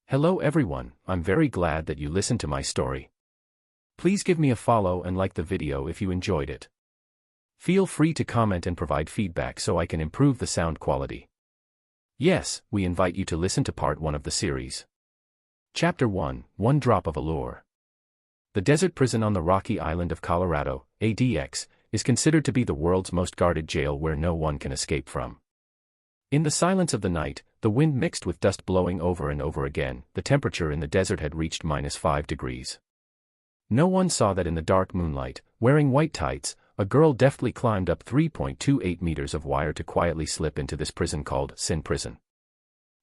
Hello everyone, I'm very glad that you listened to my story. Please give me a follow and like the video if you enjoyed it. Feel free to comment and provide feedback so I can improve the sound quality. Yes, we invite you to listen to part 1 of the series. Chapter 1, One Drop of Allure. The desert prison on the rocky island of Colorado, ADX, is considered to be the world's most guarded jail where no one can escape from. In the silence of the night, the wind mixed with dust blowing over and over again, the temperature in the desert had reached -5 degrees. No one saw that in the dark moonlight, wearing white tights, a girl deftly climbed up 3.28 meters of wire to quietly slip into this prison called Sin Prison.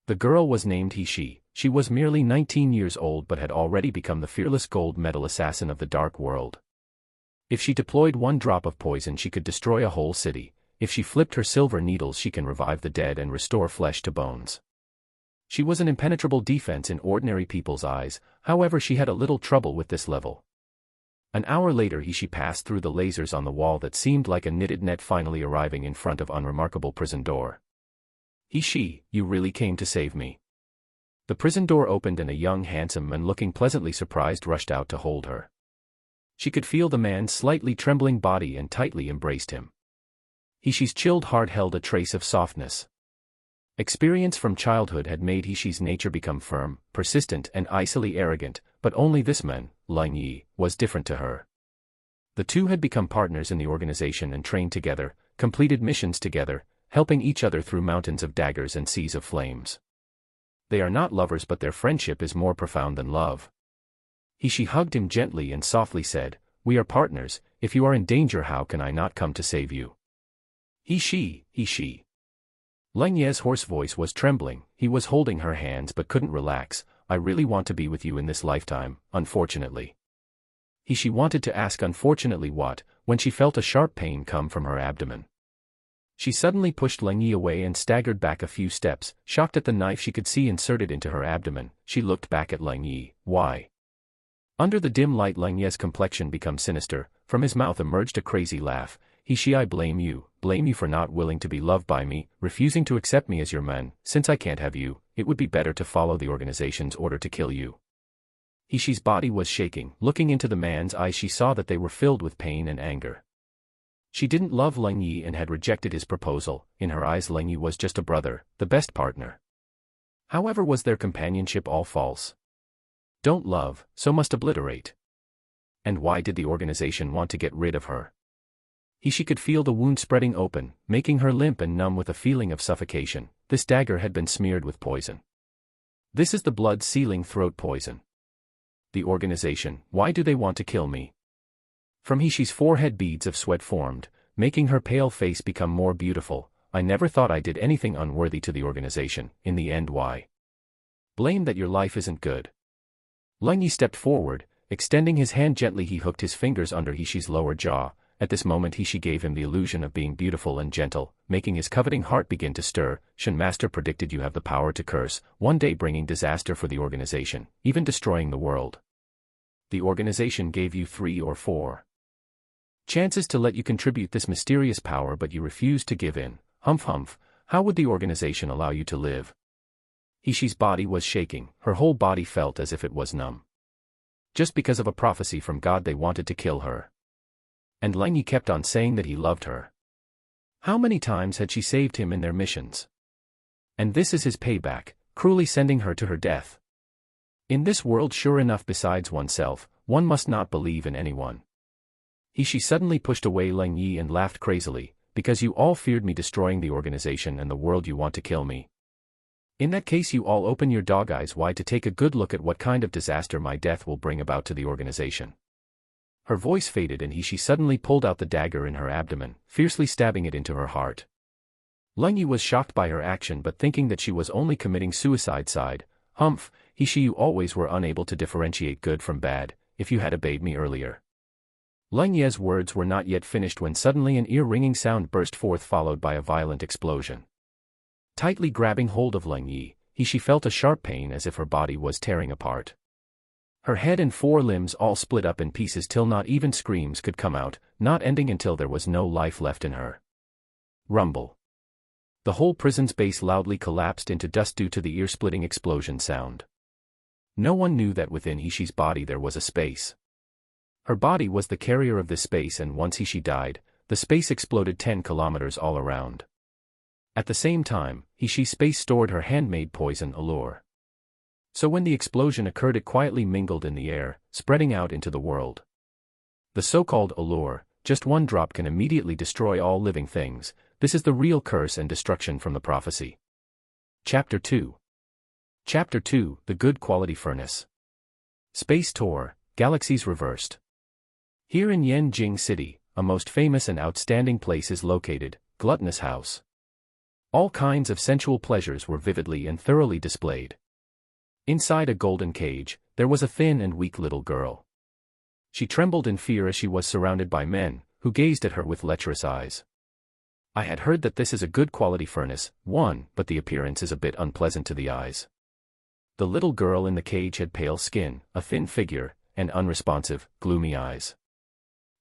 The girl was named He. She was merely 19 years old but had already become the fearless gold medal assassin of the dark world. If she deployed one drop of poison she could destroy a whole city. If she flipped her silver needles she can revive the dead and restore flesh to bones. She was an impenetrable defense in ordinary people's eyes, however she had a little trouble with this level. An hour later she passed through the lasers on the wall that seemed like a knitted net finally arriving in front of unremarkable prison door. You really came to save me. The prison door opened and a young handsome man looking pleasantly surprised rushed out to hold her. She could feel the man's slightly trembling body and tightly embraced him. He's chilled heart held a trace of softness. Experience from childhood had made He's nature become firm, persistent and icily arrogant, but only this man, Lin Yi, was different to her. The two had become partners in the organization and trained together, completed missions together, helping each other through mountains of daggers and seas of flames. They are not lovers but their friendship is more profound than love. She hugged him gently and softly said, "We are partners, if you are in danger how can I not come to save you?" He. Lin Yi's hoarse voice was trembling, he was holding her hands but couldn't relax. "I really want to be with you in this lifetime, unfortunately." She wanted to ask unfortunately what, when she felt a sharp pain come from her abdomen. She suddenly pushed Lin Yi away and staggered back a few steps, shocked at the knife she could see inserted into her abdomen. She looked back at Lin Yi. Why? Under the dim light Lin Yi's complexion became sinister, from his mouth emerged a crazy laugh. I blame you for not willing to be loved by me, refusing to accept me as your man. Since I can't have you, it would be better to follow the organization's order to kill you. She's body was shaking. Looking into the man's eyes she saw that they were filled with pain and anger. She didn't love Lin Yi and had rejected his proposal. In her eyes Lin Yi was just a brother, the best partner. However, was their companionship all false? Don't love, so must obliterate. And why did the organization want to get rid of her? She could feel the wound spreading open, making her limp and numb with a feeling of suffocation. This dagger had been smeared with poison. This is the blood-sealing throat poison. The organization, why do they want to kill me? From He's forehead beads of sweat formed, making her pale face become more beautiful. I never thought I did anything unworthy to the organization. In the end, why? Blame that your life isn't good. Lin Yi stepped forward, extending his hand gently. He hooked his fingers under He's lower jaw. At this moment He gave him the illusion of being beautiful and gentle, making his coveting heart begin to stir. Shen Master predicted you have the power to curse, one day bringing disaster for the organization, even destroying the world. The organization gave you 3 or 4 chances to let you contribute this mysterious power but you refused to give in. Humph, how would the organization allow you to live? She's body was shaking, her whole body felt as if it was numb. Just because of a prophecy from God they wanted to kill her. And Lin Yi kept on saying that he loved her. How many times had she saved him in their missions? And this is his payback, cruelly sending her to her death. In this world sure enough besides oneself, one must not believe in anyone. She suddenly pushed away Lin Yi and laughed crazily, because you all feared me destroying the organization and the world you want to kill me. In that case you all open your dog eyes wide to take a good look at what kind of disaster my death will bring about to the organization. Her voice faded and she suddenly pulled out the dagger in her abdomen, fiercely stabbing it into her heart. Lin Yi was shocked by her action but thinking that she was only committing suicide sighed, "Humph, you always were unable to differentiate good from bad, if you had obeyed me earlier." Lin Yi's words were not yet finished when suddenly an ear-ringing sound burst forth followed by a violent explosion. Tightly grabbing hold of Lin Yi, she felt a sharp pain as if her body was tearing apart. Her head and 4 limbs all split up in pieces till not even screams could come out, not ending until there was no life left in her. Rumble. The whole prison's base loudly collapsed into dust due to the ear-splitting explosion sound. No one knew that within Hishi's body there was a space. Her body was the carrier of this space, and once Hishi died, the space exploded 10 kilometers all around. At the same time, Hishi's space stored her handmade poison allure. So when the explosion occurred, it quietly mingled in the air, spreading out into the world. The so-called allure, just one drop can immediately destroy all living things. This is the real curse and destruction from the prophecy. Chapter 2. Chapter 2, The Good Quality Furnace. Space Tour, Galaxies Reversed. Here in Yanjing City, a most famous and outstanding place is located, Gluttonous House. All kinds of sensual pleasures were vividly and thoroughly displayed. Inside a golden cage, there was a thin and weak little girl. She trembled in fear as she was surrounded by men, who gazed at her with lecherous eyes. I had heard that this is a good quality furnace, but the appearance is a bit unpleasant to the eyes. The little girl in the cage had pale skin, a thin figure, and unresponsive, gloomy eyes.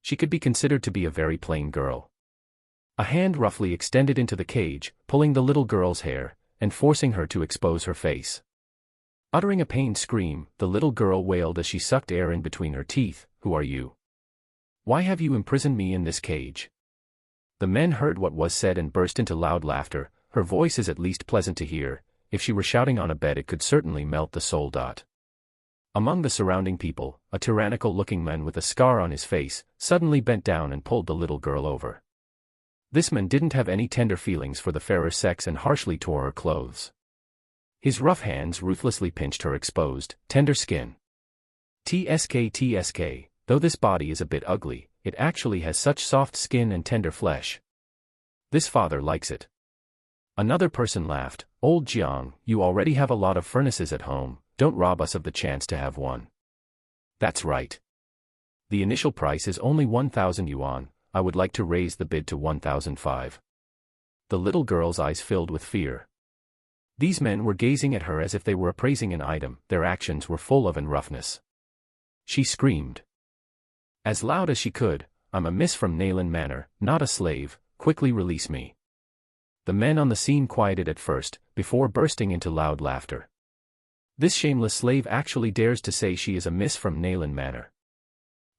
She could be considered to be a very plain girl. A hand roughly extended into the cage, pulling the little girl's hair, and forcing her to expose her face. Uttering a pained scream, the little girl wailed as she sucked air in between her teeth. Who are you? Why have you imprisoned me in this cage? The men heard what was said and burst into loud laughter. Her voice is at least pleasant to hear. If she were shouting on a bed, it could certainly melt the soul. Among the surrounding people, a tyrannical-looking man with a scar on his face suddenly bent down and pulled the little girl over. This man didn't have any tender feelings for the fairer sex and harshly tore her clothes. His rough hands ruthlessly pinched her exposed, tender skin. TSK, though this body is a bit ugly, it actually has such soft skin and tender flesh. This father likes it. Another person laughed. Old Jiang, you already have a lot of furnaces at home, don't rob us of the chance to have one. That's right. The initial price is only 1,000 yuan, I would like to raise the bid to 1,005. The little girl's eyes filled with fear. These men were gazing at her as if they were appraising an item. Their actions were full of roughness. She screamed as loud as she could, I'm a miss from Nayland Manor, not a slave, quickly release me. The men on the scene quieted at first, before bursting into loud laughter. This shameless slave actually dares to say she is a miss from Nayland Manor.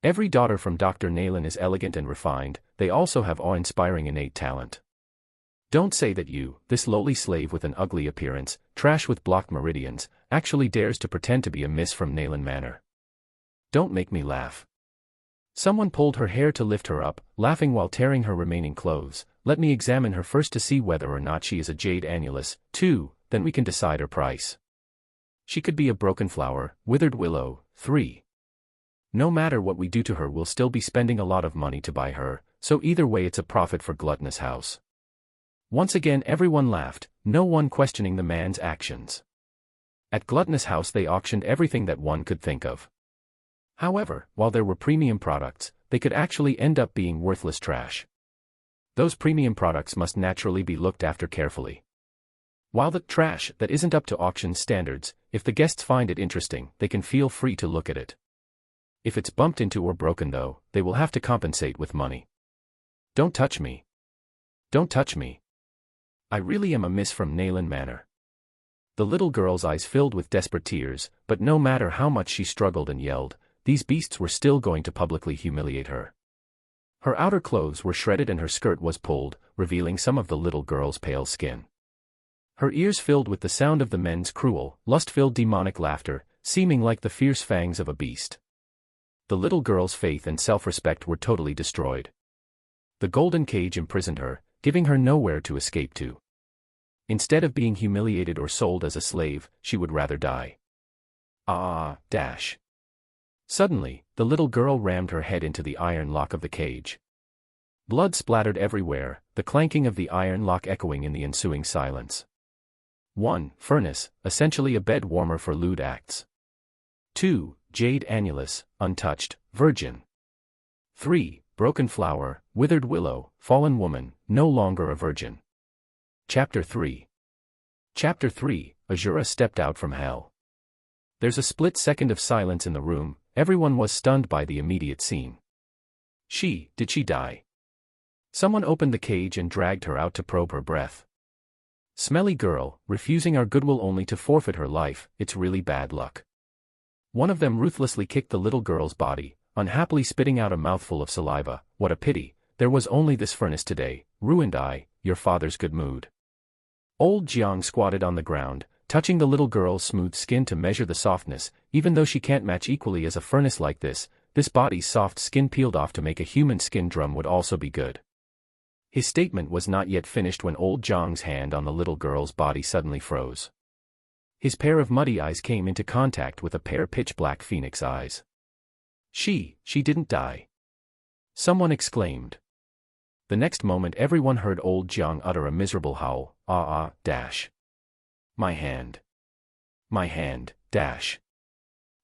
Every daughter from Dr. Nayland is elegant and refined, they also have awe-inspiring innate talent. Don't say that you, this lowly slave with an ugly appearance, trash with blocked meridians, actually dares to pretend to be a miss from Nayland Manor. Don't make me laugh. Someone pulled her hair to lift her up, laughing while tearing her remaining clothes. Let me examine her first to see whether or not she is a jade annulus. 2, then we can decide her price. She could be a broken flower, withered willow. 3. No matter what we do to her, we'll still be spending a lot of money to buy her, so either way it's a profit for Gluttonous House. Once again everyone laughed, no one questioning the man's actions. At Gluttonous House they auctioned everything that one could think of. However, while there were premium products, they could actually end up being worthless trash. Those premium products must naturally be looked after carefully. While the trash that isn't up to auction standards, if the guests find it interesting, they can feel free to look at it. If it's bumped into or broken though, they will have to compensate with money. Don't touch me. Don't touch me. I really am a miss from Nayland Manor. The little girl's eyes filled with desperate tears, but no matter how much she struggled and yelled, these beasts were still going to publicly humiliate her. Her outer clothes were shredded and her skirt was pulled, revealing some of the little girl's pale skin. Her ears filled with the sound of the men's cruel, lust-filled demonic laughter, seeming like the fierce fangs of a beast. The little girl's faith and self-respect were totally destroyed. The golden cage imprisoned her, giving her nowhere to escape to. Instead of being humiliated or sold as a slave, she would rather die. Suddenly, the little girl rammed her head into the iron lock of the cage. Blood splattered everywhere, the clanking of the iron lock echoing in the ensuing silence. 1. Furnace, essentially a bed warmer for lewd acts. 2. Jade annulus, untouched, virgin. 3. Broken flower, withered willow, fallen woman, no longer a virgin. Chapter 3. Chapter 3, Azura stepped out from hell. There's a split second of silence in the room, everyone was stunned by the immediate scene. Did she die? Someone opened the cage and dragged her out to probe her breath. Smelly girl, refusing our goodwill only to forfeit her life, it's really bad luck. One of them ruthlessly kicked the little girl's body, unhappily spitting out a mouthful of saliva. What a pity, there was only this furnace today, ruined your father's good mood. Old Jiang squatted on the ground, touching the little girl's smooth skin to measure the softness. Even though she can't match equally as a furnace like this body's soft skin peeled off to make a human skin drum would also be good. His statement was not yet finished when old Jiang's hand on the little girl's body suddenly froze. His pair of muddy eyes came into contact with a pair pitch-black phoenix eyes. She didn't die. Someone exclaimed. The next moment everyone heard old Jiang utter a miserable howl. My hand.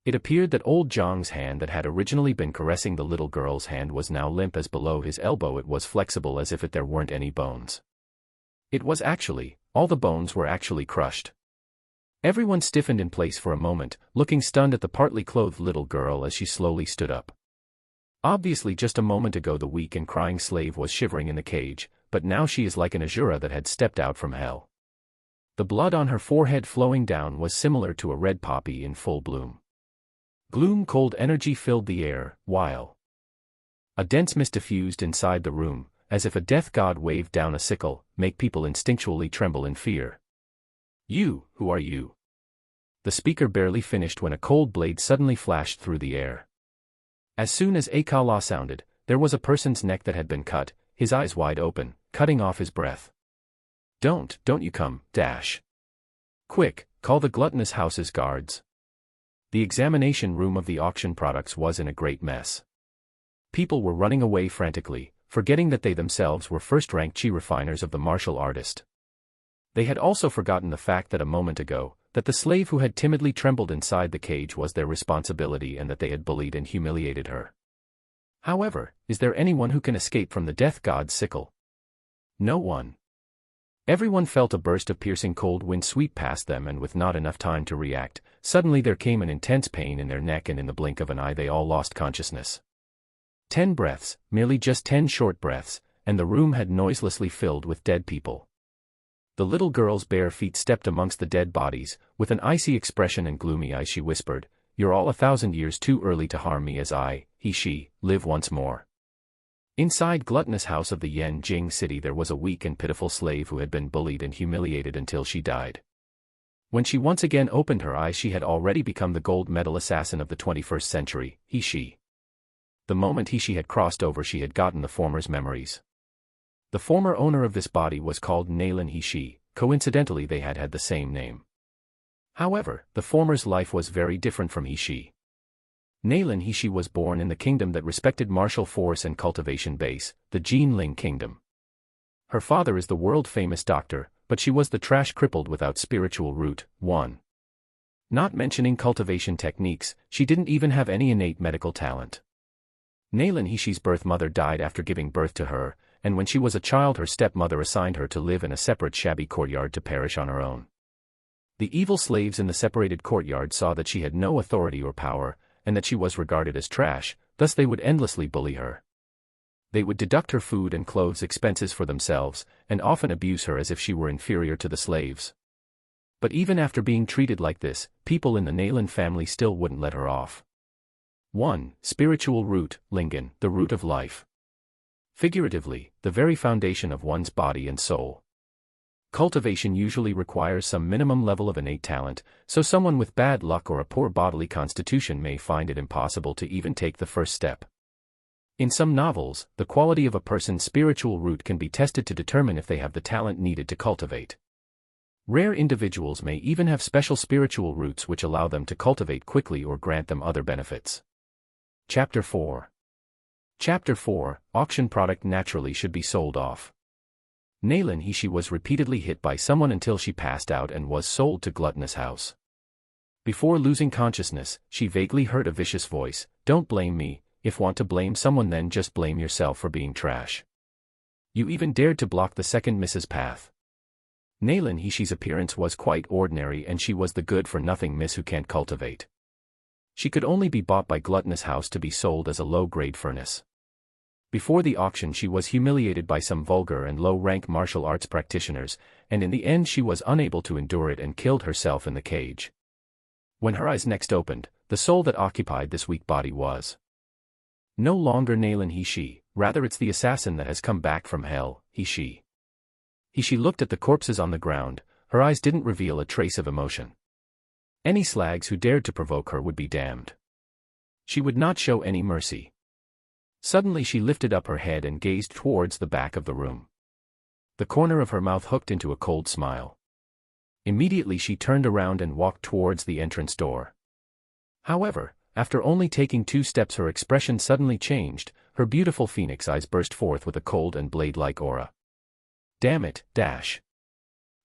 It appeared that old Jiang's hand that had originally been caressing the little girl's hand was now limp as below his elbow it was flexible as if there weren't any bones. It was actually, all the bones were actually crushed. Everyone stiffened in place for a moment, looking stunned at the partly clothed little girl as she slowly stood up. Obviously just a moment ago the weak and crying slave was shivering in the cage, but now she is like an Azura that had stepped out from hell. The blood on her forehead flowing down was similar to a red poppy in full bloom. Gloom cold energy filled the air, while a dense mist diffused inside the room, as if a death god waved down a sickle, make people instinctually tremble in fear. Who are you? The speaker barely finished when a cold blade suddenly flashed through the air. As soon as a kala sounded, there was a person's neck that had been cut, his eyes wide open, cutting off his breath. Don't you come, Quick, call the gluttonous house's guards. The examination room of the auction products was in a great mess. People were running away frantically, forgetting that they themselves were first-rank chi refiners of the martial artist. They had also forgotten the fact that a moment ago, that the slave who had timidly trembled inside the cage was their responsibility and that they had bullied and humiliated her. However, is there anyone who can escape from the death god's sickle? No one. Everyone felt a burst of piercing cold wind sweep past them and with not enough time to react, suddenly there came an intense pain in their neck and in the blink of an eye they all lost consciousness. 10 breaths, merely just 10 short breaths, and the room had noiselessly filled with dead people. The little girl's bare feet stepped amongst the dead bodies, with an icy expression and gloomy eyes she whispered, "You're all 1,000 years too early to harm me as she, live once more." Inside gluttonous house of the Yanjing city there was a weak and pitiful slave who had been bullied and humiliated until she died. When she once again opened her eyes she had already become the gold medal assassin of the 21st century, she. The moment she had crossed over she had gotten the former's memories. The former owner of this body was called Nalin He. Coincidentally they had the same name. However, the former's life was very different from He. Nalin He was born in the kingdom that respected martial force and cultivation base, the Jinling kingdom. Her father is the world-famous doctor, but she was the trash crippled without spiritual root, one. Not mentioning cultivation techniques, she didn't even have any innate medical talent. Nalin He's birth mother died after giving birth to her, and when she was a child her stepmother assigned her to live in a separate shabby courtyard to perish on her own. The evil slaves in the separated courtyard saw that she had no authority or power, and that she was regarded as trash, thus they would endlessly bully her. They would deduct her food and clothes expenses for themselves, and often abuse her as if she were inferior to the slaves. But even after being treated like this, people in the Nalin family still wouldn't let her off. 1. Spiritual root, Lingen, the root of life. Figuratively, the very foundation of one's body and soul. Cultivation usually requires some minimum level of innate talent, so someone with bad luck or a poor bodily constitution may find it impossible to even take the first step. In some novels, the quality of a person's spiritual root can be tested to determine if they have the talent needed to cultivate. Rare individuals may even have special spiritual roots which allow them to cultivate quickly or grant them other benefits. Chapter 4. Chapter 4, Auction product naturally should be sold off. Nalin He was repeatedly hit by someone until she passed out and was sold to gluttonous house. Before losing consciousness, she vaguely heard a vicious voice, "Don't blame me, if want to blame someone then just blame yourself for being trash. You even dared to block the second Mrs. path." Nalin He's appearance was quite ordinary and she was the good-for-nothing miss who can't cultivate. She could only be bought by gluttonous house to be sold as a low-grade furnace. Before the auction she was humiliated by some vulgar and low-rank martial arts practitioners, and in the end she was unable to endure it and killed herself in the cage. When her eyes next opened, the soul that occupied this weak body was no longer Naylan he-she, rather it's the assassin that has come back from hell, he-she. He-she looked at the corpses on the ground, her eyes didn't reveal a trace of emotion. Any slags who dared to provoke her would be damned. She would not show any mercy. Suddenly she lifted up her head and gazed towards the back of the room. The corner of her mouth hooked into a cold smile. Immediately she turned around and walked towards the entrance door. However, after only taking 2 steps her expression suddenly changed, her beautiful phoenix eyes burst forth with a cold and blade-like aura. Damn it, dash.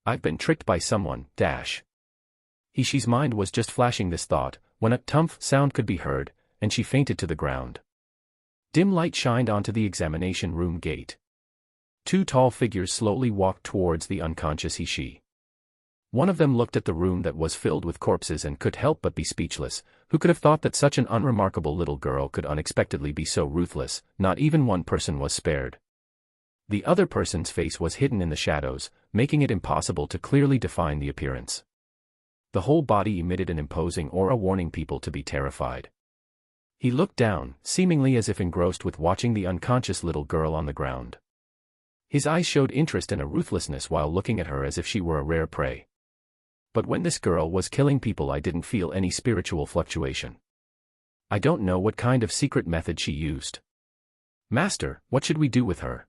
I've been tricked by someone, dash. He-she's mind was just flashing this thought, when a tumph sound could be heard, and she fainted to the ground. Dim light shined onto the examination room gate. 2 tall figures slowly walked towards the unconscious he-she. One of them looked at the room that was filled with corpses and could help but be speechless. Who could have thought that such an unremarkable little girl could unexpectedly be so ruthless? Not even one person was spared. The other person's face was hidden in the shadows, making it impossible to clearly define the appearance. The whole body emitted an imposing aura warning people to be terrified. He looked down, seemingly as if engrossed with watching the unconscious little girl on the ground. His eyes showed interest and a ruthlessness while looking at her as if she were a rare prey. But when this girl was killing people, I didn't feel any spiritual fluctuation. I don't know what kind of secret method she used. Master, what should we do with her?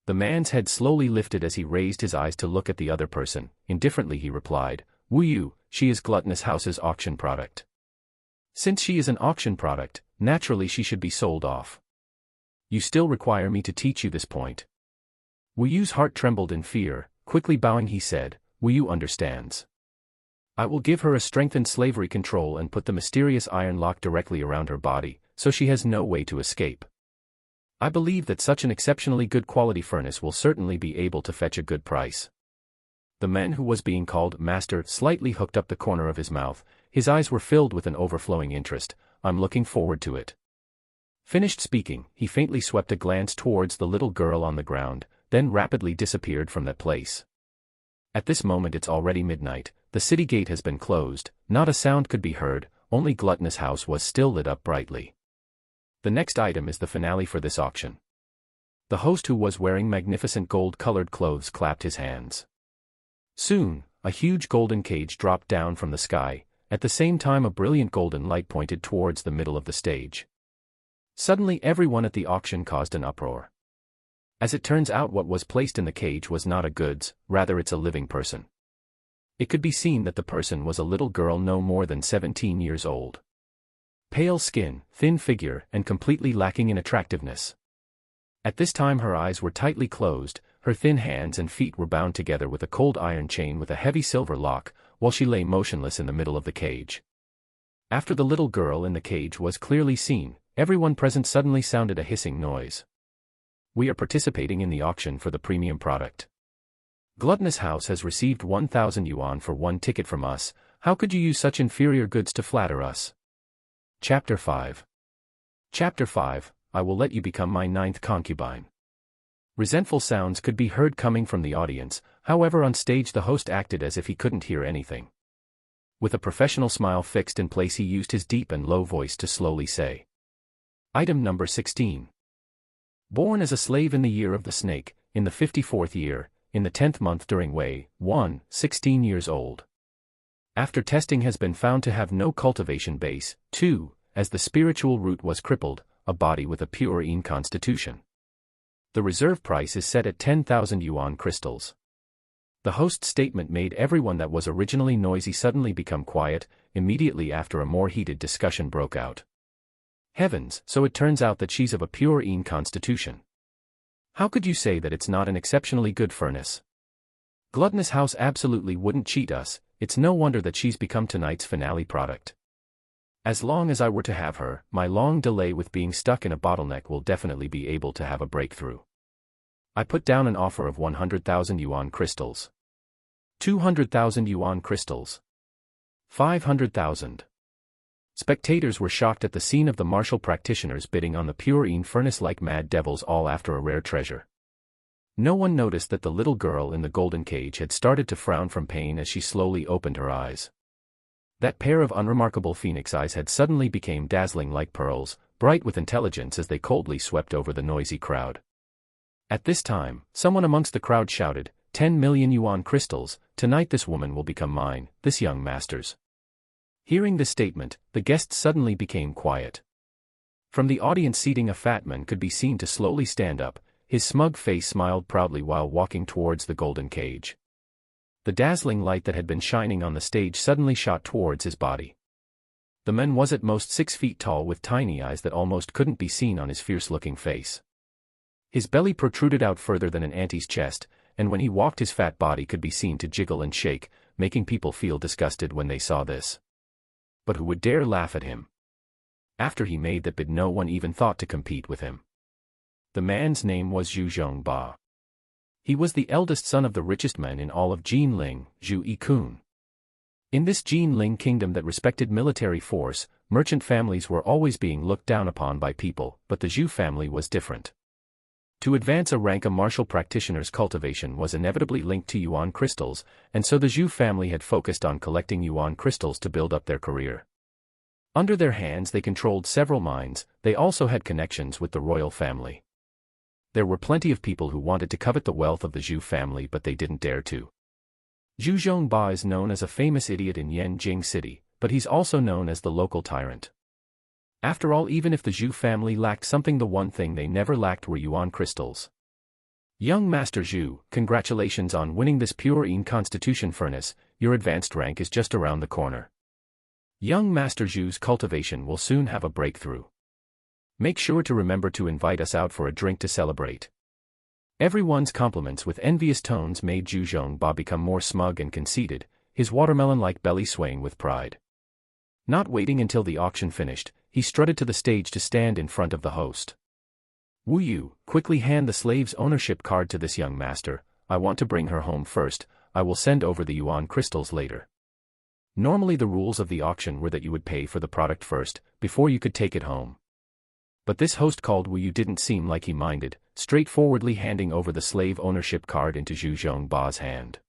The man's head slowly lifted as he raised his eyes to look at the other person. Indifferently he replied, Wu Yu, she is Gluttonous House's auction product. Since she is an auction product, naturally she should be sold off. You still require me to teach you this point. Wu Yu's heart trembled in fear. Quickly bowing he said, Wu Yu understands. I will give her a strengthened slavery control and put the mysterious iron lock directly around her body, so she has no way to escape. I believe that such an exceptionally good quality furnace will certainly be able to fetch a good price. The man who was being called Master slightly hooked up the corner of his mouth. His eyes were filled with an overflowing interest. I'm looking forward to it. Finished speaking, he faintly swept a glance towards the little girl on the ground, then rapidly disappeared from that place. At this moment it's already midnight, the city gate has been closed, not a sound could be heard, only Gluttonous House was still lit up brightly. The next item is the finale for this auction. The host, who was wearing magnificent gold-colored clothes, clapped his hands. Soon, a huge golden cage dropped down from the sky. At the same time a brilliant golden light pointed towards the middle of the stage. Suddenly everyone at the auction caused an uproar. As it turns out, what was placed in the cage was not a goods, rather it's a living person. It could be seen that the person was a little girl no more than 17 years old. Pale skin, thin figure, and completely lacking in attractiveness. At this time her eyes were tightly closed, her thin hands and feet were bound together with a cold iron chain with a heavy silver lock, while she lay motionless in the middle of the cage. After the little girl in the cage was clearly seen, everyone present suddenly sounded a hissing noise. We are participating in the auction for the premium product. Gluttonous House has received 1,000 yuan for 1 ticket from us. How could you use such inferior goods to flatter us? Chapter 5. Chapter 5, I will let you become my 9th concubine. Resentful sounds could be heard coming from the audience, however on stage the host acted as if he couldn't hear anything. With a professional smile fixed in place he used his deep and low voice to slowly say. Item number 16. Born as a slave in the year of the snake, in the 54th year, in the 10th month during Wei, 1, 16 years old. After testing has been found to have no cultivation base, 2, as the spiritual root was crippled, a body with a pure yin constitution. The reserve price is set at 10,000 yuan crystals. The host's statement made everyone that was originally noisy suddenly become quiet. Immediately after a more heated discussion broke out. Heavens, so it turns out that she's of a pure yin constitution. How could you say that it's not an exceptionally good furnace? Gluttonous House absolutely wouldn't cheat us. It's no wonder that she's become tonight's finale product. As long as I were to have her, my long delay with being stuck in a bottleneck will definitely be able to have a breakthrough. I put down an offer of 100,000 yuan crystals. 200,000 yuan crystals. 500,000. Spectators were shocked at the scene of the martial practitioners bidding on the pure yin furnace like mad devils, all after a rare treasure. No one noticed that the little girl in the golden cage had started to frown from pain as she slowly opened her eyes. That pair of unremarkable phoenix eyes had suddenly become dazzling like pearls, bright with intelligence as they coldly swept over the noisy crowd. At this time, someone amongst the crowd shouted, 10 million yuan crystals, tonight this woman will become mine, this young master's. Hearing this statement, the guests suddenly became quiet. From the audience seating, a fat man could be seen to slowly stand up, his smug face smiled proudly while walking towards the golden cage. The dazzling light that had been shining on the stage suddenly shot towards his body. The man was at most 6 feet tall with tiny eyes that almost couldn't be seen on his fierce-looking face. His belly protruded out further than an ante's chest, and when he walked his fat body could be seen to jiggle and shake, making people feel disgusted when they saw this. But who would dare laugh at him? After he made that bid, no one even thought to compete with him. The man's name was Zhu Zhongba. He was the eldest son of the richest man in all of Jinling, Zhu Yikun. In this Jinling kingdom that respected military force, merchant families were always being looked down upon by people, but the Zhu family was different. To advance a rank, a martial practitioner's cultivation was inevitably linked to yuan crystals, and so the Zhu family had focused on collecting yuan crystals to build up their career. Under their hands they controlled several mines. They also had connections with the royal family. There were plenty of people who wanted to covet the wealth of the Zhu family, but they didn't dare to. Zhu Zhongba is known as a famous idiot in Yanjing City, but he's also known as the local tyrant. After all, even if the Zhu family lacked something, the one thing they never lacked were yuan crystals. Young Master Zhu, congratulations on winning this pure Yin Constitution furnace. Your advanced rank is just around the corner. Young Master Zhu's cultivation will soon have a breakthrough. Make sure to remember to invite us out for a drink to celebrate. Everyone's compliments with envious tones made Zhu Zhongba become more smug and conceited, his watermelon-like belly swaying with pride. Not waiting until the auction finished, he strutted to the stage to stand in front of the host. Wu Yu, quickly hand the slave's ownership card to this young master. I want to bring her home first. I will send over the yuan crystals later. Normally the rules of the auction were that you would pay for the product first, before you could take it home. But this host called Wu Yu didn't seem like he minded, straightforwardly handing over the slave ownership card into Zhu Zhongba's hand.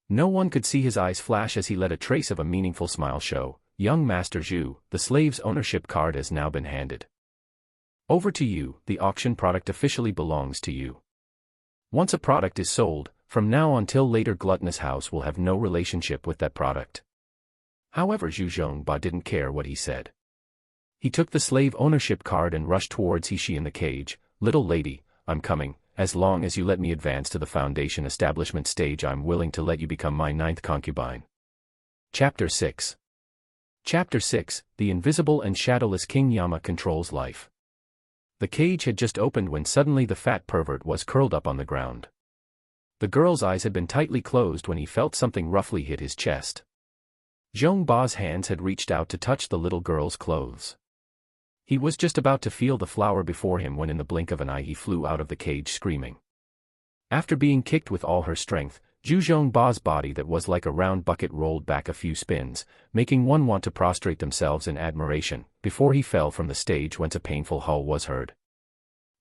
No one could see his eyes flash as he let a trace of a meaningful smile show. Young Master Zhu, the slave's ownership card has now been handed over to you. The auction product officially belongs to you. Once a product is sold, from now until later gluttonous house will have no relationship with that product. However, Zhu Zhongba didn't care what he said. He took the slave ownership card and rushed towards He in the cage. Little lady, I'm coming. As long as you let me advance to the foundation establishment stage, I'm willing to let you become my 9th concubine. Chapter 6. Chapter 6, The Invisible and Shadowless King Yama Controls Life. The cage had just opened when suddenly the fat pervert was curled up on the ground. The girl's eyes had been tightly closed when he felt something roughly hit his chest. Zhongba's hands had reached out to touch the little girl's clothes. He was just about to feel the flower before him when in the blink of an eye he flew out of the cage screaming. After being kicked with all her strength, Zhu Zhongba's body that was like a round bucket rolled back a few spins, making one want to prostrate themselves in admiration, before he fell from the stage whence a painful howl was heard.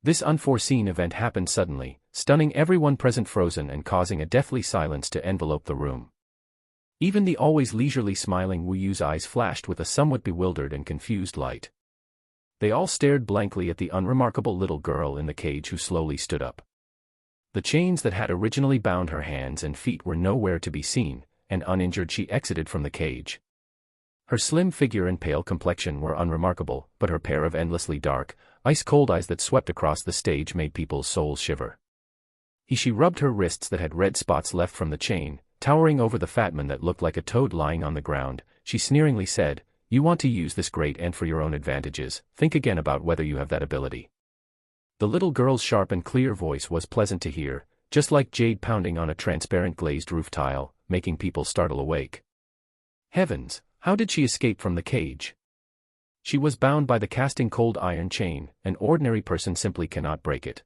This unforeseen event happened suddenly, stunning everyone present frozen and causing a deathly silence to envelope the room. Even the always leisurely smiling Wu Yu's eyes flashed with a somewhat bewildered and confused light. They all stared blankly at the unremarkable little girl in the cage who slowly stood up. The chains that had originally bound her hands and feet were nowhere to be seen, and uninjured she exited from the cage. Her slim figure and pale complexion were unremarkable, but her pair of endlessly dark, ice-cold eyes that swept across the stage made people's souls shiver. She rubbed her wrists that had red spots left from the chain, towering over the fat man that looked like a toad lying on the ground. She sneeringly said, "You want to use this great ant for your own advantages, think again about whether you have that ability." The little girl's sharp and clear voice was pleasant to hear, just like jade pounding on a transparent glazed roof tile, making people startle awake. Heavens, how did she escape from the cage? She was bound by the casting cold iron chain, an ordinary person simply cannot break it.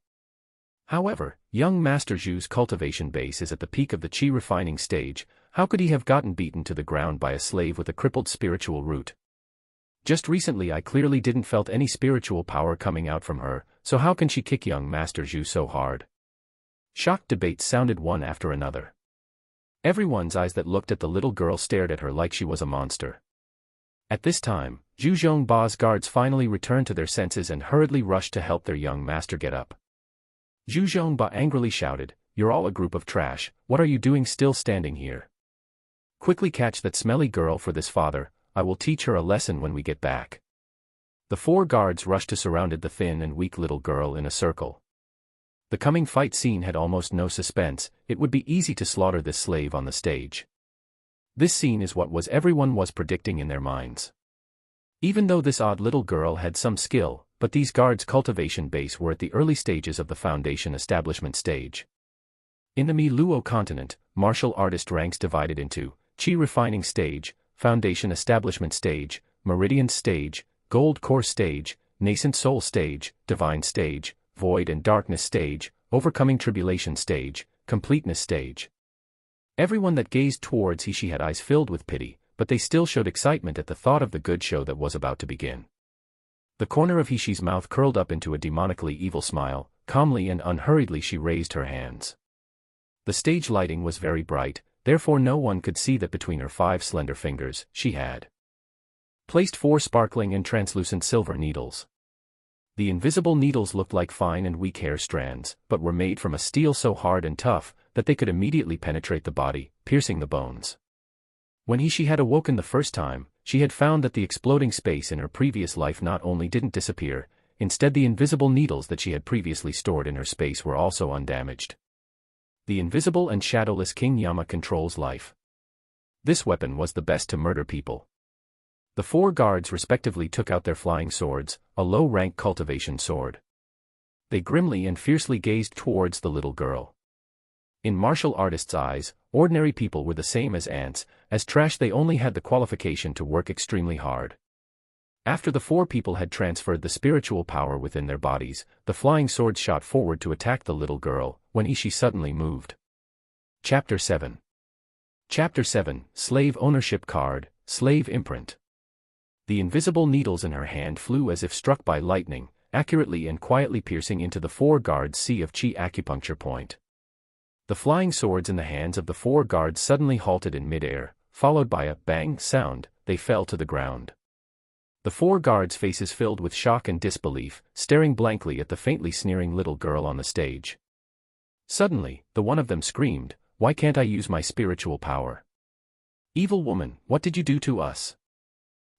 However, young Master Zhu's cultivation base is at the peak of the qi refining stage. How could he have gotten beaten to the ground by a slave with a crippled spiritual root? Just recently I clearly didn't felt any spiritual power coming out from her, so how can she kick young Master Zhu so hard? Shocked debates sounded one after another. Everyone's eyes that looked at the little girl stared at her like she was a monster. At this time, Zhu Zhongba's guards finally returned to their senses and hurriedly rushed to help their young master get up. Zhu Zhongba angrily shouted, "You're all a group of trash, what are you doing still standing here? Quickly catch that smelly girl for this father, I will teach her a lesson when we get back." The 4 guards rushed to surrounded the thin and weak little girl in a circle. The coming fight scene had almost no suspense, it would be easy to slaughter this slave on the stage. This scene is what everyone was predicting in their minds. Even though this odd little girl had some skill, but these guards' cultivation base were at the early stages of the foundation establishment stage. In the Mi-Luo continent, martial artist ranks divided into Qi refining stage, foundation establishment stage, meridian stage, gold core stage, nascent soul stage, divine stage, void and darkness stage, overcoming tribulation stage, completeness stage. Everyone that gazed towards he/she had eyes filled with pity, but they still showed excitement at the thought of the good show that was about to begin. The corner of he/she's mouth curled up into a demonically evil smile, calmly and unhurriedly she raised her hands. The stage lighting was very bright, therefore no one could see that between her 5 slender fingers, she had placed 4 sparkling and translucent silver needles. The invisible needles looked like fine and weak hair strands, but were made from a steel so hard and tough, that they could immediately penetrate the body, piercing the bones. When she had awoken the first time, she had found that the exploding space in her previous life not only didn't disappear, instead the invisible needles that she had previously stored in her space were also undamaged. The invisible and shadowless King Yama controls life. This weapon was the best to murder people. The 4 guards respectively took out their flying swords, a low-rank cultivation sword. They grimly and fiercely gazed towards the little girl. In martial artists' eyes, ordinary people were the same as ants, as trash they only had the qualification to work extremely hard. After the 4 people had transferred the spiritual power within their bodies, the flying swords shot forward to attack the little girl, when she suddenly moved. Chapter 7. Chapter 7, Slave Ownership Card, Slave Imprint. The invisible needles in her hand flew as if struck by lightning, accurately and quietly piercing into the 4 guards' sea of Qi acupuncture point. The flying swords in the hands of the 4 guards suddenly halted in midair, followed by a bang sound, they fell to the ground. The 4 guards' faces filled with shock and disbelief, staring blankly at the faintly sneering little girl on the stage. Suddenly, the one of them screamed, "Why can't I use my spiritual power? Evil woman, what did you do to us?"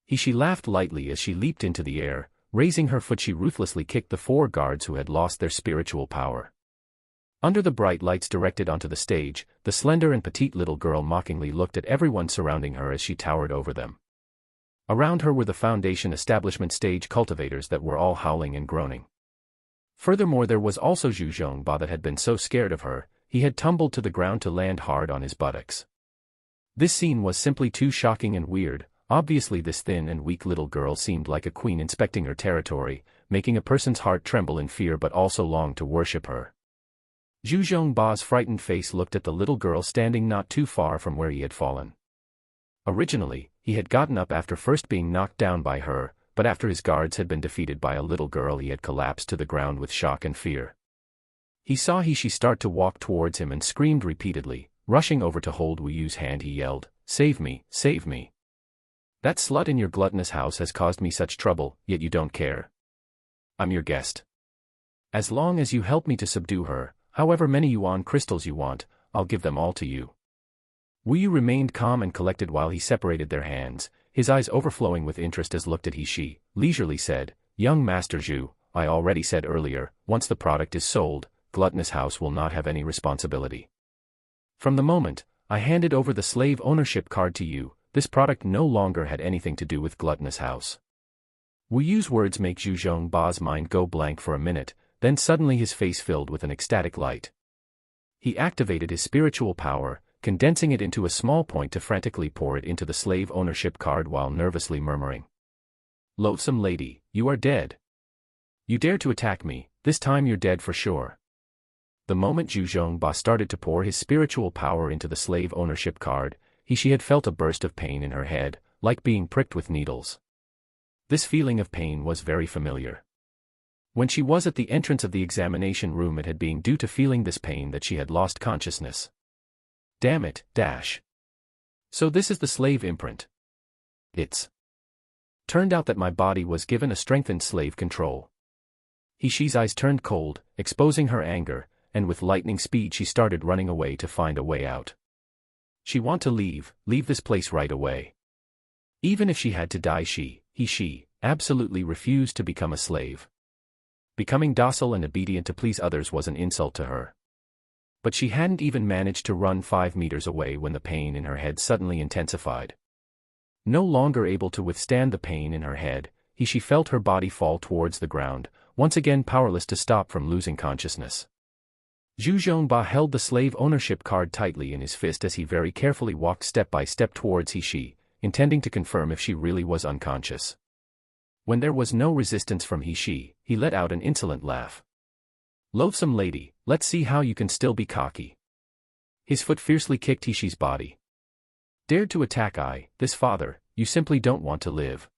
She laughed lightly as she leaped into the air, raising her foot she ruthlessly kicked the 4 guards who had lost their spiritual power. Under the bright lights directed onto the stage, the slender and petite little girl mockingly looked at everyone surrounding her as she towered over them. Around her were the foundation establishment stage cultivators that were all howling and groaning. Furthermore there was also Zhu Zhongba that had been so scared of her, he had tumbled to the ground to land hard on his buttocks. This scene was simply too shocking and weird. Obviously this thin and weak little girl seemed like a queen inspecting her territory, making a person's heart tremble in fear but also long to worship her. Zhu Zhongba's frightened face looked at the little girl standing not too far from where he had fallen. Originally, he had gotten up after first being knocked down by her, but after his guards had been defeated by a little girl he had collapsed to the ground with shock and fear. He saw she start to walk towards him and screamed repeatedly, rushing over to hold Wu Yu's hand he yelled, "Save me, save me. That slut in your gluttonous house has caused me such trouble, yet you don't care. I'm your guest. As long as you help me to subdue her, however many yuan crystals you want, I'll give them all to you." Wu Yu remained calm and collected while he separated their hands, his eyes overflowing with interest as looked at she, leisurely said, "Young Master Zhu, I already said earlier, once the product is sold, gluttonous house will not have any responsibility. From the moment I handed over the slave ownership card to you, this product no longer had anything to do with gluttonous house." Wu Yu's words make Zhu Zhongba's mind go blank for a minute, then suddenly his face filled with an ecstatic light. He activated his spiritual power, condensing it into a small point to frantically pour it into the slave ownership card while nervously murmuring, "Loathsome lady, you are dead. You dare to attack me, this time you're dead for sure." The moment Zhu Zhongba started to pour his spiritual power into the slave ownership card, she had felt a burst of pain in her head, like being pricked with needles. This feeling of pain was very familiar. When she was at the entrance of the examination room it had been due to feeling this pain that she had lost consciousness. Damn it, dash. So this is the slave imprint. It's turned out that my body was given a strengthened slave control. She's eyes turned cold, exposing her anger, and with lightning speed she started running away to find a way out. She want to leave this place right away. Even if she had to die, she absolutely refused to become a slave. Becoming docile and obedient to please others was an insult to her. But she hadn't even managed to run 5 meters away when the pain in her head suddenly intensified. No longer able to withstand the pain in her head, she felt her body fall towards the ground, once again powerless to stop from losing consciousness. Zhu Zhongba held the slave ownership card tightly in his fist as he very carefully walked step by step towards she, intending to confirm if she really was unconscious. When there was no resistance from he let out an insolent laugh. Loathsome lady, let's see how you can still be cocky. His foot fiercely kicked she's body. Dared to attack this father, you simply don't want to live.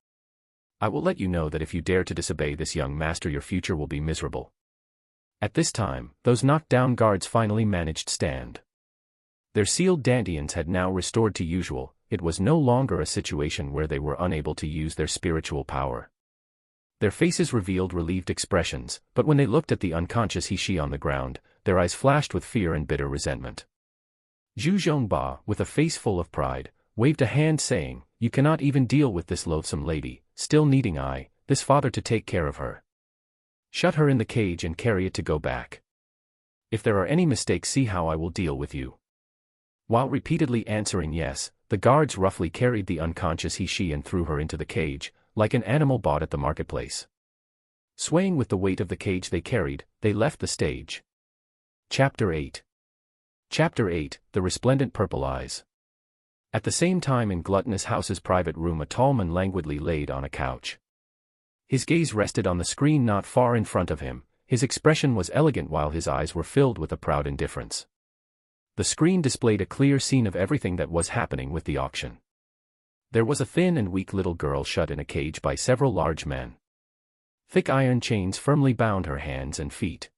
I will let you know that if you dare to disobey this young master, your future will be miserable. At this time, those knocked-down guards finally managed stand. Their sealed dantians had now restored to usual. It was no longer a situation where they were unable to use their spiritual power. Their faces revealed relieved expressions, but when they looked at the unconscious he on the ground, their eyes flashed with fear and bitter resentment. Zhu Zhongba, with a face full of pride, waved a hand saying, "You cannot even deal with this loathsome lady, still needing this father to take care of her. Shut her in the cage and carry it to go back. If there are any mistakes, see how I will deal with you." While repeatedly answering yes, the guards roughly carried the unconscious he and threw her into the cage, like an animal bought at the marketplace. Swaying with the weight of the cage they carried, they left the stage. Chapter 8. Chapter 8, The Resplendent Purple Eyes. At the same time, in Gluttonous House's private room, a tall man languidly laid on a couch. His gaze rested on the screen not far in front of him. His expression was elegant while his eyes were filled with a proud indifference. The screen displayed a clear scene of everything that was happening with the auction. There was a thin and weak little girl shut in a cage by several large men. Thick iron chains firmly bound her hands and feet.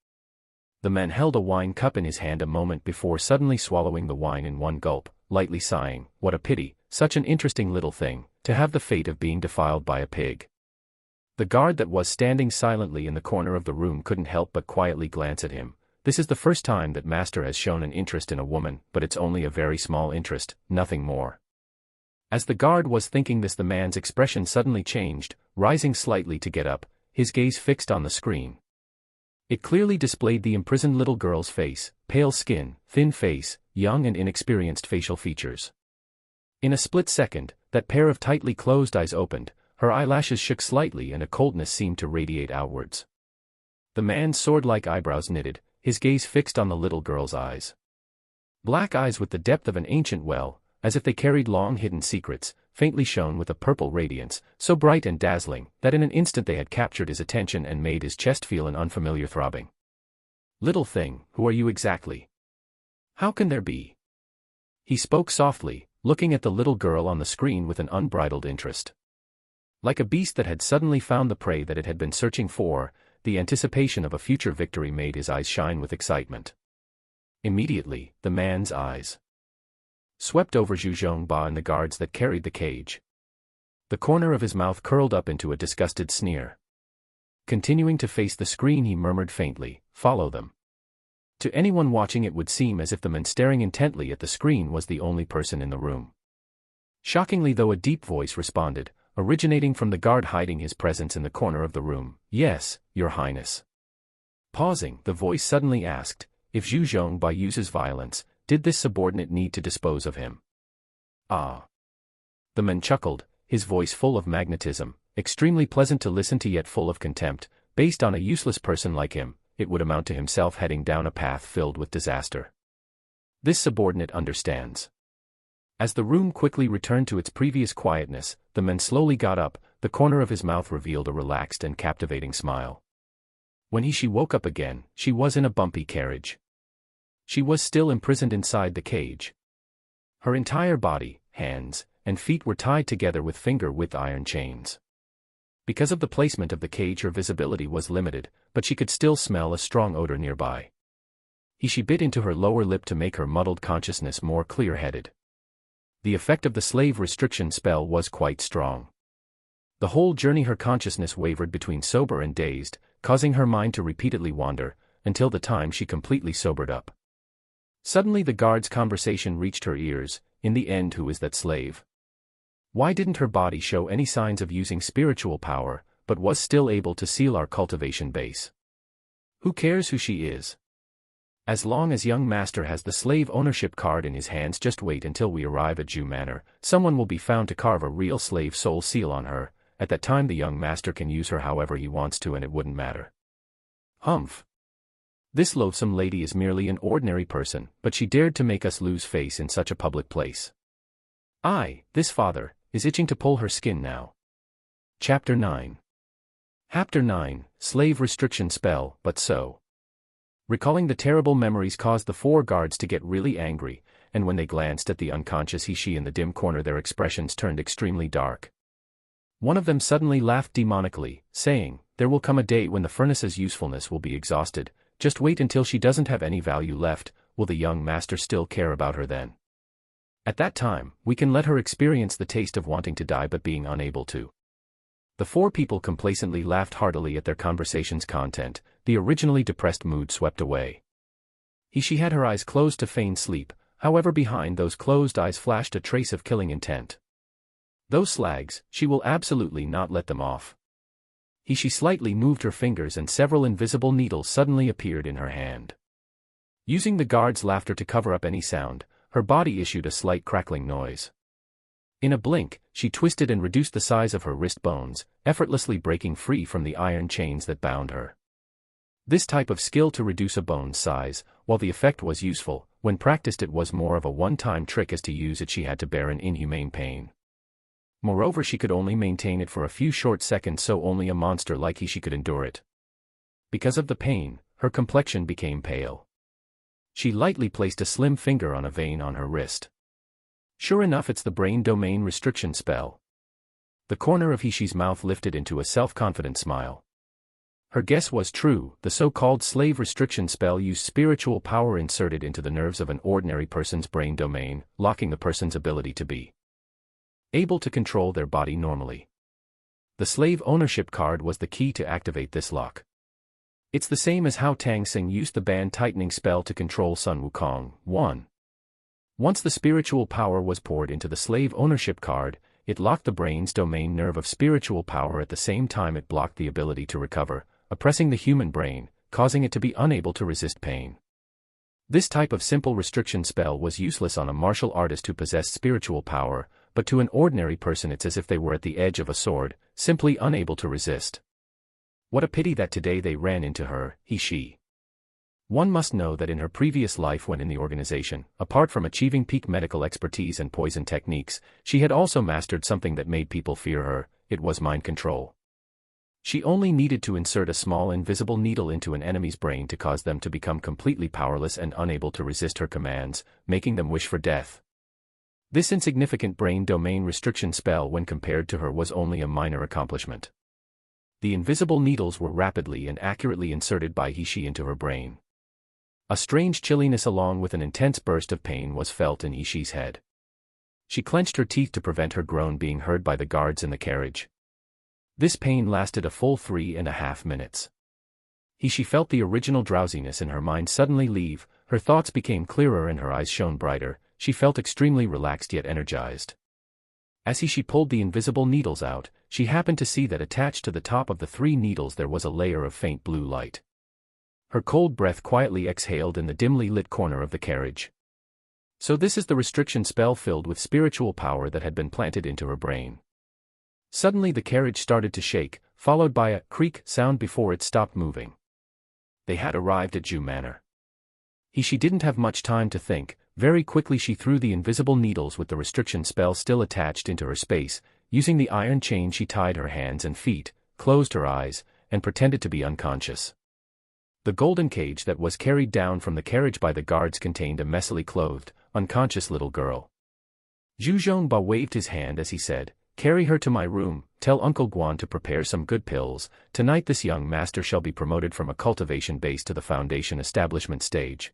The man held a wine cup in his hand a moment before suddenly swallowing the wine in one gulp, lightly sighing, "What a pity, such an interesting little thing, to have the fate of being defiled by a pig." The guard that was standing silently in the corner of the room couldn't help but quietly glance at him. This is the first time that Master has shown an interest in a woman, but it's only a very small interest, nothing more. As the guard was thinking this, the man's expression suddenly changed, rising slightly to get up, his gaze fixed on the screen. It clearly displayed the imprisoned little girl's face, pale skin, thin face, young and inexperienced facial features. In a split second, that pair of tightly closed eyes opened, her eyelashes shook slightly and a coldness seemed to radiate outwards. The man's sword-like eyebrows knitted, his gaze fixed on the little girl's eyes. Black eyes with the depth of an ancient well, as if they carried long-hidden secrets, faintly shone with a purple radiance, so bright and dazzling, that in an instant they had captured his attention and made his chest feel an unfamiliar throbbing. "Little thing, who are you exactly? How can there be?" He spoke softly, looking at the little girl on the screen with an unbridled interest. Like a beast that had suddenly found the prey that it had been searching for, the anticipation of a future victory made his eyes shine with excitement. Immediately, the man's eyes swept over Zhu Zhongba and the guards that carried the cage. The corner of his mouth curled up into a disgusted sneer. Continuing to face the screen, he murmured faintly, "Follow them." To anyone watching, it would seem as if the man staring intently at the screen was the only person in the room. Shockingly though, a deep voice responded, originating from the guard hiding his presence in the corner of the room, "Yes, Your Highness." Pausing, the voice suddenly asked, "If Zhu Zhongba uses violence, did this subordinate need to dispose of him?" "Ah." The man chuckled, his voice full of magnetism, extremely pleasant to listen to yet full of contempt. Based on a useless person like him, it would amount to himself heading down a path filled with disaster. This subordinate understands. As the room quickly returned to its previous quietness, the man slowly got up, the corner of his mouth revealed a relaxed and captivating smile. When she woke up again, she was in a bumpy carriage. She was still imprisoned inside the cage. Her entire body, hands, and feet were tied together with finger-width iron chains. Because of the placement of the cage, her visibility was limited, but she could still smell a strong odor nearby. She bit into her lower lip to make her muddled consciousness more clear-headed. The effect of the slave restriction spell was quite strong. The whole journey her consciousness wavered between sober and dazed, causing her mind to repeatedly wander, until the time she completely sobered up. Suddenly the guard's conversation reached her ears. In the end, who is that slave? Why didn't her body show any signs of using spiritual power, but was still able to seal our cultivation base? Who cares who she is? As long as young master has the slave ownership card in his hands, just wait until we arrive at Jew Manor. Someone will be found to carve a real slave soul seal on her. At that time the young master can use her however he wants to and it wouldn't matter. Humph. This loathsome lady is merely an ordinary person, but she dared to make us lose face in such a public place. This father, is itching to pull her skin now. Chapter 9. Chapter 9, Slave Restriction Spell, but so. Recalling the terrible memories caused the 4 guards to get really angry, and when they glanced at the unconscious he-she in the dim corner their expressions turned extremely dark. One of them suddenly laughed demonically, saying, "There will come a day when the furnace's usefulness will be exhausted. Just wait until she doesn't have any value left. Will the young master still care about her then? At that time, we can let her experience the taste of wanting to die but being unable to." The 4 people complacently laughed heartily at their conversation's content. The originally depressed mood swept away. She had her eyes closed to feign sleep, however behind those closed eyes flashed a trace of killing intent. Those slags, she will absolutely not let them off. She slightly moved her fingers and several invisible needles suddenly appeared in her hand. Using the guard's laughter to cover up any sound, her body issued a slight crackling noise. In a blink, she twisted and reduced the size of her wrist bones, effortlessly breaking free from the iron chains that bound her. This type of skill to reduce a bone's size, while the effect was useful, when practiced it was more of a one-time trick, as to use it she had to bear an inhumane pain. Moreover, she could only maintain it for a few short seconds, so only a monster like she could endure it. Because of the pain, her complexion became pale. She lightly placed a slim finger on a vein on her wrist. Sure enough, it's the brain domain restriction spell. The corner of Hishi's mouth lifted into a self-confident smile. Her guess was true. The so-called slave restriction spell used spiritual power inserted into the nerves of an ordinary person's brain domain, locking the person's ability to be able to control their body normally. The slave ownership card was the key to activate this lock. It's the same as how Tang Xing used the band tightening spell to control Sun Wukong. 1. Once the spiritual power was poured into the slave ownership card, it locked the brain's domain nerve of spiritual power. At the same time it blocked the ability to recover, oppressing the human brain, causing it to be unable to resist pain. This type of simple restriction spell was useless on a martial artist who possessed spiritual power, but to an ordinary person it's as if they were at the edge of a sword, simply unable to resist. What a pity that today they ran into her, she. One must know that in her previous life when in the organization, apart from achieving peak medical expertise and poison techniques, she had also mastered something that made people fear her. It was mind control. She only needed to insert a small invisible needle into an enemy's brain to cause them to become completely powerless and unable to resist her commands, making them wish for death. This insignificant brain domain restriction spell, when compared to her, was only a minor accomplishment. The invisible needles were rapidly and accurately inserted by Hishi into her brain. A strange chilliness along with an intense burst of pain was felt in Hishi's head. She clenched her teeth to prevent her groan being heard by the guards in the carriage. This pain lasted a full 3.5 minutes. Hishi felt the original drowsiness in her mind suddenly leave, her thoughts became clearer and her eyes shone brighter. She felt extremely relaxed yet energized. As she pulled the invisible needles out, she happened to see that attached to the top of the 3 needles there was a layer of faint blue light. Her cold breath quietly exhaled in the dimly lit corner of the carriage. So this is the restriction spell filled with spiritual power that had been planted into her brain. Suddenly the carriage started to shake, followed by a creak sound before it stopped moving. They had arrived at Jew Manor. She didn't have much time to think. Very quickly she threw the invisible needles with the restriction spell still attached into her space. Using the iron chain she tied her hands and feet, closed her eyes, and pretended to be unconscious. The golden cage that was carried down from the carriage by the guards contained a messily clothed, unconscious little girl. Zhu Zhongba waved his hand as he said, "Carry her to my room, tell Uncle Guan to prepare some good pills. Tonight this young master shall be promoted from a cultivation base to the foundation establishment stage."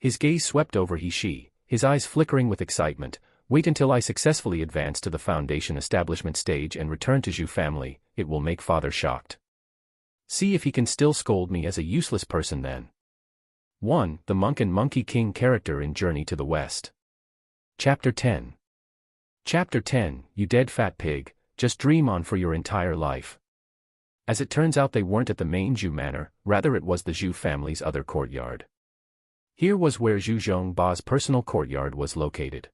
His gaze swept over he-she, his eyes flickering with excitement. Wait until I successfully advance to the foundation establishment stage and return to Zhu family, it will make father shocked. See if he can still scold me as a useless person then. 1. The Monk and Monkey King character in Journey to the West. Chapter 10. Chapter 10, You dead fat pig, just dream on for your entire life. As it turns out, they weren't at the main Zhu manor, rather it was the Zhu family's other courtyard. Here was where Zhu Zhongba's personal courtyard was located.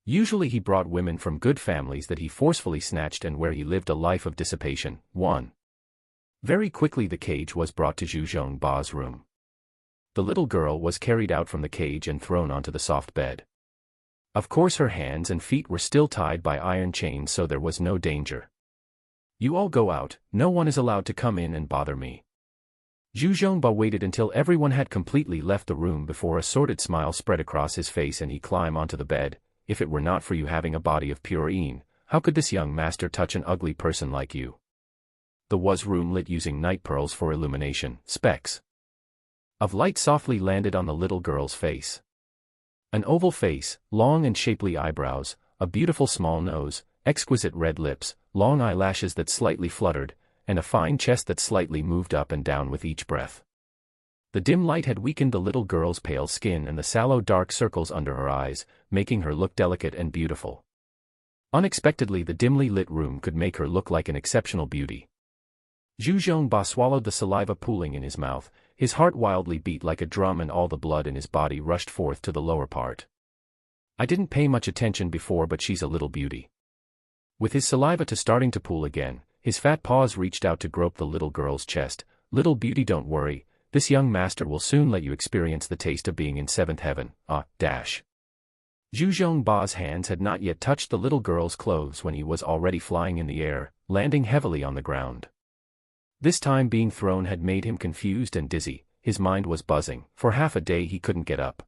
Usually he brought women from good families that he forcefully snatched and where he lived a life of dissipation. 1. Very quickly the cage was brought to Zhu Zhongba's room. The little girl was carried out from the cage and thrown onto the soft bed. Of course her hands and feet were still tied by iron chains, so there was no danger. You all go out, no one is allowed to come in and bother me. Zhu Zhongba waited until everyone had completely left the room before a sordid smile spread across his face and he climbed onto the bed. If it were not for you having a body of pure yin, how could this young master touch an ugly person like you? The was room lit using night pearls for illumination. Specks of light softly landed on the little girl's face. An oval face, long and shapely eyebrows, a beautiful small nose, exquisite red lips, long eyelashes that slightly fluttered, and a fine chest that slightly moved up and down with each breath. The dim light had weakened the little girl's pale skin and the sallow dark circles under her eyes, making her look delicate and beautiful. Unexpectedly, the dimly lit room could make her look like an exceptional beauty. Zhu Zhongba swallowed the saliva pooling in his mouth, his heart wildly beat like a drum and all the blood in his body rushed forth to the lower part. I didn't pay much attention before, but she's a little beauty. With his saliva starting to pool again, his fat paws reached out to grope the little girl's chest. Little beauty, don't worry, this young master will soon let you experience the taste of being in seventh heaven. Zhu Zhongba's hands had not yet touched the little girl's clothes when he was already flying in the air, landing heavily on the ground. This time being thrown had made him confused and dizzy, his mind was buzzing. For half a day he couldn't get up.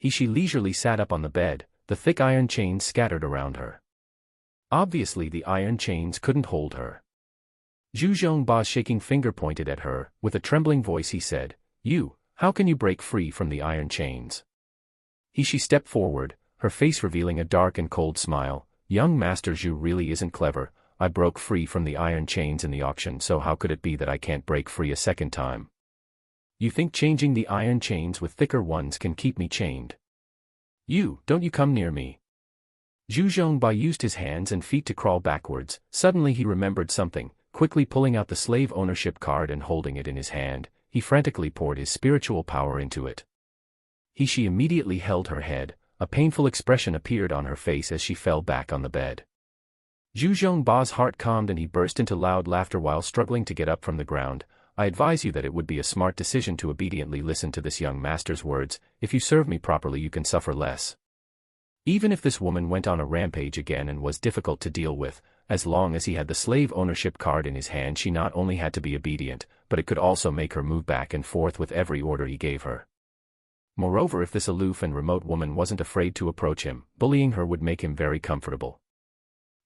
She leisurely sat up on the bed, the thick iron chains scattered around her. Obviously the iron chains couldn't hold her. Zhu Zhongba's shaking finger pointed at her. With a trembling voice he said, "You, how can you break free from the iron chains?" She stepped forward, her face revealing a dark and cold smile. "Young Master Zhu really isn't clever. I broke free from the iron chains in the auction, so how could it be that I can't break free a second time? You think changing the iron chains with thicker ones can keep me chained? Don't you come near me." Zhu Zhongba used his hands and feet to crawl backwards. Suddenly he remembered something. Quickly pulling out the slave ownership card and holding it in his hand, he frantically poured his spiritual power into it. She immediately held her head. A painful expression appeared on her face as she fell back on the bed. Zhu Zhongba's heart calmed and he burst into loud laughter while struggling to get up from the ground. "I advise you that it would be a smart decision to obediently listen to this young master's words. If you serve me properly, you can suffer less." Even if this woman went on a rampage again and was difficult to deal with, as long as he had the slave ownership card in his hand, she not only had to be obedient, but it could also make her move back and forth with every order he gave her. Moreover, if this aloof and remote woman wasn't afraid to approach him, bullying her would make him very comfortable.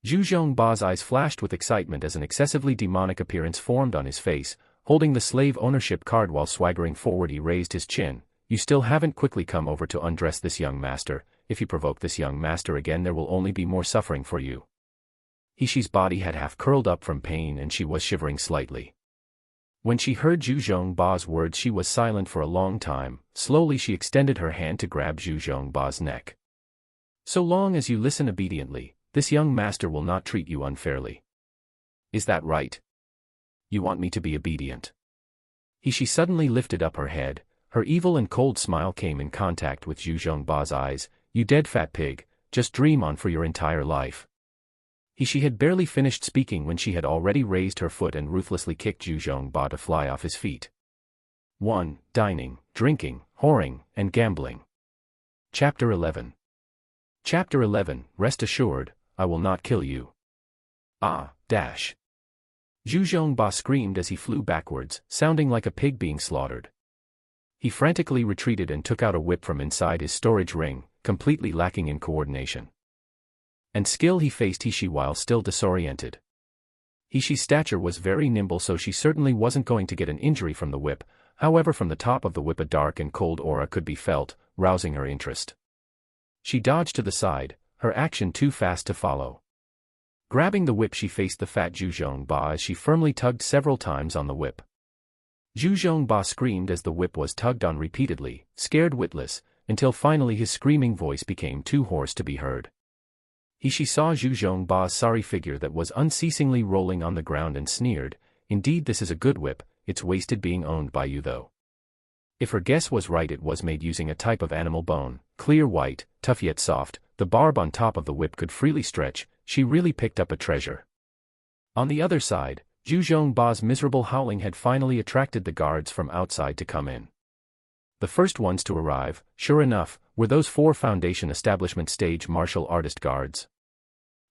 Zhu Zhongba's eyes flashed with excitement as an excessively demonic appearance formed on his face. Holding the slave ownership card while swaggering forward, he raised his chin. "You still haven't quickly come over to undress this young master. If you provoke this young master again, there will only be more suffering for you." She's body had half curled up from pain and she was shivering slightly. When she heard Zhu Zhongba's words, she was silent for a long time. Slowly she extended her hand to grab Zhu Zhongba's neck. "So long as you listen obediently, this young master will not treat you unfairly. Is that right? You want me to be obedient?" She suddenly lifted up her head. Her evil and cold smile came in contact with Zhu Zhongba's eyes. "You dead fat pig, just dream on for your entire life." She had barely finished speaking when she had already raised her foot and ruthlessly kicked Zhu Zhongba to fly off his feet. 1. Dining, drinking, whoring, and gambling. Chapter 11. Chapter 11. Rest assured, I will not kill you. Zhu Zhongba screamed as he flew backwards, sounding like a pig being slaughtered. He frantically retreated and took out a whip from inside his storage ring, completely lacking in coordination and skill. He faced He while still disoriented. She's stature was very nimble, so she certainly wasn't going to get an injury from the whip. however from the top of the whip a dark and cold aura could be felt, rousing her interest. She dodged to the side, her action too fast to follow. Grabbing the whip she faced the fat Zhu Zhongba as she firmly tugged several times on the whip. Zhu Zhongba screamed as the whip was tugged on repeatedly, scared witless, until finally his screaming voice became too hoarse to be heard. She saw Zhu Zhongba's sorry figure that was unceasingly rolling on the ground and sneered, "Indeed, this is a good whip, it's wasted being owned by you though." If her guess was right, it was made using a type of animal bone, clear white, tough yet soft, the barb on top of the whip could freely stretch. She really picked up a treasure. On the other side, Zhu Zhongba's miserable howling had finally attracted the guards from outside to come in. The first ones to arrive, sure enough, were those 4 Foundation establishment stage martial artist guards.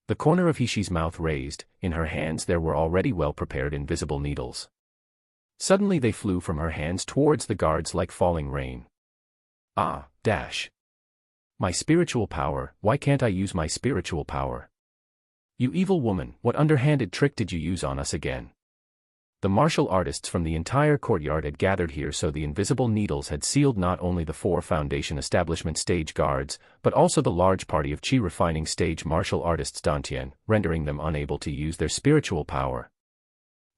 The corner of Hishi's mouth raised, in her hands there were already well-prepared invisible needles. Suddenly they flew from her hands towards the guards like falling rain. Ah, dash. My spiritual power, why can't I use my spiritual power? You evil woman, what underhanded trick did you use on us again? The martial artists from the entire courtyard had gathered here, so the invisible needles had sealed not only the 4 Foundation establishment stage guards, but also the large party of Qi refining stage martial artists Dantian, rendering them unable to use their spiritual power.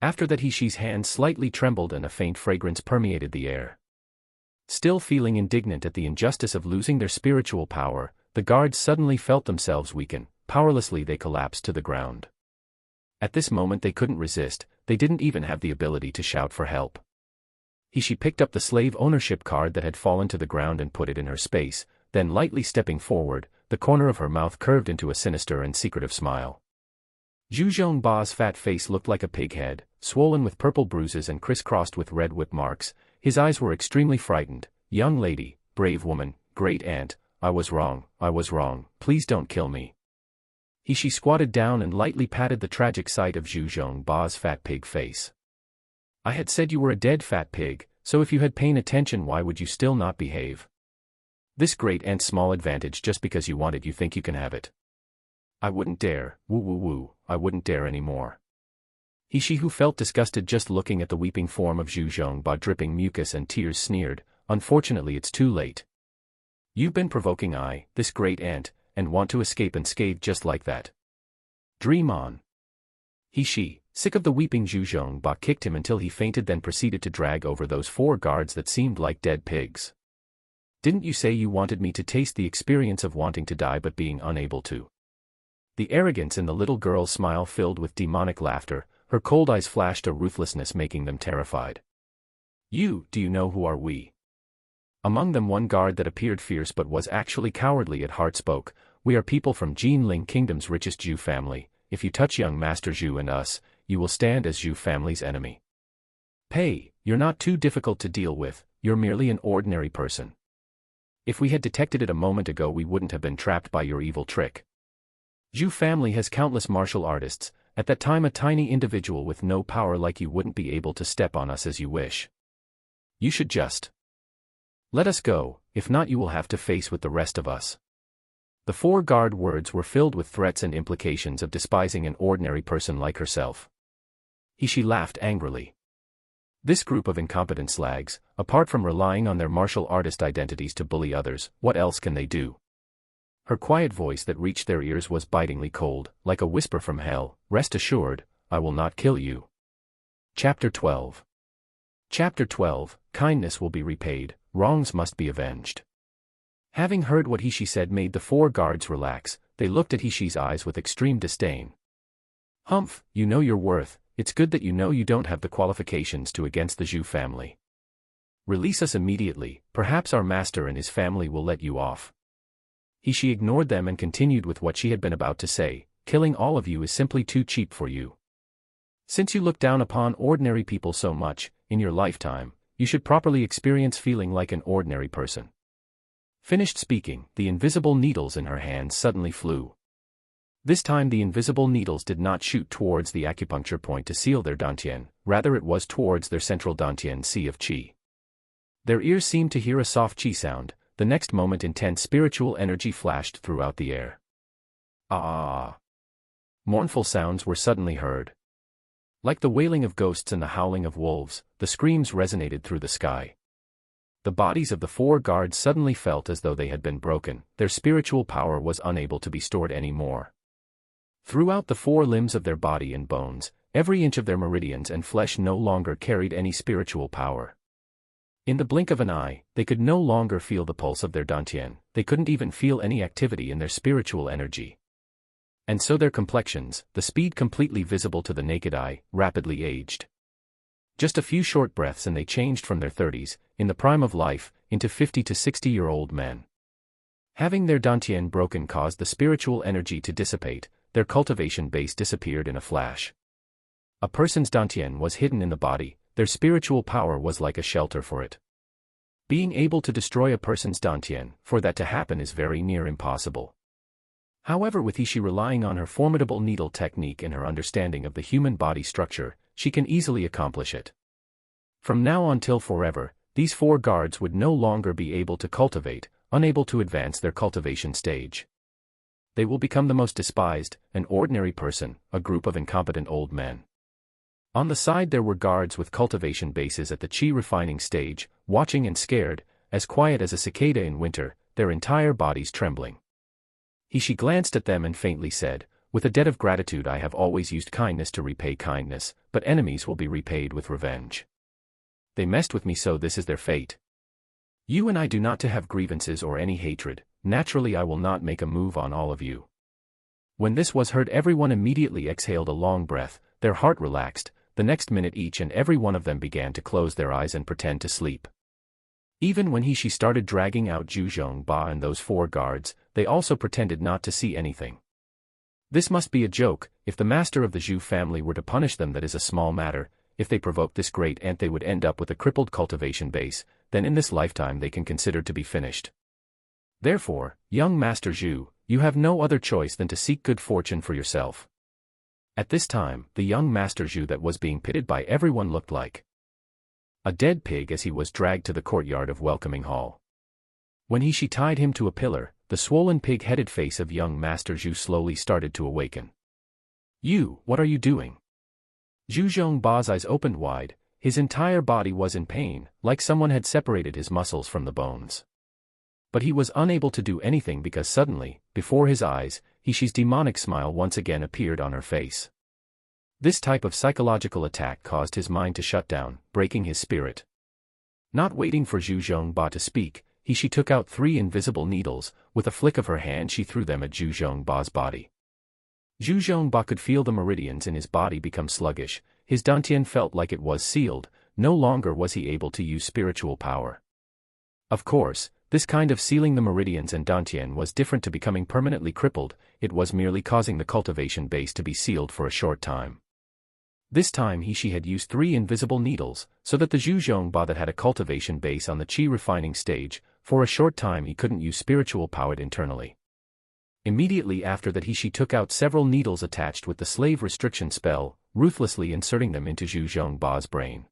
After that Hishi's hands slightly trembled and a faint fragrance permeated the air. Still feeling indignant at the injustice of losing their spiritual power, the guards suddenly felt themselves weaken. Powerlessly they collapsed to the ground. At this moment they couldn't resist, they didn't even have the ability to shout for help. She picked up the slave ownership card that had fallen to the ground and put it in her space, then lightly stepping forward, the corner of her mouth curved into a sinister and secretive smile. Zhu Zhongba's fat face looked like a pig head, swollen with purple bruises and crisscrossed with red whip marks. His eyes were extremely frightened. "Young lady, brave woman, great aunt, I was wrong, please don't kill me." She squatted down and lightly patted the tragic sight of Zhu Zhongba's fat pig face. "I had said you were a dead fat pig, so if you had paid attention, why would you still not behave? This great aunt's small advantage just because you want it, you think you can have it. I wouldn't dare, I wouldn't dare anymore." She, who felt disgusted just looking at the weeping form of Zhu Zhongba dripping mucus and tears, sneered, "Unfortunately it's too late. You've been provoking this great aunt, and want to escape unscathed just like that. Dream on." She, sick of the weeping Zhu Zhongba, kicked him until he fainted, then proceeded to drag over those 4 guards that seemed like dead pigs. "Didn't you say you wanted me to taste the experience of wanting to die but being unable to?" The arrogance in the little girl's smile filled with demonic laughter, her cold eyes flashed a ruthlessness making them terrified. Do you know who are we?" Among them one guard that appeared fierce but was actually cowardly at heart spoke, "We are people from Jinling Kingdom's richest Zhu family. If you touch young Master Zhu and us, you will stand as Zhu family's enemy. You're not too difficult to deal with, you're merely an ordinary person. If we had detected it a moment ago, we wouldn't have been trapped by your evil trick. Zhu family has countless martial artists. At that time a tiny individual with no power like you wouldn't be able to step on us as you wish. You should just let us go, if not you will have to face with the rest of us." The 4 guard words were filled with threats and implications of despising an ordinary person like herself. She laughed angrily. This group of incompetent slags, apart from relying on their martial artist identities to bully others, what else can they do? Her quiet voice that reached their ears was bitingly cold, like a whisper from hell. "Rest assured, I will not kill you." Chapter 12. Chapter 12, Kindness will be repaid, wrongs must be avenged. Having heard what she said made the 4 guards relax. They looked at Hishi's eyes with extreme disdain. "Humph, you know your worth, it's good that you know you don't have the qualifications to against the Zhu family. Release us immediately, perhaps our master and his family will let you off." She ignored them and continued with what she had been about to say, "Killing all of you is simply too cheap for you. Since you look down upon ordinary people so much, in your lifetime, you should properly experience feeling like an ordinary person." Finished speaking, the invisible needles in her hands suddenly flew. This time the invisible needles did not shoot towards the acupuncture point to seal their dantian, rather it was towards their central dantian sea of qi. Their ears seemed to hear a soft qi sound. The next moment intense spiritual energy flashed throughout the air. Mournful sounds were suddenly heard. Like the wailing of ghosts and the howling of wolves, the screams resonated through the sky. The bodies of the 4 guards suddenly felt as though they had been broken, their spiritual power was unable to be stored anymore. Throughout the 4 limbs of their body and bones, every inch of their meridians and flesh no longer carried any spiritual power. In the blink of an eye, they could no longer feel the pulse of their dantian, they couldn't even feel any activity in their spiritual energy. And so their complexions, the speed completely visible to the naked eye, rapidly aged. Just a few short breaths and they changed from their 30s, in the prime of life, into 50 to 60-year-old men. Having their dantian broken caused the spiritual energy to dissipate, their cultivation base disappeared in a flash. A person's dantian was hidden in the body, their spiritual power was like a shelter for it. Being able to destroy a person's dantian, for that to happen is very near impossible. However, with Ishi relying on her formidable needle technique and her understanding of the human body structure, she can easily accomplish it. From now on till forever, these 4 guards would no longer be able to cultivate, unable to advance their cultivation stage. They will become the most despised, an ordinary person, a group of incompetent old men. On the side there were guards with cultivation bases at the chi refining stage, watching and scared, as quiet as a cicada in winter, their entire bodies trembling. She glanced at them and faintly said, "With a debt of gratitude I have always used kindness to repay kindness, but enemies will be repaid with revenge. They messed with me, so this is their fate. You and I do not to have grievances or any hatred, naturally I will not make a move on all of you." When this was heard, everyone immediately exhaled a long breath, their heart relaxed, the next minute each and every one of them began to close their eyes and pretend to sleep. Even when she started dragging out Zhu Zhongba and those 4 guards, they also pretended not to see anything. This must be a joke. If the master of the Zhu family were to punish them, that is a small matter. If they provoked this great ant, they would end up with a crippled cultivation base, then in this lifetime they can consider to be finished. Therefore, young Master Zhu, you have no other choice than to seek good fortune for yourself. At this time, the young Master Zhu that was being pitied by everyone looked like a dead pig as he was dragged to the courtyard of Welcoming Hall. When she tied him to a pillar, the swollen pig-headed face of young Master Zhu slowly started to awaken. "You, what are you doing?" Zhu Zhongba's eyes opened wide, his entire body was in pain, like someone had separated his muscles from the bones. But he was unable to do anything because suddenly, before his eyes, Ishi's demonic smile once again appeared on her face. This type of psychological attack caused his mind to shut down, breaking his spirit. Not waiting for Zhu Zhongba to speak, she took out 3 invisible needles, with a flick of her hand she threw them at Zhu Zhongba's body. Zhu Zhongba could feel the meridians in his body become sluggish, his dantian felt like it was sealed, no longer was he able to use spiritual power. Of course, this kind of sealing the meridians and dantian was different to becoming permanently crippled, it was merely causing the cultivation base to be sealed for a short time. This time she had used 3 invisible needles, so that the Zhu Zhongba that had a cultivation base on the chi refining stage, for a short time he couldn't use spiritual power internally. Immediately after that she took out several needles attached with the slave restriction spell, ruthlessly inserting them into Zhu Zhongba's brain.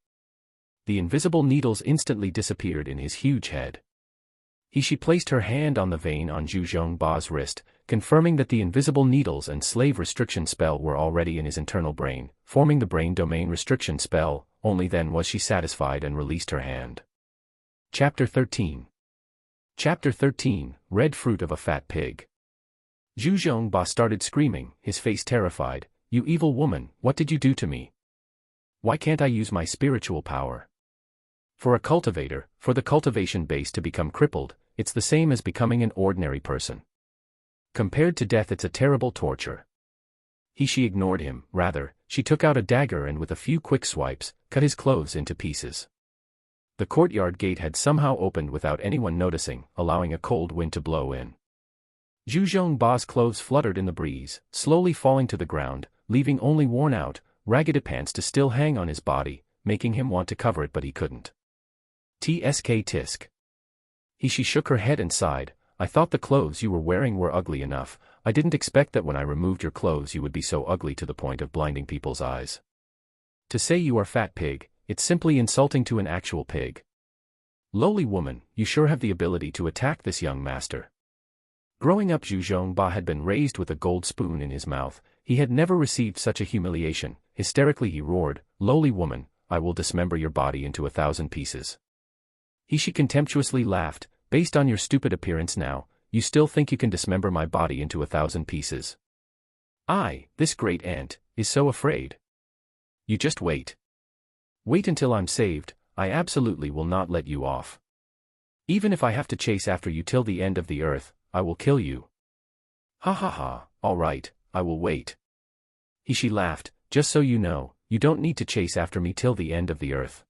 The invisible needles instantly disappeared in his huge head. She placed her hand on the vein on Zhu Zhongba's wrist, confirming that the invisible needles and slave restriction spell were already in his internal brain, forming the brain domain restriction spell. Only then was she satisfied and released her hand. Chapter 13. Chapter 13, Red Fruit of a Fat Pig. Zhu Zhongba started screaming, his face terrified. "You evil woman, what did you do to me? Why can't I use my spiritual power? For a cultivator, for the cultivation base to become crippled, it's the same as becoming an ordinary person. Compared to death, it's a terrible torture." She ignored him, rather, she took out a dagger and with a few quick swipes, cut his clothes into pieces. The courtyard gate had somehow opened without anyone noticing, allowing a cold wind to blow in. Zhu Zhongba's clothes fluttered in the breeze, slowly falling to the ground, leaving only worn-out, ragged pants to still hang on his body, making him want to cover it but he couldn't. Tsk tisk. She shook her head and sighed. "I thought the clothes you were wearing were ugly enough, I didn't expect that when I removed your clothes you would be so ugly to the point of blinding people's eyes. To say you are fat pig, it's simply insulting to an actual pig. Lowly woman, you sure have the ability to attack this young master." Growing up, Zhu Zhongba had been raised with a gold spoon in his mouth, He had never received such a humiliation. Hysterically he roared, "Lowly woman, I will dismember your body into 1,000 pieces." She contemptuously laughed, "Based on your stupid appearance now, you still think you can dismember my body into 1,000 pieces? This great ant, is so afraid. You just wait. Wait until I'm saved, I absolutely will not let you off. Even if I have to chase after you till the end of the earth, I will kill you." "Ha ha ha, all right, I will wait." She laughed, "Just so you know, you don't need to chase after me till the end of the earth.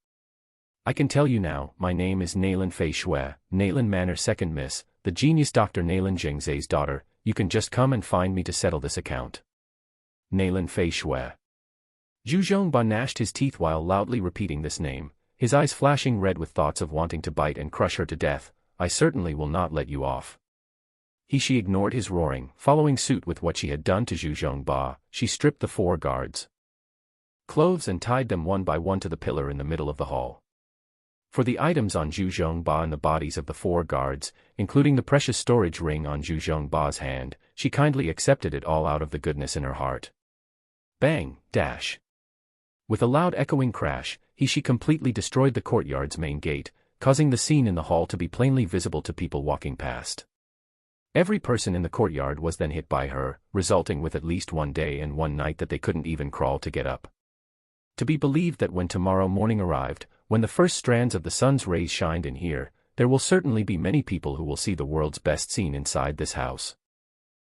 I can tell you now, my name is Naylan Fei Shui, Naylan Manor Second Miss, the genius Dr. Naylan Jingzai's daughter. You can just come and find me to settle this account." Naylan Fei Shui. Zhu Zhongba gnashed his teeth while loudly repeating this name, his eyes flashing red with thoughts of wanting to bite and crush her to death. "I certainly will not let you off." She ignored his roaring, following suit with what she had done to Zhu Zhongba. She stripped the 4 guards' clothes and tied them one by one to the pillar in the middle of the hall. For the items on Zhu Zhongba and the bodies of the 4 guards, including the precious storage ring on Zhu Zhongba's hand, she kindly accepted it all out of the goodness in her heart. Bang, dash. With a loud echoing crash, she completely destroyed the courtyard's main gate, causing the scene in the hall to be plainly visible to people walking past. Every person in the courtyard was then hit by her, resulting with at least one day and one night that they couldn't even crawl to get up. To be believed that when tomorrow morning arrived, when the first strands of the sun's rays shined in here, there will certainly be many people who will see the world's best scene inside this house.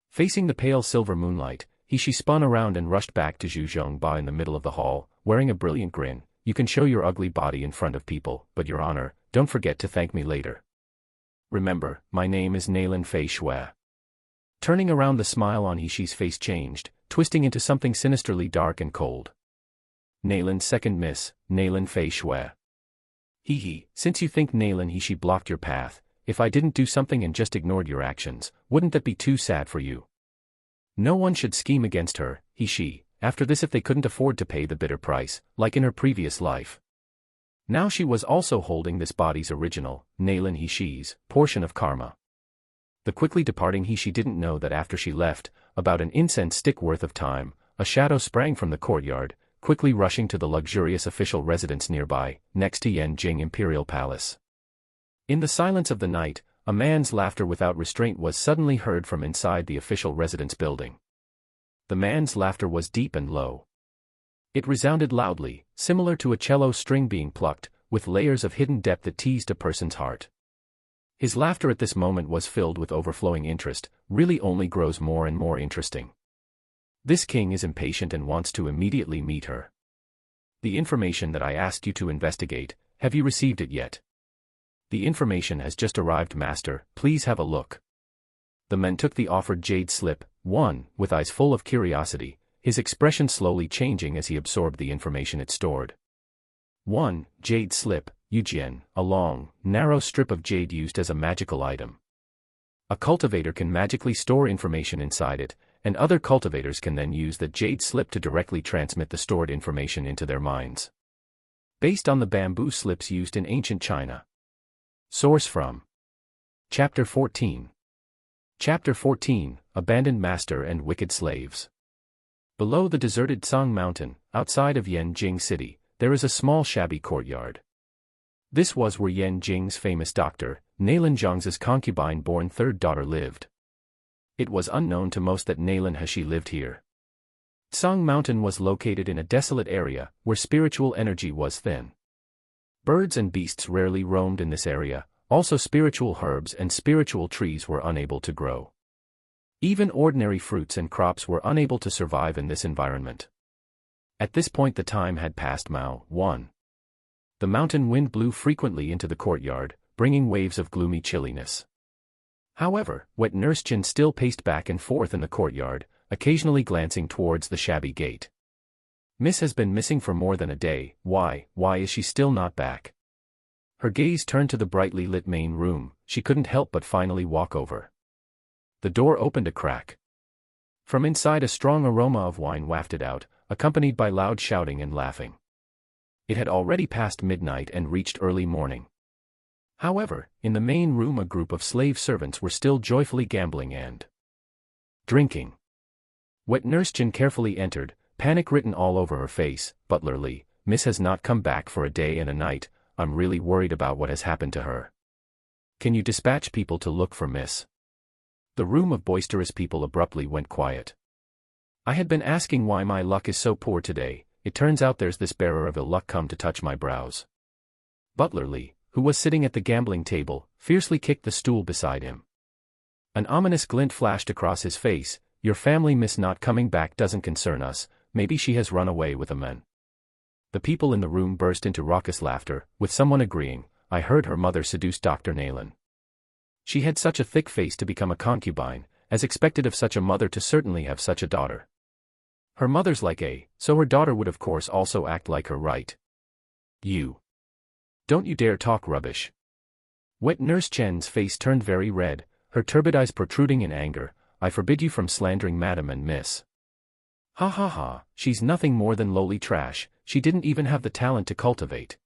Facing the pale silver moonlight, she spun around and rushed back to Zhu Zhongba in the middle of the hall, wearing a brilliant grin. "You can show your ugly body in front of people, but Your Honor, don't forget to thank me later. Remember, my name is Naylan Fei Shui." Turning around, the smile on Hishi's face changed, twisting into something sinisterly dark and cold. "Naylan Second Miss, Naylan Fei Shui. Since you think Naylan Hishi blocked your path, if I didn't do something and just ignored your actions, wouldn't that be too sad for you? No one should scheme against her, after this if they couldn't afford to pay the bitter price, like in her previous life. Now she was also holding this body's original, Naylan Hishi's, portion of karma." The quickly departing Hishi didn't know that after she left, about an incense stick worth of time, a shadow sprang from the courtyard, quickly rushing to the luxurious official residence nearby, next to Yanjing Imperial Palace. In the silence of the night, a man's laughter without restraint was suddenly heard from inside the official residence building. The man's laughter was deep and low. It resounded loudly, similar to a cello string being plucked, with layers of hidden depth that teased a person's heart. His laughter at this moment was filled with overflowing interest, really only grows more and more interesting. This king is impatient and wants to immediately meet her. "The information that I asked you to investigate, have you received it yet?" "The information has just arrived, master, please have a look." The man took the offered jade slip, with eyes full of curiosity, his expression slowly changing as he absorbed the information it stored. Jade slip, Yujian, a long, narrow strip of jade used as a magical item. A cultivator can magically store information inside it, and other cultivators can then use the jade slip to directly transmit the stored information into their minds. Based on the bamboo slips used in ancient China. Source from Chapter 14. Chapter 14, Abandoned Master and Wicked Slaves. Below the deserted Song Mountain, outside of Yanjing City, there is a small shabby courtyard. This was where Yanjing's famous doctor, Naylan Zhang's concubine-born third daughter lived. It was unknown to most that Naylan Hishi lived here. Song Mountain was located in a desolate area, where spiritual energy was thin. Birds and beasts rarely roamed in this area, also spiritual herbs and spiritual trees were unable to grow. Even ordinary fruits and crops were unable to survive in this environment. At this point the time had passed Mao 1. The mountain wind blew frequently into the courtyard, bringing waves of gloomy chilliness. However, wet Nurse Chin still paced back and forth in the courtyard, occasionally glancing towards the shabby gate. "Miss has been missing for more than a day, why is she still not back?" Her gaze turned to the brightly lit main room, she couldn't help but finally walk over. The door opened a crack. From inside a strong aroma of wine wafted out, accompanied by loud shouting and laughing. It had already passed midnight and reached early morning. However, in the main room a group of slave servants were still joyfully gambling and drinking. Wet Nurse Chen carefully entered, panic written all over her face. Butler Lee, Miss has not come back for a day and a night. I'm really worried about what has happened to her. Can you dispatch people to look for Miss? The room of boisterous people abruptly went quiet. I had been asking why my luck is so poor today. It turns out there's this bearer of ill luck come to touch my brows. Butler Lee, who was sitting at the gambling table, fiercely kicked the stool beside him. An ominous glint flashed across his face. Your family Miss not coming back doesn't concern us. Maybe she has run away with a man. The people in the room burst into raucous laughter, with someone agreeing, I heard her mother seduced Dr. Nayland. She had such a thick face to become a concubine, as expected of such a mother to certainly have such a daughter. Her mother's like A, so her daughter would of course also act like her, right? You. Don't you dare talk rubbish. Wet Nurse Chen's face turned very red, her turbid eyes protruding in anger. I forbid you from slandering Madam and Miss. Ha ha ha, she's nothing more than lowly trash, she didn't even have the talent to cultivate.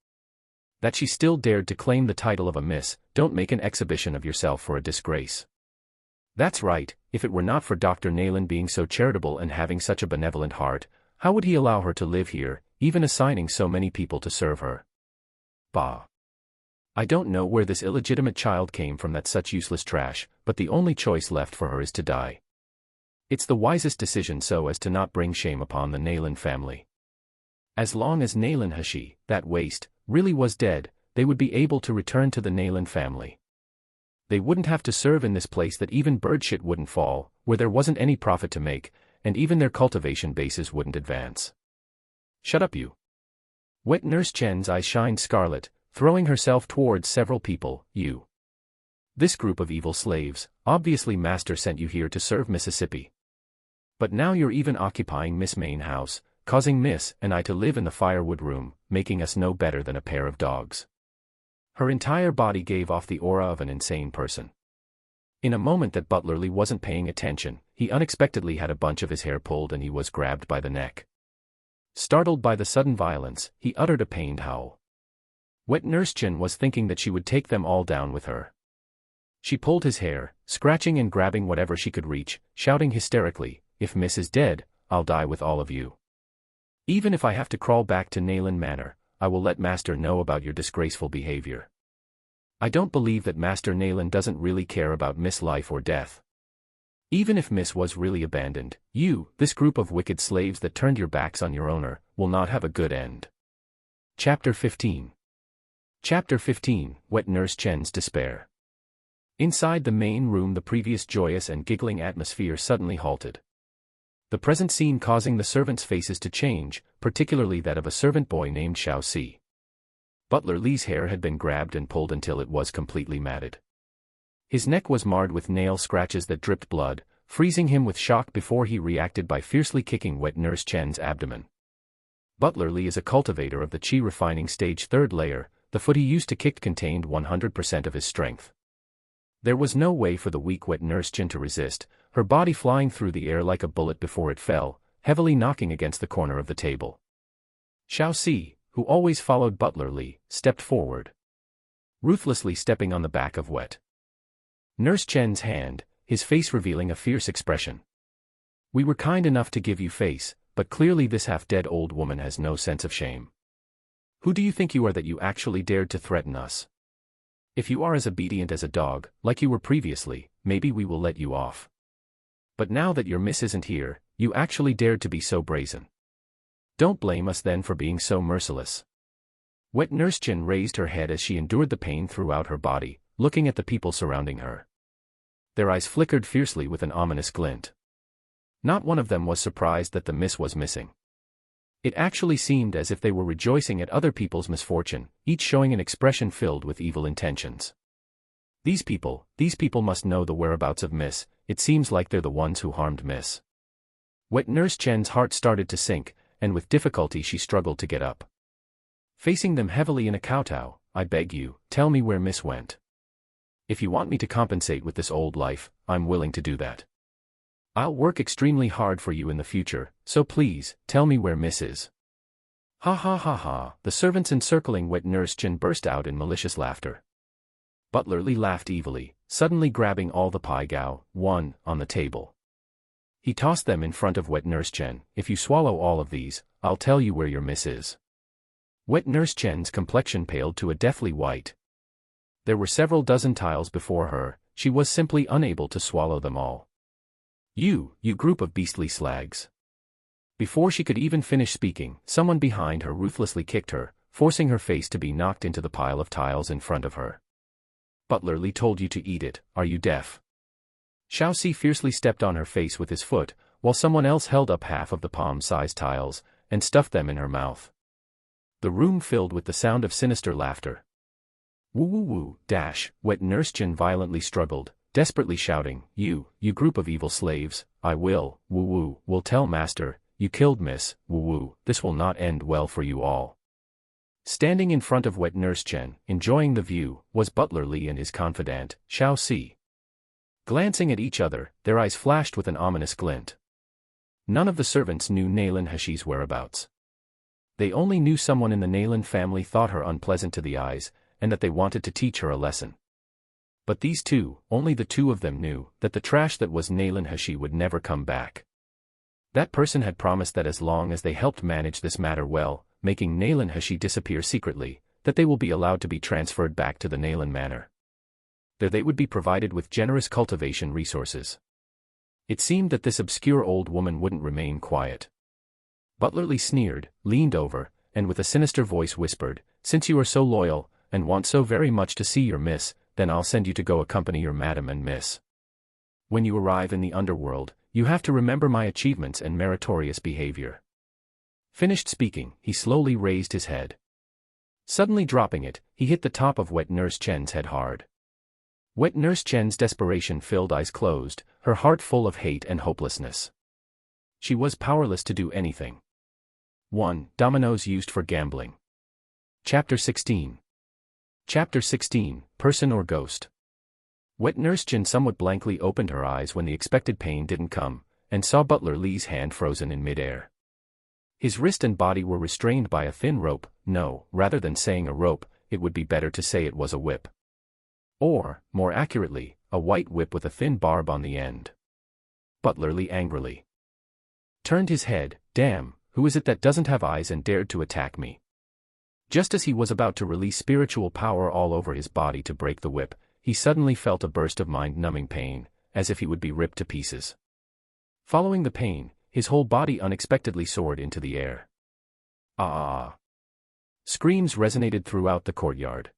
That she still dared to claim the title of a Miss. Don't make an exhibition of yourself for a disgrace. That's right, if it were not for Dr. Nayland being so charitable and having such a benevolent heart, how would he allow her to live here, even assigning so many people to serve her? Bah. I don't know where this illegitimate child came from, that's such useless trash, but the only choice left for her is to die. It's the wisest decision so as to not bring shame upon the Nayland family. As long as Nayland Hashi, that waste, really was dead, they would be able to return to the Nayland family. They wouldn't have to serve in this place that even bird shit wouldn't fall, where there wasn't any profit to make, and even their cultivation bases wouldn't advance. Shut up you. Wet Nurse Chen's eyes shined scarlet, throwing herself towards several people. You. This group of evil slaves, obviously Master sent you here to serve Mississippi. But now you're even occupying Miss Main house, causing Miss and I to live in the firewood room, making us no better than a pair of dogs. Her entire body gave off the aura of an insane person. In a moment that Butler Lee wasn't paying attention, he unexpectedly had a bunch of his hair pulled and he was grabbed by the neck. Startled by the sudden violence, he uttered a pained howl. Wet Nurse Chen was thinking that she would take them all down with her. She pulled his hair, scratching and grabbing whatever she could reach, shouting hysterically, if Miss is dead, I'll die with all of you. Even if I have to crawl back to Nayland Manor, I will let Master know about your disgraceful behavior. I don't believe that Master Nayland doesn't really care about Miss life or death. Even if Miss was really abandoned, you, this group of wicked slaves that turned your backs on your owner, will not have a good end. Chapter 15. Chapter 15, Wet Nurse Chen's Despair. Inside the main room, the previous joyous and giggling atmosphere suddenly halted. The present scene causing the servants' faces to change, particularly that of a servant boy named Xiao Si. Butler Lee's hair had been grabbed and pulled until it was completely matted. His neck was marred with nail scratches that dripped blood, freezing him with shock before he reacted by fiercely kicking Wet Nurse Chen's abdomen. Butler Lee is a cultivator of the Qi refining stage 3rd layer. The foot he used to kick contained 100% of his strength. There was no way for the weak Wet Nurse Chen to resist, her body flying through the air like a bullet before it fell, heavily knocking against the corner of the table. Xiao Si, who always followed Butler Lee, stepped forward, ruthlessly stepping on the back of Wet Nurse Chen's hand, his face revealing a fierce expression. We were kind enough to give you face, but clearly this half-dead old woman has no sense of shame. Who do you think you are that you actually dared to threaten us? If you are as obedient as a dog, like you were previously, maybe we will let you off. But now that your Miss isn't here, you actually dared to be so brazen. Don't blame us then for being so merciless. Wet Nurse Chen raised her head as she endured the pain throughout her body, looking at the people surrounding her. Their eyes flickered fiercely with an ominous glint. Not one of them was surprised that the Miss was missing. It actually seemed as if they were rejoicing at other people's misfortune, each showing an expression filled with evil intentions. These people must know the whereabouts of Miss. It seems like they're the ones who harmed Miss. Wet Nurse Chen's heart started to sink, and with difficulty she struggled to get up. Facing them heavily in a kowtow, I beg you, tell me where Miss went. If you want me to compensate with this old life, I'm willing to do that. I'll work extremely hard for you in the future, so please, tell me where Miss is. Ha ha ha ha, the servants encircling Wet Nurse Chen burst out in malicious laughter. Butler Lee laughed evilly, suddenly grabbing all the pai gao, one, on the table. He tossed them in front of Wet Nurse Chen. If you swallow all of these, I'll tell you where your miss is. Wet Nurse Chen's complexion paled to a deathly white. There were several dozen tiles before her, she was simply unable to swallow them all. You group of beastly slags. Before she could even finish speaking, someone behind her ruthlessly kicked her, forcing her face to be knocked into the pile of tiles in front of her. Butler Li told you to eat it, are you deaf? Xiaoxi fiercely stepped on her face with his foot, while someone else held up half of the palm-sized tiles, and stuffed them in her mouth. The room filled with the sound of sinister laughter. Woo woo woo, dash, Wet Nurse Chen violently struggled, desperately shouting, you group of evil slaves, I will tell master, you killed Miss, this will not end well for you all. Standing in front of Wet Nurse Chen, enjoying the view, was Butler Li and his confidant, Xiaoxi. Glancing at each other, their eyes flashed with an ominous glint. None of the servants knew Nailin Heshi's whereabouts. They only knew someone in the Nailin family thought her unpleasant to the eyes, and that they wanted to teach her a lesson. But these two, only the two of them knew, that the trash that was Nailin Heshi would never come back. That person had promised that as long as they helped manage this matter well, making Nailin Heshi disappear secretly, that they will be allowed to be transferred back to the Nailin Manor. There they would be provided with generous cultivation resources. It seemed that this obscure old woman wouldn't remain quiet. Butler Li sneered, leaned over, and with a sinister voice whispered, since you are so loyal, and want so very much to see your miss, then I'll send you to go accompany your madam and miss. When you arrive in the underworld, you have to remember my achievements and meritorious behavior. Finished speaking, he slowly raised his head. Suddenly dropping it, he hit the top of Wet Nurse Chen's head hard. Wet Nurse Chen's desperation-filled eyes closed, her heart full of hate and hopelessness. She was powerless to do anything. 1. Dominoes used for gambling. Chapter 16. Chapter 16, Person or Ghost. Wet Nurse Chen somewhat blankly opened her eyes when the expected pain didn't come, and saw Butler Li's hand frozen in midair. His wrist and body were restrained by a thin rope. No, rather than saying a rope, it would be better to say it was a whip. Or, more accurately, a white whip with a thin barb on the end. Butler Li angrily turned his head. Damn, who is it that doesn't have eyes and dared to attack me? Just as he was about to release spiritual power all over his body to break the whip, he suddenly felt a burst of mind-numbing pain, as if he would be ripped to pieces. Following the pain, his whole body unexpectedly soared into the air. Ah! Screams resonated throughout the courtyard.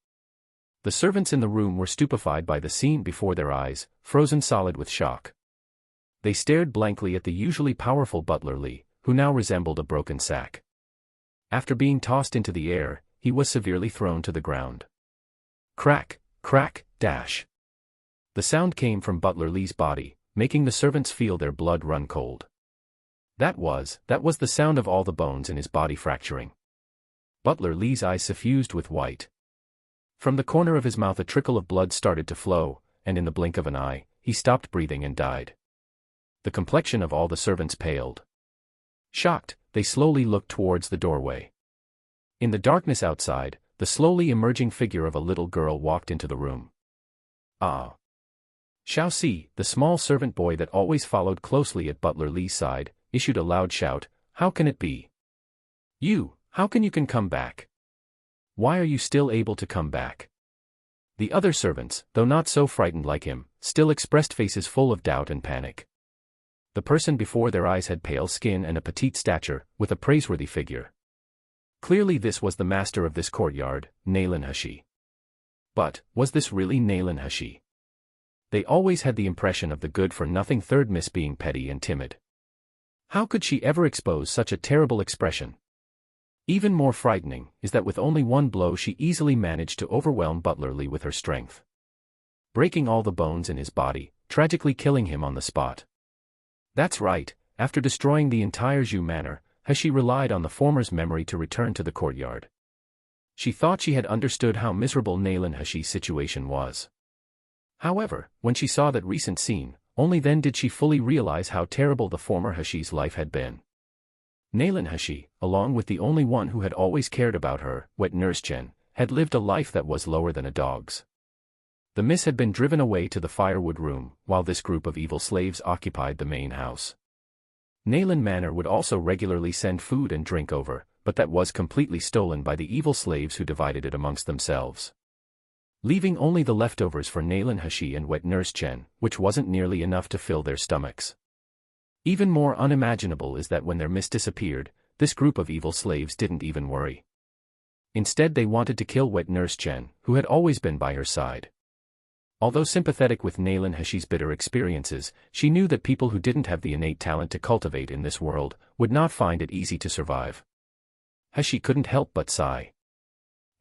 The servants in the room were stupefied by the scene before their eyes, frozen solid with shock. They stared blankly at the usually powerful Butler Li, who now resembled a broken sack. After being tossed into the air, he was severely thrown to the ground. Crack, crack, dash. The sound came from Butler Li's body, making the servants feel their blood run cold. That was the sound of all the bones in his body fracturing. Butler Li's eyes suffused with white. From the corner of his mouth a trickle of blood started to flow, and in the blink of an eye, he stopped breathing and died. The complexion of all the servants paled. Shocked, they slowly looked towards the doorway. In the darkness outside, the slowly emerging figure of a little girl walked into the room. Ah! Xiaoxi, the small servant boy that always followed closely at Butler Li's side, issued a loud shout, how can it be? How can you come back? Why are you still able to come back? The other servants, though not so frightened like him, still expressed faces full of doubt and panic. The person before their eyes had pale skin and a petite stature, with a praiseworthy figure. Clearly this was the master of this courtyard, Nailin Heshi. But, was this really Nailin Heshi? They always had the impression of the good-for-nothing third miss being petty and timid. How could she ever expose such a terrible expression? Even more frightening is that with only one blow she easily managed to overwhelm Butler Li with her strength, breaking all the bones in his body, tragically killing him on the spot. That's right, after destroying the entire Zhu Manor, Heshi relied on the former's memory to return to the courtyard. She thought she had understood how miserable Nailin Heshi's situation was. However, when she saw that recent scene, only then did she fully realize how terrible the former Heshi's life had been. Nailin Heshi, along with the only one who had always cared about her, Wet Nurse Chen, had lived a life that was lower than a dog's. The miss had been driven away to the firewood room, while this group of evil slaves occupied the main house. Nalan Manor would also regularly send food and drink over, but that was completely stolen by the evil slaves who divided it amongst themselves, leaving only the leftovers for Nalan Hashi and Wet Nurse Chen, which wasn't nearly enough to fill their stomachs. Even more unimaginable is that when their miss disappeared, this group of evil slaves didn't even worry. Instead, they wanted to kill Wet Nurse Chen, who had always been by her side. Although sympathetic with Nalan Hashi's bitter experiences, she knew that people who didn't have the innate talent to cultivate in this world would not find it easy to survive. Hashi couldn't help but sigh.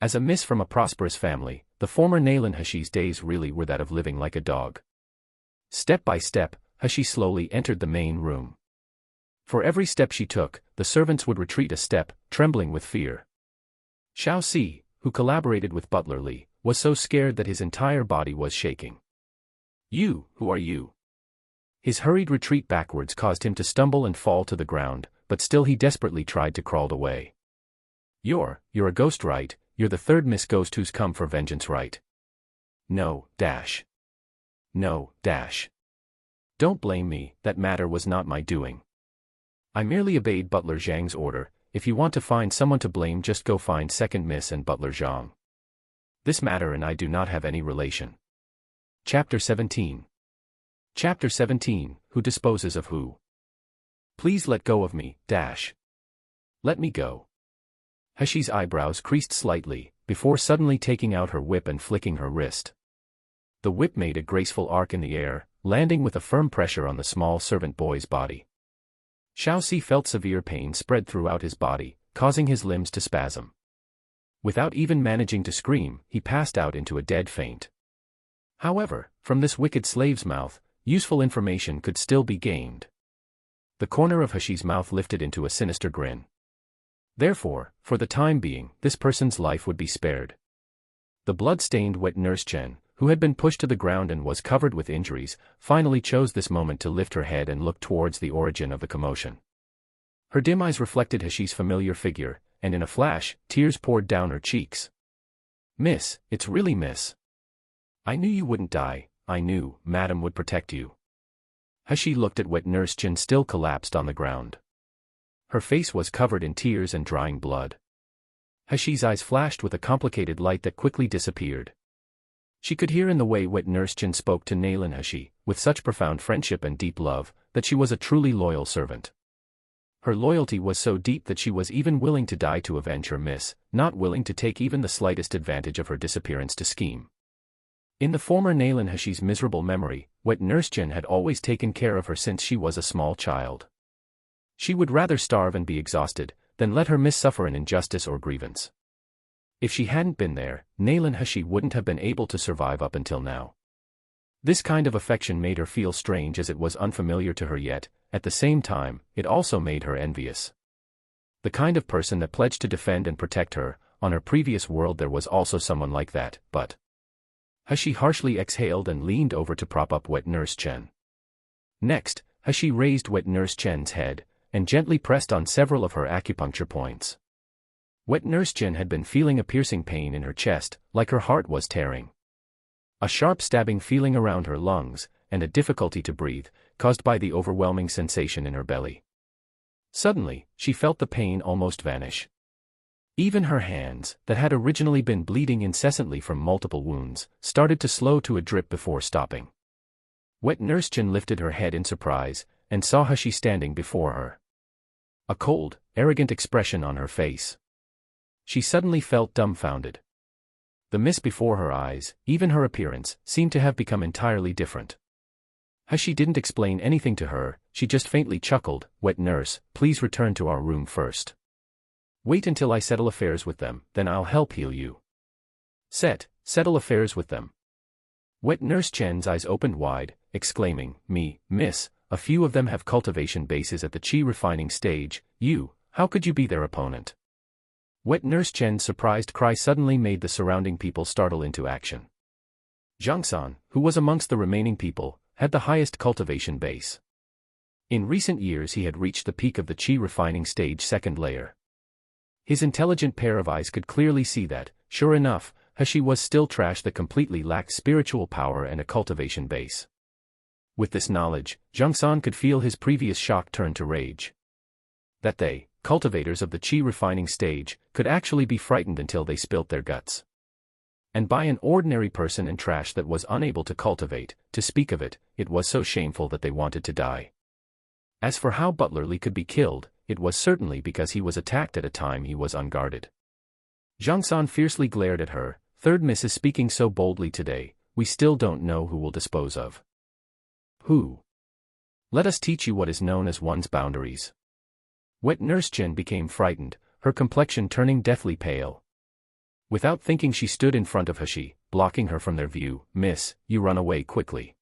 As a miss from a prosperous family, the former Nalan Hashi's days really were that of living like a dog. Step by step, Hashi slowly entered the main room. For every step she took, the servants would retreat a step, trembling with fear. Xiao Si, who collaborated with Butler Li, was so scared that his entire body was shaking. "You, who are you?" His hurried retreat backwards caused him to stumble and fall to the ground, but still he desperately tried to crawl away. You're a ghost, right? You're the third Miss Ghost who's come for vengeance, right?" No, dash. No, dash. Don't blame me, that matter was not my doing. I merely obeyed Butler Zhang's order. If you want to find someone to blame, just go find Second Miss and Butler Zhang. This matter and I do not have any relation. Chapter 17. Chapter 17, Who disposes of who? Please let go of me, dash. Let me go. Hashi's eyebrows creased slightly, before suddenly taking out her whip and flicking her wrist. The whip made a graceful arc in the air, landing with a firm pressure on the small servant boy's body. Xiao Si felt severe pain spread throughout his body, causing his limbs to spasm. Without even managing to scream, he passed out into a dead faint. However, from this wicked slave's mouth, useful information could still be gained. The corner of Hashi's mouth lifted into a sinister grin. Therefore, for the time being, this person's life would be spared. The blood-stained Wet Nurse Chen, who had been pushed to the ground and was covered with injuries, finally chose this moment to lift her head and look towards the origin of the commotion. Her dim eyes reflected Hashi's familiar figure, and in a flash, tears poured down her cheeks. "Miss, it's really Miss. I knew you wouldn't die, I knew Madam would protect you." Hashi looked at Wet Nurse Chen still collapsed on the ground. Her face was covered in tears and drying blood. Hashi's eyes flashed with a complicated light that quickly disappeared. She could hear in the way Wet Nurse Chen spoke to Nalan Hashi, with such profound friendship and deep love, that she was a truly loyal servant. Her loyalty was so deep that she was even willing to die to avenge her miss, not willing to take even the slightest advantage of her disappearance to scheme. In the former Nalan Hashi's miserable memory, Wet Nurse Chen had always taken care of her since she was a small child. She would rather starve and be exhausted, than let her miss suffer an injustice or grievance. If she hadn't been there, Nalan Hashi wouldn't have been able to survive up until now. This kind of affection made her feel strange as it was unfamiliar to her yet, at the same time, it also made her envious. The kind of person that pledged to defend and protect her, on her previous world there was also someone like that, but... Hashi harshly exhaled and leaned over to prop up Wet Nurse Chen. Next, Hashi raised Wet Nurse Chen's head, and gently pressed on several of her acupuncture points. Wet Nurse Chen had been feeling a piercing pain in her chest, like her heart was tearing. A sharp stabbing feeling around her lungs, and a difficulty to breathe, caused by the overwhelming sensation in her belly. Suddenly, she felt the pain almost vanish. Even her hands, that had originally been bleeding incessantly from multiple wounds, started to slow to a drip before stopping. Wet Nurse Chen lifted her head in surprise, and saw Hashi standing before her. A cold, arrogant expression on her face. She suddenly felt dumbfounded. The mist before her eyes, even her appearance, seemed to have become entirely different. Hashi didn't explain anything to her, she just faintly chuckled, "Wet Nurse, please return to our room first. Wait until I settle affairs with them, then I'll help heal you." Settle affairs with them. Wet Nurse Chen's eyes opened wide, exclaiming, Miss, a few of them have cultivation bases at the chi refining stage, how could you be their opponent?" Wet Nurse Chen's surprised cry suddenly made the surrounding people startle into action. Zhangsan, who was amongst the remaining people, had the highest cultivation base. In recent years he had reached the peak of the chi refining stage second layer. His intelligent pair of eyes could clearly see that, sure enough, Hashi was still trash that completely lacked spiritual power and a cultivation base. With this knowledge, Jung-san could feel his previous shock turn to rage. That they, cultivators of the chi refining stage, could actually be frightened until they spilt their guts. And by an ordinary person and trash that was unable to cultivate, to speak of it, it was so shameful that they wanted to die. As for how Butler Lee could be killed, it was certainly because he was attacked at a time he was unguarded. Jung-san fiercely glared at her. Third Miss is speaking so boldly today, we still don't know who we'll dispose of. Who? Let us teach you what is known as one's boundaries. Wet Nurse Chen became frightened, her complexion turning deathly pale. Without thinking she stood in front of Hashi, blocking her from their view. Miss, you run away quickly.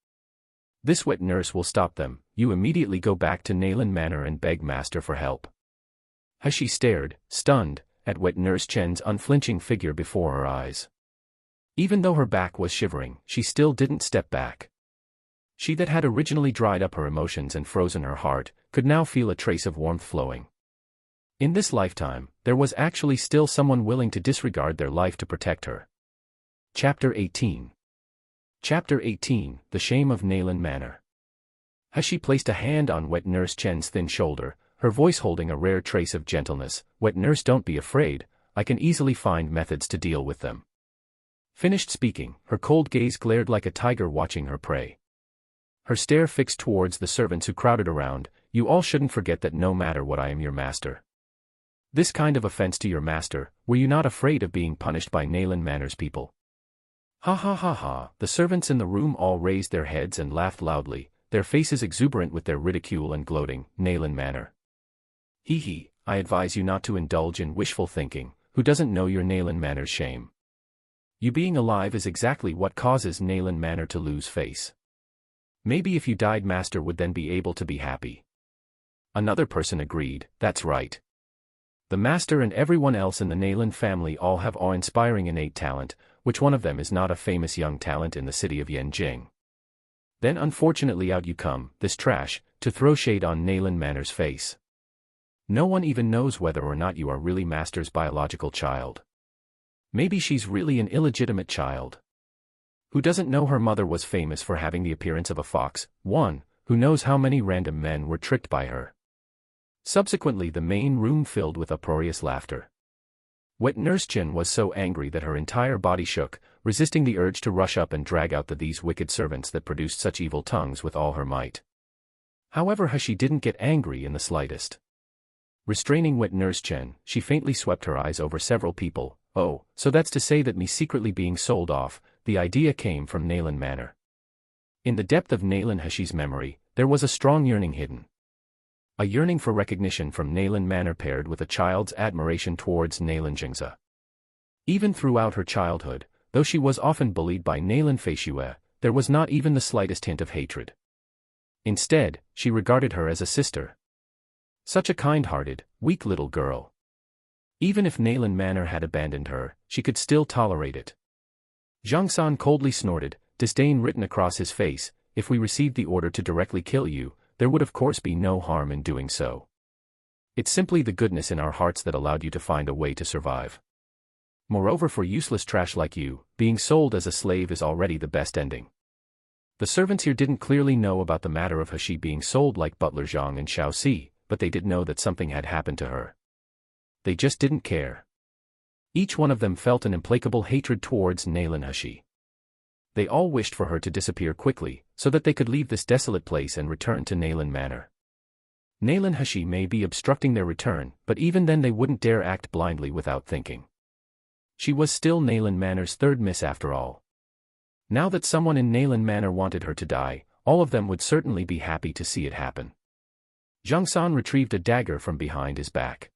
This wet nurse will stop them. You immediately go back to Nayland Manor and beg Master for help. Hashi stared, stunned, at Wet Nurse Chen's unflinching figure before her eyes. Even though her back was shivering, she still didn't step back. She that had originally dried up her emotions and frozen her heart, could now feel a trace of warmth flowing. In this lifetime, there was actually still someone willing to disregard their life to protect her. Chapter 18. Chapter 18, The Shame of Nayland Manor. Hashi placed a hand on Wet Nurse Chen's thin shoulder, her voice holding a rare trace of gentleness. Wet Nurse, don't be afraid, I can easily find methods to deal with them. Finished speaking, her cold gaze glared like a tiger watching her prey. Her stare fixed towards the servants who crowded around. You all shouldn't forget that no matter what, I am your master. This kind of offense to your master, were you not afraid of being punished by Nayland Manor's people? Ha ha ha ha. The servants in the room all raised their heads and laughed loudly, their faces exuberant with their ridicule and gloating. Nayland Manor. Hee hee, I advise you not to indulge in wishful thinking. Who doesn't know your Nayland Manor's shame? You being alive is exactly what causes Nayland Manor to lose face. Maybe if you died, Master would then be able to be happy. Another person agreed, that's right. The Master and everyone else in the Nayland family all have awe-inspiring innate talent. Which one of them is not a famous young talent in the city of Yanjing? Then unfortunately out you come, this trash, to throw shade on Nayland Manor's face. No one even knows whether or not you are really Master's biological child. Maybe she's really an illegitimate child. Who doesn't know her mother was famous for having the appearance of a fox? One, who knows how many random men were tricked by her? Subsequently the main room filled with uproarious laughter. Wet Nurse Chen was so angry that her entire body shook, resisting the urge to rush up and drag out these wicked servants that produced such evil tongues with all her might. However, Hashi didn't get angry in the slightest. Restraining Wet Nurse Chen, she faintly swept her eyes over several people. Oh, so that's to say that me secretly being sold off, the idea came from Nayland Manor. In the depth of Nayland Hashi's memory, there was a strong yearning hidden. A yearning for recognition from Nayland Manor paired with a child's admiration towards Nayland Jingza. Even throughout her childhood, though she was often bullied by Nayland Feishue, there was not even the slightest hint of hatred. Instead, she regarded her as a sister. Such a kind-hearted, weak little girl. Even if Nayland Manor had abandoned her, she could still tolerate it. Zhang-san coldly snorted, disdain written across his face. If we received the order to directly kill you, there would of course be no harm in doing so. It's simply the goodness in our hearts that allowed you to find a way to survive. Moreover, for useless trash like you, being sold as a slave is already the best ending. The servants here didn't clearly know about the matter of Hashi being sold like Butler Zhang and Xiao Si, but they did know that something had happened to her. They just didn't care. Each one of them felt an implacable hatred towards Nayland Hashi. They all wished for her to disappear quickly, so that they could leave this desolate place and return to Nayland Manor. Nayland Hashi may be obstructing their return, but even then they wouldn't dare act blindly without thinking. She was still Nayland Manor's third miss after all. Now that someone in Nayland Manor wanted her to die, all of them would certainly be happy to see it happen. Zhang-san retrieved a dagger from behind his back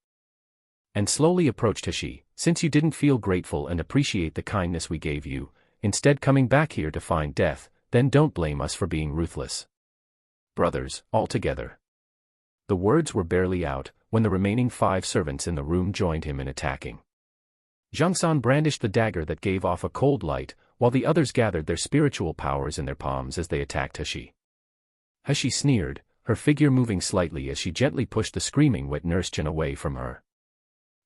and slowly approached Hashi. Since you didn't feel grateful and appreciate the kindness we gave you, instead coming back here to find death, then don't blame us for being ruthless. Brothers, all together. The words were barely out, when the remaining 5 servants in the room joined him in attacking. Zhang-san brandished the dagger that gave off a cold light, while the others gathered their spiritual powers in their palms as they attacked Hashi. Hashi sneered, her figure moving slightly as she gently pushed the screaming Wet Nurse Chen away from her.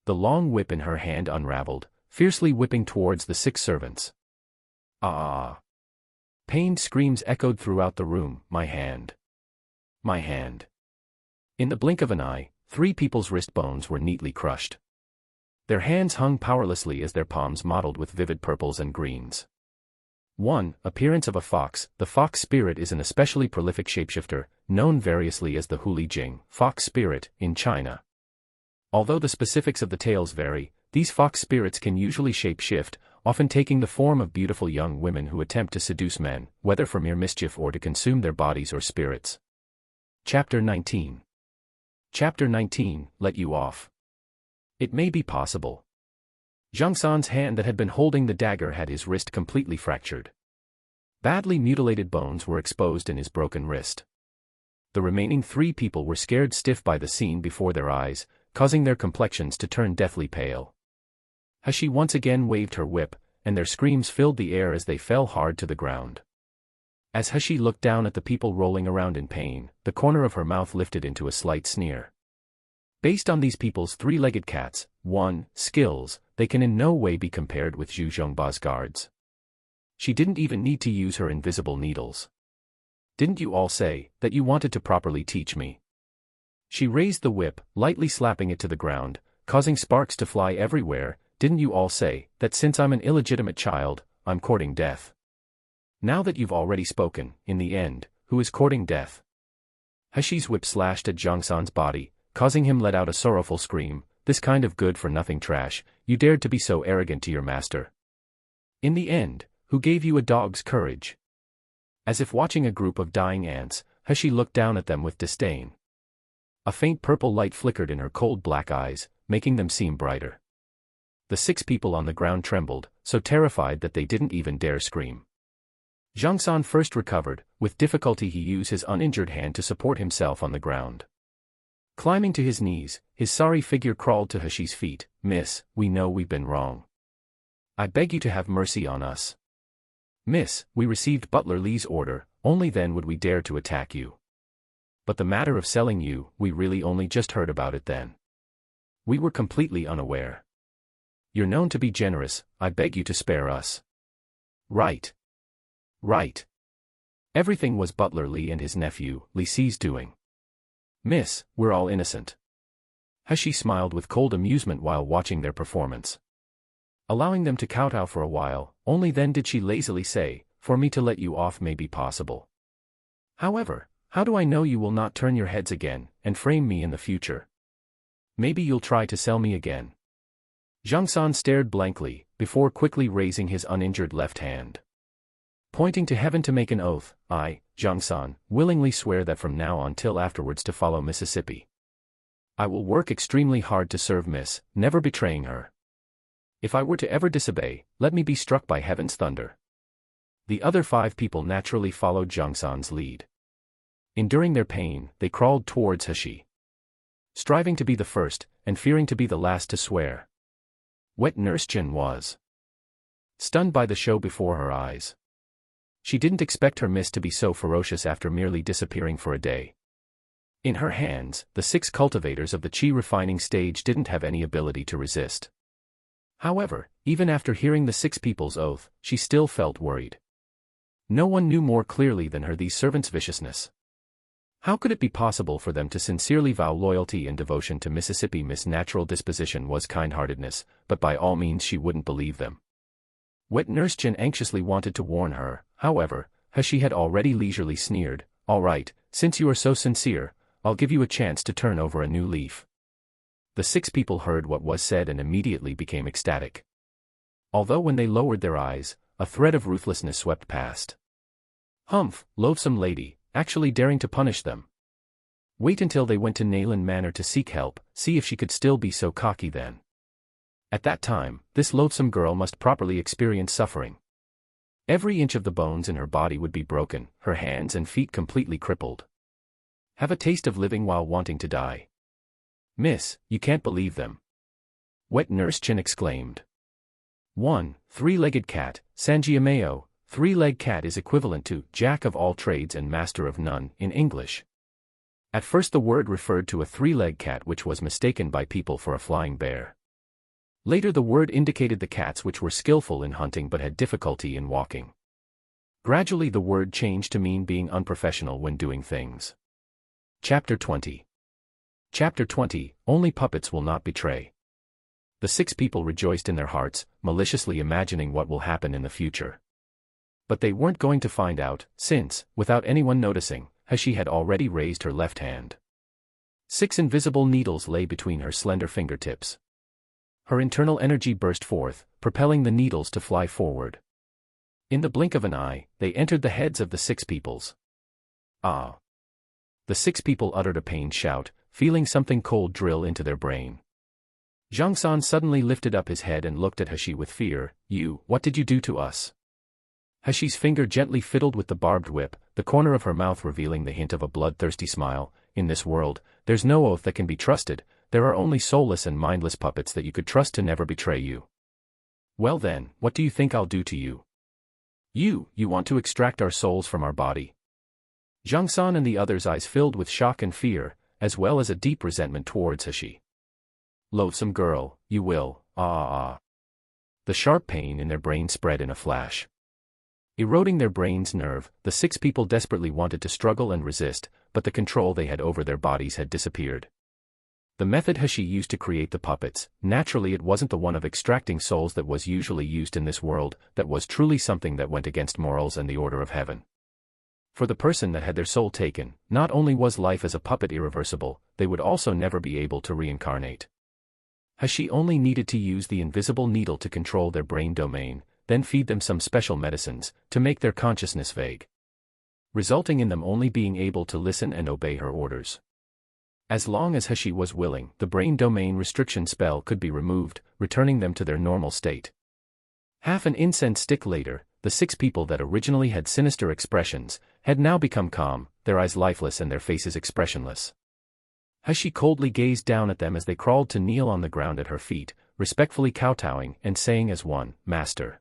The long whip in her hand unraveled, fiercely whipping towards the 6 servants. Ah! Pained screams echoed throughout the room. My hand. My hand. In the blink of an eye, 3 people's wrist bones were neatly crushed. Their hands hung powerlessly as their palms mottled with vivid purples and greens. 1. Appearance of a fox. The fox spirit is an especially prolific shapeshifter, known variously as the Huli Jing, fox spirit, in China. Although the specifics of the tales vary, these fox spirits can usually shape-shift, often taking the form of beautiful young women who attempt to seduce men, whether for mere mischief or to consume their bodies or spirits. Chapter 19. Chapter 19, Let You Off. It may be possible. Zhang San's hand that had been holding the dagger had his wrist completely fractured. Badly mutilated bones were exposed in his broken wrist. The remaining 3 people were scared stiff by the scene before their eyes, causing their complexions to turn deathly pale. She once again waved her whip, and their screams filled the air as they fell hard to the ground. As He looked down at the people rolling around in pain, the corner of her mouth lifted into a slight sneer. Based on these people's 3-legged cats, 1, skills, they can in no way be compared with Zhu Zhongba's guards. She didn't even need to use her invisible needles. Didn't you all say that you wanted to properly teach me? She raised the whip, lightly slapping it to the ground, causing sparks to fly everywhere. Didn't you all say that since I'm an illegitimate child, I'm courting death? Now that you've already spoken, in the end, who is courting death? Hashi's whip slashed at Zhang San's body, causing him let out a sorrowful scream. This kind of good-for-nothing trash, you dared to be so arrogant to your master. In the end, who gave you a dog's courage? As if watching a group of dying ants, Hashi looked down at them with disdain. A faint purple light flickered in her cold black eyes, making them seem brighter. The 6 people on the ground trembled, so terrified that they didn't even dare scream. Zhang San first recovered. With difficulty he used his uninjured hand to support himself on the ground. Climbing to his knees, his sorry figure crawled to Hashi's feet. Miss, we know we've been wrong. I beg you to have mercy on us. Miss, we received Butler Li's order, only then would we dare to attack you. But the matter of selling you, we really only just heard about it then. We were completely unaware. You're known to be generous, I beg you to spare us. Right. Right. Everything was Butler Li and his nephew, Li Si's doing. Miss, we're all innocent. Hashi smiled with cold amusement while watching their performance. Allowing them to kowtow for a while, only then did she lazily say, for me to let you off may be possible. However, how do I know you will not turn your heads again, and frame me in the future? Maybe you'll try to sell me again. Zhang San stared blankly, before quickly raising his uninjured left hand. Pointing to heaven to make an oath, I, Zhang San, willingly swear that from now on till afterwards to follow Mississippi. I will work extremely hard to serve Miss, never betraying her. If I were to ever disobey, let me be struck by heaven's thunder. The other 5 people naturally followed Zhang San's lead. Enduring their pain, they crawled towards Hashi. Striving to be the first, and fearing to be the last to swear. Wet Nurse Jin was stunned by the show before her eyes. She didn't expect her miss to be so ferocious after merely disappearing for a day. In her hands, the 6 cultivators of the qi refining stage didn't have any ability to resist. However, even after hearing the 6 people's oath, she still felt worried. No one knew more clearly than her these servants' viciousness. How could it be possible for them to sincerely vow loyalty and devotion to Mississippi? Miss' natural disposition was kind-heartedness, but by all means she wouldn't believe them. Wet Nurse Jin anxiously wanted to warn her, however, Hashi had already leisurely sneered, all right, since you are so sincere, I'll give you a chance to turn over a new leaf. The 6 people heard what was said and immediately became ecstatic. Although when they lowered their eyes, a thread of ruthlessness swept past. Humph, loathsome lady, actually daring to punish them. Wait until they went to Nayland Manor to seek help, see if she could still be so cocky then. At that time, this loathsome girl must properly experience suffering. Every inch of the bones in her body would be broken, her hands and feet completely crippled. Have a taste of living while wanting to die. Miss, you can't believe them. Wet Nurse Jin exclaimed. 1. 3-legged cat, Sanjiameo. 3-legged cat is equivalent to jack of all trades and master of none in English. At first the word referred to a 3-legged cat which was mistaken by people for a flying bear. Later the word indicated the cats which were skillful in hunting but had difficulty in walking. Gradually the word changed to mean being unprofessional when doing things. Chapter 20. Chapter 20, Only Puppets Will Not Betray. The 6 people rejoiced in their hearts, maliciously imagining what will happen in the future. But they weren't going to find out, since, without anyone noticing, Hashi had already raised her left hand. 6 invisible needles lay between her slender fingertips. Her internal energy burst forth, propelling the needles to fly forward. In the blink of an eye, they entered the heads of the 6 peoples. Ah! The 6 people uttered a pained shout, feeling something cold drill into their brain. Zhangsan suddenly lifted up his head and looked at Hashi with fear. What did you do to us? Hashi's finger gently fiddled with the barbed whip, the corner of her mouth revealing the hint of a bloodthirsty smile. In this world, there's no oath that can be trusted, there are only soulless and mindless puppets that you could trust to never betray you. Well then, what do you think I'll do to you? You want to extract our souls from our body. Zhangsan and the others' eyes filled with shock and fear, as well as a deep resentment towards Hashi. Loathsome girl, you will, The sharp pain in their brain spread in a flash. Eroding their brain's nerve, the 6 people desperately wanted to struggle and resist, but the control they had over their bodies had disappeared. The method Hashi used to create the puppets, naturally it wasn't the one of extracting souls that was usually used in this world, that was truly something that went against morals and the order of heaven. For the person that had their soul taken, not only was life as a puppet irreversible, they would also never be able to reincarnate. Hashi only needed to use the invisible needle to control their brain domain, then feed them some special medicines, to make their consciousness vague, resulting in them only being able to listen and obey her orders. As long as Hashi was willing, the brain domain restriction spell could be removed, returning them to their normal state. Half an incense stick later, the 6 people that originally had sinister expressions, had now become calm, their eyes lifeless and their faces expressionless. Hashi coldly gazed down at them as they crawled to kneel on the ground at her feet, respectfully kowtowing and saying as one, "Master."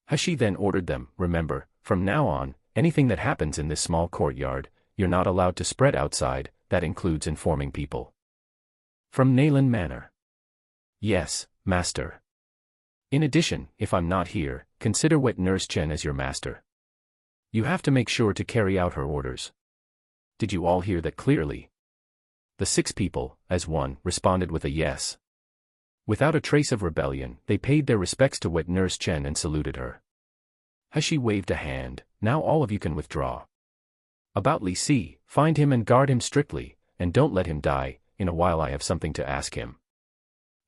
Hashi then ordered them, "Remember, from now on, anything that happens in this small courtyard, you're not allowed to spread outside, that includes informing people." From Nayland Manor. "Yes, Master. In addition, if I'm not here, consider Wet Nurse Chen as your master. You have to make sure to carry out her orders. Did you all hear that clearly?" The 6 people, as one, responded with a yes. Without a trace of rebellion, they paid their respects to Wet Nurse Chen and saluted her. Hashi waved a hand. "Now all of you can withdraw. About Li Si, find him and guard him strictly, and don't let him die. In a while I have something to ask him."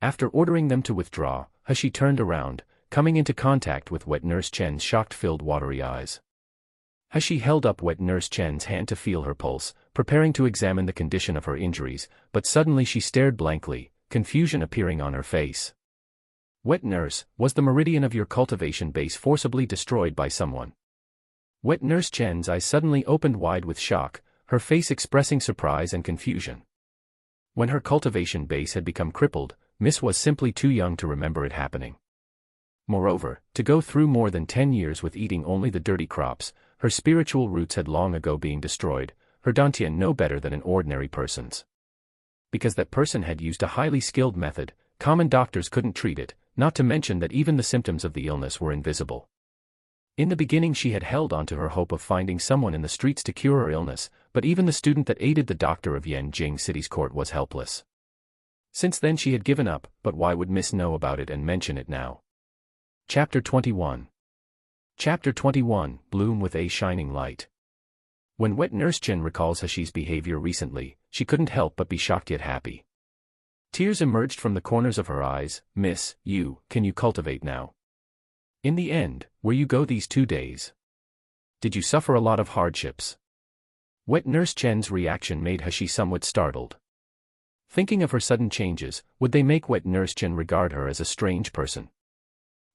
After ordering them to withdraw, Hashi turned around, coming into contact with Wet Nurse Chen's shocked-filled watery eyes. Hashi held up Wet Nurse Chen's hand to feel her pulse, preparing to examine the condition of her injuries, but suddenly she stared blankly, confusion appearing on her face. "Wet Nurse, was the meridian of your cultivation base forcibly destroyed by someone?" Wet Nurse Chen's eyes suddenly opened wide with shock, her face expressing surprise and confusion. When her cultivation base had become crippled, Miss was simply too young to remember it happening. Moreover, to go through more than 10 years with eating only the dirty crops, her spiritual roots had long ago been destroyed, her dantian no better than an ordinary person's. Because that person had used a highly skilled method, common doctors couldn't treat it, not to mention that even the symptoms of the illness were invisible. In the beginning she had held on to her hope of finding someone in the streets to cure her illness, but even the student that aided the doctor of Yanjing City's court was helpless. Since then she had given up, but why would Miss know about it and mention it now? Chapter 21. Chapter 21, Bloom with a Shining Light. When Wet Nurse Chen recalls Hashi's behavior recently, she couldn't help but be shocked yet happy. Tears emerged from the corners of her eyes. "Miss, can you cultivate now? In the end, where you go these 2 days? Did you suffer a lot of hardships?" Wet Nurse Chen's reaction made Hashi somewhat startled. Thinking of her sudden changes, would they make Wet Nurse Chen regard her as a strange person?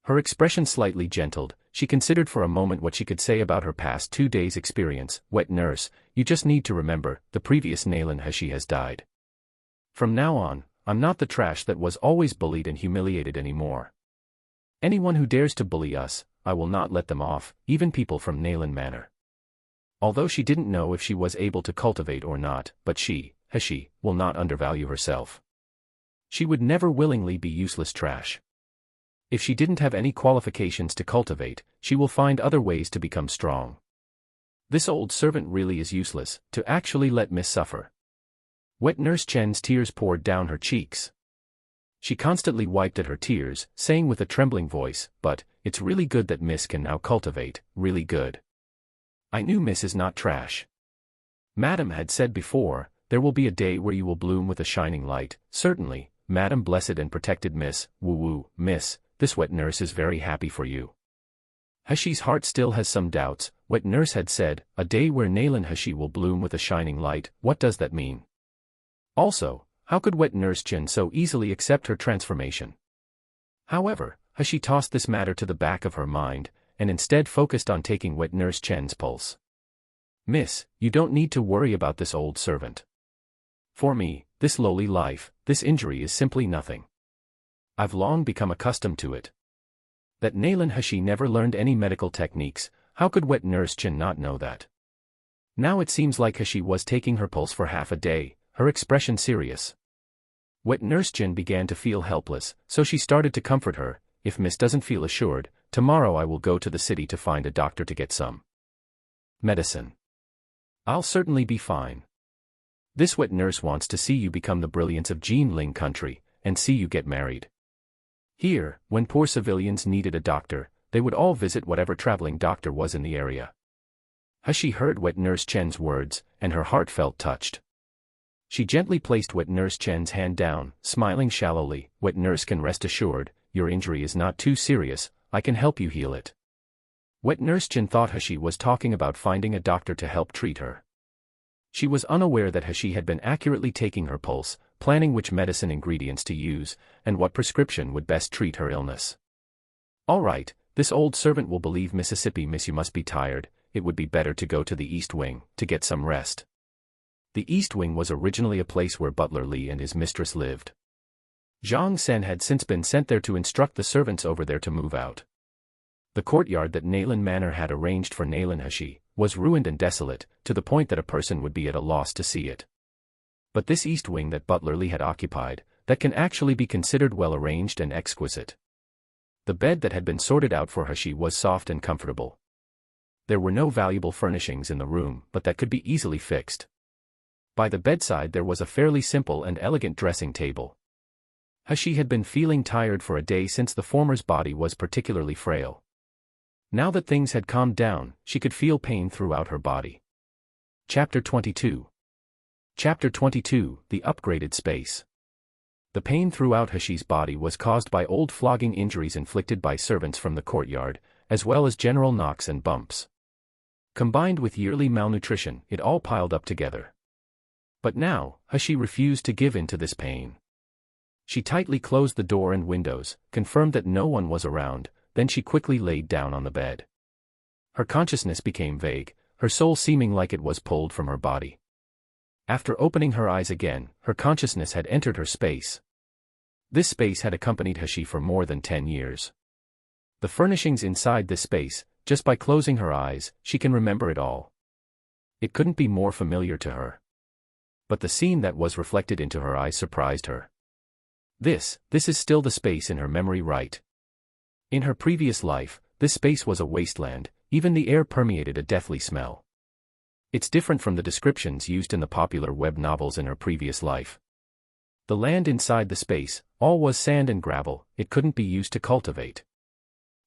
Her expression slightly gentled, she considered for a moment what she could say about her past 2 days' experience. "Wet Nurse, you just need to remember, the previous Nayland Hashi has died. From now on, I'm not the trash that was always bullied and humiliated anymore. Anyone who dares to bully us, I will not let them off, even people from Nayland Manor." Although she didn't know if she was able to cultivate or not, but she, Hashi, will not undervalue herself. She would never willingly be useless trash. If she didn't have any qualifications to cultivate, she will find other ways to become strong. This old servant really is useless, to actually let Miss suffer. Wet Nurse Chen's tears poured down her cheeks. She constantly wiped at her tears, saying with a trembling voice, "But, it's really good that Miss can now cultivate, really good. I knew Miss is not trash. Madam had said before, there will be a day where you will bloom with a shining light, certainly, Madam blessed and protected Miss, woo-woo, Miss, this wet nurse is very happy for you." Hashi's heart still has some doubts. Wet Nurse had said, a day where Nalan Hashi will bloom with a shining light, what does that mean? Also, how could Wet Nurse Chen so easily accept her transformation? However, Hashi tossed this matter to the back of her mind, and instead focused on taking Wet Nurse Chen's pulse. "Miss, you don't need to worry about this old servant. For me, this lowly life, this injury is simply nothing. I've long become accustomed to it." That Nalan Hashi never learned any medical techniques, how could Wet Nurse Chen not know that? Now it seems like Hashi was taking her pulse for half a day, her expression serious. Wet Nurse Chen began to feel helpless, so she started to comfort her. "If Miss doesn't feel assured, tomorrow I will go to the city to find a doctor to get some medicine. I'll certainly be fine. This wet nurse wants to see you become the brilliance of Jinling country, and see you get married." Here, when poor civilians needed a doctor, they would all visit whatever traveling doctor was in the area. Hashi heard Wet Nurse Chen's words, and her heart felt touched. She gently placed Wet Nurse Chen's hand down, smiling shallowly. "Wet Nurse can rest assured, your injury is not too serious, I can help you heal it." Wet Nurse Chen thought Hashi was talking about finding a doctor to help treat her. She was unaware that Hashi had been accurately taking her pulse, planning which medicine ingredients to use, and what prescription would best treat her illness. "All right, this old servant will believe Mississippi Miss, you must be tired, it would be better to go to the East Wing, to get some rest." The East Wing was originally a place where Butler Li and his mistress lived. Zhang Sen had since been sent there to instruct the servants over there to move out. The courtyard that Nalan Manor had arranged for Nalan Hashi was ruined and desolate, to the point that a person would be at a loss to see it. But this East Wing that Butler Li had occupied, that can actually be considered well arranged and exquisite. The bed that had been sorted out for Hashi was soft and comfortable. There were no valuable furnishings in the room, but that could be easily fixed. By the bedside there was a fairly simple and elegant dressing table. Hashi had been feeling tired for a day since the former's body was particularly frail. Now that things had calmed down, she could feel pain throughout her body. Chapter 22. Chapter 22, The Upgraded Space. The pain throughout Hashi's body was caused by old flogging injuries inflicted by servants from the courtyard, as well as general knocks and bumps. Combined with yearly malnutrition, it all piled up together. But now, Hashi refused to give in to this pain. She tightly closed the door and windows, confirmed that no one was around, then she quickly laid down on the bed. Her consciousness became vague, her soul seeming like it was pulled from her body. After opening her eyes again, her consciousness had entered her space. This space had accompanied Hashi for more than 10 years. The furnishings inside this space, just by closing her eyes, she can remember it all. It couldn't be more familiar to her. But the scene that was reflected into her eyes surprised her. This is still the space in her memory, right? In her previous life, this space was a wasteland, even the air permeated a deathly smell. It's different from the descriptions used in the popular web novels in her previous life. The land inside the space, all was sand and gravel, it couldn't be used to cultivate.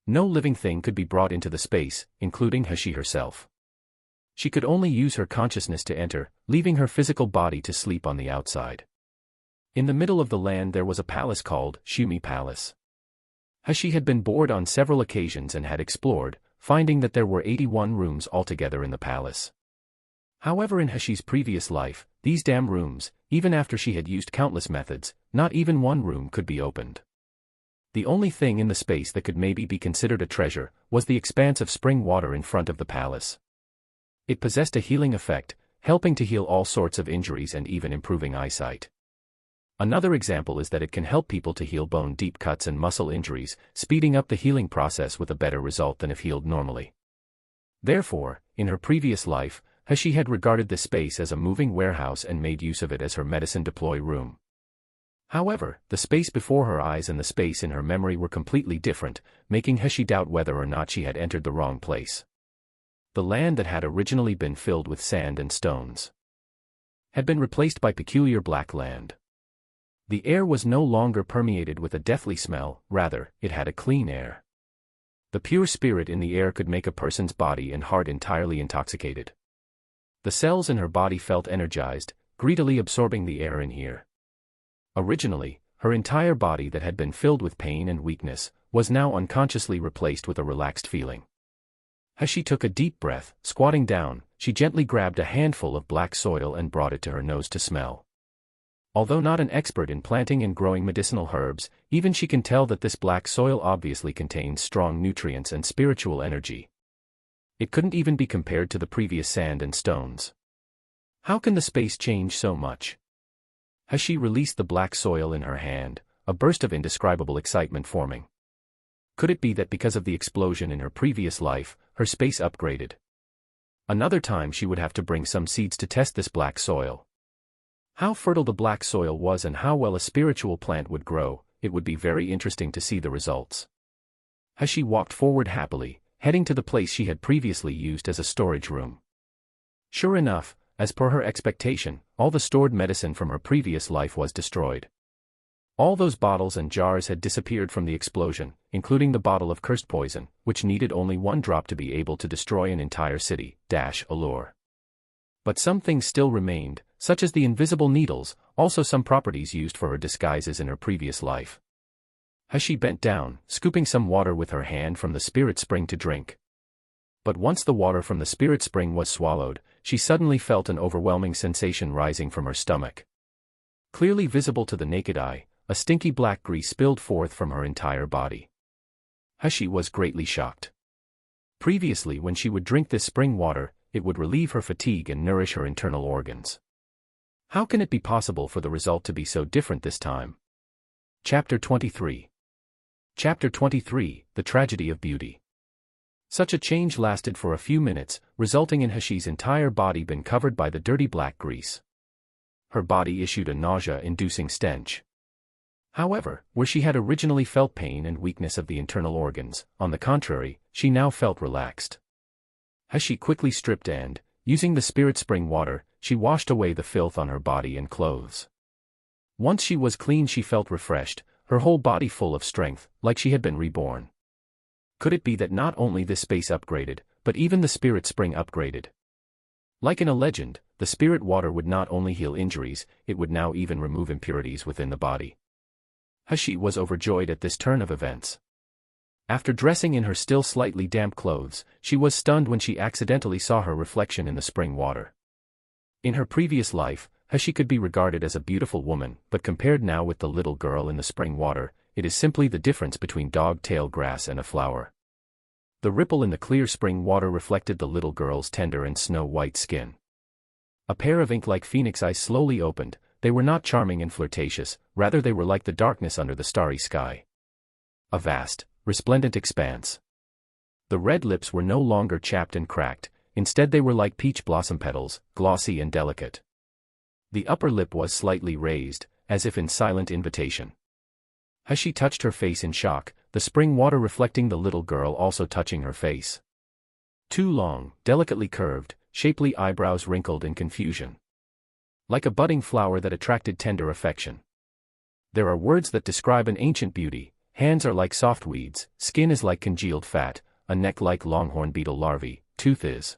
No living thing could be brought into the space, including Hashi herself. She could only use her consciousness to enter, leaving her physical body to sleep on the outside. In the middle of the land there was a palace called Shumi Palace. Hashi had been bored on several occasions and had explored, finding that there were 81 rooms altogether in the palace. However, in Hashi's previous life, these damn rooms, even after she had used countless methods, not even one room could be opened. The only thing in the space that could maybe be considered a treasure was the expanse of spring water in front of the palace. It possessed a healing effect, helping to heal all sorts of injuries and even improving eyesight. Another example is that it can help people to heal bone-deep cuts and muscle injuries, speeding up the healing process with a better result than if healed normally. Therefore, in her previous life, Hashi had regarded this space as a moving warehouse and made use of it as her medicine deploy room. However, the space before her eyes and the space in her memory were completely different, making Hashi doubt whether or not she had entered the wrong place. The land that had originally been filled with sand and stones had been replaced by peculiar black land. The air was no longer permeated with a deathly smell, rather, it had a clean air. The pure spirit in the air could make a person's body and heart entirely intoxicated. The cells in her body felt energized, greedily absorbing the air in here. Originally, her entire body that had been filled with pain and weakness was now unconsciously replaced with a relaxed feeling. As she took a deep breath, squatting down, she gently grabbed a handful of black soil and brought it to her nose to smell. Although not an expert in planting and growing medicinal herbs, even she can tell that this black soil obviously contains strong nutrients and spiritual energy. It couldn't even be compared to the previous sand and stones. How can the space change so much? As she released the black soil in her hand, a burst of indescribable excitement forming. Could it be that because of the explosion in her previous life, her space upgraded? Another time she would have to bring some seeds to test this black soil. How fertile the black soil was and how well a spiritual plant would grow, it would be very interesting to see the results. As she walked forward happily, heading to the place she had previously used as a storage room. Sure enough, as per her expectation, all the stored medicine from her previous life was destroyed. All those bottles and jars had disappeared from the explosion, including the bottle of cursed poison, which needed only one drop to be able to destroy an entire city, allure. But some things still remained, such as the invisible needles, also some properties used for her disguises in her previous life. As she bent down, scooping some water with her hand from the spirit spring to drink. But once the water from the spirit spring was swallowed, she suddenly felt an overwhelming sensation rising from her stomach. Clearly visible to the naked eye, a stinky black grease spilled forth from her entire body. Hashi was greatly shocked. Previously, when she would drink this spring water, it would relieve her fatigue and nourish her internal organs. How can it be possible for the result to be so different this time? Chapter 23. Chapter 23, The Tragedy of Beauty. Such a change lasted for a few minutes, resulting in Hashi's entire body being covered by the dirty black grease. Her body issued a nausea-inducing stench. However, where she had originally felt pain and weakness of the internal organs, on the contrary, she now felt relaxed. Hashi quickly stripped and, using the spirit spring water, she washed away the filth on her body and clothes. Once she was clean, she felt refreshed, her whole body full of strength, like she had been reborn. Could it be that not only this space upgraded, but even the spirit spring upgraded? Like in a legend, the spirit water would not only heal injuries, it would now even remove impurities within the body. Hashi was overjoyed at this turn of events. After dressing in her still slightly damp clothes, she was stunned when she accidentally saw her reflection in the spring water. In her previous life, Hashi could be regarded as a beautiful woman, but compared now with the little girl in the spring water, it is simply the difference between dog-tail grass and a flower. The ripple in the clear spring water reflected the little girl's tender and snow-white skin. A pair of ink-like phoenix eyes slowly opened. They were not charming and flirtatious, rather they were like the darkness under the starry sky. A vast, resplendent expanse. The red lips were no longer chapped and cracked, instead they were like peach blossom petals, glossy and delicate. The upper lip was slightly raised, as if in silent invitation. As she touched her face in shock, the spring water reflecting the little girl also touching her face. Two long, delicately curved, shapely eyebrows wrinkled in confusion. Like a budding flower that attracted tender affection. There are words that describe an ancient beauty: hands are like soft weeds, skin is like congealed fat, a neck like longhorn beetle larvae, tooth is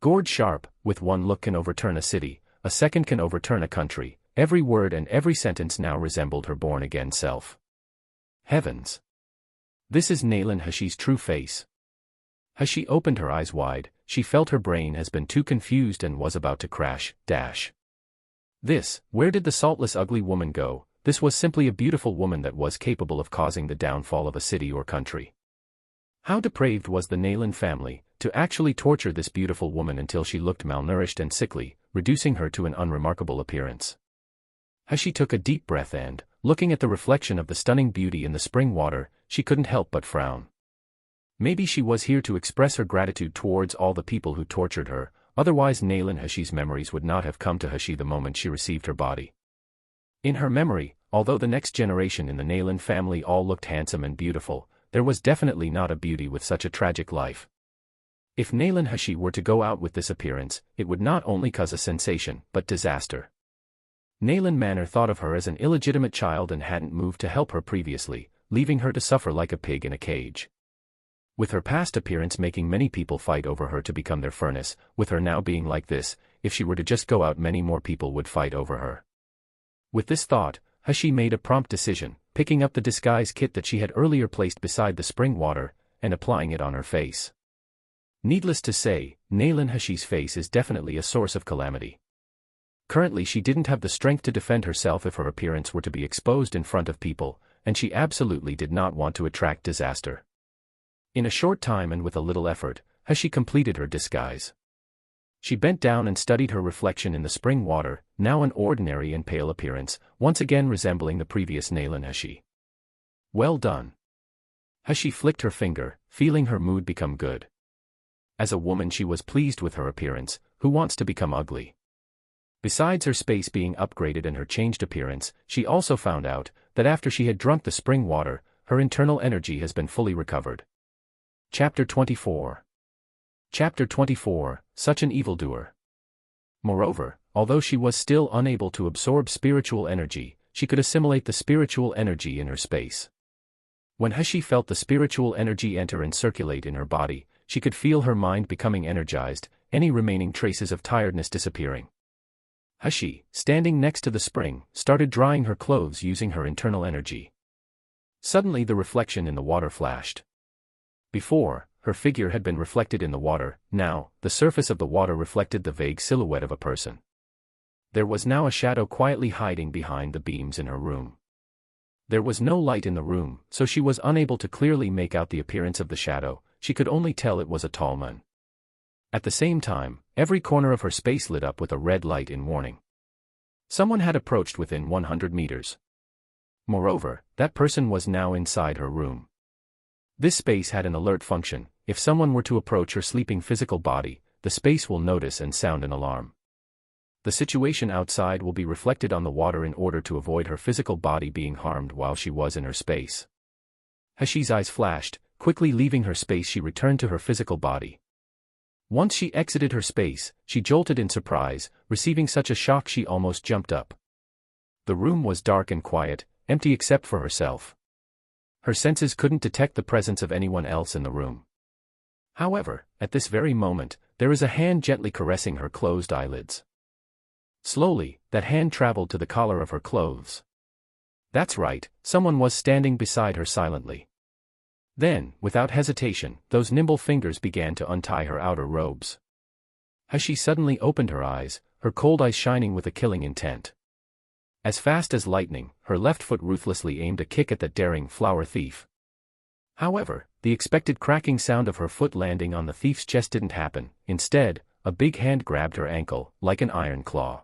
gored sharp, with one look can overturn a city, a second can overturn a country. Every word and every sentence now resembled her born-again self. Heavens! This is Nayland Hashi's true face. Hashi opened her eyes wide, she felt her brain has been too confused and was about to crash. Where did the saltless ugly woman go? This was simply a beautiful woman that was capable of causing the downfall of a city or country. How depraved was the Nayland family, to actually torture this beautiful woman until she looked malnourished and sickly, reducing her to an unremarkable appearance. Hashi took a deep breath and, looking at the reflection of the stunning beauty in the spring water, she couldn't help but frown. Maybe she was here to express her gratitude towards all the people who tortured her, otherwise Nayland Hashi's memories would not have come to Hashi the moment she received her body. In her memory, although the next generation in the Nayland family all looked handsome and beautiful, there was definitely not a beauty with such a tragic life. If Nayland Hashi were to go out with this appearance, it would not only cause a sensation, but disaster. Nayland Manor thought of her as an illegitimate child and hadn't moved to help her previously, leaving her to suffer like a pig in a cage. With her past appearance making many people fight over her to become their furnace, with her now being like this, if she were to just go out many more people would fight over her. With this thought, Hashi made a prompt decision, picking up the disguise kit that she had earlier placed beside the spring water, and applying it on her face. Needless to say, Nayland Hashi's face is definitely a source of calamity. Currently she didn't have the strength to defend herself if her appearance were to be exposed in front of people, and she absolutely did not want to attract disaster. In a short time and with a little effort, Hashi completed her disguise. She bent down and studied her reflection in the spring water, now an ordinary and pale appearance, once again resembling the previous Nayland Hashi. Well done. Hashi flicked her finger, feeling her mood become good. As a woman she was pleased with her appearance. Who wants to become ugly? Besides her space being upgraded and her changed appearance, she also found out that after she had drunk the spring water, her internal energy has been fully recovered. Chapter 24. Chapter 24, Such an Evildoer. Moreover, although she was still unable to absorb spiritual energy, she could assimilate the spiritual energy in her space. When Hashi felt the spiritual energy enter and circulate in her body, she could feel her mind becoming energized, any remaining traces of tiredness disappearing. Hashi, standing next to the spring, started drying her clothes using her internal energy. Suddenly the reflection in the water flashed. Before, her figure had been reflected in the water, now, the surface of the water reflected the vague silhouette of a person. There was now a shadow quietly hiding behind the beams in her room. There was no light in the room, so she was unable to clearly make out the appearance of the shadow, she could only tell it was a tall man. At the same time, every corner of her space lit up with a red light in warning. Someone had approached within 100 meters. Moreover, that person was now inside her room. This space had an alert function. If someone were to approach her sleeping physical body, the space will notice and sound an alarm. The situation outside will be reflected on the water in order to avoid her physical body being harmed while she was in her space. Hashi's eyes flashed, quickly leaving her space she returned to her physical body. Once she exited her space, she jolted in surprise, receiving such a shock she almost jumped up. The room was dark and quiet, empty except for herself. Her senses couldn't detect the presence of anyone else in the room. However, at this very moment, there is a hand gently caressing her closed eyelids. Slowly, that hand traveled to the collar of her clothes. That's right, someone was standing beside her silently. Then, without hesitation, those nimble fingers began to untie her outer robes. Hashi suddenly opened her eyes, her cold eyes shining with a killing intent. As fast as lightning, her left foot ruthlessly aimed a kick at that daring flower thief. However, the expected cracking sound of her foot landing on the thief's chest didn't happen. Instead, a big hand grabbed her ankle, like an iron claw.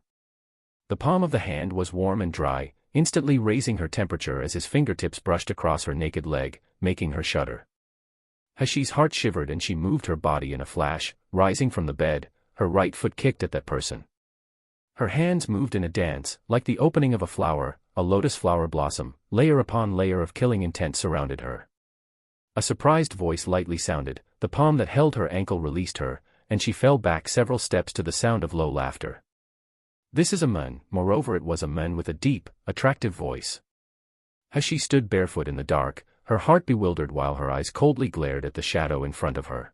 The palm of the hand was warm and dry, instantly raising her temperature as his fingertips brushed across her naked leg, making her shudder. Hashi's heart shivered and she moved her body in a flash, rising from the bed, her right foot kicked at that person. Her hands moved in a dance, like the opening of a flower, a lotus flower blossom, layer upon layer of killing intent surrounded her. A surprised voice lightly sounded, the palm that held her ankle released her, and she fell back several steps to the sound of low laughter. This is a man, moreover it was a man with a deep, attractive voice. Hashi stood barefoot in the dark, her heart bewildered while her eyes coldly glared at the shadow in front of her.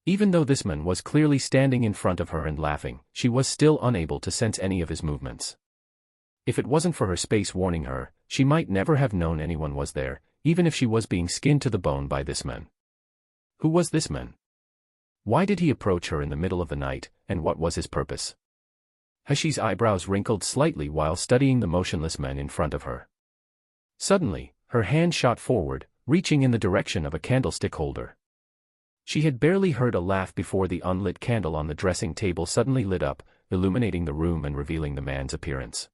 Even though this man was clearly standing in front of her and laughing, she was still unable to sense any of his movements. If it wasn't for her space warning her, she might never have known anyone was there, even if she was being skinned to the bone by this man. Who was this man? Why did he approach her in the middle of the night, and what was his purpose? Hashi's eyebrows wrinkled slightly while studying the motionless man in front of her. Suddenly, her hand shot forward, reaching in the direction of a candlestick holder. She had barely heard a laugh before the unlit candle on the dressing table suddenly lit up, illuminating the room and revealing the man's appearance.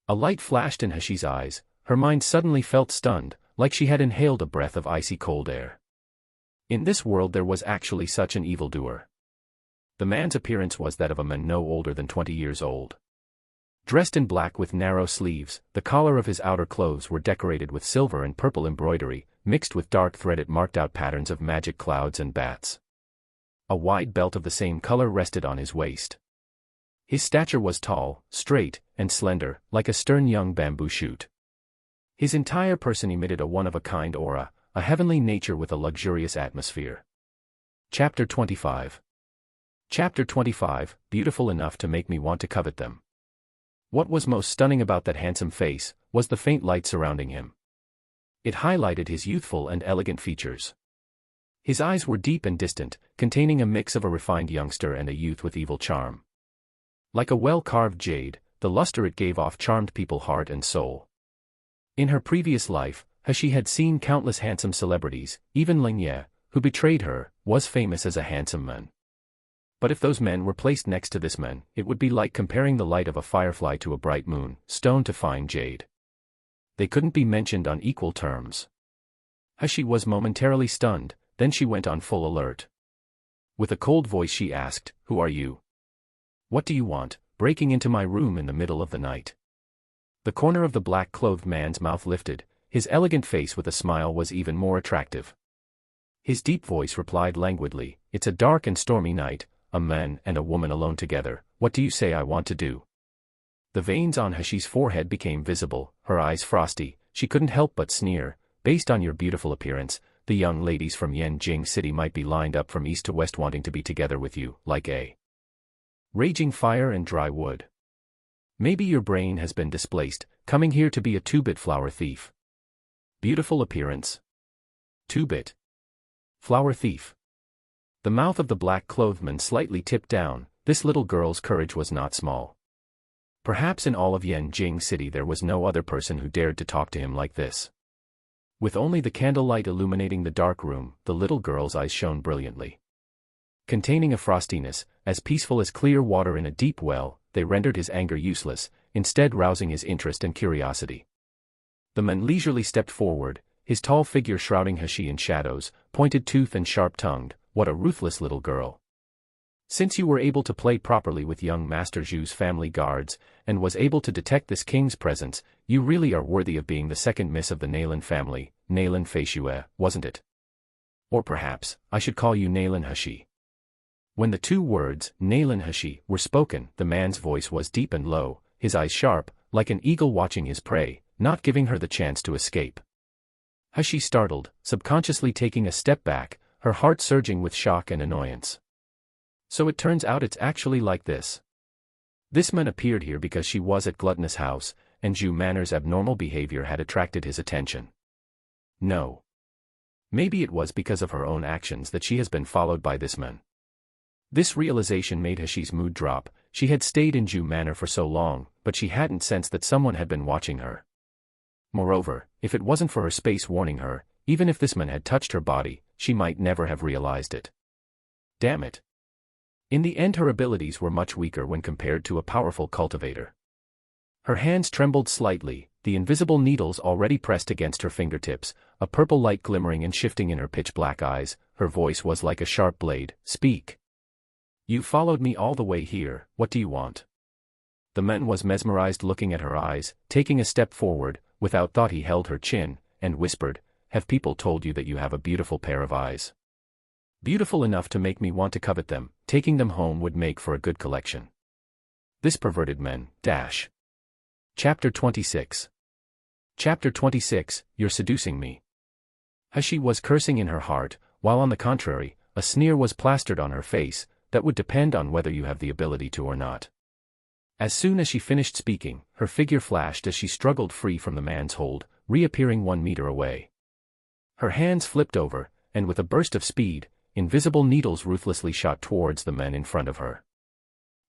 A light flashed in Hashi's eyes, her mind suddenly felt stunned, like she had inhaled a breath of icy cold air. In this world there was actually such an evildoer. The man's appearance was that of a man no older than 20 years old. Dressed in black with narrow sleeves, the collar of his outer clothes were decorated with silver and purple embroidery, mixed with dark threaded marked-out patterns of magic clouds and bats. A wide belt of the same color rested on his waist. His stature was tall, straight, and slender, like a stern young bamboo shoot. His entire person emitted a one-of-a-kind aura, a heavenly nature with a luxurious atmosphere. Chapter 25. Chapter 25, beautiful enough to make me want to covet them. What was most stunning about that handsome face was the faint light surrounding him. It highlighted his youthful and elegant features. His eyes were deep and distant, containing a mix of a refined youngster and a youth with evil charm. Like a well-carved jade, the luster it gave off charmed people heart and soul. In her previous life, He had seen countless handsome celebrities, even Ling Ye, who betrayed her, was famous as a handsome man. But if those men were placed next to this man, it would be like comparing the light of a firefly to a bright moon, stone to fine jade. They couldn't be mentioned on equal terms. She was momentarily stunned, then she went on full alert. With a cold voice she asked, "Who are you? What do you want, breaking into my room in the middle of the night?" The corner of the black-clothed man's mouth lifted, his elegant face with a smile was even more attractive. His deep voice replied languidly, "It's a dark and stormy night, a man and a woman alone together, what do you say I want to do?" The veins on Hashi's forehead became visible, her eyes frosty, she couldn't help but sneer, "Based on your beautiful appearance, the young ladies from Yanjing City might be lined up from east to west wanting to be together with you, like a raging fire and dry wood. Maybe your brain has been displaced, coming here to be a two-bit flower thief." Beautiful appearance. Two-bit flower thief. The mouth of the black-clothed man slightly tipped down, this little girl's courage was not small. Perhaps in all of Yanjing City there was no other person who dared to talk to him like this. With only the candlelight illuminating the dark room, the little girl's eyes shone brilliantly. Containing a frostiness, as peaceful as clear water in a deep well, they rendered his anger useless, instead rousing his interest and curiosity. The man leisurely stepped forward, his tall figure shrouding Hashi in shadows, pointed-toothed and sharp-tongued. "What a ruthless little girl. Since you were able to play properly with young Master Zhu's family guards, and was able to detect this king's presence, you really are worthy of being the second miss of the Nailin family, Nailin Feishue, wasn't it? Or perhaps, I should call you Nailin Hashi." When the two words, Nailin Hashi, were spoken, the man's voice was deep and low, his eyes sharp, like an eagle watching his prey, not giving her the chance to escape. Hashi startled, subconsciously taking a step back, her heart surging with shock and annoyance. So it turns out it's actually like this. This man appeared here because she was at Gluttonous House, and Zhu Manor's abnormal behavior had attracted his attention. No. Maybe it was because of her own actions that she has been followed by this man. This realization made Hashi's mood drop. She had stayed in Zhu Manor for so long, but she hadn't sensed that someone had been watching her. Moreover, if it wasn't for her space warning her, even if this man had touched her body, she might never have realized it. Damn it. In the end her abilities were much weaker when compared to a powerful cultivator. Her hands trembled slightly, the invisible needles already pressed against her fingertips, a purple light glimmering and shifting in her pitch-black eyes, her voice was like a sharp blade, "Speak. You followed me all the way here, what do you want?" The man was mesmerized looking at her eyes, taking a step forward, without thought he held her chin, and whispered, "Have people told you that you have a beautiful pair of eyes? Beautiful enough to make me want to covet them, taking them home would make for a good collection. This perverted man, dash." Chapter 26. Chapter 26, You're seducing me. Hashi was cursing in her heart, while on the contrary, a sneer was plastered on her face, that would depend on whether you have the ability to or not. As soon as she finished speaking, her figure flashed as she struggled free from the man's hold, reappearing 1 meter away. Her hands flipped over, and with a burst of speed, invisible needles ruthlessly shot towards the men in front of her.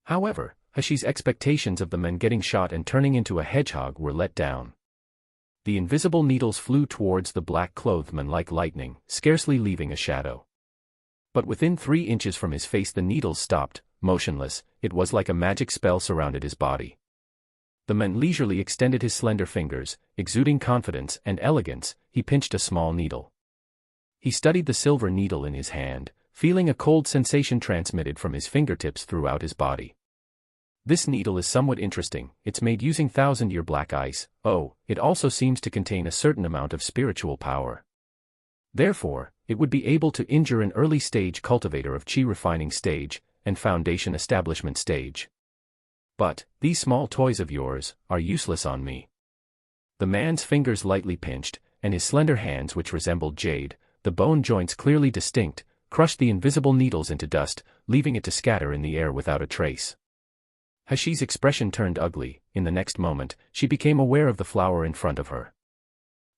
However, Hashi's expectations of the men getting shot and turning into a hedgehog were let down. The invisible needles flew towards the black-clothed man like lightning, scarcely leaving a shadow. But within 3 inches from his face the needles stopped, motionless, it was like a magic spell surrounded his body. The man leisurely extended his slender fingers, exuding confidence and elegance, he pinched a small needle. He studied the silver needle in his hand, feeling a cold sensation transmitted from his fingertips throughout his body. This needle is somewhat interesting. It's made using thousand-year black ice. Oh, it also seems to contain a certain amount of spiritual power. Therefore, it would be able to injure an early-stage cultivator of chi refining stage and foundation establishment stage. But, these small toys of yours are useless on me. The man's fingers lightly pinched, and his slender hands, which resembled jade, the bone joints clearly distinct, crushed the invisible needles into dust, leaving it to scatter in the air without a trace. Hashi's expression turned ugly. In the next moment, she became aware of the flower in front of her.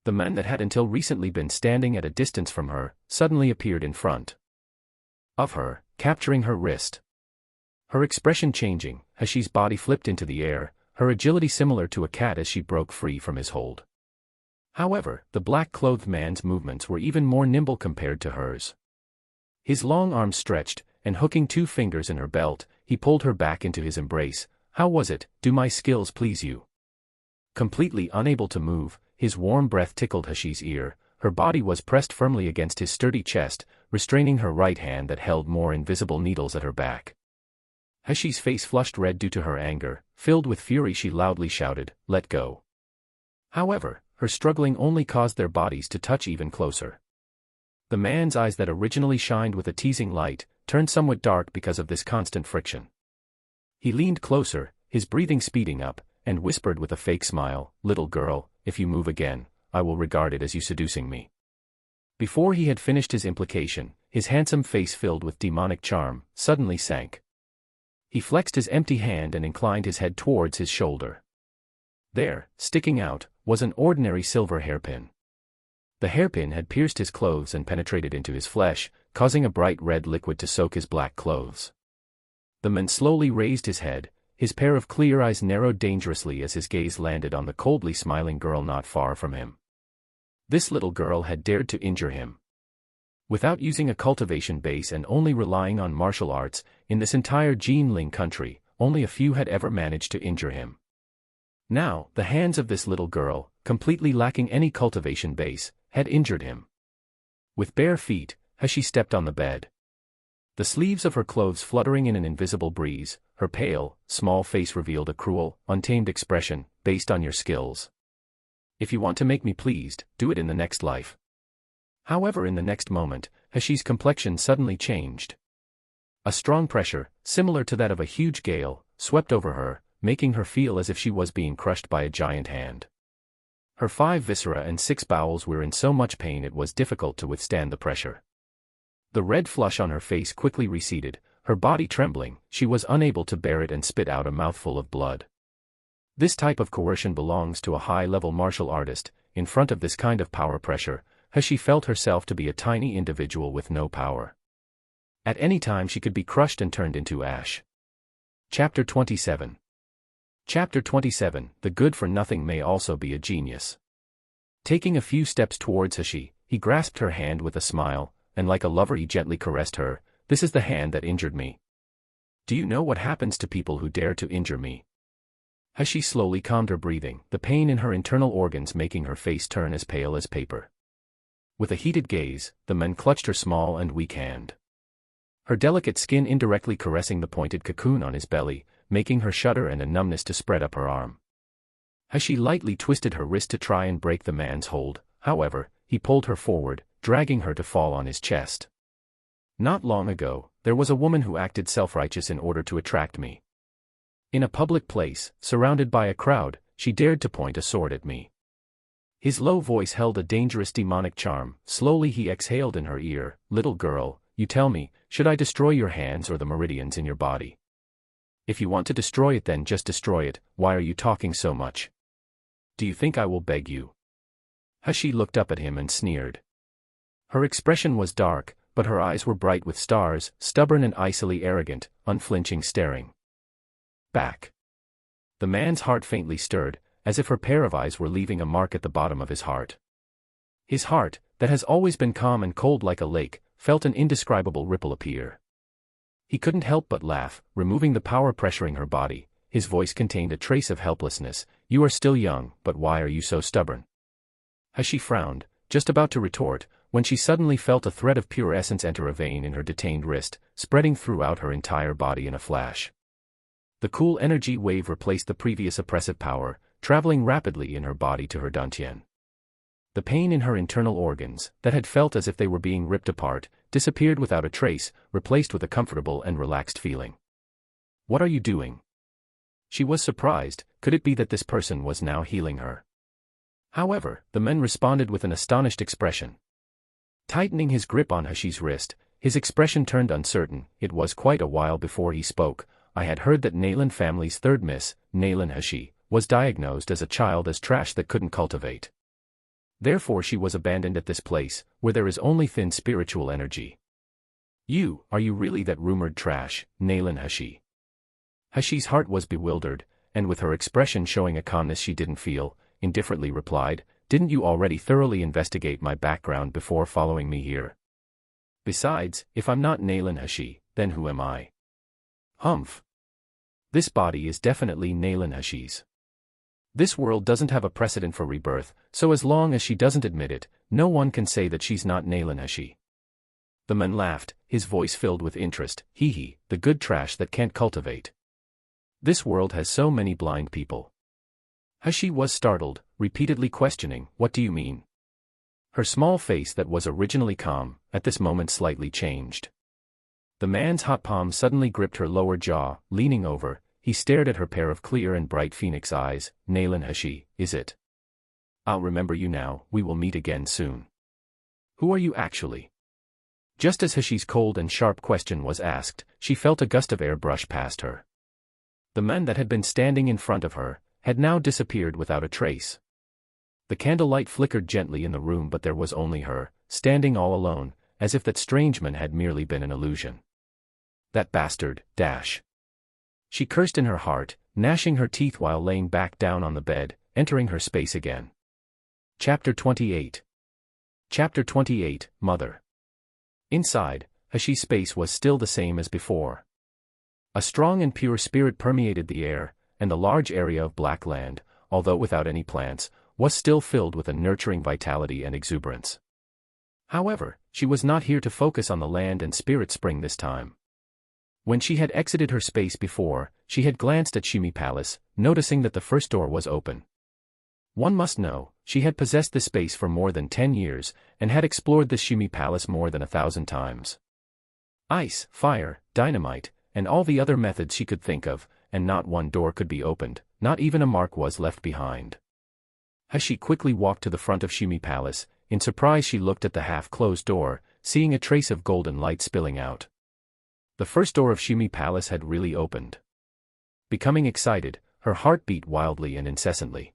The man that had until recently been standing at a distance from her, suddenly appeared in front of her, capturing her wrist. Her expression changing, Hashi's body flipped into the air, her agility similar to a cat as she broke free from his hold. However, the black-clothed man's movements were even more nimble compared to hers. His long arms stretched, and hooking 2 fingers in her belt, he pulled her back into his embrace. How was it? Do my skills please you? Completely unable to move, his warm breath tickled Hashi's ear. Her body was pressed firmly against his sturdy chest, restraining her right hand that held more invisible needles at her back. Hashi's face flushed red due to her anger. Filled with fury, she loudly shouted, "Let go." However, her struggling only caused their bodies to touch even closer. The man's eyes that originally shined with a teasing light, turned somewhat dark because of this constant friction. He leaned closer, his breathing speeding up, and whispered with a fake smile, "Little girl, if you move again, I will regard it as you seducing me." Before he had finished his implication, his handsome face filled with demonic charm, suddenly sank. He flexed his empty hand and inclined his head towards his shoulder. There, sticking out, was an ordinary silver hairpin. The hairpin had pierced his clothes and penetrated into his flesh, causing a bright red liquid to soak his black clothes. The man slowly raised his head, his pair of clear eyes narrowed dangerously as his gaze landed on the coldly smiling girl not far from him. This little girl had dared to injure him. Without using a cultivation base and only relying on martial arts, in this entire Jinling country, only a few had ever managed to injure him. Now, the hands of this little girl, completely lacking any cultivation base, had injured him. With bare feet, Hashi stepped on the bed. The sleeves of her clothes fluttering in an invisible breeze, her pale, small face revealed a cruel, untamed expression, based on your skills. If you want to make me pleased, do it in the next life. However, in the next moment, Hashi's complexion suddenly changed. A strong pressure, similar to that of a huge gale, swept over her, making her feel as if she was being crushed by a giant hand. Her 5 viscera and 6 bowels were in so much pain it was difficult to withstand the pressure. The red flush on her face quickly receded, her body trembling, she was unable to bear it and spit out a mouthful of blood. This type of coercion belongs to a high-level martial artist. In front of this kind of power pressure, Hashi felt herself to be a tiny individual with no power. At any time she could be crushed and turned into ash. Chapter 27. Chapter 27, The good-for-nothing may also be a genius. Taking a few steps towards Hashi, he grasped her hand with a smile, and like a lover he gently caressed her. This is the hand that injured me. Do you know what happens to people who dare to injure me? Hashi slowly calmed her breathing, the pain in her internal organs making her face turn as pale as paper. With a heated gaze, the man clutched her small and weak hand. Her delicate skin indirectly caressing the pointed cocoon on his belly, making her shudder and a numbness to spread up her arm. Hashi lightly twisted her wrist to try and break the man's hold, however, he pulled her forward, dragging her to fall on his chest. Not long ago, there was a woman who acted self-righteous in order to attract me. In a public place, surrounded by a crowd, she dared to point a sword at me. His low voice held a dangerous demonic charm. Slowly he exhaled in her ear, "Little girl, you tell me, should I destroy your hands or the meridians in your body? If you want to destroy it, then just destroy it. Why are you talking so much? Do you think I will beg you?" Hashi looked up at him and sneered. Her expression was dark, but her eyes were bright with stars, stubborn and icily arrogant, unflinching staring back. The man's heart faintly stirred, as if her pair of eyes were leaving a mark at the bottom of his heart. His heart, that has always been calm and cold like a lake, felt an indescribable ripple appear. He couldn't help but laugh, removing the power pressuring her body. His voice contained a trace of helplessness. "You are still young, but why are you so stubborn?" Hashi frowned, just about to retort, when she suddenly felt a thread of pure essence enter a vein in her detained wrist, spreading throughout her entire body in a flash. The cool energy wave replaced the previous oppressive power, traveling rapidly in her body to her dantian. The pain in her internal organs, that had felt as if they were being ripped apart, disappeared without a trace, replaced with a comfortable and relaxed feeling. "What are you doing?" She was surprised. Could it be that this person was now healing her? However, the man responded with an astonished expression. Tightening his grip on Hashi's wrist, his expression turned uncertain. It was quite a while before he spoke. "I had heard that Nalan family's third Miss, Nalan Hashi, was diagnosed as a child as trash that couldn't cultivate. Therefore she was abandoned at this place, where there is only thin spiritual energy. Are you really that rumored trash, Nalan Hashi?" Hashi's heart was bewildered, and with her expression showing a calmness she didn't feel, indifferently replied, "Didn't you already thoroughly investigate my background before following me here? Besides, if I'm not Nalan Hashi, then who am I?" "Humph. This body is definitely Nalan Hashi's. This world doesn't have a precedent for rebirth, so as long as she doesn't admit it, no one can say that she's not Nalan Hashi." The man laughed, his voice filled with interest. "Hee, the good trash that can't cultivate. This world has so many blind people." Hashi was startled, repeatedly questioning, "What do you mean?" Her small face that was originally calm, at this moment slightly changed. The man's hot palm suddenly gripped her lower jaw. Leaning over, he stared at her pair of clear and bright phoenix eyes. "Nalan Hashi, is it? I'll remember you now. We will meet again soon. Who are you actually?" Just as Hashi's cold and sharp question was asked, she felt a gust of air brush past her. The man that had been standing in front of her had now disappeared without a trace. The candlelight flickered gently in the room, but there was only her, standing all alone, as if that strange man had merely been an illusion. "That bastard, dash." She cursed in her heart, gnashing her teeth while laying back down on the bed, entering her space again. Chapter 28. Chapter 28, Mother. Inside, Hashi's space was still the same as before. A strong and pure spirit permeated the air, and the large area of black land, although without any plants, was still filled with a nurturing vitality and exuberance. However, she was not here to focus on the land and spirit spring this time. When she had exited her space before, she had glanced at Shumi Palace, noticing that the first door was open. One must know, she had possessed this space for more than 10 years, and had explored the Shumi Palace more than 1,000 times. Ice, fire, dynamite, and all the other methods she could think of, and not one door could be opened, not even a mark was left behind. Hashi quickly walked to the front of Shumi Palace. In surprise she looked at the half-closed door, seeing a trace of golden light spilling out. The first door of Shumi Palace had really opened. Becoming excited, her heart beat wildly and incessantly.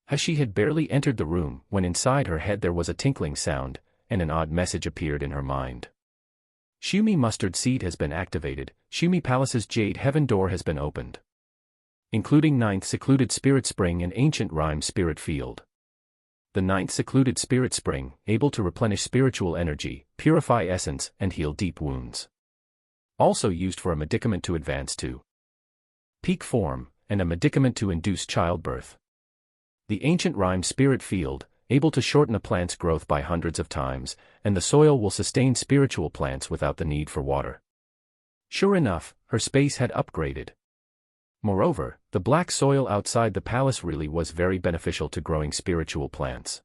Hashi had barely entered the room when inside her head there was a tinkling sound, and an odd message appeared in her mind. "Shumi mustard seed has been activated. Shumi Palace's jade heaven door has been opened, including 9th secluded spirit spring and ancient rhyme spirit field. The 9th secluded spirit spring, able to replenish spiritual energy, purify essence, and heal deep wounds. Also used for a medicament to advance to peak form, and a medicament to induce childbirth. The ancient rhyme spirit field, able to shorten a plant's growth by hundreds of times, and the soil will sustain spiritual plants without the need for water." Sure enough, her space had upgraded. Moreover, the black soil outside the palace really was very beneficial to growing spiritual plants.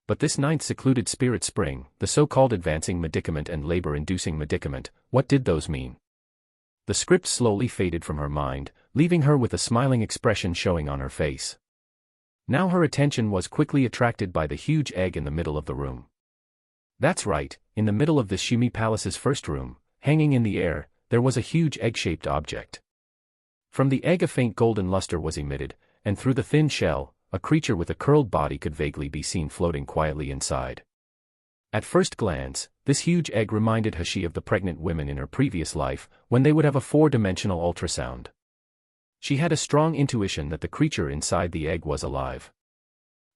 But this 9th secluded spirit spring, the so-called advancing medicament and labor-inducing medicament, what did those mean? The script slowly faded from her mind, leaving her with a smiling expression showing on her face. Now her attention was quickly attracted by the huge egg in the middle of the room. That's right, in the middle of the Shumi Palace's first room, hanging in the air, there was a huge egg-shaped object. From the egg a faint golden luster was emitted, and through the thin shell, a creature with a curled body could vaguely be seen floating quietly inside. At first glance, this huge egg reminded Hashi of the pregnant women in her previous life, when they would have a 4-dimensional ultrasound. She had a strong intuition that the creature inside the egg was alive.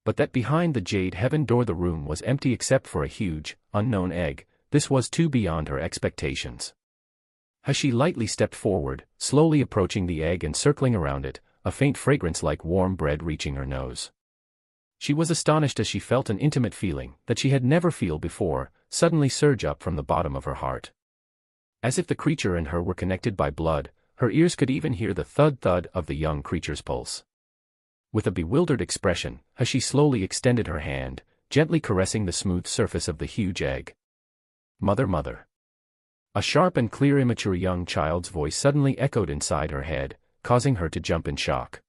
But that behind the jade heaven door the room was empty except for a huge, unknown egg, this was too beyond her expectations. Hashi lightly stepped forward, slowly approaching the egg and circling around it, a faint fragrance like warm bread reaching her nose. She was astonished as she felt an intimate feeling that she had never felt before suddenly surge up from the bottom of her heart. As if the creature and her were connected by blood, Her ears could even hear the thud-thud of the young creature's pulse. With a bewildered expression, Hashi slowly extended her hand, gently caressing the smooth surface of the huge egg. Mother, mother. A sharp and clear immature young child's voice suddenly echoed inside her head, causing her to jump in shock.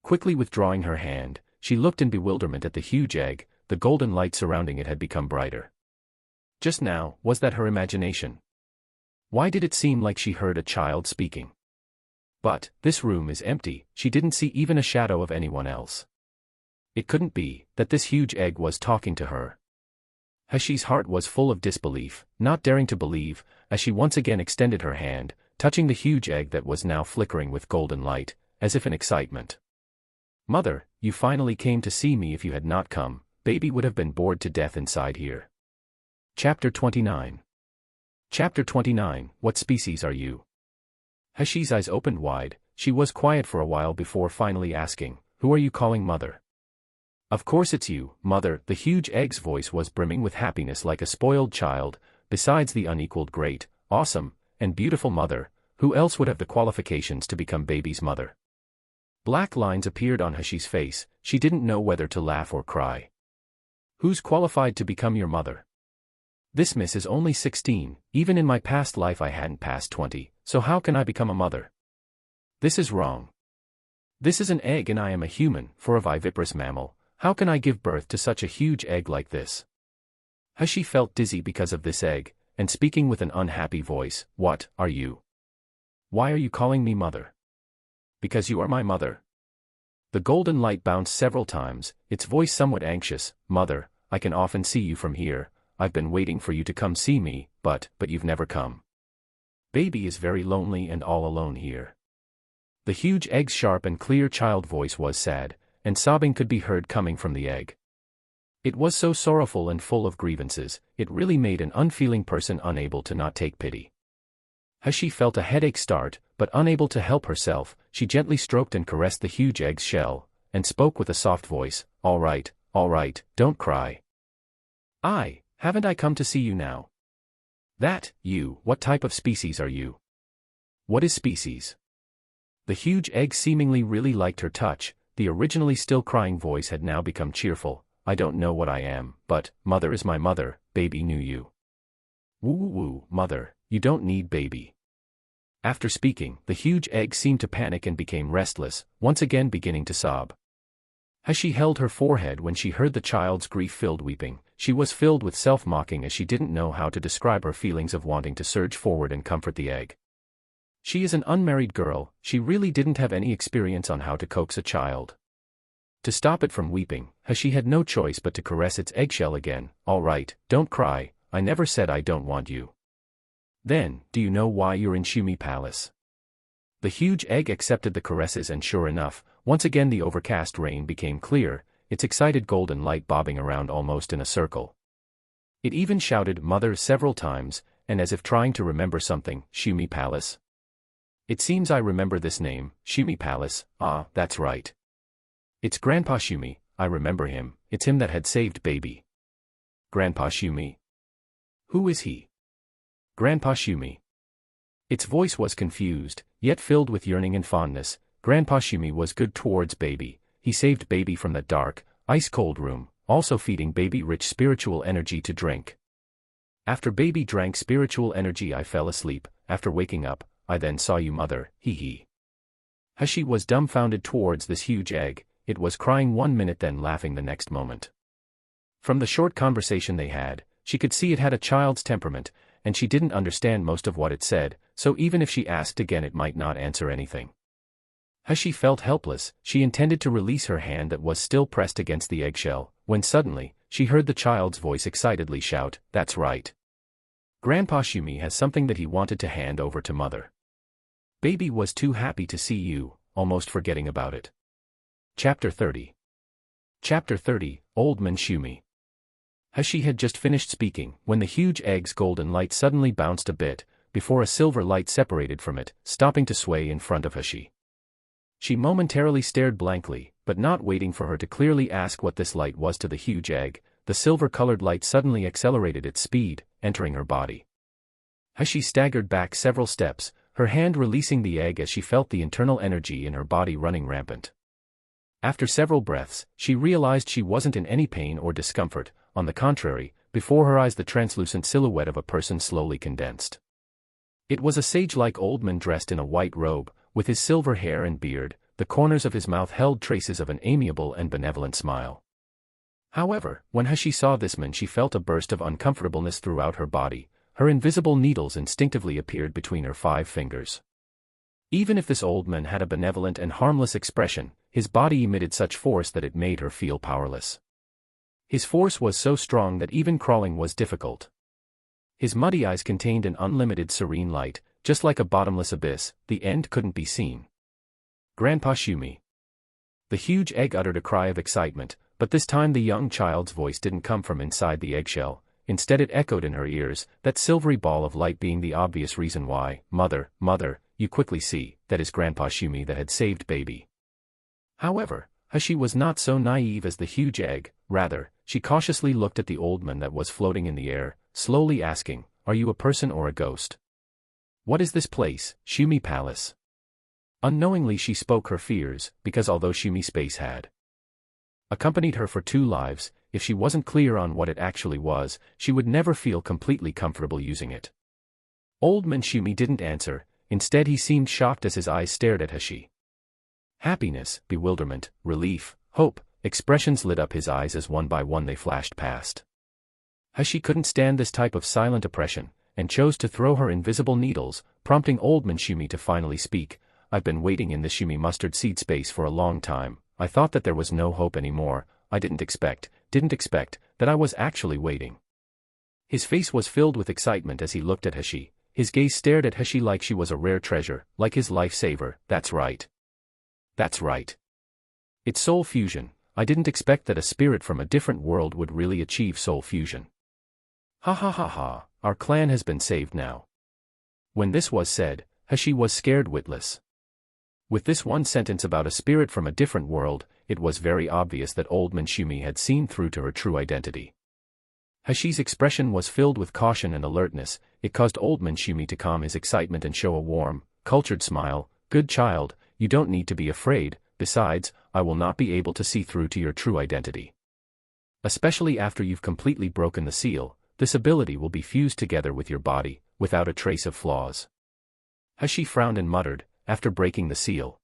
Quickly withdrawing her hand, she looked in bewilderment at the huge egg. The golden light surrounding it had become brighter. Just now, was that her imagination? Why did it seem like she heard a child speaking? But, this room is empty, she didn't see even a shadow of anyone else. It couldn't be that this huge egg was talking to her. Hashi's heart was full of disbelief, not daring to believe, as she once again extended her hand, touching the huge egg that was now flickering with golden light, as if in excitement. Mother, you finally came to see me. If you had not come, baby would have been bored to death inside here. Chapter 29. Chapter 29, What species are you? Hashi's eyes opened wide. She was quiet for a while before finally asking, Who are you calling mother? Of course it's you, mother. The huge egg's voice was brimming with happiness like a spoiled child. Besides the unequaled great, awesome, and beautiful mother, who else would have the qualifications to become baby's mother? Black lines appeared on Hashi's face. She didn't know whether to laugh or cry. Who's qualified to become your mother? This miss is only 16, even in my past life I hadn't passed 20, so how can I become a mother? This is wrong. This is an egg and I am a human, for a viviparous mammal. How can I give birth to such a huge egg like this? Hashi felt dizzy because of this egg, and speaking with an unhappy voice, What are you? Why are you calling me mother? Because you are my mother. The golden light bounced several times, its voice somewhat anxious, Mother, I can often see you from here. I've been waiting for you to come see me, but you've never come. Baby is very lonely and all alone here. The huge egg's sharp and clear child voice was sad, and sobbing could be heard coming from the egg. It was so sorrowful and full of grievances, it really made an unfeeling person unable to not take pity. Hashi felt a headache start, but unable to help herself, she gently stroked and caressed the huge egg's shell, and spoke with a soft voice, all right, don't cry. Haven't I come to see you now? What type of species are you? What is species? The huge egg seemingly really liked her touch. The originally still crying voice had now become cheerful. I don't know what I am, but mother is my mother. Baby knew you. Woo, mother, you don't need baby. After speaking, the huge egg seemed to panic and became restless, once again beginning to sob. Hashi held her forehead when she heard the child's grief-filled weeping. She was filled with self-mocking as she didn't know how to describe her feelings of wanting to surge forward and comfort the egg. She is an unmarried girl, she really didn't have any experience on how to coax a child. To stop it from weeping, Hashi had no choice but to caress its eggshell again. All right, don't cry, I never said I don't want you. Then, do you know why you're in Shumi Palace? The huge egg accepted the caresses and sure enough, once again the overcast rain became clear, its excited golden light bobbing around almost in a circle. It even shouted mother several times, and as if trying to remember something, Shumi Palace. It seems I remember this name, Shumi Palace. That's right. It's Grandpa Shumi, I remember him, it's him that had saved baby. Grandpa Shumi? Who is he? Grandpa Shumi. Its voice was confused, yet filled with yearning and fondness. Grandpa Shumi was good towards baby, he saved baby from that dark, ice-cold room, also feeding baby rich spiritual energy to drink. After baby drank spiritual energy I fell asleep, after waking up, I then saw you mother, hee. Hashi was dumbfounded towards this huge egg, it was crying 1 minute then laughing the next moment. From the short conversation they had, she could see it had a child's temperament, and she didn't understand most of what it said, so even if she asked again it might not answer anything. Hashi felt helpless, she intended to release her hand that was still pressed against the eggshell, when suddenly, she heard the child's voice excitedly shout, that's right. Grandpa Shumi has something that he wanted to hand over to mother. Baby was too happy to see you, almost forgetting about it. Chapter 30. Chapter 30, Old Man Shumi. Hashi had just finished speaking, when the huge egg's golden light suddenly bounced a bit, before a silver light separated from it, stopping to sway in front of Hashi. She momentarily stared blankly, but not waiting for her to clearly ask what this light was to the huge egg, the silver-colored light suddenly accelerated its speed, entering her body. Hashi staggered back several steps, her hand releasing the egg as she felt the internal energy in her body running rampant. After several breaths, she realized she wasn't in any pain or discomfort. On the contrary, before her eyes the translucent silhouette of a person slowly condensed. It was a sage-like old man dressed in a white robe, with his silver hair and beard. The corners of his mouth held traces of an amiable and benevolent smile. However, when Hashi saw this man, she felt a burst of uncomfortableness throughout her body. Her invisible needles instinctively appeared between her 5 fingers. Even if this old man had a benevolent and harmless expression, his body emitted such force that it made her feel powerless. His force was so strong that even crawling was difficult. His muddy eyes contained an unlimited serene light, just like a bottomless abyss. The end couldn't be seen. Grandpa Shumi. The huge egg uttered a cry of excitement, but this time the young child's voice didn't come from inside the eggshell. Instead it echoed in her ears, that silvery ball of light being the obvious reason why. Mother, you quickly see, that is Grandpa Shumi that had saved baby. However, Hashi was not so naive as the huge egg. Rather, she cautiously looked at the old man that was floating in the air, slowly asking, "Are you a person or a ghost? What is this place, Shumi Palace?" Unknowingly she spoke her fears, because although Shumi Space had accompanied her for 2 lives, if she wasn't clear on what it actually was, she would never feel completely comfortable using it. Old man Shumi didn't answer. Instead he seemed shocked as his eyes stared at Hashi. Happiness, bewilderment, relief, hope, expressions lit up his eyes as one by one they flashed past. Hashi couldn't stand this type of silent oppression, and chose to throw her invisible needles, prompting old man Shumi to finally speak. "I've been waiting in this Shumi mustard seed space for a long time. I thought that there was no hope anymore. I didn't expect that I was actually waiting." His face was filled with excitement as he looked at Hashi. His gaze stared at Hashi like she was a rare treasure, like his lifesaver. That's right. It's soul fusion. I didn't expect that a spirit from a different world would really achieve soul fusion. Ha ha ha ha, our clan has been saved now. When this was said, Hashi was scared witless. With this one sentence about a spirit from a different world, it was very obvious that old man Shumi had seen through to her true identity. Hashi's expression was filled with caution and alertness. It caused old man Shumi to calm his excitement and show a warm, cultured smile. "Good child, you don't need to be afraid. Besides, I will not be able to see through to your true identity. Especially after you've completely broken the seal, this ability will be fused together with your body, without a trace of flaws." Hashi frowned and muttered, "After breaking the seal."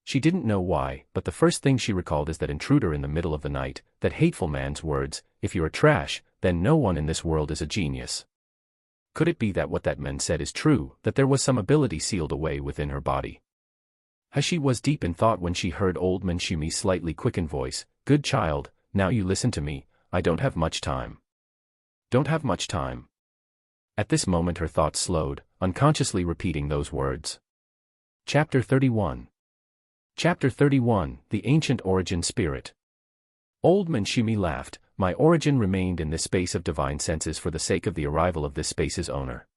She didn't know why, but the first thing she recalled is that intruder in the middle of the night, that hateful man's words, "If you're a trash, then no one in this world is a genius." Could it be that what that man said is true, that there was some ability sealed away within her body? Hashi was deep in thought when she heard old man Shumi's slightly quickened voice. "Good child, now you listen to me. I don't have much time." Don't have much time. At this moment her thoughts slowed, unconsciously repeating those words. Chapter 31. Chapter 31, The Ancient Origin Spirit. Old man Shumi laughed. "My origin remained in this space of divine senses for the sake of the arrival of this space's owner.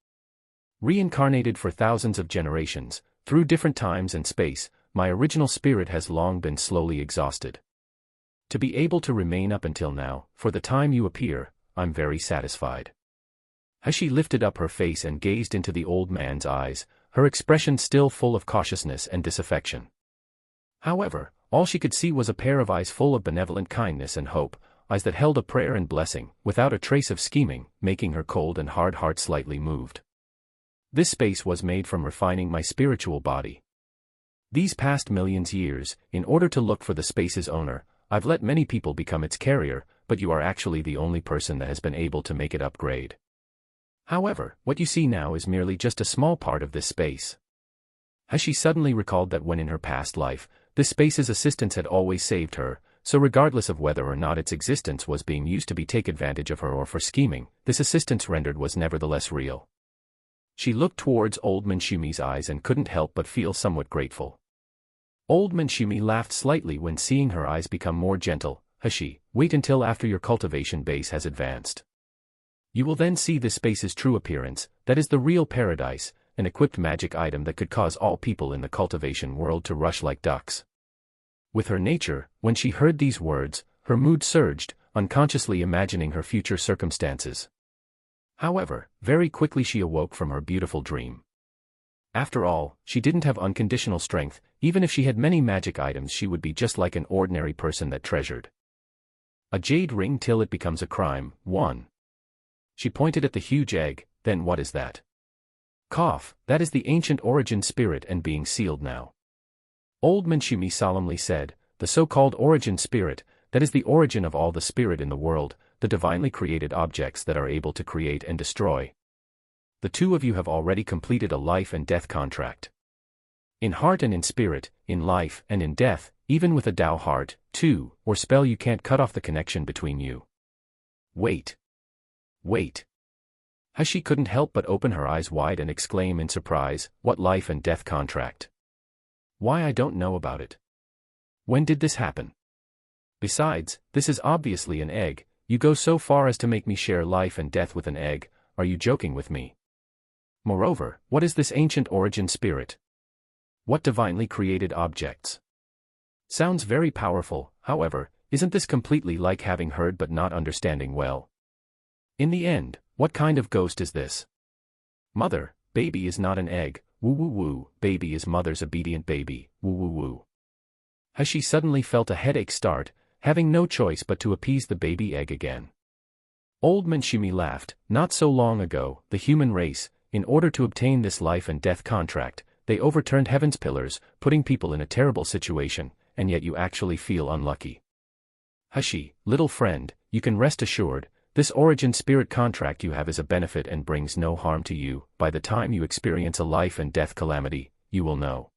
Reincarnated for thousands of generations, through different times and space, my original spirit has long been slowly exhausted. To be able to remain up until now, for the time you appear, I'm very satisfied." Hashi lifted up her face and gazed into the old man's eyes, her expression still full of cautiousness and disaffection. However, all she could see was a pair of eyes full of benevolent kindness and hope, eyes that held a prayer and blessing, without a trace of scheming, making her cold and hard heart slightly moved. "This space was made from refining my spiritual body. These past millions years, in order to look for the space's owner, I've let many people become its carrier, but you are actually the only person that has been able to make it upgrade. However, what you see now is merely just a small part of this space." Hashi suddenly recalled that when in her past life, this space's assistance had always saved her, so regardless of whether or not its existence was being used to take advantage of her or for scheming, this assistance rendered was nevertheless real. She looked towards old man Shumi's eyes and couldn't help but feel somewhat grateful. Old man Shumi laughed slightly when seeing her eyes become more gentle. "Hashi, wait until after your cultivation base has advanced. You will then see this space's true appearance, that is the real paradise, an equipped magic item that could cause all people in the cultivation world to rush like ducks." With her nature, when she heard these words, her mood surged, unconsciously imagining her future circumstances. However, very quickly she awoke from her beautiful dream. After all, she didn't have unconditional strength. Even if she had many magic items, she would be just like an ordinary person that treasured a jade ring till it becomes a crime. 1. She pointed at the huge egg. Then what is that? Cough, that is the ancient origin spirit and being sealed now. Old Manshumi solemnly said, the so-called origin spirit, that is the origin of all the spirit in the world, the divinely created objects that are able to create and destroy. The two of you have already completed a life and death contract. In heart and in spirit, in life and in death, even with a Tao heart, too, or spell, you can't cut off the connection between you. Wait. Wait. Hashi couldn't help but open her eyes wide and exclaim in surprise, what life and death contract? Why, I don't know about it. When did this happen? Besides, this is obviously an egg. You go so far as to make me share life and death with an egg. Are you joking with me? Moreover, what is this ancient origin spirit? What divinely created objects? Sounds very powerful. However, isn't this completely like having heard but not understanding well? In the end, what kind of ghost is this? Mother, baby is not an egg. Woo woo woo, baby is mother's obedient baby. Woo woo woo. Hashi suddenly felt a headache start, having no choice but to appease the baby egg again. Old Manshumi laughed. Not so long ago, the human race, in order to obtain this life and death contract, they overturned heaven's pillars, putting people in a terrible situation, and yet you actually feel unlucky. Hashi, little friend, you can rest assured, this origin spirit contract you have is a benefit and brings no harm to you. By the time you experience a life and death calamity, you will know.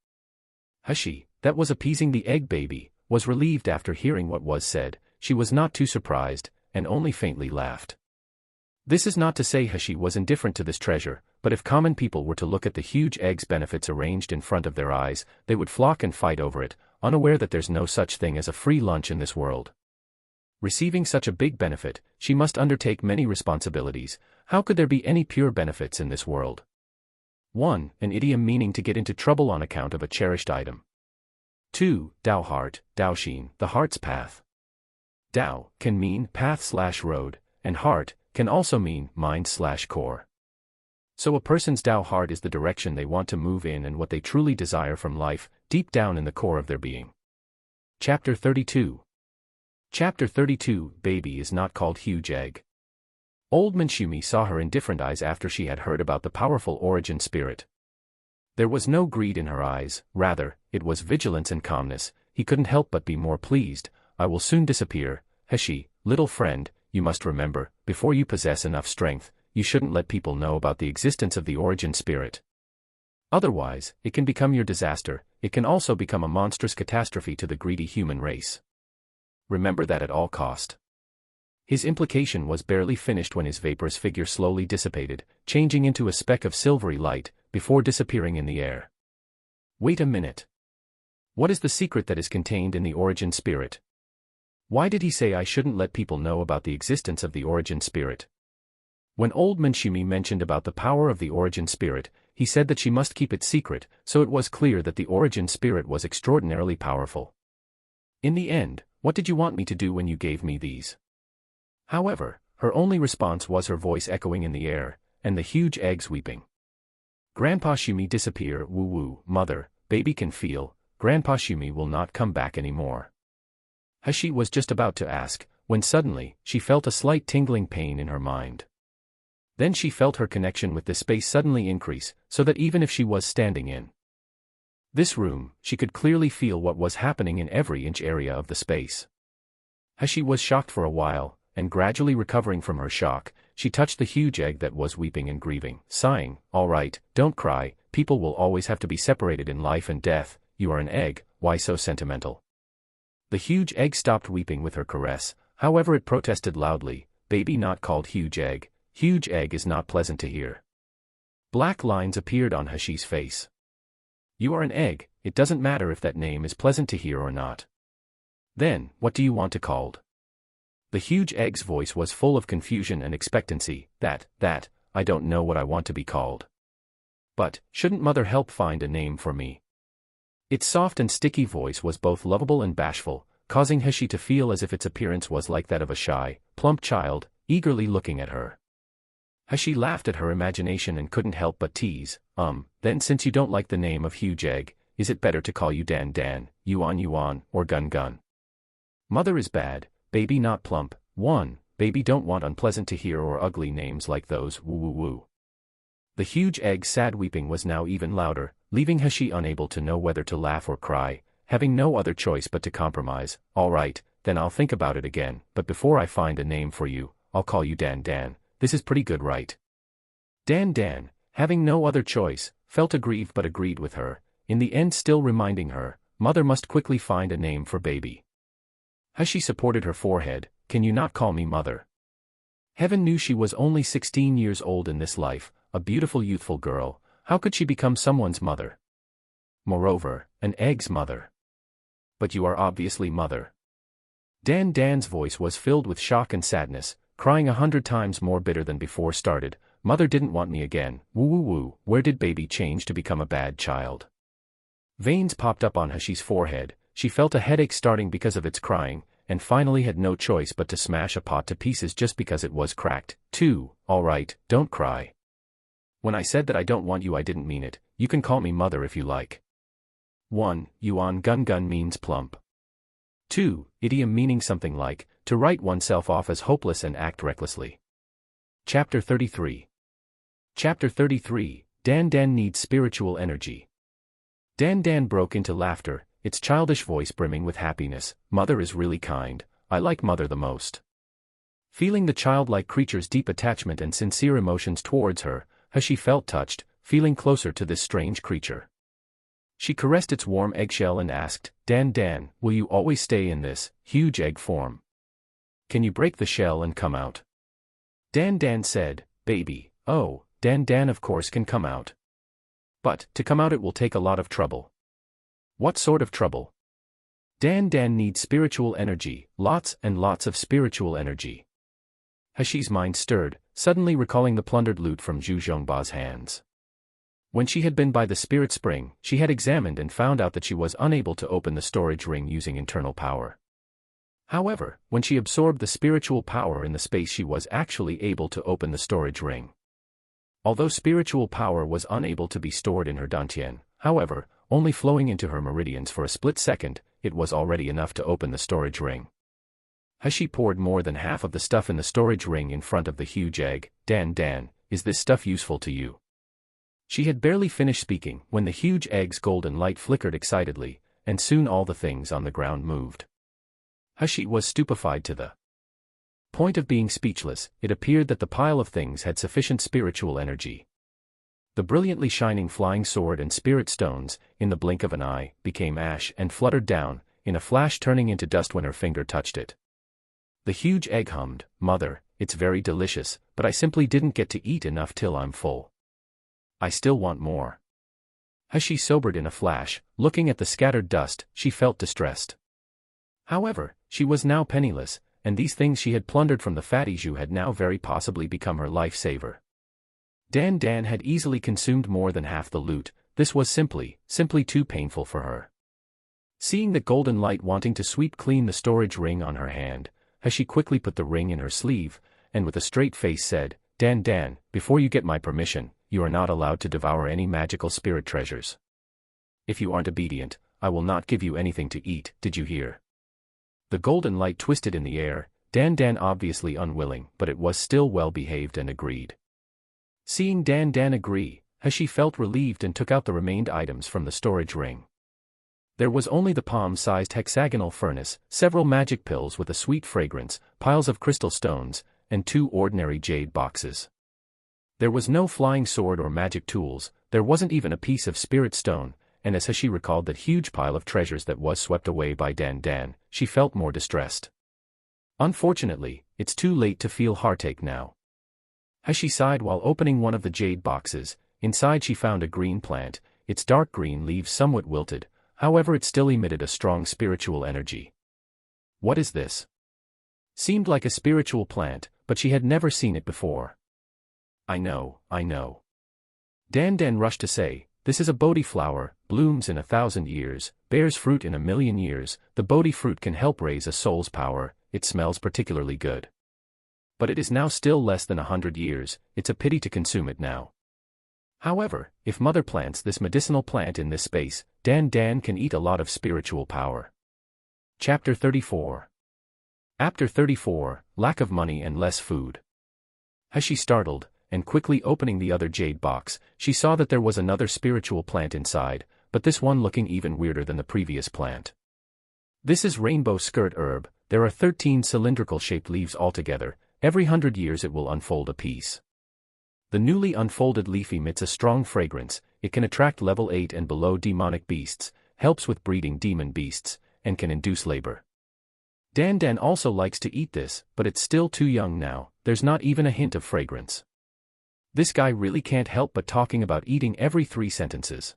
Hashi, that was appeasing the egg baby, was relieved after hearing what was said. She was not too surprised, and only faintly laughed. This is not to say Hashi was indifferent to this treasure, but if common people were to look at the huge egg's benefits arranged in front of their eyes, they would flock and fight over it, unaware that there's no such thing as a free lunch in this world. Receiving such a big benefit, she must undertake many responsibilities. How could there be any pure benefits in this world? 1. An idiom meaning to get into trouble on account of a cherished item. 2. Tao heart, Daoxin, the heart's path. Tao can mean path/road, and heart can also mean mind/core. So a person's Tao heart is the direction they want to move in and what they truly desire from life, deep down in the core of their being. Chapter 32. Chapter 32. Baby is not called huge egg. Old Manshumi saw her indifferent eyes after she had heard about the powerful origin spirit. There was no greed in her eyes, rather, it was vigilance and calmness. He couldn't help but be more pleased. I will soon disappear. Hashi, little friend, you must remember, before you possess enough strength, you shouldn't let people know about the existence of the origin spirit. Otherwise, it can become your disaster. It can also become a monstrous catastrophe to the greedy human race. Remember that at all cost. His implication was barely finished when his vaporous figure slowly dissipated, changing into a speck of silvery light, before disappearing in the air. Wait a minute. What is the secret that is contained in the origin spirit? Why did he say I shouldn't let people know about the existence of the origin spirit? When old Manshumi mentioned about the power of the origin spirit, he said that she must keep it secret, so it was clear that the origin spirit was extraordinarily powerful. In the end, what did you want me to do when you gave me these? However, her only response was her voice echoing in the air, and the huge eggs weeping. Grandpa Shumi disappear. Woo woo, mother, baby can feel, Grandpa Shumi will not come back anymore. Hashi was just about to ask, when suddenly, she felt a slight tingling pain in her mind. Then she felt her connection with the space suddenly increase, so that even if she was standing in this room, she could clearly feel what was happening in every inch area of the space. Hashi was shocked for a while, and gradually recovering from her shock, she touched the huge egg that was weeping and grieving, sighing, all right, don't cry, people will always have to be separated in life and death, you are an egg, why so sentimental? The huge egg stopped weeping with her caress, however it protested loudly, baby not called huge egg is not pleasant to hear. Black lines appeared on Hashi's face. You are an egg, it doesn't matter if that name is pleasant to hear or not. Then, what do you want to called? The huge egg's voice was full of confusion and expectancy. That, I don't know what I want to be called. But, shouldn't mother help find a name for me? Its soft and sticky voice was both lovable and bashful, causing Hashi to feel as if its appearance was like that of a shy, plump child, eagerly looking at her. Hashi laughed at her imagination and couldn't help but tease, then since you don't like the name of Huge Egg, is it better to call you Dan Dan, Yuan Yuan, or Gun Gun? Mother is bad, baby not plump, baby don't want unpleasant to hear or ugly names like those, woo woo woo. The Huge Egg's sad weeping was now even louder, leaving Hashi unable to know whether to laugh or cry, having no other choice but to compromise. All right, then I'll think about it again, but before I find a name for you, I'll call you Dan Dan. This is pretty good, right? Dan Dan, having no other choice, felt aggrieved but agreed with her, in the end still reminding her, mother must quickly find a name for baby. Hashi supported her forehead, can you not call me mother? Heaven knew she was only 16 years old in this life, a beautiful youthful girl, how could she become someone's mother? Moreover, an egg's mother. But you are obviously mother. Dan Dan's voice was filled with shock and sadness, crying 100 times more bitter than before started, mother didn't want me again, woo woo woo, where did baby change to become a bad child? Veins popped up on Hashi's forehead, she felt a headache starting because of its crying, and finally had no choice but to smash a pot to pieces just because it was cracked. 2. All right, don't cry. When I said that I don't want you I didn't mean it, you can call me mother if you like. 1. Yuan Gun Gun means plump. 2. Idiom meaning something like, to write oneself off as hopeless and act recklessly. Chapter 33. Chapter 33, Dan Dan needs spiritual energy. Dan Dan broke into laughter, its childish voice brimming with happiness. Mother is really kind, I like mother the most. Feeling the childlike creature's deep attachment and sincere emotions towards her, Hashi felt touched, feeling closer to this strange creature. She caressed its warm eggshell and asked, Dan Dan, will you always stay in this huge egg form? Can you break the shell and come out? Dan Dan said, baby, oh, Dan Dan of course can come out. But, to come out it will take a lot of trouble. What sort of trouble? Dan Dan needs spiritual energy, lots and lots of spiritual energy. Hashi's mind stirred, suddenly recalling the plundered loot from Zhu Zhongba's hands. When she had been by the spirit spring, she had examined and found out that she was unable to open the storage ring using internal power. However, when she absorbed the spiritual power in the space she was actually able to open the storage ring. Although spiritual power was unable to be stored in her dantian, however, only flowing into her meridians for a split second, it was already enough to open the storage ring. Hashi poured more than half of the stuff in the storage ring in front of the huge egg. Dan Dan, is this stuff useful to you? She had barely finished speaking when the huge egg's golden light flickered excitedly, and soon all the things on the ground moved. Hashi was stupefied to the point of being speechless. It appeared that the pile of things had sufficient spiritual energy. The brilliantly shining flying sword and spirit stones, in the blink of an eye, became ash and fluttered down, in a flash turning into dust when her finger touched it. The huge egg hummed, Mother, it's very delicious, but I simply didn't get to eat enough till I'm full. I still want more. Hashi sobered in a flash, looking at the scattered dust, she felt distressed. However, she was now penniless, and these things she had plundered from the fatty Zhu had now very possibly become her life-saver. Dan Dan had easily consumed more than half the loot. This was simply too painful for her. Seeing the golden light wanting to sweep clean the storage ring on her hand, Hashi quickly put the ring in her sleeve, and with a straight face said, Dan Dan, before you get my permission, you are not allowed to devour any magical spirit treasures. If you aren't obedient, I will not give you anything to eat, did you hear? The golden light twisted in the air, Dan Dan obviously unwilling, but it was still well behaved and agreed. Seeing Dan Dan agree, Hashi felt relieved and took out the remained items from the storage ring. There was only the palm-sized hexagonal furnace, several magic pills with a sweet fragrance, piles of crystal stones, and 2 ordinary jade boxes. There was no flying sword or magic tools, there wasn't even a piece of spirit stone, and as Hashi recalled that huge pile of treasures that was swept away by Dan Dan, she felt more distressed. Unfortunately, it's too late to feel heartache now. Hashi sighed while opening one of the jade boxes. Inside she found a green plant, its dark green leaves somewhat wilted, however it still emitted a strong spiritual energy. What is this? Seemed like a spiritual plant, but she had never seen it before. I know. Dan Dan rushed to say, this is a Bodhi flower, blooms in 1,000 years, bears fruit in 1,000,000 years, the Bodhi fruit can help raise a soul's power, it smells particularly good. But it is now still less than 100 years, it's a pity to consume it now. However, if Mother plants this medicinal plant in this space, Dan can eat a lot of spiritual power. Chapter 34. After 34, lack of money and less food. As she startled, and quickly opening the other jade box, she saw that there was another spiritual plant inside, but this one looking even weirder than the previous plant. This is rainbow skirt herb. There are 13 cylindrical-shaped leaves altogether. Every 100 years it will unfold a piece. The newly unfolded leaf emits a strong fragrance. It can attract level 8 and below demonic beasts, helps with breeding demon beasts, and can induce labor. Dan also likes to eat this, but it's still too young now. There's not even a hint of fragrance. This guy really can't help but talking about eating every 3 sentences.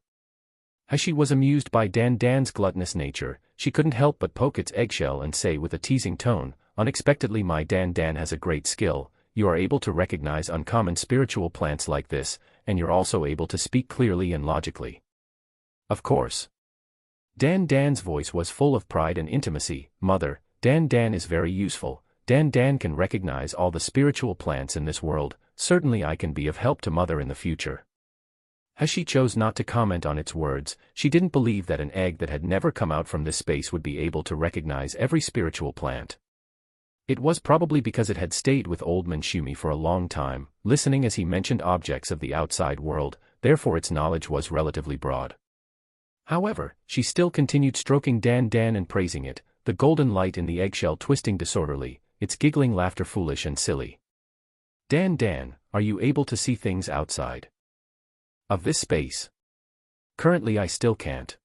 As she was amused by Dan's gluttonous nature, she couldn't help but poke its eggshell and say with a teasing tone, "Unexpectedly, my Dan has a great skill. You are able to recognize uncommon spiritual plants like this, and you're also able to speak clearly and logically." Of course. Dan's voice was full of pride and intimacy. "Mother, Dan is very useful. Dan can recognize all the spiritual plants in this world. Certainly I can be of help to Mother in the future." As she chose not to comment on its words, she didn't believe that an egg that had never come out from this space would be able to recognize every spiritual plant. It was probably because it had stayed with Old Man Shumi for a long time, listening as he mentioned objects of the outside world, therefore its knowledge was relatively broad. However, she still continued stroking Dan and praising it, the golden light in the eggshell twisting disorderly, its giggling laughter foolish and silly. Dan, are you able to see things outside of this space?" "Currently I still can't."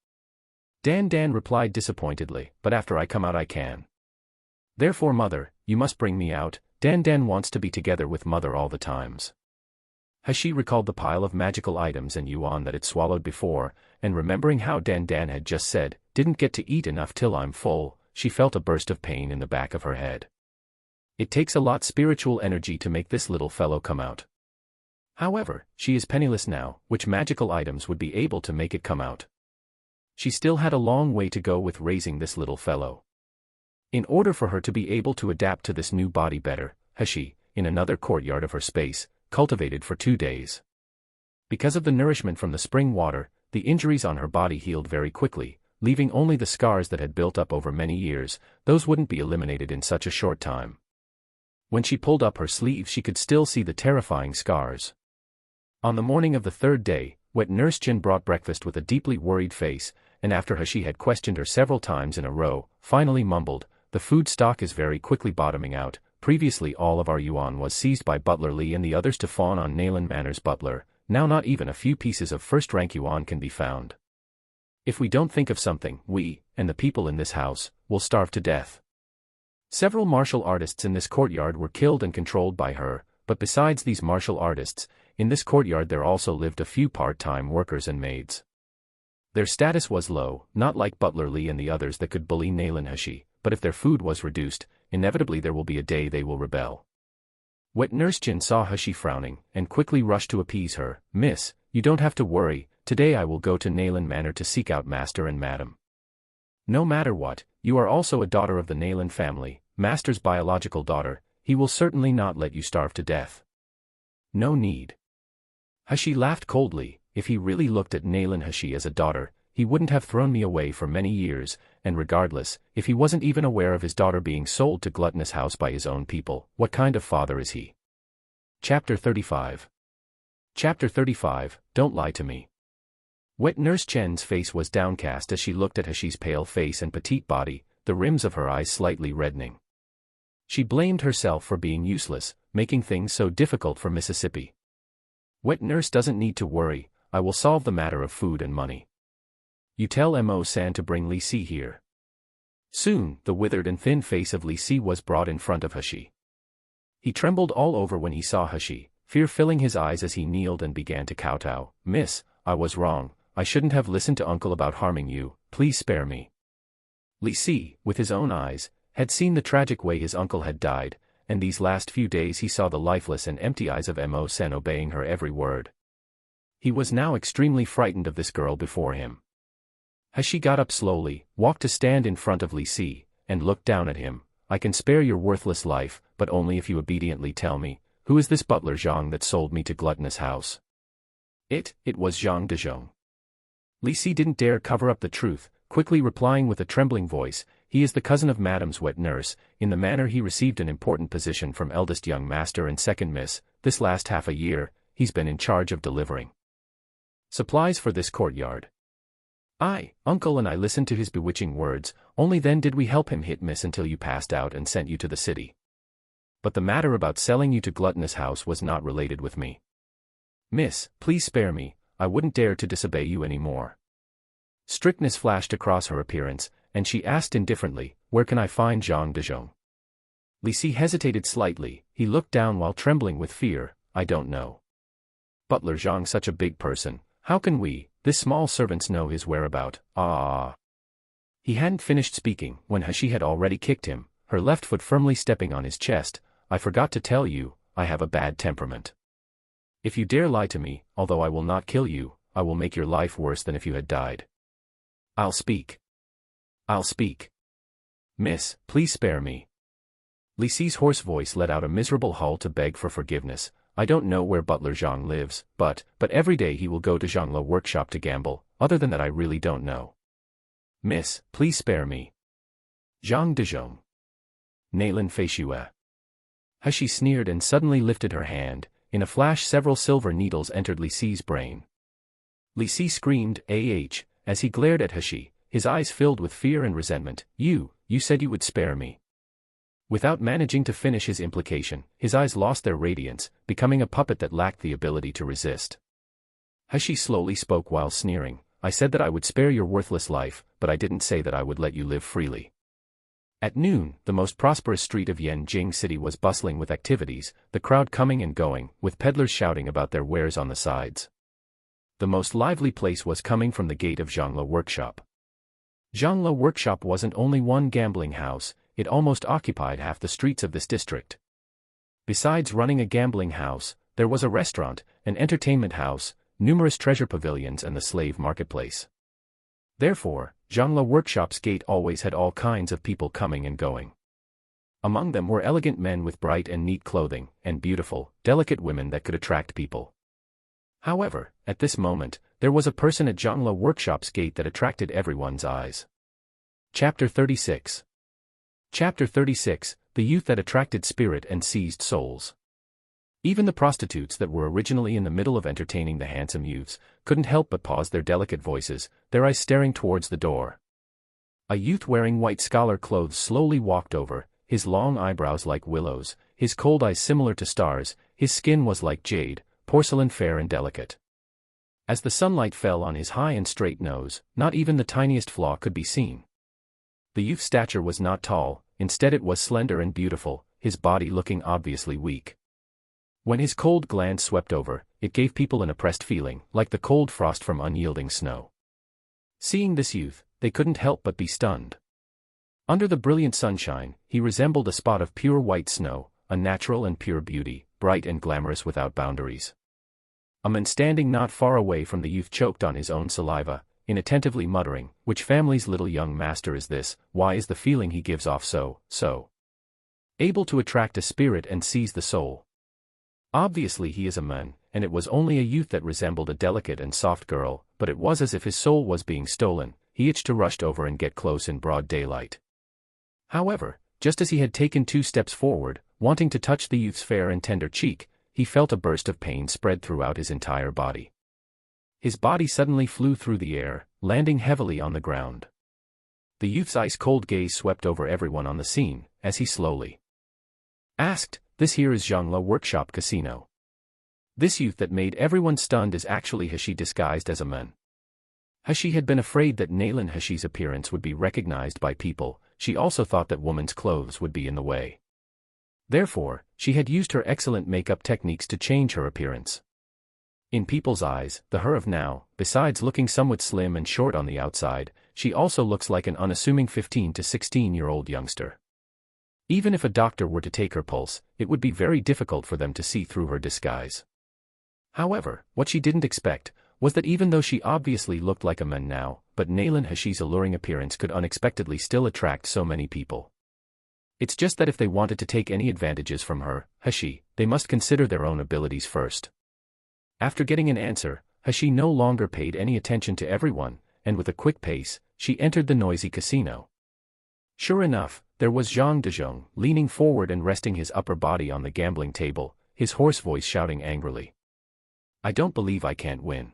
Dan replied disappointedly, "But after I come out I can. Therefore Mother, you must bring me out." Dan wants to be together with Mother all the times. As she recalled the pile of magical items and yuan that it swallowed before, and remembering how Dan had just said, "Didn't get to eat enough till I'm full," she felt a burst of pain in the back of her head. It takes a lot spiritual energy to make this little fellow come out. However, she is penniless now, which magical items would be able to make it come out? She still had a long way to go with raising this little fellow. In order for her to be able to adapt to this new body better, has she, in another courtyard of her space, cultivated for 2 days. Because of the nourishment from the spring water, the injuries on her body healed very quickly, leaving only the scars that had built up over many years. Those wouldn't be eliminated in such a short time. When she pulled up her sleeve she could still see the terrifying scars. On the morning of the 3rd day, Wet Nurse Jin brought breakfast with a deeply worried face, and after she had questioned her several times in a row, finally mumbled, "The food stock is very quickly bottoming out. Previously all of our yuan was seized by Butler Lee and the others to fawn on Nayland Manor's butler. Now not even a few pieces of first-rank yuan can be found. If we don't think of something, we, and the people in this house, will starve to death." Several martial artists in this courtyard were killed and controlled by her, but besides these martial artists, in this courtyard there also lived a few part-time workers and maids. Their status was low, not like Butler Lee and the others that could bully Nayland Hashi, but if their food was reduced, inevitably there will be a day they will rebel. Wet Nurse Jin saw Hashi frowning, and quickly rushed to appease her. "Miss, you don't have to worry, today I will go to Nayland Manor to seek out Master and Madam. No matter what, you are also a daughter of the Nayland family, Master's biological daughter. He will certainly not let you starve to death. No need." Hashi laughed coldly. If he really looked at Nayland Hashi as a daughter, he wouldn't have thrown me away for many years, and regardless, if he wasn't even aware of his daughter being sold to Gluttonous House by his own people, what kind of father is he? Chapter 35. Chapter 35, Don't Lie to Me. Wet Nurse Chen's face was downcast as she looked at Hashi's pale face and petite body, the rims of her eyes slightly reddening. She blamed herself for being useless, making things so difficult for Mississippi. "Wet Nurse doesn't need to worry, I will solve the matter of food and money. You tell M.O. San to bring Li Si here." Soon, the withered and thin face of Li Si was brought in front of Hashi. He trembled all over when he saw Hashi, fear filling his eyes as he kneeled and began to kowtow. "Miss, I was wrong, I shouldn't have listened to Uncle about harming you, please spare me." Li Si, with his own eyes, had seen the tragic way his uncle had died, and these last few days he saw the lifeless and empty eyes of M.O. San obeying her every word. He was now extremely frightened of this girl before him. Hashi got up slowly, walked to stand in front of Li Si, and looked down at him. "I can spare your worthless life, but only if you obediently tell me, who is this butler Zhang that sold me to Gluttonous House? It was Zhang de Zhong. Li Si didn't dare cover up the truth, quickly replying with a trembling voice, he is the cousin of Madame's wet nurse. In the manner he received an important position from eldest young master and second miss. This last half a year, he's been in charge of delivering supplies for this courtyard. Uncle and I listened to his bewitching words, only then did we help him hit miss until you passed out and sent you to the city. But the matter about selling you to Gluttonous House was not related with me. Miss, please spare me, I wouldn't dare to disobey you any more. Strictness flashed across her appearance, and she asked indifferently, where can I find Zhang de Zhong? Li Si hesitated slightly, he looked down while trembling with fear, I don't know. Butler Zhang such a big person, how can we, this small servants know his whereabout, He hadn't finished speaking, when she had already kicked him, her left foot firmly stepping on his chest. I forgot to tell you, I have a bad temperament. If you dare lie to me, although I will not kill you, I will make your life worse than if you had died. I'll speak. Miss, please spare me. Li Si's hoarse voice let out a miserable howl to beg for forgiveness. I don't know where Butler Zhang lives, but every day he will go to Zhangla workshop to gamble. Other than that I really don't know. Miss, please spare me. Zhang de Zhong. Nailan Feishue. She sneered and suddenly lifted her hand. In a flash several silver needles entered Li Si's brain. Li Si screamed, as he glared at He, his eyes filled with fear and resentment. You said you would spare me. Without managing to finish his implication, his eyes lost their radiance, becoming a puppet that lacked the ability to resist. He slowly spoke while sneering, I said that I would spare your worthless life, but I didn't say that I would let you live freely. At noon, the most prosperous street of Yanjing City was bustling with activities, the crowd coming and going, with peddlers shouting about their wares on the sides. The most lively place was coming from the gate of Zhangla Workshop. Zhangla Workshop wasn't only one gambling house, it almost occupied half the streets of this district. Besides running a gambling house, there was a restaurant, an entertainment house, numerous treasure pavilions and the slave marketplace. Therefore, Zhangla Workshop's gate always had all kinds of people coming and going. Among them were elegant men with bright and neat clothing, and beautiful, delicate women that could attract people. However, at this moment, there was a person at Zhangla Workshop's gate that attracted everyone's eyes. Chapter 36. Chapter 36, The Youth that Attracted Spirit and Seized Souls. Even the prostitutes that were originally in the middle of entertaining the handsome youths, couldn't help but pause their delicate voices, their eyes staring towards the door. A youth wearing white scholar clothes slowly walked over, his long eyebrows like willows, his cold eyes similar to stars, his skin was like jade, porcelain fair and delicate. As the sunlight fell on his high and straight nose, not even the tiniest flaw could be seen. The youth's stature was not tall, instead it was slender and beautiful, his body looking obviously weak. When his cold glance swept over, it gave people an oppressed feeling, like the cold frost from unyielding snow. Seeing this youth, they couldn't help but be stunned. Under the brilliant sunshine, he resembled a spot of pure white snow, a natural and pure beauty, bright and glamorous without boundaries. A man standing not far away from the youth choked on his own saliva, inattentively muttering, which family's little young master is this, why is the feeling he gives off so able to attract a spirit and seize the soul? Obviously he is a man, and it was only a youth that resembled a delicate and soft girl, but it was as if his soul was being stolen. He itched to rush over and get close in broad daylight. However, just as he had taken 2 steps forward, wanting to touch the youth's fair and tender cheek, he felt a burst of pain spread throughout his entire body. His body suddenly flew through the air, landing heavily on the ground. The youth's ice-cold gaze swept over everyone on the scene, as he slowly asked, "This here is Zhangla Workshop Casino." This youth that made everyone stunned is actually He disguised as a man. He had been afraid that Nailan He's appearance would be recognized by people. She also thought that woman's clothes would be in the way. Therefore, she had used her excellent makeup techniques to change her appearance. In people's eyes, the her of now, besides looking somewhat slim and short on the outside, she also looks like an unassuming 15 to 16-year-old youngster. Even if a doctor were to take her pulse, it would be very difficult for them to see through her disguise. However, what she didn't expect was that even though she obviously looked like a man now, but Nailan He's alluring appearance could unexpectedly still attract so many people. It's just that if they wanted to take any advantages from her, Hashi, they must consider their own abilities first. After getting an answer, Hashi no longer paid any attention to everyone, and with a quick pace, she entered the noisy casino. Sure enough, there was Zhang Dezhong, leaning forward and resting his upper body on the gambling table, his hoarse voice shouting angrily. I don't believe I can't win.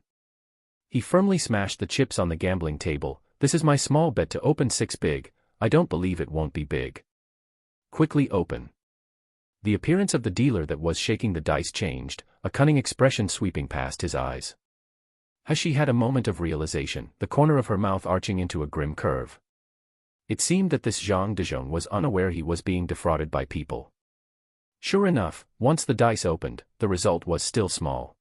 He firmly smashed the chips on the gambling table. This is my small bet to open 6 big, I don't believe it won't be big. Quickly open. The appearance of the dealer that was shaking the dice changed, a cunning expression sweeping past his eyes. Hashi had a moment of realization, the corner of her mouth arching into a grim curve. It seemed that this Zhang Dezhong was unaware he was being defrauded by people. Sure enough, once the dice opened, the result was still small.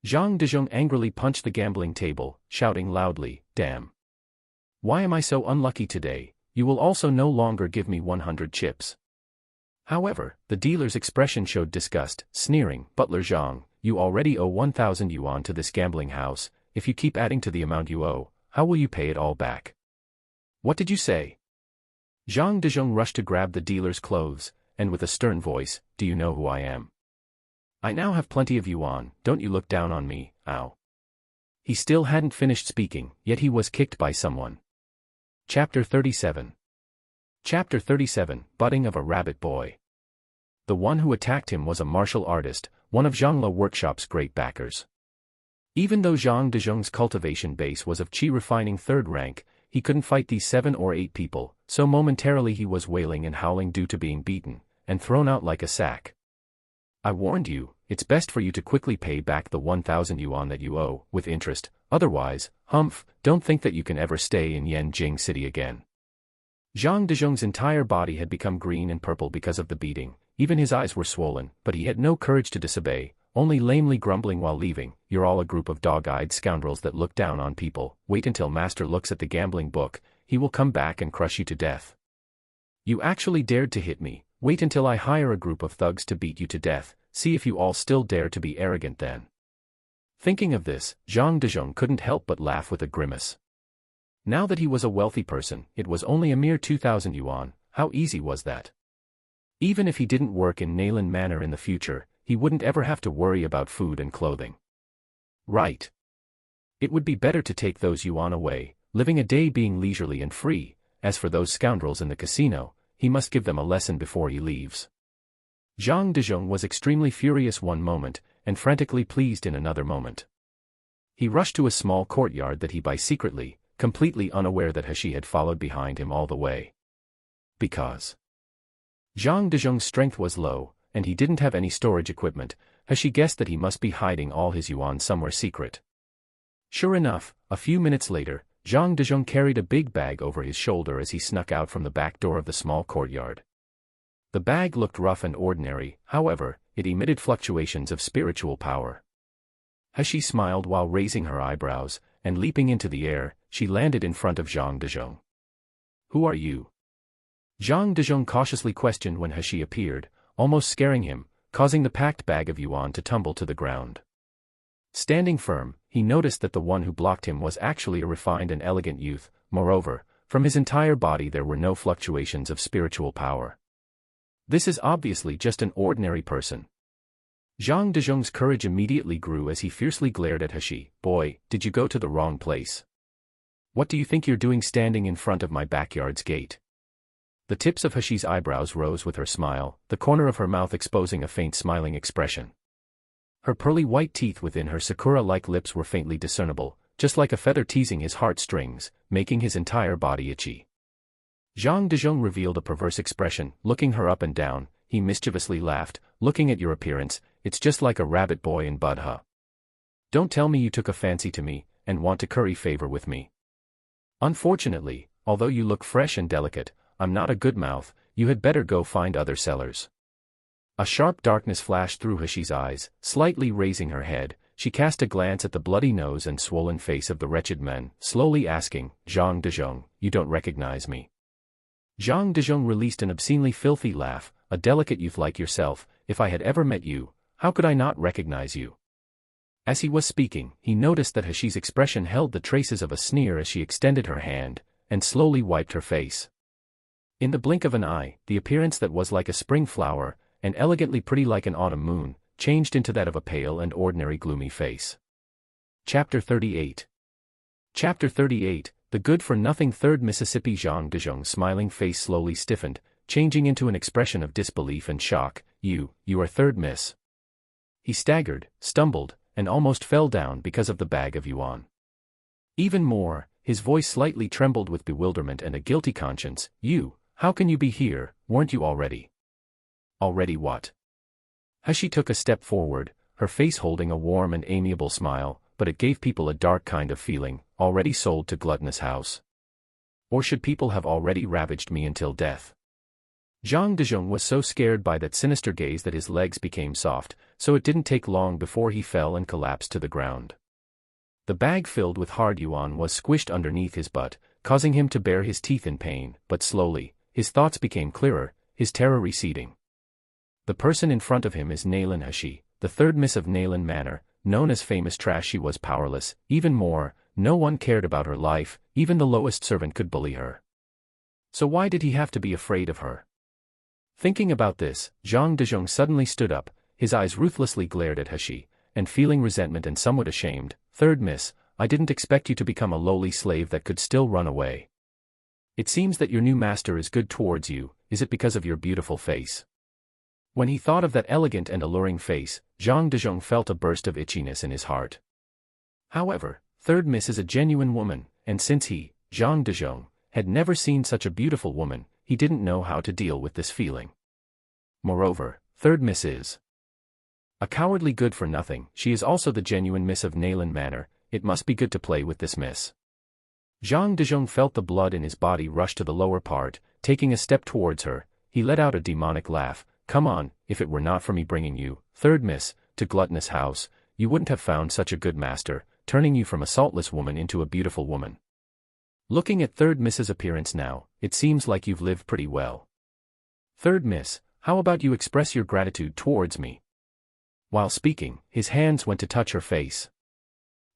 Zhang Dezhong angrily punched the gambling table, shouting loudly, "Damn! Why am I so unlucky today? You will also no longer give me 100 chips." However, the dealer's expression showed disgust, sneering, "Butler Zhang, you already owe 1,000 yuan to this gambling house. If you keep adding to the amount you owe, how will you pay it all back?" "What did you say?" Zhang Dezhong rushed to grab the dealer's clothes, and with a stern voice, "Do you know who I am? I now have plenty of yuan, don't you look down on me, ow." He still hadn't finished speaking, yet he was kicked by someone. Chapter 37. Chapter 37, Budding of a Rabbit Boy. The one who attacked him was a martial artist, one of Zhangla Workshop's great backers. Even though Zhang Dezhong's cultivation base was of qi refining 3rd rank, he couldn't fight these 7 or 8 people, so momentarily he was wailing and howling due to being beaten, and thrown out like a sack. "I warned you, it's best for you to quickly pay back the 1,000 yuan that you owe, with interest, otherwise, humph, don't think that you can ever stay in Yanjing City again." Zhang Dezhong's entire body had become green and purple because of the beating, even his eyes were swollen, but he had no courage to disobey, only lamely grumbling while leaving, "You're all a group of dog-eyed scoundrels that look down on people. Wait until master looks at the gambling book, he will come back and crush you to death. You actually dared to hit me, wait until I hire a group of thugs to beat you to death, see if you all still dare to be arrogant then." Thinking of this, Zhang Dezhong couldn't help but laugh with a grimace. Now that he was a wealthy person, it was only a mere 2,000 yuan, how easy was that? Even if he didn't work in Nayland Manor in the future, he wouldn't ever have to worry about food and clothing. Right. It would be better to take those yuan away, living a day being leisurely and free. As for those scoundrels in the casino, he must give them a lesson before he leaves. Zhang Dezhong was extremely furious one moment, and frantically pleased in another moment. He rushed to a small courtyard that he buy secretly, completely unaware that Hashi had followed behind him all the way. Because Zhang Dezhong's strength was low, and he didn't have any storage equipment, Hashi guessed that he must be hiding all his yuan somewhere secret. Sure enough, a few minutes later, Zhang Dezhong carried a big bag over his shoulder as he snuck out from the back door of the small courtyard. The bag looked rough and ordinary, however, it emitted fluctuations of spiritual power. Hashi smiled while raising her eyebrows, and leaping into the air, she landed in front of Zhang Dezhong. "Who are you?" Zhang Dezhong cautiously questioned when Hashi appeared, almost scaring him, causing the packed bag of yuan to tumble to the ground. Standing firm, he noticed that the one who blocked him was actually a refined and elegant youth. Moreover, from his entire body there were no fluctuations of spiritual power. This is obviously just an ordinary person. Zhang Dezhong's courage immediately grew as he fiercely glared at Hashi. "Boy, did you go to the wrong place? What do you think you're doing standing in front of my backyard's gate?" The tips of Hashi's eyebrows rose with her smile, the corner of her mouth exposing a faint smiling expression. Her pearly white teeth within her sakura-like lips were faintly discernible, just like a feather teasing his heartstrings, making his entire body itchy. Zhang Dezhong revealed a perverse expression, looking her up and down. He mischievously laughed, "Looking at your appearance, it's just like a rabbit boy in bud, huh? Don't tell me you took a fancy to me, and want to curry favor with me. Unfortunately, although you look fresh and delicate, I'm not a good mouth, you had better go find other sellers." A sharp darkness flashed through Hashi's eyes, slightly raising her head, she cast a glance at the bloody nose and swollen face of the wretched man, slowly asking, "Zhang Dezhong, you don't recognize me?" Zhang Dezhong released an obscenely filthy laugh. "A delicate youth like yourself, if I had ever met you, how could I not recognize you?" As he was speaking, he noticed that Hashi's expression held the traces of a sneer as she extended her hand, and slowly wiped her face. In the blink of an eye, the appearance that was like a spring flower, and elegantly pretty like an autumn moon, changed into that of a pale and ordinary gloomy face. Chapter 38. Chapter 38, The Good-for-Nothing Third Mississippi. Zhang Dezhong's smiling face slowly stiffened, changing into an expression of disbelief and shock. You are third miss. He staggered, stumbled, and almost fell down because of the bag of yuan. Even more, his voice slightly trembled with bewilderment and a guilty conscience. How can you be here? Weren't you already? Already what? Hashi took a step forward, her face holding a warm and amiable smile, but it gave people a dark kind of feeling. Already sold to gluttonous house? Or should people have already ravaged me until death? Zhang Dezhong was so scared by that sinister gaze that his legs became soft, so it didn't take long before he fell and collapsed to the ground. The bag filled with hard yuan was squished underneath his butt, causing him to bare his teeth in pain, but slowly, his thoughts became clearer, his terror receding. The person in front of him is Nailin Hashi, the third miss of Nailin Manor, known as famous trash. She was powerless, even more, no one cared about her life, even the lowest servant could bully her. So why did he have to be afraid of her? Thinking about this, Zhang Dezhong suddenly stood up, his eyes ruthlessly glared at Hashi, and feeling resentment and somewhat ashamed. Third miss, I didn't expect you to become a lowly slave that could still run away. It seems that your new master is good towards you. Is it because of your beautiful face? When he thought of that elegant and alluring face, Zhang Dezhong felt a burst of itchiness in his heart. However, third miss is a genuine woman, and since he, Zhang Dezhong, had never seen such a beautiful woman, he didn't know how to deal with this feeling. Moreover, third miss is a cowardly good-for-nothing. She is also the genuine miss of Nailin Manor. It must be good to play with this miss. Zhang Dezhong felt the blood in his body rush to the lower part. Taking a step towards her, he let out a demonic laugh. Come on, if it were not for me bringing you, third miss, to gluttonous house, you wouldn't have found such a good master, turning you from a saltless woman into a beautiful woman. Looking at third miss's appearance now, it seems like you've lived pretty well. Third miss, how about you express your gratitude towards me? While speaking, his hands went to touch her face.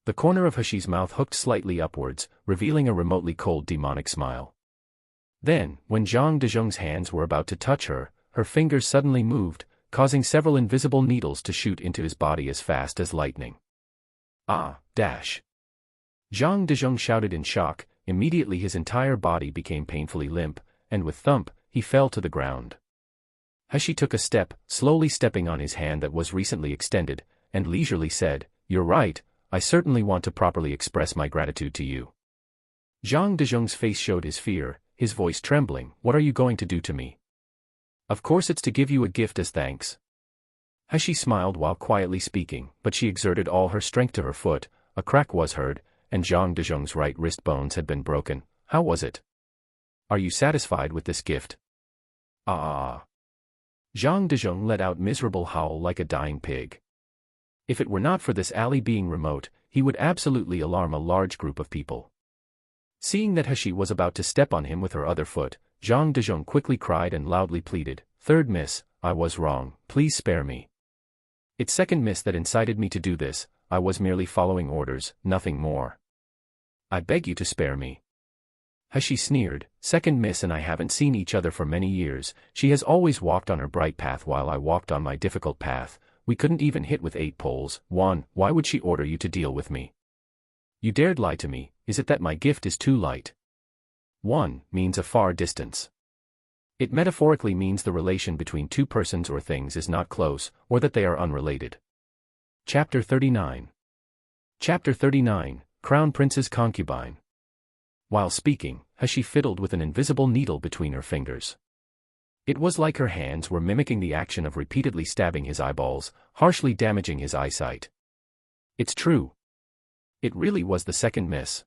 The corner of Hashi's mouth hooked slightly upwards, revealing a remotely cold demonic smile. Then, when Zhang Dezhong's hands were about to touch her, her fingers suddenly moved, causing several invisible needles to shoot into his body as fast as lightning. Dash! Zhang Dezhong shouted in shock. Immediately his entire body became painfully limp, and with thump, he fell to the ground. Hashi took a step, slowly stepping on his hand that was recently extended, and leisurely said, You're right, I certainly want to properly express my gratitude to you. Zhang Dezhong's face showed his fear, his voice trembling. What are you going to do to me? Of course it's to give you a gift as thanks. Hashi smiled while quietly speaking, but she exerted all her strength to her foot. A crack was heard, and Zhang Dezhong's right wrist bones had been broken. How was it? Are you satisfied with this gift? Zhang Dezhong let out miserable howl like a dying pig. If it were not for this alley being remote, he would absolutely alarm a large group of people. Seeing that Hashi was about to step on him with her other foot, Zhang Dezhong quickly cried and loudly pleaded, Third miss, I was wrong, please spare me. It's second miss that incited me to do this, I was merely following orders, nothing more. I beg you to spare me. Hashi sneered, Second miss and I haven't seen each other for many years. She has always walked on her bright path while I walked on my difficult path. We couldn't even hit with 8 poles. Why would she order you to deal with me? You dared lie to me. Is it that my gift is too light? 1 means a far distance. It metaphorically means the relation between two persons or things is not close, or that they are unrelated. Chapter 39. Chapter 39, Crown Prince's Concubine. While speaking, Hashi fiddled with an invisible needle between her fingers. It was like her hands were mimicking the action of repeatedly stabbing his eyeballs, harshly damaging his eyesight. It's true. It really was the second miss.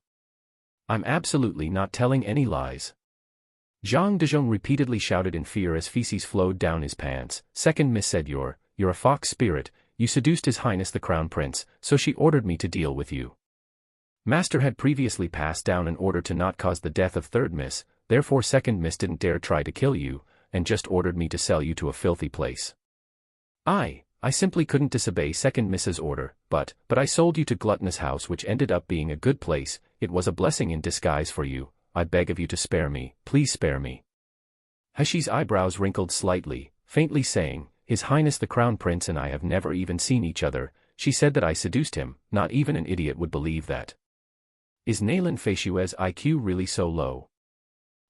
I'm absolutely not telling any lies. Zhang Dezhong repeatedly shouted in fear as feces flowed down his pants. Second miss said you're a fox spirit, you seduced His Highness the Crown Prince, so she ordered me to deal with you. Master had previously passed down an order to not cause the death of third miss, therefore second miss didn't dare try to kill you, and just ordered me to sell you to a filthy place. I simply couldn't disobey second miss's order, but I sold you to gluttonous house which ended up being a good place. It was a blessing in disguise for you. I beg of you to spare me, please spare me. Heshi's eyebrows wrinkled slightly, faintly saying, "His Highness the Crown Prince and I have never even seen each other." She said that I seduced him. Not even an idiot would believe that. Is Naylan Feishue's IQ really so low?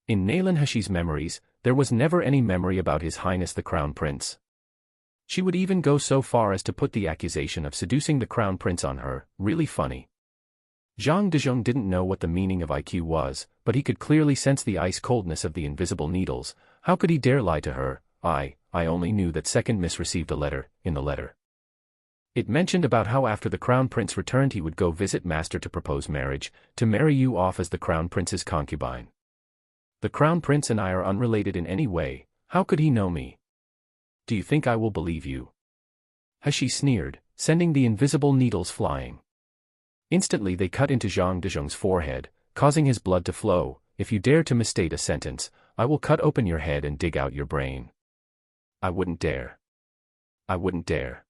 In Naylan Heshi's memories, there was never any memory about His Highness the Crown Prince. She would even go so far as to put the accusation of seducing the Crown Prince on her. Really funny. Zhang Dezhong didn't know what the meaning of IQ was, but he could clearly sense the ice-coldness of the invisible needles. How could he dare lie to her? I only knew that Second Miss received a letter. In the letter, it mentioned about how after the Crown Prince returned he would go visit Master to propose marriage, to marry you off as the Crown Prince's concubine. The Crown Prince and I are unrelated in any way. How could he know me? Do you think I will believe you? Heshi sneered, sending the invisible needles flying. Instantly they cut into Zhang Dezhong's forehead, causing his blood to flow. If you dare to misstate a sentence, I will cut open your head and dig out your brain. I wouldn't dare. I wouldn't dare.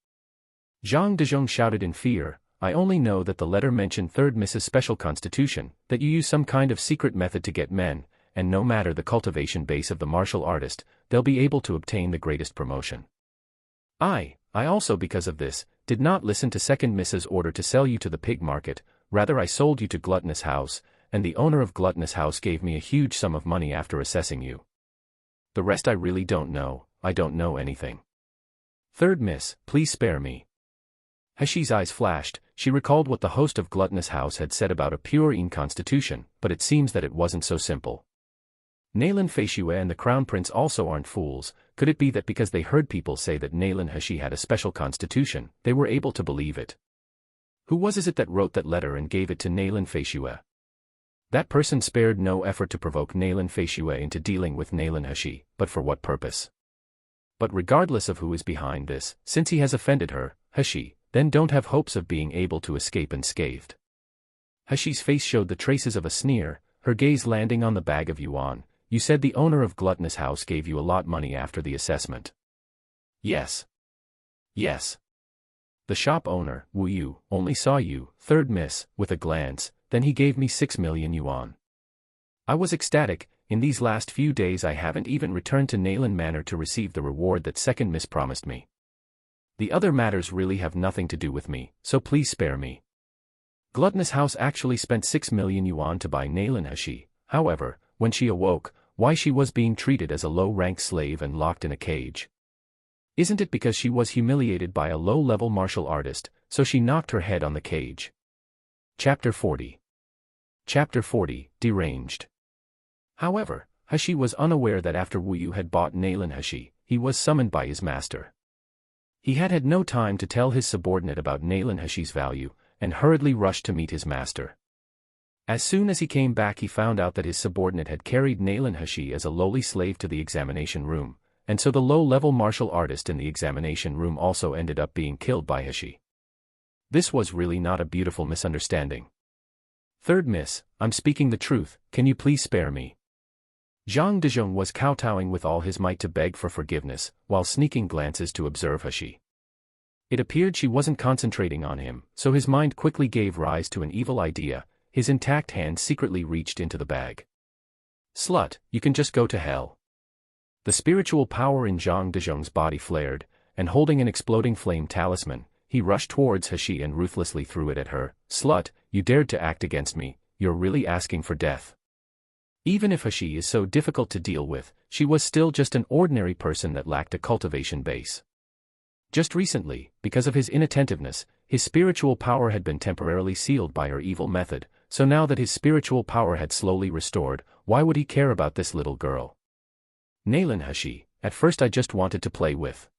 Zhang Dezhong shouted in fear. I only know that the letter mentioned Third Miss's special constitution, that you use some kind of secret method to get men, and no matter the cultivation base of the martial artist, they'll be able to obtain the greatest promotion. I also because of this, did not listen to Second Miss's order to sell you to the pig market, rather I sold you to Gluttonous House, and the owner of Gluttonous House gave me a huge sum of money after assessing you. The rest I really don't know. I don't know anything. Third Miss, please spare me. Heshi's eyes flashed. She recalled what the host of Gluttonous House had said about a pure constitution, but it seems that it wasn't so simple. Naylan Feishue and the Crown Prince also aren't fools. Could it be that because they heard people say that Naylan Heshi had a special constitution, they were able to believe it? Who was it that wrote that letter and gave it to Naylan Feishue? That person spared no effort to provoke Naylan Feishue into dealing with Naylan Heshi, but for what purpose? But regardless of who is behind this, since he has offended her, Heshi, then don't have hopes of being able to escape unscathed. Heshi's face showed the traces of a sneer, her gaze landing on the bag of yuan. You said the owner of Gluttonous House gave you a lot money after the assessment. Yes. Yes. The shop owner, Wu Yu, only saw you, Third Miss, with a glance, then he gave me 6 million yuan. I was ecstatic. In these last few days I haven't even returned to Naylan Manor to receive the reward that Second Miss promised me. The other matters really have nothing to do with me, so please spare me. Gluttonous House actually spent 6 million yuan to buy Naylan Heshi. However, when she awoke, why she was being treated as a low-rank slave and locked in a cage. Isn't it because she was humiliated by a low-level martial artist, so she knocked her head on the cage? Chapter 40. Chapter 40, Deranged. However, Heshi was unaware that after Wu Yu had bought Naylan Heshi, he was summoned by his master. He had had no time to tell his subordinate about Naylan Heshi's value, and hurriedly rushed to meet his master. As soon as he came back he found out that his subordinate had carried Naylan Heshi as a lowly slave to the examination room, and so the low-level martial artist in the examination room also ended up being killed by Heshi. This was really not a beautiful misunderstanding. Third Miss, I'm speaking the truth, can you please spare me? Zhang Dezhong was kowtowing with all his might to beg for forgiveness, while sneaking glances to observe Heshi. It appeared she wasn't concentrating on him, so his mind quickly gave rise to an evil idea. His intact hand secretly reached into the bag. Slut, you can just go to hell. The spiritual power in Zhang Dezhong's body flared, and holding an exploding flame talisman, he rushed towards Heshi and ruthlessly threw it at her. Slut, you dared to act against me, you're really asking for death. Even if Heshi is so difficult to deal with, she was still just an ordinary person that lacked a cultivation base. Just recently, because of his inattentiveness, his spiritual power had been temporarily sealed by her evil method, so now that his spiritual power had slowly restored, why would he care about this little girl? Naylan Heshi, at first I just wanted to play with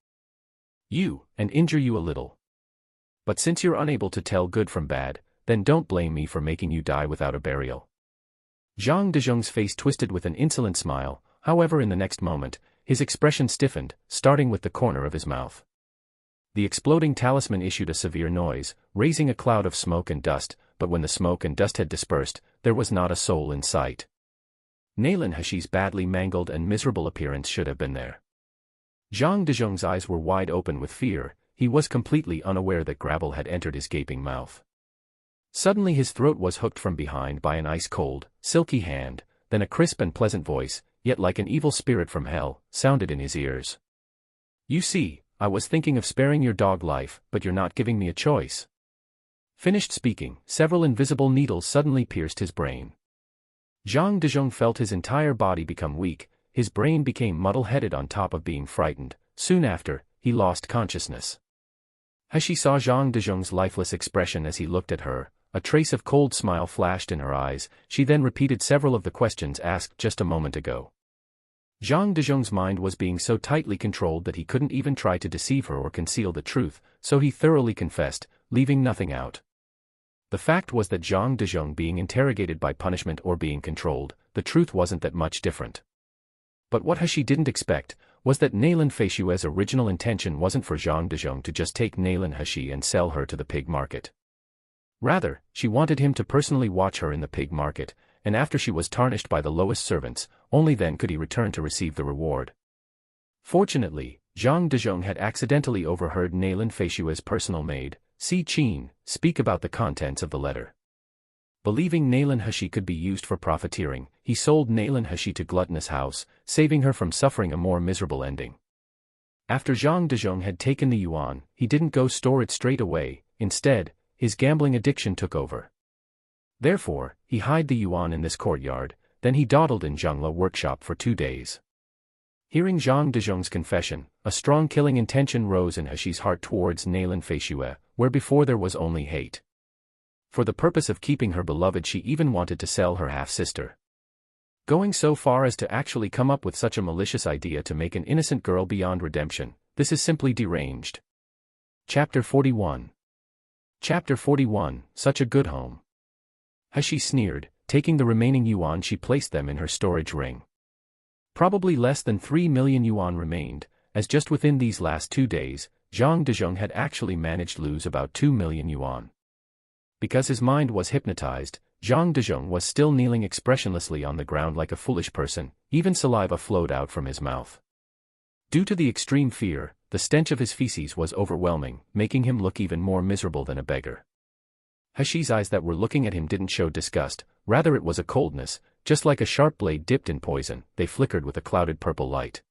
you, and injure you a little. But since you're unable to tell good from bad, then don't blame me for making you die without a burial. Zhang Dezhong's face twisted with an insolent smile, however in the next moment, his expression stiffened, starting with the corner of his mouth. The exploding talisman issued a severe noise, raising a cloud of smoke and dust, but when the smoke and dust had dispersed, there was not a soul in sight. Naylan Heshi's badly mangled and miserable appearance should have been there. Zhang Dezhong's eyes were wide open with fear. He was completely unaware that gravel had entered his gaping mouth. Suddenly his throat was hooked from behind by an ice-cold, silky hand, then a crisp and pleasant voice. yet like an evil spirit from hell, sounded in his ears. "You see, I was thinking of sparing your dog life, but you're not giving me a choice." Finished speaking, several invisible needles suddenly pierced his brain. Zhang Dezhong felt his entire body become weak, his brain became muddle-headed on top of being frightened. Soon after, he lost consciousness. As she saw Zhang Dezhong's lifeless expression as he looked at her, a trace of cold smile flashed in her eyes. She then repeated several of the questions asked just a moment ago. Zhang Dezhong's mind was being so tightly controlled that he couldn't even try to deceive her or conceal the truth, so he thoroughly confessed, leaving nothing out. The fact was that Zhang Dezhong being interrogated by punishment or being controlled, the truth wasn't that much different. But what He didn't expect was that Nayland Feishue's original intention wasn't for Zhang Dezhong to just take Nayland He and sell her to the pig market. Rather, she wanted him to personally watch her in the pig market, and after she was tarnished by the lowest servants, only then could he return to receive the reward. Fortunately, Zhang Dezhong had accidentally overheard Nayland Feishue's personal maid, Si Qin, speak about the contents of the letter. Believing Nayland He could be used for profiteering, he sold Nayland He to Gluttonous House, saving her from suffering a more miserable ending. After Zhang Dezhong had taken the yuan, he didn't go store it straight away. Instead, his gambling addiction took over. Therefore, he hid the yuan in this courtyard, then he dawdled in Zhangla workshop for 2 days. Hearing Zhang Dezhong's confession, a strong killing intention rose in He's heart towards Nayland Feishue, where before there was only hate. For the purpose of keeping her beloved, she even wanted to sell her half-sister. Going so far as to actually come up with such a malicious idea to make an innocent girl beyond redemption, this is simply deranged. Chapter 41. Chapter 41, Such a Good Home. As she sneered, taking the remaining yuan, she placed them in her storage ring. Probably less than 3 million yuan remained, as just within these last 2 days, Zhang Dezhong had actually managed to lose about 2 million yuan. Because his mind was hypnotized, Zhang Dezhong was still kneeling expressionlessly on the ground like a foolish person, even saliva flowed out from his mouth. Due to the extreme fear, the stench of his feces was overwhelming, making him look even more miserable than a beggar. He's eyes that were looking at him didn't show disgust, rather it was a coldness, just like a sharp blade dipped in poison. They flickered with a clouded purple light.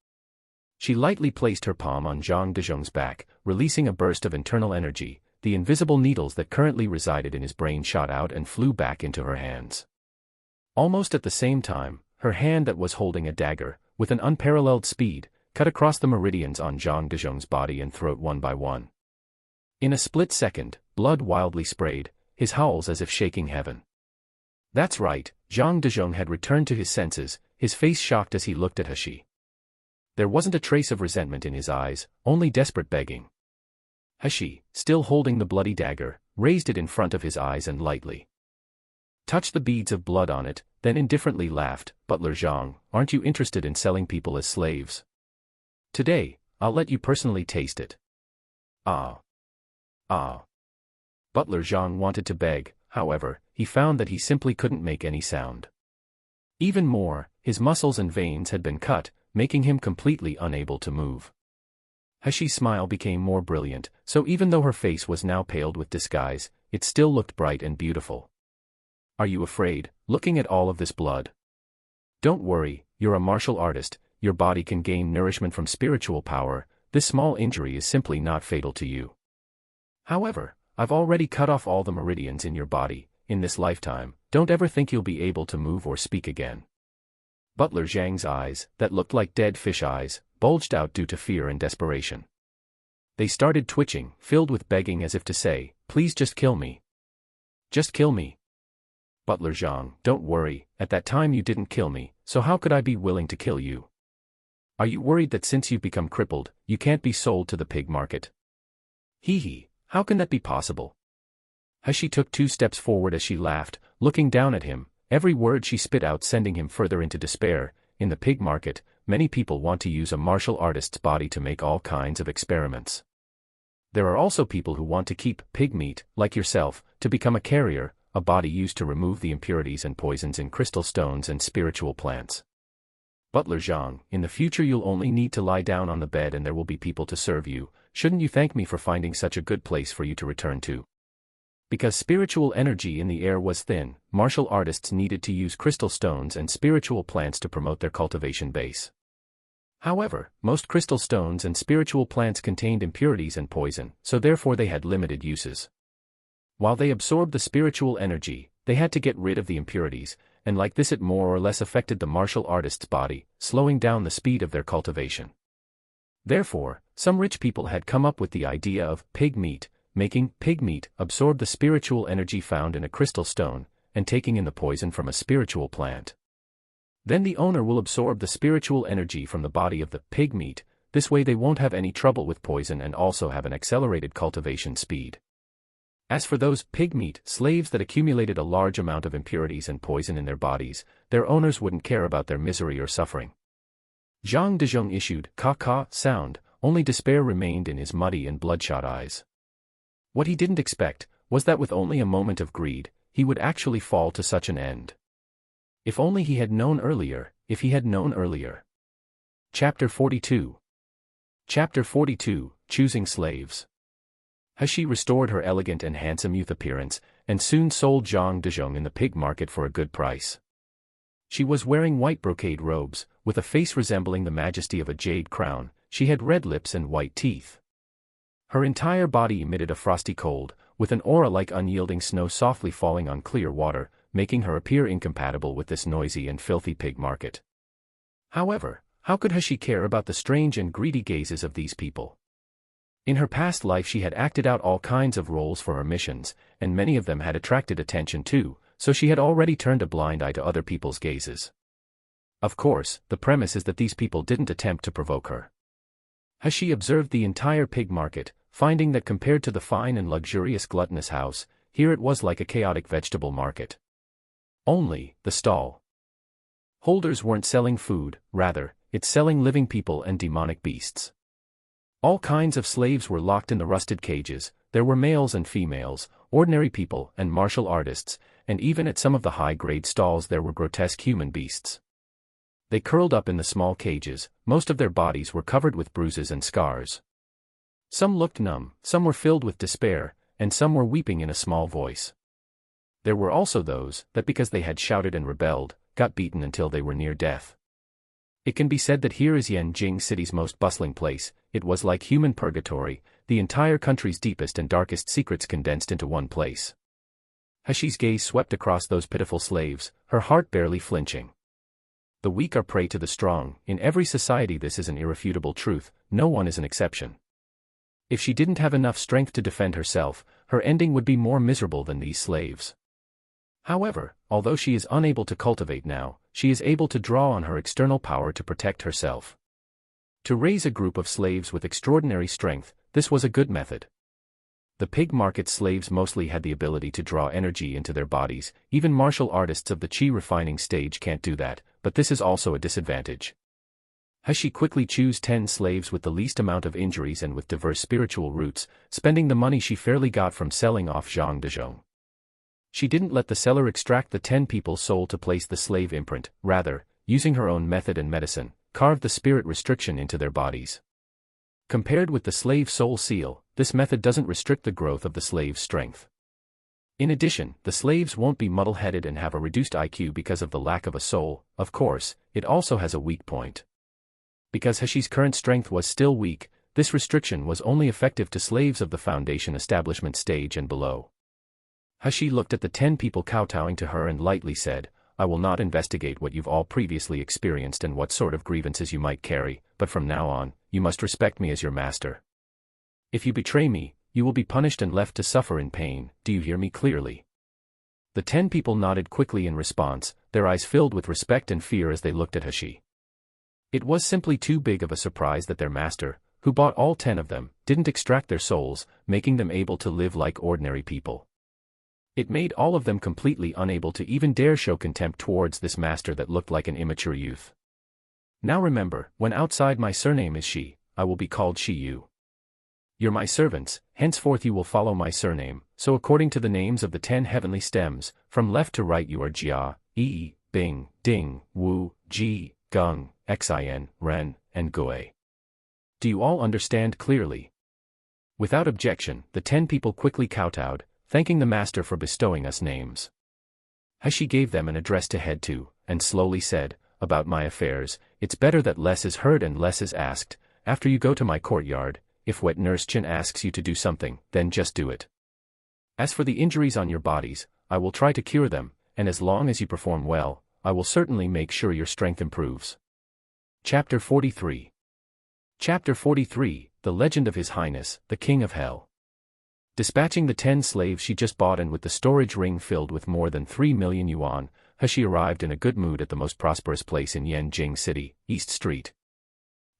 She lightly placed her palm on Zhang Dezhong's back, releasing a burst of internal energy. The invisible needles that currently resided in his brain shot out and flew back into her hands. Almost at the same time, her hand that was holding a dagger, with an unparalleled speed, cut across the meridians on Zhang Dezhong's body and throat one by one. In a split second, blood wildly sprayed, his howls as if shaking heaven. That's right, Zhang Dezhong had returned to his senses, his face shocked as he looked at He. There wasn't a trace of resentment in his eyes, only desperate begging. He, still holding the bloody dagger, raised it in front of his eyes and lightly touched the beads of blood on it, then indifferently laughed. "Butler Zhang, aren't you interested in selling people as slaves? Today, I'll let you personally taste it." Ah. Ah. Butler Zhang wanted to beg, however, he found that he simply couldn't make any sound. Even more, his muscles and veins had been cut, making him completely unable to move. He's smile became more brilliant, so even though her face was now paled with disguise, it still looked bright and beautiful. "Are you afraid, looking at all of this blood? Don't worry, you're a martial artist, your body can gain nourishment from spiritual power, this small injury is simply not fatal to you. However, I've already cut off all the meridians in your body, in this lifetime, don't ever think you'll be able to move or speak again." Butler Zhang's eyes, that looked like dead fish eyes, bulged out due to fear and desperation. They started twitching, filled with begging as if to say, "Please just kill me. Just kill me." "Butler Zhang, don't worry, at that time you didn't kill me, so how could I be willing to kill you? Are you worried that since you've become crippled, you can't be sold to the pig market? Hee, how can that be possible?" She took 2 steps forward as she laughed, looking down at him, every word she spit out sending him further into despair. "In the pig market, many people want to use a martial artist's body to make all kinds of experiments. There are also people who want to keep pig meat, like yourself, to become a carrier, a body used to remove the impurities and poisons in crystal stones and spiritual plants. Butler Zhang, in the future you'll only need to lie down on the bed and there will be people to serve you. Shouldn't you thank me for finding such a good place for you to return to?" Because spiritual energy in the air was thin, martial artists needed to use crystal stones and spiritual plants to promote their cultivation base. However, most crystal stones and spiritual plants contained impurities and poison, so therefore they had limited uses. While they absorbed the spiritual energy, they had to get rid of the impurities, and like this it more or less affected the martial artist's body, slowing down the speed of their cultivation. Therefore, some rich people had come up with the idea of pig meat, making pig meat absorb the spiritual energy found in a crystal stone, and taking in the poison from a spiritual plant. Then the owner will absorb the spiritual energy from the body of the pig meat, this way they won't have any trouble with poison and also have an accelerated cultivation speed. As for those pig meat slaves that accumulated a large amount of impurities and poison in their bodies, their owners wouldn't care about their misery or suffering. Zhang Dezhong issued "ka-ka" sound, only despair remained in his muddy and bloodshot eyes. What he didn't expect was that with only a moment of greed, he would actually fall to such an end. If only he had known earlier, if he had known earlier. Chapter 42. Chapter 42, Choosing Slaves. Hashi restored her elegant and handsome youth appearance, and soon sold Zhang Dezhong in the pig market for a good price. She was wearing white brocade robes, with a face resembling the majesty of a jade crown. She had red lips and white teeth. Her entire body emitted a frosty cold, with an aura like unyielding snow softly falling on clear water, making her appear incompatible with this noisy and filthy pig market. However, how could Hashi care about the strange and greedy gazes of these people? In her past life she had acted out all kinds of roles for her missions, and many of them had attracted attention too, so she had already turned a blind eye to other people's gazes. Of course, the premise is that these people didn't attempt to provoke her. Hashi observed the entire pig market, finding that compared to the fine and luxurious gluttonous house, here it was like a chaotic vegetable market. Only, the stall holders weren't selling food, rather, it's selling living people and demonic beasts. All kinds of slaves were locked in the rusted cages, there were males and females, ordinary people and martial artists, and even at some of the high-grade stalls there were grotesque human beasts. They curled up in the small cages, most of their bodies were covered with bruises and scars. Some looked numb, some were filled with despair, and some were weeping in a small voice. There were also those that because they had shouted and rebelled, got beaten until they were near death. It can be said that here is Yanjing City's most bustling place. It was like human purgatory, the entire country's deepest and darkest secrets condensed into one place. Hashi's gaze swept across those pitiful slaves, her heart barely flinching. The weak are prey to the strong. In every society this is an irrefutable truth, no one is an exception. If she didn't have enough strength to defend herself, her ending would be more miserable than these slaves. However, although she is unable to cultivate now, she is able to draw on her external power to protect herself. To raise a group of slaves with extraordinary strength, this was a good method. The pig market slaves mostly had the ability to draw energy into their bodies, even martial artists of the chi refining stage can't do that, but this is also a disadvantage. Hashi quickly chose 10 slaves with the least amount of injuries and with diverse spiritual roots, spending the money she fairly got from selling off Zhang Dezhong. She didn't let the seller extract the 10 people's soul to place the slave imprint, rather, using her own method and medicine, carved the spirit restriction into their bodies. Compared with the slave soul seal, this method doesn't restrict the growth of the slave's strength. In addition, the slaves won't be muddle-headed and have a reduced IQ because of the lack of a soul. Of course, it also has a weak point. Because Hashi's current strength was still weak, this restriction was only effective to slaves of the foundation establishment stage and below. Hashi looked at the 10 people kowtowing to her and lightly said, "I will not investigate what you've all previously experienced and what sort of grievances you might carry, but from now on, you must respect me as your master. If you betray me, you will be punished and left to suffer in pain. Do you hear me clearly?" The 10 people nodded quickly in response, their eyes filled with respect and fear as they looked at Hashi. It was simply too big of a surprise that their master, who bought all 10 of them, didn't extract their souls, making them able to live like ordinary people. It made all of them completely unable to even dare show contempt towards this master that looked like an immature youth. Now remember, when outside my surname is Shi, I will be called Shi Yu. You're my servants, henceforth you will follow my surname, so according to the names of the 10 heavenly stems, from left to right you are Jia, Yi, Bing, Ding, Wu, Ji, Gung, Xin, Ren, and Gui. Do you all understand clearly? Without objection, the 10 people quickly kowtowed, thanking the master for bestowing us names. He gave them an address to head to, and slowly said, "About my affairs, it's better that less is heard and less is asked. After you go to my courtyard, if wet nurse Chin asks you to do something, then just do it. As for the injuries on your bodies, I will try to cure them, and as long as you perform well, I will certainly make sure your strength improves." Chapter 43. Chapter 43, The Legend of His Highness, the King of Hell. Dispatching the 10 slaves she just bought and with the storage ring filled with more than 3 million yuan, she arrived in a good mood at the most prosperous place in Yanjing City, East Street.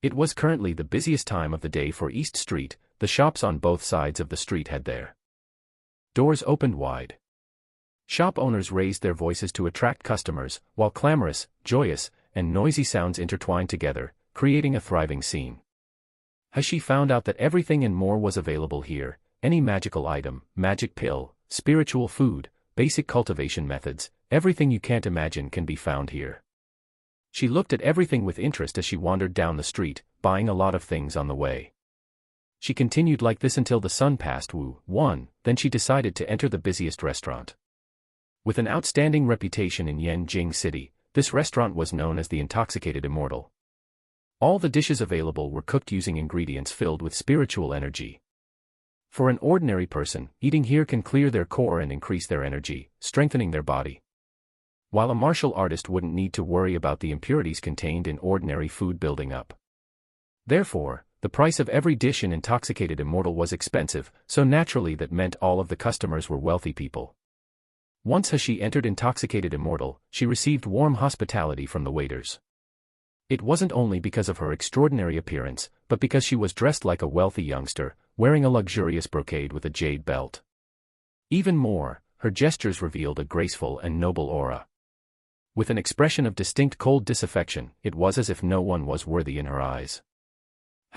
It was currently the busiest time of the day for East Street. The shops on both sides of the street had their doors opened wide. Shop owners raised their voices to attract customers, while clamorous, joyous, and noisy sounds intertwined together, creating a thriving scene. She found out that everything and more was available here: any magical item, magic pill, spiritual food, basic cultivation methods, everything you can't imagine can be found here. She looked at everything with interest as she wandered down the street, buying a lot of things on the way. She continued like this until the sun passed Wu-1, then she decided to enter the busiest restaurant. With an outstanding reputation in Yanjing City, this restaurant was known as the Intoxicated Immortal. All the dishes available were cooked using ingredients filled with spiritual energy. For an ordinary person, eating here can clear their core and increase their energy, strengthening their body. While a martial artist wouldn't need to worry about the impurities contained in ordinary food building up. Therefore, the price of every dish in Intoxicated Immortal was expensive, so naturally that meant all of the customers were wealthy people. Once she entered Intoxicated Immortal, she received warm hospitality from the waiters. It wasn't only because of her extraordinary appearance, but because she was dressed like a wealthy youngster, wearing a luxurious brocade with a jade belt. Even more, her gestures revealed a graceful and noble aura. With an expression of distinct cold disaffection, it was as if no one was worthy in her eyes.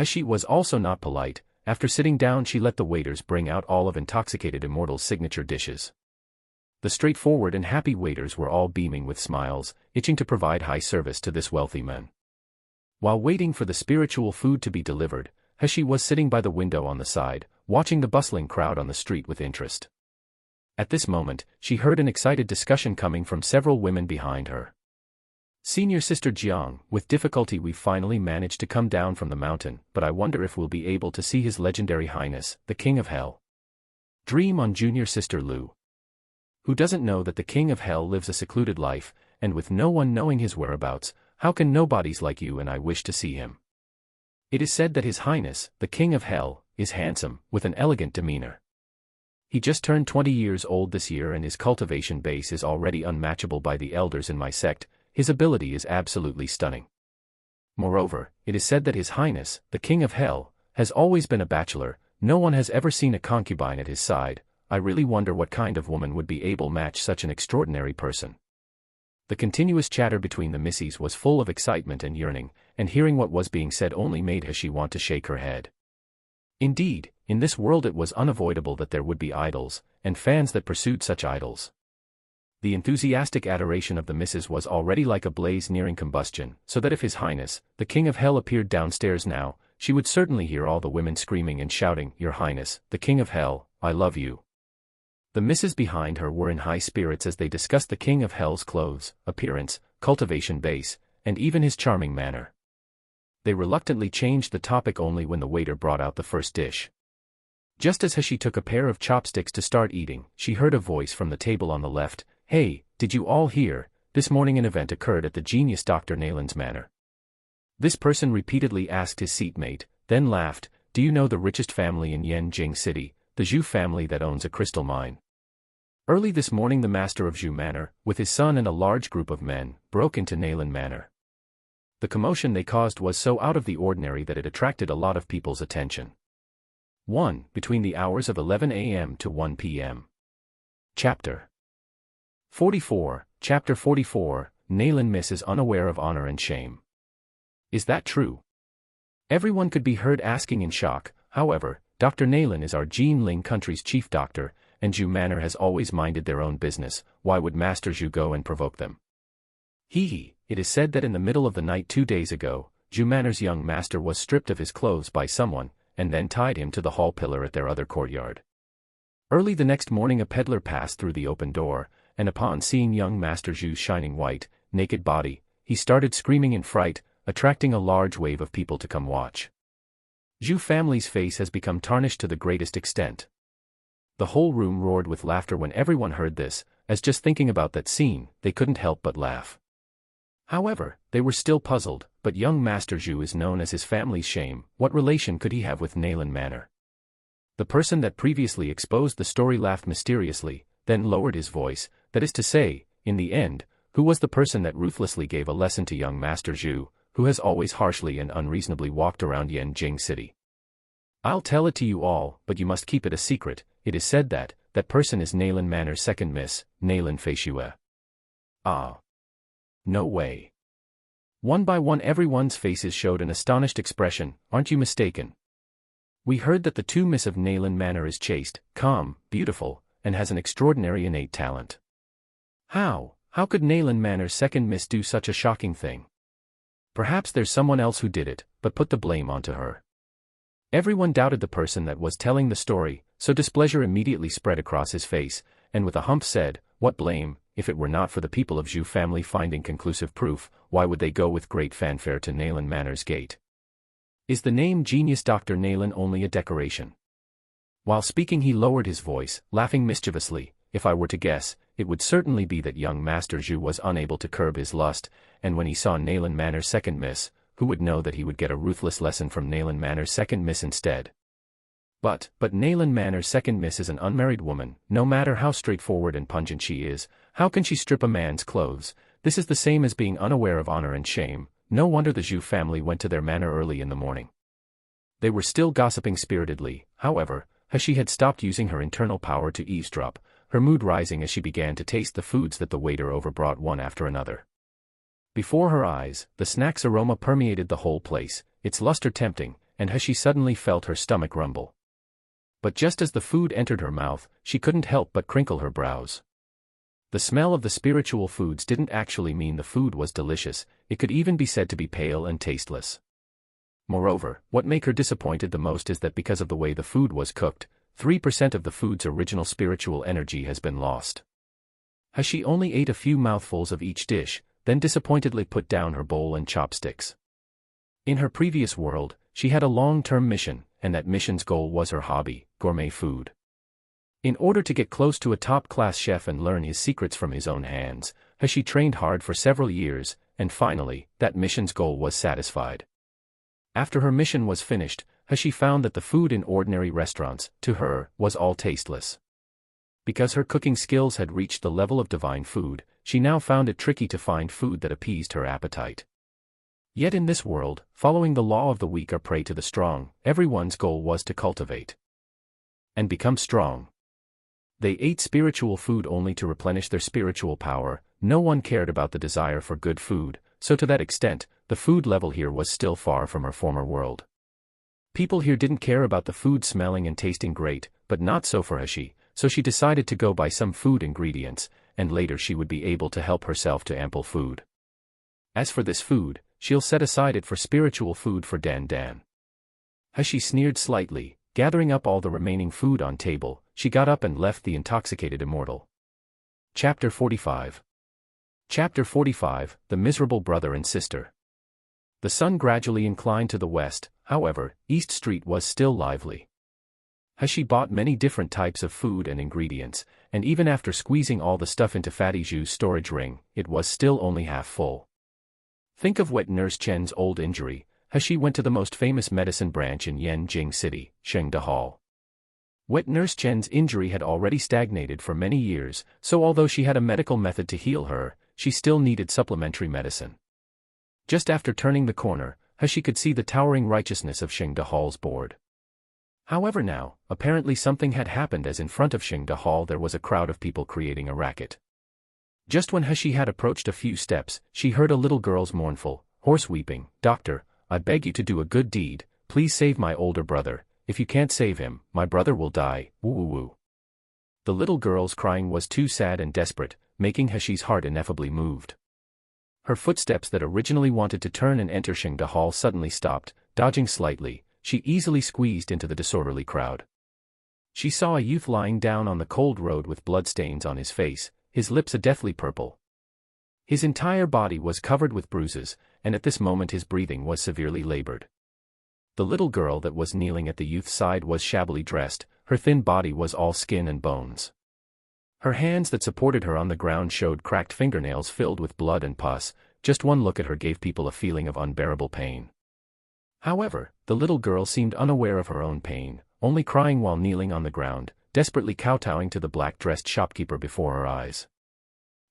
She was also not polite. After sitting down, she let the waiters bring out all of Intoxicated Immortal's signature dishes. The straightforward and happy waiters were all beaming with smiles, itching to provide high service to this wealthy man. While waiting for the spiritual food to be delivered, she was sitting by the window on the side, watching the bustling crowd on the street with interest. At this moment, she heard an excited discussion coming from several women behind her. "Senior Sister Jiang, with difficulty we've finally managed to come down from the mountain, but I wonder if we'll be able to see His Legendary Highness, the King of Hell." Dream on Junior Sister Lu. Who doesn't know that the King of Hell lives a secluded life, and with no one knowing his whereabouts, how can nobodies like you and I wish to see him? It is said that His Highness, the King of Hell, is handsome, with an elegant demeanor. He just turned 20 years old this year and his cultivation base is already unmatchable by the elders in my sect. His ability is absolutely stunning. Moreover, it is said that His Highness, the King of Hell, has always been a bachelor. No one has ever seen a concubine at his side. I really wonder what kind of woman would be able to match such an extraordinary person. The continuous chatter between the missies was full of excitement and yearning, and hearing what was being said only made she want to shake her head. Indeed, in this world it was unavoidable that there would be idols, and fans that pursued such idols. The enthusiastic adoration of the misses was already like a blaze nearing combustion, so that if His Highness, the King of Hell appeared downstairs now, she would certainly hear all the women screaming and shouting, "Your Highness, the King of Hell, I love you." The misses behind her were in high spirits as they discussed the King of Hell's clothes, appearance, cultivation base, and even his charming manner. They reluctantly changed the topic only when the waiter brought out the first dish. Just as she took a pair of chopsticks to start eating, she heard a voice from the table on the left. "Hey, did you all hear? This morning an event occurred at the genius Dr. Nalin's manor." This person repeatedly asked his seatmate, then laughed. "Do you know the richest family in Yanjing City, the Zhu family that owns a crystal mine?" Early this morning the master of Zhu Manor, with his son and a large group of men, broke into Nalin Manor. The commotion they caused was so out of the ordinary that it attracted a lot of people's attention. 1. Between the hours of 11 a.m. to 1 p.m. Chapter 44. Chapter 44, Nalin Miss is unaware of honor and shame. Is that true? Everyone could be heard asking in shock. However, Dr. Nalin is our Jinling country's chief doctor, and Zhu Manor has always minded their own business. Why would Master Zhu go and provoke them? It is said that in the middle of the night 2 days ago, Zhu Manor's young master was stripped of his clothes by someone, and then tied him to the hall pillar at their other courtyard. Early the next morning a peddler passed through the open door, and upon seeing young Master Zhu's shining white, naked body, he started screaming in fright, attracting a large wave of people to come watch. Zhu family's face has become tarnished to the greatest extent. The whole room roared with laughter when everyone heard this, as just thinking about that scene, they couldn't help but laugh. However, they were still puzzled, but young Master Zhu is known as his family's shame. What relation could he have with Nalan Manor? The person that previously exposed the story laughed mysteriously, then lowered his voice, that is to say, in the end, who was the person that ruthlessly gave a lesson to young Master Zhu, who has always harshly and unreasonably walked around Yanjing City? I'll tell it to you all, but you must keep it a secret. It is said that that person is Nalan Manor's second miss, Nalan Feishue. Ah. No way. One by one everyone's faces showed an astonished expression. Aren't you mistaken? We heard that the two miss of Nalan Manor is chaste, calm, beautiful, and has an extraordinary innate talent. How could Nalan Manor's second miss do such a shocking thing? Perhaps there's someone else who did it, but put the blame onto her. Everyone doubted the person that was telling the story, so displeasure immediately spread across his face, and with a hump said, "What blame? If it were not for the people of Zhu family finding conclusive proof, why would they go with great fanfare to Nalan Manor's gate? Is the name Genius Dr. Nalan only a decoration?" While speaking he lowered his voice, laughing mischievously. If I were to guess, it would certainly be that young Master Zhu was unable to curb his lust, and when he saw Nalan Manor's second miss, who would know that he would get a ruthless lesson from Nalan Manor's second miss instead? But Nalan Manor's second miss is an unmarried woman. No matter how straightforward and pungent she is, how can she strip a man's clothes? This is the same as being unaware of honor and shame. No wonder the Zhu family went to their manor early in the morning. They were still gossiping spiritedly, however, as she had stopped using her internal power to eavesdrop, her mood rising as she began to taste the foods that the waiter overbrought one after another. Before her eyes, the snack's aroma permeated the whole place, its luster tempting, and as she suddenly felt her stomach rumble. But just as the food entered her mouth, she couldn't help but crinkle her brows. The smell of the spiritual foods didn't actually mean the food was delicious, it could even be said to be pale and tasteless. Moreover, what made her disappointed the most is that because of the way the food was cooked, 3% of the food's original spiritual energy has been lost. As she only ate a few mouthfuls of each dish, then disappointedly put down her bowl and chopsticks. In her previous world, she had a long-term mission, and that mission's goal was her hobby, gourmet food. In order to get close to a top-class chef and learn his secrets from his own hands, as she trained hard for several years, and finally, that mission's goal was satisfied. After her mission was finished, as she found that the food in ordinary restaurants, to her, was all tasteless. Because her cooking skills had reached the level of divine food, she now found it tricky to find food that appeased her appetite. Yet in this world, following the law of the weak are prey to the strong, everyone's goal was to cultivate and become strong. They ate spiritual food only to replenish their spiritual power. No one cared about the desire for good food, so to that extent, the food level here was still far from her former world. People here didn't care about the food smelling and tasting great, but not so for Hashi, so she decided to go buy some food ingredients, and later she would be able to help herself to ample food. As for this food, she'll set aside it for spiritual food for Dan Dan. Hashi sneered slightly, gathering up all the remaining food on table, she got up and left the intoxicated immortal. Chapter 45. Chapter 45, The Miserable Brother and Sister. The sun gradually inclined to the west, however, East Street was still lively. Hashi bought many different types of food and ingredients, and even after squeezing all the stuff into Fatty Zhu's storage ring, it was still only half full. Think of Wet Nurse Chen's old injury. Hashi went to the most famous medicine branch in Yanjing City, Shengda Hall. Wet Nurse Chen's injury had already stagnated for many years, so although she had a medical method to heal her, she still needed supplementary medicine. Just after turning the corner, Hashi could see the towering righteousness of Shengda Hall's board. However now, apparently something had happened as in front of Shengda Hall there was a crowd of people creating a racket. Just when Hashi had approached a few steps, she heard a little girl's mournful, hoarse weeping. "Doctor, I beg you to do a good deed, please save my older brother. If you can't save him, my brother will die, woo-woo-woo." The little girl's crying was too sad and desperate, making Hashi's heart ineffably moved. Her footsteps that originally wanted to turn and enter Shengda Hall suddenly stopped, dodging slightly, she easily squeezed into the disorderly crowd. She saw a youth lying down on the cold road with bloodstains on his face, his lips a deathly purple. His entire body was covered with bruises, and at this moment his breathing was severely labored. The little girl that was kneeling at the youth's side was shabbily dressed, her thin body was all skin and bones. Her hands that supported her on the ground showed cracked fingernails filled with blood and pus. Just one look at her gave people a feeling of unbearable pain. However, the little girl seemed unaware of her own pain, only crying while kneeling on the ground, desperately kowtowing to the black-dressed shopkeeper before her eyes.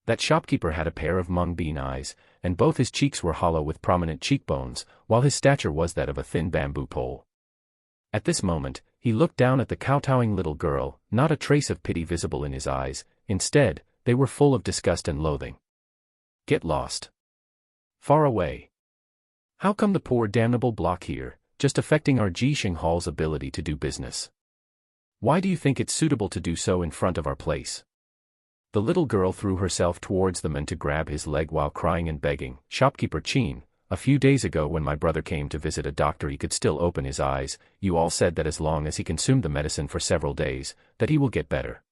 That shopkeeper had a pair of mung bean eyes, and both his cheeks were hollow with prominent cheekbones, while his stature was that of a thin bamboo pole. At this moment, he looked down at the kowtowing little girl, not a trace of pity visible in his eyes. Instead, they were full of disgust and loathing. Get lost. Far away. How come the poor damnable block here, just affecting our Jisheng Hall's ability to do business? Why do you think it's suitable to do so in front of our place? The little girl threw herself towards the man to grab his leg while crying and begging. Shopkeeper Chin, a few days ago when my brother came to visit a doctor he could still open his eyes. You all said that as long as he consumed the medicine for several days, that he will get better.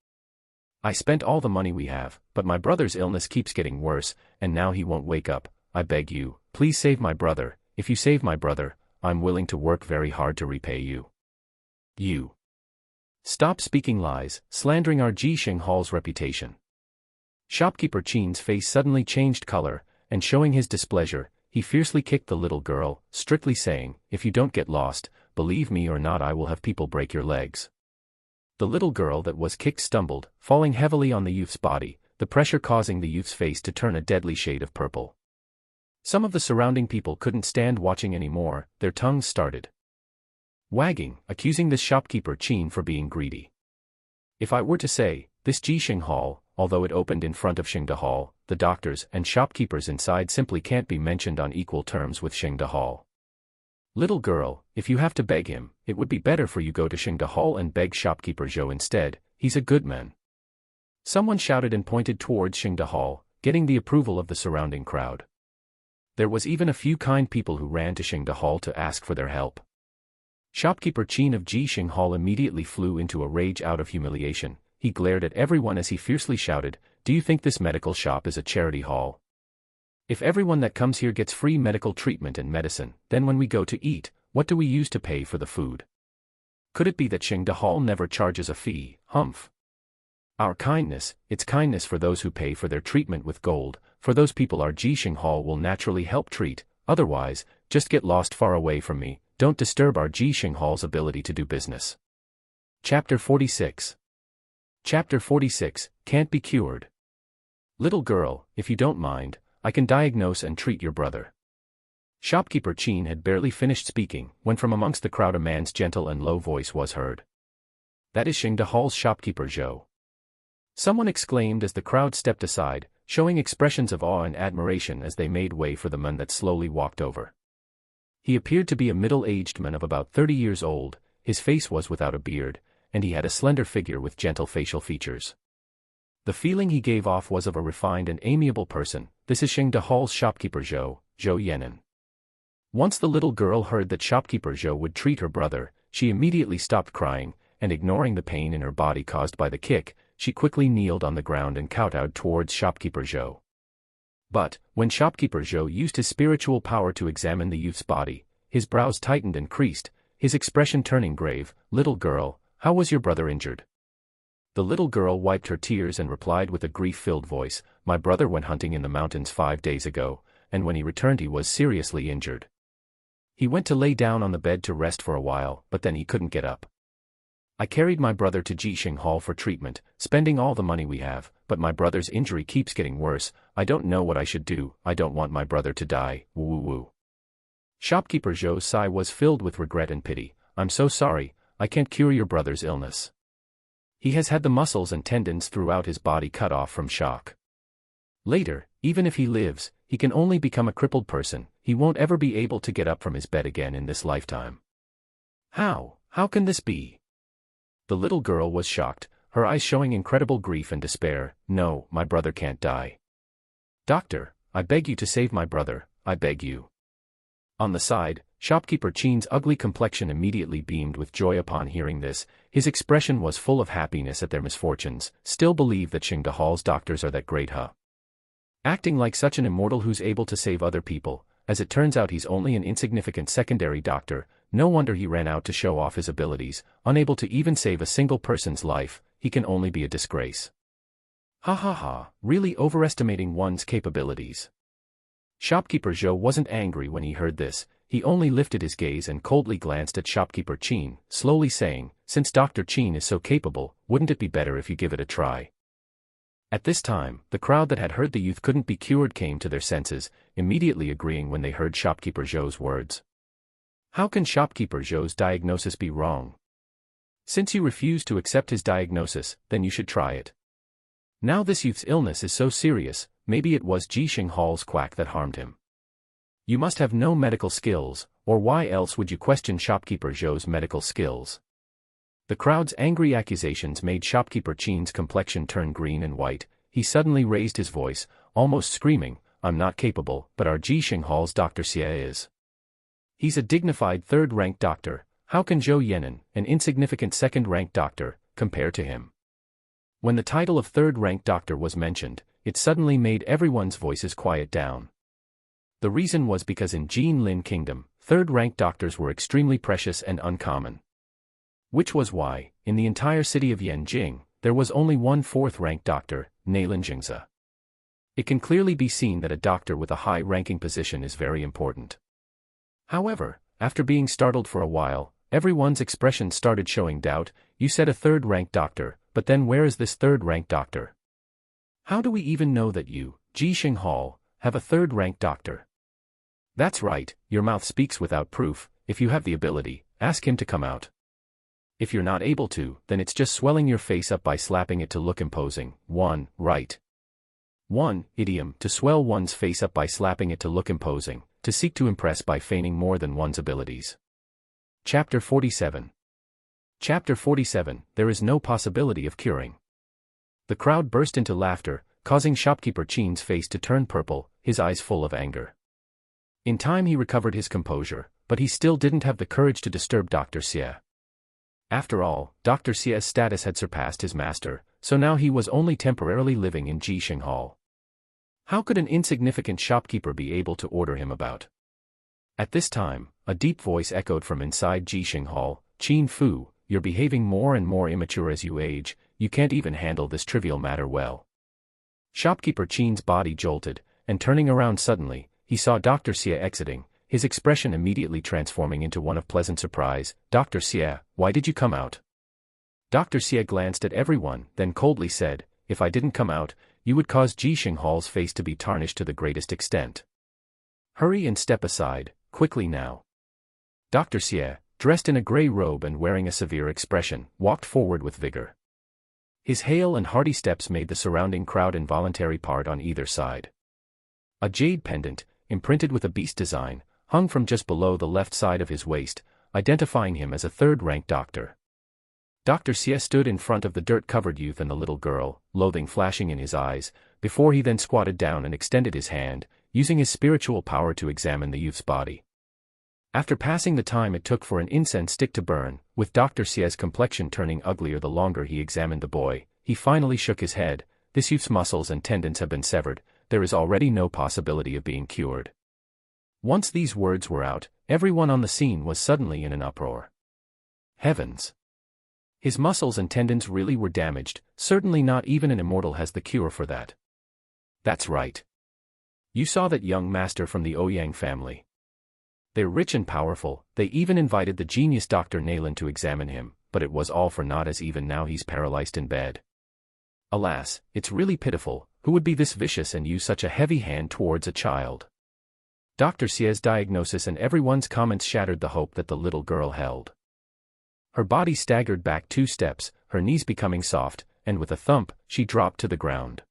I spent all the money we have, but my brother's illness keeps getting worse, and now he won't wake up. I beg you, please save my brother. If you save my brother, I'm willing to work very hard to repay you. You. Stop speaking lies, slandering our Jisheng Hall's reputation. Shopkeeper Chin's face suddenly changed color, and showing his displeasure, he fiercely kicked the little girl, strictly saying, "If you don't get lost, believe me or not, I will have people break your legs." The little girl that was kicked stumbled, falling heavily on the youth's body, the pressure causing the youth's face to turn a deadly shade of purple. Some of the surrounding people couldn't stand watching anymore, their tongues started wagging, accusing this shopkeeper Chin for being greedy. If I were to say, this Jisheng Hall, although it opened in front of Shengda Hall, the doctors and shopkeepers inside simply can't be mentioned on equal terms with Shengda Hall. Little girl, if you have to beg him, it would be better for you go to Shengda Hall and beg shopkeeper Zhou instead, he's a good man. Someone shouted and pointed towards Shengda Hall, getting the approval of the surrounding crowd. There was even a few kind people who ran to Shengda Hall to ask for their help. Shopkeeper Chin of Jisheng Hall immediately flew into a rage out of humiliation. He glared at everyone as he fiercely shouted, "Do you think this medical shop is a charity hall? If everyone that comes here gets free medical treatment and medicine, then when we go to eat, what do we use to pay for the food? Could it be that Shengda Hall never charges a fee? Humph. Our kindness, it's kindness for those who pay for their treatment with gold, for those people our Jisheng Hall will naturally help treat, otherwise, just get lost far away from me, don't disturb our Jisheng Hall's ability to do business." Chapter 46. Chapter 46, Can't Be Cured. Little girl, if you don't mind, I can diagnose and treat your brother. Shopkeeper Chin had barely finished speaking, when from amongst the crowd a man's gentle and low voice was heard. That is Shengda Hall's shopkeeper Zhou. Someone exclaimed as the crowd stepped aside, showing expressions of awe and admiration as they made way for the man that slowly walked over. He appeared to be a middle-aged man of about 30 years old, his face was without a beard, and he had a slender figure with gentle facial features. The feeling he gave off was of a refined and amiable person. This is Shengda Hall's shopkeeper Zhou Yenan. Once the little girl heard that shopkeeper Zhou would treat her brother, she immediately stopped crying, and ignoring the pain in her body caused by the kick, she quickly kneeled on the ground and kowtowed towards shopkeeper Zhou. But, when shopkeeper Zhou used his spiritual power to examine the youth's body, his brows tightened and creased, his expression turning grave. "Little girl, how was your brother injured?" The little girl wiped her tears and replied with a grief-filled voice, "My brother went hunting in the mountains 5 days ago, and when he returned he was seriously injured. He went to lay down on the bed to rest for a while, but then he couldn't get up. I carried my brother to Jisheng Hall for treatment, spending all the money we have, but my brother's injury keeps getting worse. I don't know what I should do. I don't want my brother to die. Woo woo woo." Shopkeeper Zhou's sigh was filled with regret and pity. "I'm so sorry, I can't cure your brother's illness. He has had the muscles and tendons throughout his body cut off from shock. Later, even if he lives, he can only become a crippled person. He won't ever be able to get up from his bed again in this lifetime." How can this be?" The little girl was shocked, her eyes showing incredible grief and despair. "No, my brother can't die. Doctor, I beg you to save my brother, I beg you." On the side, Shopkeeper Chin's ugly complexion immediately beamed with joy upon hearing this. His expression was full of happiness at their misfortunes. Still believe that Qingde Hall's doctors are that great, huh? Acting like such an immortal who's able to save other people. As it turns out, he's only an insignificant secondary doctor. No wonder he ran out to show off his abilities. Unable to even save a single person's life, he can only be a disgrace. Ha ha ha, really overestimating one's capabilities. Shopkeeper Zhou wasn't angry when he heard this. He only lifted his gaze and coldly glanced at Shopkeeper Qin, slowly saying, "Since Dr. Qin is so capable, wouldn't it be better if you give it a try?" At this time, the crowd that had heard the youth couldn't be cured came to their senses, immediately agreeing when they heard Shopkeeper Zhou's words. How can Shopkeeper Zhou's diagnosis be wrong? Since you refuse to accept his diagnosis, then you should try it. Now this youth's illness is so serious, maybe it was Jixing Hall's quack that harmed him. You must have no medical skills, or why else would you question Shopkeeper Zhou's medical skills? The crowd's angry accusations made Shopkeeper Qin's complexion turn green and white. He suddenly raised his voice, almost screaming, "I'm not capable, but our Jixing Hall's Dr. Xie is. He's a dignified third-rank doctor. How can Zhou Yan'an, an insignificant second-rank doctor, compare to him?" When the title of third-rank doctor was mentioned, it suddenly made everyone's voices quiet down. The reason was because in Jinlin Kingdom, third-rank doctors were extremely precious and uncommon. Which was why, in the entire city of Yanjing, there was only one fourth-rank doctor, Nailin Jingzi. It can clearly be seen that a doctor with a high-ranking position is very important. However, after being startled for a while, everyone's expression started showing doubt. You said a third-rank doctor, but then where is this third-rank doctor? How do we even know that you, Jixing Hall, have a third-rank doctor? That's right, your mouth speaks without proof. If you have the ability, ask him to come out. If you're not able to, then it's just swelling your face up by slapping it to look imposing. 1. Right. 1. Idiom, to swell one's face up by slapping it to look imposing, to seek to impress by feigning more than one's abilities. Chapter 47. Chapter 47, there is no possibility of curing. The crowd burst into laughter, causing Shopkeeper Qin's face to turn purple, his eyes full of anger. In time he recovered his composure, but he still didn't have the courage to disturb Dr. Xie. After all, Dr. Xie's status had surpassed his master, so now he was only temporarily living in Jixing Hall. How could an insignificant shopkeeper be able to order him about? At this time, a deep voice echoed from inside Jixing Hall, "Qin Fu, you're behaving more and more immature as you age, you can't even handle this trivial matter well." Shopkeeper Qin's body jolted, and turning around suddenly, he saw Dr. Xie exiting, his expression immediately transforming into one of pleasant surprise. "Dr. Xie, why did you come out?" Dr. Xie glanced at everyone, then coldly said, "If I didn't come out, you would cause Jixing Hall's face to be tarnished to the greatest extent. Hurry and step aside, quickly now." Dr. Xie, dressed in a gray robe and wearing a severe expression, walked forward with vigor. His hale and hearty steps made the surrounding crowd involuntarily part on either side. A jade pendant, imprinted with a beast design, hung from just below the left side of his waist, identifying him as a third-rank doctor. Dr. Xie stood in front of the dirt-covered youth and the little girl, loathing flashing in his eyes, before he then squatted down and extended his hand, using his spiritual power to examine the youth's body. After passing the time it took for an incense stick to burn, with Dr. Xie's complexion turning uglier the longer he examined the boy, he finally shook his head. "This youth's muscles and tendons have been severed, there is already no possibility of being cured." Once these words were out, everyone on the scene was suddenly in an uproar. Heavens! His muscles and tendons really were damaged, certainly not even an immortal has the cure for that. That's right. You saw that young master from the Ouyang family. They're rich and powerful, they even invited the genius Dr. Nailin to examine him, but it was all for naught as even now he's paralyzed in bed. Alas, it's really pitiful, who would be this vicious and use such a heavy hand towards a child? Dr. Xie's diagnosis and everyone's comments shattered the hope that the little girl held. Her body staggered back 2 steps, her knees becoming soft, and with a thump, she dropped to the ground.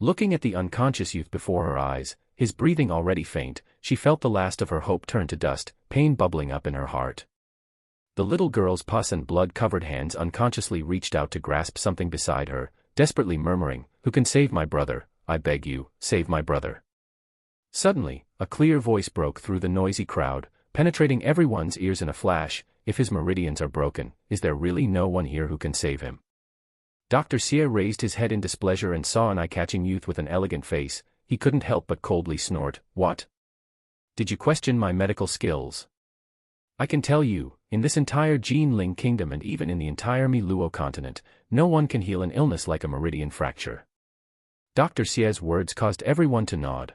Looking at the unconscious youth before her eyes, his breathing already faint, she felt the last of her hope turn to dust, pain bubbling up in her heart. The little girl's pus and blood-covered hands unconsciously reached out to grasp something beside her, desperately murmuring, "Who can save my brother? I beg you, save my brother." Suddenly, a clear voice broke through the noisy crowd, penetrating everyone's ears in a flash. If his meridians are broken, is there really no one here who can save him? Dr. Xie raised his head in displeasure and saw an eye-catching youth with an elegant face. He couldn't help but coldly snort. What? Did you question my medical skills? I can tell you, in this entire Jinling kingdom and even in the entire Miluo continent, no one can heal an illness like a meridian fracture. Dr. Xie's words caused everyone to nod.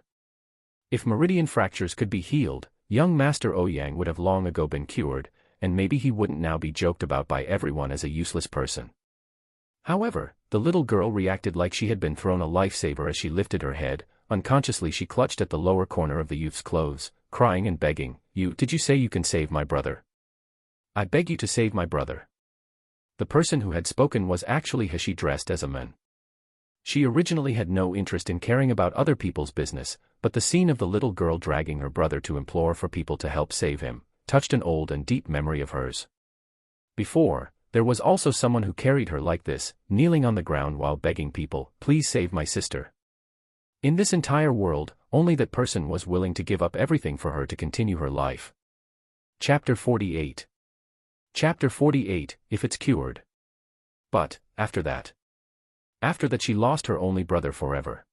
If meridian fractures could be healed, young Master Ouyang would have long ago been cured, and maybe he wouldn't now be joked about by everyone as a useless person. However, the little girl reacted like she had been thrown a lifesaver as she lifted her head. Unconsciously she clutched at the lower corner of the youth's clothes, crying and begging, Did you say you can save my brother? I beg you to save my brother. The person who had spoken was actually Hashi dressed as a man. She originally had no interest in caring about other people's business, but the scene of the little girl dragging her brother to implore for people to help save him touched an old and deep memory of hers. Before, there was also someone who carried her like this, kneeling on the ground while begging people, please save my sister. In this entire world, only that person was willing to give up everything for her to continue her life. Chapter 48. Chapter 48, If It's Cured. But, after that she lost her only brother forever.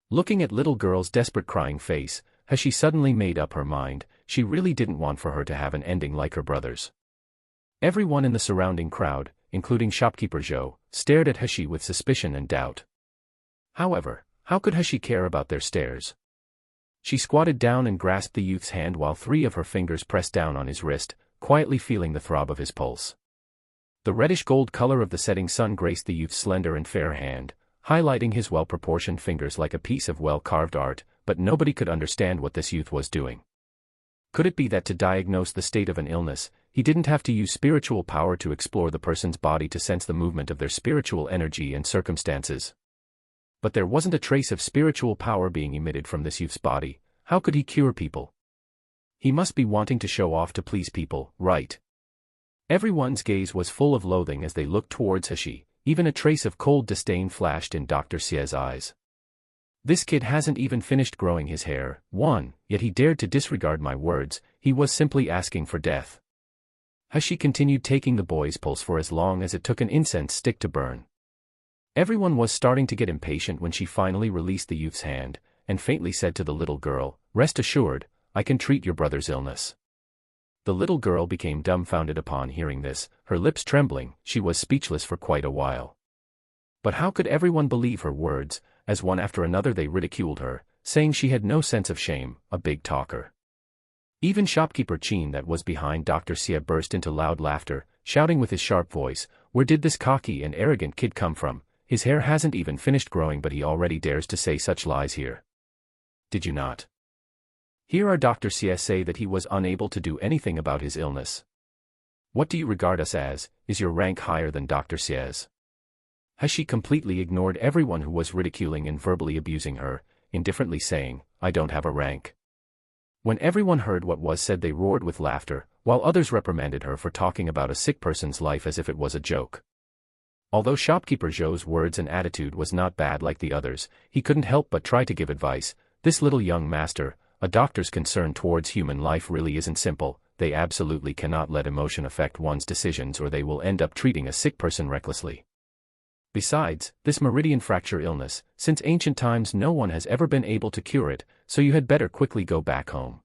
Looking at little girl's desperate crying face, Hashi suddenly made up her mind. She really didn't want for her to have an ending like her brother's. Everyone in the surrounding crowd, including shopkeeper Zhou, stared at Hashi with suspicion and doubt. However, how could Hashi care about their stares? She squatted down and grasped the youth's hand while 3 of her fingers pressed down on his wrist, quietly feeling the throb of his pulse. The reddish-gold color of the setting sun graced the youth's slender and fair hand, highlighting his well-proportioned fingers like a piece of well-carved art, but nobody could understand what this youth was doing. Could it be that to diagnose the state of an illness, he didn't have to use spiritual power to explore the person's body to sense the movement of their spiritual energy and circumstances? But there wasn't a trace of spiritual power being emitted from this youth's body. How could he cure people? He must be wanting to show off to please people, right? Everyone's gaze was full of loathing as they looked towards Hashi. Even a trace of cold disdain flashed in Dr. Xie's eyes. This kid hasn't even finished growing his hair, yet he dared to disregard my words. He was simply asking for death. Hashi continued taking the boy's pulse for as long as it took an incense stick to burn. Everyone was starting to get impatient when she finally released the youth's hand, and faintly said to the little girl, rest assured, I can treat your brother's illness. The little girl became dumbfounded upon hearing this, her lips trembling. She was speechless for quite a while. But how could everyone believe her words, as one after another they ridiculed her, saying she had no sense of shame, a big talker. Even shopkeeper Qin that was behind Dr. Xie burst into loud laughter, shouting with his sharp voice, where did this cocky and arrogant kid come from? His hair hasn't even finished growing but he already dares to say such lies here. Did you not hear our Dr. Xie say that he was unable to do anything about his illness? What do you regard us as? Is your rank higher than Dr. Xie's? Hashi completely ignored everyone who was ridiculing and verbally abusing her, indifferently saying, I don't have a rank. When everyone heard what was said they roared with laughter, while others reprimanded her for talking about a sick person's life as if it was a joke. Although shopkeeper Zhou's words and attitude was not bad like the others, he couldn't help but try to give advice. This little young master, a doctor's concern towards human life really isn't simple. They absolutely cannot let emotion affect one's decisions or they will end up treating a sick person recklessly. Besides, this meridian fracture illness, since ancient times no one has ever been able to cure it, so you had better quickly go back home.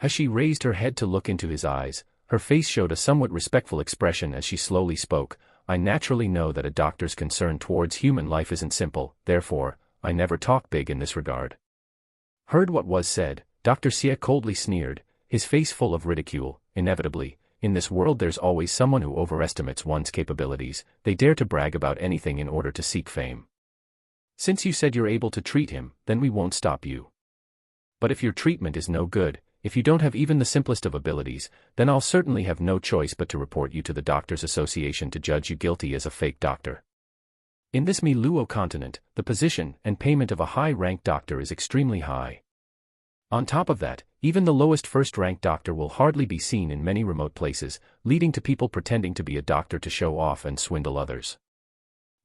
Hashi raised her head to look into his eyes. Her face showed a somewhat respectful expression as she slowly spoke. I naturally know that a doctor's concern towards human life isn't simple, therefore, I never talk big in this regard. Heard what was said, Dr. Xie coldly sneered, his face full of ridicule. Inevitably, in this world there's always someone who overestimates one's capabilities. They dare to brag about anything in order to seek fame. Since you said you're able to treat him, then we won't stop you. But if your treatment is no good, if you don't have even the simplest of abilities, then I'll certainly have no choice but to report you to the Doctors Association to judge you guilty as a fake doctor. In this Miluo continent, the position and payment of a high-ranked doctor is extremely high. On top of that, even the lowest first-ranked doctor will hardly be seen in many remote places, leading to people pretending to be a doctor to show off and swindle others.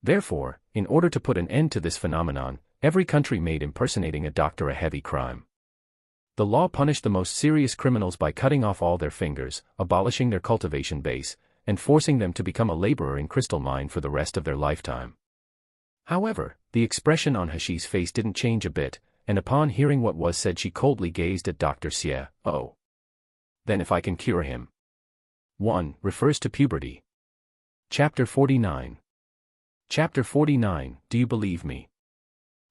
Therefore, in order to put an end to this phenomenon, every country made impersonating a doctor a heavy crime. The law punished the most serious criminals by cutting off all their fingers, abolishing their cultivation base, and forcing them to become a laborer in crystal mine for the rest of their lifetime. However, the expression on Hashi's face didn't change a bit, and upon hearing what was said she coldly gazed at Dr. Xie. Oh. Then if I can cure him. 1. Refers to puberty. Chapter 49. Chapter 49, Do you believe me?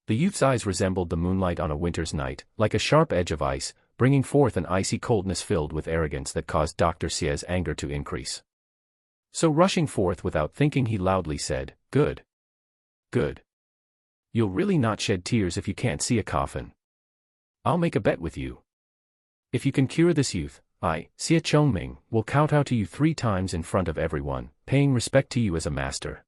The youth's eyes resembled the moonlight on a winter's night, like a sharp edge of ice, bringing forth an icy coldness filled with arrogance that caused Dr. Xie's anger to increase. So rushing forth without thinking he loudly said, Good. Good. You'll really not shed tears if you can't see a coffin. I'll make a bet with you. If you can cure this youth, I, Xie Chongming, will kowtow to you 3 times in front of everyone, paying respect to you as a master.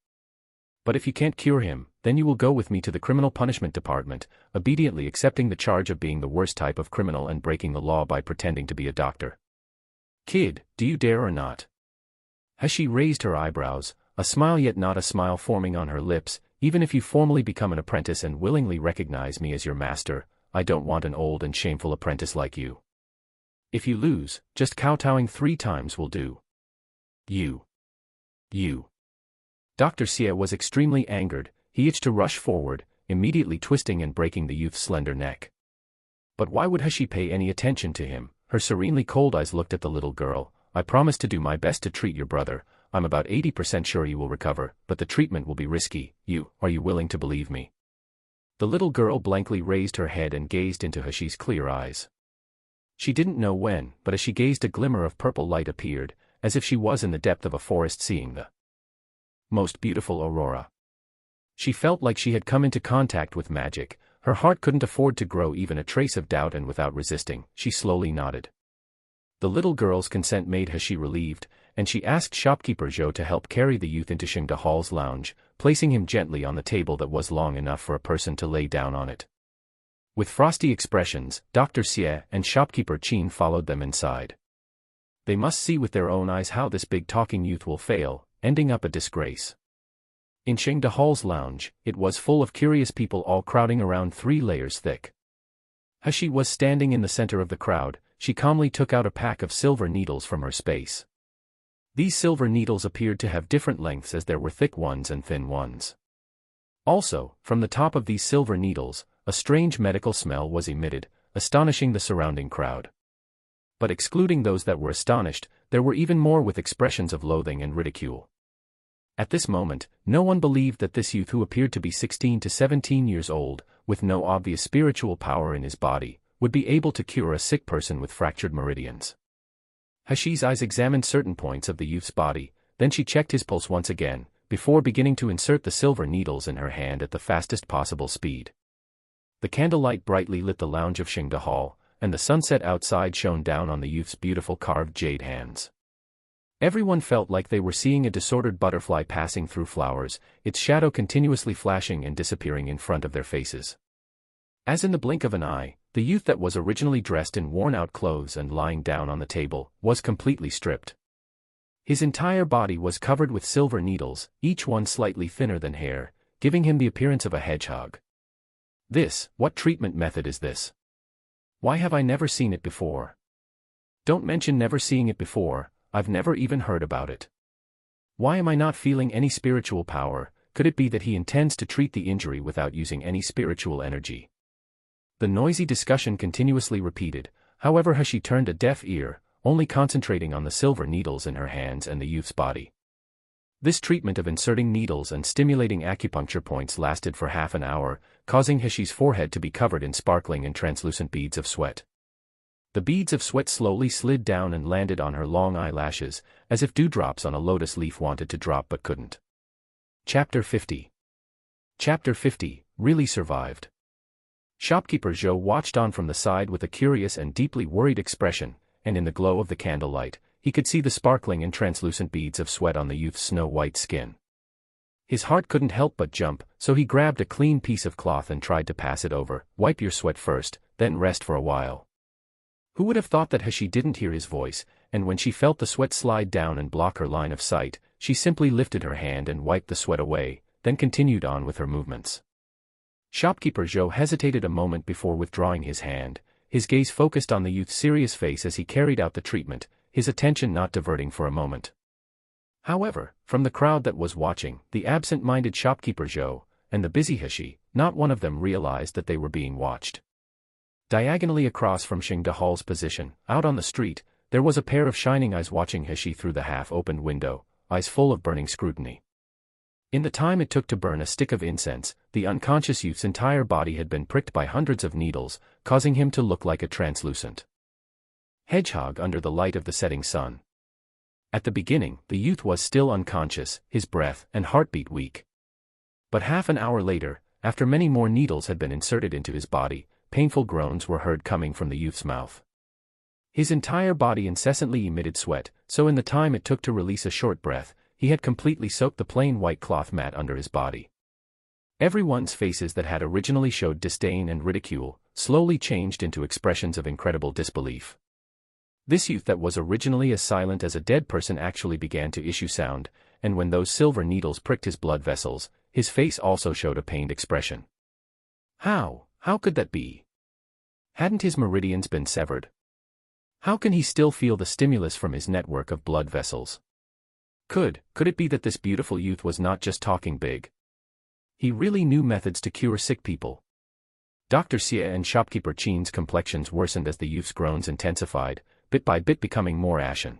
But if you can't cure him, then you will go with me to the Criminal Punishment Department, obediently accepting the charge of being the worst type of criminal and breaking the law by pretending to be a doctor. Kid, do you dare or not? Hashi raised her eyebrows, a smile yet not a smile forming on her lips. Even if you formally become an apprentice and willingly recognize me as your master, I don't want an old and shameful apprentice like you. If you lose, just kowtowing 3 times will do. You. Dr. Xie was extremely angered. He itched to rush forward, immediately twisting and breaking the youth's slender neck. But why would Hashi pay any attention to him? Her serenely cold eyes looked at the little girl. I promise to do my best to treat your brother. I'm about 80% sure you will recover, but the treatment will be risky. Are you willing to believe me? The little girl blankly raised her head and gazed into Hashi's clear eyes. She didn't know when, but as she gazed a glimmer of purple light appeared, as if she was in the depth of a forest seeing the most beautiful aurora. She felt like she had come into contact with magic. Her heart couldn't afford to grow even a trace of doubt, and without resisting, she slowly nodded. The little girl's consent made Hashi relieved, and she asked shopkeeper Zhou to help carry the youth into Xingda Hall's lounge, placing him gently on the table that was long enough for a person to lay down on it. With frosty expressions, Dr. Xie and shopkeeper Qin followed them inside. They must see with their own eyes how this big talking youth will fail, ending up a disgrace. In Xingda Hall's lounge, it was full of curious people all crowding around 3 layers thick. Hashi was standing in the center of the crowd. She calmly took out a pack of silver needles from her space. These silver needles appeared to have different lengths, as there were thick ones and thin ones. Also, from the top of these silver needles, a strange medical smell was emitted, astonishing the surrounding crowd. But excluding those that were astonished, there were even more with expressions of loathing and ridicule. At this moment, no one believed that this youth, who appeared to be 16 to 17 years old, with no obvious spiritual power in his body, would be able to cure a sick person with fractured meridians. Hashi's eyes examined certain points of the youth's body, then she checked his pulse once again, before beginning to insert the silver needles in her hand at the fastest possible speed. The candlelight brightly lit the lounge of Xingda Hall, and the sunset outside shone down on the youth's beautiful carved jade hands. Everyone felt like they were seeing a disordered butterfly passing through flowers, its shadow continuously flashing and disappearing in front of their faces. As in the blink of an eye, the youth that was originally dressed in worn-out clothes and lying down on the table was completely stripped. His entire body was covered with silver needles, each one slightly thinner than hair, giving him the appearance of a hedgehog. What treatment method is this? Why have I never seen it before? Don't mention never seeing it before, I've never even heard about it. Why am I not feeling any spiritual power? Could it be that he intends to treat the injury without using any spiritual energy? The noisy discussion continuously repeated. However, Hashi turned a deaf ear, only concentrating on the silver needles in her hands and the youth's body. This treatment of inserting needles and stimulating acupuncture points lasted for half an hour, causing Hashi's forehead to be covered in sparkling and translucent beads of sweat. The beads of sweat slowly slid down and landed on her long eyelashes, as if dewdrops on a lotus leaf wanted to drop but couldn't. Chapter 50. Chapter 50, Really Survived. Shopkeeper Zhou watched on from the side with a curious and deeply worried expression, and in the glow of the candlelight, he could see the sparkling and translucent beads of sweat on the youth's snow-white skin. His heart couldn't help but jump, so he grabbed a clean piece of cloth and tried to pass it over. Wipe your sweat first, then rest for a while. Who would have thought that Hashi didn't hear his voice, and when she felt the sweat slide down and block her line of sight, she simply lifted her hand and wiped the sweat away, then continued on with her movements. Shopkeeper Zhou hesitated a moment before withdrawing his hand. his gaze focused on the youth's serious face as he carried out the treatment, his attention not diverting for a moment. However, from the crowd that was watching, the absent-minded shopkeeper Zhou, and the busy Heshi, not one of them realized that they were being watched. Diagonally across from Xing Dehall's position, out on the street, there was a pair of shining eyes watching Heshi through the half-opened window, eyes full of burning scrutiny. In the time it took to burn a stick of incense, the unconscious youth's entire body had been pricked by hundreds of needles, causing him to look like a translucent hedgehog under the light of the setting sun. At the beginning, the youth was still unconscious, his breath and heartbeat weak. But half an hour later, after many more needles had been inserted into his body, painful groans were heard coming from the youth's mouth. His entire body incessantly emitted sweat, so in the time it took to release a short breath, he had completely soaked the plain white cloth mat under his body. Everyone's faces that had originally showed disdain and ridicule, slowly changed into expressions of incredible disbelief. This youth that was originally as silent as a dead person actually began to issue sound, and when those silver needles pricked his blood vessels, his face also showed a pained expression. How could that be? Hadn't his meridians been severed? How can he still feel the stimulus from his network of blood vessels? Could it be that this beautiful youth was not just talking big? He really knew methods to cure sick people. Dr. Xie and shopkeeper Qin's complexions worsened as the youth's groans intensified, bit by bit becoming more ashen.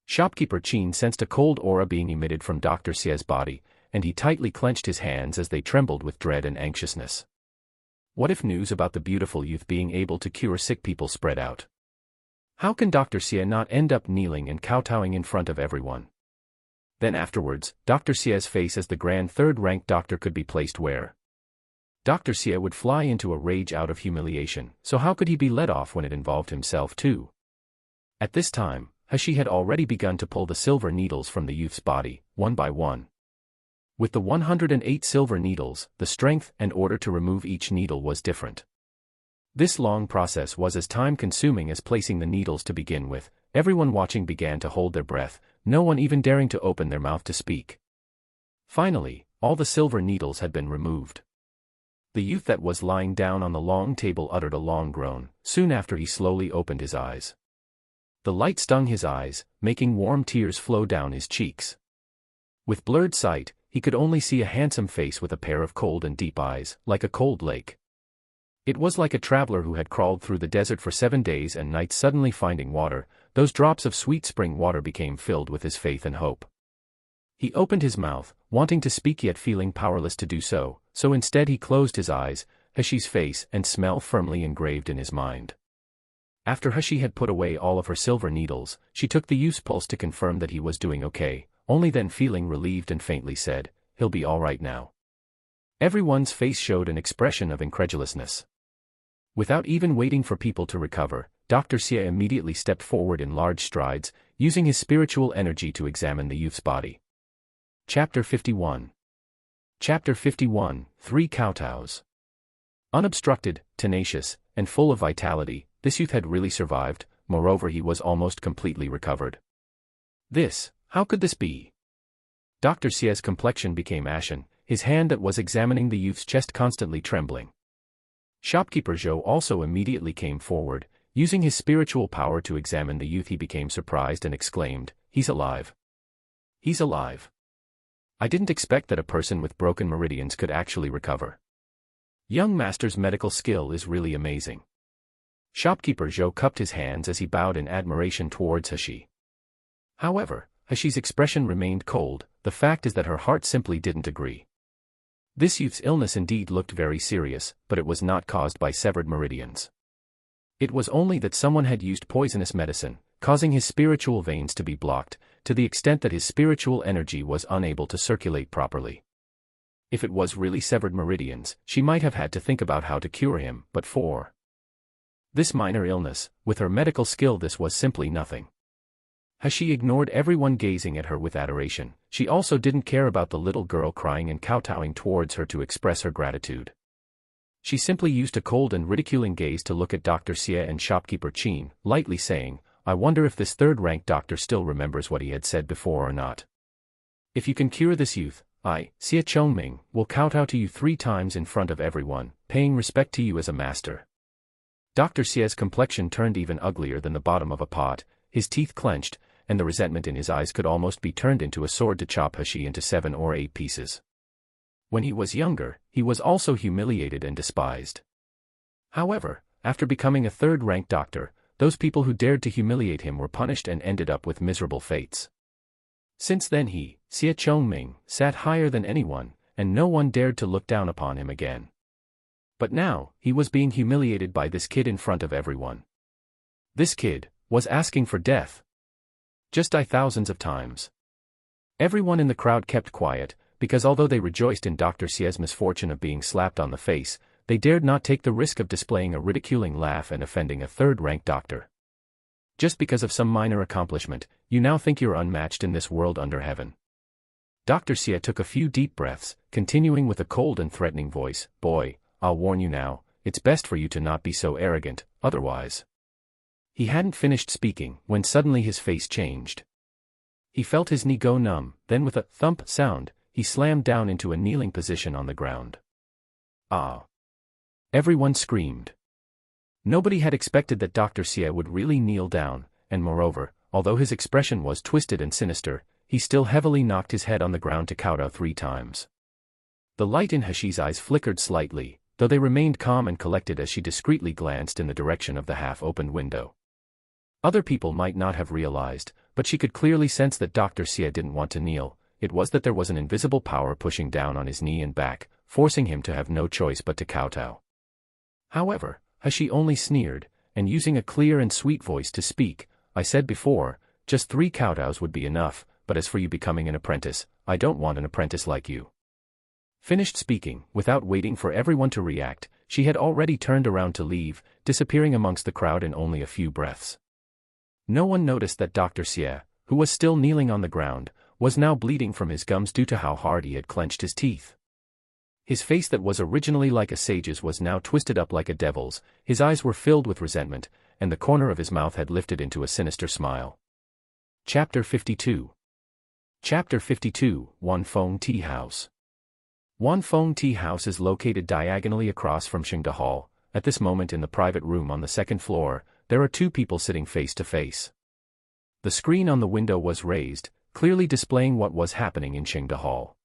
Shopkeeper Qin sensed a cold aura being emitted from Dr. Xie's body, and he tightly clenched his hands as they trembled with dread and anxiousness. What if news about the beautiful youth being able to cure sick people spread out? How can Dr. Xie not end up kneeling and kowtowing in front of everyone? Then afterwards, Dr. Xie's face as the grand third-ranked doctor could be placed where? Dr. Xie would fly into a rage out of humiliation, so how could he be let off when it involved himself too? At this time, Heshi had already begun to pull the silver needles from the youth's body, one by one. With the 108 silver needles, the strength and order to remove each needle was different. This long process was as time-consuming as placing the needles to begin with. Everyone watching began to hold their breath, no one even daring to open their mouth to speak. Finally, all the silver needles had been removed. The youth that was lying down on the long table uttered a long groan. Soon after he slowly opened his eyes. The light stung his eyes, making warm tears flow down his cheeks. With blurred sight, he could only see a handsome face with a pair of cold and deep eyes, like a cold lake. It was like a traveler who had crawled through the desert for 7 days and nights suddenly finding water. Those drops of sweet spring water became filled with his faith and hope. He opened his mouth, wanting to speak yet feeling powerless to do so, so instead he closed his eyes, Heshi's face and smell firmly engraved in his mind. After Heshi had put away all of her silver needles, she took the youth's pulse to confirm that he was doing okay, only then feeling relieved and faintly said, "He'll be all right now." Everyone's face showed an expression of incredulousness. Without even waiting for people to recover, Dr. Xie immediately stepped forward in large strides, using his spiritual energy to examine the youth's body. Chapter 51. Chapter 51, 3 Kowtows. Unobstructed, tenacious, and full of vitality, this youth had really survived. Moreover, he was almost completely recovered. How could this be? Dr. Xie's complexion became ashen, his hand that was examining the youth's chest constantly trembling. Shopkeeper Zhou also immediately came forward, using his spiritual power to examine the youth. He became surprised and exclaimed, "He's alive. He's alive. I didn't expect that a person with broken meridians could actually recover. Young master's medical skill is really amazing." Shopkeeper Zhou cupped his hands as he bowed in admiration towards Heshi. However, Heshi's expression remained cold. The fact is that her heart simply didn't agree. This youth's illness indeed looked very serious, but it was not caused by severed meridians. It was only that someone had used poisonous medicine, causing his spiritual veins to be blocked, to the extent that his spiritual energy was unable to circulate properly. If it was really severed meridians, she might have had to think about how to cure him, but for this minor illness, with her medical skill, this was simply nothing. Heshi ignored everyone gazing at her with adoration. She also didn't care about the little girl crying and kowtowing towards her to express her gratitude. She simply used a cold and ridiculing gaze to look at Dr. Xie and shopkeeper Qin, lightly saying, "I wonder if this third-ranked doctor still remembers what he had said before or not. If you can cure this youth, I, Xie Chongming, will kowtow to you 3 times in front of everyone, paying respect to you as a master." Dr. Xie's complexion turned even uglier than the bottom of a pot, his teeth clenched, and the resentment in his eyes could almost be turned into a sword to chop He into 7 or 8 pieces. When he was younger, he was also humiliated and despised. However, after becoming a third-rank doctor, those people who dared to humiliate him were punished and ended up with miserable fates. Since then Xie Chongming, sat higher than anyone, and no one dared to look down upon him again. But now, he was being humiliated by this kid in front of everyone. This kid was asking for death. Just die thousands of times. Everyone in the crowd kept quiet, because although they rejoiced in Dr. Xie's misfortune of being slapped on the face, they dared not take the risk of displaying a ridiculing laugh and offending a third-rank doctor. Just because of some minor accomplishment, you now think you're unmatched in this world under heaven. Dr. Xie took a few deep breaths, continuing with a cold and threatening voice, "Boy, I'll warn you now, it's best for you to not be so arrogant, otherwise." He hadn't finished speaking when suddenly his face changed. He felt his knee go numb, then with a thump sound, he slammed down into a kneeling position on the ground. Ah! Everyone screamed. Nobody had expected that Dr. Xie would really kneel down, and moreover, although his expression was twisted and sinister, he still heavily knocked his head on the ground to kowtow 3 times. The light in He's eyes flickered slightly, though they remained calm and collected as she discreetly glanced in the direction of the half-opened window. Other people might not have realized, but she could clearly sense that Dr. Xie didn't want to kneel. It was that there was an invisible power pushing down on his knee and back, forcing him to have no choice but to kowtow. However, He only sneered, and using a clear and sweet voice to speak, "I said before, just 3 kowtows would be enough, but as for you becoming an apprentice, I don't want an apprentice like you." Finished speaking, without waiting for everyone to react, she had already turned around to leave, disappearing amongst the crowd in only a few breaths. No one noticed that Dr. Xie, who was still kneeling on the ground, was now bleeding from his gums due to how hard he had clenched his teeth. His face that was originally like a sage's was now twisted up like a devil's, his eyes were filled with resentment, and the corner of his mouth had lifted into a sinister smile. Chapter 52. Chapter 52, Wanfeng Tea House. Wanfeng Tea House is located diagonally across from Xingde Hall. At this moment in the private room on the 2nd floor, there are 2 people sitting face to face. The screen on the window was raised, clearly displaying what was happening in Xingde Hall.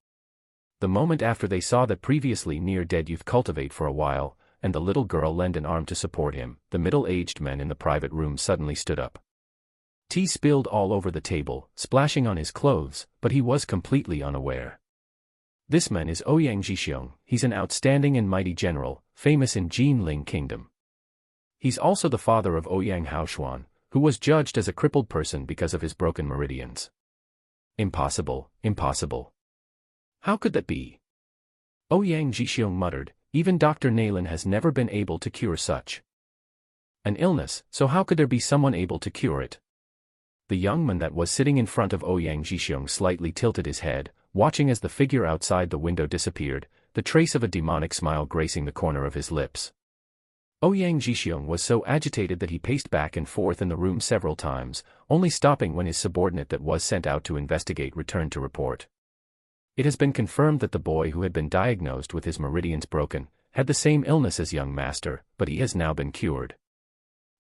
The moment after they saw that previously near-dead youth cultivate for a while, and the little girl lend an arm to support him, the middle-aged man in the private room suddenly stood up. Tea spilled all over the table, splashing on his clothes, but he was completely unaware. This man is Ouyang Zhixiong. He's an outstanding and mighty general, famous in Jinling Kingdom. He's also the father of Ouyang Haoshuan, who was judged as a crippled person because of his broken meridians. Impossible, impossible. How could that be? Ouyang Zhixiong muttered, even Dr. Nalin has never been able to cure such an illness, so how could there be someone able to cure it? The young man that was sitting in front of Ouyang Zhixiong slightly tilted his head, watching as the figure outside the window disappeared, the trace of a demonic smile gracing the corner of his lips. Ouyang Zhixiong was so agitated that he paced back and forth in the room several times, only stopping when his subordinate that was sent out to investigate returned to report. It has been confirmed that the boy who had been diagnosed with his meridians broken had the same illness as young master, but he has now been cured.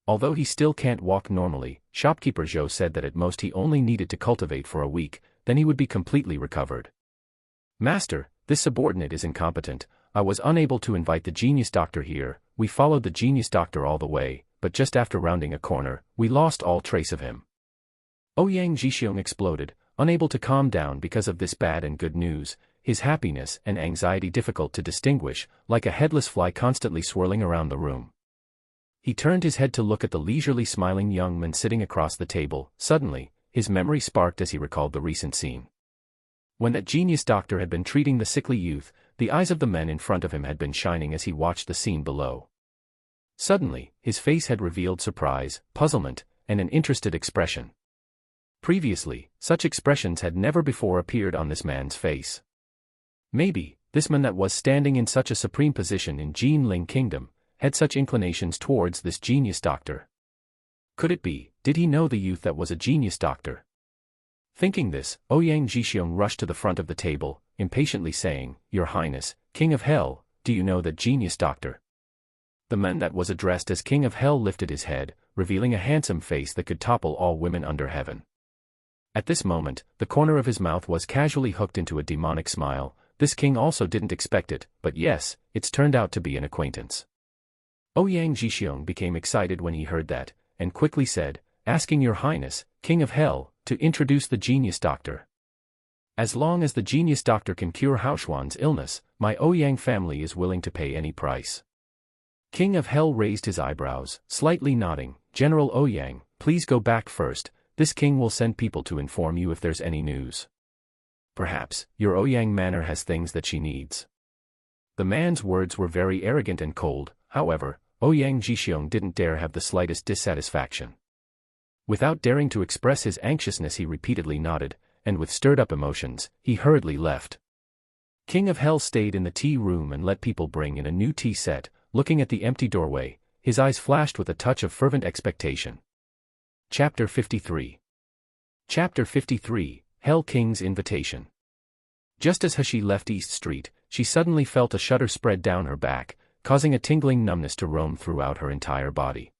Although he still can't walk normally, shopkeeper Zhou said that at most he only needed to cultivate for a week, then he would be completely recovered. Master, this subordinate is incompetent. I was unable to invite the genius doctor here. We followed the genius doctor all the way, but just after rounding a corner, we lost all trace of him. Ouyang Zhixiong exploded, unable to calm down because of this bad and good news, his happiness and anxiety difficult to distinguish, like a headless fly constantly swirling around the room. He turned his head to look at the leisurely smiling young man sitting across the table. Suddenly, his memory sparked as he recalled the recent scene. When that genius doctor had been treating the sickly youth, the eyes of the men in front of him had been shining as he watched the scene below. Suddenly, his face had revealed surprise, puzzlement, and an interested expression. Previously, such expressions had never before appeared on this man's face. Maybe, this man that was standing in such a supreme position in Jinling Kingdom, had such inclinations towards this genius doctor. Could it be, did he know the youth that was a genius doctor? Thinking this, Ouyang Zhixiong rushed to the front of the table, impatiently saying, "Your Highness, King of Hell, do you know that genius doctor?" The man that was addressed as King of Hell lifted his head, revealing a handsome face that could topple all women under heaven. At this moment, the corner of his mouth was casually hooked into a demonic smile. This king also didn't expect it, but yes, it's turned out to be an acquaintance. Ouyang Jixiong became excited when he heard that, and quickly said, "Asking your highness, King of Hell, to introduce the genius doctor. As long as the genius doctor can cure Haoshuan's illness, my Ouyang family is willing to pay any price." King of Hell raised his eyebrows, slightly nodding. "General Ouyang, please go back first. This king will send people to inform you if there's any news. Perhaps, your Ouyang manor has things that she needs." The man's words were very arrogant and cold. However, Ouyang Jixiong didn't dare have the slightest dissatisfaction. Without daring to express his anxiousness, he repeatedly nodded, and with stirred-up emotions, he hurriedly left. King of Hell stayed in the tea room and let people bring in a new tea set. Looking at the empty doorway, his eyes flashed with a touch of fervent expectation. Chapter 53. Chapter 53, Hell King's Invitation. Just as Hashi left East Street, she suddenly felt a shudder spread down her back, causing a tingling numbness to roam throughout her entire body.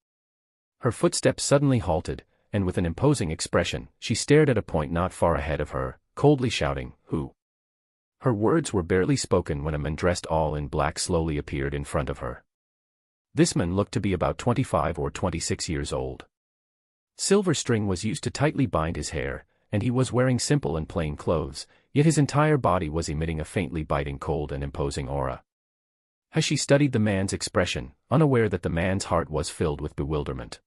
Her footsteps suddenly halted, and with an imposing expression, she stared at a point not far ahead of her, coldly shouting, "Who?" Her words were barely spoken when a man dressed all in black slowly appeared in front of her. This man looked to be about 25 or 26 years old. Silver string was used to tightly bind his hair, and he was wearing simple and plain clothes, yet his entire body was emitting a faintly biting cold and imposing aura. Hashi studied the man's expression, unaware that the man's heart was filled with bewilderment.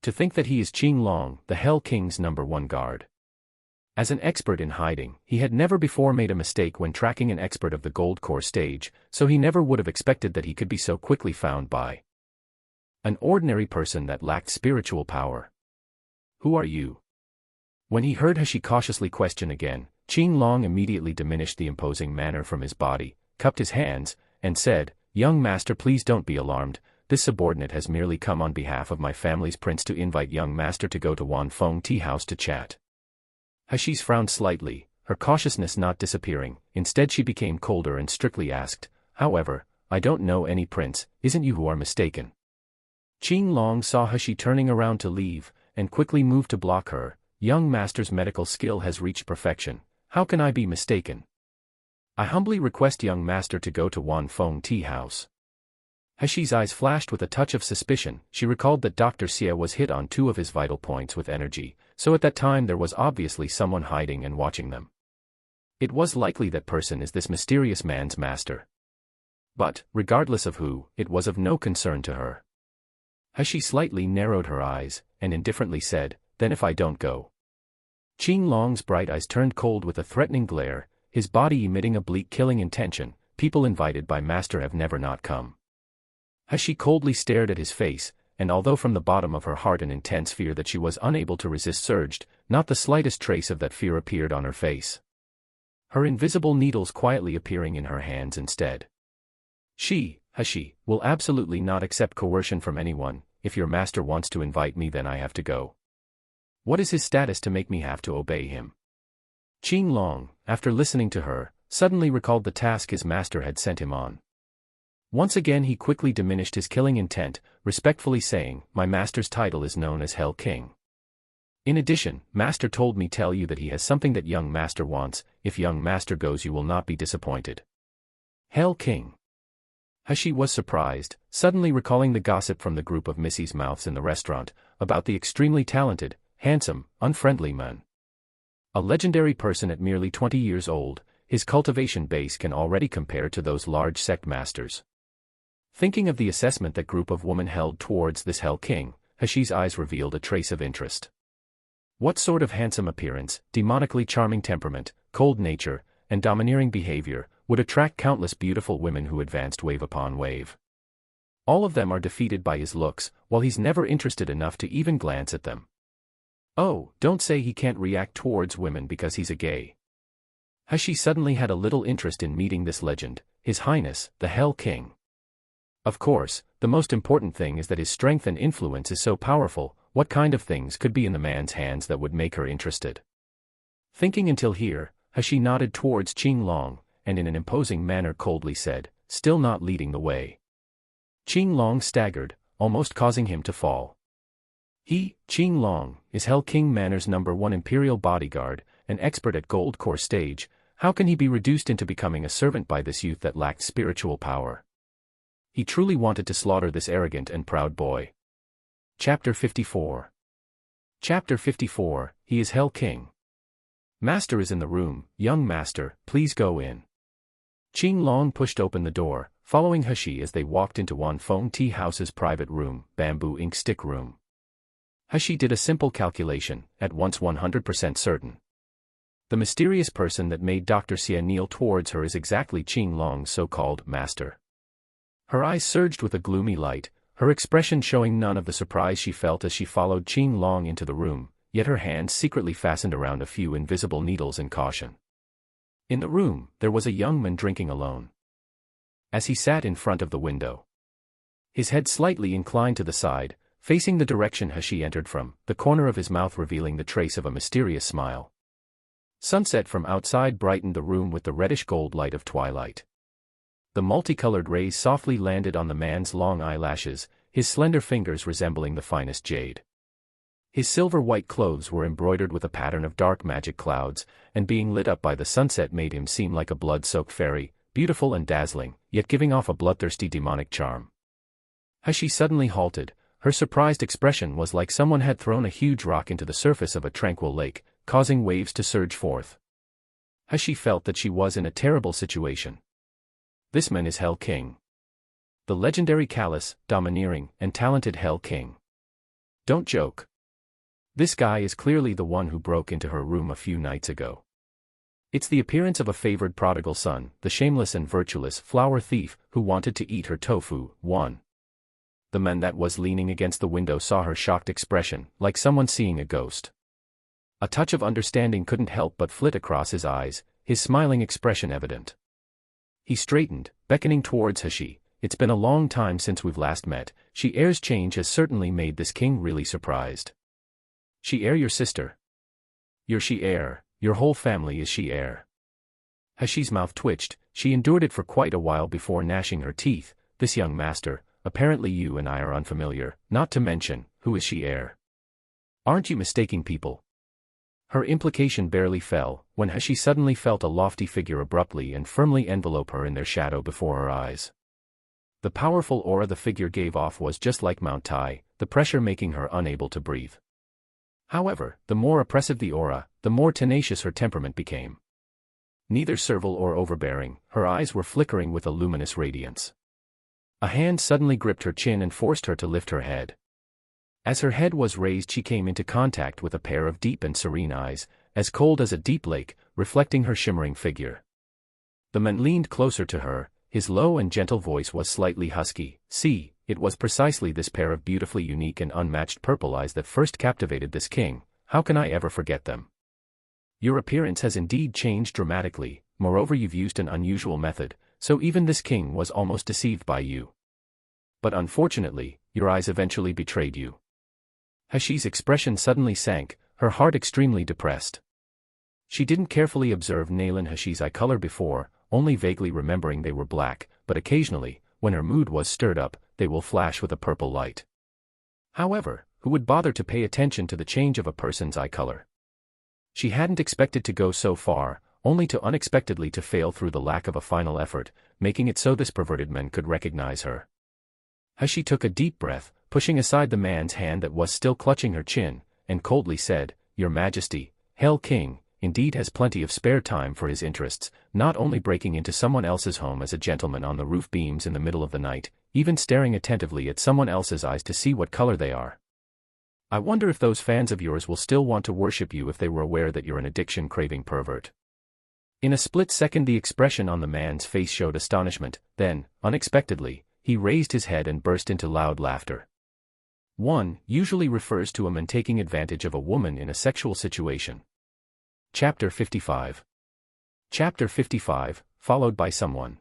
To think that he is Qing Long, the Hell King's #1 guard. As an expert in hiding, he had never before made a mistake when tracking an expert of the Gold Core stage, so he never would have expected that he could be so quickly found by an ordinary person that lacked spiritual power. "Who are you?" When he heard Hashi cautiously question again, Qing Long immediately diminished the imposing manner from his body, cupped his hands, and said, "Young master, please don't be alarmed. This subordinate has merely come on behalf of my family's prince to invite young master to go to Wanfeng Tea House to chat." Hashi's frowned slightly, her cautiousness not disappearing. Instead she became colder and strictly asked, "However, I don't know any prince, isn't you who are mistaken?" Qing Long saw Hashi turning around to leave, and quickly moved to block her. "Young master's medical skill has reached perfection. How can I be mistaken? I humbly request young master to go to Wanfeng Tea House." Hashi's eyes flashed with a touch of suspicion. She recalled that Dr. Xie was hit on 2 of his vital points with energy, so at that time there was obviously someone hiding and watching them. It was likely that person is this mysterious man's master. But, regardless of who, it was of no concern to her. Hashi slightly narrowed her eyes, and indifferently said, "Then if I don't go?" Qing Long's bright eyes turned cold with a threatening glare, his body emitting a bleak killing intention. "People invited by master have never not come." Hashi coldly stared at his face, and although from the bottom of her heart an intense fear that she was unable to resist surged, not the slightest trace of that fear appeared on her face. Her invisible needles quietly appearing in her hands instead. Hashi, will absolutely not accept coercion from anyone. If your master wants to invite me, then I have to go. What is his status to make me have to obey him?" Qing Long, after listening to her, suddenly recalled the task his master had sent him on. Once again he quickly diminished his killing intent, respectfully saying, "My master's title is known as Hell King. In addition, master told me tell you that he has something that young master wants. If young master goes, you will not be disappointed." Hell King. Hashi was surprised, suddenly recalling the gossip from the group of Missy's mouths in the restaurant, about the extremely talented, handsome, unfriendly man. A legendary person at merely 20 years old, his cultivation base can already compare to those large sect masters. Thinking of the assessment that group of women held towards this Hell King, Hashi's eyes revealed a trace of interest. What sort of handsome appearance, demonically charming temperament, cold nature, and domineering behavior would attract countless beautiful women who advanced wave upon wave? All of them are defeated by his looks, while he's never interested enough to even glance at them. Oh, don't say he can't react towards women because he's a gay. Hashi suddenly had a little interest in meeting this legend, His Highness, the Hell King. Of course, the most important thing is that his strength and influence is so powerful. What kind of things could be in the man's hands that would make her interested? Thinking until here, Hashi nodded towards Qing Long, and in an imposing manner coldly said, still not leading the way, Qing Long staggered, almost causing him to fall. He, Qing Long, is Hell King Manor's #1 imperial bodyguard, an expert at gold core stage. How can he be reduced into becoming a servant by this youth that lacked spiritual power? He truly wanted to slaughter this arrogant and proud boy. Chapter 54. Chapter 54, He is Hell King. Master is in the room. Young master, please go in. Qing Long pushed open the door, following Hashi as they walked into Wan Feng Tea House's private room, bamboo ink stick room. Hashi did a simple calculation, at once 100% certain. The mysterious person that made Dr. Xie kneel towards her is exactly Qing Long's so-called master. Her eyes surged with a gloomy light, her expression showing none of the surprise she felt as she followed Qing Long into the room, yet her hands secretly fastened around a few invisible needles in caution. In the room, there was a young man drinking alone. As he sat in front of the window, his head slightly inclined to the side, facing the direction Hashi entered from, the corner of his mouth revealing the trace of a mysterious smile. Sunset from outside brightened the room with the reddish-gold light of twilight. The multicolored rays softly landed on the man's long eyelashes, his slender fingers resembling the finest jade. His silver-white clothes were embroidered with a pattern of dark magic clouds, and being lit up by the sunset made him seem like a blood-soaked fairy, beautiful and dazzling, yet giving off a bloodthirsty demonic charm. Hashi suddenly halted. Her surprised expression was like someone had thrown a huge rock into the surface of a tranquil lake, causing waves to surge forth. Hashi felt that she was in a terrible situation. This man is Hell King. The legendary callous, domineering, and talented Hell King. Don't joke. This guy is clearly the one who broke into her room a few nights ago. It's the appearance of a favored prodigal son, the shameless and virtuous flower thief who wanted to eat her tofu. 1. The man that was leaning against the window saw her shocked expression, like someone seeing a ghost. A touch of understanding couldn't help but flit across his eyes, his smiling expression evident. He straightened, beckoning towards Hashi. It's been a long time since we've last met. She heir's change has certainly made this king really surprised. She heir your sister? You're she heir, your whole family is she heir. Hashi's mouth twitched, she endured it for quite a while before gnashing her teeth. This young master, apparently you and I are unfamiliar, not to mention, who is she heir? Aren't you mistaking people? Her implication barely fell, when Hashi suddenly felt a lofty figure abruptly and firmly envelope her in their shadow before her eyes. The powerful aura the figure gave off was just like Mount Tai, the pressure making her unable to breathe. However, the more oppressive the aura, the more tenacious her temperament became. Neither servile or overbearing, her eyes were flickering with a luminous radiance. A hand suddenly gripped her chin and forced her to lift her head. As her head was raised, she came into contact with a pair of deep and serene eyes, as cold as a deep lake, reflecting her shimmering figure. The man leaned closer to her, his low and gentle voice was slightly husky. See, it was precisely this pair of beautifully unique and unmatched purple eyes that first captivated this king. How can I ever forget them? Your appearance has indeed changed dramatically, moreover you've used an unusual method, so even this king was almost deceived by you. But unfortunately, your eyes eventually betrayed you. Hashi's expression suddenly sank, her heart extremely depressed. She didn't carefully observe Nalan Hashi's eye color before, only vaguely remembering they were black, but occasionally, when her mood was stirred up, they will flash with a purple light. However, who would bother to pay attention to the change of a person's eye color? She hadn't expected to go so far, only to unexpectedly to fail through the lack of a final effort, making it so this perverted man could recognize her. Hashi took a deep breath, pushing aside the man's hand that was still clutching her chin, and coldly said, Your Majesty, Hell King, indeed has plenty of spare time for his interests, not only breaking into someone else's home as a gentleman on the roof beams in the middle of the night, even staring attentively at someone else's eyes to see what color they are. I wonder if those fans of yours will still want to worship you if they were aware that you're an addiction-craving pervert. In a split second the expression on the man's face showed astonishment, then, unexpectedly, he raised his head and burst into loud laughter. One usually refers to a man taking advantage of a woman in a sexual situation. Chapter 55. Chapter 55, followed by someone.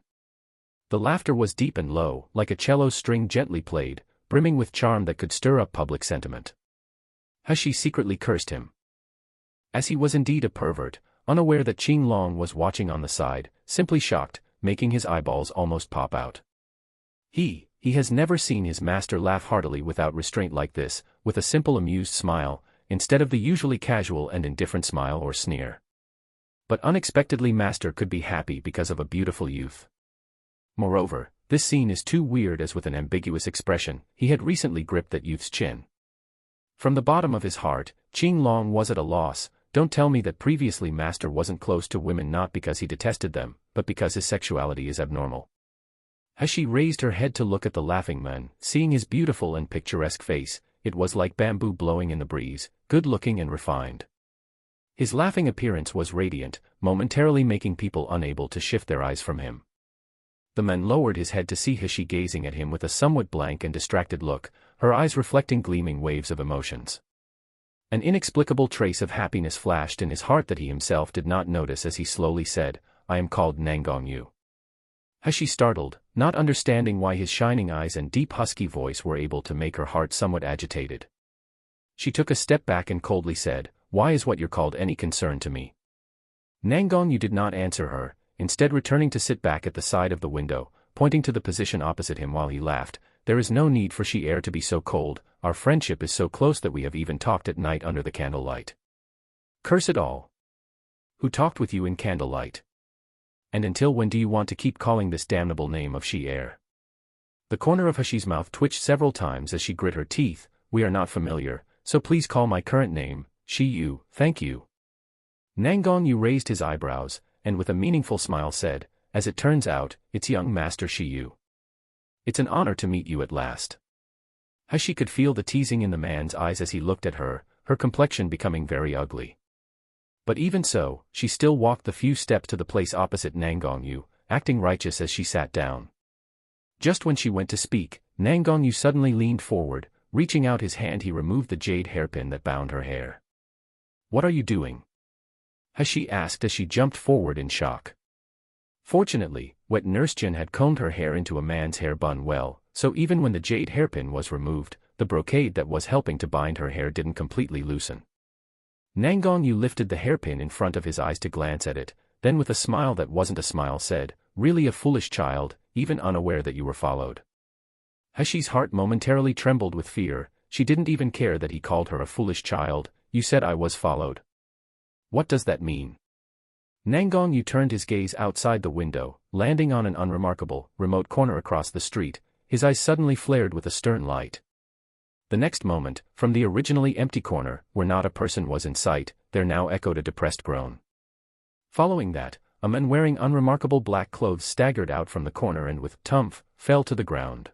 The laughter was deep and low, like a cello string gently played, brimming with charm that could stir up public sentiment. Hashi secretly cursed him. As he was indeed a pervert, unaware that Qing Long was watching on the side, simply shocked, making his eyeballs almost pop out. He He has never seen his master laugh heartily without restraint like this, with a simple amused smile, instead of the usually casual and indifferent smile or sneer. But unexpectedly master could be happy because of a beautiful youth. Moreover, this scene is too weird as with an ambiguous expression, he had recently gripped that youth's chin. From the bottom of his heart, Qing Long was at a loss. Don't tell me that previously master wasn't close to women not because he detested them, but because his sexuality is abnormal. As she raised her head to look at the laughing man, seeing his beautiful and picturesque face, it was like bamboo blowing in the breeze, good-looking and refined. His laughing appearance was radiant, momentarily making people unable to shift their eyes from him. The man lowered his head to see Hashi gazing at him with a somewhat blank and distracted look, her eyes reflecting gleaming waves of emotions. An inexplicable trace of happiness flashed in his heart that he himself did not notice as he slowly said, "I am called Nangongyu." Hashi startled, not understanding why his shining eyes and deep husky voice were able to make her heart somewhat agitated. She took a step back and coldly said, "Why is what you're called any concern to me?" Nangongyu did not answer her, instead returning to sit back at the side of the window, pointing to the position opposite him while he laughed. "There is no need for she air to be so cold, our friendship is so close that we have even talked at night under the candlelight." "Curse it all! Who talked with you in candlelight? And until when do you want to keep calling this damnable name of she air?" The corner of Hashi's mouth twitched several times as she grit her teeth. "We are not familiar, so please call my current name, Shi Yu, thank you." Nangongyu raised his eyebrows, and with a meaningful smile said, "As it turns out, it's young Master Shi Yu. It's an honor to meet you at last." Hashi could feel the teasing in the man's eyes as he looked at her, her complexion becoming very ugly. But even so, she still walked the few steps to the place opposite Nangongyu, acting righteous as she sat down. Just when she went to speak, Nangongyu suddenly leaned forward, reaching out his hand he removed the jade hairpin that bound her hair. "What are you doing?" Hashi asked as she jumped forward in shock. Fortunately, wet Nurse Jin had combed her hair into a man's hair bun well, so even when the jade hairpin was removed, the brocade that was helping to bind her hair didn't completely loosen. Nangongyu lifted the hairpin in front of his eyes to glance at it, then with a smile that wasn't a smile said, "Really a foolish child, even unaware that you were followed." Hashi's heart momentarily trembled with fear. She didn't even care that he called her a foolish child. "You said I was followed. What does that mean?" Nangongyu turned his gaze outside the window, landing on an unremarkable, remote corner across the street. His eyes suddenly flared with a stern light. The next moment, from the originally empty corner, where not a person was in sight, there now echoed a depressed groan. Following that, a man wearing unremarkable black clothes staggered out from the corner and with "Tumph," fell to the ground.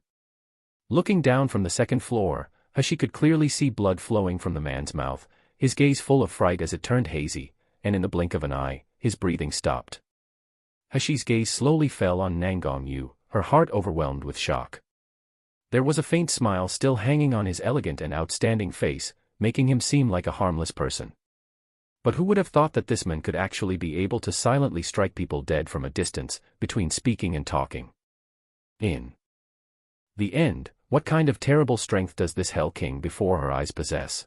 Looking down from the second floor, Hashi could clearly see blood flowing from the man's mouth, his gaze full of fright as it turned hazy, and in the blink of an eye, his breathing stopped. Hashi's gaze slowly fell on Nangongyu, her heart overwhelmed with shock. There was a faint smile still hanging on his elegant and outstanding face, making him seem like a harmless person. But who would have thought that this man could actually be able to silently strike people dead from a distance, between speaking and talking? In the end, what kind of terrible strength does this Hell King before her eyes possess?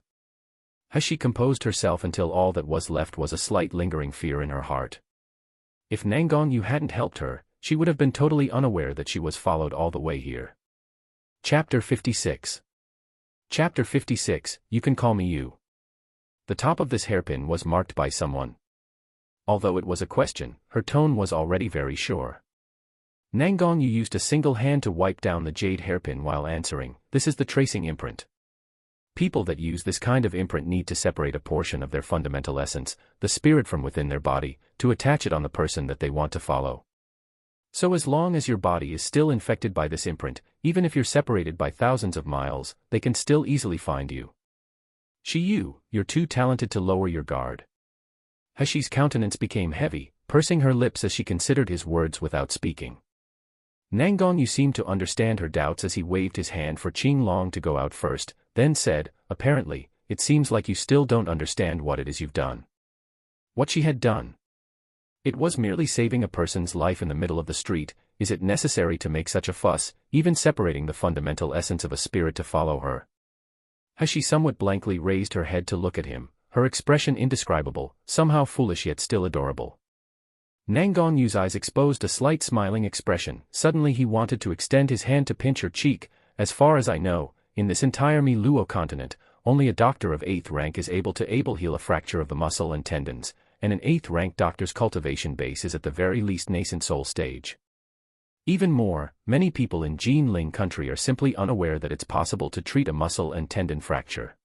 Hashi composed herself until all that was left was a slight lingering fear in her heart. If Nangongyu hadn't helped her, she would have been totally unaware that she was followed all the way here. Chapter 56. Chapter 56, You Can Call Me You. The top of this hairpin was marked by someone. Although it was a question, her tone was already very sure. Nangongyu used a single hand to wipe down the jade hairpin while answering, "This is the tracing imprint. People that use this kind of imprint need to separate a portion of their fundamental essence, the spirit from within their body, to attach it on the person that they want to follow. So as long as your body is still infected by this imprint, even if you're separated by thousands of miles, they can still easily find you. Shi Yu, you're too talented to lower your guard." Hashi's countenance became heavy, pursing her lips as she considered his words without speaking. Nangongyu seemed to understand her doubts as he waved his hand for Qing Long to go out first, then said, "Apparently, it seems like you still don't understand what it is you've done." What she had done? It was merely saving a person's life in the middle of the street. Is it necessary to make such a fuss, even separating the fundamental essence of a spirit to follow her? Hashi somewhat blankly raised her head to look at him, her expression indescribable, somehow foolish yet still adorable. Nangon Yu's eyes exposed a slight smiling expression. Suddenly he wanted to extend his hand to pinch her cheek. As far as I know, in this entire Miluo continent, only a doctor of 8th rank is able to heal a fracture of the muscle and tendons, and an 8th rank doctor's cultivation base is at the very least nascent soul stage. Even more, many people in Jinling country are simply unaware that it's possible to treat a muscle and tendon fracture.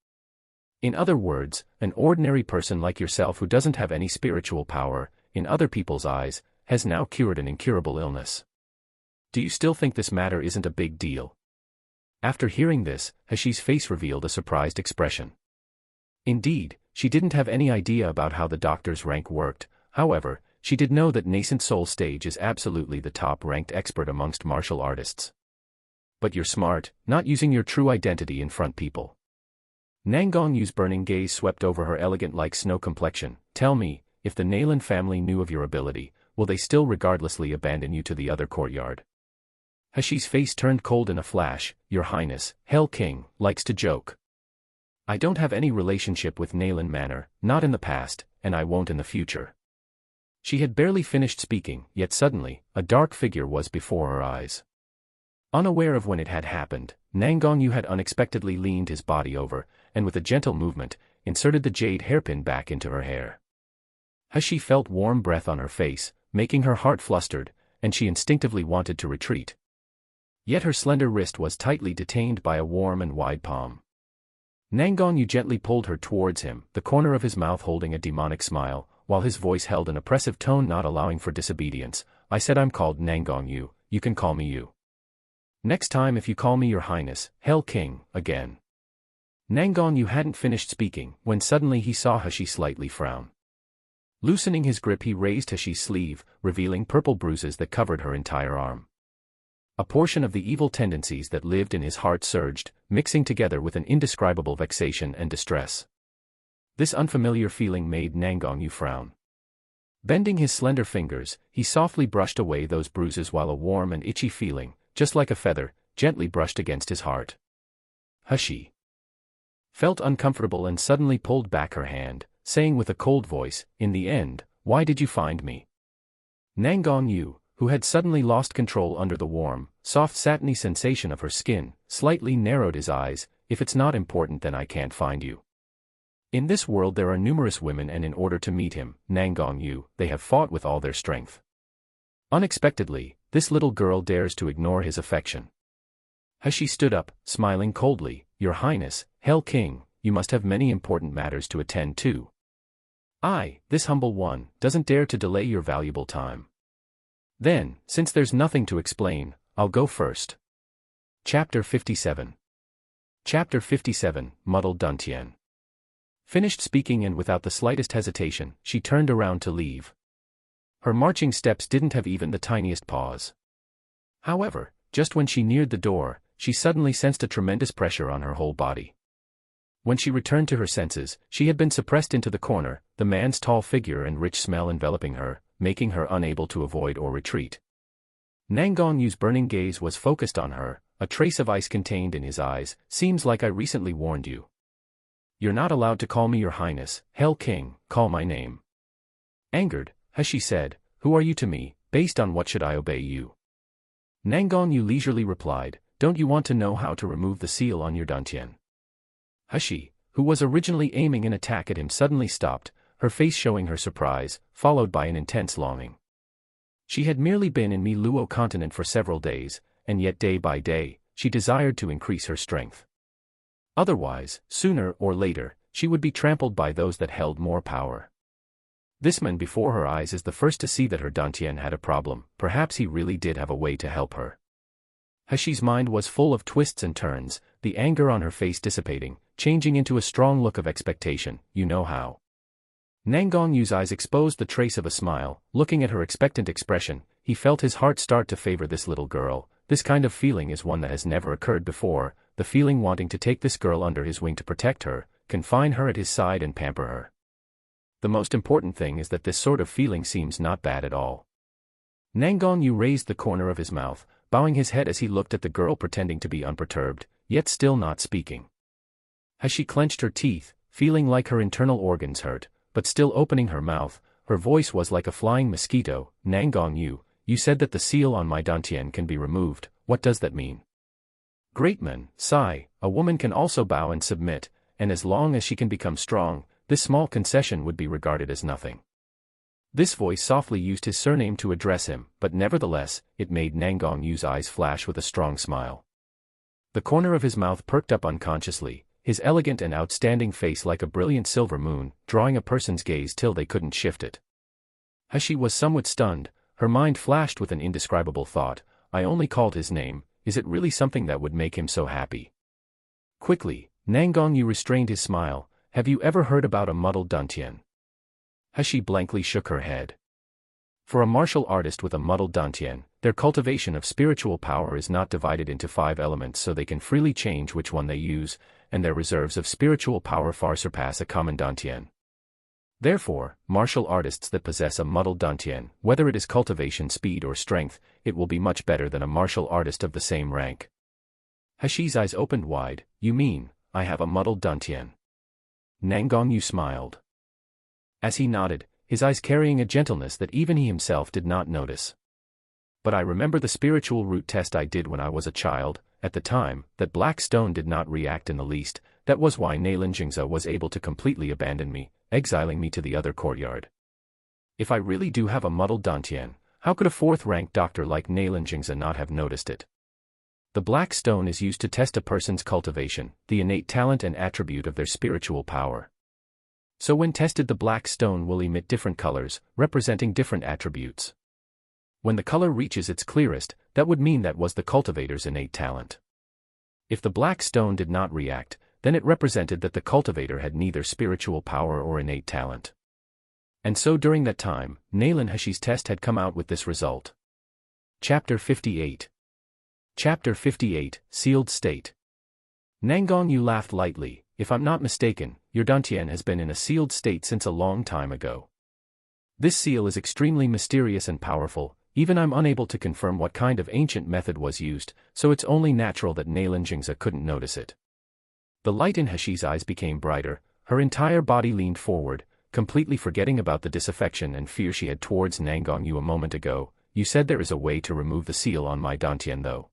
In other words, an ordinary person like yourself who doesn't have any spiritual power, in other people's eyes, has now cured an incurable illness. Do you still think this matter isn't a big deal? After hearing this, Hashi's face revealed a surprised expression. Indeed, she didn't have any idea about how the doctor's rank worked. However, she did know that nascent soul stage is absolutely the top-ranked expert amongst martial artists. But you're smart, not using your true identity in front people. Nangon Yu's burning gaze swept over her elegant like snow complexion. Tell me, if the Nalan family knew of your ability, will they still regardlessly abandon you to the other courtyard? Hashi's face turned cold in a flash. Your Highness, Hell King, likes to joke. I don't have any relationship with Nalan Manor, not in the past, and I won't in the future. She had barely finished speaking, yet suddenly, a dark figure was before her eyes. Unaware of when it had happened, Nangon Yu had unexpectedly leaned his body over, and with a gentle movement, inserted the jade hairpin back into her hair. Hashi felt warm breath on her face, making her heart flustered, and she instinctively wanted to retreat. Yet her slender wrist was tightly detained by a warm and wide palm. Nangon Yu gently pulled her towards him, the corner of his mouth holding a demonic smile, while his voice held an oppressive tone not allowing for disobedience. I said I'm called Nangon Yu, you can call me you. Next time if you call me Your Highness, Hell King, again. Nangon Yu hadn't finished speaking, when suddenly he saw Hashi slightly frown. Loosening his grip he raised Hashi's sleeve, revealing purple bruises that covered her entire arm. A portion of the evil tendencies that lived in his heart surged, mixing together with an indescribable vexation and distress. This unfamiliar feeling made Nangon Yu frown. Bending his slender fingers, he softly brushed away those bruises while a warm and itchy feeling, just like a feather, gently brushed against his heart. Hashi felt uncomfortable and suddenly pulled back her hand, saying with a cold voice, in the end, why did you find me? Nangon Yu, who had suddenly lost control under the warm, soft satiny sensation of her skin, slightly narrowed his eyes. If it's not important then I can't find you. In this world there are numerous women and in order to meet him, Nangon Yu, they have fought with all their strength. Unexpectedly, this little girl dares to ignore his affection. Hashi stood up, smiling coldly, Your Highness, Hell King, you must have many important matters to attend to. I, this humble one, doesn't dare to delay your valuable time. Then, since there's nothing to explain, I'll go first. Chapter 57. Chapter 57, Muddled Duntian. Finished speaking and without the slightest hesitation, she turned around to leave. Her marching steps didn't have even the tiniest pause. However, just when she neared the door, she suddenly sensed a tremendous pressure on her whole body. When she returned to her senses, she had been suppressed into the corner, the man's tall figure and rich smell enveloping her, making her unable to avoid or retreat. Nangon Yu's burning gaze was focused on her, a trace of ice contained in his eyes. Seems like I recently warned you. You're not allowed to call me Your Highness, Hell King, call my name. Angered, Hashi said, who are you to me, based on what should I obey you? Nangon Yu leisurely replied, don't you want to know how to remove the seal on your dantian? Hashi, who was originally aiming an attack at him suddenly stopped, her face showing her surprise, followed by an intense longing. She had merely been in Miluo continent for several days, and yet day by day, she desired to increase her strength. Otherwise, sooner or later, she would be trampled by those that held more power. This man before her eyes is the first to see that her dantian had a problem. Perhaps he really did have a way to help her. Hashi's mind was full of twists and turns, the anger on her face dissipating, changing into a strong look of expectation. You know how. Nangon Yu's eyes exposed the trace of a smile. Looking at her expectant expression, he felt his heart start to favor this little girl. This kind of feeling is one that has never occurred before, the feeling wanting to take this girl under his wing to protect her, confine her at his side and pamper her. The most important thing is that this sort of feeling seems not bad at all. Nangon Yu raised the corner of his mouth, bowing his head as he looked at the girl pretending to be unperturbed, yet still not speaking. As she clenched her teeth, feeling like her internal organs hurt, but still opening her mouth, her voice was like a flying mosquito. "Nangong you said that the seal on my dantian can be removed, what does that mean?" "Great man, sigh, a woman can also bow and submit, and as long as she can become strong, this small concession would be regarded as nothing." This voice softly used his surname to address him, but nevertheless, it made Nangong Yu's eyes flash with a strong smile. The corner of his mouth perked up unconsciously, his elegant and outstanding face like a brilliant silver moon, drawing a person's gaze till they couldn't shift it. Hashi was somewhat stunned, her mind flashed with an indescribable thought. I only called his name, is it really something that would make him so happy? Quickly, Nangong Yu restrained his smile. Have you ever heard about a muddled dantian? Hashi blankly shook her head. For a martial artist with a muddled dantian, their cultivation of spiritual power is not divided into 5 elements so they can freely change which one they use, and their reserves of spiritual power far surpass a common dantian. Therefore, martial artists that possess a muddled dantian, whether it is cultivation speed or strength, it will be much better than a martial artist of the same rank. Hashi's eyes opened wide. You mean, I have a muddled dantian? Nangong Yu smiled. As he nodded, his eyes carrying a gentleness that even he himself did not notice. But I remember the spiritual root test I did when I was a child. At the time, that black stone did not react in the least. That was why Nailan Jingza was able to completely abandon me, exiling me to the other courtyard. If I really do have a muddled dantian, how could a 4th-ranked doctor like Nailan Jingza not have noticed it? The black stone is used to test a person's cultivation, the innate talent and attribute of their spiritual power. So when tested, the black stone will emit different colors, representing different attributes. When the color reaches its clearest, that would mean that was the cultivator's innate talent. If the black stone did not react, then it represented that the cultivator had neither spiritual power or innate talent. And so during that time, Nailan Hashi's test had come out with this result. Chapter 58. Chapter 58, Sealed State. Nangong Yu laughed lightly. If I'm not mistaken, your dantian has been in a sealed state since a long time ago. This seal is extremely mysterious and powerful, even I'm unable to confirm what kind of ancient method was used, so it's only natural that Nailan Jingza couldn't notice it. The light in Hashi's eyes became brighter, her entire body leaned forward, completely forgetting about the disaffection and fear she had towards Nangong Yu a moment ago. You said there is a way to remove the seal on my dantian though.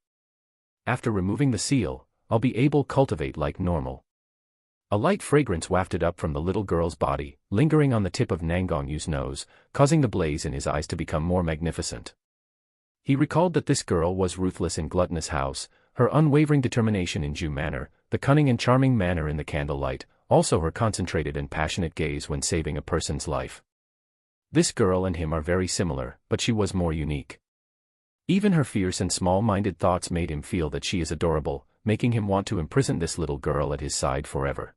After removing the seal, I'll be able to cultivate like normal. A light fragrance wafted up from the little girl's body, lingering on the tip of Nangong Yu's nose, causing the blaze in his eyes to become more magnificent. He recalled that this girl was ruthless in Gluttonous House, her unwavering determination in Jew manner, the cunning and charming manner in the candlelight, also her concentrated and passionate gaze when saving a person's life. This girl and him are very similar, but she was more unique. Even her fierce and small-minded thoughts made him feel that she is adorable, making him want to imprison this little girl at his side forever.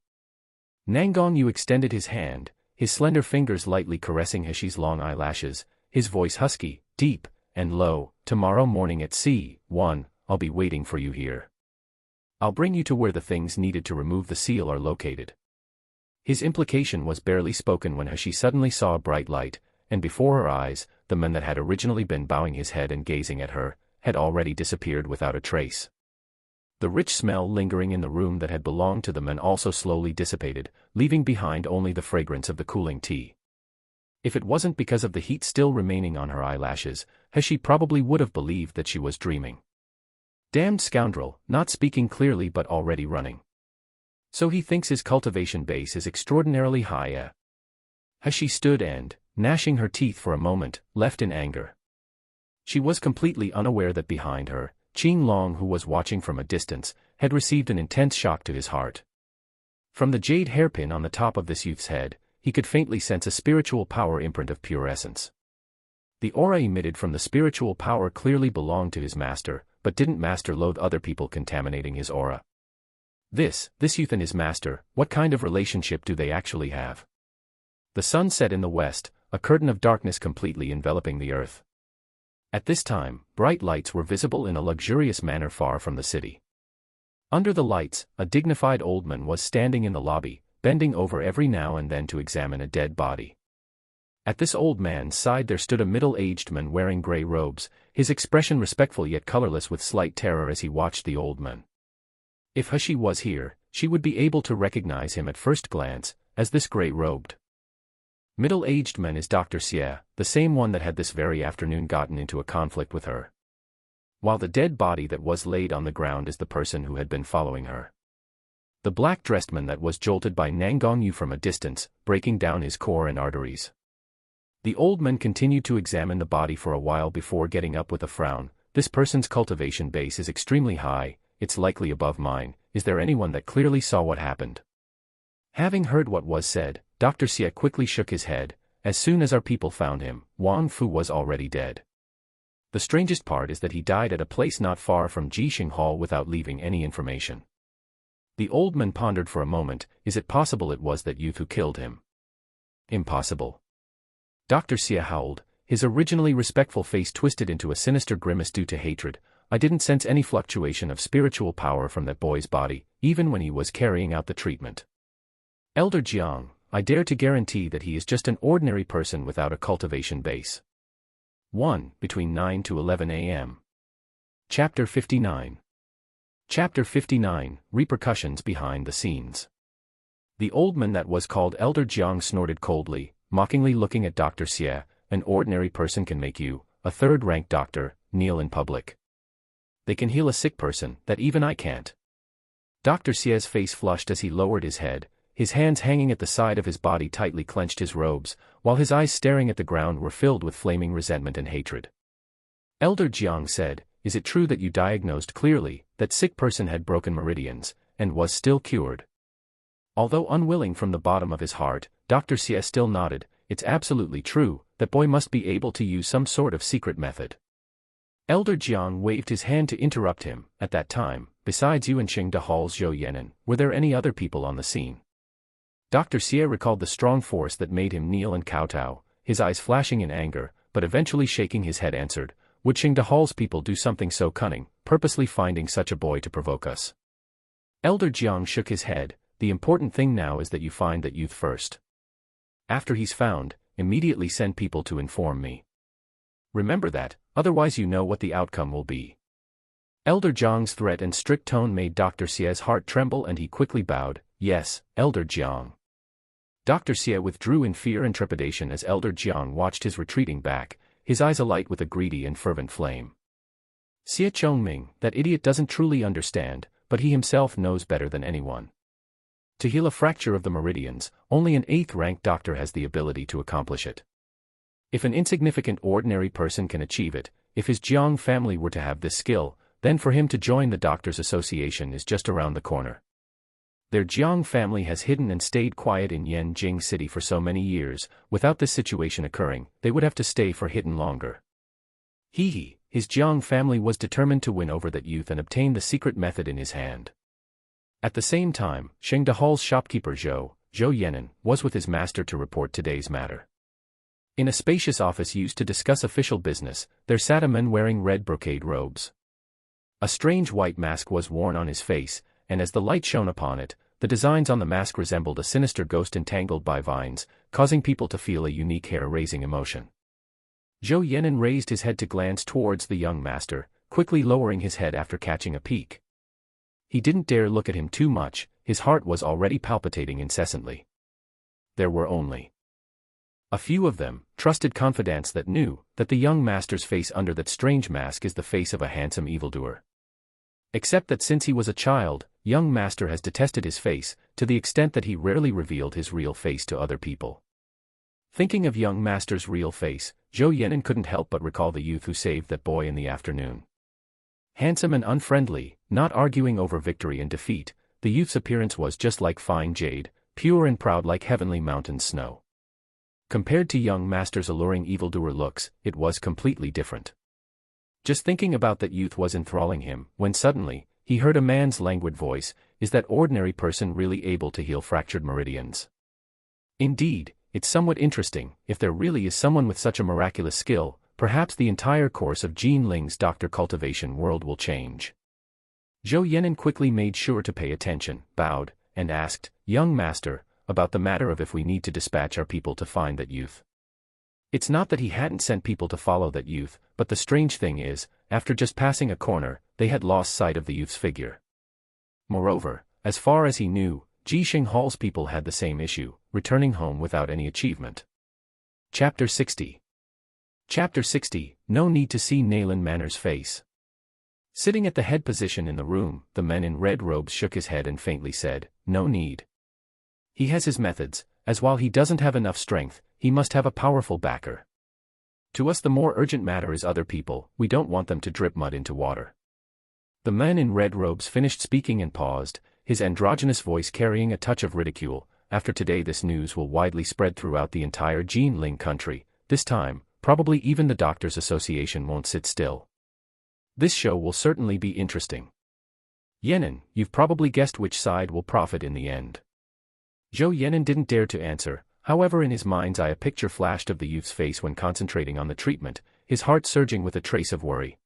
Nangong Yu extended his hand, his slender fingers lightly caressing Hashi's long eyelashes, his voice husky, deep, and low. Tomorrow morning at C1, I'll be waiting for you here. I'll bring you to where the things needed to remove the seal are located. His implication was barely spoken when Hashi suddenly saw a bright light, and before her eyes, the man that had originally been bowing his head and gazing at her, had already disappeared without a trace. The rich smell lingering in the room that had belonged to the man also slowly dissipated, leaving behind only the fragrance of the cooling tea. If it wasn't because of the heat still remaining on her eyelashes, Hashi probably would have believed that she was dreaming. Damned scoundrel, not speaking clearly but already running. So he thinks his cultivation base is extraordinarily high, eh? Hashi stood and, gnashing her teeth for a moment, left in anger. She was completely unaware that behind her, Qing Long, who was watching from a distance, had received an intense shock to his heart. From the jade hairpin on the top of this youth's head, he could faintly sense a spiritual power imprint of pure essence. The aura emitted from the spiritual power clearly belonged to his master, but didn't master loathe other people contaminating his aura? This youth and his master, what kind of relationship do they actually have? The sun set in the west, a curtain of darkness completely enveloping the earth. At this time, bright lights were visible in a luxurious manner far from the city. Under the lights, a dignified old man was standing in the lobby, bending over every now and then to examine a dead body. At this old man's side there stood a middle-aged man wearing grey robes, his expression respectful yet colorless with slight terror as he watched the old man. If Hashi was here, she would be able to recognize him at first glance, as this grey-robed Middle-aged man is Dr. Xie, the same one that had this very afternoon gotten into a conflict with her. While the dead body that was laid on the ground is the person who had been following her. The black-dressed man that was jolted by Nangong Yu from a distance, breaking down his core and arteries. The old man continued to examine the body for a while before getting up with a frown. This person's cultivation base is extremely high, it's likely above mine. Is there anyone that clearly saw what happened? Having heard what was said, Dr. Xie quickly shook his head. As soon as our people found him, Wang Fu was already dead. The strangest part is that he died at a place not far from Jixing Hall without leaving any information. The old man pondered for a moment. Is it possible it was that youth who killed him? Impossible. Dr. Xie howled, his originally respectful face twisted into a sinister grimace due to hatred. I didn't sense any fluctuation of spiritual power from that boy's body, even when he was carrying out the treatment. Elder Jiang, I dare to guarantee that he is just an ordinary person without a cultivation base. 1. Between 9 to 11 a.m. Chapter 59. Chapter 59, Repercussions Behind the Scenes. The old man that was called Elder Jiang snorted coldly, mockingly looking at Dr. Xie. An ordinary person can make you, a third-rank doctor, kneel in public. They can heal a sick person that even I can't. Dr. Xie's face flushed as he lowered his head, his hands hanging at the side of his body tightly clenched his robes, while his eyes staring at the ground were filled with flaming resentment and hatred. Elder Jiang said, is it true that you diagnosed clearly that sick person had broken meridians, and was still cured? Although unwilling from the bottom of his heart, Dr. Xie still nodded. It's absolutely true, that boy must be able to use some sort of secret method. Elder Jiang waved his hand to interrupt him. At that time, besides you and Qingde Hall's Zhou Yenin, were there any other people on the scene? Dr. Xie recalled the strong force that made him kneel and kowtow, his eyes flashing in anger, but eventually shaking his head answered, would Qingde Hall's people do something so cunning, purposely finding such a boy to provoke us? Elder Jiang shook his head. The important thing now is that you find that youth first. After he's found, immediately send people to inform me. Remember that, otherwise you know what the outcome will be. Elder Jiang's threat and strict tone made Dr. Xie's heart tremble and he quickly bowed. Yes, Elder Jiang. Dr. Xie withdrew in fear and trepidation as Elder Jiang watched his retreating back, his eyes alight with a greedy and fervent flame. Xie Chongming, that idiot doesn't truly understand, but he himself knows better than anyone. To heal a fracture of the meridians, only an 8th-rank doctor has the ability to accomplish it. If an insignificant ordinary person can achieve it, if his Jiang family were to have this skill, then for him to join the Doctors' Association is just around the corner. Their Jiang family has hidden and stayed quiet in Yanjing City for so many years. Without this situation occurring, they would have to stay for hidden longer. His Jiang family was determined to win over that youth and obtain the secret method in his hand. At the same time, Qingde Hall's shopkeeper Zhou Yenin, was with his master to report today's matter. In a spacious office used to discuss official business, there sat a man wearing red brocade robes. A strange white mask was worn on his face, and as the light shone upon it, the designs on the mask resembled a sinister ghost entangled by vines, causing people to feel a unique hair-raising emotion. Zhou Yenin raised his head to glance towards the young master, quickly lowering his head after catching a peek. He didn't dare look at him too much, his heart was already palpitating incessantly. There were only a few of them, trusted confidants that knew that the young master's face under that strange mask is the face of a handsome evildoer. Except that since he was a child, young master has detested his face, to the extent that he rarely revealed his real face to other people. Thinking of young master's real face, Zhou Yenin couldn't help but recall the youth who saved that boy in the afternoon. Handsome and unfriendly, not arguing over victory and defeat, the youth's appearance was just like fine jade, pure and proud like heavenly mountain snow. Compared to young master's alluring evildoer looks, it was completely different. Just thinking about that youth was enthralling him, when suddenly, he heard a man's languid voice. Is that ordinary person really able to heal fractured meridians? Indeed, it's somewhat interesting. If there really is someone with such a miraculous skill, perhaps the entire course of Jin Ling's doctor cultivation world will change. Zhou Yenin quickly made sure to pay attention, bowed, and asked, young master, about the matter of if we need to dispatch our people to find that youth. It's not that he hadn't sent people to follow that youth, but the strange thing is, after just passing a corner, they had lost sight of the youth's figure. Moreover, as far as he knew, Jixing Hall's people had the same issue, returning home without any achievement. Chapter 60. Chapter 60, No need to see Nayland Manor's face. Sitting at the head position in the room, the man in red robes shook his head and faintly said, "No need. He has his methods, as while he doesn't have enough strength, he must have a powerful backer. To us the more urgent matter is other people, we don't want them to drip mud into water." The man in red robes finished speaking and paused, his androgynous voice carrying a touch of ridicule. After today this news will widely spread throughout the entire Jinling country. This time, probably even the Doctors Association won't sit still. This show will certainly be interesting. Yenin, you've probably guessed which side will profit in the end. Zhou Yenin didn't dare to answer, however in his mind's eye a picture flashed of the youth's face when concentrating on the treatment, his heart surging with a trace of worry.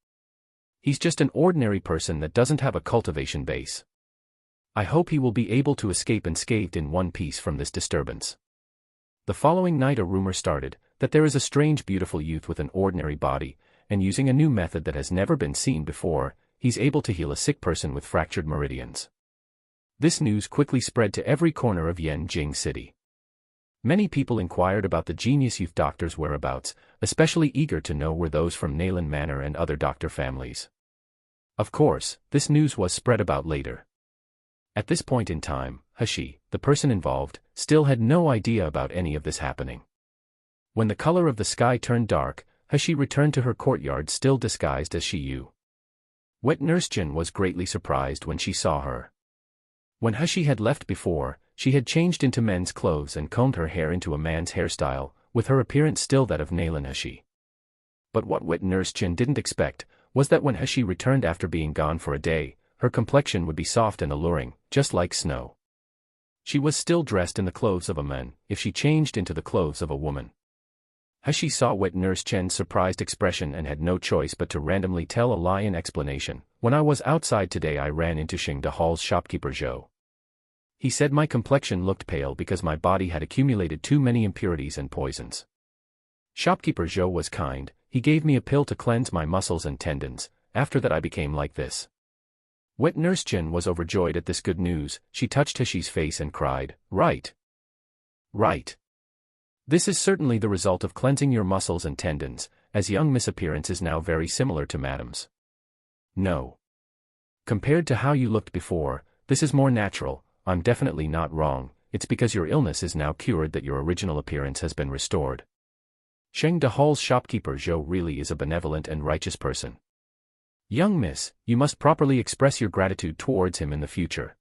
He's just an ordinary person that doesn't have a cultivation base. I hope he will be able to escape unscathed in one piece from this disturbance. The following night a rumor started, that there is a strange beautiful youth with an ordinary body, and using a new method that has never been seen before, he's able to heal a sick person with fractured meridians. This news quickly spread to every corner of Yanjing City. Many people inquired about the genius youth doctor's whereabouts, especially eager to know were those from Nayland Manor and other doctor families. Of course, this news was spread about later. At this point in time, Hashi, the person involved, still had no idea about any of this happening. When the color of the sky turned dark, Hashi returned to her courtyard still disguised as Shiyu. Wet Nurse Jin was greatly surprised when she saw her. When Hashi had left before, she had changed into men's clothes and combed her hair into a man's hairstyle, with her appearance still that of Nayland Hashi. But what Wet Nurse Jin didn't expect, was that when Hashi returned after being gone for a day, her complexion would be soft and alluring, just like snow. She was still dressed in the clothes of a man, if she changed into the clothes of a woman. Hashi saw Wet Nurse Chen's surprised expression and had no choice but to randomly tell a lie in explanation. "When I was outside today I ran into Xingda Hall's shopkeeper Zhou. He said my complexion looked pale because my body had accumulated too many impurities and poisons. Shopkeeper Zhou was kind, he gave me a pill to cleanse my muscles and tendons, after that I became like this." Wet Nurse Jin was overjoyed at this good news. She touched Hashi's face and cried, "Right. Right. This is certainly the result of cleansing your muscles and tendons, as young Miss appearance is now very similar to Madam's. No. Compared to how you looked before, this is more natural. I'm definitely not wrong, it's because your illness is now cured that your original appearance has been restored. Shengda Hall's shopkeeper Zhou really is a benevolent and righteous person. Young miss, you must properly express your gratitude towards him in the future."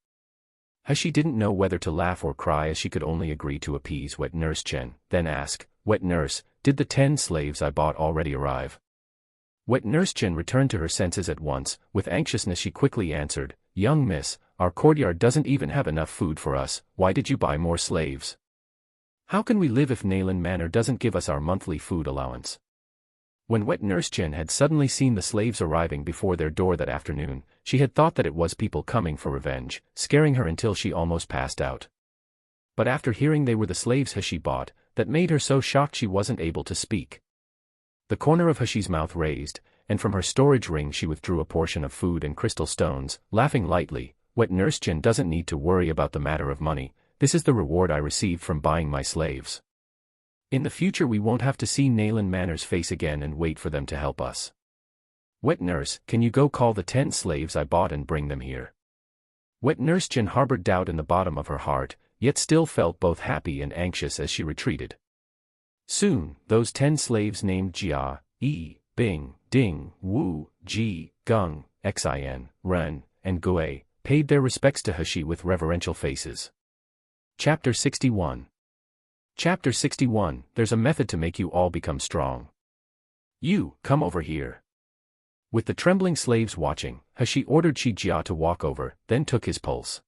Hashi didn't know whether to laugh or cry as she could only agree to appease Wet Nurse Chen, then ask, "Wet Nurse, did the 10 slaves I bought already arrive?" Wet Nurse Chen returned to her senses at once. With anxiousness she quickly answered, "Young miss, our courtyard doesn't even have enough food for us, why did you buy more slaves? How can we live if Nayland Manor doesn't give us our monthly food allowance?" When Wet Nurse Chen had suddenly seen the slaves arriving before their door that afternoon, she had thought that it was people coming for revenge, scaring her until she almost passed out. But after hearing they were the slaves Hashi bought, that made her so shocked she wasn't able to speak. The corner of Hashi's mouth raised, and from her storage ring she withdrew a portion of food and crystal stones, laughing lightly. "Wet Nurse Chen doesn't need to worry about the matter of money, this is the reward I received from buying my slaves. In the future we won't have to see Nayland Manor's face again and wait for them to help us. Wet Nurse, can you go call the 10 slaves I bought and bring them here?" Wet Nurse Chen harbored doubt in the bottom of her heart, yet still felt both happy and anxious as she retreated. Soon, those 10 slaves named Jia, Yi, Bing, Ding, Wu, Ji, Gung, Xin, Ren, and Gui, paid their respects to Hashi with reverential faces. Chapter 61. Chapter 61, There's a method to make you all become strong. "You, come over here." With the trembling slaves watching, Hashi ordered Shi Jia to walk over, then took his pulse.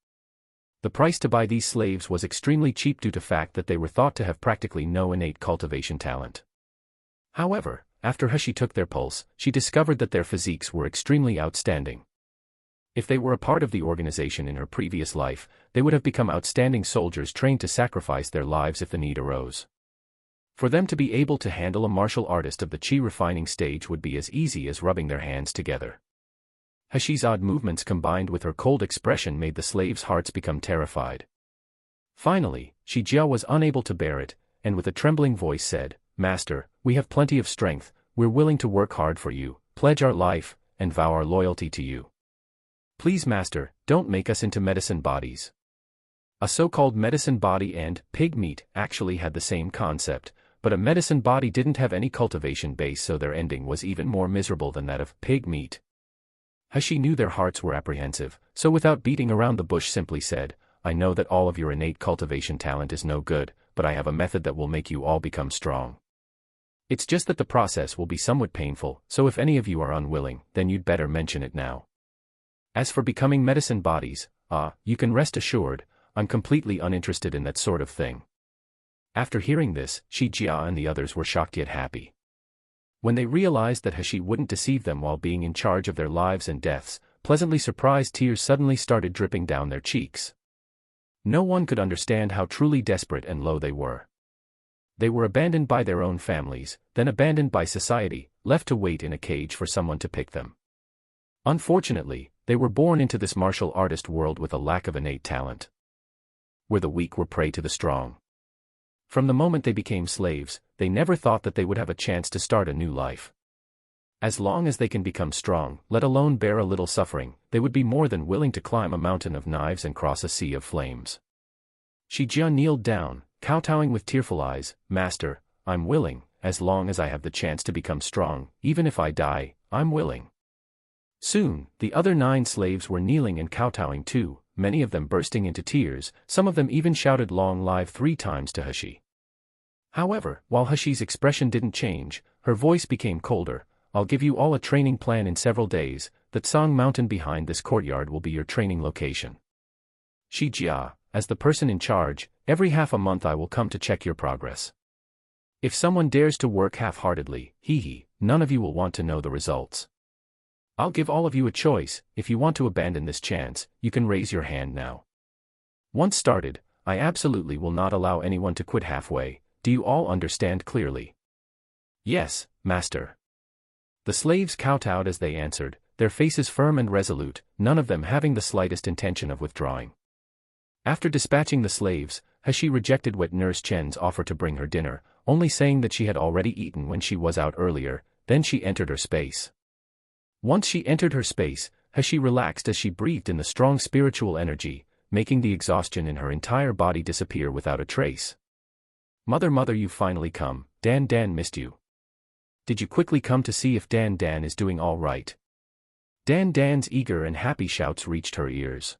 The price to buy these slaves was extremely cheap due to the fact that they were thought to have practically no innate cultivation talent. However, after Hashi took their pulse, she discovered that their physiques were extremely outstanding. If they were a part of the organization in her previous life, they would have become outstanding soldiers trained to sacrifice their lives if the need arose. For them to be able to handle a martial artist of the chi refining stage would be as easy as rubbing their hands together. Hashi's odd movements combined with her cold expression made the slaves' hearts become terrified. Finally, Shi Jia was unable to bear it, and with a trembling voice said, Master, we have plenty of strength, we're willing to work hard for you, pledge our life, and vow our loyalty to you. Please Master, don't make us into medicine bodies. A so-called medicine body and pig meat actually had the same concept, but a medicine body didn't have any cultivation base, so their ending was even more miserable than that of pig meat. Hashi knew their hearts were apprehensive, so without beating around the bush simply said, I know that all of your innate cultivation talent is no good, but I have a method that will make you all become strong. It's just that the process will be somewhat painful, so if any of you are unwilling, then you'd better mention it now. As for becoming medicine bodies, you can rest assured, I'm completely uninterested in that sort of thing. After hearing this, Shi Jia and the others were shocked yet happy. When they realized that Hashi wouldn't deceive them while being in charge of their lives and deaths, pleasantly surprised tears suddenly started dripping down their cheeks. No one could understand how truly desperate and low they were. They were abandoned by their own families, then abandoned by society, left to wait in a cage for someone to pick them. Unfortunately, they were born into this martial artist world with a lack of innate talent, where the weak were prey to the strong. From the moment they became slaves, they never thought that they would have a chance to start a new life. As long as they can become strong, let alone bear a little suffering, they would be more than willing to climb a mountain of knives and cross a sea of flames. Shi Jia kneeled down, kowtowing with tearful eyes, Master, I'm willing, as long as I have the chance to become strong, even if I die, I'm willing. Soon, the other 9 slaves were kneeling and kowtowing too, many of them bursting into tears, some of them even shouted long live 3 times to Hashi. However, while Hashi's expression didn't change, her voice became colder. I'll give you all a training plan in several days, the Tsang mountain behind this courtyard will be your training location. Shi Jia, as the person in charge, every half a month I will come to check your progress. If someone dares to work half-heartedly, none of you will want to know the results. I'll give all of you a choice, if you want to abandon this chance, you can raise your hand now. Once started, I absolutely will not allow anyone to quit halfway, do you all understand clearly? Yes, Master. The slaves kowtowed as they answered, their faces firm and resolute, none of them having the slightest intention of withdrawing. After dispatching the slaves, Hashi rejected Wet Nurse Chen's offer to bring her dinner, only saying that she had already eaten when she was out earlier, then she entered her space. Once she entered her space, Hashi relaxed as she breathed in the strong spiritual energy, making the exhaustion in her entire body disappear without a trace. Mother, you've finally come, Dan missed you. Did you quickly come to see if Dan is doing all right? Dan's eager and happy shouts reached her ears.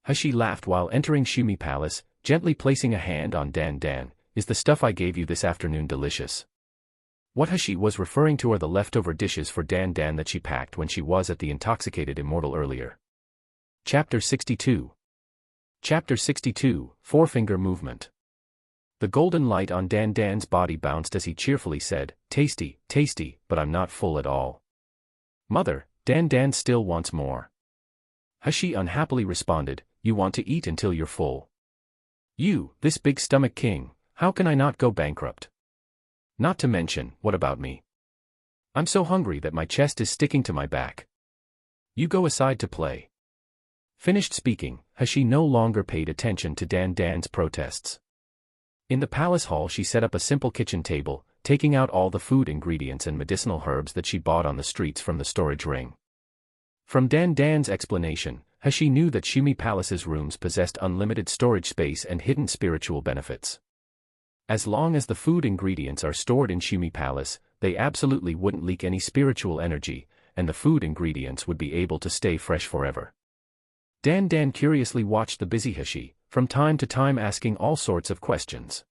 Hashi laughed while entering Shumi Palace, gently placing a hand on Dan. Is the stuff I gave you this afternoon delicious? What Hashi was referring to are the leftover dishes for Dan that she packed when she was at the Intoxicated Immortal earlier. Chapter 62. Chapter 62, Forefinger Movement. The golden light on Dan's body bounced as he cheerfully said, tasty, but I'm not full at all. Mother, Dan still wants more. Hashi unhappily responded, you want to eat until you're full. You, this big stomach king, how can I not go bankrupt? Not to mention, what about me? I'm so hungry that my chest is sticking to my back. You go aside to play. Finished speaking, Hashi no longer paid attention to Dan's protests. In the palace hall she set up a simple kitchen table, taking out all the food ingredients and medicinal herbs that she bought on the streets from the storage ring. From Dan's explanation, Hashi knew that Shumi Palace's rooms possessed unlimited storage space and hidden spiritual benefits. As long as the food ingredients are stored in Shumi Palace, they absolutely wouldn't leak any spiritual energy, and the food ingredients would be able to stay fresh forever. Dan curiously watched the busy Hashi, from time to time asking all sorts of questions.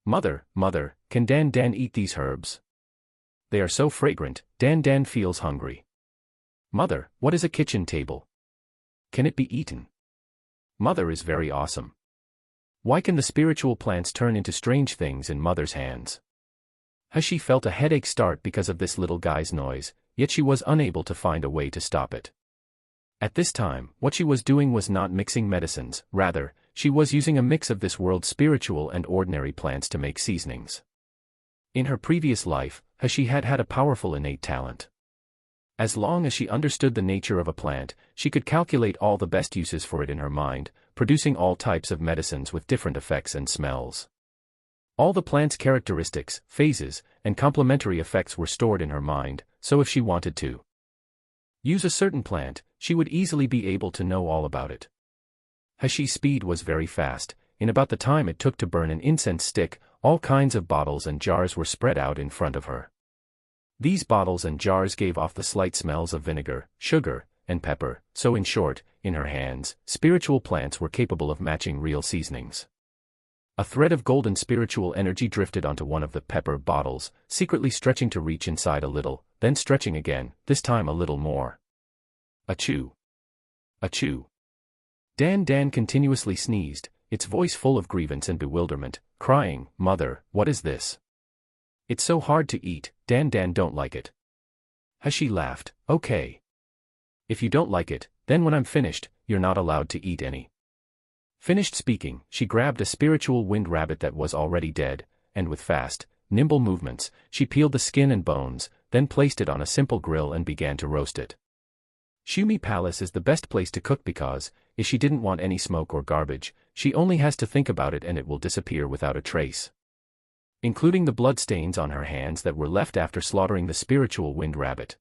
Mother, can Dan eat these herbs? They are so fragrant, Dan feels hungry. Mother, what is a kitchen table? Can it be eaten? Mother is very awesome. Why can the spiritual plants turn into strange things in Mother's hands? Hashi felt a headache start because of this little guy's noise, yet she was unable to find a way to stop it. At this time, what she was doing was not mixing medicines, rather, she was using a mix of this world's spiritual and ordinary plants to make seasonings. In her previous life, Hashi had a powerful innate talent. As long as she understood the nature of a plant, she could calculate all the best uses for it in her mind, producing all types of medicines with different effects and smells. All the plant's characteristics, phases, and complementary effects were stored in her mind, so if she wanted to use a certain plant, she would easily be able to know all about it. Hashi's speed was very fast. In about the time it took to burn an incense stick, all kinds of bottles and jars were spread out in front of her. These bottles and jars gave off the slight smells of vinegar, sugar, and pepper, so in short, in her hands, spiritual plants were capable of matching real seasonings. A thread of golden spiritual energy drifted onto one of the pepper bottles, secretly stretching to reach inside a little, then stretching again, this time a little more. Achoo! Achoo! Dan continuously sneezed, its voice full of grievance and bewilderment, crying, "Mother, what is this? It's so hard to eat, Dan don't like it." Hashi laughed, "Okay. If you don't like it, then when I'm finished, you're not allowed to eat any." Finished speaking, she grabbed a spiritual wind rabbit that was already dead, and with fast, nimble movements, she peeled the skin and bones, then placed it on a simple grill and began to roast it. Shumi Palace is the best place to cook because, if she didn't want any smoke or garbage, she only has to think about it and it will disappear without a trace. Including the blood stains on her hands that were left after slaughtering the spiritual wind rabbit.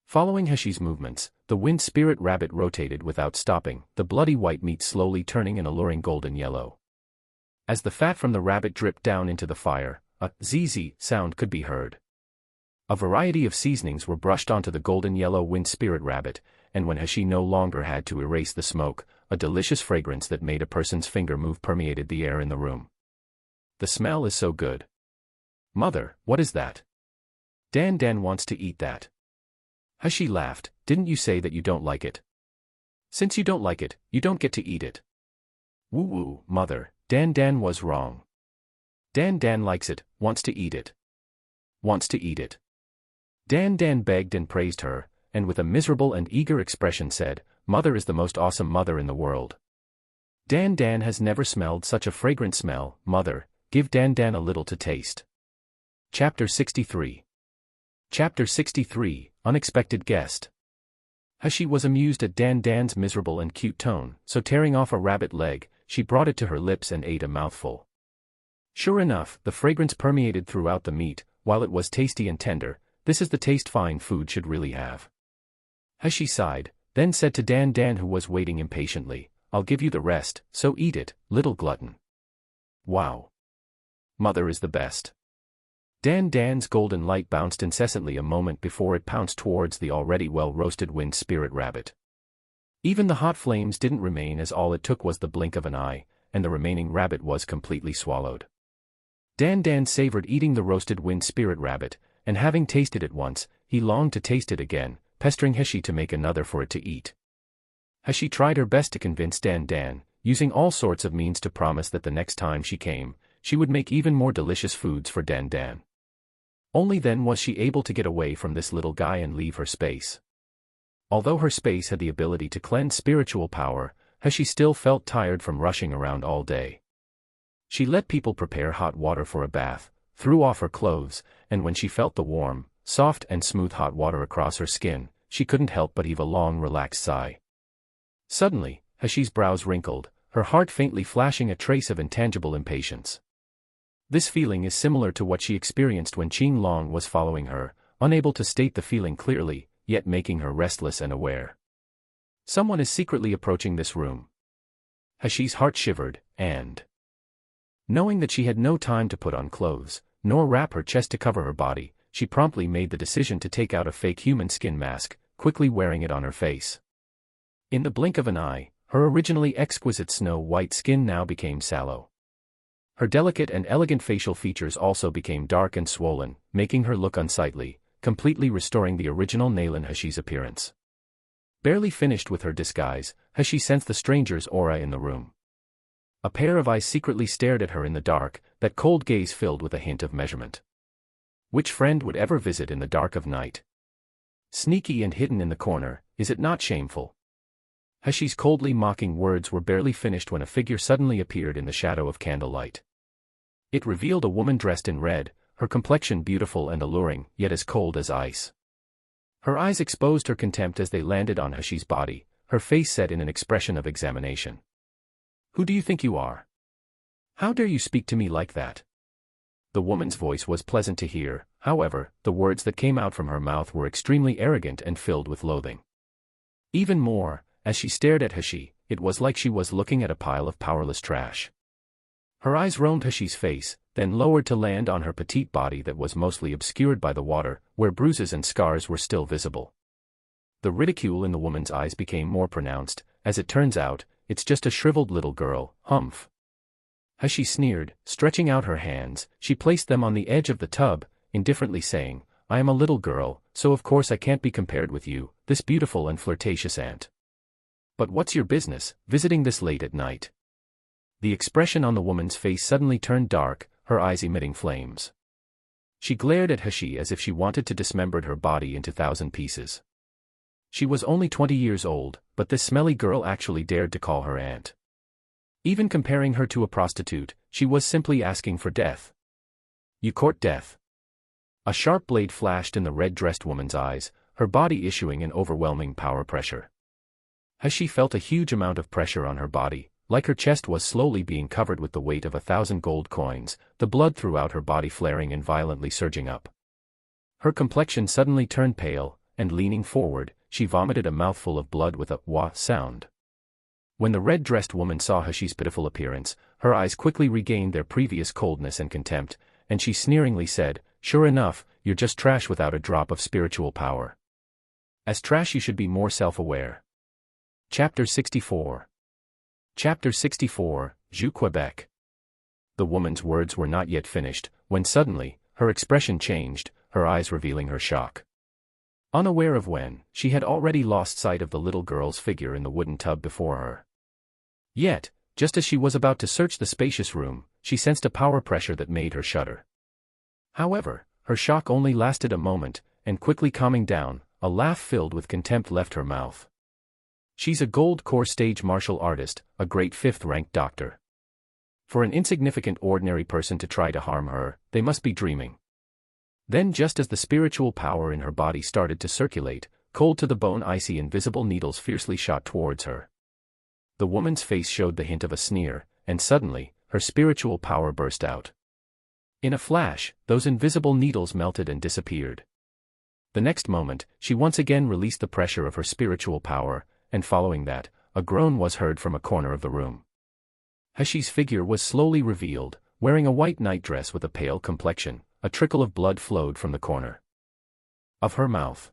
Following Hashi's movements, the wind spirit rabbit rotated without stopping, the bloody white meat slowly turning an alluring golden yellow. As the fat from the rabbit dripped down into the fire, a zzz sound could be heard. A variety of seasonings were brushed onto the golden yellow wind spirit rabbit, and when Hashi no longer had to erase the smoke, a delicious fragrance that made a person's finger move permeated the air in the room. The smell is so good. Mother, what is that? Dan wants to eat that. Hashi laughed, "Didn't you say that you don't like it? Since you don't like it, you don't get to eat it." Woo, mother, Dan was wrong. Dan likes it, wants to eat it. Wants to eat it. Dan begged and praised her, and with a miserable and eager expression said, "Mother is the most awesome mother in the world. Dan has never smelled such a fragrant smell. Mother, give Dan a little to taste." Chapter 63. Chapter 63, Unexpected Guest. Hashi was amused at Dan's miserable and cute tone, so tearing off a rabbit leg, she brought it to her lips and ate a mouthful. Sure enough, the fragrance permeated throughout the meat. While it was tasty and tender, this is the taste fine food should really have. Hashi sighed, then said to Dan who was waiting impatiently, "I'll give you the rest, so eat it, little glutton." Wow! Mother is the best. Dan's golden light bounced incessantly a moment before it pounced towards the already well-roasted wind spirit rabbit. Even the hot flames didn't remain as all it took was the blink of an eye, and the remaining rabbit was completely swallowed. Dan savored eating the roasted wind spirit rabbit, and having tasted it once, he longed to taste it again, pestering Hashi to make another for it to eat. Hashi tried her best to convince Dan, using all sorts of means to promise that the next time she came, she would make even more delicious foods for Dan. Only then was she able to get away from this little guy and leave her space. Although her space had the ability to cleanse spiritual power, Hashi still felt tired from rushing around all day. She let people prepare hot water for a bath, threw off her clothes, and when she felt the warm, soft and smooth hot water across her skin, she couldn't help but heave a long relaxed sigh. Suddenly, Hashi's brows wrinkled, her heart faintly flashing a trace of intangible impatience. This feeling is similar to what she experienced when Qing Long was following her, unable to state the feeling clearly, yet making her restless and aware. Someone is secretly approaching this room. Hashi's heart shivered, and knowing that she had no time to put on clothes, nor wrap her chest to cover her body, she promptly made the decision to take out a fake human skin mask, quickly wearing it on her face. In the blink of an eye, her originally exquisite snow-white skin now became sallow. Her delicate and elegant facial features also became dark and swollen, making her look unsightly, completely restoring the original Nalan Hashi's appearance. Barely finished with her disguise, Hashi sensed the stranger's aura in the room. A pair of eyes secretly stared at her in the dark, that cold gaze filled with a hint of measurement. Which friend would ever visit in the dark of night? Sneaky and hidden in the corner, is it not shameful? Hashi's coldly mocking words were barely finished when a figure suddenly appeared in the shadow of candlelight. It revealed a woman dressed in red, her complexion beautiful and alluring, yet as cold as ice. Her eyes exposed her contempt as they landed on Hashi's body, her face set in an expression of examination. "Who do you think you are? How dare you speak to me like that?" The woman's voice was pleasant to hear, however, the words that came out from her mouth were extremely arrogant and filled with loathing. Even more, as she stared at Hashi, it was like she was looking at a pile of powerless trash. Her eyes roamed Hashi's face, then lowered to land on her petite body that was mostly obscured by the water, where bruises and scars were still visible. The ridicule in the woman's eyes became more pronounced. As it turns out, it's just a shriveled little girl, humph. Hashi sneered, stretching out her hands. She placed them on the edge of the tub, indifferently saying, I am a little girl, so of course I can't be compared with you, this beautiful and flirtatious ant. But what's your business, visiting this late at night? The expression on the woman's face suddenly turned dark, her eyes emitting flames. She glared at Hashi as if she wanted to dismember her body into 1,000 pieces. She was only 20 years old, but this smelly girl actually dared to call her aunt. Even comparing her to a prostitute, she was simply asking for death. You court death. A sharp blade flashed in the red-dressed woman's eyes, her body issuing an overwhelming power pressure. Hashi felt a huge amount of pressure on her body, like her chest was slowly being covered with the weight of 1,000 gold coins, the blood throughout her body flaring and violently surging up. Her complexion suddenly turned pale, and leaning forward, she vomited a mouthful of blood with a wah sound. When the red-dressed woman saw Hashi's pitiful appearance, her eyes quickly regained their previous coldness and contempt, and she sneeringly said, Sure enough, you're just trash without a drop of spiritual power. As trash you should be more self-aware. Chapter 64. Chapter 64, Jus Quebec. The woman's words were not yet finished, when suddenly, her expression changed, her eyes revealing her shock. Unaware of when, she had already lost sight of the little girl's figure in the wooden tub before her. Yet, just as she was about to search the spacious room, she sensed a power pressure that made her shudder. However, her shock only lasted a moment, and quickly calming down, a laugh filled with contempt left her mouth. She's a gold core stage martial artist, a great 5th-ranked doctor. For an insignificant ordinary person to try to harm her, they must be dreaming. Then just as the spiritual power in her body started to circulate, cold to the bone icy invisible needles fiercely shot towards her. The woman's face showed the hint of a sneer, and suddenly, her spiritual power burst out. In a flash, those invisible needles melted and disappeared. The next moment, she once again released the pressure of her spiritual power, and following that, a groan was heard from a corner of the room. Hashi's figure was slowly revealed, wearing a white nightdress with a pale complexion. A trickle of blood flowed from the corner of her mouth.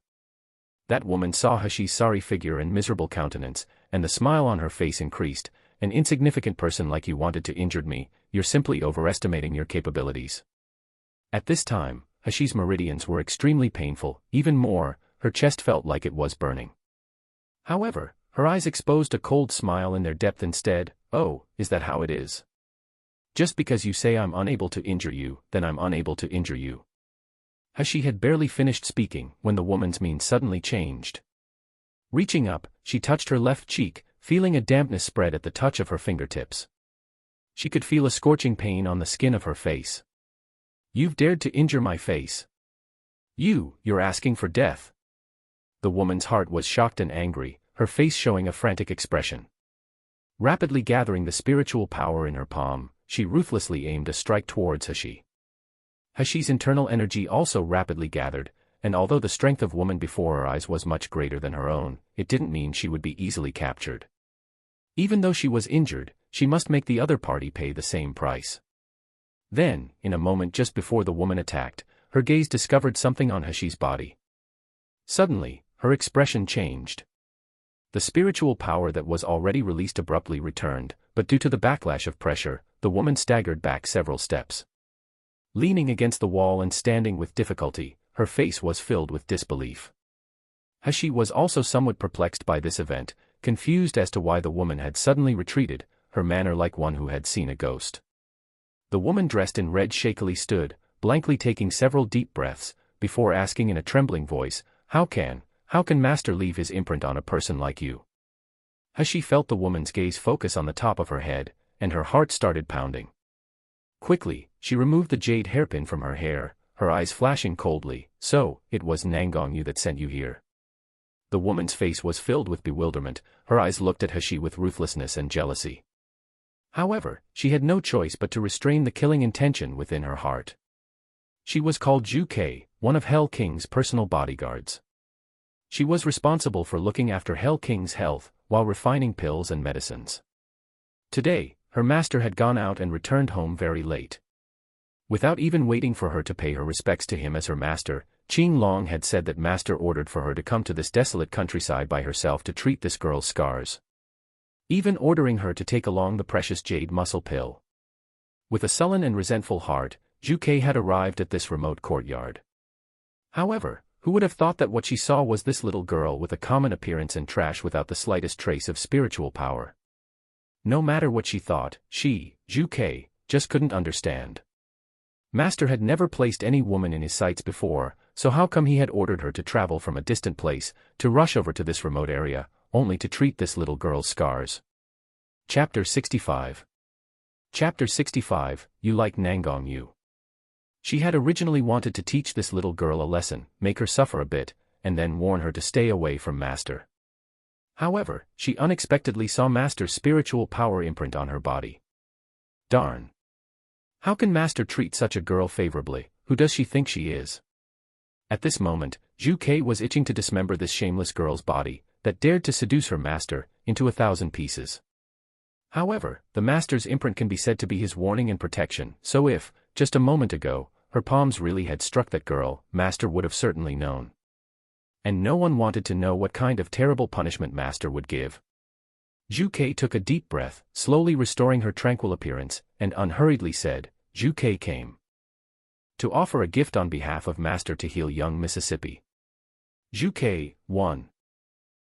That woman saw Hashi's sorry figure and miserable countenance, and the smile on her face increased. An insignificant person like you wanted to injure me, you're simply overestimating your capabilities. At this time, Hashi's meridians were extremely painful, even more, her chest felt like it was burning. However, her eyes exposed a cold smile in their depth instead. Oh, is that how it is? Just because you say I'm unable to injure you, then I'm unable to injure you. Hashi had barely finished speaking when the woman's mien suddenly changed. Reaching up, she touched her left cheek, feeling a dampness spread at the touch of her fingertips. She could feel a scorching pain on the skin of her face. You've dared to injure my face. You're asking for death. The woman's heart was shocked and angry, her face showing a frantic expression. Rapidly gathering the spiritual power in her palm, she ruthlessly aimed a strike towards Hashi. Hashi's internal energy also rapidly gathered, and although the strength of woman before her eyes was much greater than her own, it didn't mean she would be easily captured. Even though she was injured, she must make the other party pay the same price. Then, in a moment just before the woman attacked, her gaze discovered something on Hashi's body. Suddenly, her expression changed. The spiritual power that was already released abruptly returned, but due to the backlash of pressure, the woman staggered back several steps. Leaning against the wall and standing with difficulty, her face was filled with disbelief. Hashi was also somewhat perplexed by this event, confused as to why the woman had suddenly retreated, her manner like one who had seen a ghost. The woman dressed in red shakily stood, blankly taking several deep breaths, before asking in a trembling voice, How can Master leave his imprint on a person like you? Hashi felt the woman's gaze focus on the top of her head, and her heart started pounding. Quickly, she removed the jade hairpin from her hair, her eyes flashing coldly. So, it was Nangong Yu that sent you here. The woman's face was filled with bewilderment, her eyes looked at Hashi with ruthlessness and jealousy. However, she had no choice but to restrain the killing intention within her heart. She was called Zhu Kei, one of Hell King's personal bodyguards. She was responsible for looking after Hell King's health, while refining pills and medicines. Today, her master had gone out and returned home very late. Without even waiting for her to pay her respects to him as her master, Qing Long had said that master ordered for her to come to this desolate countryside by herself to treat this girl's scars. Even ordering her to take along the precious jade muscle pill. With a sullen and resentful heart, Zhu Kei had arrived at this remote courtyard. However, who would have thought that what she saw was this little girl with a common appearance and trash without the slightest trace of spiritual power? No matter what she thought, she, Zhu Kei, just couldn't understand. Master had never placed any woman in his sights before, so how come he had ordered her to travel from a distant place, to rush over to this remote area, only to treat this little girl's scars? Chapter 65. Chapter 65, You Like Nangong You. She had originally wanted to teach this little girl a lesson, make her suffer a bit, and then warn her to stay away from Master. However, she unexpectedly saw Master's spiritual power imprint on her body. Darn. How can Master treat such a girl favorably? Who does she think she is? At this moment, Zhu Kei was itching to dismember this shameless girl's body, that dared to seduce her master, into 1,000 pieces. However, the master's imprint can be said to be his warning and protection, so if, just a moment ago, her palms really had struck that girl, master would have certainly known. And no one wanted to know what kind of terrible punishment master would give. Zhu Kei took a deep breath, slowly restoring her tranquil appearance, and unhurriedly said, Zhu Kei came to offer a gift on behalf of master to heal young Mississippi. Zhu Kei, 1.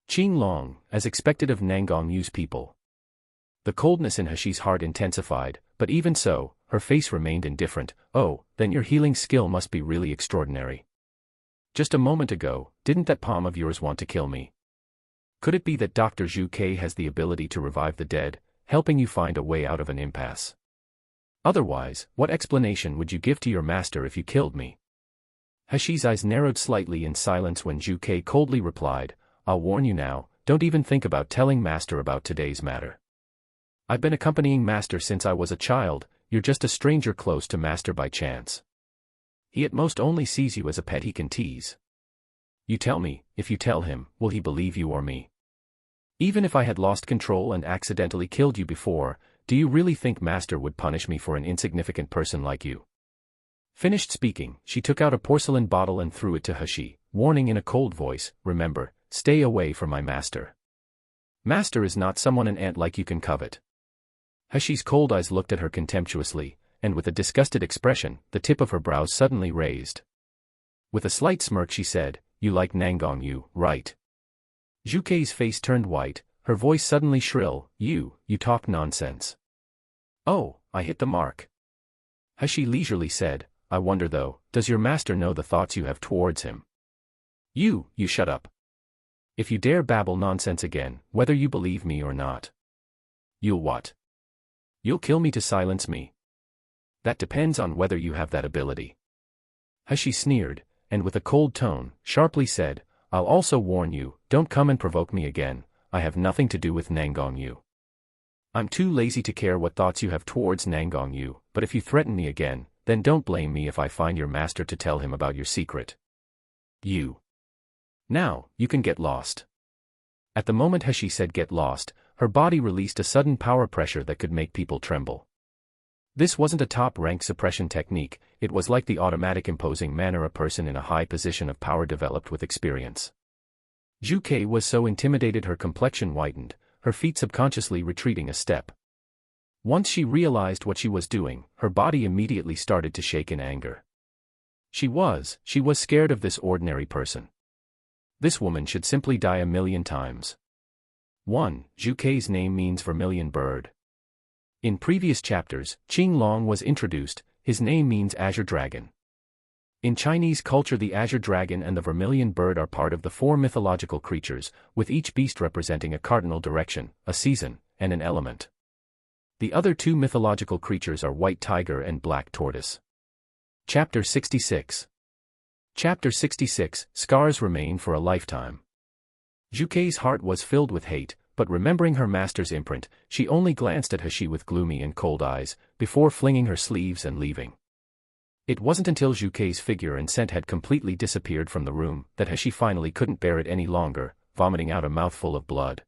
Qing Long, as expected of Nangong Yu's people. The coldness in Hashi's heart intensified, but even so, her face remained indifferent. Oh, then your healing skill must be really extraordinary. Just a moment ago, didn't that palm of yours want to kill me? Could it be that Dr. Zhu Kei has the ability to revive the dead, helping you find a way out of an impasse? Otherwise, what explanation would you give to your master if you killed me? Hashi's eyes narrowed slightly in silence when Zhu Kei coldly replied, I'll warn you now, don't even think about telling master about today's matter. I've been accompanying master since I was a child, you're just a stranger close to master by chance. He at most only sees you as a pet he can tease. You tell me, if you tell him, will he believe you or me? Even if I had lost control and accidentally killed you before, do you really think master would punish me for an insignificant person like you? Finished speaking, she took out a porcelain bottle and threw it to Hashi, warning in a cold voice, remember, stay away from my master. Master is not someone an ant like you can covet. Hashi's cold eyes looked at her contemptuously, and with a disgusted expression, the tip of her brows suddenly raised. With a slight smirk she said, You like Nangong Yu, right? Zhu Kei's face turned white, her voice suddenly shrill, You talk nonsense. Oh, I hit the mark. Hashi leisurely said, I wonder though, does your master know the thoughts you have towards him? You shut up. If you dare babble nonsense again, whether you believe me or not. You'll what? You'll kill me to silence me. That depends on whether you have that ability. Hashi sneered, and with a cold tone, sharply said, I'll also warn you, don't come and provoke me again, I have nothing to do with Nangong Yu. I'm too lazy to care what thoughts you have towards Nangong Yu, but if you threaten me again, then don't blame me if I find your master to tell him about your secret. Now, you can get lost. At the moment Hashi said get lost, her body released a sudden power pressure that could make people tremble. This wasn't a top-rank suppression technique, it was like the automatic imposing manner a person in a high position of power developed with experience. Zhu Kei was so intimidated her complexion whitened, her feet subconsciously retreating a step. Once she realized what she was doing, her body immediately started to shake in anger. She was scared of this ordinary person. This woman should simply die 1,000,000 times. 1. Zhu Kei's name means vermilion bird. In previous chapters, Qing Long was introduced, his name means azure dragon. In Chinese culture the azure dragon and the vermilion bird are part of the 4 mythological creatures, with each beast representing a cardinal direction, a season, and an element. The other 2 mythological creatures are white tiger and black tortoise. Chapter 66. Chapter 66, Scars Remain for a Lifetime. Zhu Kei's heart was filled with hate, but remembering her master's imprint, she only glanced at Hashi with gloomy and cold eyes, before flinging her sleeves and leaving. It wasn't until Zhu Kei's figure and scent had completely disappeared from the room that He finally couldn't bear it any longer, vomiting out a mouthful of blood.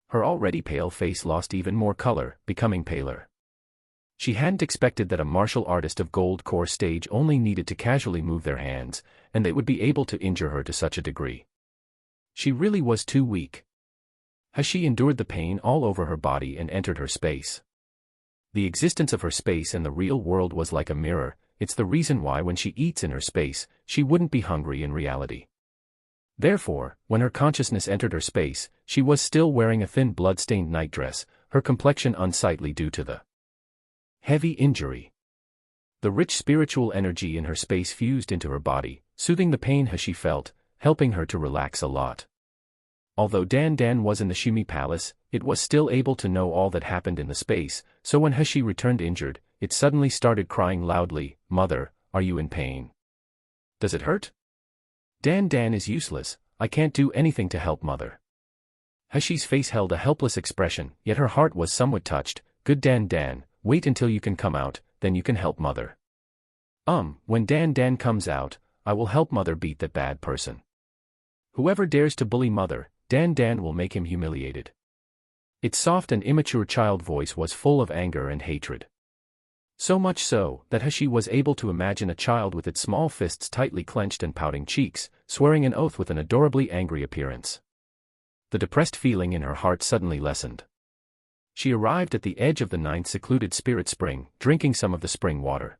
Her already pale face lost even more color, becoming paler. She hadn't expected that a martial artist of gold core stage only needed to casually move their hands, and they would be able to injure her to such a degree. She really was too weak. She endured the pain all over her body and entered her space. The existence of her space and the real world was like a mirror. It's the reason why when she eats in her space, she wouldn't be hungry in reality. Therefore, when her consciousness entered her space, she was still wearing a thin blood-stained nightdress, her complexion unsightly due to the heavy injury. The rich spiritual energy in her space fused into her body, soothing the pain she felt, helping her to relax a lot. Although Dan Dan was in the Shimi Palace, it was still able to know all that happened in the space, so when He returned injured, it suddenly started crying loudly, "Mother, are you in pain? Does it hurt? Dan Dan is useless, I can't do anything to help Mother." Heshi's face held a helpless expression, yet her heart was somewhat touched. "Good Dan Dan, wait until you can come out, then you can help Mother." When Dan Dan comes out, I will help Mother beat that bad person. Whoever dares to bully Mother, Dan Dan will make him humiliated. Its soft and immature child voice was full of anger and hatred. So much so, that He was able to imagine a child with its small fists tightly clenched and pouting cheeks, swearing an oath with an adorably angry appearance. The depressed feeling in her heart suddenly lessened. She arrived at the edge of the 9th secluded spirit spring, drinking some of the spring water.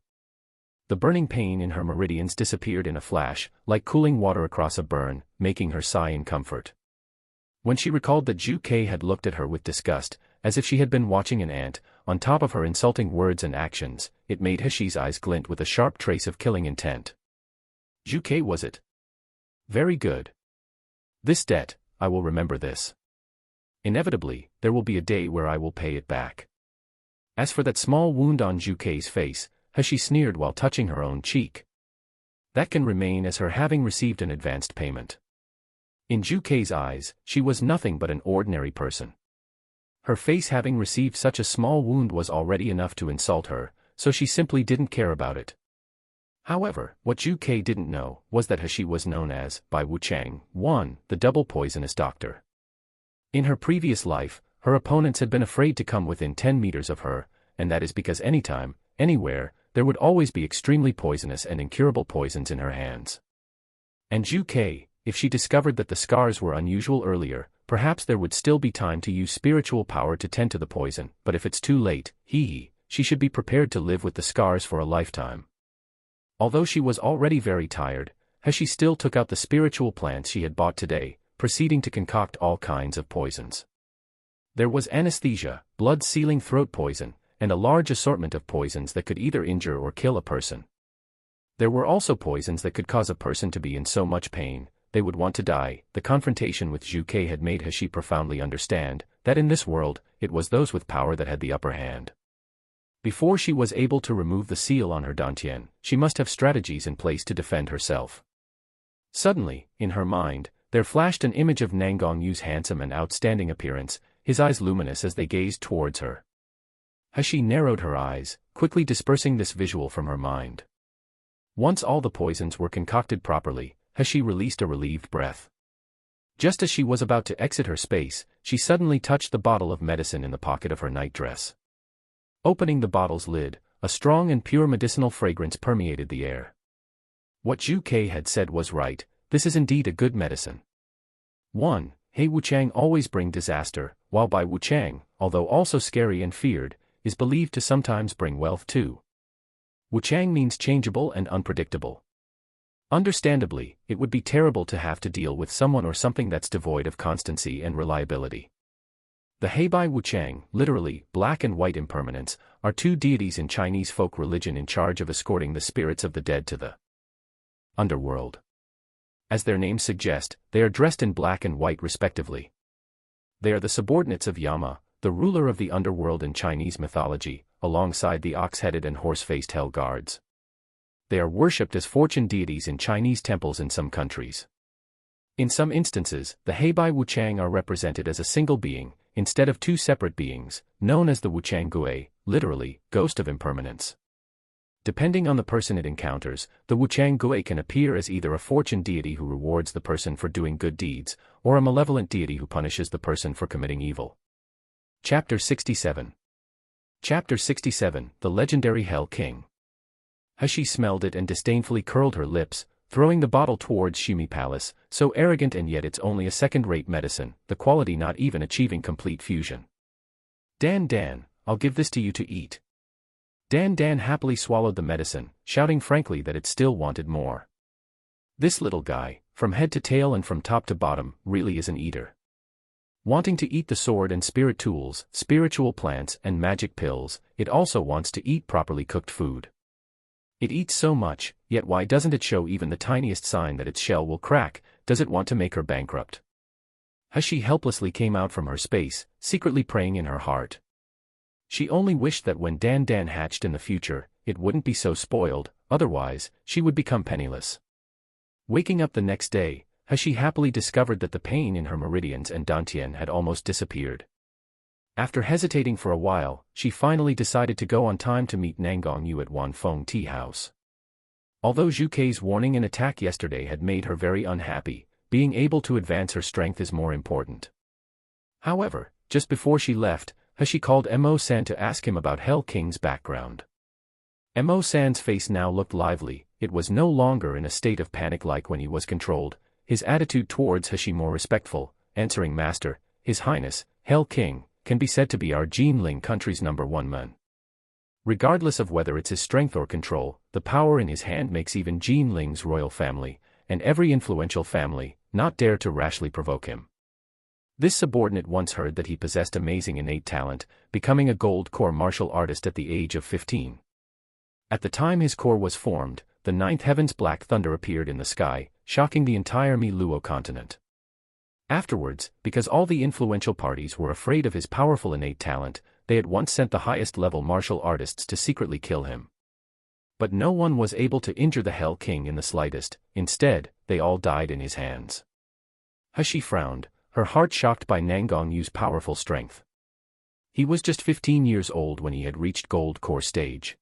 The burning pain in her meridians disappeared in a flash, like cooling water across a burn, making her sigh in comfort. When she recalled that Zhu Kei had looked at her with disgust, as if she had been watching an ant, on top of her insulting words and actions, it made Heshi's eyes glint with a sharp trace of killing intent. Zhu Kei, was it? Very good. This debt, I will remember this. Inevitably, there will be a day where I will pay it back. As for that small wound on Zhu Kei's face, Heshi sneered while touching her own cheek. That can remain as her having received an advanced payment. In Zhu Kei's eyes, she was nothing but an ordinary person. Her face having received such a small wound was already enough to insult her, so she simply didn't care about it. However, what Zhu Kei didn't know was that Heshi was known as, by Wu Chang, the double poisonous doctor. In her previous life, her opponents had been afraid to come within 10 meters of her, and that is because anytime, anywhere, there would always be extremely poisonous and incurable poisons in her hands. And Zhu Kei, if she discovered that the scars were unusual earlier, perhaps there would still be time to use spiritual power to tend to the poison, but if it's too late, she should be prepared to live with the scars for a lifetime. Although she was already very tired, Heshi still took out the spiritual plants she had bought today, proceeding to concoct all kinds of poisons. There was anesthesia, blood-sealing throat poison, and a large assortment of poisons that could either injure or kill a person. There were also poisons that could cause a person to be in so much pain, they would want to die. The confrontation with Zhu Kei had made Heshi profoundly understand that in this world, it was those with power that had the upper hand. Before she was able to remove the seal on her dantian, she must have strategies in place to defend herself. Suddenly, in her mind, there flashed an image of Nangong Yu's handsome and outstanding appearance, his eyes luminous as they gazed towards her. Heshi narrowed her eyes, quickly dispersing this visual from her mind. Once all the poisons were concocted properly, Heshi released a relieved breath. Just as she was about to exit her space, she suddenly touched the bottle of medicine in the pocket of her nightdress. Opening the bottle's lid, a strong and pure medicinal fragrance permeated the air. What Zhu Kei had said was right, this is indeed a good medicine. 1. Hei Wuchang always bring disaster, while Bai Wuchang, although also scary and feared, is believed to sometimes bring wealth too. Wuchang means changeable and unpredictable. Understandably, it would be terrible to have to deal with someone or something that's devoid of constancy and reliability. The Heibai Wuchang, literally, black and white impermanence, are two deities in Chinese folk religion in charge of escorting the spirits of the dead to the underworld. As their names suggest, they are dressed in black and white respectively. They are the subordinates of Yama, the ruler of the underworld in Chinese mythology, alongside the ox-headed and horse-faced hell guards. They are worshipped as fortune deities in Chinese temples in some countries. In some instances, the Heibai Wuchang are represented as a single being, instead of two separate beings, known as the Wuchang Gui, literally, ghost of impermanence. Depending on the person it encounters, the Wuchang Gui can appear as either a fortune deity who rewards the person for doing good deeds, or a malevolent deity who punishes the person for committing evil. Chapter 67. Chapter 67, The Legendary Hell King. Hashi smelled it and disdainfully curled her lips, throwing the bottle towards Shimi Palace, so arrogant, and yet it's only a second-rate medicine, the quality not even achieving complete fusion. Dan, I'll give this to you to eat. Dan happily swallowed the medicine, shouting frankly that it still wanted more. This little guy, from head to tail and from top to bottom, really is an eater. Wanting to eat the sword and spirit tools, spiritual plants and magic pills, it also wants to eat properly cooked food. It eats so much, yet why doesn't it show even the tiniest sign that its shell will crack? Does it want to make her bankrupt? Hashi helplessly came out from her space, secretly praying in her heart. She only wished that when Dan hatched in the future, it wouldn't be so spoiled, otherwise, she would become penniless. Waking up the next day, Hashi happily discovered that the pain in her meridians and dantian had almost disappeared. After hesitating for a while, she finally decided to go on time to meet Nangong Yu at Wanfeng Tea House. Although Zhu Kei's warning and attack yesterday had made her very unhappy, being able to advance her strength is more important. However, just before she left, Hashi called Mo-san to ask him about Hell King's background. Mo-san's face now looked lively, it was no longer in a state of panic like when he was controlled, his attitude towards Hashi more respectful, answering Master, His Highness, Hell King, can be said to be our Jinling country's #1 man. Regardless of whether it's his strength or control, the power in his hand makes even Jinling's royal family, and every influential family, not dare to rashly provoke him. This subordinate once heard that he possessed amazing innate talent, becoming a gold core martial artist at the age of 15. At the time his core was formed, the ninth heaven's black thunder appeared in the sky, shocking the entire Mi-Luo continent. Afterwards, because all the influential parties were afraid of his powerful innate talent, they at once sent the highest-level martial artists to secretly kill him. But no one was able to injure the Hell King in the slightest, instead, they all died in his hands. Hashi frowned, her heart shocked by Nangong Yu's powerful strength. He was just 15 years old when he had reached Gold Core stage.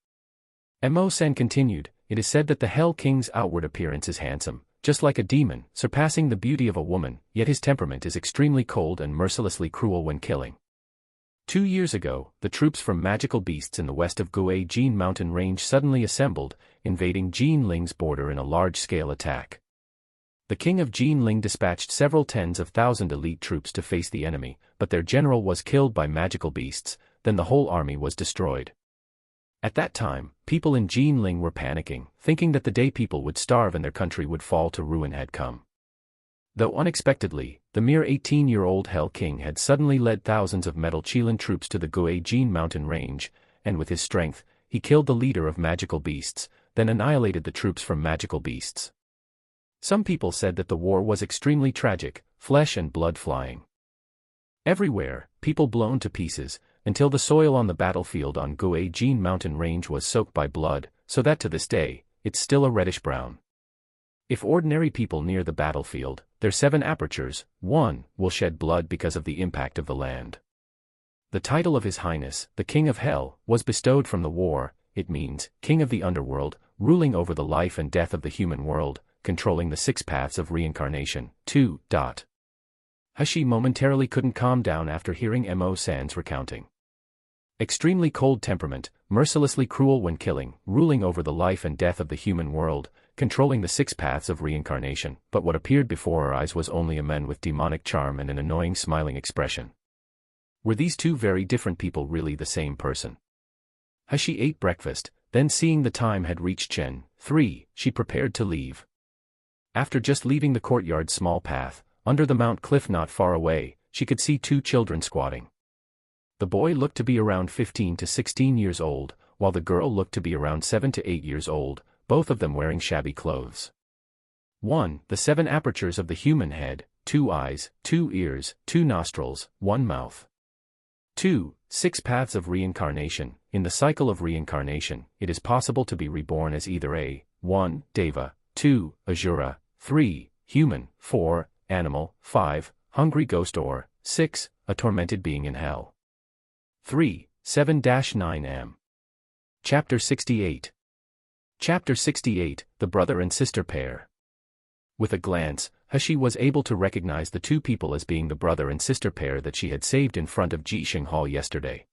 Mo-san continued, it is said that the Hell King's outward appearance is handsome, just like a demon, surpassing the beauty of a woman, yet his temperament is extremely cold and mercilessly cruel when killing. 2 years ago, the troops from magical beasts in the west of Guai Jin mountain range suddenly assembled, invading Jinling's border in a large-scale attack. The king of Jinling dispatched several tens of thousand elite troops to face the enemy, but their general was killed by magical beasts, then the whole army was destroyed. At that time, people in Jinling were panicking, thinking that the day people would starve and their country would fall to ruin had come. Though unexpectedly, the mere 18-year-old Hell King had suddenly led thousands of metal Qilin troops to the Guai Jin mountain range, and with his strength, he killed the leader of magical beasts, then annihilated the troops from magical beasts. Some people said that the war was extremely tragic, flesh and blood flying everywhere, people blown to pieces, until the soil on the battlefield on Guai Jin mountain range was soaked by blood, so that to this day, it's still a reddish-brown. If ordinary people near the battlefield, their 7 apertures, 1, will shed blood because of the impact of the land. The title of His Highness, the King of Hell, was bestowed from the war, it means, King of the Underworld, ruling over the life and death of the human world, controlling the 6 paths of reincarnation, 2. Hashi momentarily couldn't calm down after hearing Mo-san's recounting. Extremely cold temperament, mercilessly cruel when killing, ruling over the life and death of the human world, controlling the 6 paths of reincarnation, but what appeared before her eyes was only a man with demonic charm and an annoying smiling expression. Were these 2 very different people really the same person? Hashi ate breakfast, then seeing the time had reached 3, she prepared to leave. After just leaving the courtyard's small path, under the mount cliff not far away, she could see 2 children squatting. The boy looked to be around 15 to 16 years old, while the girl looked to be around 7 to 8 years old, both of them wearing shabby clothes. 1. The 7 apertures of the human head, 2 eyes, 2 ears, 2 nostrils, 1 mouth. 2. 6 paths of reincarnation. In the cycle of reincarnation, it is possible to be reborn as either a 1. Deva, 2. Asura, 3. Human, 4. Animal, 5. Hungry ghost or 6. A tormented being in hell. 3. 7-9 m. Chapter 68. Chapter 68, The Brother and Sister Pair. With a glance, He was able to recognize the two people as being the brother and sister pair that she had saved in front of Jisheng Hall yesterday.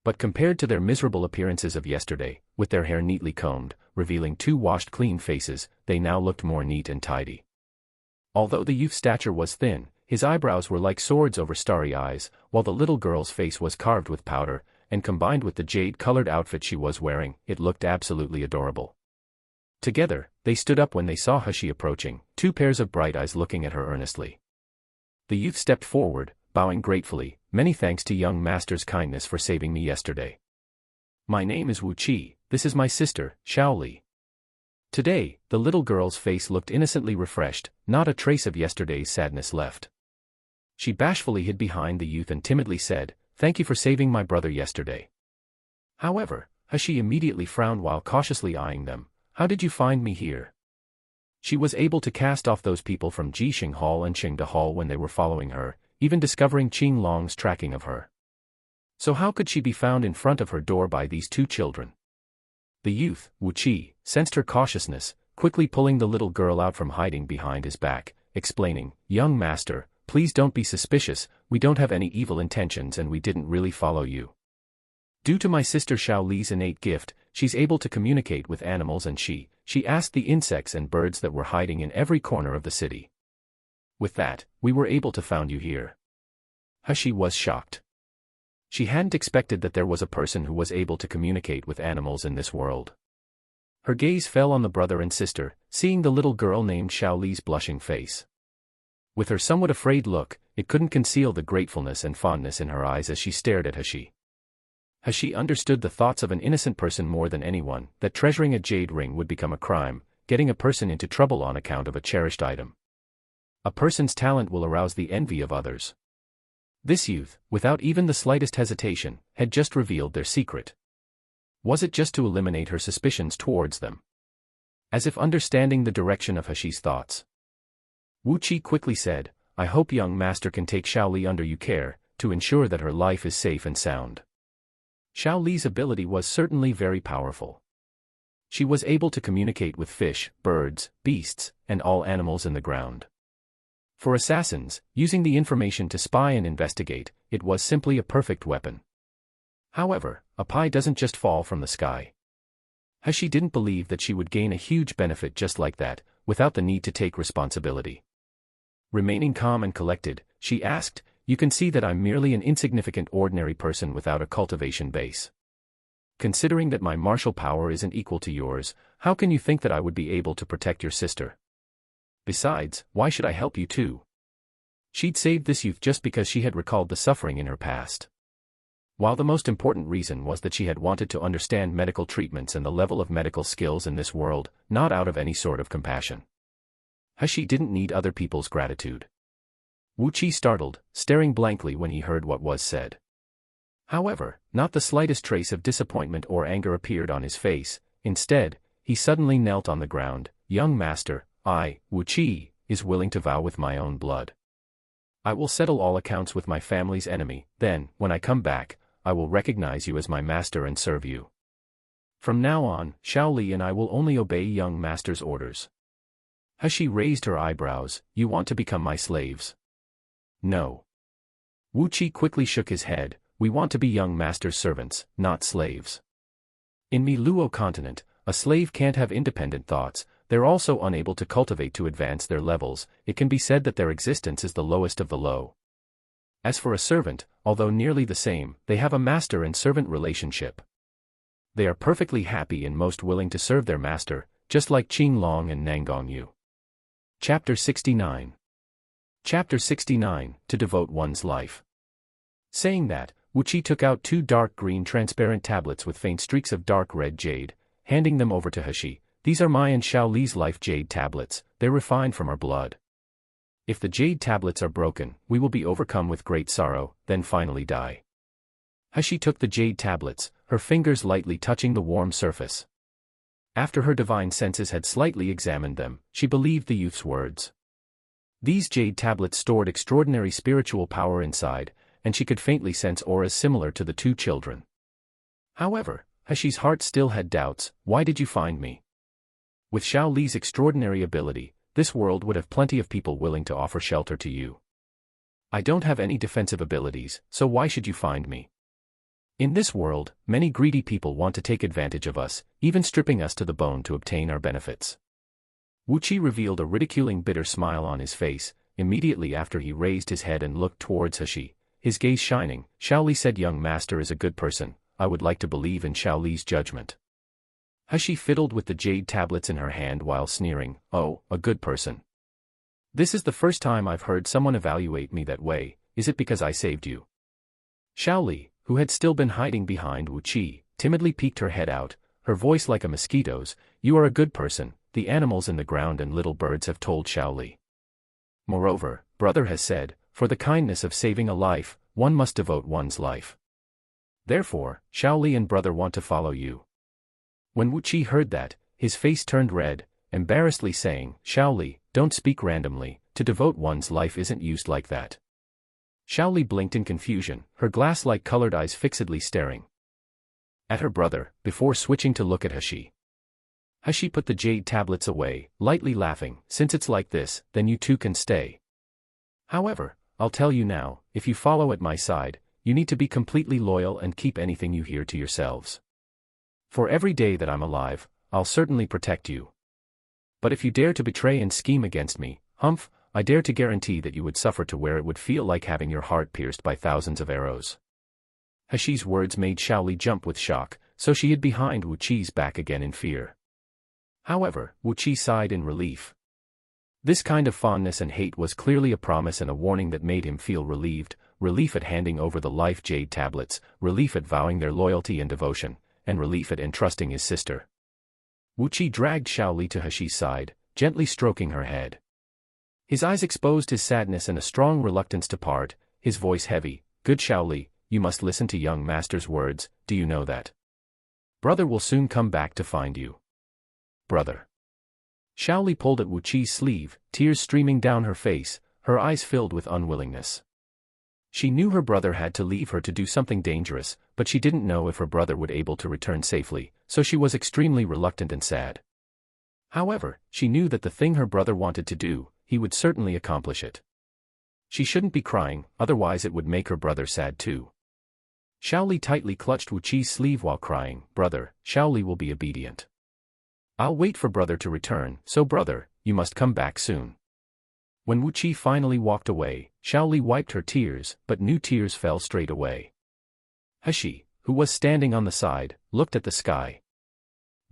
But compared to their miserable appearances of yesterday, with their hair neatly combed, revealing two washed clean faces, they now looked more neat and tidy. Although the youth's stature was thin, his eyebrows were like swords over starry eyes, while the little girl's face was carved with powder, and combined with the jade-colored outfit she was wearing, it looked absolutely adorable. Together, they stood up when they saw He approaching, two pairs of bright eyes looking at her earnestly. The youth stepped forward, bowing gratefully, "Many thanks to young master's kindness for saving me yesterday. My name is Wu Qi, this is my sister, Xiao Li." Today, the little girl's face looked innocently refreshed, not a trace of yesterday's sadness left. She bashfully hid behind the youth and timidly said, "Thank you for saving my brother yesterday." However, He immediately frowned while cautiously eyeing them. "How did you find me here?" She was able to cast off those people from Jisheng Hall and Qingde Hall when they were following her, even discovering Qing Long's tracking of her. So how could she be found in front of her door by these two children? The youth, Wu Qi, sensed her cautiousness, quickly pulling the little girl out from hiding behind his back, explaining, "Young master, please don't be suspicious, we don't have any evil intentions and we didn't really follow you. Due to my sister Xiao Li's innate gift, she's able to communicate with animals and she asked the insects and birds that were hiding in every corner of the city. With that, we were able to find you here." She was shocked. She hadn't expected that there was a person who was able to communicate with animals in this world. Her gaze fell on the brother and sister, seeing the little girl named Xiao Li's blushing face. With her somewhat afraid look, it couldn't conceal the gratefulness and fondness in her eyes as she stared at He. He understood the thoughts of an innocent person more than anyone, that treasuring a jade ring would become a crime, getting a person into trouble on account of a cherished item. A person's talent will arouse the envy of others. This youth, without even the slightest hesitation, had just revealed their secret. Was it just to eliminate her suspicions towards them? As if understanding the direction of He's thoughts, Wu Qi quickly said, "I hope young master can take Xiao Li under your care, to ensure that her life is safe and sound." Xiao Li's ability was certainly very powerful. She was able to communicate with fish, birds, beasts, and all animals in the ground. For assassins, using the information to spy and investigate, it was simply a perfect weapon. However, a pie doesn't just fall from the sky. She didn't believe that she would gain a huge benefit just like that, without the need to take responsibility. Remaining calm and collected, she asked, "You can see that I'm merely an insignificant ordinary person without a cultivation base. Considering that my martial power isn't equal to yours, how can you think that I would be able to protect your sister? Besides, why should I help you too?" She'd saved this youth just because she had recalled the suffering in her past. While the most important reason was that she had wanted to understand medical treatments and the level of medical skills in this world, not out of any sort of compassion. She didn't need other people's gratitude. Wu Qi startled, staring blankly when he heard what was said. However, not the slightest trace of disappointment or anger appeared on his face. Instead, he suddenly knelt on the ground. "Young master, I, Wu Qi, is willing to vow with my own blood. I will settle all accounts with my family's enemy, then, when I come back, I will recognize you as my master and serve you. From now on, Xiao Li and I will only obey young master's orders." She raised her eyebrows. "You want to become my slaves?" "No." Wu Qi quickly shook his head. "We want to be young master's servants, not slaves. In Mi Luo continent, a slave can't have independent thoughts, they're also unable to cultivate to advance their levels, it can be said that their existence is the lowest of the low. As for a servant, although nearly the same, they have a master and servant relationship. They are perfectly happy and most willing to serve their master, just like Qing Long and Nangong Yu." Chapter 69. Chapter 69, To Devote One's Life. Saying that, Wu Qi took out two dark green transparent tablets with faint streaks of dark red jade, handing them over to He. "These are my and Xiao Li's life jade tablets, they're refined from our blood. If the jade tablets are broken, we will be overcome with great sorrow, then finally die." She took the jade tablets, her fingers lightly touching the warm surface. After her divine senses had slightly examined them, she believed the youth's words. These jade tablets stored extraordinary spiritual power inside, and she could faintly sense auras similar to the two children. However, Heshi's heart still had doubts. Why did you find me? With Xiao Li's extraordinary ability, this world would have plenty of people willing to offer shelter to you. I don't have any defensive abilities, so why should you find me? In this world, many greedy people want to take advantage of us, even stripping us to the bone to obtain our benefits. Wu Qi revealed a ridiculing bitter smile on his face, immediately after he raised his head and looked towards Heshi, his gaze shining. Xiao Li said, young master is a good person, I would like to believe in Xiao Li's judgment. Heshi fiddled with the jade tablets in her hand while sneering, oh, a good person. This is the first time I've heard someone evaluate me that way, is it because I saved you? Xiao Li, who had still been hiding behind Wu Qi, timidly peeked her head out, her voice like a mosquito's, you are a good person, the animals in the ground and little birds have told Xiao Li. Moreover, brother has said, for the kindness of saving a life, one must devote one's life. Therefore, Xiao Li and brother want to follow you. When Wu Qi heard that, his face turned red, embarrassedly saying, Xiao Li, don't speak randomly, to devote one's life isn't used like that. Xiao Li blinked in confusion, her glass-like colored eyes fixedly staring at her brother, before switching to look at Heshi. Heshi put the jade tablets away, lightly laughing, since it's like this, then you two can stay. However, I'll tell you now, if you follow at my side, you need to be completely loyal and keep anything you hear to yourselves. For every day that I'm alive, I'll certainly protect you. But if you dare to betray and scheme against me, humph, I dare to guarantee that you would suffer to where it would feel like having your heart pierced by thousands of arrows. Heshi's words made Xiao Li jump with shock, so she hid behind Wu Qi's back again in fear. However, Wu Qi sighed in relief. This kind of fondness and hate was clearly a promise and a warning that made him feel relieved, relief at handing over the life jade tablets, relief at vowing their loyalty and devotion, and relief at entrusting his sister. Wu Qi dragged Xiao Li to Heshi's side, gently stroking her head. His eyes exposed his sadness and a strong reluctance to part, his voice heavy, good Xiao Li, you must listen to young master's words, do you know that? Brother will soon come back to find you. Brother. Xiao Li pulled at Wu Qi's sleeve, tears streaming down her face, her eyes filled with unwillingness. She knew her brother had to leave her to do something dangerous, but she didn't know if her brother would able to return safely, so she was extremely reluctant and sad. However, she knew that the thing her brother wanted to do, he would certainly accomplish it. She shouldn't be crying, otherwise it would make her brother sad too. Xiao Li tightly clutched Wu Qi's sleeve while crying, brother, Xiao Li will be obedient. I'll wait for brother to return, so brother, you must come back soon. When Wu Qi finally walked away, Xiao Li wiped her tears, but new tears fell straight away. Heshi, who was standing on the side, looked at the sky.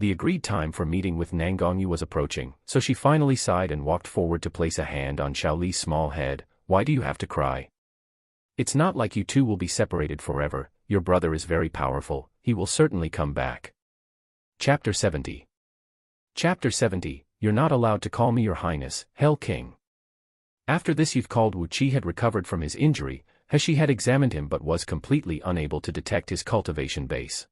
The agreed time for meeting with Nangongyu was approaching, so she finally sighed and walked forward to place a hand on Xiao Li's small head. Why do you have to cry? It's not like you two will be separated forever, your brother is very powerful, he will certainly come back. Chapter 70. Chapter 70, You're not allowed to call me your highness, Hell King. After this youth called Wu Qi had recovered from his injury, Heshi had examined him but was completely unable to detect his cultivation base.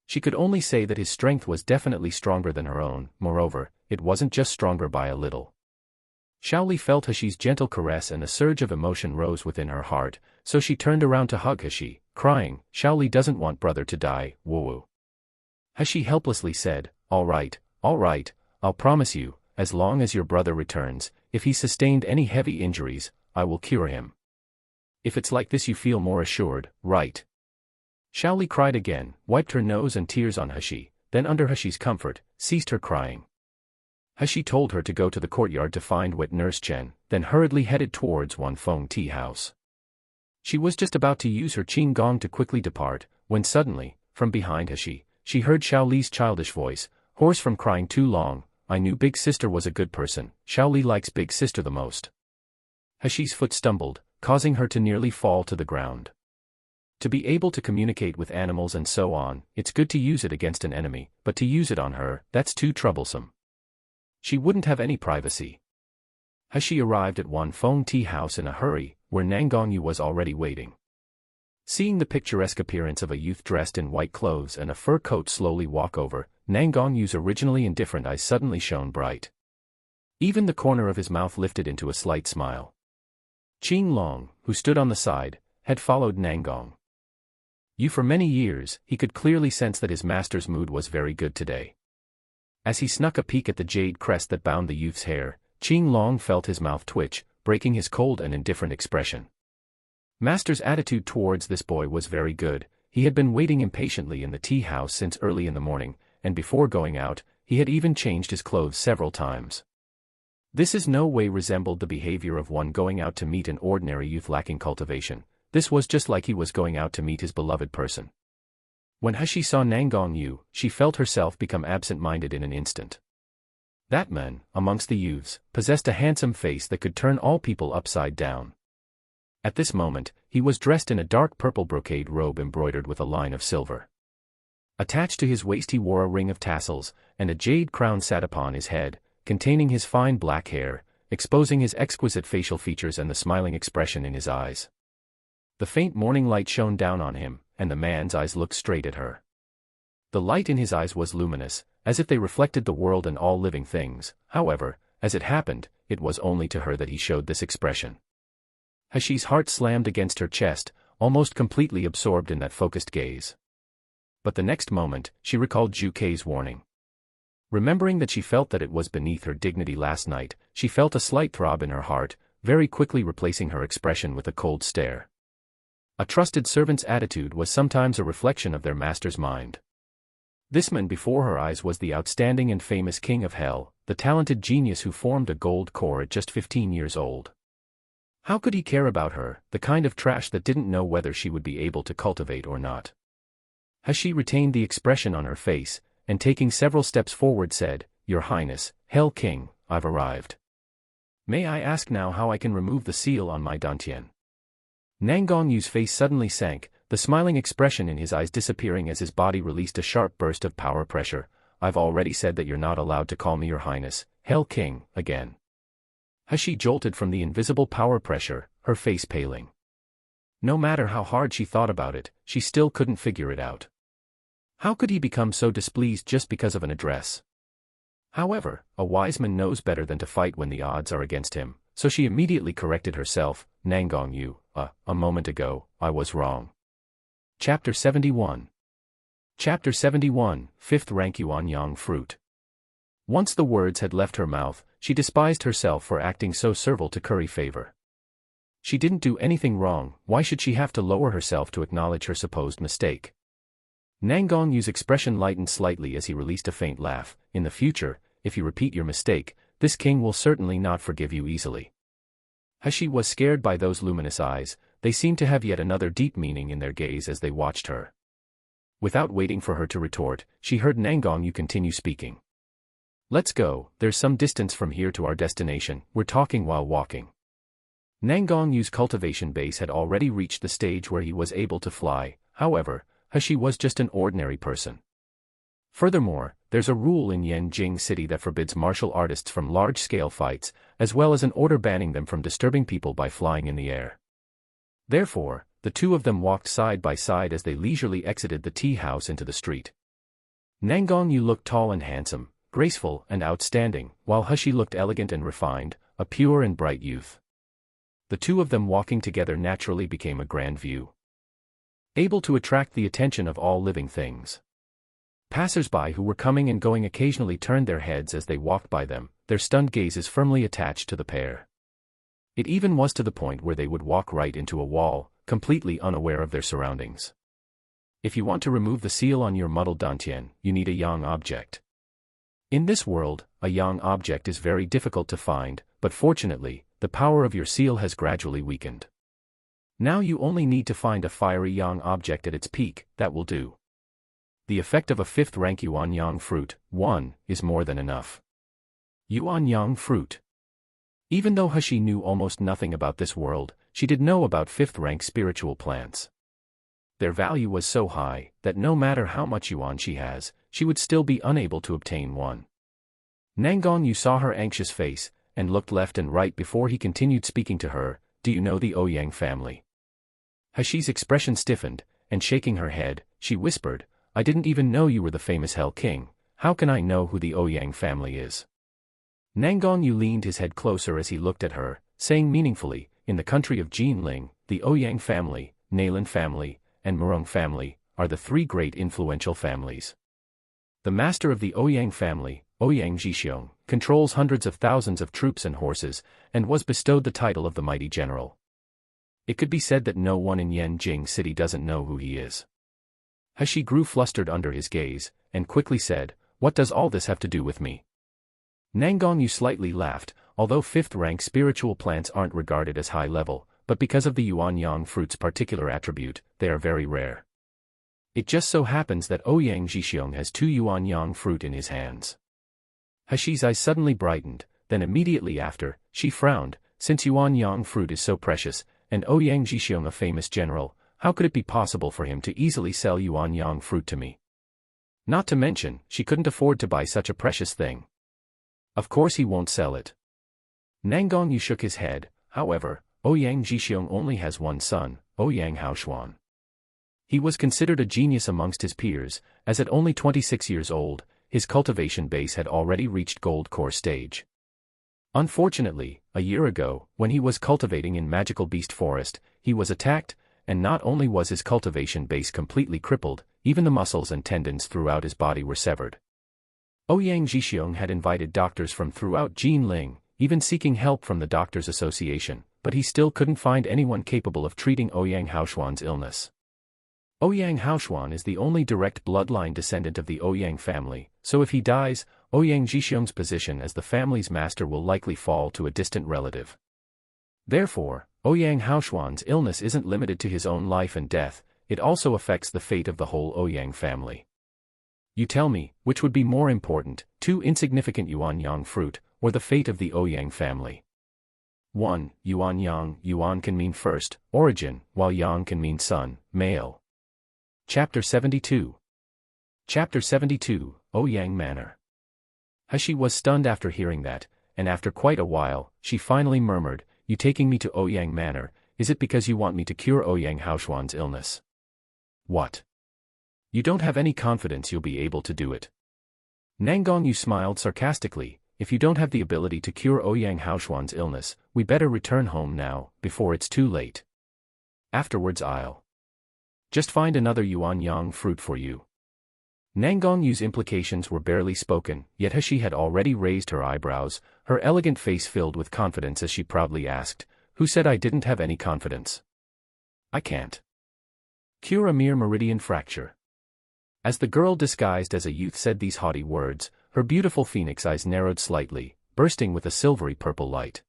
She could only say that his strength was definitely stronger than her own, moreover, it wasn't just stronger by a little. Xiao Li felt Heshi's gentle caress and a surge of emotion rose within her heart, so she turned around to hug Heshi, crying, Xiao Li doesn't want brother to die, woo-woo. Heshi helplessly said, all right, I'll promise you, as long as your brother returns, if he sustained any heavy injuries, I will cure him. If it's like this you feel more assured, right? Xiao Li cried again, wiped her nose and tears on Heshi, then under Heshi's comfort, ceased her crying. Heshi told her to go to the courtyard to find wet Nurse Chen, then hurriedly headed towards Wanfeng tea house. She was just about to use her qing gong to quickly depart, when suddenly, from behind Heshi, she heard Xiao Li's childish voice, hoarse from crying too long, I knew Big Sister was a good person, Xiao Li likes Big Sister the most. Heshi's foot stumbled, causing her to nearly fall to the ground. To be able to communicate with animals and so on, it's good to use it against an enemy, but to use it on her, that's too troublesome. She wouldn't have any privacy. Heshi arrived at Wanfeng tea house in a hurry, where Nangongyu was already waiting. Seeing the picturesque appearance of a youth dressed in white clothes and a fur coat slowly walk over, Nangongyu's originally indifferent eyes suddenly shone bright. Even the corner of his mouth lifted into a slight smile. Qing Long, who stood on the side, had followed Nangong. Yu. For many years, he could clearly sense that his master's mood was very good today. As he snuck a peek at the jade crest that bound the youth's hair, Qing Long felt his mouth twitch, breaking his cold and indifferent expression. Master's attitude towards this boy was very good. He had been waiting impatiently in the tea house since early in the morning, and before going out, he had even changed his clothes several times. This is no way resembled the behavior of one going out to meet an ordinary youth lacking cultivation. This was just like he was going out to meet his beloved person. When He saw Nangang Yu, she felt herself become absent-minded in an instant. That man, amongst the youths, possessed a handsome face that could turn all people upside down. At this moment, he was dressed in a dark purple brocade robe embroidered with a line of silver. Attached to his waist he wore a ring of tassels, and a jade crown sat upon his head, containing his fine black hair, exposing his exquisite facial features and the smiling expression in his eyes. The faint morning light shone down on him, and the man's eyes looked straight at her. The light in his eyes was luminous, as if they reflected the world and all living things. However, as it happened, it was only to her that he showed this expression. Hashi's heart slammed against her chest, almost completely absorbed in that focused gaze. But the next moment, she recalled Zhu Kei's warning. Remembering that she felt that it was beneath her dignity last night, she felt a slight throb in her heart, very quickly replacing her expression with a cold stare. A trusted servant's attitude was sometimes a reflection of their master's mind. This man before her eyes was the outstanding and famous king of hell, the talented genius who formed a gold core at just 15 years old. How could he care about her, the kind of trash that didn't know whether she would be able to cultivate or not? Hashi retained the expression on her face, and taking several steps forward said, "Your Highness, Hell King, I've arrived. May I ask now how I can remove the seal on my dantian?" Nangang Yu's face suddenly sank, the smiling expression in his eyes disappearing as his body released a sharp burst of power pressure. "I've already said that you're not allowed to call me Your Highness, Hell King, again." Hashi jolted from the invisible power pressure, her face paling. No matter how hard she thought about it, she still couldn't figure it out. How could he become so displeased just because of an address? However, a wise man knows better than to fight when the odds are against him, so she immediately corrected herself. "Nangang Yu, a moment ago, I was wrong." Chapter 71. Chapter 71, 5th Rank Yuan Yang Fruit. Once the words had left her mouth, she despised herself for acting so servile to curry favor. She didn't do anything wrong, why should she have to lower herself to acknowledge her supposed mistake? Nangang Yu's expression lightened slightly as he released a faint laugh. "In the future, if you repeat your mistake, this king will certainly not forgive you easily." Hashi was scared by those luminous eyes, they seemed to have yet another deep meaning in their gaze as they watched her. Without waiting for her to retort, she heard Nangang Yu continue speaking. "Let's go, there's some distance from here to our destination, we're talking while walking." Nangang Yu's cultivation base had already reached the stage where he was able to fly, however, Hashi was just an ordinary person. Furthermore, there's a rule in Yanjing City that forbids martial artists from large-scale fights, as well as an order banning them from disturbing people by flying in the air. Therefore, the two of them walked side by side as they leisurely exited the tea house into the street. Nangang Yu looked tall and handsome, graceful and outstanding, while Hashi looked elegant and refined, a pure and bright youth. The two of them walking together naturally became a grand view, able to attract the attention of all living things. Passers-by who were coming and going occasionally turned their heads as they walked by them, their stunned gazes firmly attached to the pair. It even was to the point where they would walk right into a wall, completely unaware of their surroundings. If you want to remove the seal on your muddled dantian, you need a yang object. In this world, a yang object is very difficult to find, but fortunately, the power of your seal has gradually weakened. Now you only need to find a fiery yang object at its peak, that will do. The effect of a 5th rank Yuan Yang fruit, 1, is more than enough. Yuan Yang fruit. Even though Hashi knew almost nothing about this world, she did know about 5th rank spiritual plants. Their value was so high, that no matter how much yuan she has, she would still be unable to obtain one. Nangang Yu saw her anxious face, and looked left and right before he continued speaking to her. "Do you know the Ouyang family?" Hashi's expression stiffened, and shaking her head, she whispered, "I didn't even know you were the famous Hell King. How can I know who the Ouyang family is?" Nangang Yu leaned his head closer as he looked at her, saying meaningfully, "In the country of Jinling, the Ouyang family, Nalan family, and Murong family, are the three great influential families. The master of the Ouyang family, Ouyang Zhixiong, controls hundreds of thousands of troops and horses, and was bestowed the title of the mighty general. It could be said that no one in Yanjing City doesn't know who he is. He grew flustered under his gaze, and quickly said, "What does all this have to do with me?" Nangongyu slightly laughed, although fifth-rank spiritual plants aren't regarded as high-level, but because of the yuanyang fruit's particular attribute, they are very rare. It just so happens that Ouyang Zhixiong has 2 yuanyang fruit in his hands. Hashi's eyes suddenly brightened, then immediately after, she frowned. Since yuanyang fruit is so precious, and Ouyang Zhixiong a famous general, how could it be possible for him to easily sell yuanyang fruit to me? Not to mention, she couldn't afford to buy such a precious thing. Of course he won't sell it. Nangongyu shook his head. However, Ouyang Zhixiong only has one son, Ouyang Haoshuan. He was considered a genius amongst his peers, as at only 26 years old, his cultivation base had already reached gold core stage. Unfortunately, a year ago, when he was cultivating in Magical Beast Forest, he was attacked, and not only was his cultivation base completely crippled, even the muscles and tendons throughout his body were severed. Ouyang Zhixiong had invited doctors from throughout Jinling, even seeking help from the Doctors Association, but he still couldn't find anyone capable of treating Ouyang Haoshuan's illness. Ouyang Haoshuan is the only direct bloodline descendant of the Ouyang family, so if he dies, Ouyang Zhixiong's position as the family's master will likely fall to a distant relative. Therefore, Ouyang Haoshuan's illness isn't limited to his own life and death, it also affects the fate of the whole Ouyang family. You tell me, which would be more important, 2 insignificant yuanyang fruit, or the fate of the Ouyang family? 1. Yuanyang. Yuan can mean first, origin, while yang can mean son, male. Chapter 72. Chapter 72, Ouyang Manor. Hashi was stunned after hearing that, and after quite a while, she finally murmured, "You taking me to Ouyang Manor, is it because you want me to cure Ouyang Haoshuan's illness?" "What? You don't have any confidence you'll be able to do it?" Nangongyu smiled sarcastically. "If you don't have the ability to cure Ouyang Haoshuan's illness, we better return home now, before it's too late. Afterwards I'll just find another yuanyang fruit for you." Nangongyu's implications were barely spoken, yet Hashi had already raised her eyebrows, her elegant face filled with confidence as she proudly asked, "Who said I didn't have any confidence? I can't cure a mere meridian fracture." As the girl disguised as a youth said these haughty words, her beautiful phoenix eyes narrowed slightly, bursting with a silvery purple light.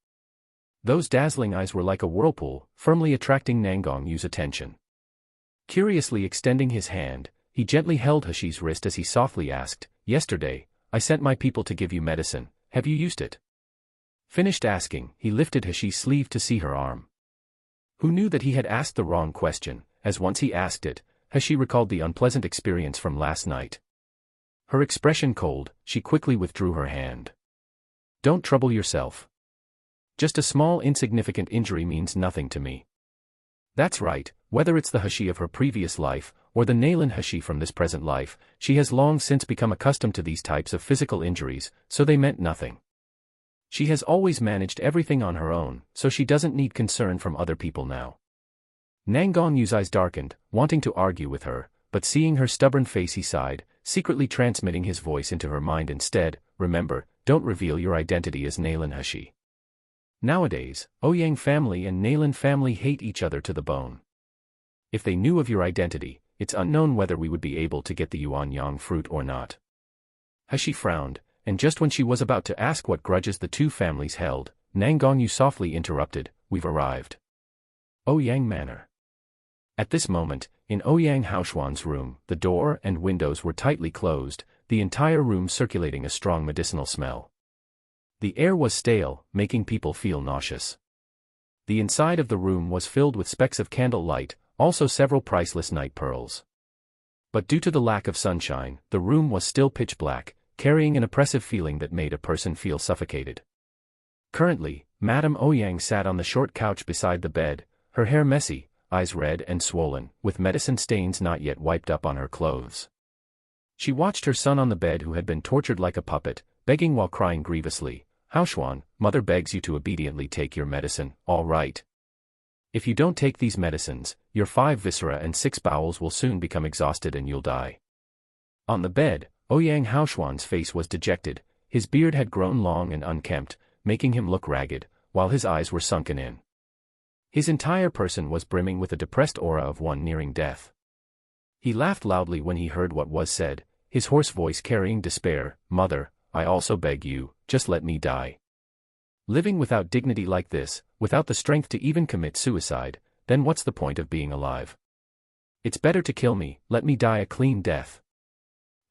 Those dazzling eyes were like a whirlpool, firmly attracting Nangongyu's attention. Curiously extending his hand, he gently held Hashi's wrist as he softly asked, "Yesterday, I sent my people to give you medicine, have you used it?" Finished asking, he lifted Hashi's sleeve to see her arm. Who knew that he had asked the wrong question, as once he asked it, Hashi recalled the unpleasant experience from last night. Her expression cold, she quickly withdrew her hand. "Don't trouble yourself. Just a small insignificant injury means nothing to me." That's right, whether it's the Hashi of her previous life, or the Nalan Hashi from this present life, she has long since become accustomed to these types of physical injuries, so they meant nothing. She has always managed everything on her own, so she doesn't need concern from other people now. Nangongyu's eyes darkened, wanting to argue with her, but seeing her stubborn face he sighed, secretly transmitting his voice into her mind instead, "Remember, don't reveal your identity as Nalan Hashi. Nowadays, Ouyang family and Nalan family hate each other to the bone. If they knew of your identity, it's unknown whether we would be able to get the yuanyang fruit or not." Hashi frowned, and just when she was about to ask what grudges the two families held, Nangongyu softly interrupted, "We've arrived." Ouyang Manor. At this moment, in Ouyang Haoshuan's room, the door and windows were tightly closed, the entire room circulating a strong medicinal smell. The air was stale, making people feel nauseous. The inside of the room was filled with specks of candle light, also several priceless night pearls. But due to the lack of sunshine, the room was still pitch black, carrying an oppressive feeling that made a person feel suffocated. Currently, Madame Ouyang sat on the short couch beside the bed, her hair messy, eyes red and swollen, with medicine stains not yet wiped up on her clothes. She watched her son on the bed who had been tortured like a puppet, begging while crying grievously, "Haoshuan, mother begs you to obediently take your medicine, all right?" If you don't take these medicines, your 5 viscera and 6 bowels will soon become exhausted and you'll die. On the bed, Ouyang Haoshuan's face was dejected, his beard had grown long and unkempt, making him look ragged, while his eyes were sunken in. His entire person was brimming with a depressed aura of one nearing death. He laughed loudly when he heard what was said, his hoarse voice carrying despair. "Mother, I also beg you, just let me die. Living without dignity like this, without the strength to even commit suicide, then what's the point of being alive? It's better to kill me, let me die a clean death."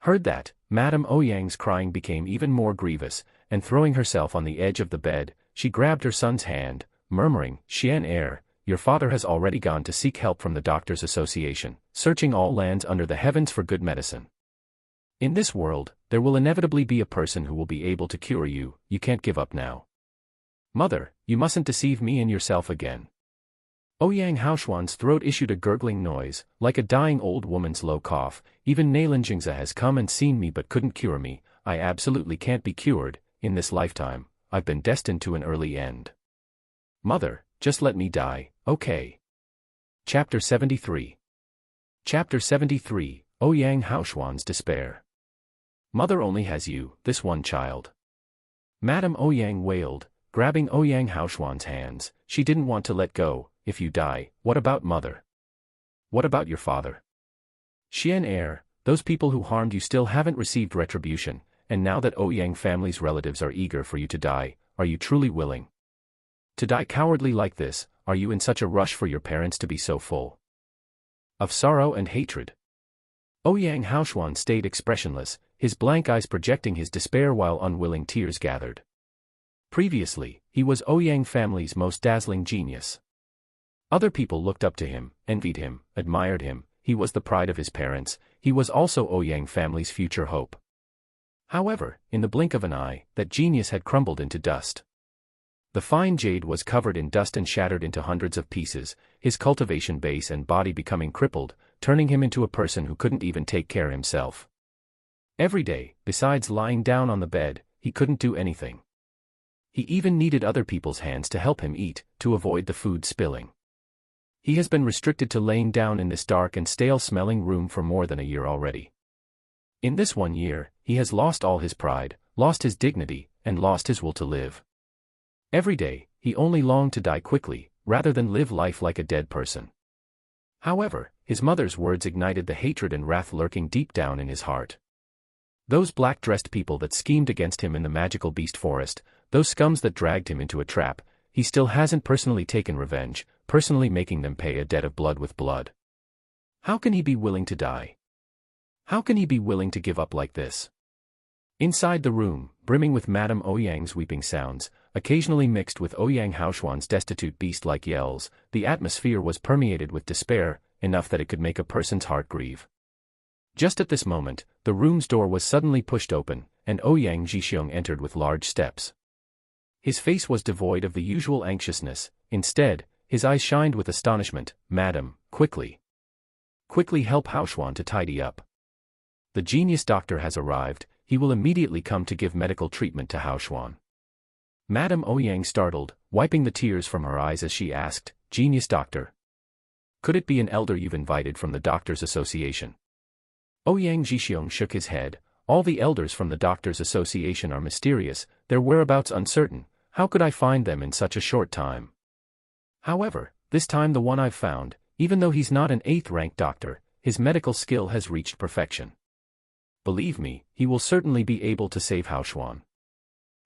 Heard that, Madame Ouyang's crying became even more grievous, and throwing herself on the edge of the bed, she grabbed her son's hand, murmuring, "Xian heir, your father has already gone to seek help from the Doctors' Association, searching all lands under the heavens for good medicine. In this world, there will inevitably be a person who will be able to cure you, you can't give up now. Mother, you mustn't deceive me and yourself again." Ouyang Haoshuan's throat issued a gurgling noise, like a dying old woman's low cough. "Even Nailan Jingza has come and seen me but couldn't cure me, I absolutely can't be cured, in this lifetime, I've been destined to an early end. Mother, just let me die, okay?" Chapter 73. Chapter 73, Ouyang Haoshuan's Despair. "Mother only has you, this one child." Madame Ouyang wailed, grabbing Ouyang Haoshuan's hands. She didn't want to let go. "If you die, what about mother? What about your father? Xian heir, those people who harmed you still haven't received retribution, and now that Ouyang family's relatives are eager for you to die, are you truly willing to die cowardly like this? Are you in such a rush for your parents to be so full of sorrow and hatred?" Ouyang Haoshuan stayed expressionless, his blank eyes projecting his despair while unwilling tears gathered. Previously, he was Ouyang family's most dazzling genius. Other people looked up to him, envied him, admired him. He was the pride of his parents. He was also Ouyang family's future hope. However, in the blink of an eye, that genius had crumbled into dust. The fine jade was covered in dust and shattered into hundreds of pieces, his cultivation base and body becoming crippled, turning him into a person who couldn't even take care of himself. Every day, besides lying down on the bed, he couldn't do anything. He even needed other people's hands to help him eat, to avoid the food spilling. He has been restricted to laying down in this dark and stale-smelling room for more than a year already. In this 1 year, he has lost all his pride, lost his dignity, and lost his will to live. Every day, he only longed to die quickly, rather than live life like a dead person. However, his mother's words ignited the hatred and wrath lurking deep down in his heart. Those black-dressed people that schemed against him in the magical beast forest, those scums that dragged him into a trap, he still hasn't personally taken revenge, personally making them pay a debt of blood with blood. How can he be willing to die? How can he be willing to give up like this? Inside the room, brimming with Madame Ouyang's weeping sounds, occasionally mixed with Ouyang Haoshuan's destitute beast-like yells, the atmosphere was permeated with despair, enough that it could make a person's heart grieve. Just at this moment, the room's door was suddenly pushed open, and Ouyang Zhixiong entered with large steps. His face was devoid of the usual anxiousness, instead, his eyes shined with astonishment. "Madam, quickly. Quickly help Haoshuan to tidy up. The genius doctor has arrived, he will immediately come to give medical treatment to Haoshuan." Madame Ouyang startled, wiping the tears from her eyes as she asked, "Genius doctor? Could it be an elder you've invited from the Doctors' Association?" Ouyang Zhixiong shook his head. "All the elders from the Doctors' Association are mysterious, their whereabouts uncertain. How could I find them in such a short time? However, this time the one I've found, even though he's not an 8th-rank doctor, his medical skill has reached perfection. Believe me, he will certainly be able to save Haoshuan."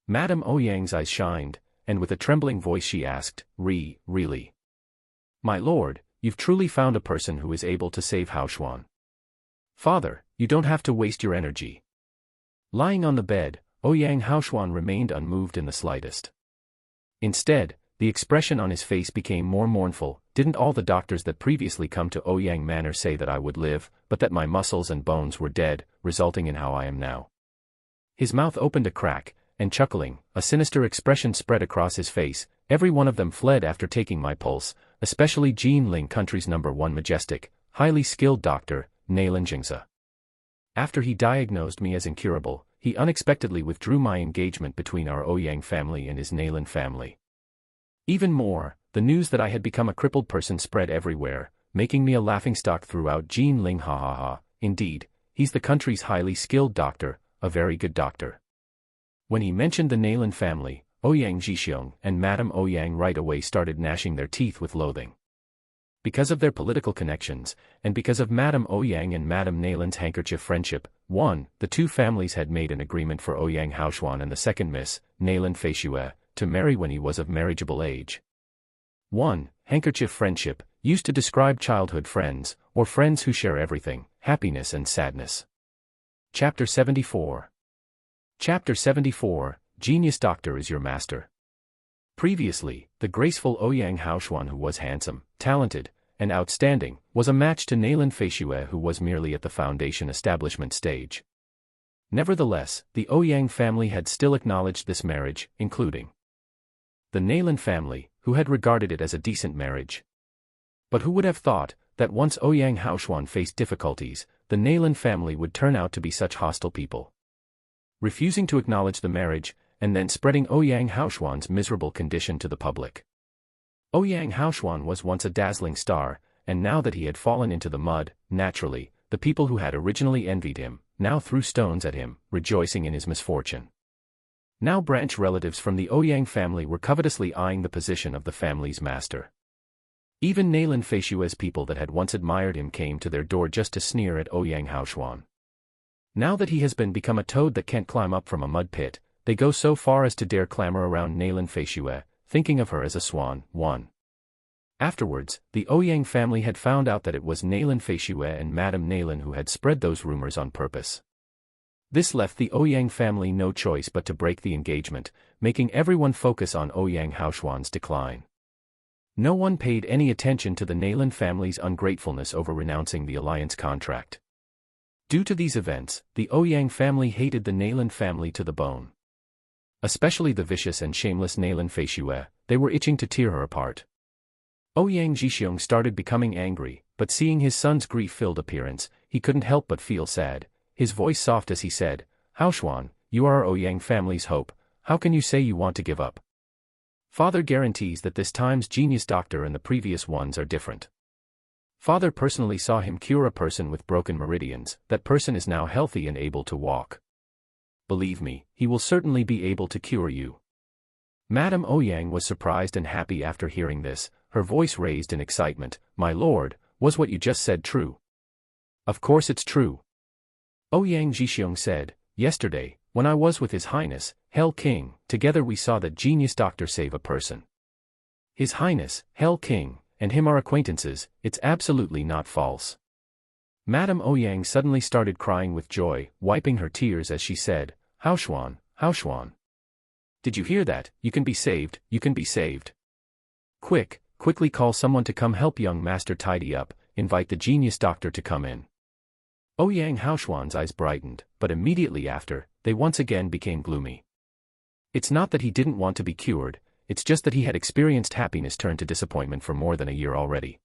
Madame Ouyang's eyes shined, and with a trembling voice she asked, Really? My lord, you've truly found a person who is able to save Haoshuan. Father, you don't have to waste your energy." Lying on the bed, Ouyang Haoshuan remained unmoved in the slightest. Instead, the expression on his face became more mournful. "Didn't all the doctors that previously come to Ouyang Manor say that I would live, but that my muscles and bones were dead, resulting in how I am now?" His mouth opened a crack, and chuckling, a sinister expression spread across his face. "Every one of them fled after taking my pulse, especially Jin Ling country's #1 majestic, highly skilled doctor, Nailan Jingza. After he diagnosed me as incurable, he unexpectedly withdrew my engagement between our Ouyang family and his Nailan family. Even more, the news that I had become a crippled person spread everywhere, making me a laughingstock throughout Jinling. Ha ha ha, indeed, he's the country's highly skilled doctor, a very good doctor. When he mentioned the Nalan family, Ouyang Jixiong and Madame Ouyang right away started gnashing their teeth with loathing. Because of their political connections, and because of Madame Ouyang and Madame Nalan's handkerchief friendship, the two families had made an agreement for Ouyang Haoshuan and the second Miss, Nalan Feishue, to marry when he was of marriageable age. Handkerchief friendship, used to describe childhood friends, or friends who share everything, happiness and sadness. Chapter 74. Chapter 74, Genius Doctor is Your Master. Previously, the graceful Ouyang Haoshuan, who was handsome, talented, and outstanding, was a match to Nalan Feishue, who was merely at the foundation establishment stage. Nevertheless, the Ouyang family had still acknowledged this marriage, including the Nalan family, who had regarded it as a decent marriage. But who would have thought that once Ouyang Haoshuan faced difficulties, the Nalan family would turn out to be such hostile people, refusing to acknowledge the marriage, and then spreading Ouyang Haoshuan's miserable condition to the public. Ouyang Haoshuan was once a dazzling star, and now that he had fallen into the mud, naturally, the people who had originally envied him, now threw stones at him, rejoicing in his misfortune. Now branch relatives from the Ouyang family were covetously eyeing the position of the family's master. Even Nalan Feishue's people that had once admired him came to their door just to sneer at Ouyang Haoshuan. Now that he has become a toad that can't climb up from a mud pit, they go so far as to dare clamor around Nalan Feishue, thinking of her as a swan. Afterwards, the Ouyang family had found out that it was Nalan Feishue and Madame Nalan who had spread those rumors on purpose. This left the Ouyang family no choice but to break the engagement, making everyone focus on Ouyang Haoshuan's decline. No one paid any attention to the Nalan family's ungratefulness over renouncing the alliance contract. Due to these events, the Ouyang family hated the Nalan family to the bone. Especially the vicious and shameless Nalan Feishue, they were itching to tear her apart. Ouyang Jixiong started becoming angry, but seeing his son's grief-filled appearance, he couldn't help but feel sad, his voice soft as he said, "Haoshuan, you are our Ouyang family's hope, how can you say you want to give up? Father guarantees that this time's genius doctor and the previous ones are different. Father personally saw him cure a person with broken meridians, that person is now healthy and able to walk. Believe me, he will certainly be able to cure you." Madame Ouyang was surprised and happy after hearing this, her voice raised in excitement. "My lord, was what you just said true?" "Of course it's true." Ouyang Jixiong said, "Yesterday, when I was with His Highness, Hell King, together we saw that genius doctor save a person. His Highness, Hell King, and him are acquaintances, it's absolutely not false." Madame Ouyang suddenly started crying with joy, wiping her tears as she said, "Haoshuan, Haoshuan. Did you hear that? You can be saved, you can be saved. Quickly call someone to come help young master tidy up, invite the genius doctor to come in." Ouyang Haoshuan's eyes brightened, but immediately after, they once again became gloomy. It's not that he didn't want to be cured, it's just that he had experienced happiness turn to disappointment for more than a year already.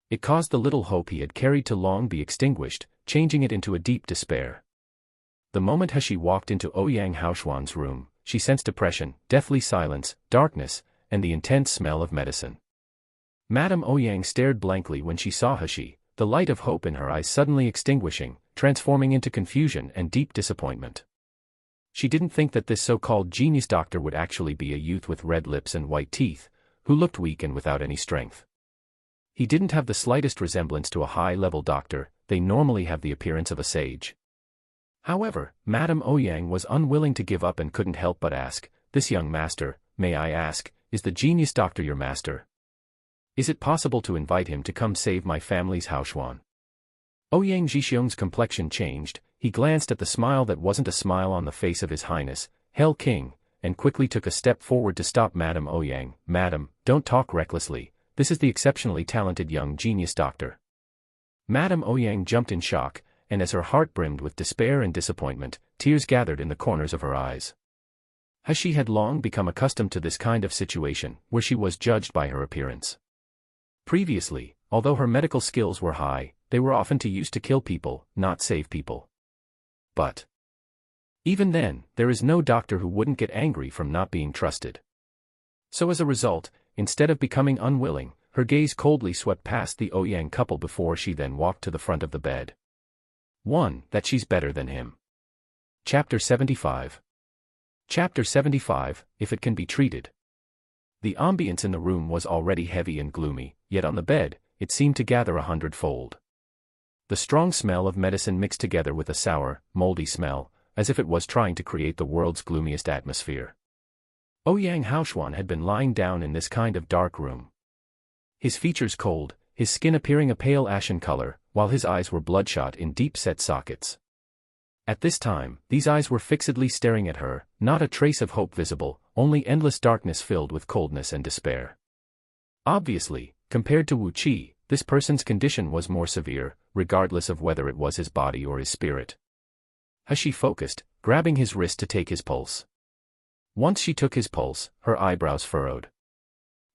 It caused the little hope he had carried to long be extinguished, changing it into a deep despair. The moment He walked into Ouyang Haoshuan's room, she sensed depression, deathly silence, darkness, and the intense smell of medicine. Madame Ouyang stared blankly when she saw He, the light of hope in her eyes suddenly extinguishing, transforming into confusion and deep disappointment. She didn't think that this so-called genius doctor would actually be a youth with red lips and white teeth, who looked weak and without any strength. He didn't have the slightest resemblance to a high-level doctor, they normally have the appearance of a sage. However, Madame Ouyang was unwilling to give up and couldn't help but ask, "This young master, may I ask, is the genius doctor your master? Is it possible to invite him to come save my family's Haoshuan?" Ouyang Jixiong's complexion changed, he glanced at the smile that wasn't a smile on the face of His Highness, Hell King, and quickly took a step forward to stop Madame Ouyang. "Madam, don't talk recklessly, this is the exceptionally talented young genius doctor." Madame Ouyang jumped in shock, and as her heart brimmed with despair and disappointment, tears gathered in the corners of her eyes. She had long become accustomed to this kind of situation, where she was judged by her appearance. Previously, although her medical skills were high, they were often used to kill people, not save people. But even then, there is no doctor who wouldn't get angry from not being trusted. So as a result, instead of becoming unwilling, her gaze coldly swept past the Ouyang couple before she then walked to the front of the bed. 1. That she's better than him. Chapter 75. Chapter 75, If It Can Be Treated. The ambience in the room was already heavy and gloomy, yet on the bed, it seemed to gather 100-fold. The strong smell of medicine mixed together with a sour, moldy smell, as if it was trying to create the world's gloomiest atmosphere. Ouyang Haoshuan had been lying down in this kind of dark room. His features cold, his skin appearing a pale ashen color, while his eyes were bloodshot in deep-set sockets. At this time, these eyes were fixedly staring at her, not a trace of hope visible, only endless darkness filled with coldness and despair. Obviously, compared to Wu Qi, this person's condition was more severe, regardless of whether it was his body or his spirit. As she focused, grabbing his wrist to take his pulse. Once she took his pulse, her eyebrows furrowed.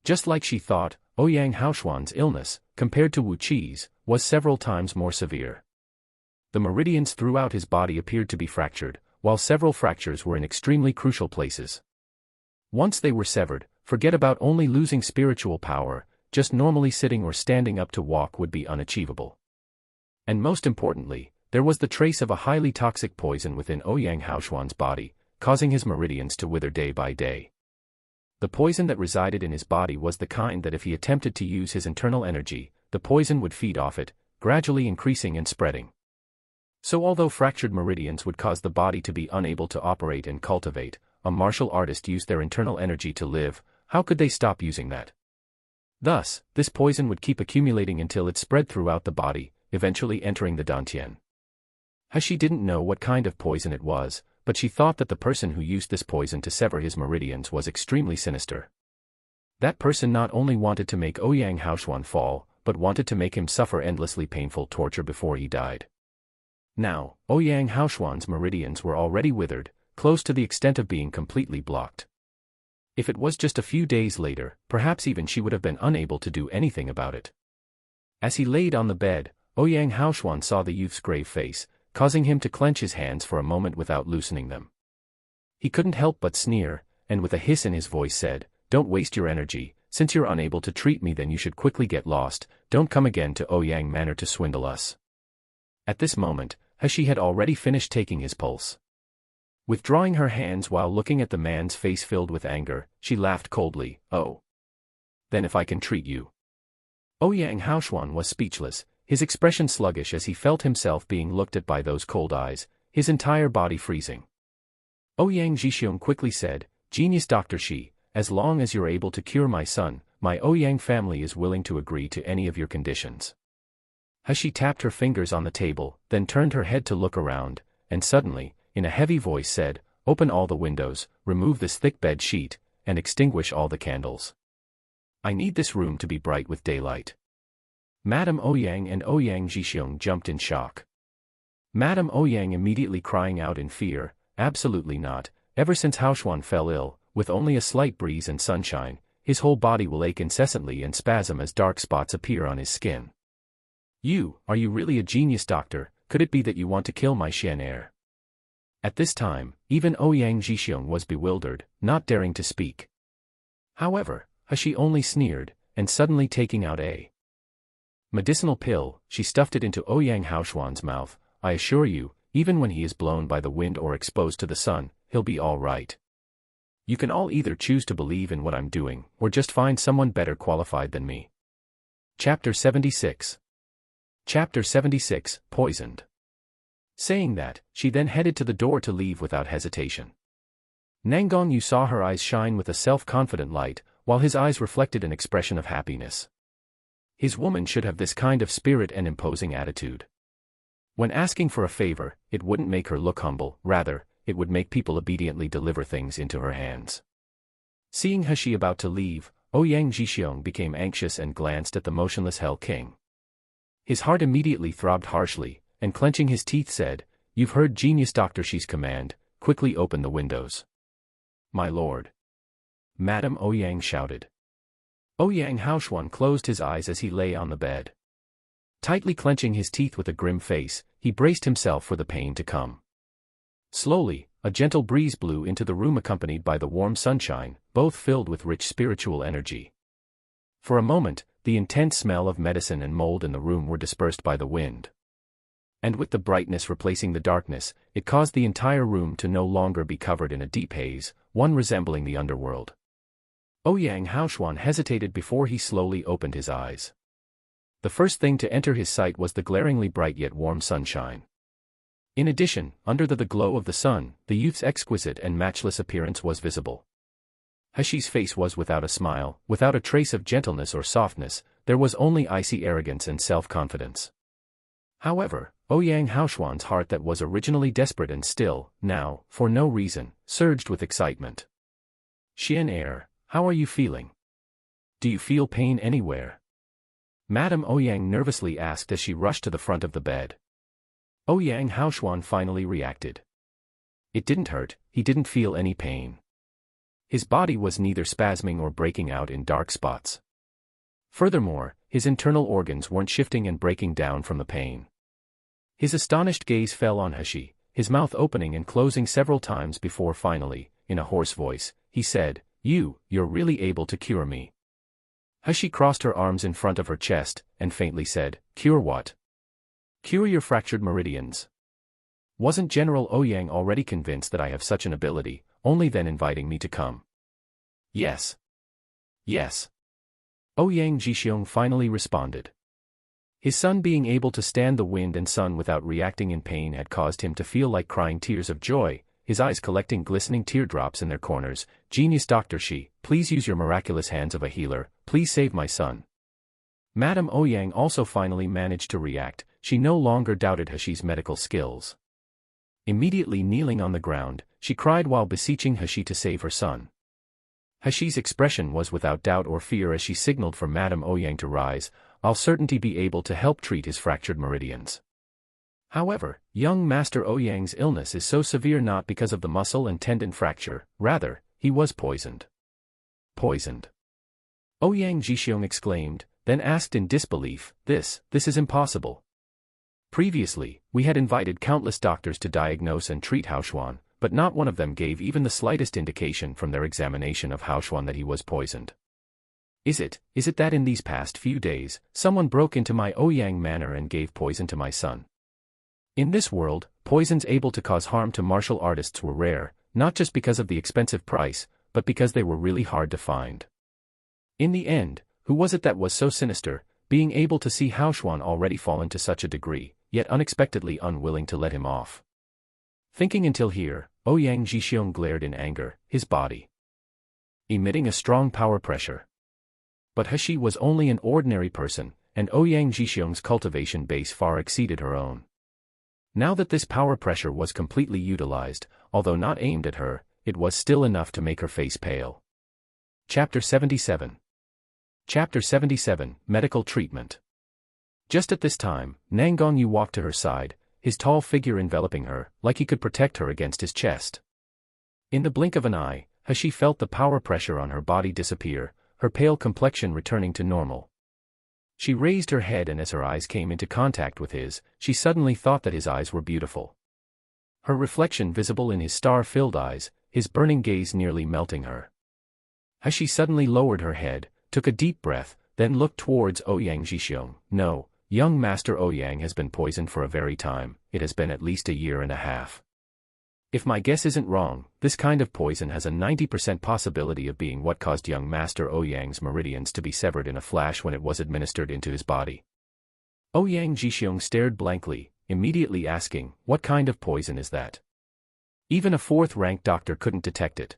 Just like she thought, Ouyang Haoshuan's illness, compared to Wu Qi's, was several times more severe. The meridians throughout his body appeared to be fractured, while several fractures were in extremely crucial places. Once they were severed, forget about only losing spiritual power, just normally sitting or standing up to walk would be unachievable. And most importantly, there was the trace of a highly toxic poison within Ouyang Haoshuan's body, causing his meridians to wither day by day. The poison that resided in his body was the kind that if he attempted to use his internal energy, the poison would feed off it, gradually increasing and spreading. So although fractured meridians would cause the body to be unable to operate and cultivate, a martial artist used their internal energy to live, how could they stop using that? Thus, this poison would keep accumulating until it spread throughout the body, eventually entering the dantian. As she didn't know what kind of poison it was, but she thought that the person who used this poison to sever his meridians was extremely sinister. That person not only wanted to make Ouyang Haoshuan fall, but wanted to make him suffer endlessly painful torture before he died. Now, Ouyang Haoshuan's meridians were already withered, close to the extent of being completely blocked. If it was just a few days later, perhaps even she would have been unable to do anything about it. As he laid on the bed, Ouyang Haoshuan saw the youth's grave face, causing him to clench his hands for a moment without loosening them. He couldn't help but sneer, and with a hiss in his voice said, "Don't waste your energy, since you're unable to treat me then you should quickly get lost, don't come again to Ouyang Manor to swindle us." At this moment, she had already finished taking his pulse. Withdrawing her hands while looking at the man's face filled with anger, she laughed coldly, "Oh. Then if I can treat you." Ouyang Haoshuan was speechless, his expression sluggish as he felt himself being looked at by those cold eyes, his entire body freezing. Ouyang Jixiong quickly said, "Genius Dr. Shi, as long as you're able to cure my son, my Ouyang family is willing to agree to any of your conditions." As she tapped her fingers on the table, then turned her head to look around, and suddenly, in a heavy voice said, "Open all the windows, remove this thick bed sheet, and extinguish all the candles. I need this room to be bright with daylight." Madame Ouyang and Ouyang Jixiong jumped in shock. Madame Ouyang immediately crying out in fear, "Absolutely not, ever since Haoshuan fell ill, with only a slight breeze and sunshine, his whole body will ache incessantly and spasm as dark spots appear on his skin." Are you really a genius doctor? Could it be that you want to kill my Xian heir?" At this time, even Ouyang Jixiong was bewildered, not daring to speak. However, she only sneered, and suddenly taking out a medicinal pill, she stuffed it into Ouyang Haoshuan's mouth. "I assure you, even when he is blown by the wind or exposed to the sun, he'll be all right. You can all either choose to believe in what I'm doing, or just find someone better qualified than me." Chapter 76. Chapter 76, Poisoned. Saying that, she then headed to the door to leave without hesitation. Nangong Yu saw her eyes shine with a self-confident light, while his eyes reflected an expression of happiness. His woman should have this kind of spirit and imposing attitude. When asking for a favor, it wouldn't make her look humble, rather, it would make people obediently deliver things into her hands. Seeing Hashi about to leave, Ouyang Jixiong became anxious and glanced at the motionless Hell King. His heart immediately throbbed harshly, and clenching his teeth said, "You've heard Genius Dr. Shi's command, quickly open the windows." "My lord." Madame Ouyang shouted. Ouyang Haoshuan closed his eyes as he lay on the bed. Tightly clenching his teeth with a grim face, he braced himself for the pain to come. Slowly, a gentle breeze blew into the room accompanied by the warm sunshine, both filled with rich spiritual energy. For a moment, the intense smell of medicine and mold in the room were dispersed by the wind. And with the brightness replacing the darkness, it caused the entire room to no longer be covered in a deep haze, one resembling the underworld. Ouyang Haoshuan hesitated before he slowly opened his eyes. The first thing to enter his sight was the glaringly bright yet warm sunshine. In addition, under the glow of the sun, the youth's exquisite and matchless appearance was visible. Hashi's face was without a smile, without a trace of gentleness or softness, there was only icy arrogance and self-confidence. However, Ouyang Haoshuan's heart that was originally desperate and still, now, for no reason, surged with excitement. Xian heir, how are you feeling? Do you feel pain anywhere? Madame Ouyang nervously asked as she rushed to the front of the bed. Ouyang Haoshuan finally reacted. It didn't hurt, he didn't feel any pain. His body was neither spasming or breaking out in dark spots. Furthermore, his internal organs weren't shifting and breaking down from the pain. His astonished gaze fell on Hashi, his mouth opening and closing several times before finally, in a hoarse voice, he said, You're really able to cure me. Hashi crossed her arms in front of her chest, and faintly said, Cure what? Cure your fractured meridians. Wasn't General Ouyang already convinced that I have such an ability, only then inviting me to come? Yes. Yes. Ouyang Jixiong finally responded. His son being able to stand the wind and sun without reacting in pain had caused him to feel like crying tears of joy, his eyes collecting glistening teardrops in their corners. Genius Dr. Shi, please use your miraculous hands of a healer, please save my son. Madame Ouyang also finally managed to react, she no longer doubted Hashi's medical skills. Immediately kneeling on the ground, she cried while beseeching Hashi to save her son. Hashi's expression was without doubt or fear as she signaled for Madame Ouyang to rise, I'll certainly be able to help treat his fractured meridians. However, young Master Ouyang's illness is so severe not because of the muscle and tendon fracture, rather, he was poisoned. Poisoned? Ouyang Jixiong exclaimed, then asked in disbelief, This is impossible. Previously, we had invited countless doctors to diagnose and treat Haoshuan, but not one of them gave even the slightest indication from their examination of Haoshuan that he was poisoned. Is it that in these past few days, someone broke into my Ouyang manor and gave poison to my son? In this world, poisons able to cause harm to martial artists were rare, not just because of the expensive price, but because they were really hard to find. In the end, who was it that was so sinister, being able to see Haoshuan already fallen to such a degree, yet unexpectedly unwilling to let him off? Thinking until here, Ouyang Jixiong glared in anger, his body emitting a strong power pressure. But Hashi was only an ordinary person, and Ouyang Jixiong's cultivation base far exceeded her own. Now that this power pressure was completely utilized, although not aimed at her, it was still enough to make her face pale. Chapter 77. Chapter 77, Medical Treatment. Just at this time, Nangongyu walked to her side, his tall figure enveloping her, like he could protect her against his chest. In the blink of an eye, Hashi felt the power pressure on her body disappear, her pale complexion returning to normal. She raised her head and as her eyes came into contact with his, she suddenly thought that his eyes were beautiful. Her reflection visible in his star-filled eyes, his burning gaze nearly melting her. Hashi suddenly lowered her head, took a deep breath, then looked towards Ouyang Jixiong. No, young Master Ouyang has been poisoned for a very time, it has been at least a year and a half. If my guess isn't wrong, this kind of poison has a 90% possibility of being what caused young Master Ouyang's meridians to be severed in a flash when it was administered into his body. Ouyang Jixiong stared blankly, immediately asking, what kind of poison is that? Even a fourth-ranked doctor couldn't detect it.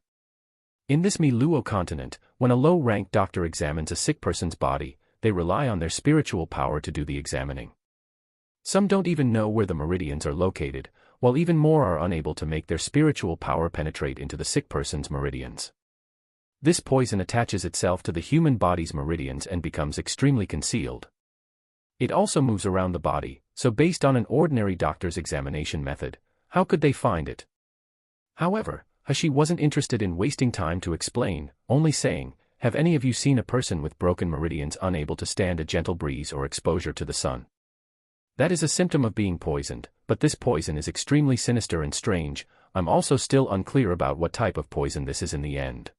In this Miluo continent, when a low-ranked doctor examines a sick person's body, they rely on their spiritual power to do the examining. Some don't even know where the meridians are located, while even more are unable to make their spiritual power penetrate into the sick person's meridians. This poison attaches itself to the human body's meridians and becomes extremely concealed. It also moves around the body, so based on an ordinary doctor's examination method, how could they find it? However, Hashi wasn't interested in wasting time to explain, only saying, have any of you seen a person with broken meridians unable to stand a gentle breeze or exposure to the sun? That is a symptom of being poisoned, but this poison is extremely sinister and strange. I'm also still unclear about what type of poison this is in the end.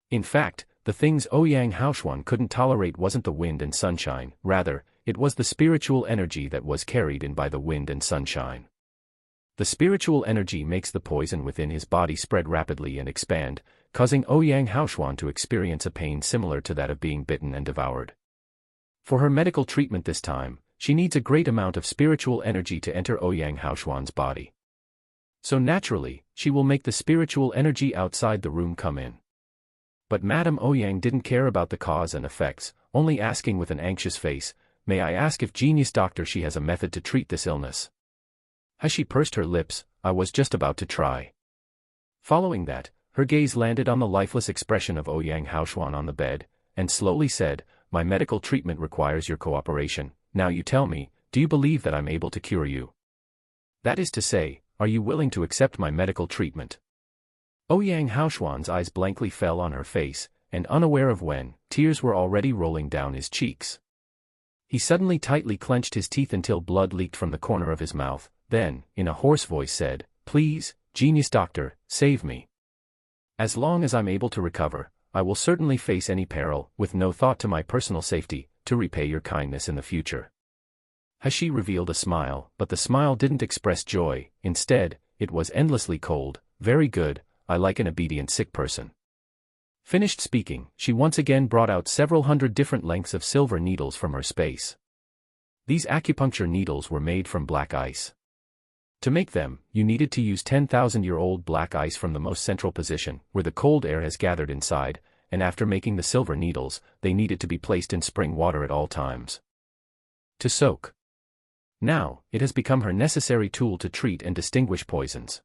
In fact, the things Ouyang Haoshuan couldn't tolerate wasn't the wind and sunshine, rather, it was the spiritual energy that was carried in by the wind and sunshine. The spiritual energy makes the poison within his body spread rapidly and expand, causing Ouyang Haoshuan to experience a pain similar to that of being bitten and devoured. For her medical treatment this time, she needs a great amount of spiritual energy to enter Ouyang Haoshuan's body. So naturally, she will make the spiritual energy outside the room come in. But Madame Ouyang didn't care about the cause and effects, only asking with an anxious face, "May I ask if genius doctor she has a method to treat this illness?" As she pursed her lips, "I was just about to try." Following that, her gaze landed on the lifeless expression of Ouyang Haoshuan on the bed, and slowly said, "My medical treatment requires your cooperation. Now you tell me, do you believe that I'm able to cure you? That is to say, are you willing to accept my medical treatment?" Ouyang Haoshuan's eyes blankly fell on her face, and unaware of when, tears were already rolling down his cheeks. He suddenly tightly clenched his teeth until blood leaked from the corner of his mouth, then, in a hoarse voice said, "Please, genius doctor, save me. As long as I'm able to recover, I will certainly face any peril, with no thought to my personal safety, to repay your kindness in the future." Hashi revealed a smile, but the smile didn't express joy, instead, it was endlessly cold. "Very good, I like an obedient sick person." Finished speaking, she once again brought out several hundred different lengths of silver needles from her space. These acupuncture needles were made from black ice. To make them, you needed to use 10,000-year-old black ice from the most central position, where the cold air has gathered inside, and after making the silver needles, they needed to be placed in spring water at all times. To soak. Now, it has become her necessary tool to treat and distinguish poisons.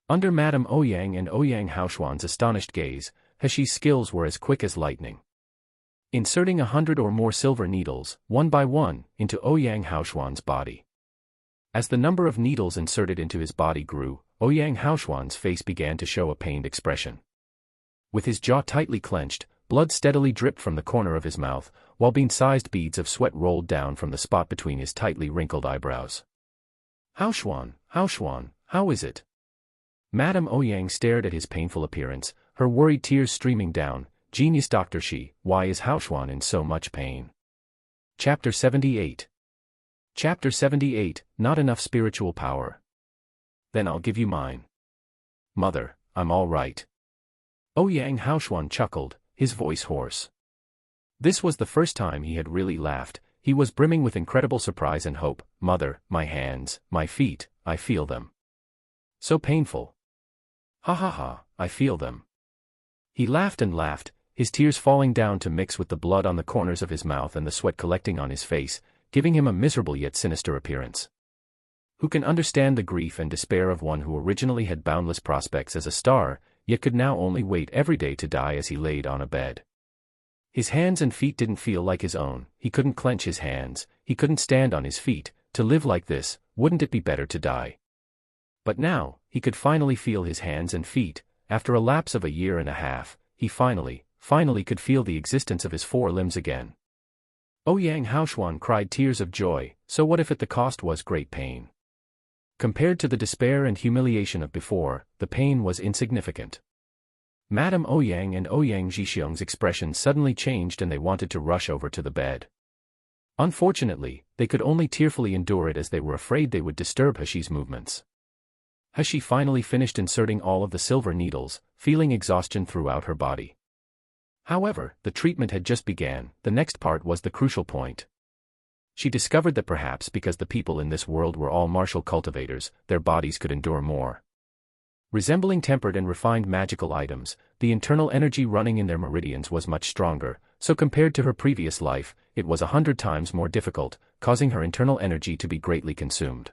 Under Madame Ouyang and Ouyang Haoshuan's astonished gaze, Hashi's skills were as quick as lightning. Inserting 100 or more silver needles, one by one, into Ouyang Haoshuan's body. As the number of needles inserted into his body grew, Ouyang Haoshuan's face began to show a pained expression. With his jaw tightly clenched, blood steadily dripped from the corner of his mouth, while bean-sized beads of sweat rolled down from the spot between his tightly wrinkled eyebrows. "Haoshuan, Haoshuan, how is it?" Madame Ouyang stared at his painful appearance, her worried tears streaming down. "Genius doctor she, why is Haoshuan in so much pain?" Chapter 78. Chapter 78, Not Enough Spiritual Power. "Then I'll give you mine." "Mother, I'm all right." Ouyang Haoshuan chuckled, his voice hoarse. This was the first time he had really laughed. He was brimming with incredible surprise and hope. "Mother, my hands, my feet, I feel them. So painful. Ha ha ha, I feel them." He laughed and laughed, his tears falling down to mix with the blood on the corners of his mouth and the sweat collecting on his face, giving him a miserable yet sinister appearance. Who can understand the grief and despair of one who originally had boundless prospects as a star, yet could now only wait every day to die as he laid on a bed? His hands and feet didn't feel like his own, he couldn't clench his hands, he couldn't stand on his feet. To live like this, wouldn't it be better to die? But now, he could finally feel his hands and feet. After a lapse of a year and a half, he finally could feel the existence of his four limbs again. Ouyang Haoshuan cried tears of joy. So what if the cost was great pain? Compared to the despair and humiliation of before, the pain was insignificant. Madame Ouyang and Ouyang Zhixiong's expressions suddenly changed and they wanted to rush over to the bed. Unfortunately, they could only tearfully endure it as they were afraid they would disturb Hashi's movements. Hashi finally finished inserting all of the silver needles, feeling exhaustion throughout her body. However, the treatment had just begun. The next part was the crucial point. She discovered that perhaps because the people in this world were all martial cultivators, their bodies could endure more. Resembling tempered and refined magical items, the internal energy running in their meridians was much stronger, so compared to her previous life, it was 100 times more difficult, causing her internal energy to be greatly consumed.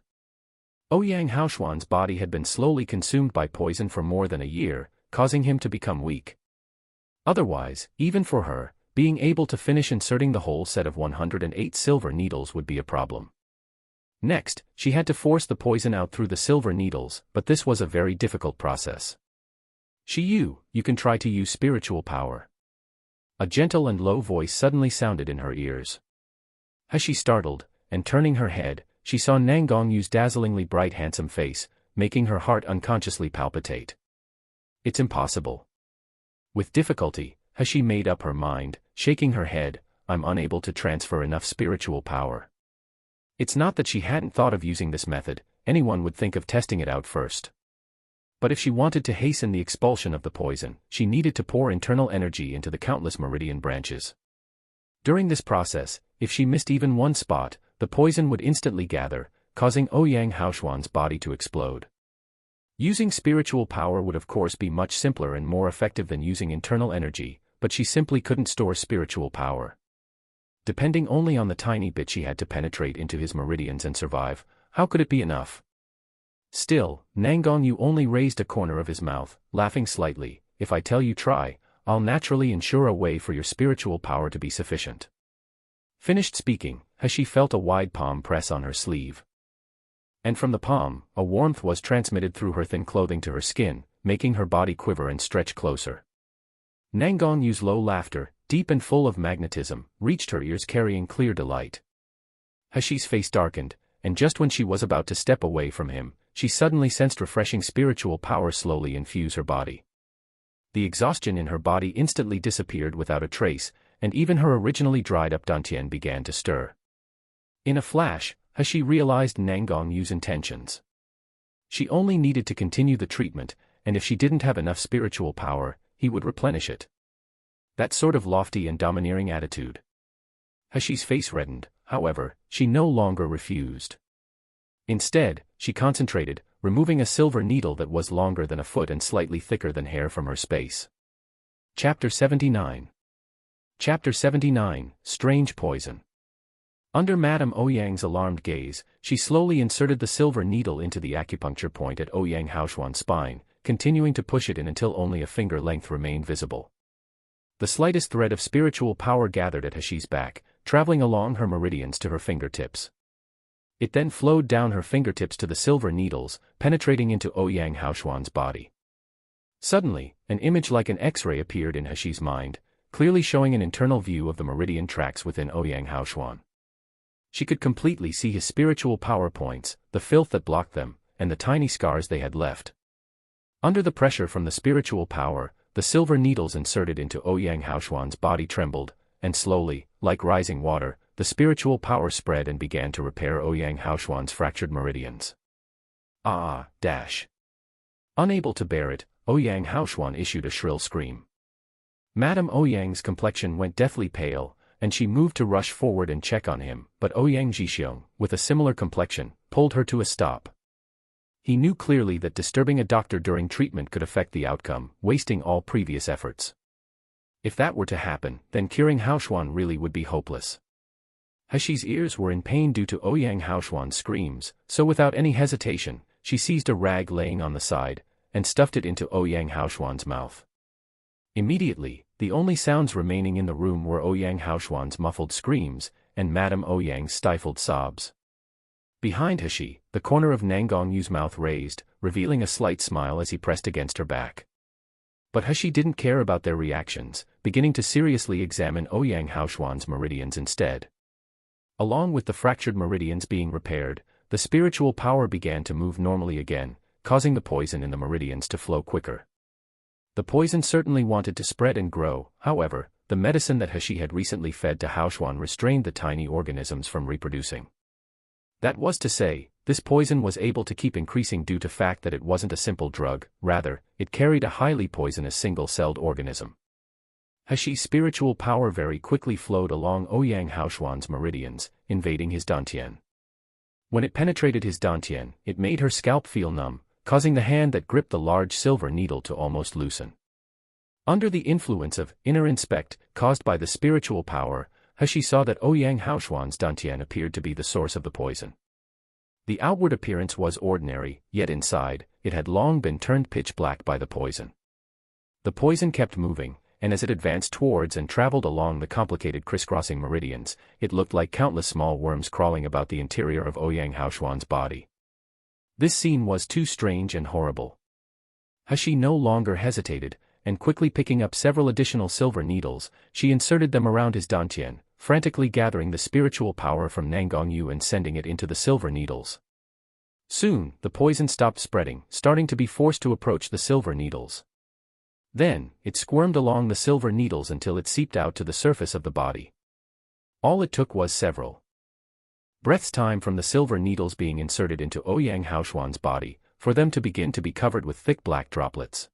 Ouyang Haoshuan's body had been slowly consumed by poison for more than a year, causing him to become weak. Otherwise, even for her, being able to finish inserting the whole set of 108 silver needles would be a problem. Next, she had to force the poison out through the silver needles, but this was a very difficult process. You can try to use spiritual power." A gentle and low voice suddenly sounded in her ears. As she startled, and turning her head, she saw Nangong Yu's dazzlingly bright handsome face, making her heart unconsciously palpitate. "It's impossible." With difficulty, Has she made up her mind, shaking her head? I'm unable to transfer enough spiritual power. It's not that she hadn't thought of using this method, anyone would think of testing it out first. But if she wanted to hasten the expulsion of the poison, she needed to pour internal energy into the countless meridian branches. During this process, if she missed even one spot, the poison would instantly gather, causing Ouyang Haoshuan's body to explode. Using spiritual power would of course be much simpler and more effective than using internal energy, but she simply couldn't store spiritual power. Depending only on the tiny bit she had to penetrate into his meridians and survive, how could it be enough? Still, Nangongyu only raised a corner of his mouth, laughing slightly. If I tell you try, I'll naturally ensure a way for your spiritual power to be sufficient. Finished speaking, Hashi felt a wide palm press on her sleeve. And from the palm, a warmth was transmitted through her thin clothing to her skin, making her body quiver and stretch closer. Nangongyu's low laughter, deep and full of magnetism, reached her ears carrying clear delight. Hashi's face darkened, and just when she was about to step away from him, she suddenly sensed refreshing spiritual power slowly infuse her body. The exhaustion in her body instantly disappeared without a trace, and even her originally dried-up dantian began to stir. In a flash, Hashi realized Nangongyu's intentions. She only needed to continue the treatment, and if she didn't have enough spiritual power, he would replenish it. That sort of lofty and domineering attitude. Hashi's face reddened, however, she no longer refused. Instead, she concentrated, removing a silver needle that was longer than a foot and slightly thicker than hair from her space. Chapter 79. Chapter 79, Strange Poison. Under Madame Ouyang's alarmed gaze, she slowly inserted the silver needle into the acupuncture point at Ouyang Haoshuan's spine, continuing to push it in until only a finger length remained visible. The slightest thread of spiritual power gathered at Hashi's back, traveling along her meridians to her fingertips. It then flowed down her fingertips to the silver needles, penetrating into Ouyang Haoshuan's body. Suddenly, an image like an X-ray appeared in Hashi's mind, clearly showing an internal view of the meridian tracks within Ouyang Haoshuan. She could completely see his spiritual power points, the filth that blocked them, and the tiny scars they had left. Under the pressure from the spiritual power, the silver needles inserted into Ouyang Haoshuan's body trembled, and slowly, like rising water, the spiritual power spread and began to repair Ouyang Haoshuan's fractured meridians. Unable to bear it, Ouyang Haoshuan issued a shrill scream. Madame Ouyang's complexion went deathly pale, and she moved to rush forward and check on him, but Ouyang Jixiong, with a similar complexion, pulled her to a stop. He knew clearly that disturbing a doctor during treatment could affect the outcome, wasting all previous efforts. If that were to happen, then curing Haoshuan really would be hopeless. Hashi's ears were in pain due to Ouyang Haoshuan's screams, so without any hesitation, she seized a rag laying on the side, and stuffed it into Ouyang Haoshuan's mouth. Immediately, the only sounds remaining in the room were Ouyang Haoshuan's muffled screams, and Madame Ouyang's stifled sobs. Behind Hashi, the corner of Nangongyu's mouth raised, revealing a slight smile as he pressed against her back. But Hashi didn't care about their reactions, beginning to seriously examine Ouyang Haoshuan's meridians instead. Along with the fractured meridians being repaired, the spiritual power began to move normally again, causing the poison in the meridians to flow quicker. The poison certainly wanted to spread and grow, however, the medicine that Hashi had recently fed to Haoshuan restrained the tiny organisms from reproducing. That was to say, this poison was able to keep increasing due to fact that it wasn't a simple drug, rather, it carried a highly poisonous single-celled organism. Hashi's spiritual power very quickly flowed along Ouyang Haoshuan's meridians, invading his dantian. When it penetrated his dantian, it made her scalp feel numb, causing the hand that gripped the large silver needle to almost loosen. Under the influence of inner inspect, caused by the spiritual power, Hashi saw that Ouyang Haoshuan's dantian appeared to be the source of the poison. The outward appearance was ordinary, yet inside, it had long been turned pitch black by the poison. The poison kept moving, and as it advanced towards and traveled along the complicated crisscrossing meridians, it looked like countless small worms crawling about the interior of Ouyang Haoshuan's body. This scene was too strange and horrible. Hashi no longer hesitated, and quickly picking up several additional silver needles, she inserted them around his dantian, frantically gathering the spiritual power from Nangongyu and sending it into the silver needles. Soon, the poison stopped spreading, starting to be forced to approach the silver needles. Then, it squirmed along the silver needles until it seeped out to the surface of the body. All it took was several breaths' time from the silver needles being inserted into Ouyang Haoshuan's body, for them to begin to be covered with thick black droplets.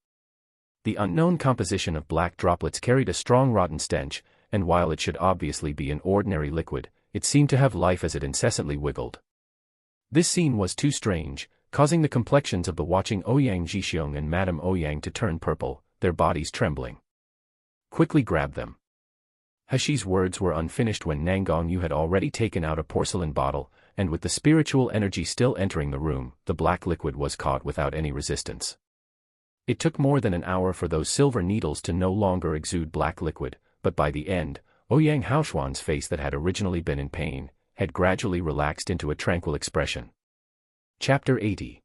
The unknown composition of black droplets carried a strong rotten stench, and while it should obviously be an ordinary liquid, it seemed to have life as it incessantly wiggled. This scene was too strange, causing the complexions of the watching Ouyang Jixiong and Madame Ouyang to turn purple, their bodies trembling. Quickly grab them. Hashi's words were unfinished when Nangong Yu had already taken out a porcelain bottle, and with the spiritual energy still entering the room, the black liquid was caught without any resistance. It took more than an hour for those silver needles to no longer exude black liquid, but by the end, Ouyang Haoshuan's face that had originally been in pain, had gradually relaxed into a tranquil expression. Chapter 80.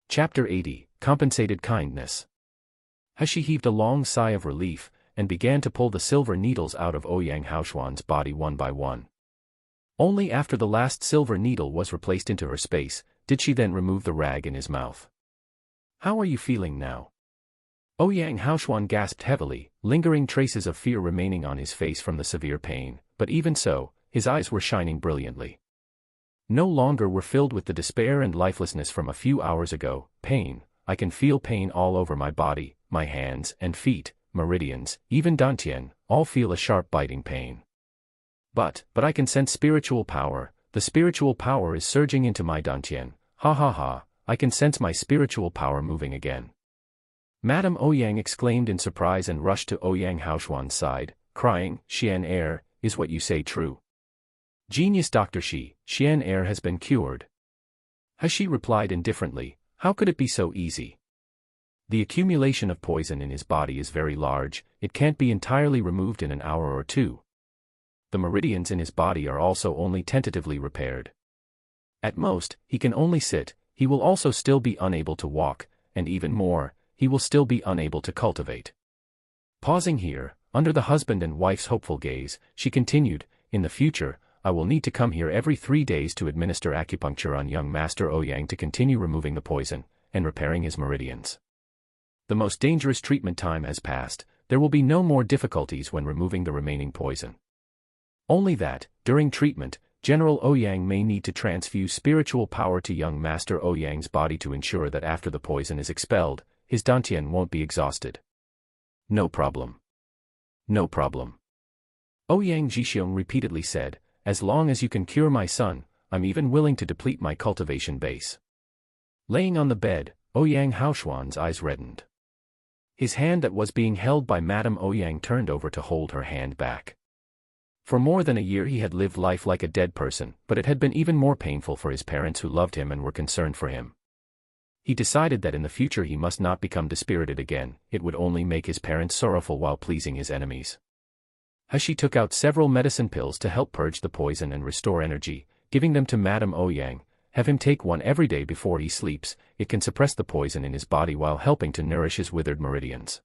Chapter 80, Compensated Kindness. Hashi heaved a long sigh of relief, and began to pull the silver needles out of Ouyang Haoshuan's body one by one. Only after the last silver needle was replaced into her space, did she then remove the rag in his mouth. "How are you feeling now?" Ouyang Haoshuan gasped heavily, lingering traces of fear remaining on his face from the severe pain, but even so, his eyes were shining brilliantly. No longer were filled with the despair and lifelessness from a few hours ago. "Pain, I can feel pain all over my body, my hands and feet, meridians, even dantian, all feel a sharp biting pain. But I can sense spiritual power, the spiritual power is surging into my dantian, ha ha ha, I can sense my spiritual power moving again." Madame Ouyang exclaimed in surprise and rushed to Ouyang Haoshuan's side, crying, "Xian Er, is what you say true? Genius Dr. Xian Er has been cured." Hashi replied indifferently, "How could it be so easy? The accumulation of poison in his body is very large, it can't be entirely removed in an hour or two. The meridians in his body are also only tentatively repaired. At most, he can only sit, he will also still be unable to walk, and even more, he will still be unable to cultivate." Pausing here, under the husband and wife's hopeful gaze, she continued, "In the future, I will need to come here every 3 days to administer acupuncture on young Master Ouyang to continue removing the poison, and repairing his meridians. The most dangerous treatment time has passed, there will be no more difficulties when removing the remaining poison. Only that, during treatment, General Ouyang may need to transfuse spiritual power to young Master Ouyang's body to ensure that after the poison is expelled, his dantian won't be exhausted." "No problem. No problem." Ouyang Jixiong repeatedly said, "As long as you can cure my son, I'm even willing to deplete my cultivation base." Laying on the bed, Ouyang Haoshuan's eyes reddened. His hand that was being held by Madame Ouyang turned over to hold her hand back. For more than a year he had lived life like a dead person, but it had been even more painful for his parents who loved him and were concerned for him. He decided that in the future he must not become dispirited again, it would only make his parents sorrowful while pleasing his enemies. Hashi took out several medicine pills to help purge the poison and restore energy, giving them to Madame Ouyang. "Have him take one every day before he sleeps, it can suppress the poison in his body while helping to nourish his withered meridians."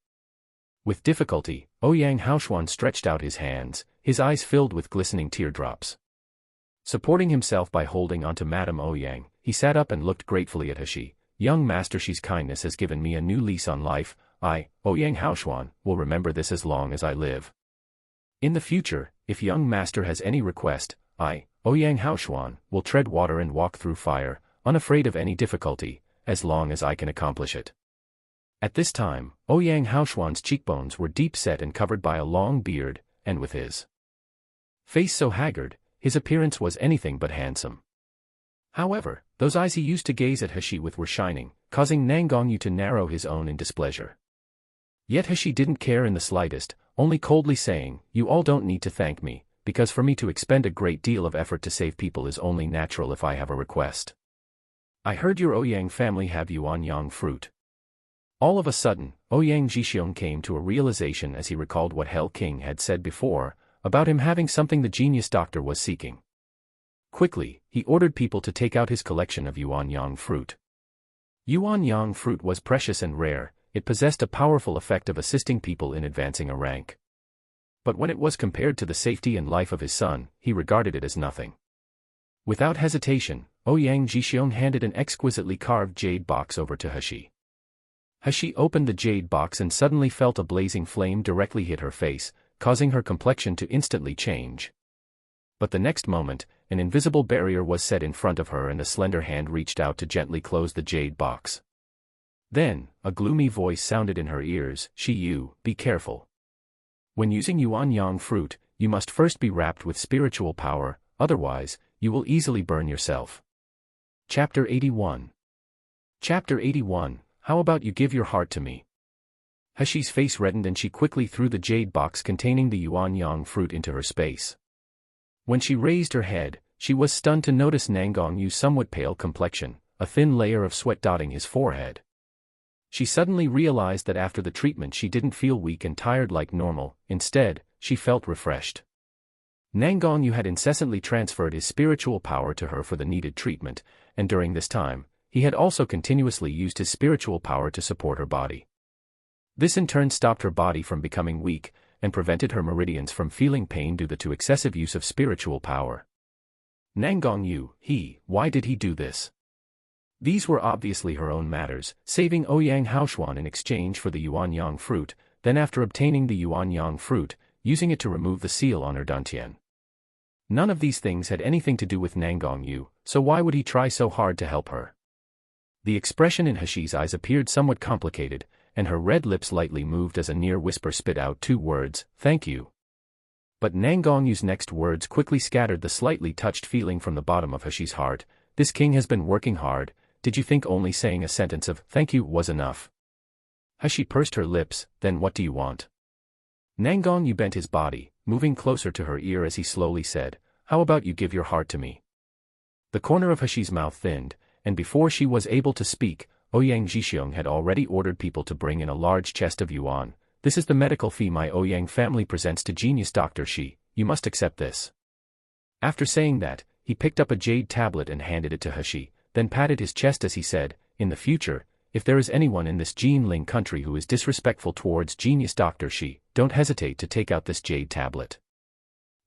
With difficulty, Ouyang Haoshuan stretched out his hands, his eyes filled with glistening teardrops. Supporting himself by holding onto Madame Ouyang, he sat up and looked gratefully at Hashi. "Young Master Shi's kindness has given me a new lease on life. I, Ouyang Haoshuan, will remember this as long as I live. In the future, if young Master has any request, I, Ouyang Haoshuan, will tread water and walk through fire, unafraid of any difficulty, as long as I can accomplish it." At this time, Ouyang Haoshuan's cheekbones were deep set and covered by a long beard, and with his face so haggard, his appearance was anything but handsome. However, those eyes he used to gaze at Hashi with were shining, causing Nangong Yu to narrow his own in displeasure. Yet Hashi didn't care in the slightest, only coldly saying, "You all don't need to thank me, because for me to expend a great deal of effort to save people is only natural if I have a request. I heard your Ouyang family have yuan-yang fruit." All of a sudden, Ouyang Jixiong came to a realization as he recalled what Hell King had said before, about him having something the genius doctor was seeking. Quickly, he ordered people to take out his collection of yuan-yang fruit. Yuan-yang fruit was precious and rare, it possessed a powerful effect of assisting people in advancing a rank. But when it was compared to the safety and life of his son, he regarded it as nothing. Without hesitation, Ouyang Jixiong handed an exquisitely carved jade box over to Hashi. She opened the jade box and suddenly felt a blazing flame directly hit her face, causing her complexion to instantly change. But the next moment, an invisible barrier was set in front of her and a slender hand reached out to gently close the jade box. Then, a gloomy voice sounded in her ears, be careful. When using Yuan Yang fruit, you must first be wrapped with spiritual power, otherwise, you will easily burn yourself. Chapter 81. Chapter 81, How about you give your heart to me? Hashi's face reddened and she quickly threw the jade box containing the Yuan Yang fruit into her space. When she raised her head, she was stunned to notice Nangong Yu's somewhat pale complexion, a thin layer of sweat dotting his forehead. She suddenly realized that after the treatment she didn't feel weak and tired like normal, instead, she felt refreshed. Nangong Yu had incessantly transferred his spiritual power to her for the needed treatment, and during this time, he had also continuously used his spiritual power to support her body. This in turn stopped her body from becoming weak, and prevented her meridians from feeling pain due to excessive use of spiritual power. Nangong Yu, why did he do this? These were obviously her own matters, saving Ouyang Haoshuan in exchange for the Yuan Yang fruit, then after obtaining the Yuan Yang fruit, using it to remove the seal on her dantian. None of these things had anything to do with Nangong Yu, so why would he try so hard to help her? The expression in Hashi's eyes appeared somewhat complicated, and her red lips lightly moved as a near whisper spit out two words, "Thank you." But Nangong Yu's next words quickly scattered the slightly touched feeling from the bottom of Hashi's heart. This king has been working hard. Did you think only saying a sentence of "thank you" was enough? Hashi pursed her lips, then what do you want? Nangong Yu bent his body, moving closer to her ear as he slowly said, "How about you give your heart to me?" The corner of Hashi's mouth thinned, and before she was able to speak, Ouyang Zhixiong had already ordered people to bring in a large chest of yuan. "This is the medical fee my Ouyang family presents to genius Dr. Shi, you must accept this." After saying that, he picked up a jade tablet and handed it to Hashi, then patted his chest as he said, "In the future, if there is anyone in this Jinling country who is disrespectful towards genius Dr. Shi, don't hesitate to take out this jade tablet.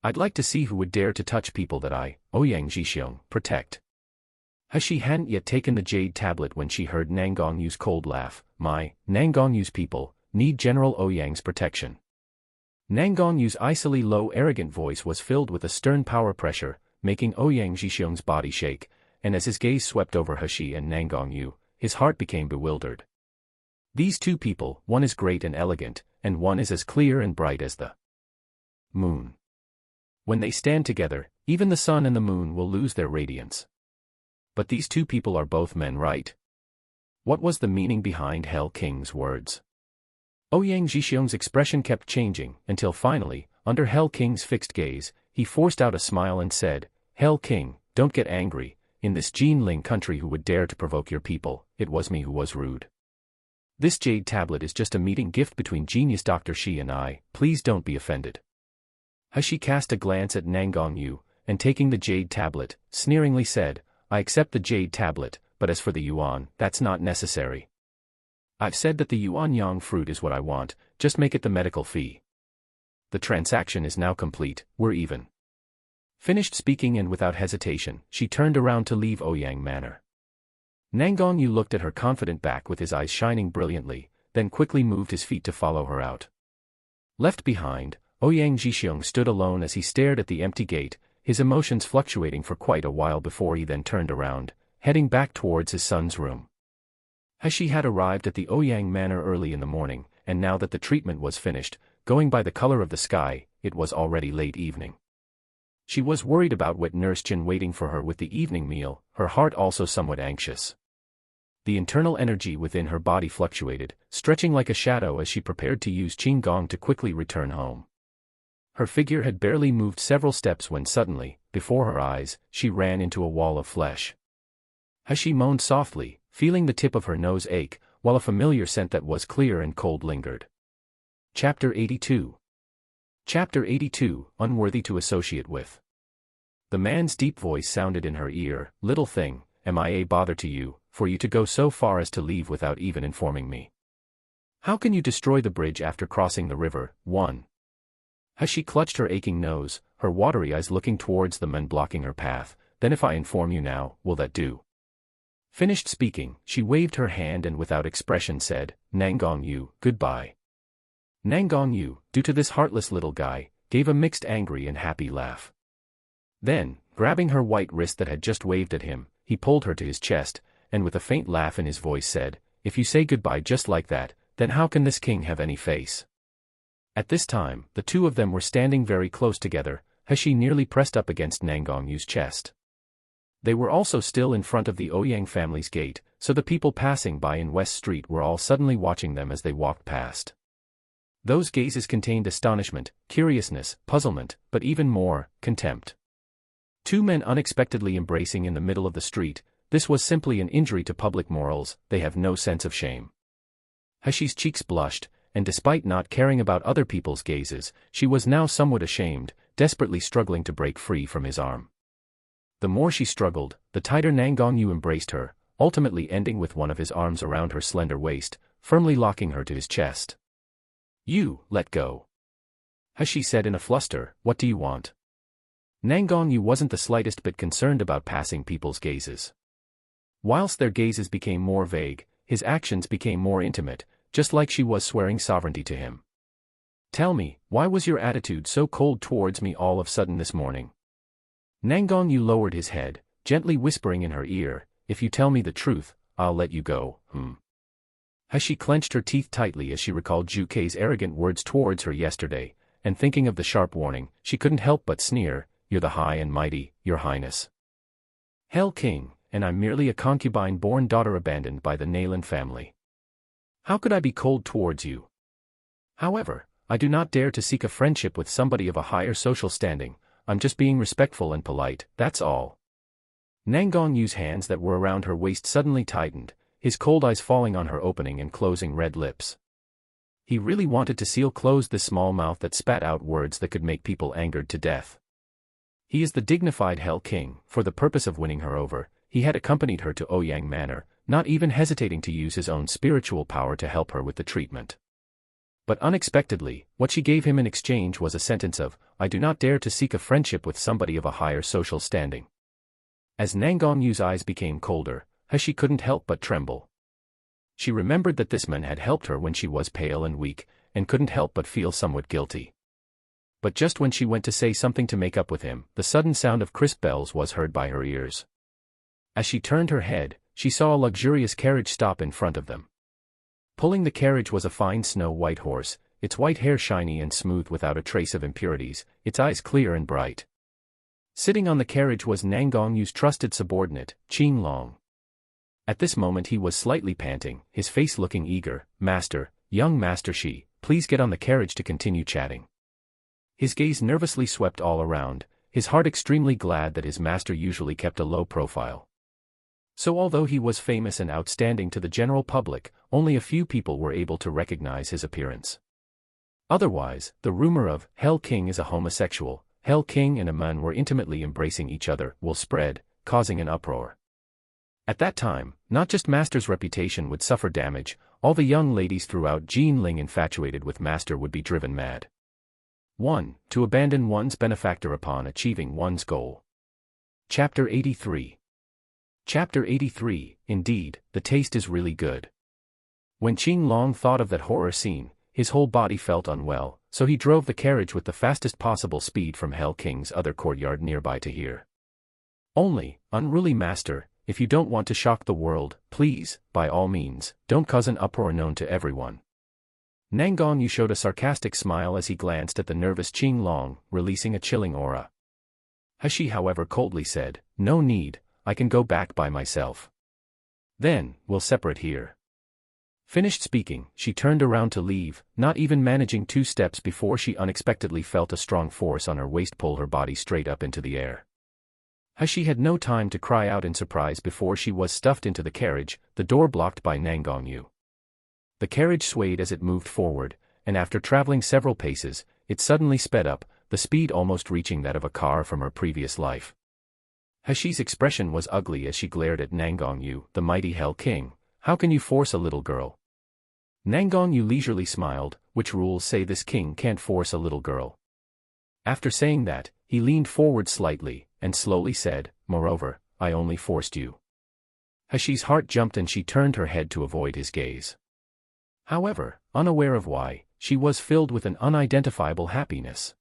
I'd like to see who would dare to touch people that I, Ouyang Zhixiong, protect." Hashi hadn't yet taken the jade tablet when she heard Nangong Yu's cold laugh. "My, Nangong Yu's people, need General Ouyang's protection." Nangong Yu's icily low arrogant voice was filled with a stern power pressure, making Ouyang Zhixiong's body shake, and as his gaze swept over Hashi and Nangong Yu, his heart became bewildered. These two people, one is great and elegant, and one is as clear and bright as the moon. When they stand together, even the sun and the moon will lose their radiance. But these two people are both men, right? What was the meaning behind Hell King's words? Ouyang Zhixiong's expression kept changing, until finally, under Hell King's fixed gaze, he forced out a smile and said, "Hell King, don't get angry. In this Jinling country who would dare to provoke your people, it was me who was rude. This jade tablet is just a meeting gift between genius Dr. Shi and I, please don't be offended." Hashi cast a glance at Nangong Yu, and taking the jade tablet, sneeringly said, "I accept the jade tablet, but as for the yuan, that's not necessary. I've said that the Yuan Yang fruit is what I want, just make it the medical fee. The transaction is now complete, we're even." Finished speaking and without hesitation, she turned around to leave Ouyang Manor. Nangong Yu looked at her confident back with his eyes shining brilliantly, then quickly moved his feet to follow her out. Left behind, Ouyang Zhixiong stood alone as he stared at the empty gate, his emotions fluctuating for quite a while before he then turned around, heading back towards his son's room. Hashi had arrived at the Ouyang Manor early in the morning, and now that the treatment was finished, going by the color of the sky, it was already late evening. She was worried about wet Nurse Chin waiting for her with the evening meal, her heart also somewhat anxious. The internal energy within her body fluctuated, stretching like a shadow as she prepared to use Qing Gong to quickly return home. Her figure had barely moved several steps when suddenly, before her eyes, she ran into a wall of flesh. Hashi moaned softly, feeling the tip of her nose ache, while a familiar scent that was clear and cold lingered. Chapter 82. Chapter 82, Unworthy to Associate with. The man's deep voice sounded in her ear, "Little thing, am I a bother to you, for you to go so far as to leave without even informing me? How can you destroy the bridge after crossing the river?" 1. Hashi clutched her aching nose, her watery eyes looking towards the men blocking her path. "Then if I inform you now, will that do?" Finished speaking, she waved her hand and without expression said, "Nangong Yu, goodbye." Nangong Yu, due to this heartless little guy, gave a mixed angry and happy laugh. Then, grabbing her white wrist that had just waved at him, he pulled her to his chest, and with a faint laugh in his voice said, "If you say goodbye just like that, then how can this king have any face?" At this time, the two of them were standing very close together, Hashi nearly pressed up against Nangong Yu's chest. They were also still in front of the Ouyang family's gate, so the people passing by in West Street were all suddenly watching them as they walked past. Those gazes contained astonishment, curiousness, puzzlement, but even more, contempt. Two men unexpectedly embracing in the middle of the street, this was simply an injury to public morals, they have no sense of shame. Hashi's cheeks blushed, and despite not caring about other people's gazes, she was now somewhat ashamed, desperately struggling to break free from his arm. The more she struggled, the tighter Nangong Yu embraced her, ultimately ending with one of his arms around her slender waist, firmly locking her to his chest. "You, let go," Hashi said in a fluster. "What do you want?" Nangong Yu wasn't the slightest bit concerned about passing people's gazes. Whilst their gazes became more vague, his actions became more intimate, just like she was swearing sovereignty to him. "Tell me, why was your attitude so cold towards me all of a sudden this morning?" Nangong Yu lowered his head, gently whispering in her ear, "If you tell me the truth, I'll let you go, Hashi clenched her teeth tightly as she recalled Zhu Kei's arrogant words towards her yesterday, and thinking of the sharp warning, she couldn't help but sneer, "You're the high and mighty, your highness. Hell King, and I'm merely a concubine-born daughter abandoned by the Nayland family. How could I be cold towards you? However, I do not dare to seek a friendship with somebody of a higher social standing, I'm just being respectful and polite, that's all." Nangong Yu's hands that were around her waist suddenly tightened, his cold eyes falling on her opening and closing red lips. He really wanted to seal closed this small mouth that spat out words that could make people angered to death. He is the dignified Hell King. For the purpose of winning her over, he had accompanied her to Ouyang Manor, not even hesitating to use his own spiritual power to help her with the treatment. But unexpectedly, what she gave him in exchange was a sentence of, "I do not dare to seek a friendship with somebody of a higher social standing." As Nangong Yu's eyes became colder, Hashi couldn't help but tremble. She remembered that this man had helped her when she was pale and weak, and couldn't help but feel somewhat guilty. But just when she went to say something to make up with him, the sudden sound of crisp bells was heard by her ears. As she turned her head, she saw a luxurious carriage stop in front of them. Pulling the carriage was a fine snow-white horse, its white hair shiny and smooth without a trace of impurities, its eyes clear and bright. Sitting on the carriage was Nangong Yu's trusted subordinate, Qing Long. At this moment he was slightly panting, his face looking eager. "Master, young Master Shi, please get on the carriage to continue chatting." His gaze nervously swept all around, his heart extremely glad that his master usually kept a low profile. So although he was famous and outstanding to the general public, only a few people were able to recognize his appearance. Otherwise, the rumor of Hell King is a homosexual, Hell King and a man were intimately embracing each other will spread, causing an uproar. At that time, not just Master's reputation would suffer damage, all the young ladies throughout Jinling infatuated with Master would be driven mad. 1. To abandon one's benefactor upon achieving one's goal. Chapter 83. Chapter 83, indeed, the taste is really good. When Qing Long thought of that horror scene, his whole body felt unwell, so he drove the carriage with the fastest possible speed from Hell King's other courtyard nearby to here. "Only, unruly master, if you don't want to shock the world, please, by all means, don't cause an uproar known to everyone." Nangong Yu showed a sarcastic smile as he glanced at the nervous Qing Long, releasing a chilling aura. Hashi however coldly said, "No need, I can go back by myself. Then, we'll separate here." Finished speaking, she turned around to leave, not even managing 2 steps before she unexpectedly felt a strong force on her waist pull her body straight up into the air. Hashi had no time to cry out in surprise before she was stuffed into the carriage, the door blocked by Nangong Yu. The carriage swayed as it moved forward, and after traveling several paces, it suddenly sped up, the speed almost reaching that of a car from her previous life. Hashi's expression was ugly as she glared at Nangong Yu, the mighty Hell King. "How can you force a little girl?" Nangong Yu leisurely smiled, "Which rules say this king can't force a little girl?" After saying that, he leaned forward slightly, and slowly said, "Moreover, I only forced you." Hashi's heart jumped and she turned her head to avoid his gaze. However, unaware of why, she was filled with an unidentifiable happiness.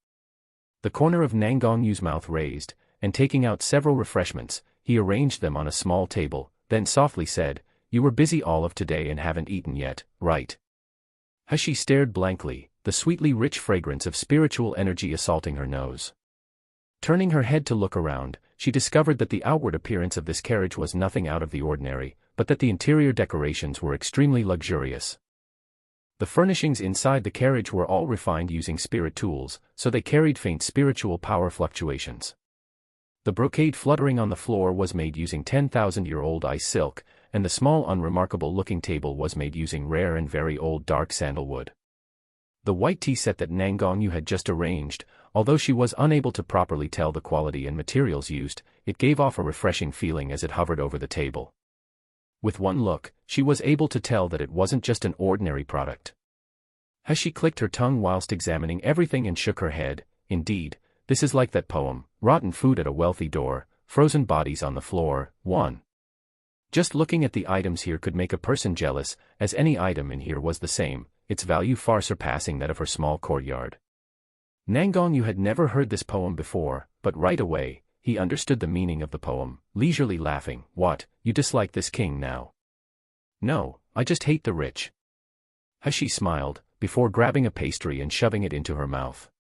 The corner of Nangongyu's mouth raised, and taking out several refreshments, he arranged them on a small table, then softly said, "You were busy all of today and haven't eaten yet, right?" Hashi stared blankly, the sweetly rich fragrance of spiritual energy assaulting her nose. Turning her head to look around, she discovered that the outward appearance of this carriage was nothing out of the ordinary, but that the interior decorations were extremely luxurious. The furnishings inside the carriage were all refined using spirit tools, so they carried faint spiritual power fluctuations. The brocade fluttering on the floor was made using 10,000-year-old ice silk, and the small unremarkable-looking table was made using rare and very old dark sandalwood. The white tea set that Nangongyu had just arranged, although she was unable to properly tell the quality and materials used, it gave off a refreshing feeling as it hovered over the table. With one look, she was able to tell that it wasn't just an ordinary product. Hashi clicked her tongue whilst examining everything and shook her head. Indeed, this is like that poem, rotten food at a wealthy door, frozen bodies on the floor, 1. Just looking at the items here could make a person jealous, as any item in here was the same, its value far surpassing that of her small courtyard. Nangongyu had never heard this poem before, but right away, he understood the meaning of the poem, leisurely laughing. "What, you dislike this king now?" "No, I just hate the rich." Hashi smiled, before grabbing a pastry and shoving it into her mouth.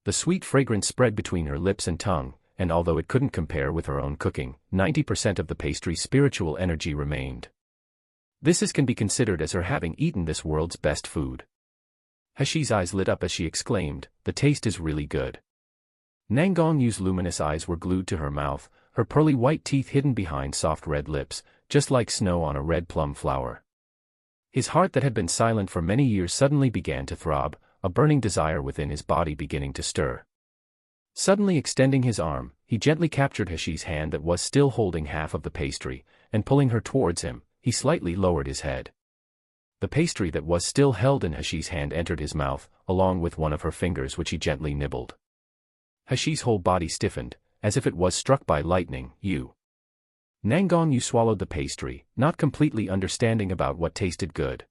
The sweet fragrance spread between her lips and tongue, and although it couldn't compare with her own cooking, 90% of the pastry's spiritual energy remained. This can be considered as her having eaten this world's best food. Hashi's eyes lit up as she exclaimed, "The taste is really good." Nangongyu's luminous eyes were glued to her mouth, her pearly white teeth hidden behind soft red lips, just like snow on a red plum flower. His heart that had been silent for many years suddenly began to throb, a burning desire within his body beginning to stir. Suddenly extending his arm, he gently captured Hashi's hand that was still holding half of the pastry, and pulling her towards him, he slightly lowered his head. The pastry that was still held in Hashi's hand entered his mouth, along with one of her fingers which he gently nibbled. Hashi's whole body stiffened, as if it was struck by lightning. "You." Nangongyu swallowed the pastry, not completely understanding about what tasted good.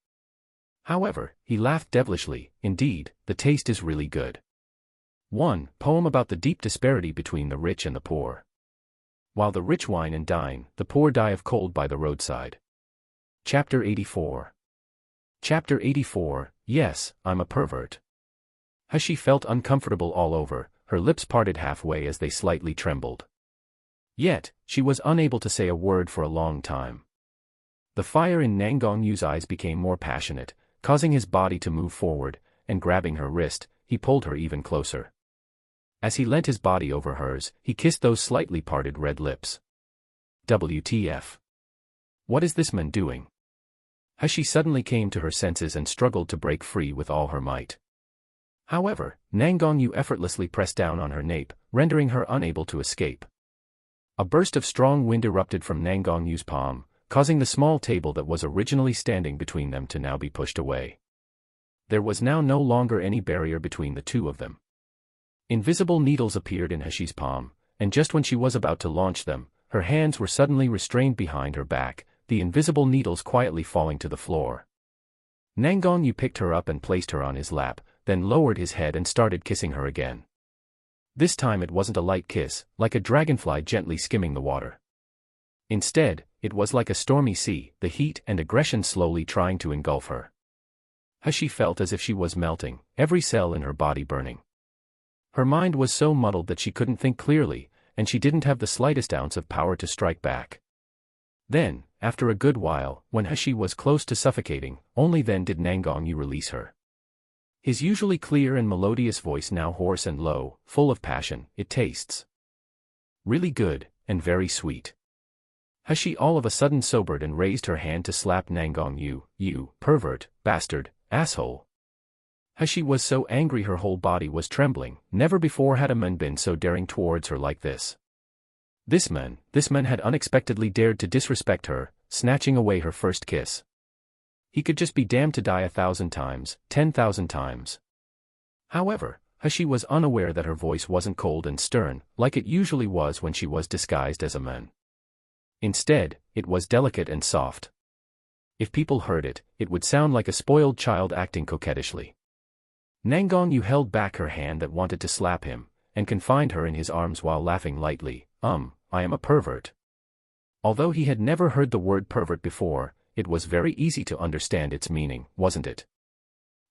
However, he laughed devilishly. "Indeed, the taste is really good." 1. Poem about the deep disparity between the rich and the poor. While the rich wine and dine, the poor die of cold by the roadside. Chapter 84. Chapter 84, Yes, I'm a pervert. Hashi felt uncomfortable all over, her lips parted halfway as they slightly trembled. Yet, she was unable to say a word for a long time. The fire in Nangongyu's eyes became more passionate, causing his body to move forward, and grabbing her wrist, he pulled her even closer. As he leant his body over hers, he kissed those slightly parted red lips. WTF? What is this man doing? Hashi suddenly came to her senses and struggled to break free with all her might. However, Nangongyu effortlessly pressed down on her nape, rendering her unable to escape. A burst of strong wind erupted from Nangongyu's palm, causing the small table that was originally standing between them to now be pushed away. There was now no longer any barrier between the two of them. Invisible needles appeared in Hashi's palm, and just when she was about to launch them, her hands were suddenly restrained behind her back, the invisible needles quietly falling to the floor. Nangongyu picked her up and placed her on his lap, then lowered his head and started kissing her again. This time it wasn't a light kiss, like a dragonfly gently skimming the water. Instead, it was like a stormy sea, the heat and aggression slowly trying to engulf her. Hashi felt as if she was melting, every cell in her body burning. Her mind was so muddled that she couldn't think clearly, and she didn't have the slightest ounce of power to strike back. Then, after a good while, when Hashi was close to suffocating, only then did Nangongyu release her. His usually clear and melodious voice now hoarse and low, full of passion. "It tastes really good, and very sweet." Hashi all of a sudden sobered and raised her hand to slap Nangongyu. "You, pervert, bastard, asshole." Hashi was so angry her whole body was trembling, never before had a man been so daring towards her like this. This man had unexpectedly dared to disrespect her, snatching away her first kiss. He could just be damned to die 1,000 times, 10,000 times. However, Hashi was unaware that her voice wasn't cold and stern, like it usually was when she was disguised as a man. Instead, it was delicate and soft. If people heard it, it would sound like a spoiled child acting coquettishly. Nangongyu held back her hand that wanted to slap him, and confined her in his arms while laughing lightly. I am a pervert. Although he had never heard the word pervert before, it was very easy to understand its meaning, wasn't it?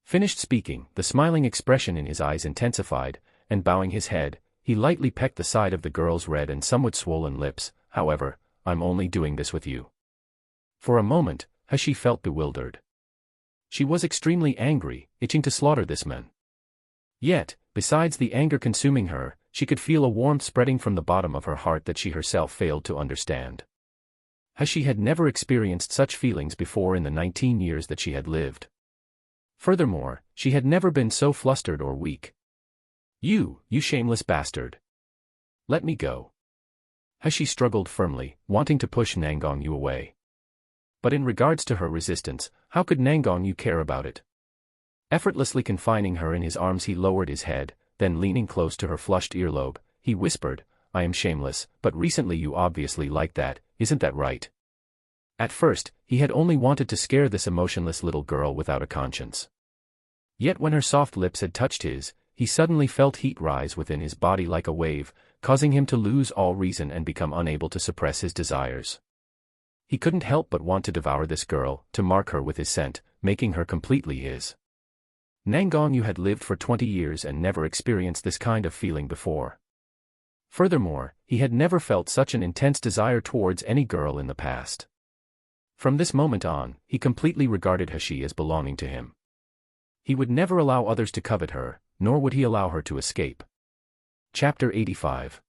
Finished speaking, the smiling expression in his eyes intensified, and bowing his head, he lightly pecked the side of the girl's red and somewhat swollen lips. However, I'm only doing this with you. For a moment, Hashi felt bewildered. She was extremely angry, itching to slaughter this man. Yet, besides the anger consuming her, she could feel a warmth spreading from the bottom of her heart that she herself failed to understand. Hashi had never experienced such feelings before in the 19 years that she had lived. Furthermore, she had never been so flustered or weak. You shameless bastard. Let me go. Hashi struggled firmly, wanting to push Nangongyu away. But in regards to her resistance, how could Nangongyu care about it? Effortlessly confining her in his arms, he lowered his head, then leaning close to her flushed earlobe, he whispered, I am shameless, but recently you obviously like that, isn't that right? At first, he had only wanted to scare this emotionless little girl without a conscience. Yet when her soft lips had touched his, he suddenly felt heat rise within his body like a wave, causing him to lose all reason and become unable to suppress his desires. He couldn't help but want to devour this girl, to mark her with his scent, making her completely his. Nangongyu had lived for 20 years and never experienced this kind of feeling before. Furthermore, he had never felt such an intense desire towards any girl in the past. From this moment on, he completely regarded Hashi as belonging to him. He would never allow others to covet her, nor would he allow her to escape. Chapter 85.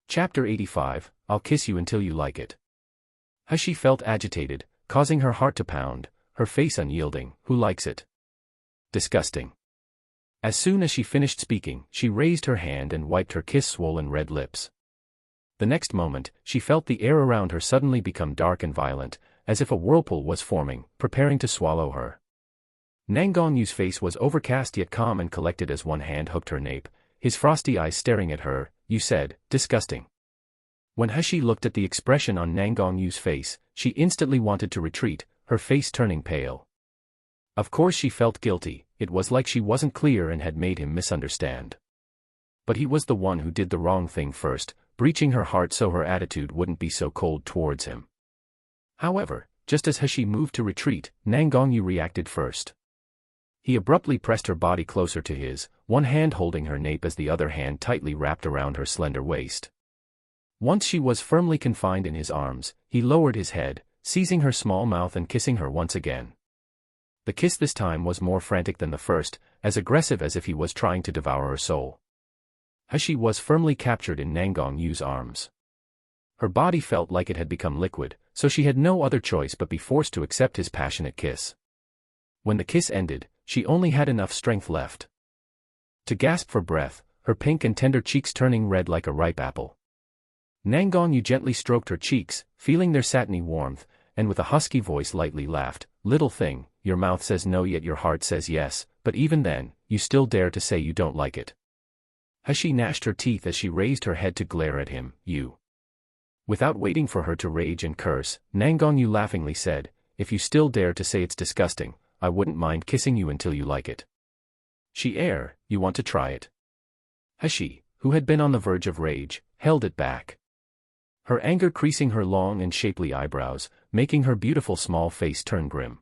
Chapter 85, I'll kiss you until you like it. Hashi felt agitated, causing her heart to pound, her face unyielding. Who likes it? Disgusting. As soon as she finished speaking, she raised her hand and wiped her kiss-swollen red lips. The next moment, she felt the air around her suddenly become dark and violent, as if a whirlpool was forming, preparing to swallow her. Nangongyu's face was overcast yet calm and collected as one hand hooked her nape, his frosty eyes staring at her. You said, disgusting. When Hashi looked at the expression on Nangongyu's face, she instantly wanted to retreat, her face turning pale. Of course she felt guilty, it was like she wasn't clear and had made him misunderstand. But he was the one who did the wrong thing first, breaching her heart so her attitude wouldn't be so cold towards him. However, just as Hashi moved to retreat, Nangongyu reacted first. He abruptly pressed her body closer to his, one hand holding her nape as the other hand tightly wrapped around her slender waist. Once she was firmly confined in his arms, he lowered his head, seizing her small mouth and kissing her once again. The kiss this time was more frantic than the first, as aggressive as if he was trying to devour her soul. Hashi was firmly captured in Nangongyu's arms. Her body felt like it had become liquid, so she had no other choice but be forced to accept his passionate kiss. When the kiss ended, she only had enough strength left to gasp for breath, her pink and tender cheeks turning red like a ripe apple. Nangongyu gently stroked her cheeks, feeling their satiny warmth, and with a husky voice lightly laughed, Little thing, your mouth says no yet your heart says yes, but even then, you still dare to say you don't like it. Hashi gnashed her teeth as she raised her head to glare at him, You. Without waiting for her to rage and curse, Nangongyu laughingly said, If you still dare to say it's disgusting, I wouldn't mind kissing you until you like it. You want to try it? Hashi, who had been on the verge of rage, held it back. Her anger creasing her long and shapely eyebrows, making her beautiful small face turn grim.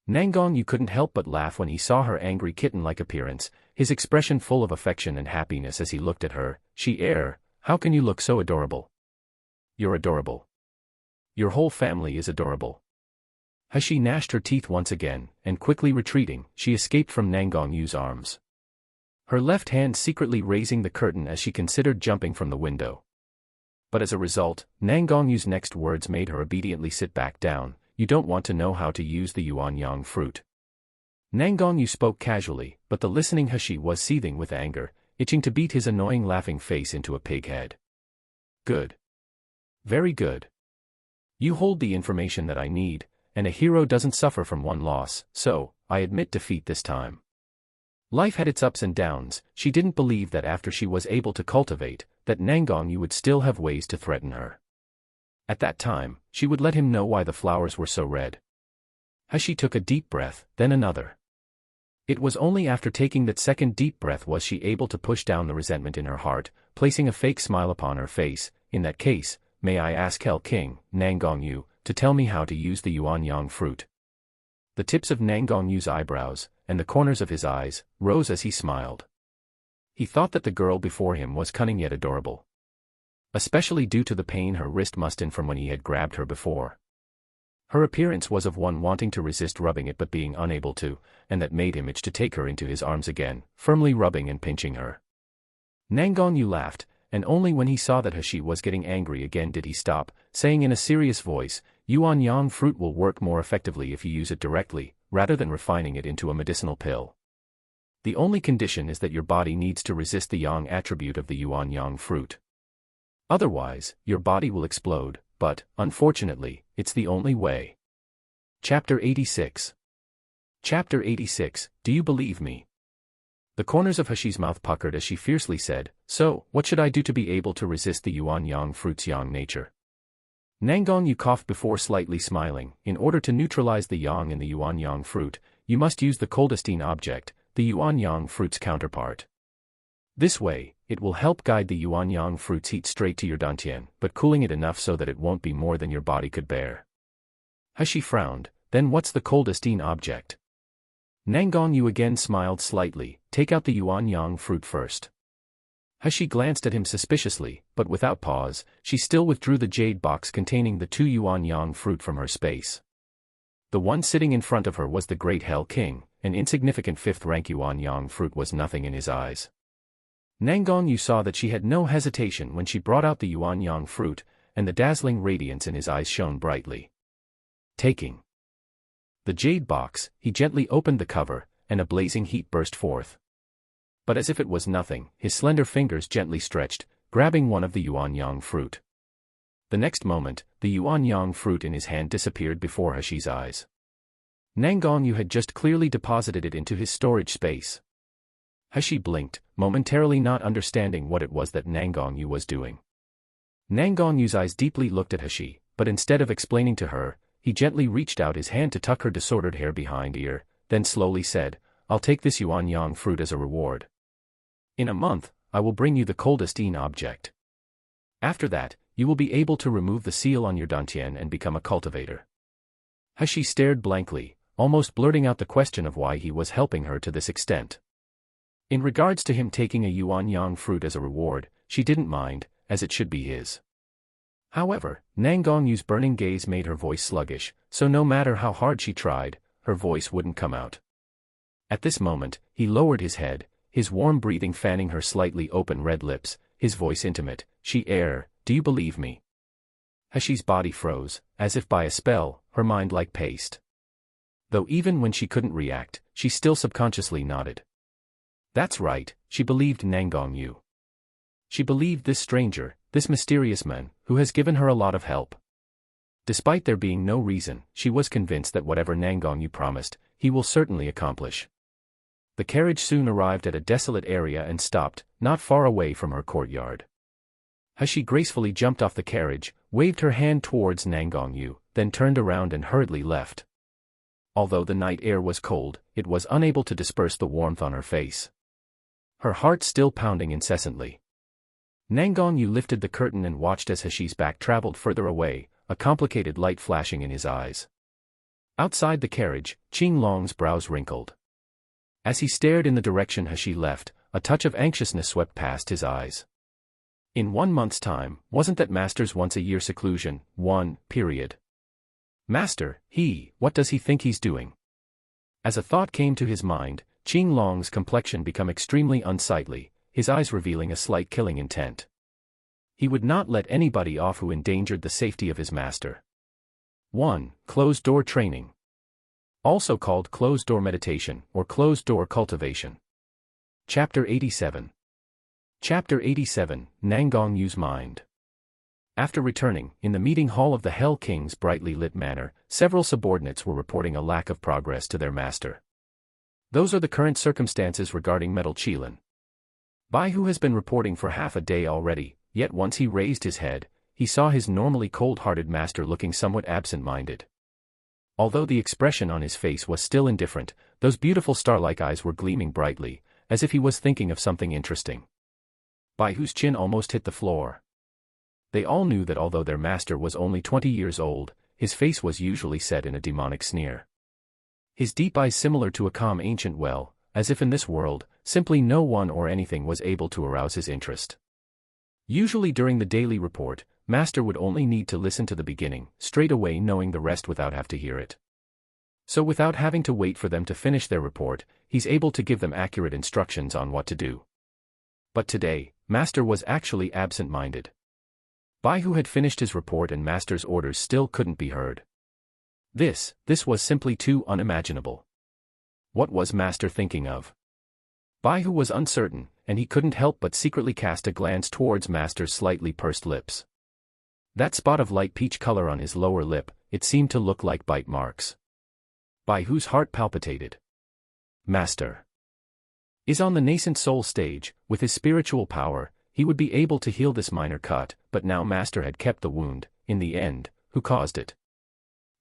Nangongyu couldn't help but laugh when he saw her angry kitten-like appearance, his expression full of affection and happiness as he looked at her. How can you look so adorable? You're adorable. Your whole family is adorable. Hashi gnashed her teeth once again, and quickly retreating, she escaped from Nangongyu's arms. Her left hand secretly raising the curtain as she considered jumping from the window. But as a result, Nangongyu's next words made her obediently sit back down. You don't want to know how to use the yuanyang fruit. Nangongyu spoke casually, but the listening Hashi was seething with anger, itching to beat his annoying laughing face into a pig head. Good. Very good. You hold the information that I need, and a hero doesn't suffer from one loss, so, I admit defeat this time. Life had its ups and downs. She didn't believe that after she was able to cultivate, that Nangongyu would still have ways to threaten her. At that time, she would let him know why the flowers were so red. She took a deep breath, then another. It was only after taking that second deep breath was she able to push down the resentment in her heart, placing a fake smile upon her face. In that case, may I ask Hell King, Nangongyu, to tell me how to use the yuanyang fruit? The tips of Nangongyu's eyebrows, and the corners of his eyes, rose as he smiled. He thought that the girl before him was cunning yet adorable. Especially due to the pain her wrist must in from when he had grabbed her before. Her appearance was of one wanting to resist rubbing it but being unable to, and that made him itch to take her into his arms again, firmly rubbing and pinching her. Nangongyu laughed, and only when he saw that she was getting angry again did he stop, saying in a serious voice, "Yuanyang fruit will work more effectively if you use it directly, rather than refining it into a medicinal pill. The only condition is that your body needs to resist the yang attribute of the yuanyang fruit. Otherwise, your body will explode, but, unfortunately, it's the only way." Chapter 86. Chapter 86, Do You Believe Me? The corners of Hashi's mouth puckered as she fiercely said, "So, what should I do to be able to resist the yuanyang fruit's yang nature?" Nangongyu coughed before slightly smiling. In order to neutralize the yang in the yuanyang fruit, you must use the coldestine object, the yuanyang fruit's counterpart. This way, it will help guide the yuanyang fruit's heat straight to your dantian, but cooling it enough so that it won't be more than your body could bear. Hashi frowned. Then what's the coldestine object? Nangongyu again smiled slightly. Take out the yuanyang fruit first. Hashi glanced at him suspiciously, but without pause, she still withdrew the jade box containing the 2 yuanyang fruit from her space. The one sitting in front of her was the great Hell King. An insignificant 5th-rank yuanyang fruit was nothing in his eyes. Nangongyu saw that she had no hesitation when she brought out the yuanyang fruit, and the dazzling radiance in his eyes shone brightly. Taking the jade box, he gently opened the cover, and a blazing heat burst forth. But as if it was nothing, his slender fingers gently stretched, grabbing one of the yuanyang fruit. The next moment, the yuanyang fruit in his hand disappeared before Hashi's eyes. Nangongyu had just clearly deposited it into his storage space. Hashi blinked, momentarily not understanding what it was that Nangongyu was doing. Nangongyu's eyes deeply looked at Hashi, but instead of explaining to her, he gently reached out his hand to tuck her disordered hair behind ear, then slowly said, "I'll take this yuanyang fruit as a reward. In a month, I will bring you the coldestine object. After that, you will be able to remove the seal on your dantian and become a cultivator." Hashi stared blankly, almost blurting out the question of why he was helping her to this extent. In regards to him taking a yuanyang fruit as a reward, she didn't mind, as it should be his. However, Nangongyu's burning gaze made her voice sluggish, so no matter how hard she tried, her voice wouldn't come out. At this moment, he lowered his head, his warm breathing fanning her slightly open red lips, his voice intimate, "Do you believe me?" Hashi's body froze, as if by a spell, her mind like paste. Though even when she couldn't react, she still subconsciously nodded. That's right, she believed Nangongyu. She believed this stranger, this mysterious man, who has given her a lot of help. Despite there being no reason, she was convinced that whatever Nangongyu promised, he will certainly accomplish. The carriage soon arrived at a desolate area and stopped, not far away from her courtyard. Hashi gracefully jumped off the carriage, waved her hand towards Nangongyu, then turned around and hurriedly left. Although the night air was cold, it was unable to disperse the warmth on her face. Her heart still pounding incessantly. Nangongyu lifted the curtain and watched as Hashi's back traveled further away, a complicated light flashing in his eyes. Outside the carriage, Qing Long's brows wrinkled. As he stared in the direction Hashi left, a touch of anxiousness swept past his eyes. In 1 month's time, wasn't that Master's once-a-year seclusion, period? Master, what does he think he's doing? As a thought came to his mind, Qing Long's complexion became extremely unsightly, his eyes revealing a slight killing intent. He would not let anybody off who endangered the safety of his master. 1. Closed-door training. Also called closed-door meditation or closed-door cultivation. Chapter 87. Chapter 87, Nangongyu's Mind. After returning, in the meeting hall of the Hell King's brightly lit manor, several subordinates were reporting a lack of progress to their master. Those are the current circumstances regarding Metal Qilin. Bai Hu has been reporting for half a day already, yet once he raised his head, he saw his normally cold-hearted master looking somewhat absent-minded. Although the expression on his face was still indifferent, those beautiful star-like eyes were gleaming brightly, as if he was thinking of something interesting. Baihu's chin almost hit the floor. They all knew that although their master was only 20 years old, his face was usually set in a demonic sneer. His deep eyes similar to a calm ancient well, as if in this world, simply no one or anything was able to arouse his interest. Usually during the daily report, Master would only need to listen to the beginning, straight away knowing the rest without have to hear it. So without having to wait for them to finish their report, he's able to give them accurate instructions on what to do. But today, Master was actually absent-minded. Baihu had finished his report and Master's orders still couldn't be heard. This was simply too unimaginable. What was Master thinking of? Baihu was uncertain, and he couldn't help but secretly cast a glance towards Master's slightly pursed lips. That spot of light peach color on his lower lip, it seemed to look like bite marks. Baihu's heart palpitated. Master is on the nascent soul stage. With his spiritual power, he would be able to heal this minor cut, but now Master had kept the wound. In the end, who caused it?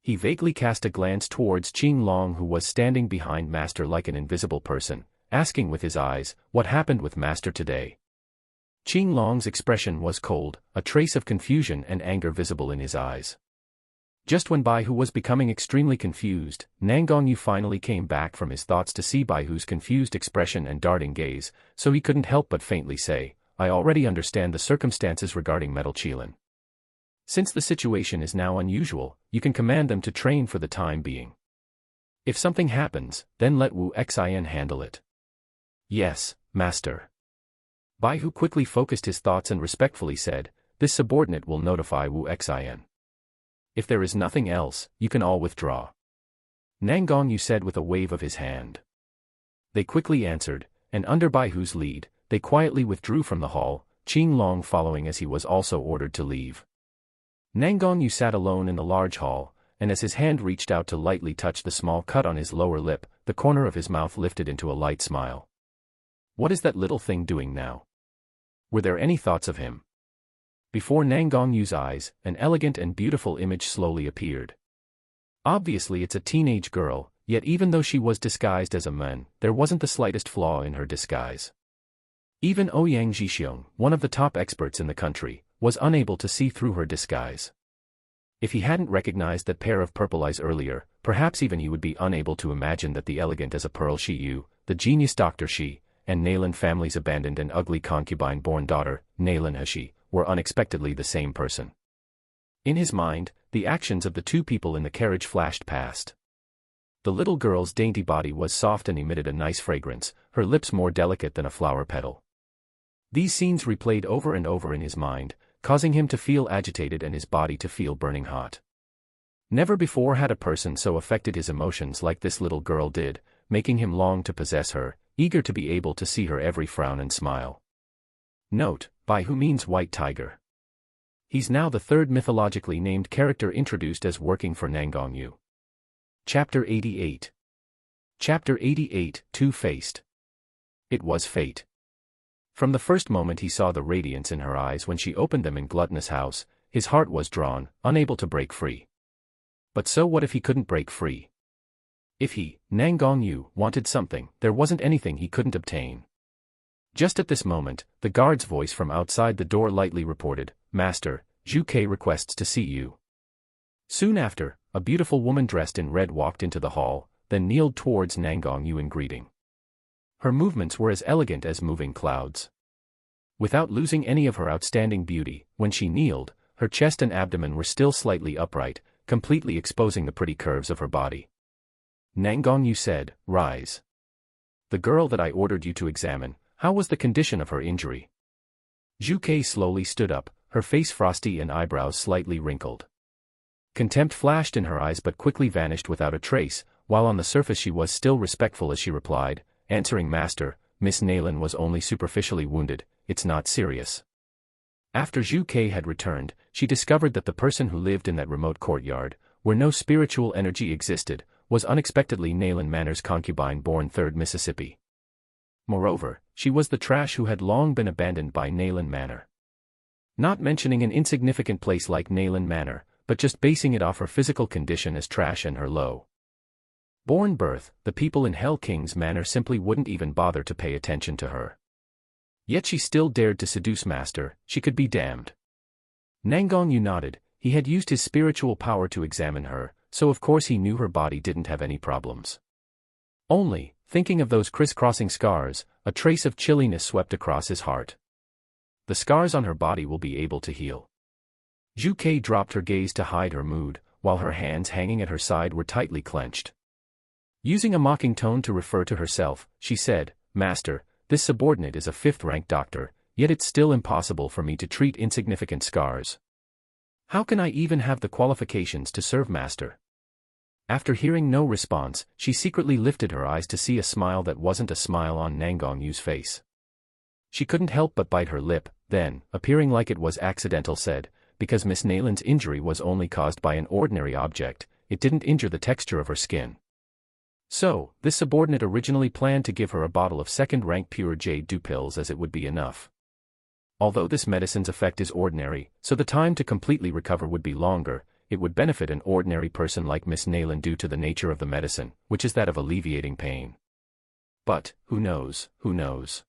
He vaguely cast a glance towards Qing Long, who was standing behind Master like an invisible person, asking with his eyes, what happened with Master today? Qing Long's expression was cold, a trace of confusion and anger visible in his eyes. Just when Baihu was becoming extremely confused, Nangongyu finally came back from his thoughts to see Baihu's confused expression and darting gaze, so he couldn't help but faintly say, I already understand the circumstances regarding Metal Qilin. Since the situation is now unusual, you can command them to train for the time being. If something happens, then let Wu Xin handle it. Yes, Master. Baihu quickly focused his thoughts and respectfully said, this subordinate will notify Wu Xin. If there is nothing else, you can all withdraw. Nangongyu said with a wave of his hand. They quickly answered, and under Baihu's lead, they quietly withdrew from the hall, Qing Long following as he was also ordered to leave. Nangongyu sat alone in the large hall, and as his hand reached out to lightly touch the small cut on his lower lip, the corner of his mouth lifted into a light smile. What is that little thing doing now? Were there any thoughts of him? Before Nangongyu's eyes, an elegant and beautiful image slowly appeared. Obviously it's a teenage girl, yet even though she was disguised as a man, there wasn't the slightest flaw in her disguise. Even Ouyang Jixiong, one of the top experts in the country, was unable to see through her disguise. If he hadn't recognized that pair of purple eyes earlier, perhaps even he would be unable to imagine that the elegant as a Pearl Shi Yu, the genius Dr. Shi, and Nailan family's abandoned and ugly concubine-born daughter, Nailan Hashi, were unexpectedly the same person. In his mind, the actions of the two people in the carriage flashed past. The little girl's dainty body was soft and emitted a nice fragrance, her lips more delicate than a flower petal. These scenes replayed over and over in his mind, causing him to feel agitated and his body to feel burning hot. Never before had a person so affected his emotions like this little girl did, making him long to possess her, eager to be able to see her every frown and smile. Note, Baihu means white tiger. He's now the third mythologically named character introduced as working for Nangongyu. Chapter 88. Chapter 88, Two-Faced. It was fate. From the first moment he saw the radiance in her eyes when she opened them in Gluttonous House, his heart was drawn, unable to break free. But so what if he couldn't break free? If he, Nangongyu, wanted something, there wasn't anything he couldn't obtain. Just at this moment, the guard's voice from outside the door lightly reported, Master, Zhu Ke requests to see you. Soon after, a beautiful woman dressed in red walked into the hall, then kneeled towards Nangongyu in greeting. Her movements were as elegant as moving clouds. Without losing any of her outstanding beauty, when she kneeled, her chest and abdomen were still slightly upright, completely exposing the pretty curves of her body. Nangongyu said, Rise. The girl that I ordered you to examine, how was the condition of her injury? Zhu Ke slowly stood up, her face frosty and eyebrows slightly wrinkled. Contempt flashed in her eyes but quickly vanished without a trace, while on the surface she was still respectful as she replied, answering Master, Miss Nailan was only superficially wounded, it's not serious. After Zhu Ke had returned, she discovered that the person who lived in that remote courtyard, where no spiritual energy existed, was unexpectedly Nailan Manor's concubine born 3rd Mississippi. Moreover, she was the trash who had long been abandoned by Nailan Manor. Not mentioning an insignificant place like Nayland Manor, but just basing it off her physical condition as trash and her low born birth, the people in Hell King's Manor simply wouldn't even bother to pay attention to her. Yet she still dared to seduce Master, she could be damned. Nangong Yu nodded. He had used his spiritual power to examine her, so of course he knew her body didn't have any problems. Only, thinking of those crisscrossing scars, a trace of chilliness swept across his heart. The scars on her body will be able to heal. Zhu Kei dropped her gaze to hide her mood, while her hands hanging at her side were tightly clenched. Using a mocking tone to refer to herself, she said, "Master, this subordinate is a fifth-rank doctor, yet it's still impossible for me to treat insignificant scars. How can I even have the qualifications to serve Master?" After hearing no response, she secretly lifted her eyes to see a smile that wasn't a smile on Nangong Yu's face. She couldn't help but bite her lip, then, appearing like it was accidental, said, "Because Miss Nayland's injury was only caused by an ordinary object, it didn't injure the texture of her skin. So, this subordinate originally planned to give her a bottle of second-rank pure jade dew pills as it would be enough. Although this medicine's effect is ordinary, so the time to completely recover would be longer, it would benefit an ordinary person like Miss Nayland due to the nature of the medicine, which is that of alleviating pain. But, who knows, who knows?"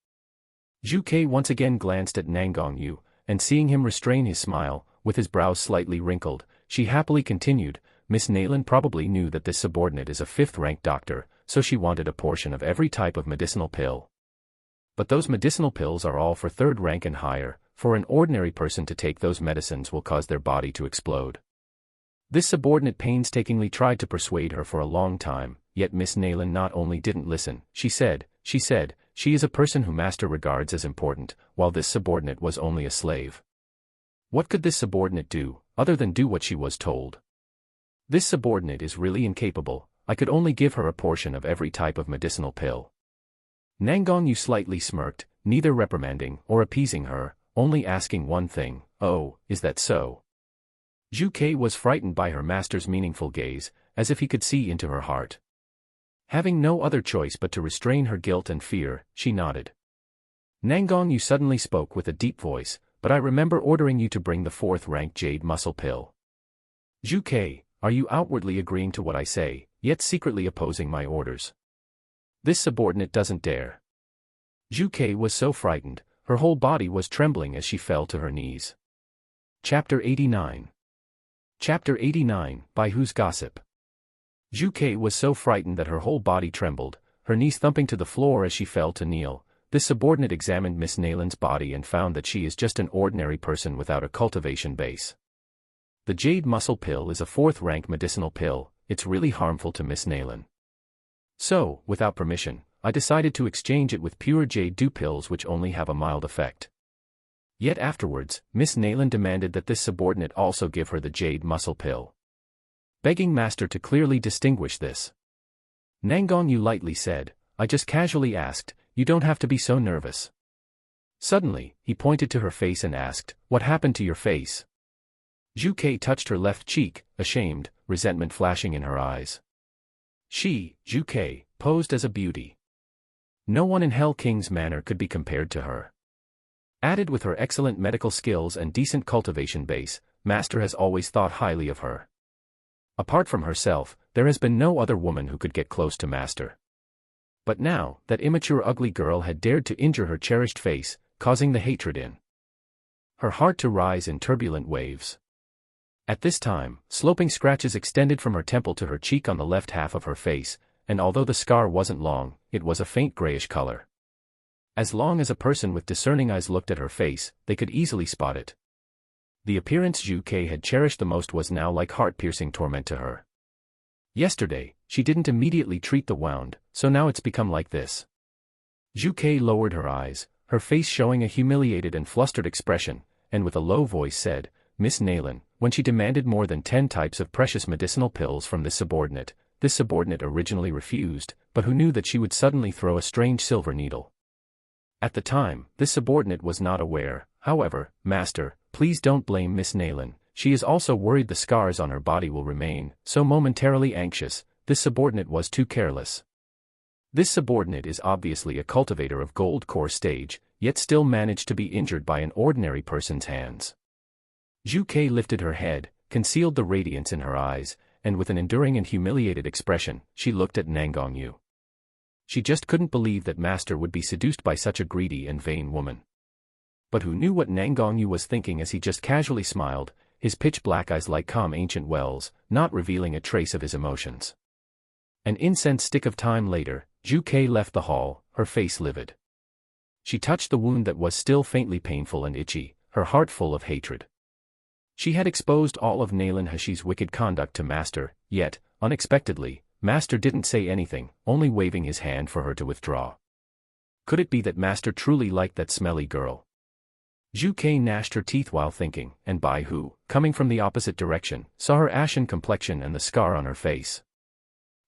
Zhu Kei once again glanced at Nangong Yu, and seeing him restrain his smile, with his brows slightly wrinkled, she happily continued, "Miss Nayland probably knew that this subordinate is a fifth-rank doctor, so she wanted a portion of every type of medicinal pill. But those medicinal pills are all for third rank and higher. For an ordinary person to take those medicines will cause their body to explode. This subordinate painstakingly tried to persuade her for a long time, yet Miss Nayland not only didn't listen, she said, she is a person who Master regards as important, while this subordinate was only a slave. What could this subordinate do, other than do what she was told? This subordinate is really incapable. I could only give her a portion of every type of medicinal pill." Nangong Yu slightly smirked, neither reprimanding or appeasing her, only asking one thing, "Oh, is that so?" Zhu Kei was frightened by her master's meaningful gaze, as if he could see into her heart. Having no other choice but to restrain her guilt and fear, she nodded. Nangong Yu suddenly spoke with a deep voice, "But I remember ordering you to bring the fourth-rank jade muscle pill. Zhu Kei, are you outwardly agreeing to what I say, yet secretly opposing my orders? This subordinate doesn't dare." Zhu Kei was so frightened, her whole body was trembling as she fell to her knees. Chapter 89. Chapter 89, By Whose Gossip? Zhu Kei was so frightened that her whole body trembled, her knees thumping to the floor as she fell to kneel. This subordinate examined Miss Nayland's body and found that she is just an ordinary person without a cultivation base. The jade muscle pill is a fourth-rank medicinal pill. It's really harmful to Miss Nayland. So, without permission, I decided to exchange it with pure jade dew pills which only have a mild effect. Yet afterwards, Miss Nayland demanded that this subordinate also give her the jade muscle pill, begging Master to clearly distinguish this. Nangong Yu lightly said, "I just casually asked, you don't have to be so nervous." Suddenly, he pointed to her face and asked, "What happened to your face?" Zhu Kei touched her left cheek, ashamed, resentment flashing in her eyes. She, Zhu Kei, posed as a beauty. No one in Hell King's Manor could be compared to her. Added with her excellent medical skills and decent cultivation base, Master has always thought highly of her. Apart from herself, there has been no other woman who could get close to Master. But now, that immature ugly girl had dared to injure her cherished face, causing the hatred in her heart to rise in turbulent waves. At this time, sloping scratches extended from her temple to her cheek on the left half of her face, and although the scar wasn't long, it was a faint grayish color. As long as a person with discerning eyes looked at her face, they could easily spot it. The appearance Zhu Kei had cherished the most was now like heart-piercing torment to her. Yesterday, she didn't immediately treat the wound, so now it's become like this. Zhu Kei lowered her eyes, her face showing a humiliated and flustered expression, and with a low voice said, "Miss Nayland, when she demanded more than 10 types of precious medicinal pills from this subordinate originally refused, but who knew that she would suddenly throw a strange silver needle. At the time, this subordinate was not aware. However, Master, please don't blame Miss Nayland. She is also worried the scars on her body will remain, so momentarily anxious, this subordinate was too careless." This subordinate is obviously a cultivator of gold core stage, yet still managed to be injured by an ordinary person's hands. Zhu Kei lifted her head, concealed the radiance in her eyes, and with an enduring and humiliated expression, she looked at Nangongyu. She just couldn't believe that Master would be seduced by such a greedy and vain woman. But who knew what Nangongyu was thinking as he just casually smiled, his pitch-black eyes like calm ancient wells, not revealing a trace of his emotions. An incense stick of time later, Zhu Kei left the hall, her face livid. She touched the wound that was still faintly painful and itchy, her heart full of hatred. She had exposed all of Nailan Hashi's wicked conduct to Master, yet, unexpectedly, Master didn't say anything, only waving his hand for her to withdraw. Could it be that Master truly liked that smelly girl? Zhu Kei gnashed her teeth while thinking, and Bai Hu, coming from the opposite direction, saw her ashen complexion and the scar on her face.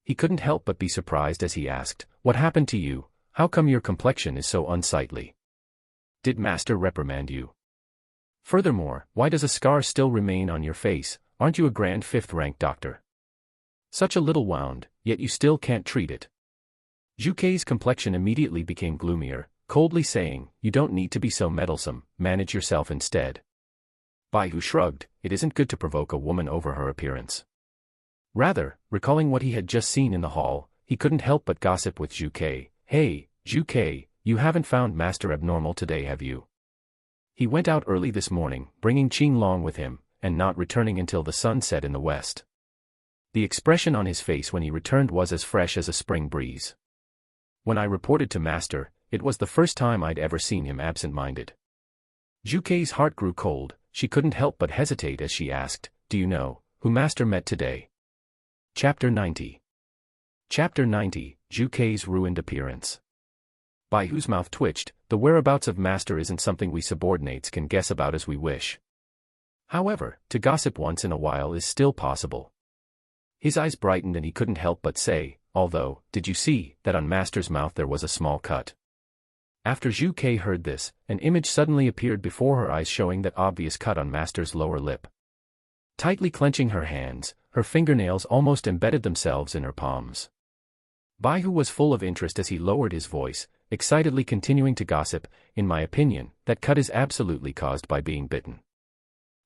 He couldn't help but be surprised as he asked, "What happened to you? How come your complexion is so unsightly? Did Master reprimand you? Furthermore, why does a scar still remain on your face? Aren't you a grand fifth-rank doctor? Such a little wound, yet you still can't treat it." Zhu Kei's complexion immediately became gloomier, coldly saying, "You don't need to be so meddlesome, manage yourself instead." Bai Hu shrugged, it isn't good to provoke a woman over her appearance. Rather, recalling what he had just seen in the hall, he couldn't help but gossip with Zhu Kei. "Hey, Zhu Kei, you haven't found Master abnormal today, have you? He went out early this morning, bringing Qing Long with him, and not returning until the sun set in the west." The expression on his face when he returned was as fresh as a spring breeze. "When I reported to Master, it was the first time I'd ever seen him absent-minded." Zhu Kei's heart grew cold, she couldn't help but hesitate as she asked, "Do you know who Master met today?" Chapter 90. Chapter 90, Zhu Kei's ruined appearance. Bai Hu's mouth twitched. The whereabouts of Master isn't something we subordinates can guess about as we wish. However, to gossip once in a while is still possible. His eyes brightened and he couldn't help but say, "Although, did you see that on Master's mouth there was a small cut?" After Zhu Kei heard this, an image suddenly appeared before her eyes showing that obvious cut on Master's lower lip. Tightly clenching her hands, her fingernails almost embedded themselves in her palms. Bai Hu was full of interest as he lowered his voice, excitedly continuing to gossip, "In my opinion, that cut is absolutely caused by being bitten.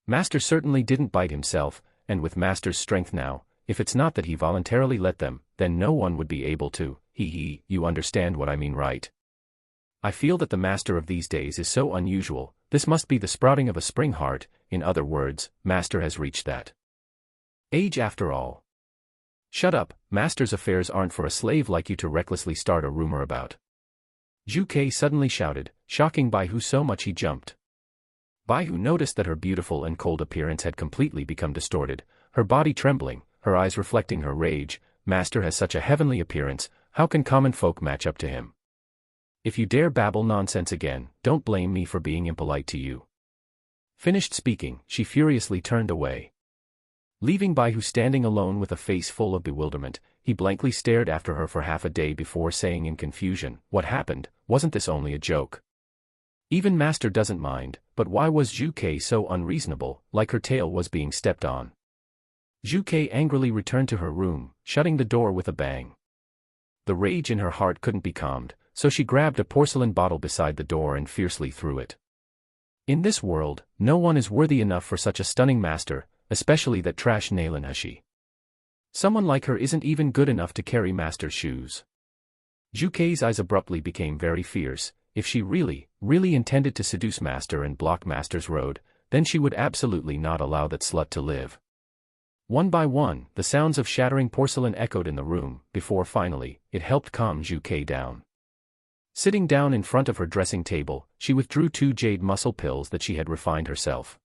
Master certainly didn't bite himself, and with Master's strength now, if it's not that he voluntarily let them, then no one would be able to, you understand what I mean, right? I feel that the Master of these days is so unusual, this must be the sprouting of a spring heart, in other words, Master has reached that age after all." "Shut up, Master's affairs aren't for a slave like you to recklessly start a rumor about," Zhu Kei suddenly shouted, shocking Bai Hu so much he jumped. Bai Hu noticed that her beautiful and cold appearance had completely become distorted, her body trembling, her eyes reflecting her rage. "Master has such a heavenly appearance, how can common folk match up to him? If you dare babble nonsense again, don't blame me for being impolite to you." Finished speaking, she furiously turned away. Leaving Bai Hu standing alone with a face full of bewilderment, he blankly stared after her for half a day before saying in confusion, "What happened? Wasn't this only a joke? Even Master doesn't mind, but why was Zhu Kei so unreasonable, like her tail was being stepped on?" Zhu Kei angrily returned to her room, shutting the door with a bang. The rage in her heart couldn't be calmed, so she grabbed a porcelain bottle beside the door and fiercely threw it. In this world, no one is worthy enough for such a stunning master, especially that trash Nailan Hashi. Someone like her isn't even good enough to carry Master's shoes. Zhu Kei's eyes abruptly became very fierce. If she really intended to seduce Master and block Master's road, then she would absolutely not allow that slut to live. One by one, the sounds of shattering porcelain echoed in the room, before finally, it helped calm Zhu Kei down. Sitting down in front of her dressing table, she withdrew 2 jade muscle pills that she had refined herself.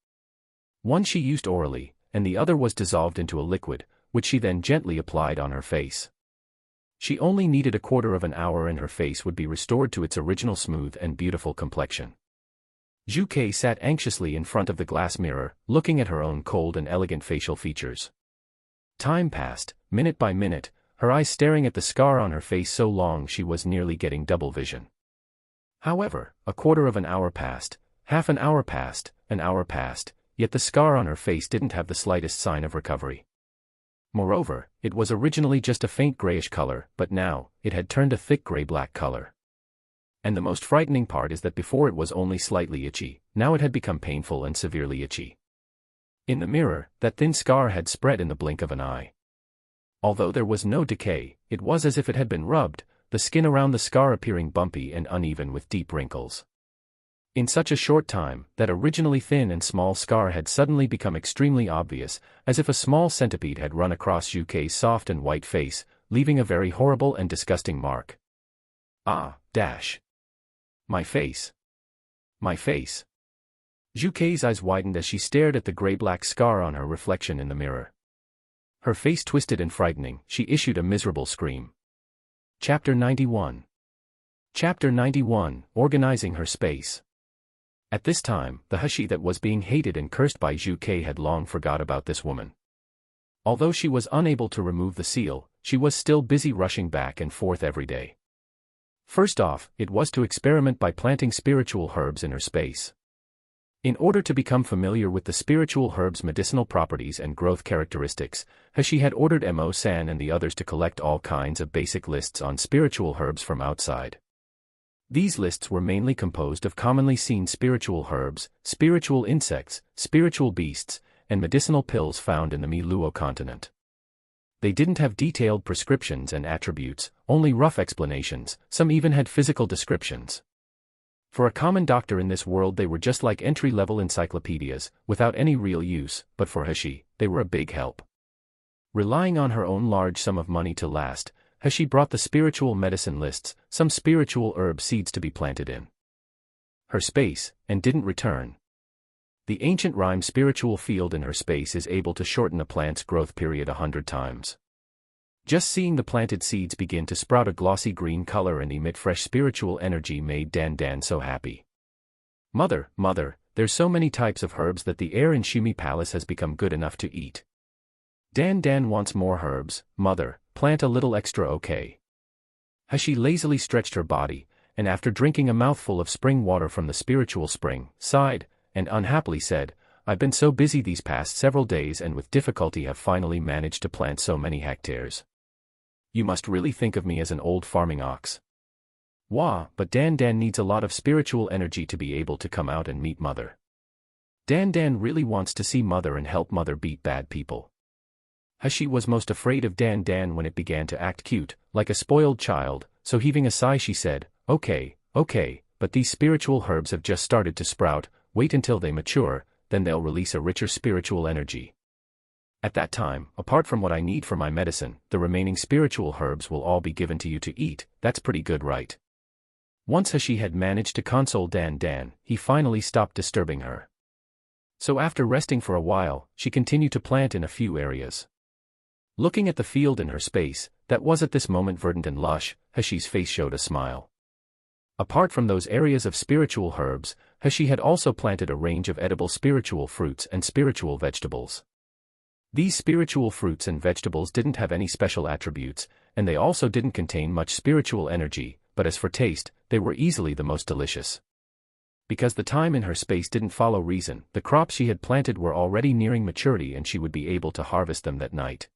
One she used orally, and the other was dissolved into a liquid, which she then gently applied on her face. She only needed a quarter of an hour and her face would be restored to its original smooth and beautiful complexion. Zhu Kei sat anxiously in front of the glass mirror, looking at her own cold and elegant facial features. Time passed, minute by minute, her eyes staring at the scar on her face so long she was nearly getting double vision. However, a quarter of an hour passed, half an hour passed, an hour passed, yet the scar on her face didn't have the slightest sign of recovery. Moreover, it was originally just a faint grayish color, but now, it had turned a thick gray-black color. And the most frightening part is that before it was only slightly itchy, now it had become painful and severely itchy. In the mirror, that thin scar had spread in the blink of an eye. Although there was no decay, it was as if it had been rubbed, the skin around the scar appearing bumpy and uneven with deep wrinkles. In such a short time, that originally thin and small scar had suddenly become extremely obvious, as if a small centipede had run across Yuke's soft and white face, leaving a very horrible and disgusting mark. Ah, dash. My face. My face. Yuke's eyes widened as she stared at the gray-black scar on her reflection in the mirror. Her face twisted and frightening, she issued a miserable scream. Chapter 91. Chapter 91, Organizing Her Space. At this time, the Hashi that was being hated and cursed by Yuke had long forgot about this woman. Although she was unable to remove the seal, she was still busy rushing back and forth every day. First off, it was to experiment by planting spiritual herbs in her space. In order to become familiar with the spiritual herbs' medicinal properties and growth characteristics, Hashi had ordered Mo-san and the others to collect all kinds of basic lists on spiritual herbs from outside. These lists were mainly composed of commonly seen spiritual herbs, spiritual insects, spiritual beasts, and medicinal pills found in the Miluo continent. They didn't have detailed prescriptions and attributes, only rough explanations, some even had physical descriptions. For a common doctor in this world they were just like entry-level encyclopedias, without any real use, but for Hashi, they were a big help. Relying on her own large sum of money to last, Hashi brought the spiritual medicine lists, some spiritual herb seeds to be planted in her space, and didn't return. The ancient rhyme spiritual field in her space is able to shorten a plant's growth period 100 times. Just seeing the planted seeds begin to sprout a glossy green color and emit fresh spiritual energy made Dan so happy. Mother, there's so many types of herbs that the air in Shumi Palace has become good enough to eat. Dan wants more herbs, mother, plant a little extra okay. Hashi lazily stretched her body, and after drinking a mouthful of spring water from the spiritual spring, sighed, and unhappily said, I've been so busy these past several days and with difficulty have finally managed to plant so many hectares. You must really think of me as an old farming ox. Wah, but Dan needs a lot of spiritual energy to be able to come out and meet mother. Dan really wants to see mother and help mother beat bad people. Hashi was most afraid of Dan when it began to act cute, like a spoiled child, so heaving a sigh she said, Okay, but these spiritual herbs have just started to sprout, wait until they mature, then they'll release a richer spiritual energy. At that time, apart from what I need for my medicine, the remaining spiritual herbs will all be given to you to eat, that's pretty good right? Once Hashi had managed to console Dan, he finally stopped disturbing her. So after resting for a while, she continued to plant in a few areas. Looking at the field in her space, that was at this moment verdant and lush, Hashi's face showed a smile. Apart from those areas of spiritual herbs, Hashi had also planted a range of edible spiritual fruits and spiritual vegetables. These spiritual fruits and vegetables didn't have any special attributes, and they also didn't contain much spiritual energy, but as for taste, they were easily the most delicious. Because the time in her space didn't follow reason, the crops she had planted were already nearing maturity and she would be able to harvest them that night.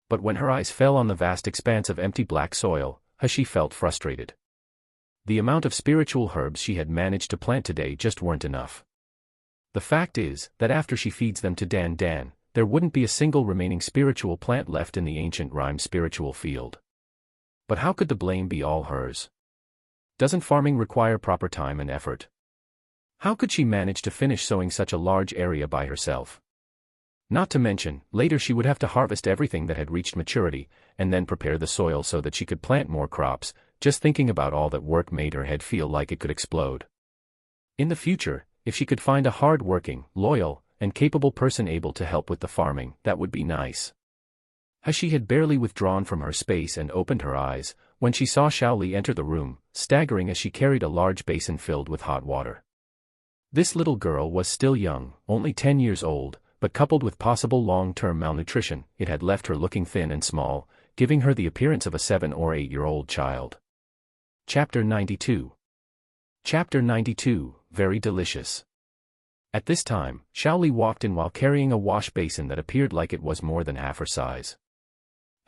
But when her eyes fell on the vast expanse of empty black soil, Hashi felt frustrated. The amount of spiritual herbs she had managed to plant today just weren't enough. The fact is, that after she feeds them to Dan, there wouldn't be a single remaining spiritual plant left in the ancient rhyme spiritual field. But how could the blame be all hers? Doesn't farming require proper time and effort? How could she manage to finish sowing such a large area by herself? Not to mention, later she would have to harvest everything that had reached maturity, and then prepare the soil so that she could plant more crops. Just thinking about all that work made her head feel like it could explode. In the future, if she could find a hard-working, loyal, and capable person able to help with the farming, that would be nice. Hashi had barely withdrawn from her space and opened her eyes, when she saw Shaoli enter the room, staggering as she carried a large basin filled with hot water. This little girl was still young, only 10 years old, but coupled with possible long-term malnutrition, it had left her looking thin and small, giving her the appearance of a 7 or 8-year-old child. Chapter 92. Chapter 92, Very Delicious. At this time, Xiaoli walked in while carrying a wash basin that appeared like it was more than half her size.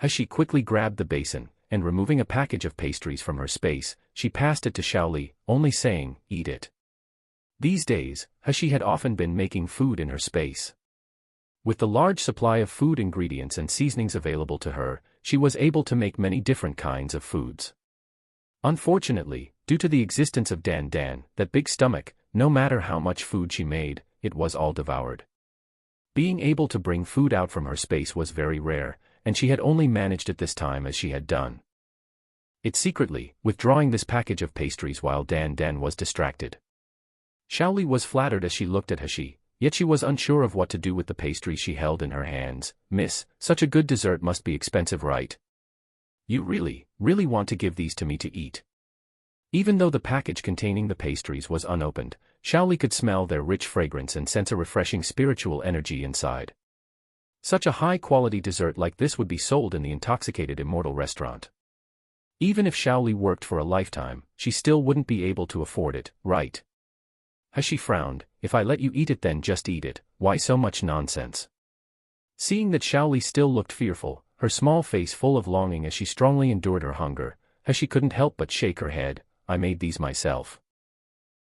She quickly grabbed the basin, and removing a package of pastries from her space, she passed it to Xiaoli, only saying, "Eat it." These days, she had often been making food in her space. With the large supply of food ingredients and seasonings available to her, she was able to make many different kinds of foods. Unfortunately, due to the existence of Dan Dan, that big stomach, no matter how much food she made, it was all devoured. Being able to bring food out from her space was very rare, and she had only managed it this time as she had done it secretly, withdrawing this package of pastries while Dan Dan was distracted. Xiaoli was flattered as she looked at Hashi, yet she was unsure of what to do with the pastries she held in her hands. "Miss, such a good dessert must be expensive, right? You really want to give these to me to eat?" Even though the package containing the pastries was unopened, Xiaoli could smell their rich fragrance and sense a refreshing spiritual energy inside. Such a high-quality dessert like this would be sold in the intoxicated immortal restaurant. Even if Xiaoli worked for a lifetime, she still wouldn't be able to afford it, right? Hashi frowned. "If I let you eat it then just eat it, why so much nonsense?" Seeing that Xiaoli still looked fearful, her small face full of longing as she strongly endured her hunger, Hashi couldn't help but shake her head. "I made these myself.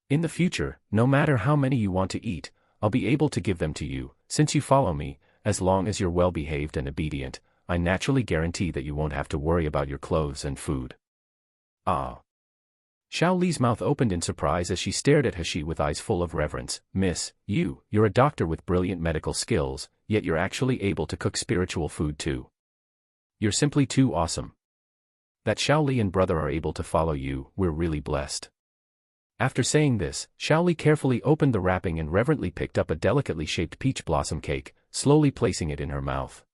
In the future, no matter how many you want to eat, I'll be able to give them to you, since you follow me. As long as you're well-behaved and obedient, I naturally guarantee that you won't have to worry about your clothes and food." Ah! Xiaoli's mouth opened in surprise as she stared at Hashi with eyes full of reverence. "Miss, you're a doctor with brilliant medical skills, yet you're actually able to cook spiritual food too. You're simply too awesome. That Xiaoli and brother are able to follow you, we're really blessed." After saying this, Xiaoli carefully opened the wrapping and reverently picked up a delicately shaped peach blossom cake, slowly placing it in her mouth.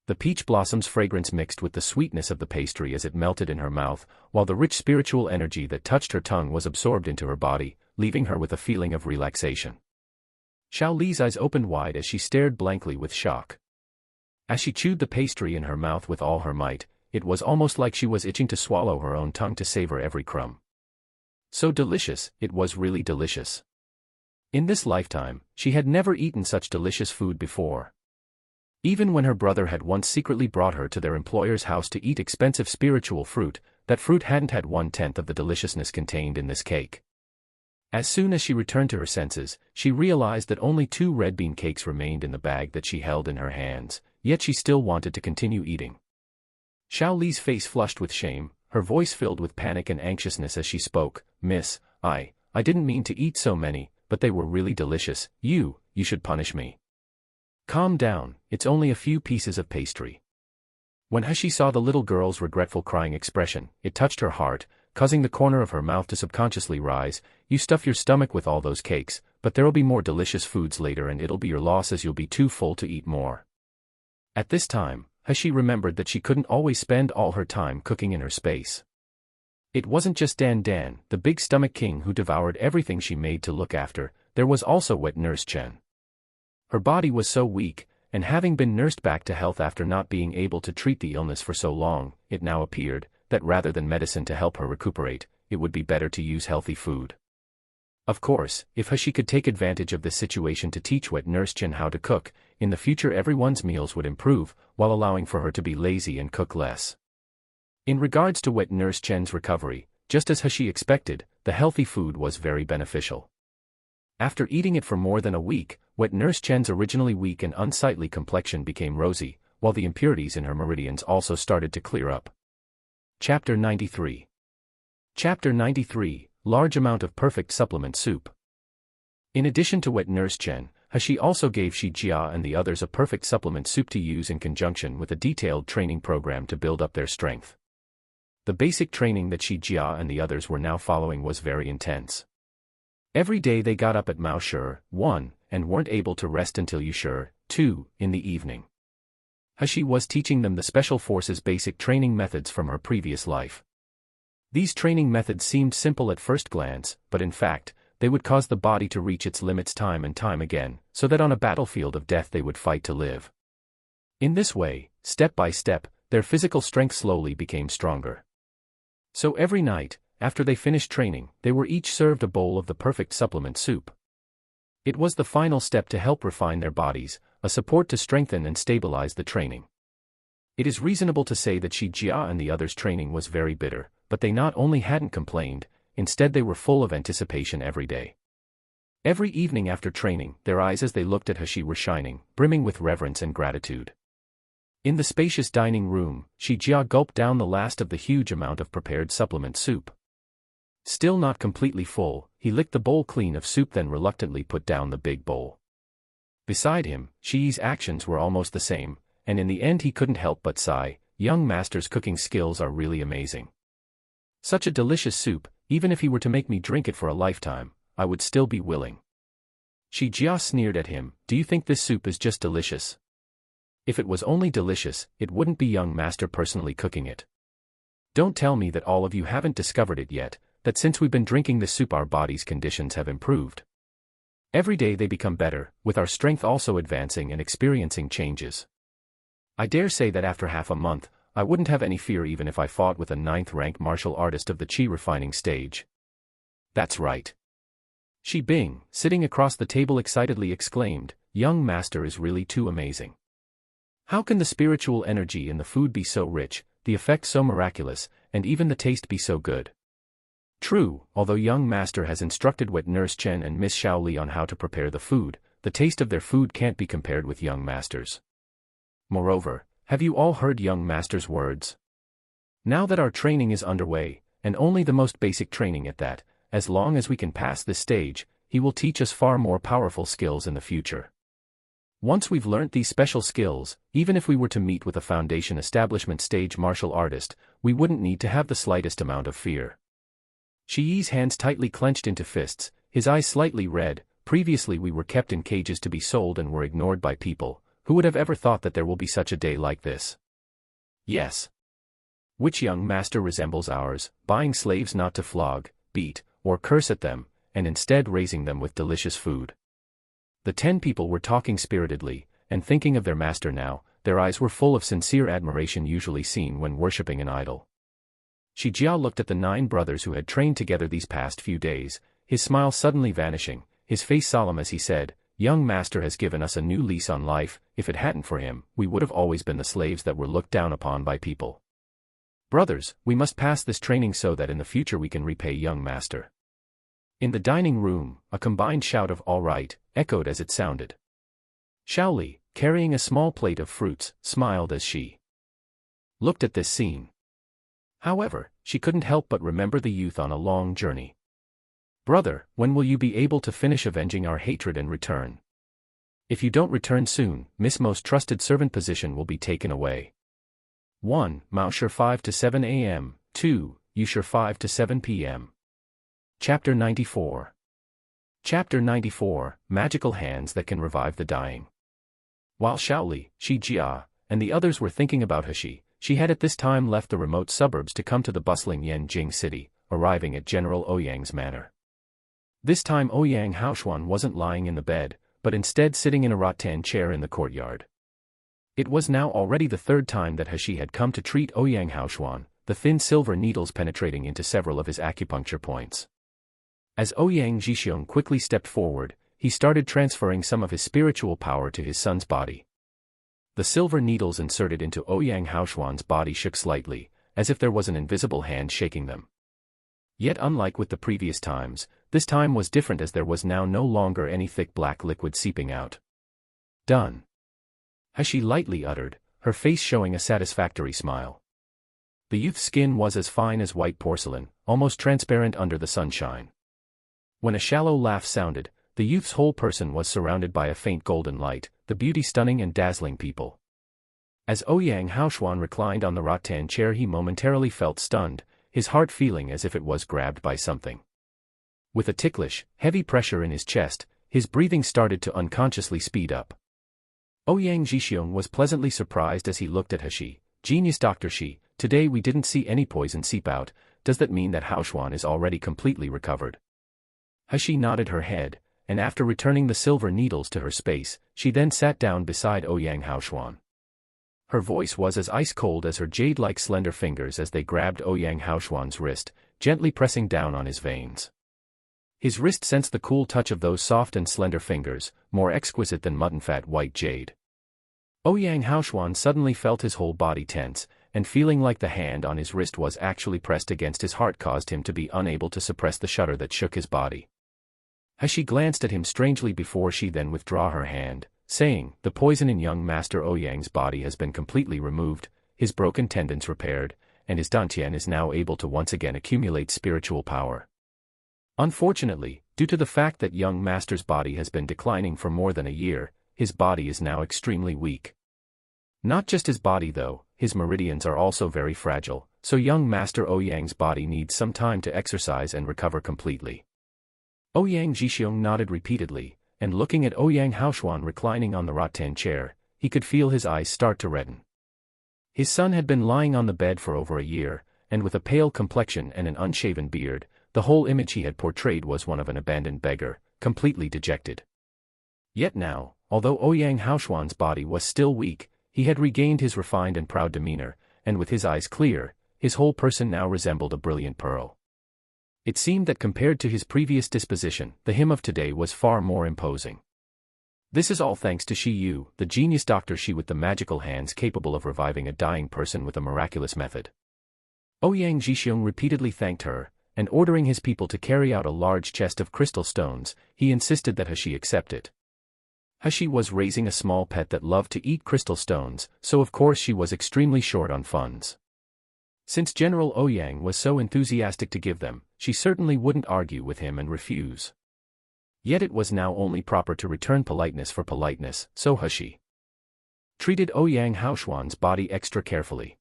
The peach blossom's fragrance mixed with the sweetness of the pastry as it melted in her mouth, while the rich spiritual energy that touched her tongue was absorbed into her body, leaving her with a feeling of relaxation. Xiaoli's eyes opened wide as she stared blankly with shock. As she chewed the pastry in her mouth with all her might, it was almost like she was itching to swallow her own tongue to savor every crumb. So delicious, it was really delicious. In this lifetime, she had never eaten such delicious food before. Even when her brother had once secretly brought her to their employer's house to eat expensive spiritual fruit, that fruit hadn't had 1/10 of the deliciousness contained in this cake. As soon as she returned to her senses, she realized that only 2 red bean cakes remained in the bag that she held in her hands, yet she still wanted to continue eating. Xiaoli's face flushed with shame, her voice filled with panic and anxiousness as she spoke. "Miss, I didn't mean to eat so many, but they were really delicious. You should punish me." "Calm down, it's only a few pieces of pastry." When Hashi saw the little girl's regretful crying expression, it touched her heart, causing the corner of her mouth to subconsciously rise. "You stuff your stomach with all those cakes, but there'll be more delicious foods later and it'll be your loss as you'll be too full to eat more." At this time, Hashi remembered that she couldn't always spend all her time cooking in her space. It wasn't just Dan Dan, the big stomach king who devoured everything she made to look after, there was also wet nurse Chen. Her body was so weak, and having been nursed back to health after not being able to treat the illness for so long, it now appeared that rather than medicine to help her recuperate, it would be better to use healthy food. Of course, if Hashi could take advantage of this situation to teach wet nurse Chen how to cook, in the future everyone's meals would improve, while allowing for her to be lazy and cook less. In regards to wet nurse Chen's recovery, just as Hashi expected, the healthy food was very beneficial. After eating it for more than a week, wet nurse Chen's originally weak and unsightly complexion became rosy, while the impurities in her meridians also started to clear up. Chapter 93. Chapter 93, Large Amount of Perfect Supplement Soup. In addition to wet nurse Chen, Hashi also gave Shi Jia and the others a perfect supplement soup to use in conjunction with a detailed training program to build up their strength. The basic training that Shi Jia and the others were now following was very intense. Every day they got up at Mao Shi 1, and weren't able to rest until Yu Shi 2, in the evening. Hashi was teaching them the Special Forces basic training methods from her previous life. These training methods seemed simple at first glance, but in fact, they would cause the body to reach its limits time and time again, so that on a battlefield of death they would fight to live. In this way, step by step, their physical strength slowly became stronger. So every night, after they finished training, they were each served a bowl of the perfect supplement soup. It was the final step to help refine their bodies, a support to strengthen and stabilize the training. It is reasonable to say that Shi Jia and the others' training was very bitter, but they not only hadn't complained, instead they were full of anticipation every day. Every evening after training, their eyes as they looked at He were shining, brimming with reverence and gratitude. In the spacious dining room, Shi Jia gulped down the last of the huge amount of prepared supplement soup. Still not completely full, he licked the bowl clean of soup, then reluctantly put down the big bowl. Beside him, Shi's actions were almost the same, and in the end he couldn't help but sigh, young master's cooking skills are really amazing. Such a delicious soup, even if he were to make me drink it for a lifetime, I would still be willing. Shi Jia sneered at him, do you think this soup is just delicious? If it was only delicious, it wouldn't be young master personally cooking it. Don't tell me that all of you haven't discovered it yet, that since we've been drinking this soup our body's conditions have improved. Every day they become better, with our strength also advancing and experiencing changes. I dare say that after half a month, I wouldn't have any fear even if I fought with a 9th-rank martial artist of the qi refining stage. That's right. Shi Bing, sitting across the table excitedly exclaimed, young master is really too amazing. How can the spiritual energy in the food be so rich, the effect so miraculous, and even the taste be so good? True, although young master has instructed wet nurse Chen and Miss Xiao Li on how to prepare the food, the taste of their food can't be compared with young master's. Moreover, have you all heard young master's words? Now that our training is underway, and only the most basic training at that, as long as we can pass this stage, he will teach us far more powerful skills in the future. Once we've learnt these special skills, even if we were to meet with a foundation establishment stage martial artist, we wouldn't need to have the slightest amount of fear. Shi Yi's hands tightly clenched into fists, his eyes slightly red. Previously we were kept in cages to be sold and were ignored by people. Who would have ever thought that there will be such a day like this? Yes. Which young master resembles ours, buying slaves not to flog, beat, or curse at them, and instead raising them with delicious food? The 10 people were talking spiritedly, and thinking of their master now, their eyes were full of sincere admiration usually seen when worshipping an idol. Shi Jia looked at the 9 brothers who had trained together these past few days, his smile suddenly vanishing, his face solemn as he said, young master has given us a new lease on life. If it hadn't for him, we would have always been the slaves that were looked down upon by people. Brothers, we must pass this training so that in the future we can repay young master. In the dining room, a combined shout of all right echoed as it sounded. Xiao Li, carrying a small plate of fruits, smiled as she looked at this scene. However, she couldn't help but remember the youth on a long journey. Brother, when will you be able to finish avenging our hatred and return? If you don't return soon, Miss Most Trusted Servant position will be taken away. 1. Mao Sure 5 to 7 a.m. 2. You Sure 5 to 7 p.m. Chapter 94. Chapter 94, Magical Hands That Can Revive the Dying. While Xiao Li, Shi Jia, and the others were thinking about He, she had at this time left the remote suburbs to come to the bustling Yanjing city, arriving at General Ouyang's manor. This time Ouyang Haoshuan wasn't lying in the bed, but instead sitting in a rattan chair in the courtyard. It was now already the 3rd time that He had come to treat Ouyang Haoshuan, the thin silver needles penetrating into several of his acupuncture points. As Ouyang Jixiong quickly stepped forward, he started transferring some of his spiritual power to his son's body. The silver needles inserted into Ouyang Haoshuan's body shook slightly, as if there was an invisible hand shaking them. Yet unlike with the previous times, this time was different as there was now no longer any thick black liquid seeping out. Done. He lightly uttered, her face showing a satisfactory smile. The youth's skin was as fine as white porcelain, almost transparent under the sunshine. When a shallow laugh sounded, the youth's whole person was surrounded by a faint golden light, the beauty stunning and dazzling people. As Ouyang Haoshuan reclined on the rattan chair he momentarily felt stunned, his heart feeling as if it was grabbed by something. With a ticklish, heavy pressure in his chest, his breathing started to unconsciously speed up. Ouyang Jixiong was pleasantly surprised as he looked at He. Genius Dr. Shi, today we didn't see any poison seep out. Does that mean that Haoshuan is already completely recovered? He nodded her head, and after returning the silver needles to her space, she then sat down beside Ouyang Haoshuan. Her voice was as ice-cold as her jade-like slender fingers as they grabbed Ouyang Haoshuan's wrist, gently pressing down on his veins. His wrist sensed the cool touch of those soft and slender fingers, more exquisite than mutton-fat white jade. Ouyang Haoshuan suddenly felt his whole body tense, and feeling like the hand on his wrist was actually pressed against his heart caused him to be unable to suppress the shudder that shook his body. She glanced at him strangely before she then withdrew her hand, saying, "The poison in young Master Ouyang's body has been completely removed, his broken tendons repaired, and his dantian is now able to once again accumulate spiritual power. Unfortunately, due to the fact that young Master's body has been declining for more than a year, his body is now extremely weak. Not just his body though, his meridians are also very fragile, so young Master Ouyang's body needs some time to exercise and recover completely." Ouyang Jixiong nodded repeatedly, and looking at Ouyang Haoshuan reclining on the rattan chair, he could feel his eyes start to redden. His son had been lying on the bed for over a year, and with a pale complexion and an unshaven beard, the whole image he had portrayed was one of an abandoned beggar, completely dejected. Yet now, although Ouyang Haoshuan's body was still weak, he had regained his refined and proud demeanor, and with his eyes clear, his whole person now resembled a brilliant pearl. It seemed that compared to his previous disposition, the him of today was far more imposing. This is all thanks to Shi Yu, the genius doctor Shi with the magical hands capable of reviving a dying person with a miraculous method. Ouyang Jixiong repeatedly thanked her, and ordering his people to carry out a large chest of crystal stones, he insisted that He accept it. He was raising a small pet that loved to eat crystal stones, so of course she was extremely short on funds. Since General Ouyang was so enthusiastic to give them, she certainly wouldn't argue with him and refuse. Yet it was now only proper to return politeness for politeness, so He treated Ouyang Haoshuan's body extra carefully.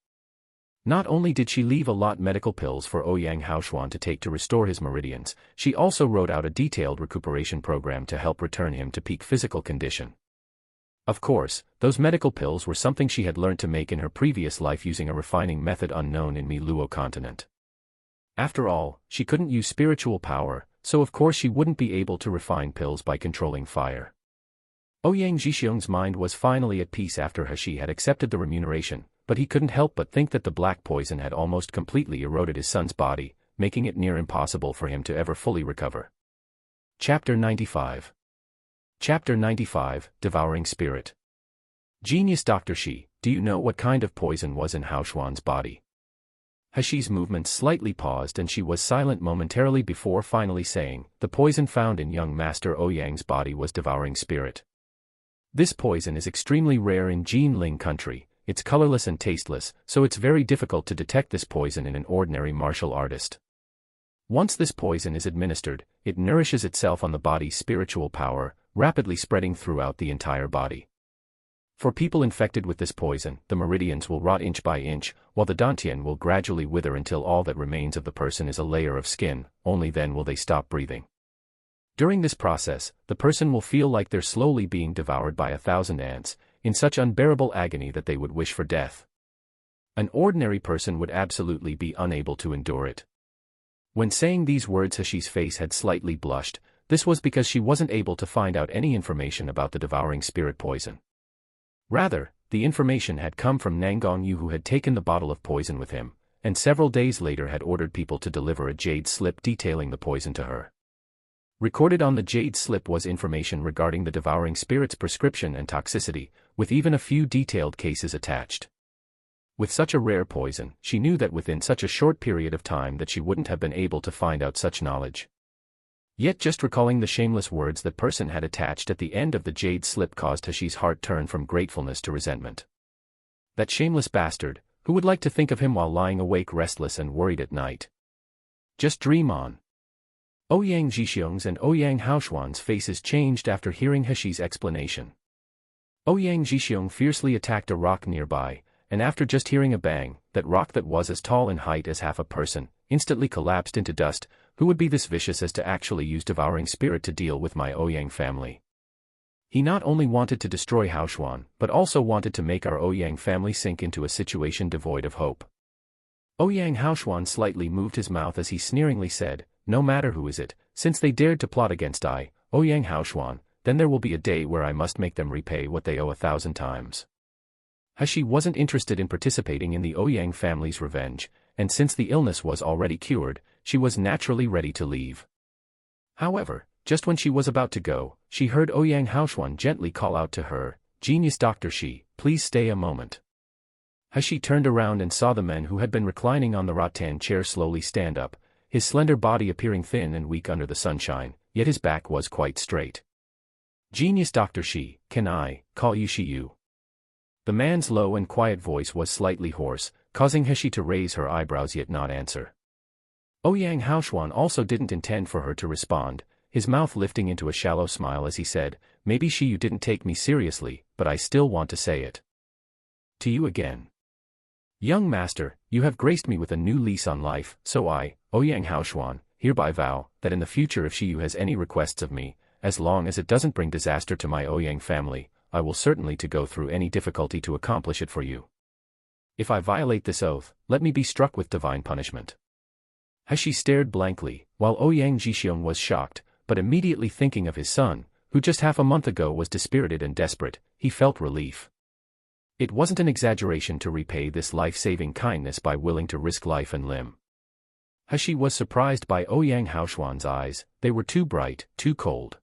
Not only did she leave a lot medical pills for Ouyang Haoshuan to take to restore his meridians, she also wrote out a detailed recuperation program to help return him to peak physical condition. Of course, those medical pills were something she had learned to make in her previous life using a refining method unknown in Mi-Luo continent. After all, she couldn't use spiritual power, so of course she wouldn't be able to refine pills by controlling fire. Ouyang Jixiong's mind was finally at peace after He had accepted the remuneration, but he couldn't help but think that the black poison had almost completely eroded his son's body, making it near impossible for him to ever fully recover. Chapter 95. Chapter 95, Devouring Spirit. Genius Dr. Shi, do you know what kind of poison was in Haoshuan's body? Shi's movements slightly paused and she was silent momentarily before finally saying, the poison found in young Master Ouyang's body was devouring spirit. This poison is extremely rare in Jinling country, it's colorless and tasteless, so it's very difficult to detect this poison in an ordinary martial artist. Once this poison is administered, it nourishes itself on the body's spiritual power, rapidly spreading throughout the entire body. For people infected with this poison, the meridians will rot inch by inch, while the dantian will gradually wither until all that remains of the person is a layer of skin, only then will they stop breathing. During this process, the person will feel like they're slowly being devoured by 1,000 ants, in such unbearable agony that they would wish for death. An ordinary person would absolutely be unable to endure it. When saying these words, Hashi's face had slightly blushed. This was because she wasn't able to find out any information about the devouring spirit poison. Rather, the information had come from Nangong Yu, who had taken the bottle of poison with him, and several days later had ordered people to deliver a jade slip detailing the poison to her. Recorded on the jade slip was information regarding the devouring spirit's prescription and toxicity, with even a few detailed cases attached. With such a rare poison, she knew that within such a short period of time that she wouldn't have been able to find out such knowledge. Yet just recalling the shameless words that person had attached at the end of the jade slip caused Hashi's heart turn from gratefulness to resentment. That shameless bastard, who would like to think of him while lying awake restless and worried at night? Just dream on. Ouyang Jixiong's and Ouyang Haoshuan's faces changed after hearing Hashi's explanation. Ouyang Jixiong fiercely attacked a rock nearby, and after just hearing a bang, that rock that was as tall in height as half a person, instantly collapsed into dust. Who would be this vicious as to actually use devouring spirit to deal with my Ouyang family? He not only wanted to destroy Haoshuan, but also wanted to make our Ouyang family sink into a situation devoid of hope. Ouyang Haoshuan slightly moved his mouth as he sneeringly said, no matter who is it, since they dared to plot against Ouyang Haoshuan, then there will be a day where I must make them repay what they owe 1,000 times. Hashi wasn't interested in participating in the Ouyang family's revenge, and since the illness was already cured, she was naturally ready to leave. However, just when she was about to go, she heard Ouyang Haoshuan gently call out to her, "Genius Dr. Shi, please stay a moment." As she turned around and saw the man who had been reclining on the rattan chair slowly stand up, his slender body appearing thin and weak under the sunshine, yet his back was quite straight. "Genius Dr. Shi, can I call you Shi-yu?" The man's low and quiet voice was slightly hoarse, causing Heshi to raise her eyebrows yet not answer. Ouyang Haoshuan also didn't intend for her to respond, his mouth lifting into a shallow smile as he said, "Maybe Shi-yu didn't take me seriously, but I still want to say it to you again. Young master, you have graced me with a new lease on life, so I, Ouyang Haoshuan, hereby vow that in the future if Shi-yu has any requests of me, as long as it doesn't bring disaster to my Ouyang family, I will certainly to go through any difficulty to accomplish it for you. If I violate this oath, let me be struck with divine punishment." Heshi stared blankly, while Ouyang Jixiong was shocked, but immediately thinking of his son, who just half a month ago was dispirited and desperate, he felt relief. It wasn't an exaggeration to repay this life-saving kindness by willing to risk life and limb. Heshi was surprised by Ouyang Haoshuan's eyes, they were too bright, too cold.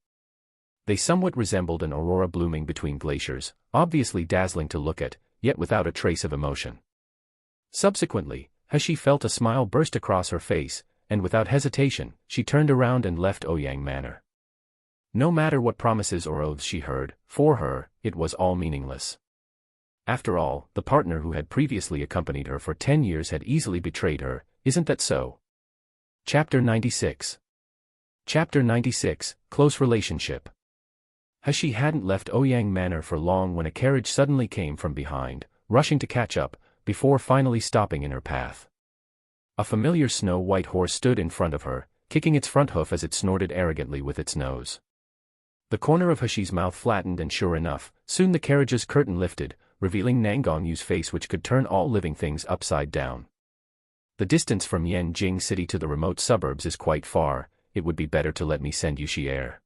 They somewhat resembled an aurora blooming between glaciers, obviously dazzling to look at, yet without a trace of emotion. Subsequently, Heshi felt a smile burst across her face, and without hesitation, she turned around and left Ouyang Manor. No matter what promises or oaths she heard, for her, it was all meaningless. After all, the partner who had previously accompanied her for 10 years had easily betrayed her, isn't that so? Chapter 96. Chapter 96, Close Relationship. Heshi hadn't left Ouyang Manor for long when a carriage suddenly came from behind, rushing to catch up, before finally stopping in her path. A familiar snow-white horse stood in front of her, kicking its front hoof as it snorted arrogantly with its nose. The corner of Heshi's mouth flattened and sure enough, soon the carriage's curtain lifted, revealing Nangongyu's face which could turn all living things upside down. "The distance from Yanjing City to the remote suburbs is quite far, it would be better to let me send you Xi'er."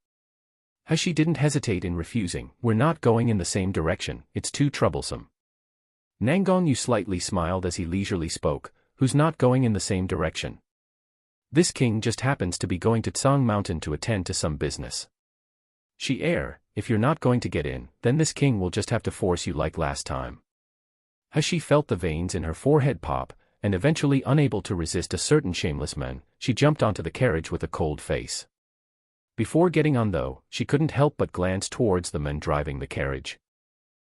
Heshi didn't hesitate in refusing, "We're not going in the same direction, it's too troublesome." Nangongyu slightly smiled as he leisurely spoke, "Who's not going in the same direction? This king just happens to be going to Tsang Mountain to attend to some business. Xi'er, if you're not going to get in, then this king will just have to force you like last time." Heshi felt the veins in her forehead pop, and eventually unable to resist a certain shameless man, she jumped onto the carriage with a cold face. Before getting on though, she couldn't help but glance towards the man driving the carriage.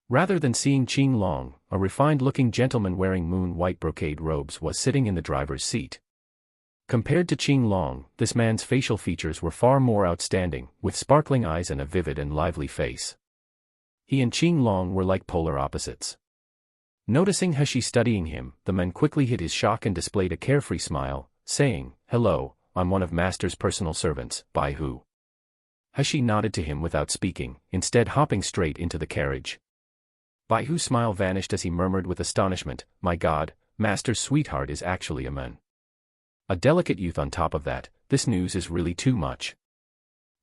Rather than seeing Qing Long, a refined-looking gentleman wearing moon-white brocade robes was sitting in the driver's seat. Compared to Qing Long, this man's facial features were far more outstanding, with sparkling eyes and a vivid and lively face. He and Qing Long were like polar opposites. Noticing Heshi studying him, the man quickly hid his shock and displayed a carefree smile, saying, "Hello, I'm one of Master's personal servants, Bai Hu." Heshi nodded to him without speaking, instead hopping straight into the carriage. Bai Hu's smile vanished as he murmured with astonishment, "My God, Master's sweetheart is actually a man. A delicate youth on top of that, this news is really too much."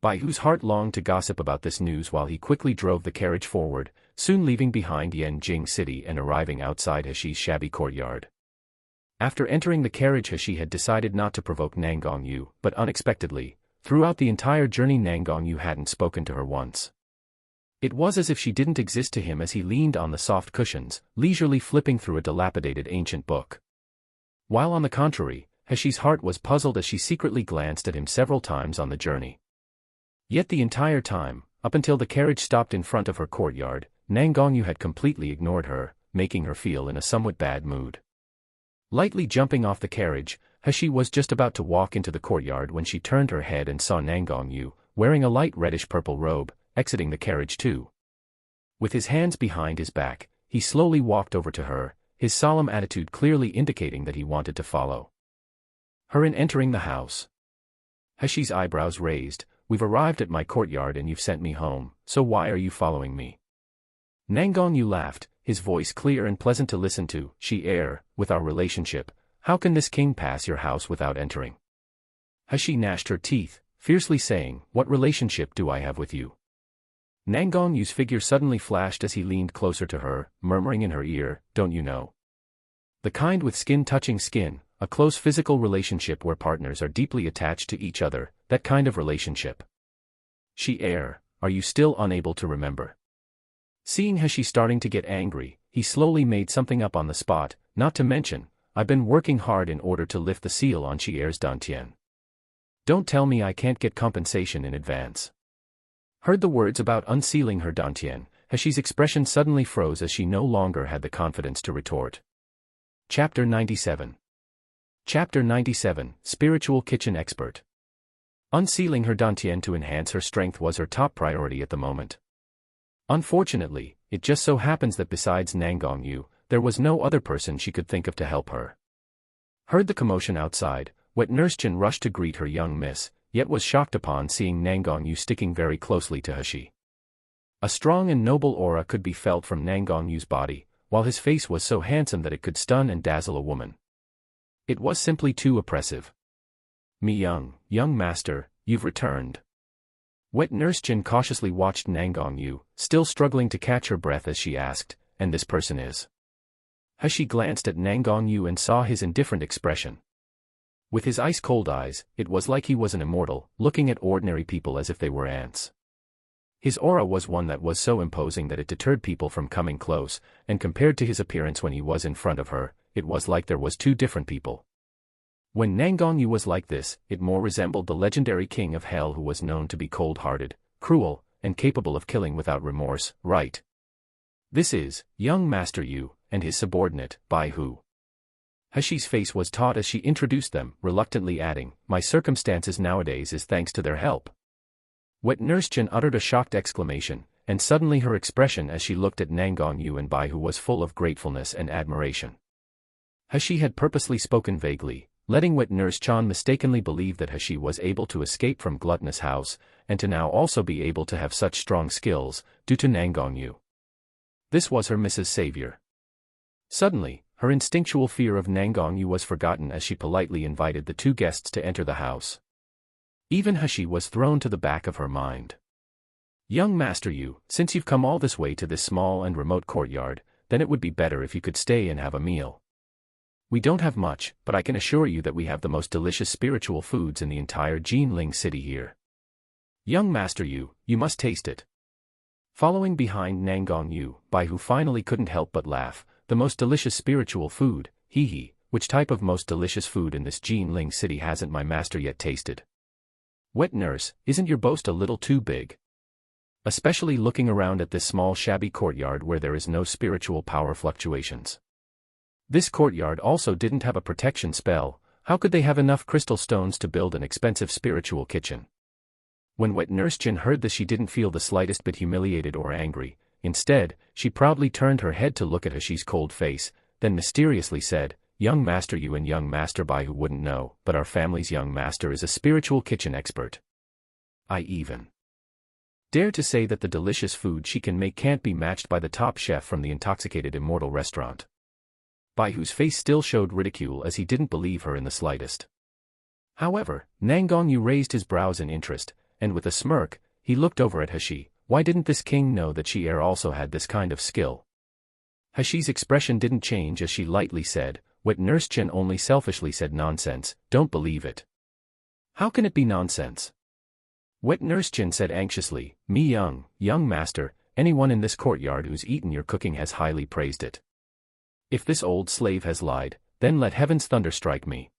Bai Hu's heart longed to gossip about this news while he quickly drove the carriage forward, soon leaving behind Yanjing City and arriving outside Heshi's shabby courtyard. After entering the carriage, Heshi had decided not to provoke Nangongyu, but unexpectedly, throughout the entire journey Nangongyu hadn't spoken to her once. It was as if she didn't exist to him as he leaned on the soft cushions, leisurely flipping through a dilapidated ancient book. While on the contrary, Heshi's heart was puzzled as she secretly glanced at him several times on the journey. Yet the entire time, up until the carriage stopped in front of her courtyard, Nangongyu had completely ignored her, making her feel in a somewhat bad mood. Lightly jumping off the carriage, Heshi was just about to walk into the courtyard when she turned her head and saw Nangongyu, wearing a light reddish-purple robe, exiting the carriage too. With his hands behind his back, he slowly walked over to her, his solemn attitude clearly indicating that he wanted to follow her in entering the house. Heshi's eyebrows raised, "We've arrived at my courtyard and you've sent me home, so why are you following me?" Nangongyu laughed, his voice clear and pleasant to listen to. "Xi'er, with our relationship, how can this king pass your house without entering?" Heshi gnashed her teeth, fiercely saying, "What relationship do I have with you?" Nangongyu's figure suddenly flashed as he leaned closer to her, murmuring in her ear, "Don't you know? The kind with skin touching skin, a close physical relationship where partners are deeply attached to each other, that kind of relationship. Are you still unable to remember? Seeing Hashi starting to get angry, he slowly made something up on the spot, not to mention, I've been working hard in order to lift the seal on Chier's dantian. Don't tell me I can't get compensation in advance. Heard the words about unsealing her dantian, Hashi's expression suddenly froze as she no longer had the confidence to retort. Chapter 97. Chapter 97, Spiritual Kitchen Expert. Unsealing her dantian to enhance her strength was her top priority at the moment. Unfortunately, it just so happens that besides Nangong Yu, there was no other person she could think of to help her. Heard the commotion outside, Wet Nurse Chin rushed to greet her young miss, yet was shocked upon seeing Nangong Yu sticking very closely to Hashi. A strong and noble aura could be felt from Nangong Yu's body, while his face was so handsome that it could stun and dazzle a woman. It was simply too oppressive. Young master, you've returned. Wet Nurse Chin cautiously watched Nangong Yu, still struggling to catch her breath as she asked, and this person is? Hashi glanced at Nangong Yu and saw his indifferent expression. With his ice-cold eyes, it was like he was an immortal, looking at ordinary people as if they were ants. His aura was one that was so imposing that it deterred people from coming close, and compared to his appearance when he was in front of her, it was like there was two different people. When Nangong Yu was like this, it more resembled the legendary king of hell who was known to be cold-hearted, cruel, and capable of killing without remorse, right? This is, young Master Yu, and his subordinate, Bai Hu. Hashi's face was taut as she introduced them, reluctantly adding, my circumstances nowadays is thanks to their help. Wet Nurse Chin uttered a shocked exclamation, and suddenly her expression as she looked at Nangong Yu and Bai Hu was full of gratefulness and admiration. Hashi had purposely spoken vaguely, letting Wet Nurse Chan mistakenly believe that Hashi was able to escape from Gluttonous House, and to now also be able to have such strong skills, due to Nangong Yu. This was her Mrs. Savior. Suddenly, her instinctual fear of Nangong Yu was forgotten as she politely invited the two guests to enter the house. Even Hashi was thrown to the back of her mind. Young Master Yu, since you've come all this way to this small and remote courtyard, then it would be better if you could stay and have a meal. We don't have much, but I can assure you that we have the most delicious spiritual foods in the entire Jinling city here. Young Master Yu, you must taste it. Following behind Nangong Yu, Bai Hu finally couldn't help but laugh. The most delicious spiritual food, hee, which type of most delicious food in this Jinling city hasn't my master yet tasted? Wet Nurse, isn't your boast a little too big? Especially looking around at this small shabby courtyard where there is no spiritual power fluctuations. This courtyard also didn't have a protection spell, how could they have enough crystal stones to build an expensive spiritual kitchen? When Wet Nurse Chin heard this she didn't feel the slightest bit humiliated or angry. Instead, she proudly turned her head to look at Hashi's cold face, then mysteriously said, Young Master Yu and Young Master Bai Hu wouldn't know, but our family's young master is a spiritual kitchen expert. I even dare to say that the delicious food she can make can't be matched by the top chef from the intoxicated immortal restaurant. Bai Hu's face still showed ridicule as he didn't believe her in the slightest. However, Nangong Yu raised his brows in interest, and with a smirk, he looked over at Hashi. Why didn't this king know that Chier also had this kind of skill? Hashi's expression didn't change as she lightly said, Wet Nurse Chin only selfishly said nonsense, don't believe it. How can it be nonsense? Wet Nurse Chin said anxiously, young master, anyone in this courtyard who's eaten your cooking has highly praised it. If this old slave has lied, then let heaven's thunder strike me.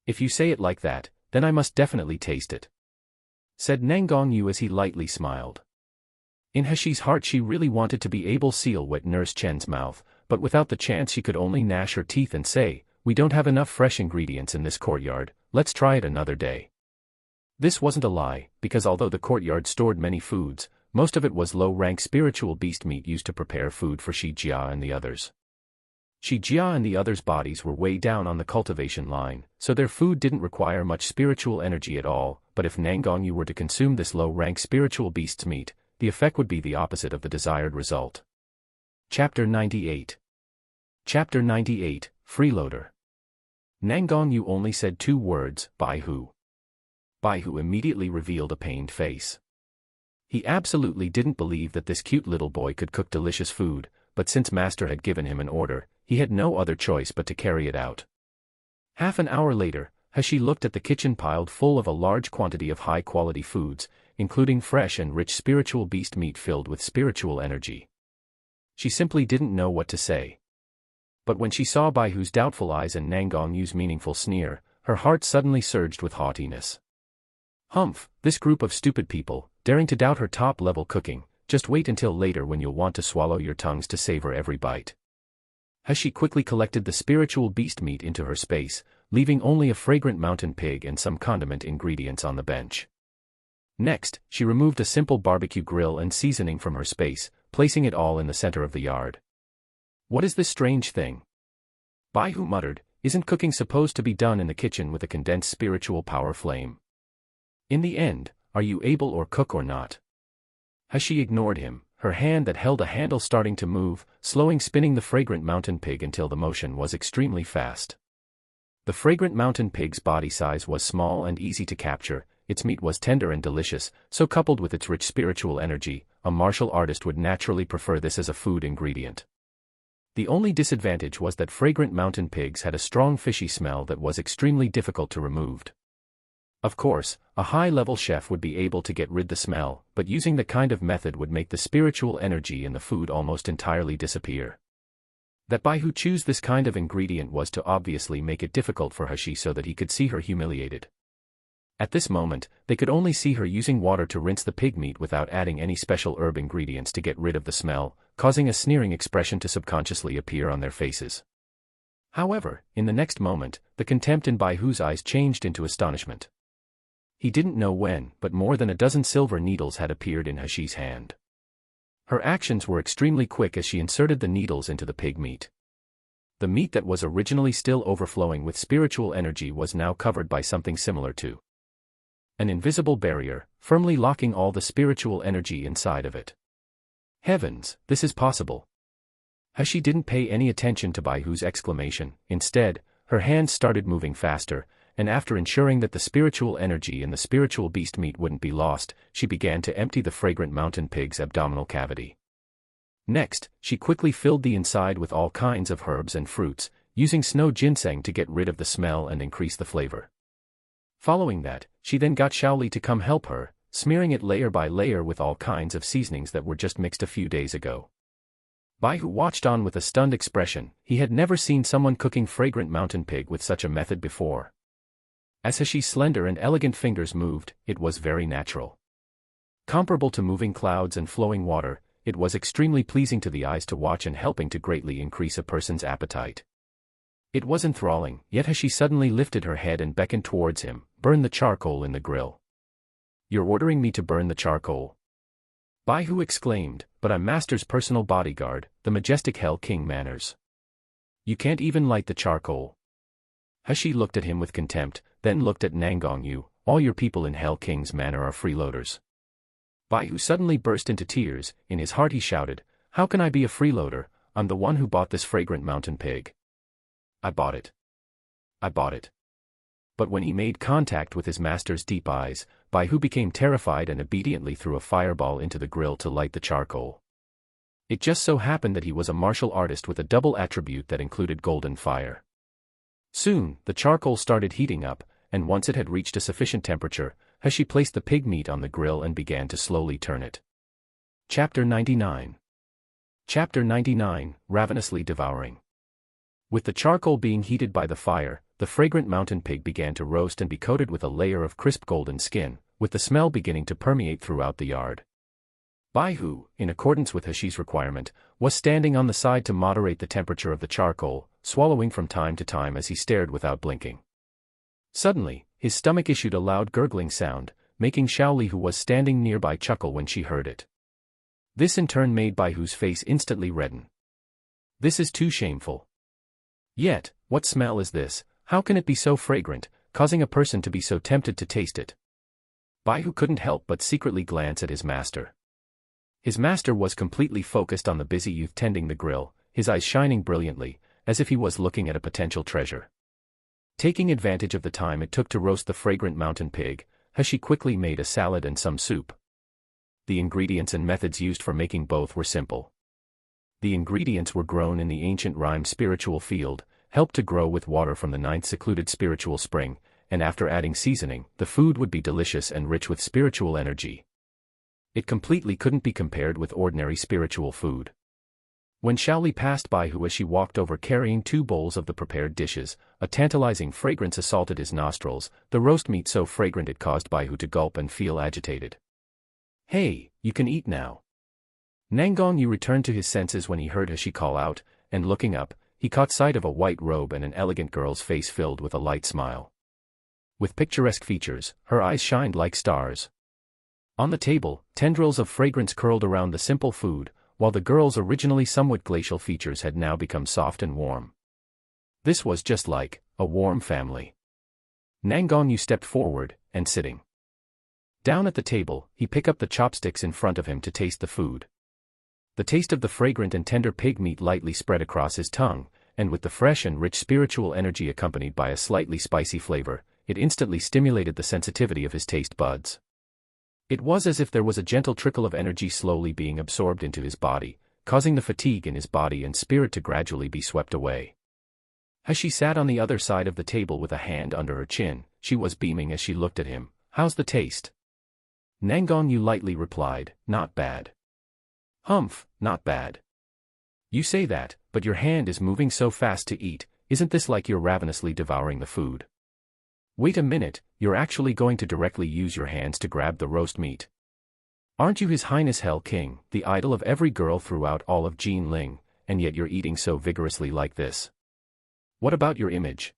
If you say it like that, then I must definitely taste it. Said Nangong Yu as he lightly smiled. In Hashi's heart she really wanted to be able to seal Wet Nurse Chen's mouth, but without the chance she could only gnash her teeth and say, we don't have enough fresh ingredients in this courtyard, let's try it another day. This wasn't a lie, because although the courtyard stored many foods, most of it was low-rank spiritual beast meat used to prepare food for Shi Jia and the others. Shi Jia and the others' bodies were way down on the cultivation line, so their food didn't require much spiritual energy at all, but if Nangong Yu were to consume this low-rank spiritual beast's meat, the effect would be the opposite of the desired result. Chapter 98. Chapter 98, Freeloader. Nangong Yu only said 2 words, Bai Hu. Bai Hu immediately revealed a pained face. He absolutely didn't believe that this cute little boy could cook delicious food, but since Master had given him an order, he had no other choice but to carry it out. Half an hour later, Hashi looked at the kitchen piled full of a large quantity of high-quality foods, including fresh and rich spiritual beast meat filled with spiritual energy. She simply didn't know what to say. But when she saw Baihu's doubtful eyes and Nangong Yu's meaningful sneer, her heart suddenly surged with haughtiness. Humph, this group of stupid people, daring to doubt her top-level cooking, just wait until later when you'll want to swallow your tongues to savor every bite. Hashi quickly collected the spiritual beast meat into her space, leaving only a fragrant mountain pig and some condiment ingredients on the bench. Next, she removed a simple barbecue grill and seasoning from her space, placing it all in the center of the yard. What is this strange thing? Baihu muttered, isn't cooking supposed to be done in the kitchen with a condensed spiritual power flame? In the end, are you able or cook or not? Hashi ignored him, her hand that held a handle starting to move, spinning the fragrant mountain pig until the motion was extremely fast. The fragrant mountain pig's body size was small and easy to capture, its meat was tender and delicious, so coupled with its rich spiritual energy, a martial artist would naturally prefer this as a food ingredient. The only disadvantage was that fragrant mountain pigs had a strong fishy smell that was extremely difficult to remove. Of course, a high-level chef would be able to get rid the smell, but using that kind of method would make the spiritual energy in the food almost entirely disappear. That Baihu choose this kind of ingredient was to obviously make it difficult for Hashi so that he could see her humiliated. At this moment, they could only see her using water to rinse the pig meat without adding any special herb ingredients to get rid of the smell, causing a sneering expression to subconsciously appear on their faces. However, in the next moment, the contempt in Baihu's eyes changed into astonishment. He didn't know when, but more than a dozen silver needles had appeared in Hashi's hand. Her actions were extremely quick as she inserted the needles into the pig meat. The meat that was originally still overflowing with spiritual energy was now covered by something similar to an invisible barrier, firmly locking all the spiritual energy inside of it. Heavens, this is possible. Hashi didn't pay any attention to Baihu's exclamation. Instead, her hands started moving faster, and after ensuring that the spiritual energy in the spiritual beast meat wouldn't be lost, she began to empty the fragrant mountain pig's abdominal cavity. Next, she quickly filled the inside with all kinds of herbs and fruits, using snow ginseng to get rid of the smell and increase the flavor. Following that, she then got Shaoli to come help her, smearing it layer by layer with all kinds of seasonings that were just mixed a few days ago. Baihu watched on with a stunned expression. He had never seen someone cooking fragrant mountain pig with such a method before. As Hashi's slender and elegant fingers moved, it was very natural. Comparable to moving clouds and flowing water, it was extremely pleasing to the eyes to watch and helping to greatly increase a person's appetite. It was enthralling, yet Hashi suddenly lifted her head and beckoned towards him. Burn the charcoal in the grill. You're ordering me to burn the charcoal? Baihu exclaimed, but I'm Master's personal bodyguard, the majestic Hell King Manners. You can't even light the charcoal. Hashi looked at him with contempt, then looked at Nangong Yu. All your people in Hell King's Manor are freeloaders. Baihu suddenly burst into tears. In his heart he shouted, how can I be a freeloader? I'm the one who bought this fragrant mountain pig. I bought it. I bought it. But when he made contact with his master's deep eyes, Baihu became terrified and obediently threw a fireball into the grill to light the charcoal. It just so happened that he was a martial artist with a double attribute that included golden fire. Soon, the charcoal started heating up, and once it had reached a sufficient temperature, Hashi placed the pig meat on the grill and began to slowly turn it. Chapter 99. Chapter 99, Ravenously Devouring. With the charcoal being heated by the fire, the fragrant mountain pig began to roast and be coated with a layer of crisp golden skin, with the smell beginning to permeate throughout the yard. Baihu, in accordance with Hashi's requirement, was standing on the side to moderate the temperature of the charcoal, swallowing from time to time as he stared without blinking. Suddenly, his stomach issued a loud gurgling sound, making Shaoli, who was standing nearby, chuckle when she heard it. This in turn made Baihu's face instantly redden. This is too shameful. Yet, what smell is this? How can it be so fragrant, causing a person to be so tempted to taste it? Baihu couldn't help but secretly glance at his master. His master was completely focused on the busy youth tending the grill, his eyes shining brilliantly, as if he was looking at a potential treasure. Taking advantage of the time it took to roast the fragrant mountain pig, Hashi quickly made a salad and some soup. The ingredients and methods used for making both were simple. The ingredients were grown in the ancient rhyme spiritual field, helped to grow with water from the ninth secluded spiritual spring, and after adding seasoning, the food would be delicious and rich with spiritual energy. It completely couldn't be compared with ordinary spiritual food. When Shaoli passed by Hu as she walked over carrying 2 bowls of the prepared dishes, a tantalizing fragrance assaulted his nostrils, the roast meat so fragrant it caused Bai Hu to gulp and feel agitated. "Hey, you can eat now." Nanggong Yu returned to his senses when he heard He call out, and looking up, he caught sight of a white robe and an elegant girl's face filled with a light smile. With picturesque features, her eyes shined like stars. On the table, tendrils of fragrance curled around the simple food, while the girl's originally somewhat glacial features had now become soft and warm. This was just like a warm family. Nanggong Yu stepped forward, and sitting down at the table, he picked up the chopsticks in front of him to taste the food. The taste of the fragrant and tender pig meat lightly spread across his tongue, and with the fresh and rich spiritual energy accompanied by a slightly spicy flavor, it instantly stimulated the sensitivity of his taste buds. It was as if there was a gentle trickle of energy slowly being absorbed into his body, causing the fatigue in his body and spirit to gradually be swept away. As she sat on the other side of the table with a hand under her chin, she was beaming as she looked at him. "How's the taste?" Nanggong Yu lightly replied, "Not bad." "Humph, not bad. You say that, but your hand is moving so fast to eat, isn't this like you're ravenously devouring the food?" "Wait a minute, you're actually going to directly use your hands to grab the roast meat. Aren't you His Highness Hell King, the idol of every girl throughout all of Jinling, and yet you're eating so vigorously like this? What about your image?"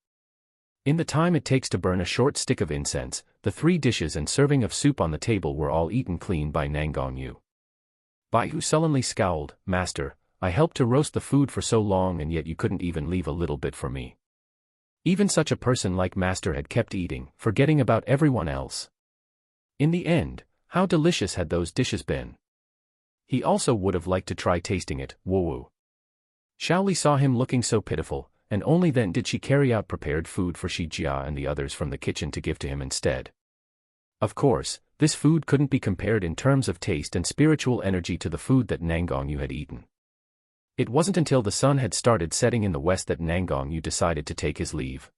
In the time it takes to burn a short stick of incense, the 3 dishes and serving of soup on the table were all eaten clean by Nanggong Yu. Bai Hu sullenly scowled, "Master, I helped to roast the food for so long and yet you couldn't even leave a little bit for me." Even such a person like Master had kept eating, forgetting about everyone else. In the end, how delicious had those dishes been? He also would have liked to try tasting it. Woo-woo. Shaoli saw him looking so pitiful, and only then did she carry out prepared food for Shi Jia and the others from the kitchen to give to him instead. Of course, this food couldn't be compared in terms of taste and spiritual energy to the food that Nanggong Yu had eaten. It wasn't until the sun had started setting in the west that Nanggong Yu decided to take his leave.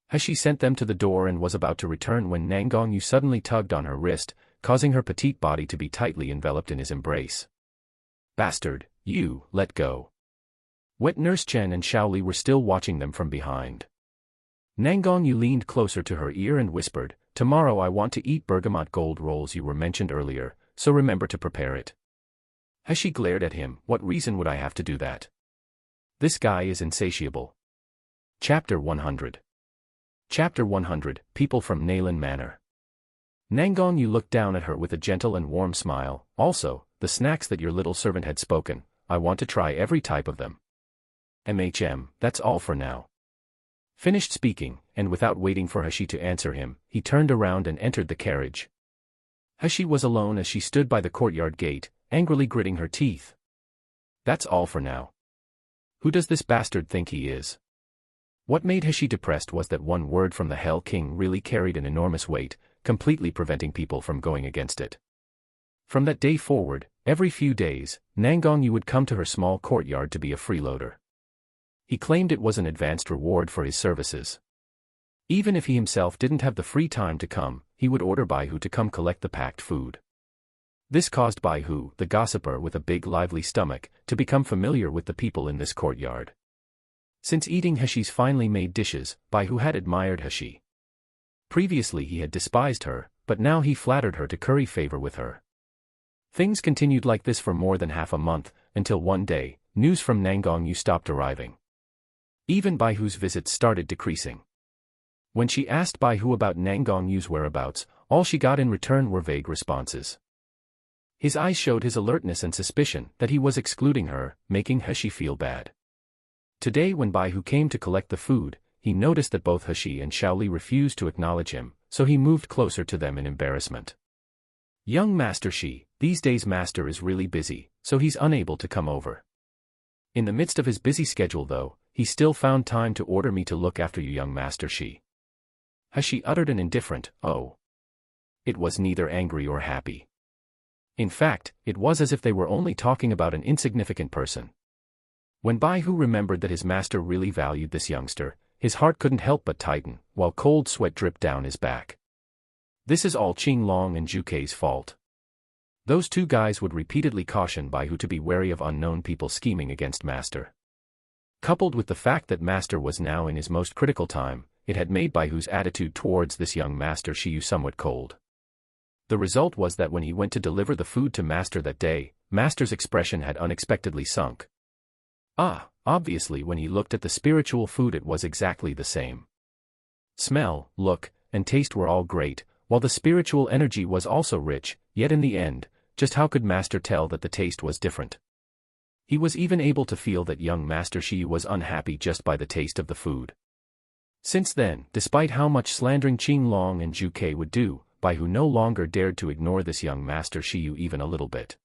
As she sent them to the door and was about to return when Nanggong Yu suddenly tugged on her wrist, causing her petite body to be tightly enveloped in his embrace. "Bastard, you, let go." Wet Nurse Chen and Shaoli were still watching them from behind. Nanggong Yu leaned closer to her ear and whispered, "Tomorrow I want to eat bergamot gold rolls you were mentioned earlier, so remember to prepare it." As she glared at him, "What reason would I have to do that? This guy is insatiable." Chapter 100. Chapter 100, People from Nalan Manor. Nanggong Yu looked down at her with a gentle and warm smile. "Also, the snacks that your little servant had spoken, I want to try every type of them. That's all for now." Finished speaking, and without waiting for He to answer him, he turned around and entered the carriage. He was alone as she stood by the courtyard gate, angrily gritting her teeth. "That's all for now. Who does this bastard think he is?" What made He depressed was that one word from the Hell King really carried an enormous weight, completely preventing people from going against it. From that day forward, every few days, Nanggong Yu would come to her small courtyard to be a freeloader. He claimed it was an advanced reward for his services. Even if he himself didn't have the free time to come, he would order Bai Hu to come collect the packed food. This caused Bai Hu, the gossiper with a big lively stomach, to become familiar with the people in this courtyard. Since eating Heshi's finely made dishes, Bai Hu had admired Heshi. Previously he had despised her, but now he flattered her to curry favor with her. Things continued like this for more than half a month, until one day, news from Nanggong Yu stopped arriving. Even Bai Hu's visits started decreasing. When she asked Bai Hu about Nanggong Yu's whereabouts, all she got in return were vague responses. His eyes showed his alertness and suspicion that he was excluding her, making Heshi feel bad. Today when Bai Hu came to collect the food, he noticed that both Heshi and Shaoli refused to acknowledge him, so he moved closer to them in embarrassment. "Young Master Shi, these days Master is really busy, so he's unable to come over. In the midst of his busy schedule though, he still found time to order me to look after you, young Master Shi." Heshi uttered an indifferent, "Oh." It was neither angry or happy. In fact, it was as if they were only talking about an insignificant person. When Bai Hu remembered that his master really valued this youngster, his heart couldn't help but tighten, while cold sweat dripped down his back. This is all Qing Long and Zhu Kei's fault. Those two guys would repeatedly caution Bai Hu to be wary of unknown people scheming against master. Coupled with the fact that master was now in his most critical time, it had made Bai Hu's attitude towards this young master Shiyu somewhat cold. The result was that when he went to deliver the food to master that day, master's expression had unexpectedly sunk. Obviously when he looked at the spiritual food it was exactly the same. Smell, look, and taste were all great, while the spiritual energy was also rich, yet in the end, just how could master tell that the taste was different? He was even able to feel that young master Shiyu was unhappy just by the taste of the food. Since then, despite how much slandering Qing Long and Zhu Kei would do, Bai Hu no longer dared to ignore this young master Shiyu even a little bit.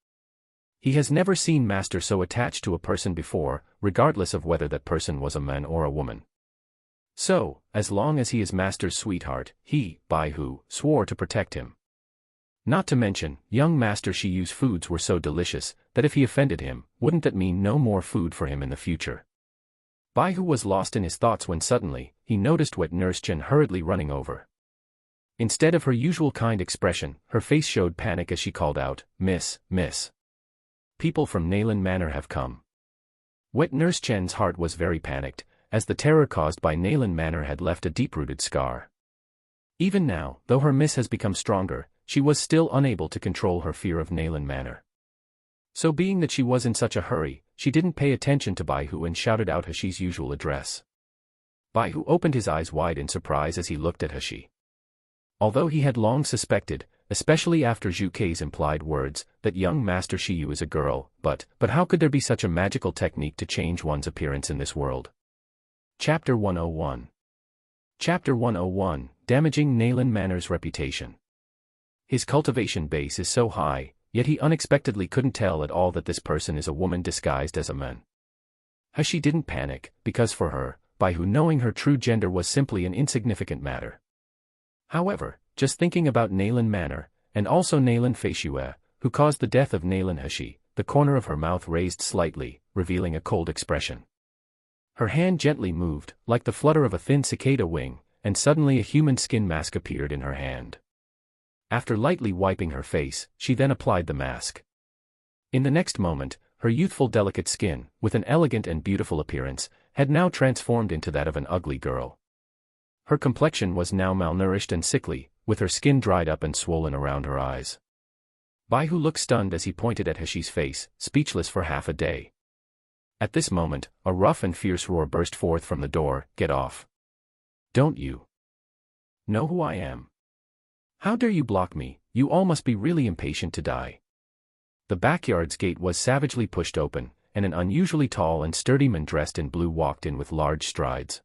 He has never seen master so attached to a person before, regardless of whether that person was a man or a woman. So, as long as he is master's sweetheart, he, Bai Hu, swore to protect him. Not to mention, young master Shiyu's foods were so delicious, that if he offended him, wouldn't that mean no more food for him in the future? Bai Hu was lost in his thoughts when suddenly, he noticed wet Nurse Chen hurriedly running over. Instead of her usual kind expression, her face showed panic as she called out, "Miss. People from Nayland Manor have come." Wet Nurse Chen's heart was very panicked, as the terror caused by Nayland Manor had left a deep-rooted scar. Even now, though her miss has become stronger, she was still unable to control her fear of Nayland Manor. So being that she was in such a hurry, she didn't pay attention to Bai Hu and shouted out Hashi's usual address. Bai Hu opened his eyes wide in surprise as he looked at Hashi. Although he had long suspected, especially after Zhu Kei's implied words, that young Master Shiyu is a girl, but how could there be such a magical technique to change one's appearance in this world? Chapter 101. Chapter 101, Damaging Nayland Manor's Reputation. His cultivation base is so high, yet he unexpectedly couldn't tell at all that this person is a woman disguised as a man. Hashi didn't panic, because for her, Bai Hu knowing her true gender was simply an insignificant matter. However, just thinking about Nayland Manor, and also Nayland Feishue, who caused the death of Nayland Hashi, the corner of her mouth raised slightly, revealing a cold expression. Her hand gently moved, like the flutter of a thin cicada wing, and suddenly a human skin mask appeared in her hand. After lightly wiping her face, she then applied the mask. In the next moment, her youthful delicate skin, with an elegant and beautiful appearance, had now transformed into that of an ugly girl. Her complexion was now malnourished and sickly, with her skin dried up and swollen around her eyes. Bai Hu looked stunned as he pointed at Hashi's face, speechless for half a day. At this moment, a rough and fierce roar burst forth from the door, "Get off! Don't you know who I am? How dare you block me? You all must be really impatient to die." The backyard's gate was savagely pushed open, and an unusually tall and sturdy man dressed in blue walked in with large strides.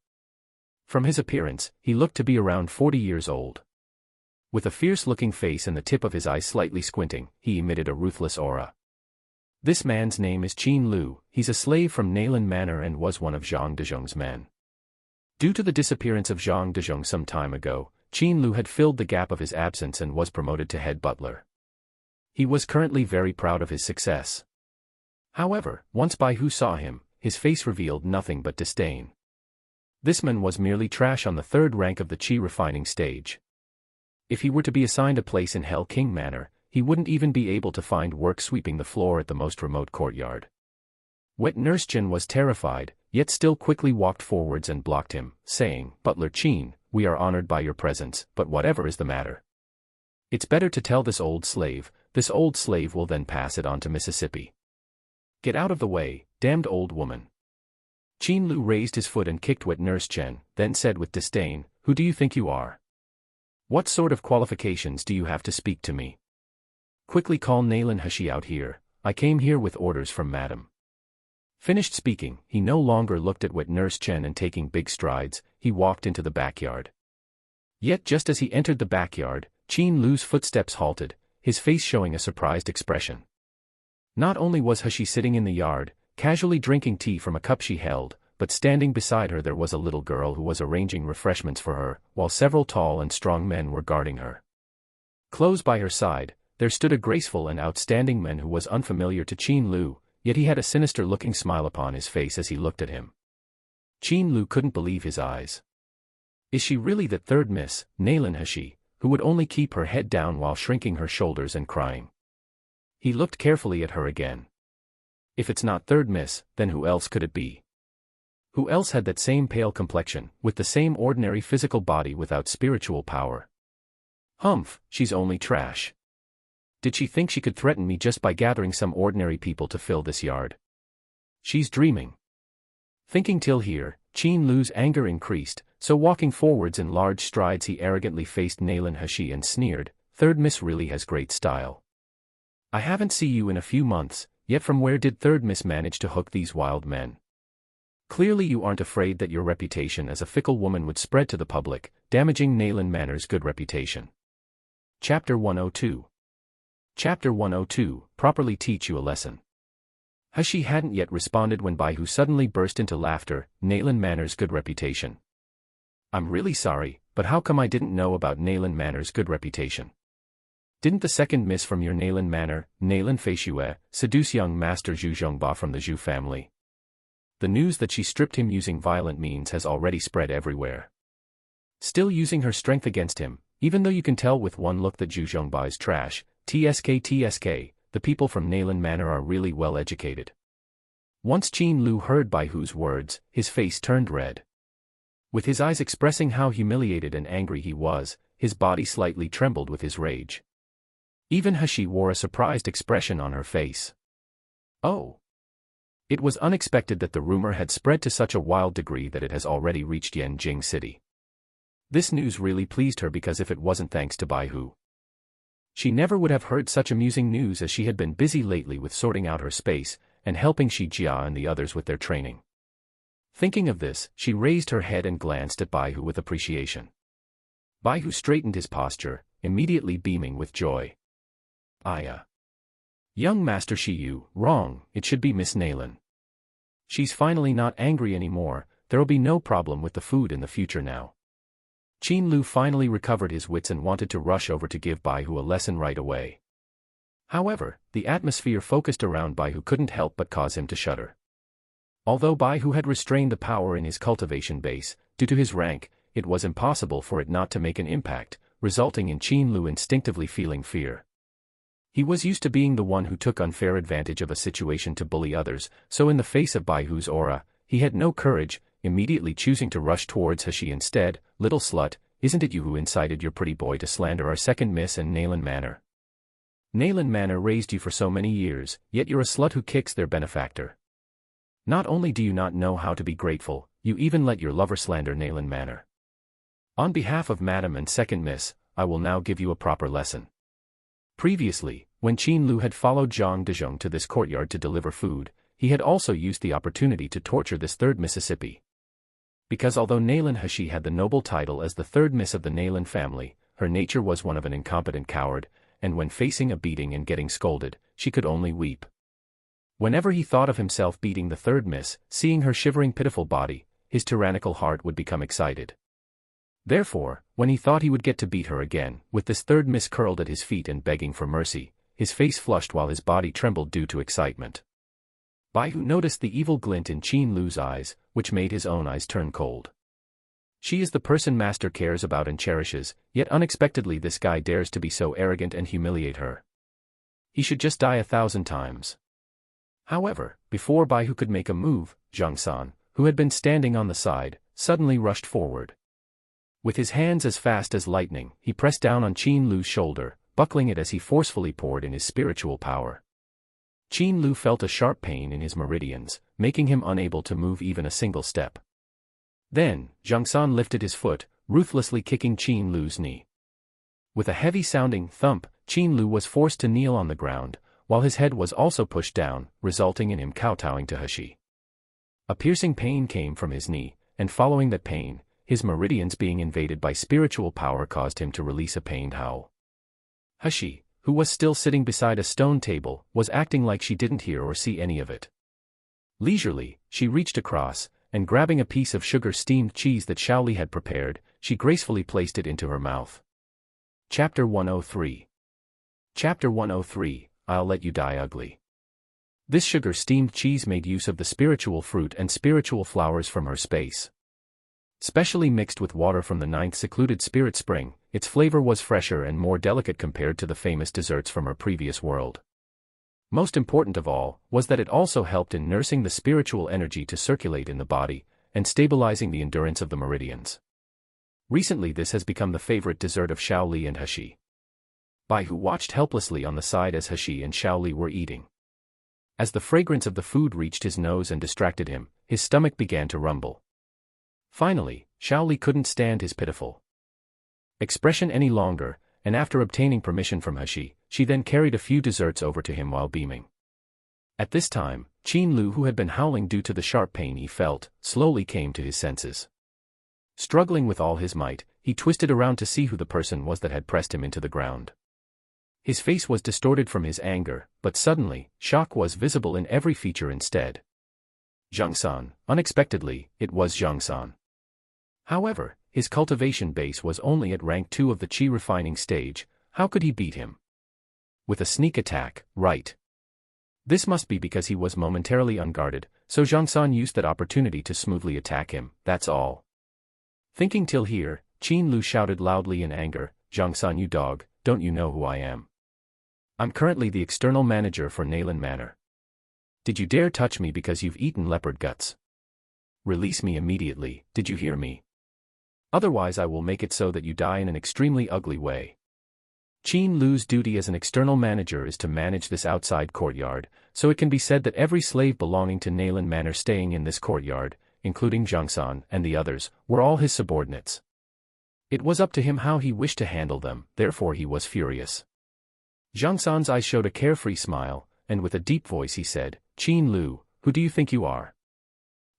From his appearance, he looked to be around 40 years old. With a fierce-looking face and the tip of his eye slightly squinting, he emitted a ruthless aura. This man's name is Qin Lu. He's a slave from Nayland Manor and was one of Zhang Dezhong's men. Due to the disappearance of Zhang Dezhong some time ago, Qin Lu had filled the gap of his absence and was promoted to head butler. He was currently very proud of his success. However, once Bai Hu saw him, his face revealed nothing but disdain. This man was merely trash on the third rank of the qi refining stage. If he were to be assigned a place in Hell King Manor, he wouldn't even be able to find work sweeping the floor at the most remote courtyard. Wet Nurse Chen was terrified, yet still quickly walked forwards and blocked him, saying, "Butler Qin, we are honored by your presence, but whatever is the matter? It's better to tell this old slave will then pass it on to Mississippi. Get out of the way, damned old woman." Qin Lu raised his foot and kicked Wet Nurse Chen, then said with disdain, "Who do you think you are? What sort of qualifications do you have to speak to me? Quickly call Nayland Hashi out here. I came here with orders from Madam." Finished speaking, he no longer looked at Wet Nurse Chen and taking big strides, he walked into the backyard. Yet just as he entered the backyard, Qin Lu's footsteps halted, his face showing a surprised expression. Not only was Hashi sitting in the yard, casually drinking tea from a cup she held, but standing beside her there was a little girl who was arranging refreshments for her, while several tall and strong men were guarding her. Close by her side, there stood a graceful and outstanding man who was unfamiliar to Qin Lu, yet he had a sinister-looking smile upon his face as he looked at him. Qin Lu couldn't believe his eyes. Is she really that third Miss, Nalan Hashi, who would only keep her head down while shrinking her shoulders and crying? He looked carefully at her again. If it's not third Miss, then who else could it be? Who else had that same pale complexion, with the same ordinary physical body without spiritual power? Humph, she's only trash. Did she think she could threaten me just by gathering some ordinary people to fill this yard? She's dreaming. Thinking till here, Qin Lu's anger increased, so walking forwards in large strides he arrogantly faced Nalan Hashi and sneered, "Third Miss really has great style. I haven't seen you in a few months, yet from where did Third Miss manage to hook these wild men? Clearly you aren't afraid that your reputation as a fickle woman would spread to the public, damaging Nalan Manor's good reputation." Chapter 102. Chapter 102, Properly Teach You a Lesson. Hashi hadn't yet responded when Baihu suddenly burst into laughter, "Nalan Manor's good reputation. I'm really sorry, but how come I didn't know about Nalan Manor's good reputation? Didn't the second Miss from your Nalan Manor, Nalan Feishue, seduce young Master Zhu Zhongba from the Zhu family? The news that she stripped him using violent means has already spread everywhere. Still using her strength against him, even though you can tell with one look that Zhu Zhongba is trash, TSK, the people from Nalan Manor are really well educated." Once Qin Lu heard Baihu's words, his face turned red. With his eyes expressing how humiliated and angry he was, his body slightly trembled with his rage. Even Hashi wore a surprised expression on her face. Oh! It was unexpected that the rumor had spread to such a wild degree that it has already reached Yanjing City. This news really pleased her because if it wasn't thanks to Baihu, she never would have heard such amusing news as she had been busy lately with sorting out her space and helping Shi Jia and the others with their training. Thinking of this, she raised her head and glanced at Baihu with appreciation. Baihu straightened his posture, immediately beaming with joy. Young Master Shiyu, wrong, it should be Miss Nalan. She's finally not angry anymore, there'll be no problem with the food in the future now. Qin Lu finally recovered his wits and wanted to rush over to give Baihu a lesson right away. However, the atmosphere focused around Baihu couldn't help but cause him to shudder. Although Baihu had restrained the power in his cultivation base, due to his rank, it was impossible for it not to make an impact, resulting in Qin Lu instinctively feeling fear. He was used to being the one who took unfair advantage of a situation to bully others, so in the face of Baihu's aura, he had no courage, immediately choosing to rush towards Hashi instead. "Little slut, isn't it you who incited your pretty boy to slander our second Miss and Nalan Manor? Nalan Manor raised you for so many years, yet you're a slut who kicks their benefactor. Not only do you not know how to be grateful, you even let your lover slander Nalan Manor. On behalf of Madam and second Miss, I will now give you a proper lesson." Previously, when Qin Lu had followed Zhang Dezhong to this courtyard to deliver food, he had also used the opportunity to torture this third Mississippi. Because although Nalan Hashi had the noble title as the third Miss of the Nalan family, her nature was one of an incompetent coward, and when facing a beating and getting scolded, she could only weep. Whenever he thought of himself beating the third Miss, seeing her shivering pitiful body, his tyrannical heart would become excited. Therefore, when he thought he would get to beat her again, with this third Miss curled at his feet and begging for mercy, his face flushed while his body trembled due to excitement. Baihu noticed the evil glint in Qin Lu's eyes, which made his own eyes turn cold. She is the person Master cares about and cherishes, yet unexpectedly this guy dares to be so arrogant and humiliate her. He should just die 1,000 times. However, before Baihu could make a move, Zhang San, who had been standing on the side, suddenly rushed forward. With his hands as fast as lightning, he pressed down on Qin Lu's shoulder, buckling it as he forcefully poured in his spiritual power. Qin Lu felt a sharp pain in his meridians, making him unable to move even a single step. Then, Zhang San lifted his foot, ruthlessly kicking Qin Lu's knee. With a heavy-sounding thump, Qin Lu was forced to kneel on the ground, while his head was also pushed down, resulting in him kowtowing to Hashi. A piercing pain came from his knee, and following that pain, his meridians being invaded by spiritual power caused him to release a pained howl. Hashi, who was still sitting beside a stone table, was acting like she didn't hear or see any of it. Leisurely, she reached across, and grabbing a piece of sugar-steamed cheese that Shaoli had prepared, she gracefully placed it into her mouth. Chapter 103. Chapter 103, I'll Let You Die Ugly. This sugar-steamed cheese made use of the spiritual fruit and spiritual flowers from her space. Specially mixed with water from the ninth secluded spirit spring, its flavor was fresher and more delicate compared to the famous desserts from her previous world. Most important of all, was that it also helped in nursing the spiritual energy to circulate in the body, and stabilizing the endurance of the meridians. Recently this has become the favorite dessert of Xiao Li and He. Bai Hu watched helplessly on the side as He and Xiao Li were eating. As the fragrance of the food reached his nose and distracted him, his stomach began to rumble. Finally, Xiao Li couldn't stand his pitiful expression any longer, and after obtaining permission from He, she then carried a few desserts over to him while beaming. At this time, Qin Lu, who had been howling due to the sharp pain he felt, slowly came to his senses. Struggling with all his might, he twisted around to see who the person was that had pressed him into the ground. His face was distorted from his anger, but suddenly, shock was visible in every feature instead. Zhang San, unexpectedly, it was Zhang San. However, his cultivation base was only at rank 2 of the Qi refining stage. How could he beat him? With a sneak attack, right? This must be because he was momentarily unguarded, so Zhang San used that opportunity to smoothly attack him, that's all. Thinking till here, Qin Lu shouted loudly in anger, "Zhang San, you dog, don't you know who I am? I'm currently the external manager for Naylan Manor. Did you dare touch me because you've eaten leopard guts? Release me immediately, did you hear me? Otherwise I will make it so that you die in an extremely ugly way." Qin Lu's duty as an external manager is to manage this outside courtyard, so it can be said that every slave belonging to Naylan Manor staying in this courtyard, including Zhang San and the others, were all his subordinates. It was up to him how he wished to handle them, therefore he was furious. Zhang San's eyes showed a carefree smile, and with a deep voice he said, "Qin Lu, who do you think you are?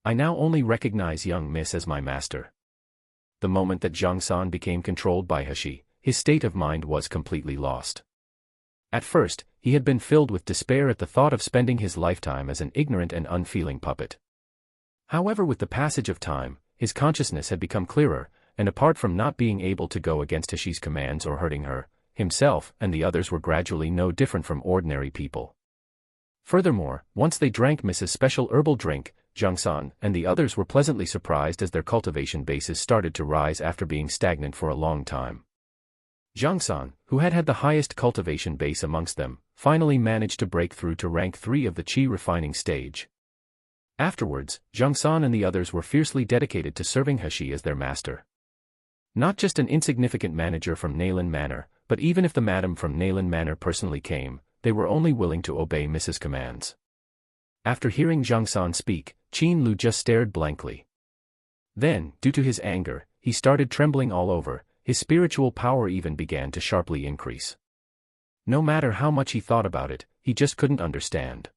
I now only recognize young miss as my master." The moment that Zhang San became controlled by He, his state of mind was completely lost. At first, he had been filled with despair at the thought of spending his lifetime as an ignorant and unfeeling puppet. However, with the passage of time, his consciousness had become clearer, and apart from not being able to go against He's commands or hurting her, himself and the others were gradually no different from ordinary people. Furthermore, once they drank Mrs. Special herbal drink, Zhang San and the others were pleasantly surprised as their cultivation bases started to rise after being stagnant for a long time. Zhang San, who had had the highest cultivation base amongst them, finally managed to break through to rank 3 of the Qi refining stage. Afterwards, Zhang San and the others were fiercely dedicated to serving He as their master. Not just an insignificant manager from Naylan Manor, but even if the madam from Naylan Manor personally came, they were only willing to obey Mrs. commands. After hearing Zhang San speak, Qin Lu just stared blankly. Then, due to his anger, he started trembling all over, his spiritual power even began to sharply increase. No matter how much he thought about it, he just couldn't understand.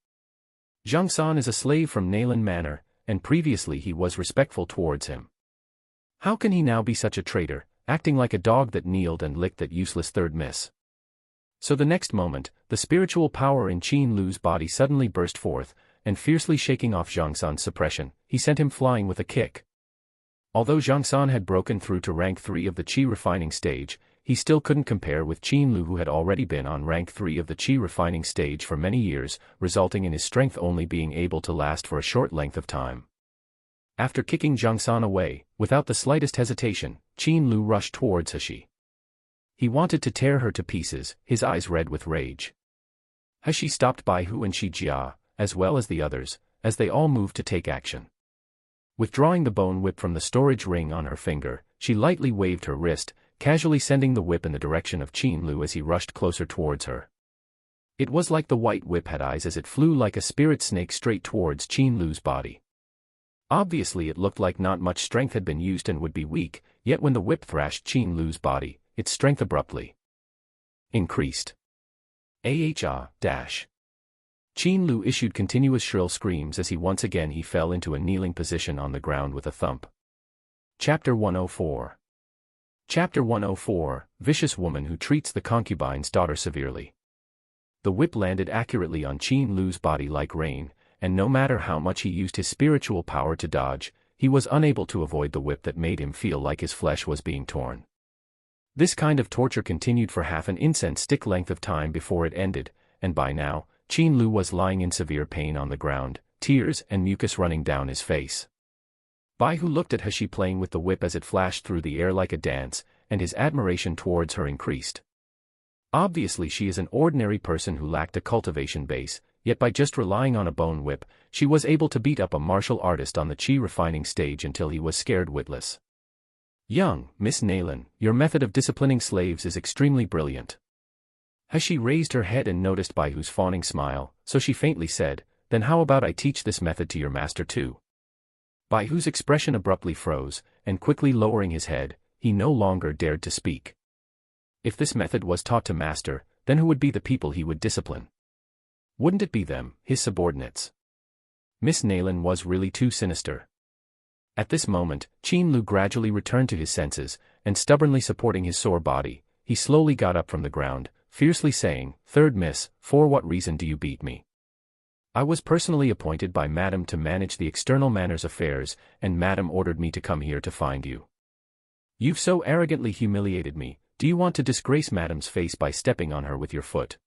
Zhang San is a slave from Naylan Manor, and previously he was respectful towards him. How can he now be such a traitor, acting like a dog that kneeled and licked that useless third miss? So the next moment, the spiritual power in Qin Lu's body suddenly burst forth, and fiercely shaking off Zhang San's suppression, he sent him flying with a kick. Although Zhang San had broken through to rank 3 of the Qi refining stage, he still couldn't compare with Qin Lu, who had already been on rank 3 of the Qi refining stage for many years, resulting in his strength only being able to last for a short length of time. After kicking Zhang San away, without the slightest hesitation, Qin Lu rushed towards He. He wanted to tear her to pieces, his eyes red with rage. He stopped Bai Hu and Shi Jia, as well as the others, as they all moved to take action. Withdrawing the bone whip from the storage ring on her finger, she lightly waved her wrist, casually sending the whip in the direction of Qin Lu as he rushed closer towards her. It was like the white whip had eyes as it flew like a spirit snake straight towards Qin Lu's body. Obviously it looked like not much strength had been used and would be weak, yet when the whip thrashed Qin Lu's body, its strength abruptly increased. Qin Lu issued continuous shrill screams as once again he fell into a kneeling position on the ground with a thump. Chapter 104. Chapter 104, Vicious Woman Who Treats the Concubine's Daughter Severely. The whip landed accurately on Qin Lu's body like rain, and no matter how much he used his spiritual power to dodge, he was unable to avoid the whip that made him feel like his flesh was being torn. This kind of torture continued for half an incense stick length of time before it ended, and by now, Qin Lu was lying in severe pain on the ground, tears and mucus running down his face. Bai Hu looked at Hashi playing with the whip as it flashed through the air like a dance, and his admiration towards her increased. Obviously she is an ordinary person who lacked a cultivation base, yet by just relying on a bone whip, she was able to beat up a martial artist on the chi refining stage until he was scared witless. Young Miss Naylan, your method of disciplining slaves is extremely brilliant. Hashi raised her head and noticed Bai Hu's fawning smile, so she faintly said, then how about I teach this method to your master too? Bai Hu's expression abruptly froze, and quickly lowering his head, he no longer dared to speak. If this method was taught to master, then who would be the people he would discipline? Wouldn't it be them, his subordinates? Miss Naylan was really too sinister. At this moment, Qin Lu gradually returned to his senses, and stubbornly supporting his sore body, he slowly got up from the ground, fiercely saying, "Third Miss, for what reason do you beat me? I was personally appointed by Madam to manage the external manners affairs, and Madam ordered me to come here to find you. You've so arrogantly humiliated me, do you want to disgrace Madam's face by stepping on her with your foot?"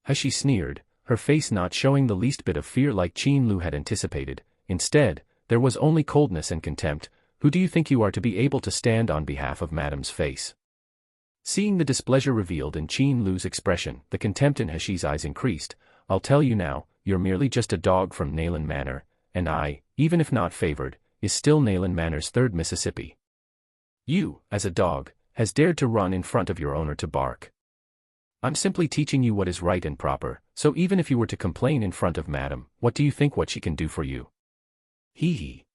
Hashi sneered, her face not showing the least bit of fear like Qin Lu had anticipated. Instead, there was only coldness and contempt. Who do you think you are to be able to stand on behalf of Madam's face? Seeing the displeasure revealed in Qin Lu's expression, the contempt in Hashi's eyes increased. I'll tell you now, you're merely just a dog from Nayland Manor, and I, even if not favored, is still Nayland Manor's third Mississippi. You, as a dog, has dared to run in front of your owner to bark. I'm simply teaching you what is right and proper, so even if you were to complain in front of Madam, what do you think what she can do for you? Hee hee.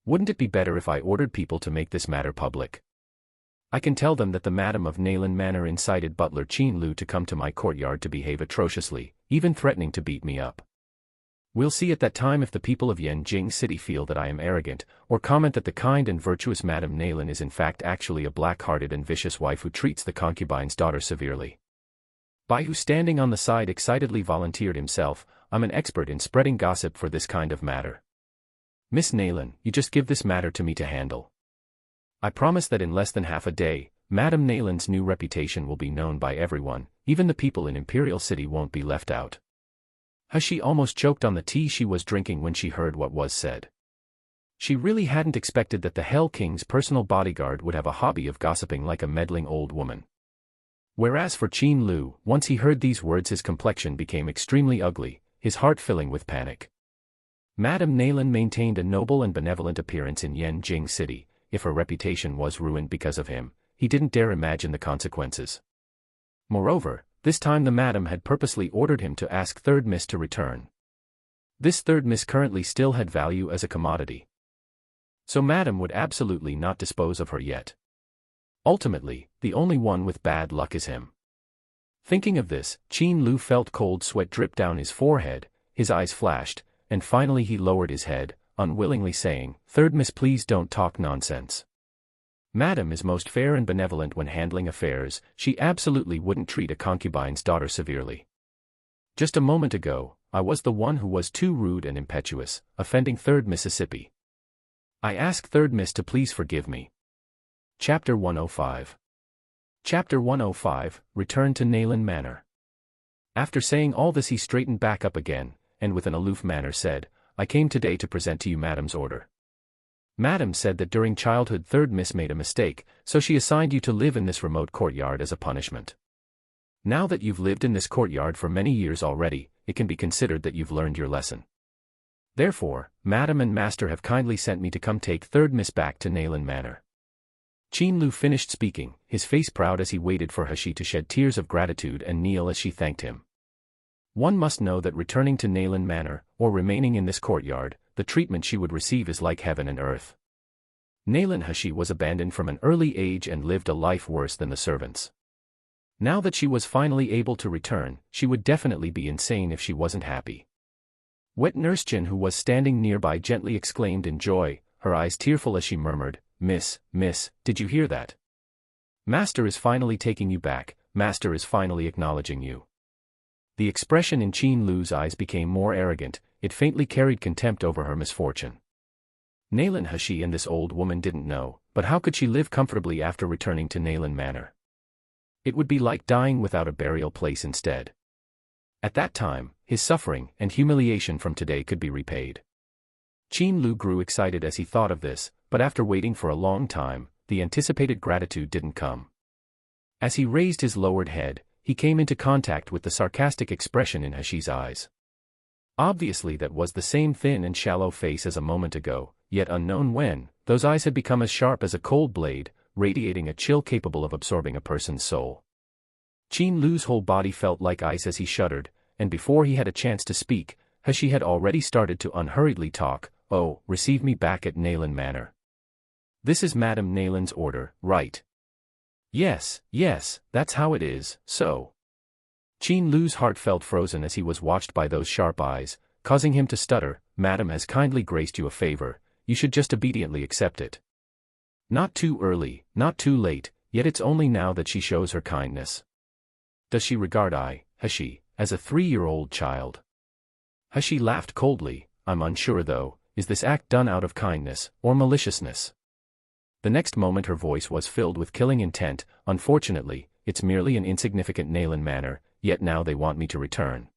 Wouldn't it be better if I ordered people to make this matter public? I can tell them that the Madam of Nayland Manor incited butler Qin Lu to come to my courtyard to behave atrociously, even threatening to beat me up. We'll see at that time if the people of Yanjing City feel that I am arrogant, or comment that the kind and virtuous Madam Nayland is in fact actually a black-hearted and vicious wife who treats the concubine's daughter severely. Bai Hu standing on the side excitedly volunteered himself, I'm an expert in spreading gossip for this kind of matter. Miss Nayland, you just give this matter to me to handle. I promise that in less than half a day, Madam Nayland's new reputation will be known by everyone, even the people in Imperial City won't be left out. Hashi almost choked on the tea she was drinking when she heard what was said. She really hadn't expected that the Hell King's personal bodyguard would have a hobby of gossiping like a meddling old woman. Whereas for Qin Lu, once he heard these words his complexion became extremely ugly, his heart filling with panic. Madam Nayland maintained a noble and benevolent appearance in Yanjing City. If her reputation was ruined because of him, he didn't dare imagine the consequences. Moreover, this time the Madam had purposely ordered him to ask Third Miss to return. This Third Miss currently still had value as a commodity. So Madam would absolutely not dispose of her yet. Ultimately, the only one with bad luck is him. Thinking of this, Qin Lu felt cold sweat drip down his forehead, his eyes flashed, and finally he lowered his head, unwillingly saying, Third Miss, please don't talk nonsense. Madam is most fair and benevolent when handling affairs, she absolutely wouldn't treat a concubine's daughter severely. Just a moment ago, I was the one who was too rude and impetuous, offending Third Mississippi. I ask Third Miss to please forgive me. Chapter 105. Chapter 105, Return to Nayland Manor. After saying all this he straightened back up again, and with an aloof manner said, I came today to present to you Madam's order. Madam said that during childhood Third Miss made a mistake, so she assigned you to live in this remote courtyard as a punishment. Now that you've lived in this courtyard for many years already, it can be considered that you've learned your lesson. Therefore, Madam and Master have kindly sent me to come take Third Miss back to Nayland Manor. Qin Lu finished speaking, his face proud as he waited for Hashi to shed tears of gratitude and kneel as she thanked him. One must know that returning to Nayland Manor, or remaining in this courtyard, the treatment she would receive is like heaven and earth. Nayland Hashi was abandoned from an early age and lived a life worse than the servants. Now that she was finally able to return, she would definitely be insane if she wasn't happy. Wet Nurse Jin, who was standing nearby, gently exclaimed in joy, her eyes tearful as she murmured, Miss, did you hear that? Master is finally taking you back, Master is finally acknowledging you. The expression in Qin Lu's eyes became more arrogant, it faintly carried contempt over her misfortune. Nayland Hashi and this old woman didn't know, but how could she live comfortably after returning to Nayland Manor? It would be like dying without a burial place instead. At that time, his suffering and humiliation from today could be repaid. Qin Lu grew excited as he thought of this, but after waiting for a long time, the anticipated gratitude didn't come. As he raised his lowered head, he came into contact with the sarcastic expression in Hashi's eyes. Obviously that was the same thin and shallow face as a moment ago, yet unknown when, those eyes had become as sharp as a cold blade, radiating a chill capable of absorbing a person's soul. Qin Lu's whole body felt like ice as he shuddered, and before he had a chance to speak, Hashi had already started to unhurriedly talk. "Oh, receive me back at Nayland Manor. This is Madame Nayland's order, right?" Yes, that's how it is, so." Qin Lu's heart felt frozen as he was watched by those sharp eyes, causing him to stutter. "Madame has kindly graced you a favor, you should just obediently accept it. Not too early, not too late, yet it's only now that she shows her kindness. Does she regard Hashi, as a 3-year-old child?" Hashi laughed coldly. "I'm unsure though, is this act done out of kindness, or maliciousness?" The next moment her voice was filled with killing intent. "Unfortunately, it's merely an insignificant Nayland Manor, yet now they want me to return.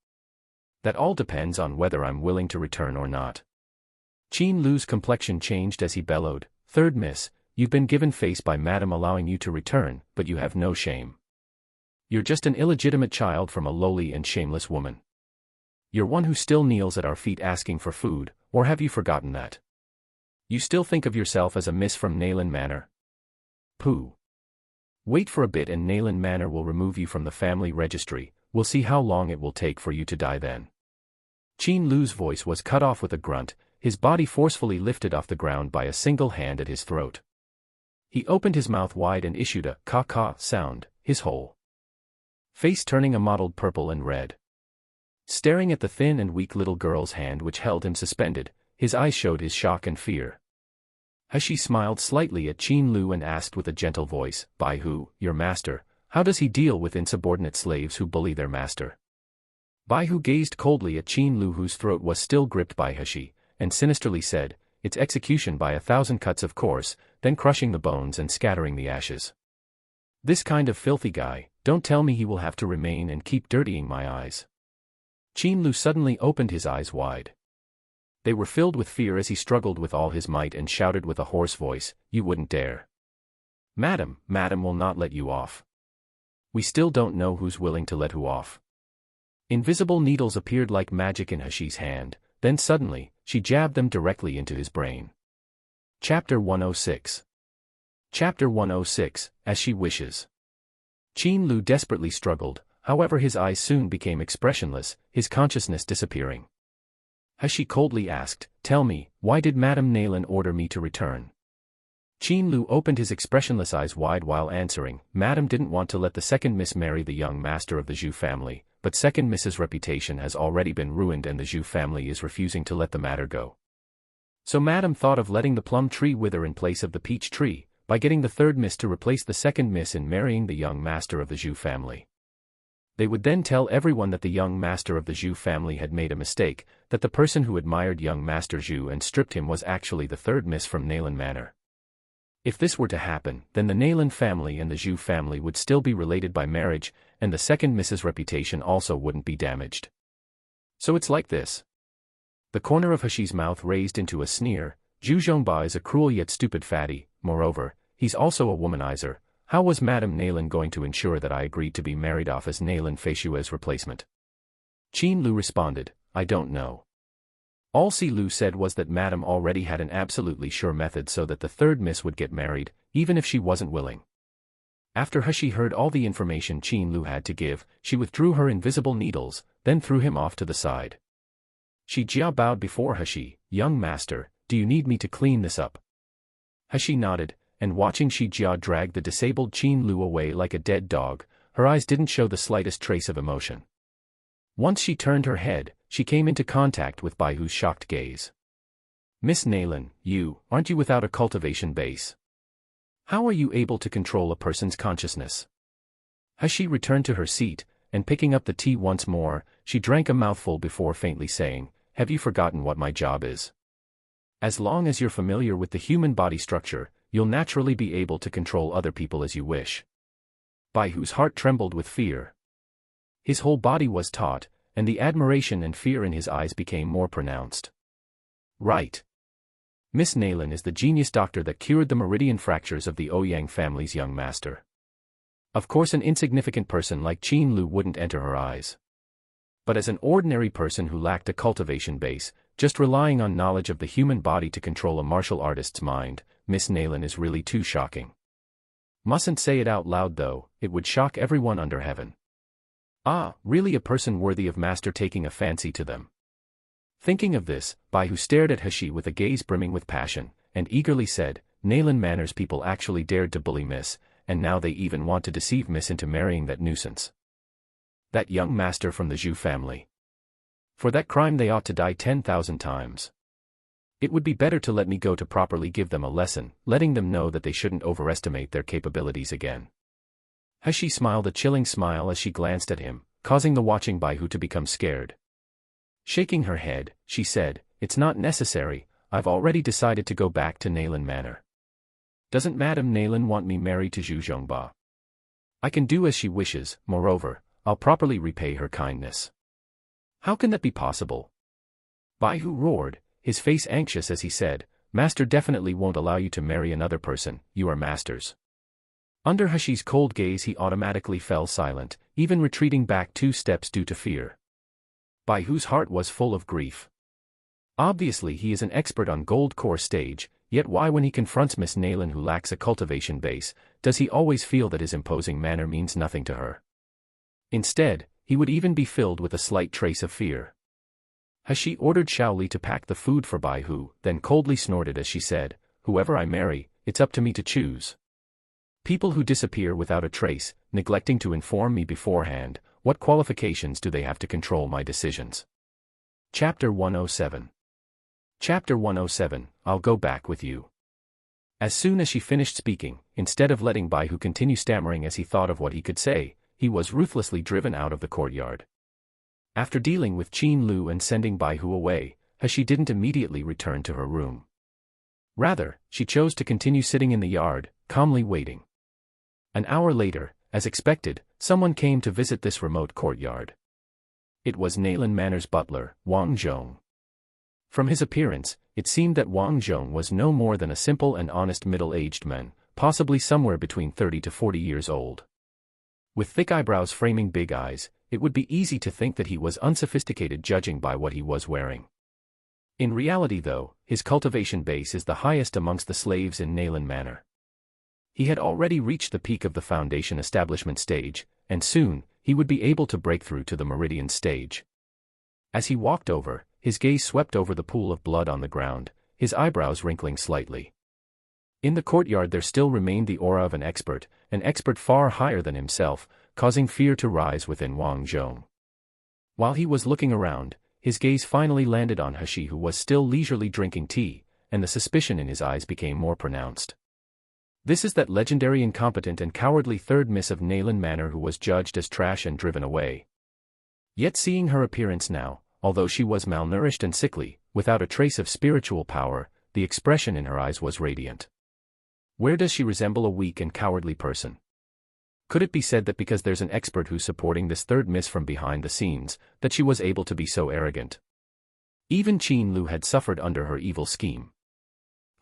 That all depends on whether I'm willing to return or not." Qin Lu's complexion changed as he bellowed, "Third miss, you've been given face by Madame allowing you to return, but you have no shame. You're just an illegitimate child from a lowly and shameless woman. You're one who still kneels at our feet asking for food, or have you forgotten that? You still think of yourself as a miss from Nayland Manor? Pooh. Wait for a bit and Nayland Manor will remove you from the family registry. We'll see how long it will take for you to die then." Qin Lu's voice was cut off with a grunt, his body forcefully lifted off the ground by a single hand at his throat. He opened his mouth wide and issued a caw-caw sound, his whole face turning a mottled purple and red. Staring at the thin and weak little girl's hand which held him suspended, his eyes showed his shock and fear. Hashi smiled slightly at Qin Lu and asked with a gentle voice, "By who, your master? How does he deal with insubordinate slaves who bully their master?" Bai Hu gazed coldly at Qin Lu whose throat was still gripped by Hashi, and sinisterly said, "It's execution by 1,000 cuts of course, then crushing the bones and scattering the ashes. This kind of filthy guy, don't tell me he will have to remain and keep dirtying my eyes." Qin Lu suddenly opened his eyes wide. They were filled with fear as he struggled with all his might and shouted with a hoarse voice, "You wouldn't dare. Madam will not let you off. We still don't know who's willing to let who off." Invisible needles appeared like magic in Hashi's hand, then suddenly, she jabbed them directly into his brain. Chapter 106. Chapter 106, As She Wishes. Qin Lu desperately struggled, however his eyes soon became expressionless, his consciousness disappearing. Hashi coldly asked, "Tell me, why did Madame Nayland order me to return?" Qin Lu opened his expressionless eyes wide while answering, "Madame didn't want to let the second miss marry the young master of the Zhu family, but second miss's reputation has already been ruined and the Zhu family is refusing to let the matter go. So Madame thought of letting the plum tree wither in place of the peach tree, by getting the third miss to replace the second miss in marrying the young master of the Zhu family. They would then tell everyone that the young master of the Zhu family had made a mistake, that the person who admired young Master Zhu and stripped him was actually the third miss from Nayland Manor. If this were to happen, then the Nayland family and the Zhu family would still be related by marriage, and the second miss's reputation also wouldn't be damaged. So it's like this." The corner of Hashi's mouth raised into a sneer. "Zhu Zhongba is a cruel yet stupid fatty, moreover, he's also a womanizer. How was Madame Nayland going to ensure that I agreed to be married off as Nayland Feishue's replacement?" Qin Lu responded, "I don't know. All Si Lu said was that Madame already had an absolutely sure method so that the third miss would get married, even if she wasn't willing." After Hashi heard all the information Qin Lu had to give, she withdrew her invisible needles, then threw him off to the side. Shi Jia bowed before Hashi, "Young master, do you need me to clean this up?" Hashi nodded, and watching Shi Jia drag the disabled Qin Lu away like a dead dog, her eyes didn't show the slightest trace of emotion. Once she turned her head, she came into contact with Bai Hu's shocked gaze. "Miss Nayland, aren't you without a cultivation base? How are you able to control a person's consciousness?" Hashi returned to her seat, and picking up the tea once more, she drank a mouthful before faintly saying, "Have you forgotten what my job is? As long as you're familiar with the human body structure, you'll naturally be able to control other people as you wish." Bai Hu's heart trembled with fear. His whole body was taut, and the admiration and fear in his eyes became more pronounced. Right. Miss Nayland is the genius doctor that cured the meridian fractures of the Ouyang family's young master. Of course an insignificant person like Qin Lu wouldn't enter her eyes. But as an ordinary person who lacked a cultivation base, just relying on knowledge of the human body to control a martial artist's mind, Miss Nayland is really too shocking. Mustn't say it out loud though, it would shock everyone under heaven. Ah, really a person worthy of master taking a fancy to them. Thinking of this, Baihu stared at Hashi with a gaze brimming with passion, and eagerly said, Nayland Manor's people actually dared to bully Miss, and now they even want to deceive Miss into marrying that nuisance. That young master from the Zhu family. For that crime they ought to die 10,000 times. It would be better to let me go to properly give them a lesson, letting them know that they shouldn't overestimate their capabilities again. Hashi smiled a chilling smile as she glanced at him, causing the watching Baihu to become scared. Shaking her head, she said, It's not necessary, I've already decided to go back to Nayland Manor. Doesn't Madame Nayland want me married to Zhu Zhongba? I can do as she wishes, moreover, I'll properly repay her kindness. How can that be possible? Baihu roared, his face anxious as he said, Master definitely won't allow you to marry another person, you are masters. Under Hashi's cold gaze he automatically fell silent, even retreating back 2 steps due to fear. Baihu's heart was full of grief. Obviously he is an expert on gold core stage, yet why when he confronts Miss Nayland who lacks a cultivation base, does he always feel that his imposing manner means nothing to her? Instead, he would even be filled with a slight trace of fear. Hashi ordered Shaoli to pack the food for Baihu, then coldly snorted as she said, Whoever I marry, it's up to me to choose. People who disappear without a trace, neglecting to inform me beforehand, what qualifications do they have to control my decisions? Chapter 107. Chapter 107, I'll go back with you. As soon as she finished speaking, instead of letting Baihu continue stammering as he thought of what he could say, he was ruthlessly driven out of the courtyard. After dealing with Qin Lu and sending Baihu away, Hashi didn't immediately return to her room. Rather, she chose to continue sitting in the yard, calmly waiting. An hour later, as expected, someone came to visit this remote courtyard. It was Nayland Manor's butler, Wang Zhong. From his appearance, it seemed that Wang Zhong was no more than a simple and honest middle-aged man, possibly somewhere between 30 to 40 years old. With thick eyebrows framing big eyes, it would be easy to think that he was unsophisticated judging by what he was wearing. In reality though, his cultivation base is the highest amongst the slaves in Nayland Manor. He had already reached the peak of the foundation establishment stage, and soon, he would be able to break through to the meridian stage. As he walked over, his gaze swept over the pool of blood on the ground, his eyebrows wrinkling slightly. In the courtyard there still remained the aura of an expert far higher than himself, causing fear to rise within Wang Zhong. While he was looking around, his gaze finally landed on Hashi who was still leisurely drinking tea, and the suspicion in his eyes became more pronounced. This is that legendary incompetent and cowardly third miss of Nayland Manor who was judged as trash and driven away. Yet seeing her appearance now, although she was malnourished and sickly, without a trace of spiritual power, the expression in her eyes was radiant. Where does she resemble a weak and cowardly person? Could it be said that because there's an expert who's supporting this third miss from behind the scenes, that she was able to be so arrogant? Even Qin Lu had suffered under her evil scheme.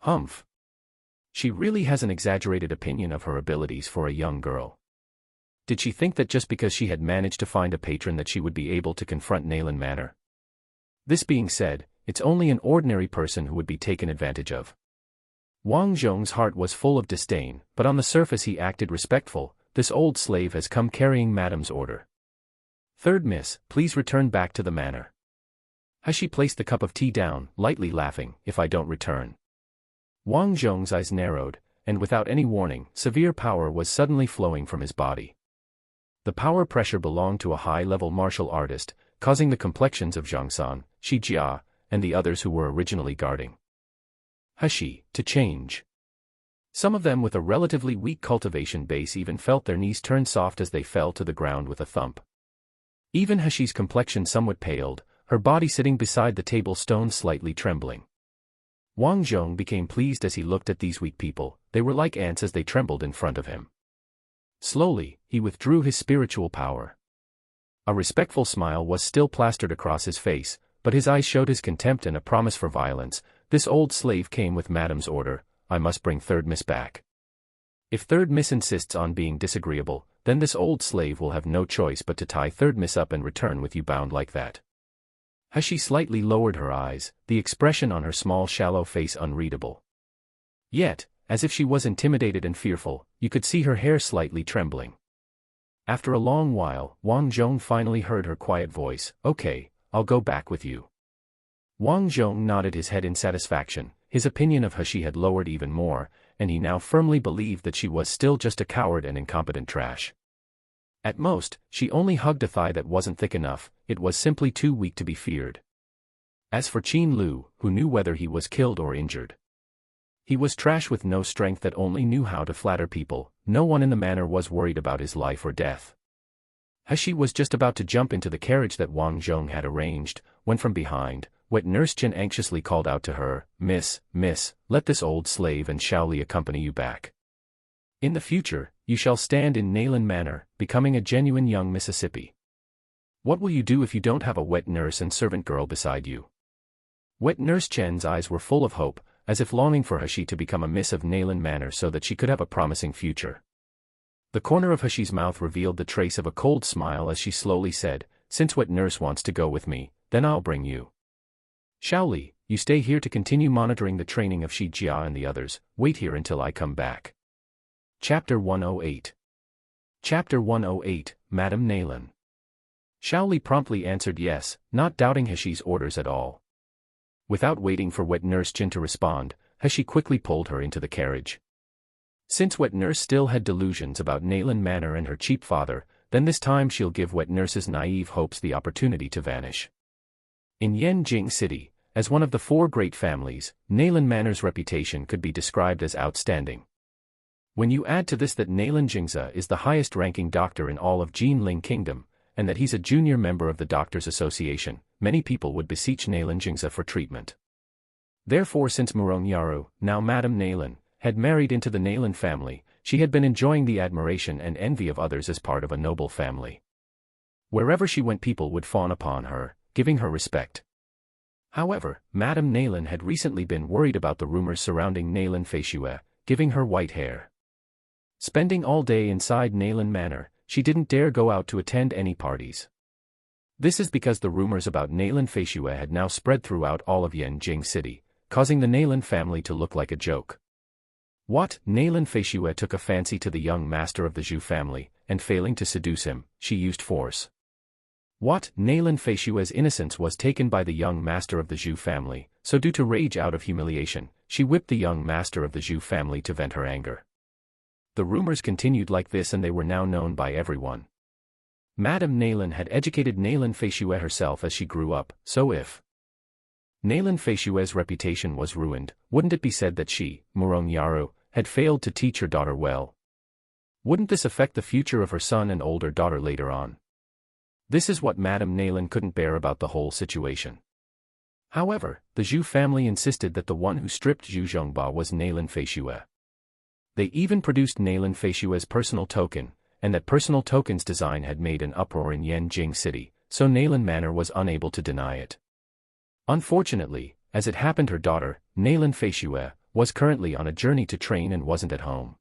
Humph. She really has an exaggerated opinion of her abilities for a young girl. Did she think that just because she had managed to find a patron that she would be able to confront Nayland Manor? This being said, it's only an ordinary person who would be taken advantage of. Wang Zhong's heart was full of disdain, but on the surface he acted respectful. This old slave has come carrying Madame's order. Third miss, please return back to the manor. Hashi placed the cup of tea down, lightly laughing, if I don't return. Wang Zhong's eyes narrowed, and without any warning, severe power was suddenly flowing from his body. The power pressure belonged to a high-level martial artist, causing the complexions of Zhang San, Shi Jia, and the others who were originally guarding Hashi to change. Some of them with a relatively weak cultivation base even felt their knees turn soft as they fell to the ground with a thump. Even Hashi's complexion somewhat paled, her body sitting beside the table stone slightly trembling. Wang Zhong became pleased as he looked at these weak people, they were like ants as they trembled in front of him. Slowly, he withdrew his spiritual power. A respectful smile was still plastered across his face, but his eyes showed his contempt and a promise for violence. This old slave came with Madame's order. I must bring Third Miss back. If Third Miss insists on being disagreeable, then this old slave will have no choice but to tie Third Miss up and return with you bound like that. She slightly lowered her eyes, the expression on her small shallow face unreadable. Yet, as if she was intimidated and fearful, you could see her hair slightly trembling. After a long while, Wang Zhong finally heard her quiet voice. Okay, I'll go back with you. Wang Zhong nodded his head in satisfaction. His opinion of He had lowered even more, and he now firmly believed that she was still just a coward and incompetent trash. At most, she only hugged a thigh that wasn't thick enough, it was simply too weak to be feared. As for Qin Lu, who knew whether he was killed or injured. He was trash with no strength that only knew how to flatter people. No one in the manor was worried about his life or death. He was just about to jump into the carriage that Wang Zhong had arranged, when from behind, wet Nurse Chen anxiously called out to her, Miss, let this old slave and Shaoli accompany you back. In the future, you shall stand in Nayland Manor, becoming a genuine young Mississippi. What will you do if you don't have a wet nurse and servant girl beside you? Wet Nurse Chen's eyes were full of hope, as if longing for He to become a miss of Nayland Manor so that she could have a promising future. The corner of He's mouth revealed the trace of a cold smile as she slowly said, Since wet nurse wants to go with me, then I'll bring you. Shaoli, you stay here to continue monitoring the training of Shi Jia and the others. Wait here until I come back. Chapter 108. Chapter 108, Madame Nayland. Shaoli promptly answered yes, not doubting He's orders at all. Without waiting for wet Nurse Chen to respond, He quickly pulled her into the carriage. Since wet nurse still had delusions about Nayland Manor and her cheap father, then this time she'll give wet nurse's naive hopes the opportunity to vanish. In Yanjing City, as one of the four great families, Nayland Manor's reputation could be described as outstanding. When you add to this that Nayland Jingze is the highest-ranking doctor in all of Jinling Kingdom, and that he's a junior member of the Doctors' Association, many people would beseech Nayland Jingze for treatment. Therefore, since Murong Yaru, now Madame Nayland, had married into the Nayland family, she had been enjoying the admiration and envy of others as part of a noble family. Wherever she went, people would fawn upon her, giving her respect. However, Madame Nayland had recently been worried about the rumors surrounding Nayland Feishue, giving her white hair. Spending all day inside Nayland Manor, she didn't dare go out to attend any parties. This is because the rumors about Nayland Feishue had now spread throughout all of Yanjing City, causing the Nayland family to look like a joke. What? Nayland Feishue took a fancy to the young master of the Zhu family, and failing to seduce him, she used force. What? Nayland Feishue's innocence was taken by the young master of the Zhu family, so due to rage out of humiliation, she whipped the young master of the Zhu family to vent her anger. The rumors continued like this and they were now known by everyone. Madame Nayland had educated Nayland Feishue herself as she grew up, so if Nayland Feishue's reputation was ruined, wouldn't it be said that she, Murong Yaru, had failed to teach her daughter well? Wouldn't this affect the future of her son and older daughter later on? This is what Madame Nayland couldn't bear about the whole situation. However, the Zhu family insisted that the one who stripped Zhu Zhongba was Nayland Feishue. They even produced Nayland Feishue's personal token, and that personal token's design had made an uproar in Yanjing City, so Nayland Manor was unable to deny it. Unfortunately, as it happened, her daughter, Nayland Feishue, was currently on a journey to train and wasn't at home.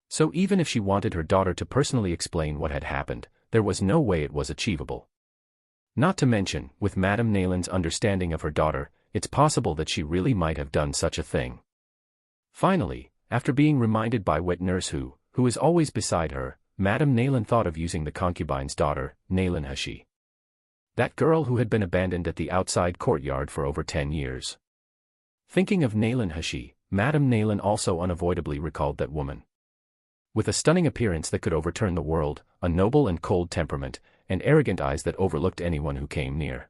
So even if she wanted her daughter to personally explain what had happened, there was no way it was achievable. Not to mention, with Madame Nayland's understanding of her daughter, it's possible that she really might have done such a thing. Finally, after being reminded by wet nurse who is always beside her, Madame Nayland thought of using the concubine's daughter, Nayland He. That girl who had been abandoned at the outside courtyard for over 10 years. Thinking of Nayland He, Madame Nayland also unavoidably recalled that woman. With a stunning appearance that could overturn the world, a noble and cold temperament, and arrogant eyes that overlooked anyone who came near.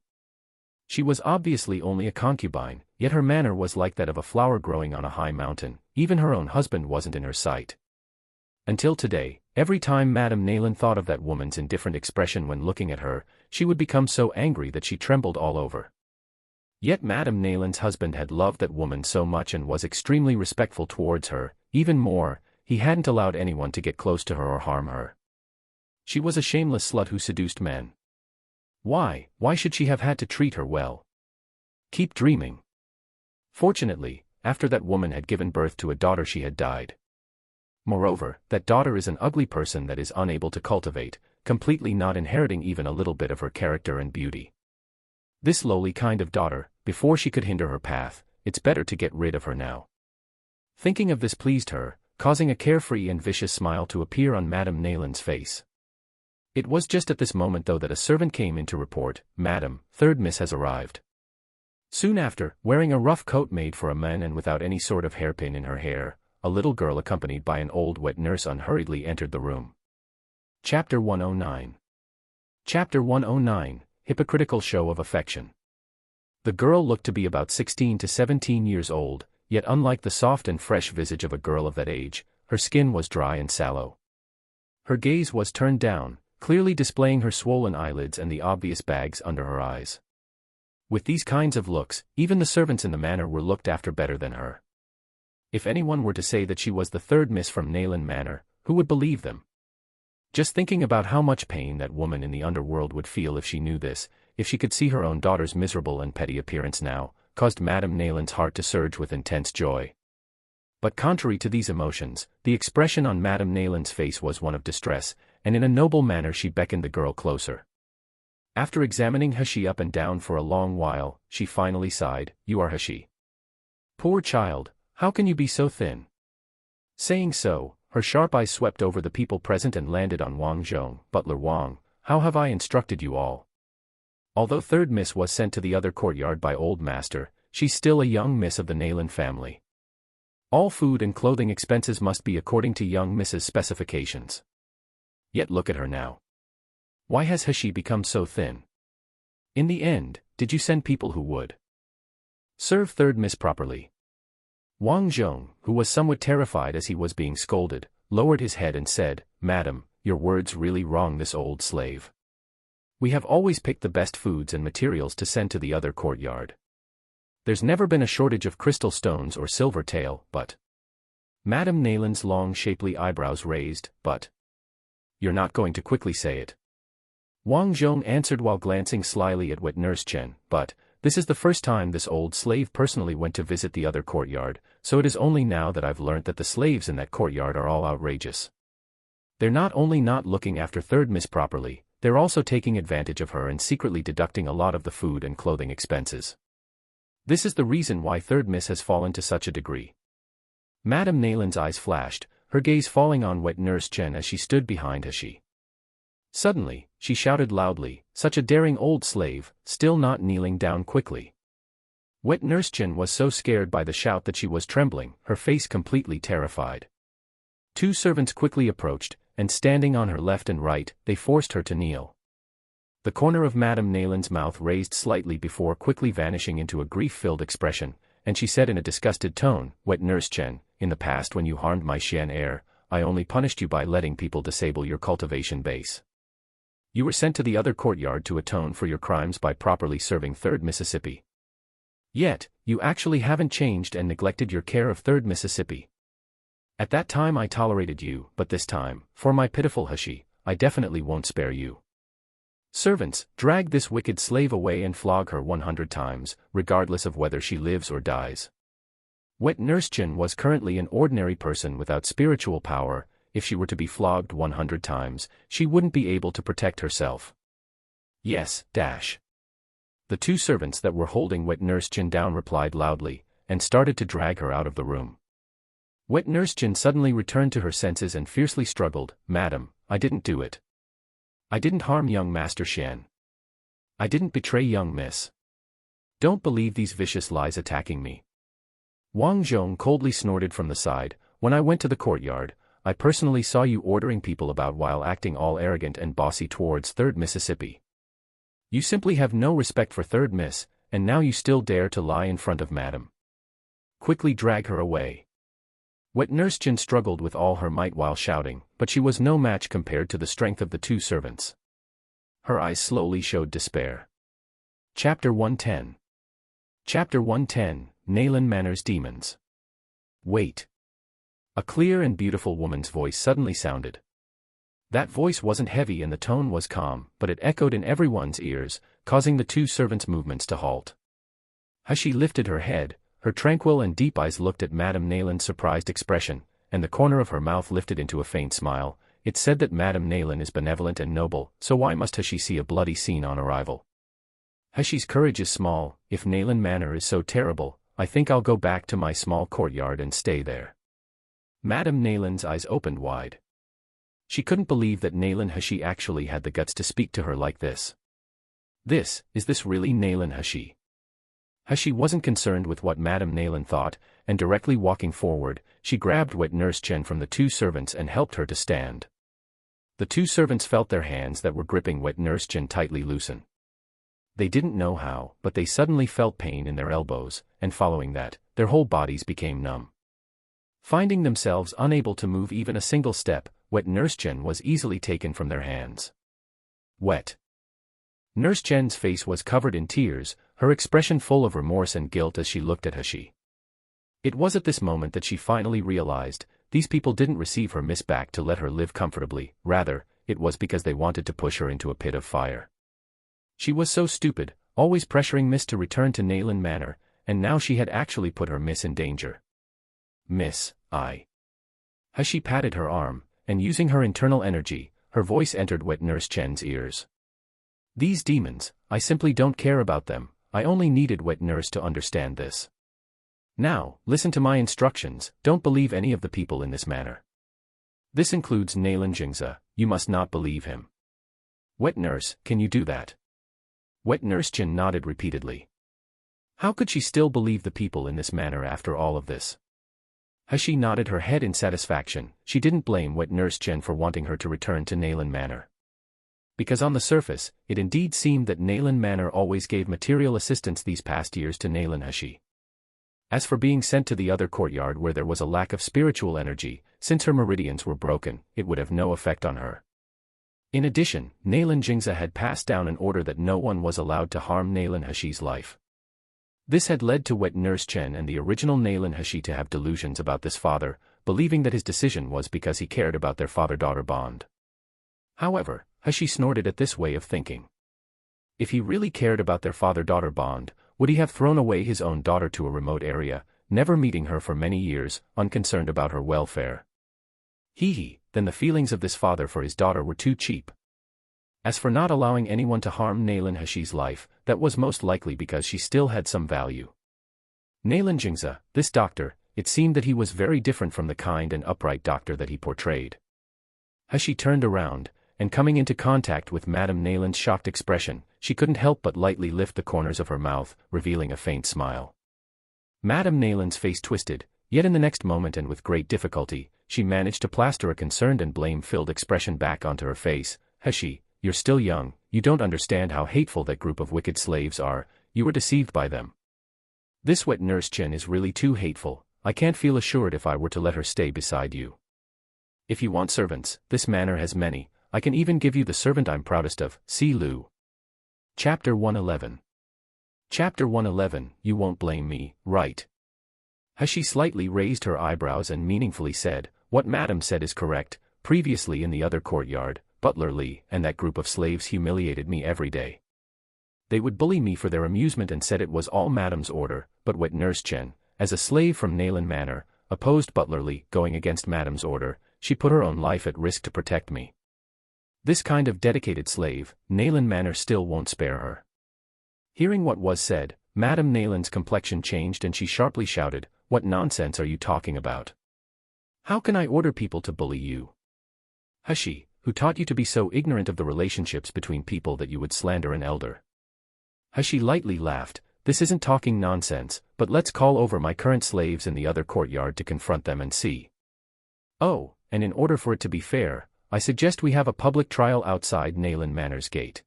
She was obviously only a concubine, yet her manner was like that of a flower growing on a high mountain. Even her own husband wasn't in her sight. Until today, every time Madame Nayland thought of that woman's indifferent expression when looking at her, she would become so angry that she trembled all over. Yet Madame Nayland's husband had loved that woman so much and was extremely respectful towards her. Even more, he hadn't allowed anyone to get close to her or harm her. She was a shameless slut who seduced men. Why should she have had to treat her well? Keep dreaming. Fortunately, after that woman had given birth to a daughter, she had died. Moreover, that daughter is an ugly person that is unable to cultivate, completely not inheriting even a little bit of her character and beauty. This lowly kind of daughter, before she could hinder her path, it's better to get rid of her now. Thinking of this pleased her, causing a carefree and vicious smile to appear on Madame Nayland's face. It was just at this moment though that a servant came in to report, "Madam, third miss has arrived." Soon after, wearing a rough coat made for a man and without any sort of hairpin in her hair, a little girl accompanied by an old wet nurse unhurriedly entered the room. Chapter 109. Chapter 109, Hypocritical Show of Affection. The girl looked to be about 16 to 17 years old, yet unlike the soft and fresh visage of a girl of that age, her skin was dry and sallow. Her gaze was turned down, clearly displaying her swollen eyelids and the obvious bags under her eyes. With these kinds of looks, even the servants in the manor were looked after better than her. If anyone were to say that she was the third miss from Nayland Manor, who would believe them? Just thinking about how much pain that woman in the underworld would feel if she knew this, if she could see her own daughter's miserable and petty appearance now, caused Madame Nayland's heart to surge with intense joy. But contrary to these emotions, the expression on Madame Nayland's face was one of distress, and in a noble manner she beckoned the girl closer. After examining Hashi up and down for a long while, she finally sighed, "You are Hashi. Poor child, how can you be so thin?" Saying so, her sharp eyes swept over the people present and landed on Wang Zhong. "Butler Wang, how have I instructed you all?" Although third miss was sent to the other courtyard by old master, she's still a young miss of the Nayland family. All food and clothing expenses must be according to young Miss's specifications. Yet look at her now. Why has Hashi become so thin? In the end, did you send people who would serve third miss properly? Wang Zhong, who was somewhat terrified as he was being scolded, lowered his head and said, "Madam, your words really wrong this old slave. We have always picked the best foods and materials to send to the other courtyard. There's never been a shortage of crystal stones or silver tail, but..." Madame Nayland's long shapely eyebrows raised, "But you're not going to quickly say it." Wang Zhong answered while glancing slyly at wet nurse Chen, "But this is the first time this old slave personally went to visit the other courtyard, so it is only now that I've learnt that the slaves in that courtyard are all outrageous. They're not only not looking after third miss properly, they're also taking advantage of her and secretly deducting a lot of the food and clothing expenses. This is the reason why third miss has fallen to such a degree." Madame Nayland's eyes flashed, her gaze falling on wet nurse Chen as she stood behind Hashi. Suddenly, she shouted loudly, "Such a daring old slave, still not kneeling down quickly." Wet nurse Chen was so scared by the shout that she was trembling, her face completely terrified. Two servants quickly approached, and standing on her left and right, they forced her to kneel. The corner of Madame Nayland's mouth raised slightly before quickly vanishing into a grief-filled expression, and she said in a disgusted tone, "Wet nurse Chen, in the past when you harmed my Xian heir, I only punished you by letting people disable your cultivation base. You were sent to the other courtyard to atone for your crimes by properly serving third Mississippi. Yet, you actually haven't changed and neglected your care of third Mississippi. At that time I tolerated you, but this time, for my pitiful Hashi, I definitely won't spare you. Servants, drag this wicked slave away and flog her 100 times, regardless of whether she lives or dies." Wet nurse Chen was currently an ordinary person without spiritual power. If she were to be flogged 100 times, she wouldn't be able to protect herself. "Yes, dash." The two servants that were holding wet nurse Chen down replied loudly, and started to drag her out of the room. Wet nurse Chen suddenly returned to her senses and fiercely struggled, "Madam, I didn't do it. I didn't harm young Master Xian. I didn't betray young Miss. Don't believe these vicious lies attacking me." Wang Zhong coldly snorted from the side, "When I went to the courtyard, I personally saw you ordering people about while acting all arrogant and bossy towards third Mississippi. You simply have no respect for third miss, and now you still dare to lie in front of Madam. Quickly drag her away." Wet nurse Chen struggled with all her might while shouting, but she was no match compared to the strength of the two servants. Her eyes slowly showed despair. Chapter 110. Chapter 110, Nayland Manor's Demons. "Wait." A clear and beautiful woman's voice suddenly sounded. That voice wasn't heavy and the tone was calm, but it echoed in everyone's ears, causing the two servants' movements to halt. As she lifted her head, her tranquil and deep eyes looked at Madame Nayland's surprised expression, and the corner of her mouth lifted into a faint smile. It said that Madame Nayland is benevolent and noble, so why must she see a bloody scene on arrival? Hashi's courage is small. If Nayland Manor is so terrible, I think I'll go back to my small courtyard and stay there. Madame Nayland's eyes opened wide. She couldn't believe that Nayland Hashi actually had the guts to speak to her like this. Is this really Nayland Hashi? Hashi wasn't concerned with what Madame Nayland thought, and directly walking forward, she grabbed Wet Nurse Chen from the two servants and helped her to stand. The two servants felt their hands that were gripping Wet Nurse Chen tightly loosen. They didn't know how, but they suddenly felt pain in their elbows, and following that, their whole bodies became numb. Finding themselves unable to move even a single step, Wet Nurse Chen was easily taken from their hands. Wet Nurse Chen's face was covered in tears, her expression full of remorse and guilt as she looked at Hashi. It was at this moment that she finally realized, these people didn't receive her miss back to let her live comfortably, rather, it was because they wanted to push her into a pit of fire. She was so stupid, always pressuring Miss to return to Nayland Manor, and now she had actually put her Miss in danger. Miss, Hashi patted her arm, and using her internal energy, her voice entered Wet Nurse Chen's ears. These demons, I simply don't care about them, I only needed Wet Nurse to understand this. Now, listen to my instructions, don't believe any of the people in this manor. This includes Nayland Jingza, you must not believe him. Wet Nurse, can you do that? Wet Nurse Chen nodded repeatedly. How could she still believe the people in this manor after all of this? Hashi nodded her head in satisfaction. She didn't blame Wet Nurse Chen for wanting her to return to Nayland Manor. Because on the surface, it indeed seemed that Nayland Manor always gave material assistance these past years to Nayland Hashi. As for being sent to the other courtyard where there was a lack of spiritual energy, since her meridians were broken, it would have no effect on her. In addition, Nayland Jingza had passed down an order that no one was allowed to harm Nayland Hashi's life. This had led to Wet Nurse Chen and the original Nayland Hashi to have delusions about this father, believing that his decision was because he cared about their father-daughter bond. However, Hashi snorted at this way of thinking. If he really cared about their father-daughter bond, would he have thrown away his own daughter to a remote area, never meeting her for many years, unconcerned about her welfare? Then the feelings of this father for his daughter were too cheap. As for not allowing anyone to harm Nayland Hashi's life, that was most likely because she still had some value. Nayland Jingza, this doctor, it seemed that he was very different from the kind and upright doctor that he portrayed. Hashi turned around, and coming into contact with Madame Nayland's shocked expression, she couldn't help but lightly lift the corners of her mouth, revealing a faint smile. Madame Nayland's face twisted, yet in the next moment and with great difficulty, she managed to plaster a concerned and blame-filled expression back onto her face. Hashi, you're still young, you don't understand how hateful that group of wicked slaves are, you were deceived by them. This Wet Nurse Chen is really too hateful, I can't feel assured if I were to let her stay beside you. If you want servants, this manor has many, I can even give you the servant I'm proudest of, Si Lu. Chapter 111. Chapter 111, You Won't Blame Me, Right? Hashi slightly raised her eyebrows and meaningfully said, What Madam said is correct. Previously in the other courtyard, Butler Li and that group of slaves humiliated me every day. They would bully me for their amusement and said it was all Madam's order, but Wet Nurse Chen, as a slave from Nayland Manor, opposed Butler Li going against Madam's order. She put her own life at risk to protect me. This kind of dedicated slave, Nayland Manor still won't spare her. Hearing what was said, Madame Nayland's complexion changed and she sharply shouted, What nonsense are you talking about? How can I order people to bully you? Hashi, who taught you to be so ignorant of the relationships between people that you would slander an elder? Hashi lightly laughed, This isn't talking nonsense, but let's call over my current slaves in the other courtyard to confront them and see. Oh, and in order for it to be fair, I suggest we have a public trial outside Nayland Manor's gate.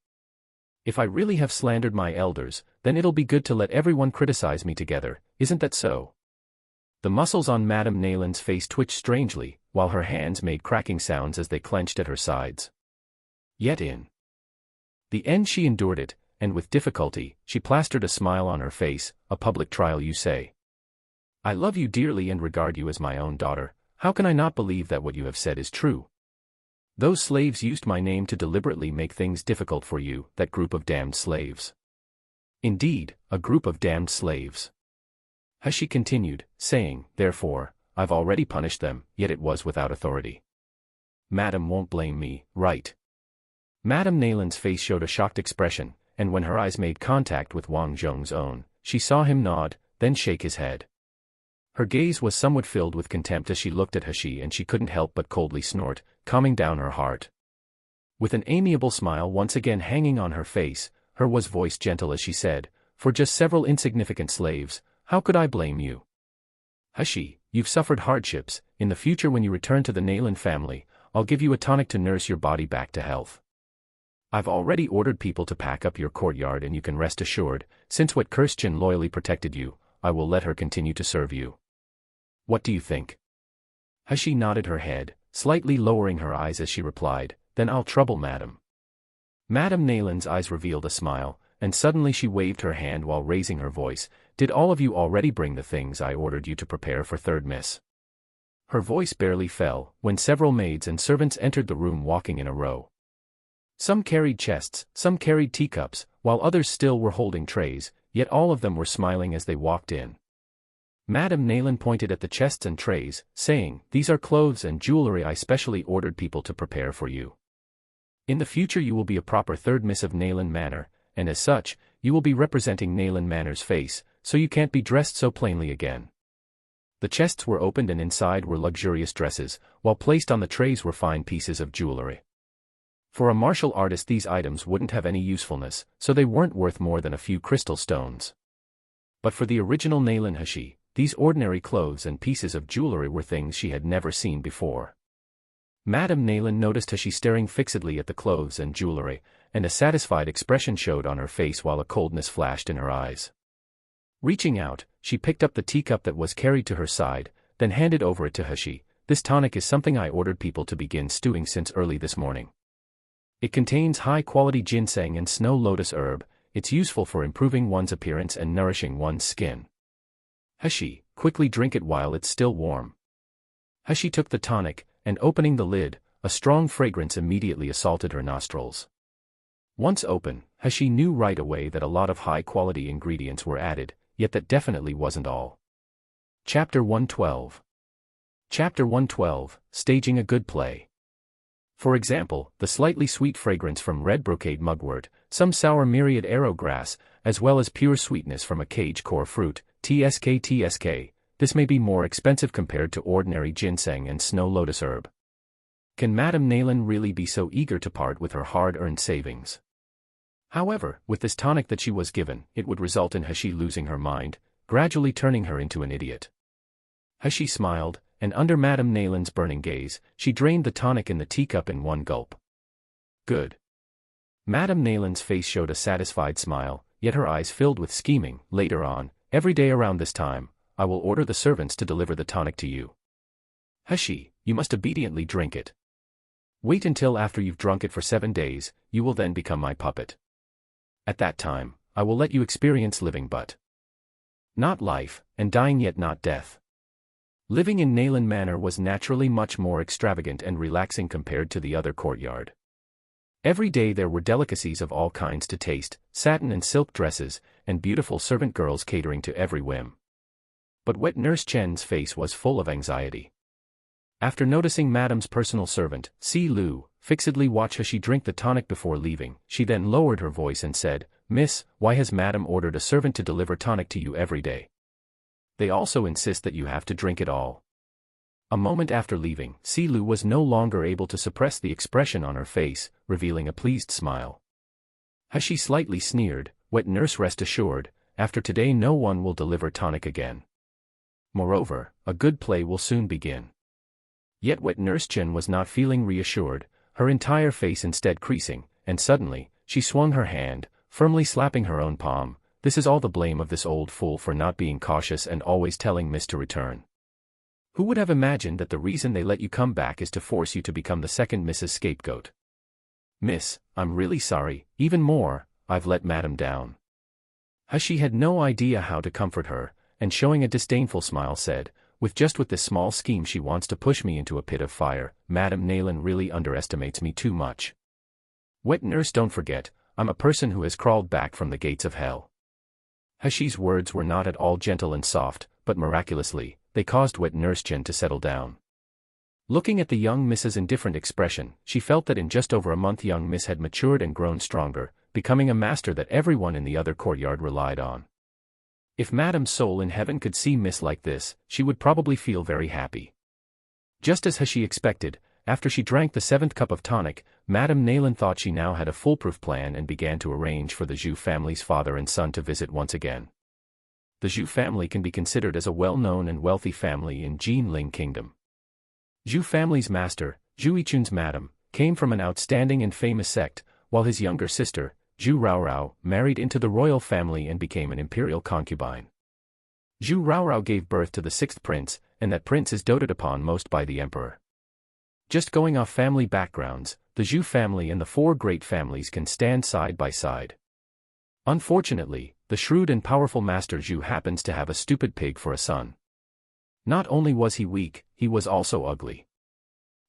If I really have slandered my elders, then it'll be good to let everyone criticize me together, isn't that so? The muscles on Madame Nayland's face twitched strangely, while her hands made cracking sounds as they clenched at her sides. Yet in the end she endured it, and with difficulty, she plastered a smile on her face. A public trial, you say? I love you dearly and regard you as my own daughter. How can I not believe that what you have said is true? Those slaves used my name to deliberately make things difficult for you, that group of damned slaves. Indeed, a group of damned slaves. Hashi continued, saying, therefore, I've already punished them, yet it was without authority. Madam won't blame me, right? Madame Nalin's face showed a shocked expression, and when her eyes made contact with Wang Zhong's own, she saw him nod, then shake his head. Her gaze was somewhat filled with contempt as she looked at Hashi, and she couldn't help but coldly snort, calming down her heart. With an amiable smile once again hanging on her face, her was voice gentle as she said, for just several insignificant slaves, how could I blame you? Hashi, you've suffered hardships. In the future when you return to the Nalin family, I'll give you a tonic to nurse your body back to health. I've already ordered people to pack up your courtyard, and you can rest assured, since Wet Christian loyally protected you, I will let her continue to serve you. What do you think? Hashi nodded her head, slightly lowering her eyes as she replied, then I'll trouble Madam. Madame Nalin's eyes revealed a smile, and suddenly she waved her hand while raising her voice, did all of you already bring the things I ordered you to prepare for third miss? Her voice barely fell, when several maids and servants entered the room walking in a row. Some carried chests, some carried teacups, while others still were holding trays, yet all of them were smiling as they walked in. Madame Nalin pointed at the chests and trays, saying, these are clothes and jewelry I specially ordered people to prepare for you. In the future you will be a proper third miss of Nalin Manor, and as such, you will be representing Nalin Manor's face, so you can't be dressed so plainly again. The chests were opened and inside were luxurious dresses, while placed on the trays were fine pieces of jewelry. For a martial artist these items wouldn't have any usefulness, so they weren't worth more than a few crystal stones. But for the original Nalin Hashi, these ordinary clothes and pieces of jewelry were things she had never seen before. Madame Nalin noticed Hashi staring fixedly at the clothes and jewelry, and a satisfied expression showed on her face while a coldness flashed in her eyes. Reaching out, she picked up the teacup that was carried to her side, then handed over it to Hashi. This tonic is something I ordered people to begin stewing since early this morning. It contains high-quality ginseng and snow lotus herb. It's useful for improving one's appearance and nourishing one's skin. Hashi, quickly drink it while it's still warm. Hashi took the tonic, and opening the lid, a strong fragrance immediately assaulted her nostrils. Once open, Hashi knew right away that a lot of high-quality ingredients were added, yet that definitely wasn't all. Chapter 112. Chapter 112, Staging a Good Play. For example, the slightly sweet fragrance from red brocade mugwort, some sour myriad arrow grass, as well as pure sweetness from a cage core fruit, TSK. This may be more expensive compared to ordinary ginseng and snow lotus herb. Can Madame Nalin really be so eager to part with her hard-earned savings? However, with this tonic that she was given, it would result in Hashi losing her mind, gradually turning her into an idiot. Hashi smiled, and under Madame Nalin's burning gaze, she drained the tonic in the teacup in one gulp. Good. Madame Nalin's face showed a satisfied smile, yet her eyes filled with scheming. Later on, every day around this time, I will order the servants to deliver the tonic to you. Hashi, you must obediently drink it. Wait until after you've drunk it for 7 days, you will then become my puppet. At that time, I will let you experience living but not life, and dying yet not death. Living in Nalin Manor was naturally much more extravagant and relaxing compared to the other courtyard. Every day there were delicacies of all kinds to taste, satin and silk dresses, and beautiful servant girls catering to every whim. But Wet Nurse Chen's face was full of anxiety. After noticing Madame's personal servant, Si Lu, fixedly watch Hashi drink the tonic before leaving, she then lowered her voice and said, Miss, why has Madame ordered a servant to deliver tonic to you every day? They also insist that you have to drink it all. A moment after leaving, Si Lu was no longer able to suppress the expression on her face, revealing a pleased smile. Hashi slightly sneered, Wet Nurse rest assured, after today no one will deliver tonic again. Moreover, a good play will soon begin. Yet Wet Nurse Chen was not feeling reassured, her entire face instead creasing, and suddenly, she swung her hand, firmly slapping her own palm. This is all the blame of this old fool for not being cautious and always telling Miss to return. Who would have imagined that the reason they let you come back is to force you to become the second Mrs. Scapegoat? Miss, I'm really sorry, even more, I've let Madame down. Hashi had no idea how to comfort her, and showing a disdainful smile said, With this small scheme she wants to push me into a pit of fire. Madame Nayland really underestimates me too much. Wet nurse, don't forget, I'm a person who has crawled back from the gates of hell. Hashi's words were not at all gentle and soft, but miraculously, they caused wet nurse Jen to settle down. Looking at the young Miss's indifferent expression, she felt that in just over a month young Miss had matured and grown stronger, becoming a master that everyone in the other courtyard relied on. If Madame's soul in heaven could see Miss like this, she would probably feel very happy. Just as Hashi expected, after she drank the 7th cup of tonic, Madame Nayland thought she now had a foolproof plan and began to arrange for the Zhu family's father and son to visit once again. The Zhu family can be considered as a well-known and wealthy family in Jinling Kingdom. Zhu family's master, Zhu Yichun's madam, came from an outstanding and famous sect, while his younger sister, Zhu Raorao, married into the royal family and became an imperial concubine. Zhu Raorao gave birth to the 6th prince, and that prince is doted upon most by the emperor. Just going off family backgrounds, the Zhu family and the 4 great families can stand side by side. Unfortunately, the shrewd and powerful Master Zhu happens to have a stupid pig for a son. Not only was he weak, he was also ugly.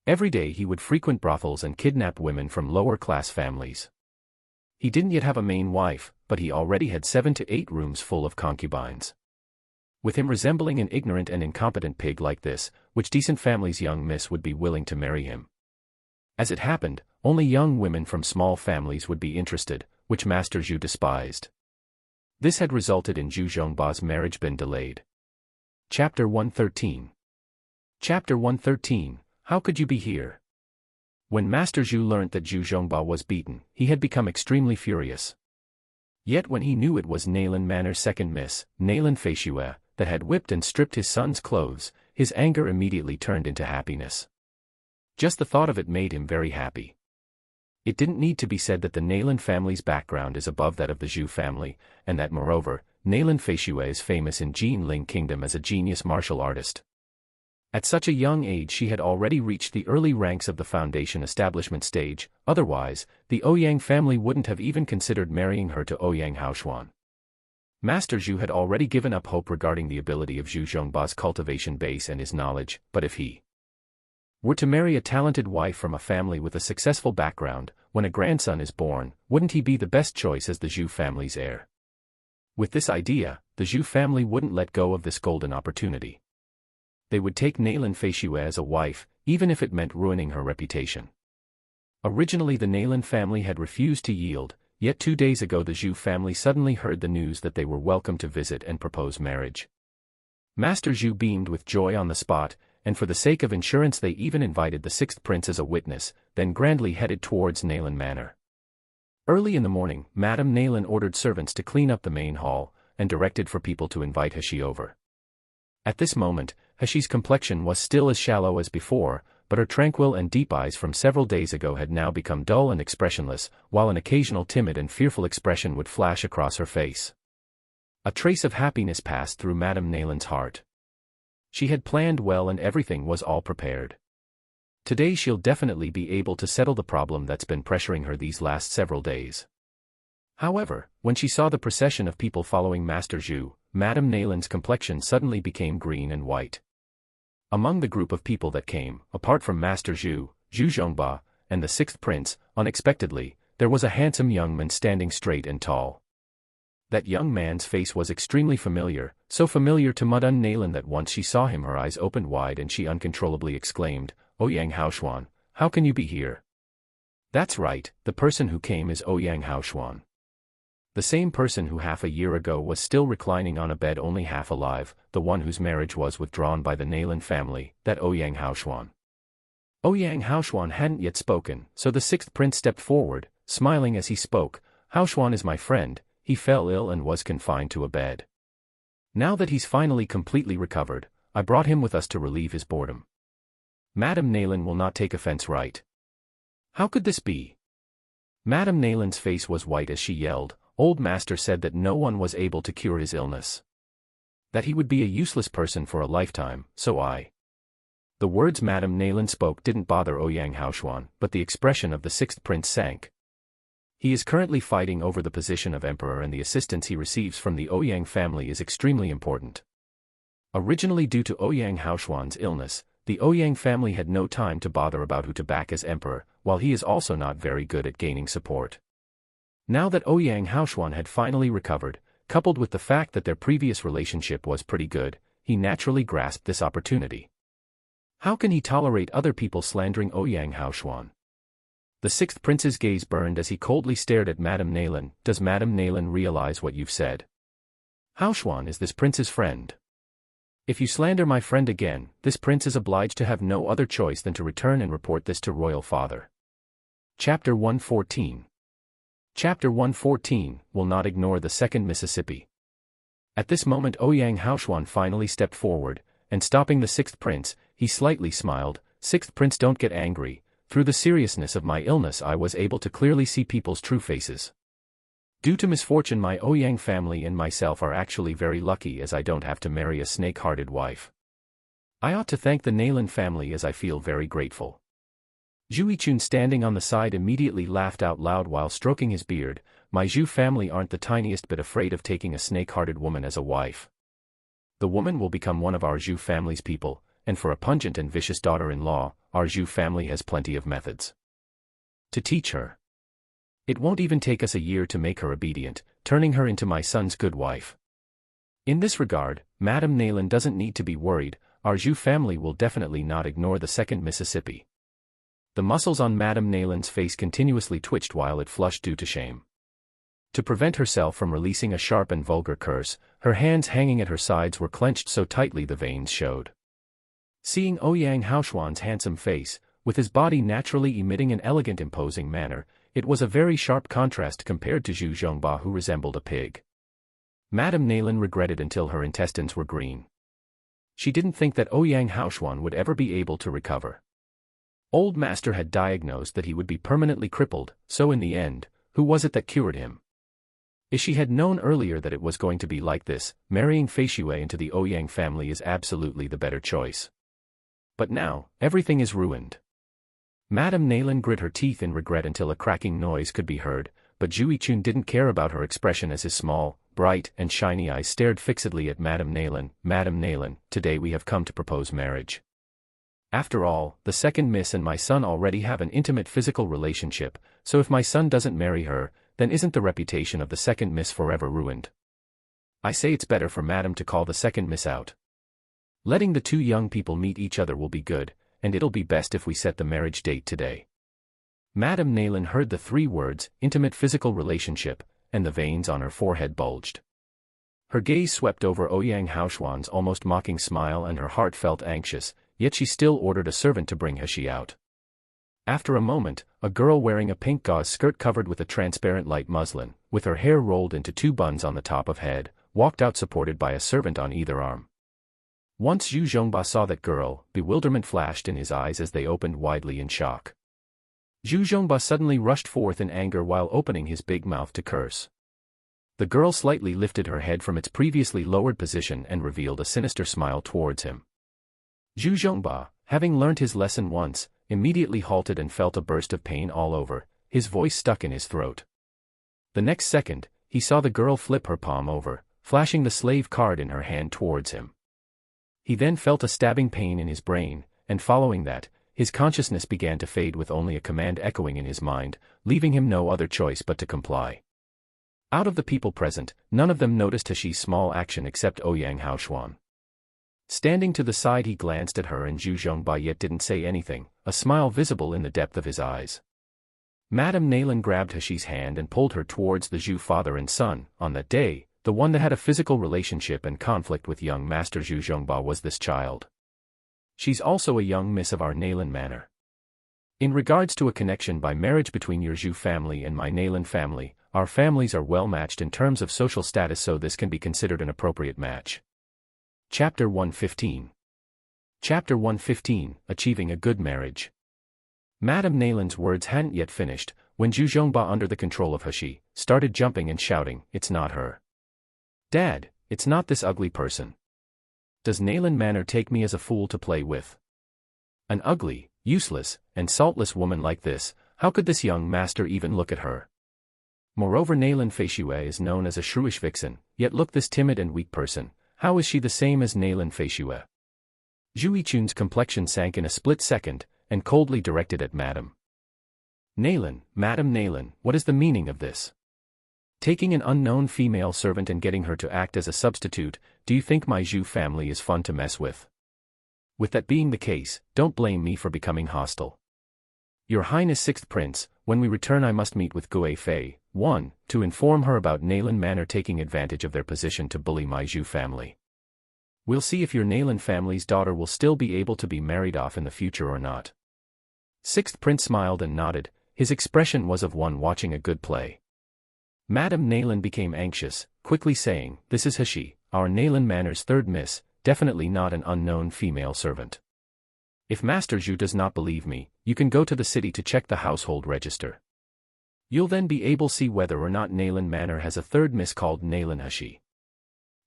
Every day he would frequent brothels and kidnap women from lower-class families. He didn't yet have a main wife, but he already had 7 to 8 rooms full of concubines. With him resembling an ignorant and incompetent pig like this, which decent family's young miss would be willing to marry him? As it happened, only young women from small families would be interested, which Master Zhu despised. This had resulted in Zhu Zhongba's marriage been delayed. Chapter 113. Chapter 113, How could you be here? When Master Zhu learnt that Zhu Zhongba was beaten, he had become extremely furious. Yet when he knew it was Nayland Manor's second miss, Nayland Feishue, that had whipped and stripped his son's clothes, his anger immediately turned into happiness. Just the thought of it made him very happy. It didn't need to be said that the Nayland family's background is above that of the Zhu family, and that moreover, Nayland Feishue is famous in Jinling Kingdom as a genius martial artist. At such a young age she had already reached the early ranks of the foundation establishment stage, otherwise, the Ouyang family wouldn't have even considered marrying her to Ouyang Haoshuan. Master Zhu had already given up hope regarding the ability of Zhu Zhongba's cultivation base and his knowledge, but if he were to marry a talented wife from a family with a successful background, when a grandson is born, wouldn't he be the best choice as the Zhu family's heir? With this idea, the Zhu family wouldn't let go of this golden opportunity. They would take Nayland Feishue as a wife, even if it meant ruining her reputation. Originally the Nayland family had refused to yield, yet 2 days ago the Zhu family suddenly heard the news that they were welcome to visit and propose marriage. Master Zhu beamed with joy on the spot, and for the sake of insurance they even invited the 6th prince as a witness, then grandly headed towards Nayland Manor. Early in the morning, Madame Nayland ordered servants to clean up the main hall, and directed for people to invite Hashi over. At this moment, Hashi's complexion was still as shallow as before, but her tranquil and deep eyes from several days ago had now become dull and expressionless, while an occasional timid and fearful expression would flash across her face. A trace of happiness passed through Madame Nayland's heart. She had planned well and everything was all prepared. Today she'll definitely be able to settle the problem that's been pressuring her these last several days. However, when she saw the procession of people following Master Zhu, Madame Nayland's complexion suddenly became green and white. Among the group of people that came, apart from Master Zhu, Zhu Zhongba, and the 6th prince, unexpectedly, there was a handsome young man standing straight and tall. That young man's face was extremely familiar, so familiar to Madame Nayland that once she saw him her eyes opened wide and she uncontrollably exclaimed, "Ouyang Haoshuan, how can you be here?" That's right, the person who came is Ouyang Haoshuan. The same person who half a year ago was still reclining on a bed only half alive, the one whose marriage was withdrawn by the Nayland family, that Ouyang Haoshuan. Ouyang Haoshuan hadn't yet spoken, so the 6th prince stepped forward, smiling as he spoke. "Haoshuan is my friend, he fell ill and was confined to a bed. Now that he's finally completely recovered, I brought him with us to relieve his boredom." Madame Nayland will not take offense, right? How could this be? Madame Nayland's face was white as she yelled. Old Master said that no one was able to cure his illness. That he would be a useless person for a lifetime, so I. The words Madame Nayland spoke didn't bother Ouyang Haoshuan, but the expression of the 6th prince sank. He is currently fighting over the position of emperor and the assistance he receives from the Ouyang family is extremely important. Originally due to Ouyang Haoshuan's illness, the Ouyang family had no time to bother about who to back as emperor, while he is also not very good at gaining support. Now that Ouyang Haoshuan had finally recovered, coupled with the fact that their previous relationship was pretty good, he naturally grasped this opportunity. How can he tolerate other people slandering Ouyang Haoshuan? The sixth prince's gaze burned as he coldly stared at Madame Naylan. Does Madame Naylan realize what you've said? Haoshuan is this prince's friend. If you slander my friend again, this prince is obliged to have no other choice than to return and report this to royal father. Chapter 114. Chapter 114, will not ignore the second Mississippi. At this moment Ouyang Haoshuan finally stepped forward, and stopping the sixth prince, he slightly smiled. Sixth prince, don't get angry. Through the seriousness of my illness I was able to clearly see people's true faces. Due to misfortune my Ouyang family and myself are actually very lucky as I don't have to marry a snake-hearted wife. I ought to thank the Naylan family as I feel very grateful. Zhu Yichun standing on the side immediately laughed out loud while stroking his beard. My Zhu family aren't the tiniest bit afraid of taking a snake-hearted woman as a wife. The woman will become one of our Zhu family's people, and for a pungent and vicious daughter-in-law, our Zhu family has plenty of methods to teach her. It won't even take us a year to make her obedient, turning her into my son's good wife. In this regard, Madame Naylan doesn't need to be worried. Our Zhu family will definitely not ignore the second Mississippi. The muscles on Madame Naylan's face continuously twitched while it flushed due to shame. To prevent herself from releasing a sharp and vulgar curse, her hands hanging at her sides were clenched so tightly the veins showed. Seeing Ouyang Haoshuan's handsome face, with his body naturally emitting an elegant imposing manner, it was a very sharp contrast compared to Zhu Zhongba, who resembled a pig. Madame Naylan regretted until her intestines were green. She didn't think that Ouyang Haoshuan would ever be able to recover. Old Master had diagnosed that he would be permanently crippled, so in the end, who was it that cured him? If she had known earlier that it was going to be like this, marrying Fei Xue into the Ouyang family is absolutely the better choice. But now, everything is ruined. Madame Naylan grit her teeth in regret until a cracking noise could be heard, but Zhu Yichun didn't care about her expression as his small, bright, and shiny eyes stared fixedly at Madame Naylan. Madame Naylan, today we have come to propose marriage. After all, the second miss and my son already have an intimate physical relationship, so if my son doesn't marry her, then isn't the reputation of the second miss forever ruined? I say it's better for Madame to call the second miss out. Letting the two young people meet each other will be good, and it'll be best if we set the marriage date today. Madame Naylan heard the three words, intimate physical relationship, and the veins on her forehead bulged. Her gaze swept over Ouyang Haoshuan's almost mocking smile and her heart felt anxious, yet she still ordered a servant to bring He out. After a moment, a girl wearing a pink gauze skirt covered with a transparent light muslin, with her hair rolled into two buns on the top of head, walked out supported by a servant on either arm. Once Zhu Zhongba saw that girl, bewilderment flashed in his eyes as they opened widely in shock. Zhu Zhongba suddenly rushed forth in anger while opening his big mouth to curse. The girl slightly lifted her head from its previously lowered position and revealed a sinister smile towards him. Zhu Zhongba, having learnt his lesson once, immediately halted and felt a burst of pain all over, his voice stuck in his throat. The next second, he saw the girl flip her palm over, flashing the slave card in her hand towards him. He then felt a stabbing pain in his brain, and following that, his consciousness began to fade with only a command echoing in his mind, leaving him no other choice but to comply. Out of the people present, none of them noticed He's small action except Ouyang Haoshuan. Standing to the side he glanced at her and Zhu Zhongba yet didn't say anything, a smile visible in the depth of his eyes. Madame Naylan grabbed He's hand and pulled her towards the Zhu father and son. On that day, the one that had a physical relationship and conflict with young Master Zhu Zhongba was this child. She's also a young miss of our Naylan manor. In regards to a connection by marriage between your Zhu family and my Naylan family, our families are well matched in terms of social status, so this can be considered an appropriate match. Chapter 115. Chapter 115, Achieving a Good Marriage. Madame Naylan's words hadn't yet finished, when Zhu Zhongba, under the control of He, started jumping and shouting, "It's not her. Dad, it's not this ugly person. Does Naylan Manor take me as a fool to play with? An ugly, useless, and saltless woman like this, how could this young master even look at her? Moreover, Naylan Fei Xue is known as a shrewish vixen, yet look, this timid and weak person, How is she the same as Nailan Feishue? Zhu Yichun's complexion sank in a split second, and coldly directed at Madame Nailan. Madame Nailan, what is the meaning of this? Taking an unknown female servant and getting her to act as a substitute, do you think my Zhu family is fun to mess with? With that being the case, don't blame me for becoming hostile. Your Highness Sixth Prince, when we return I must meet with Gui Fei, 1, to inform her about Nailan Manor taking advantage of their position to bully my Zhu family. We'll see if your Nailan family's daughter will still be able to be married off in the future or not. Sixth Prince smiled and nodded, his expression was of one watching a good play. Madame Nailan became anxious, quickly saying, this is Hashi, our Nailan Manor's third miss, definitely not an unknown female servant. If Master Zhu does not believe me, you can go to the city to check the household register. You'll then be able to see whether or not Nailan Manor has a third miss called Nailan Hashi.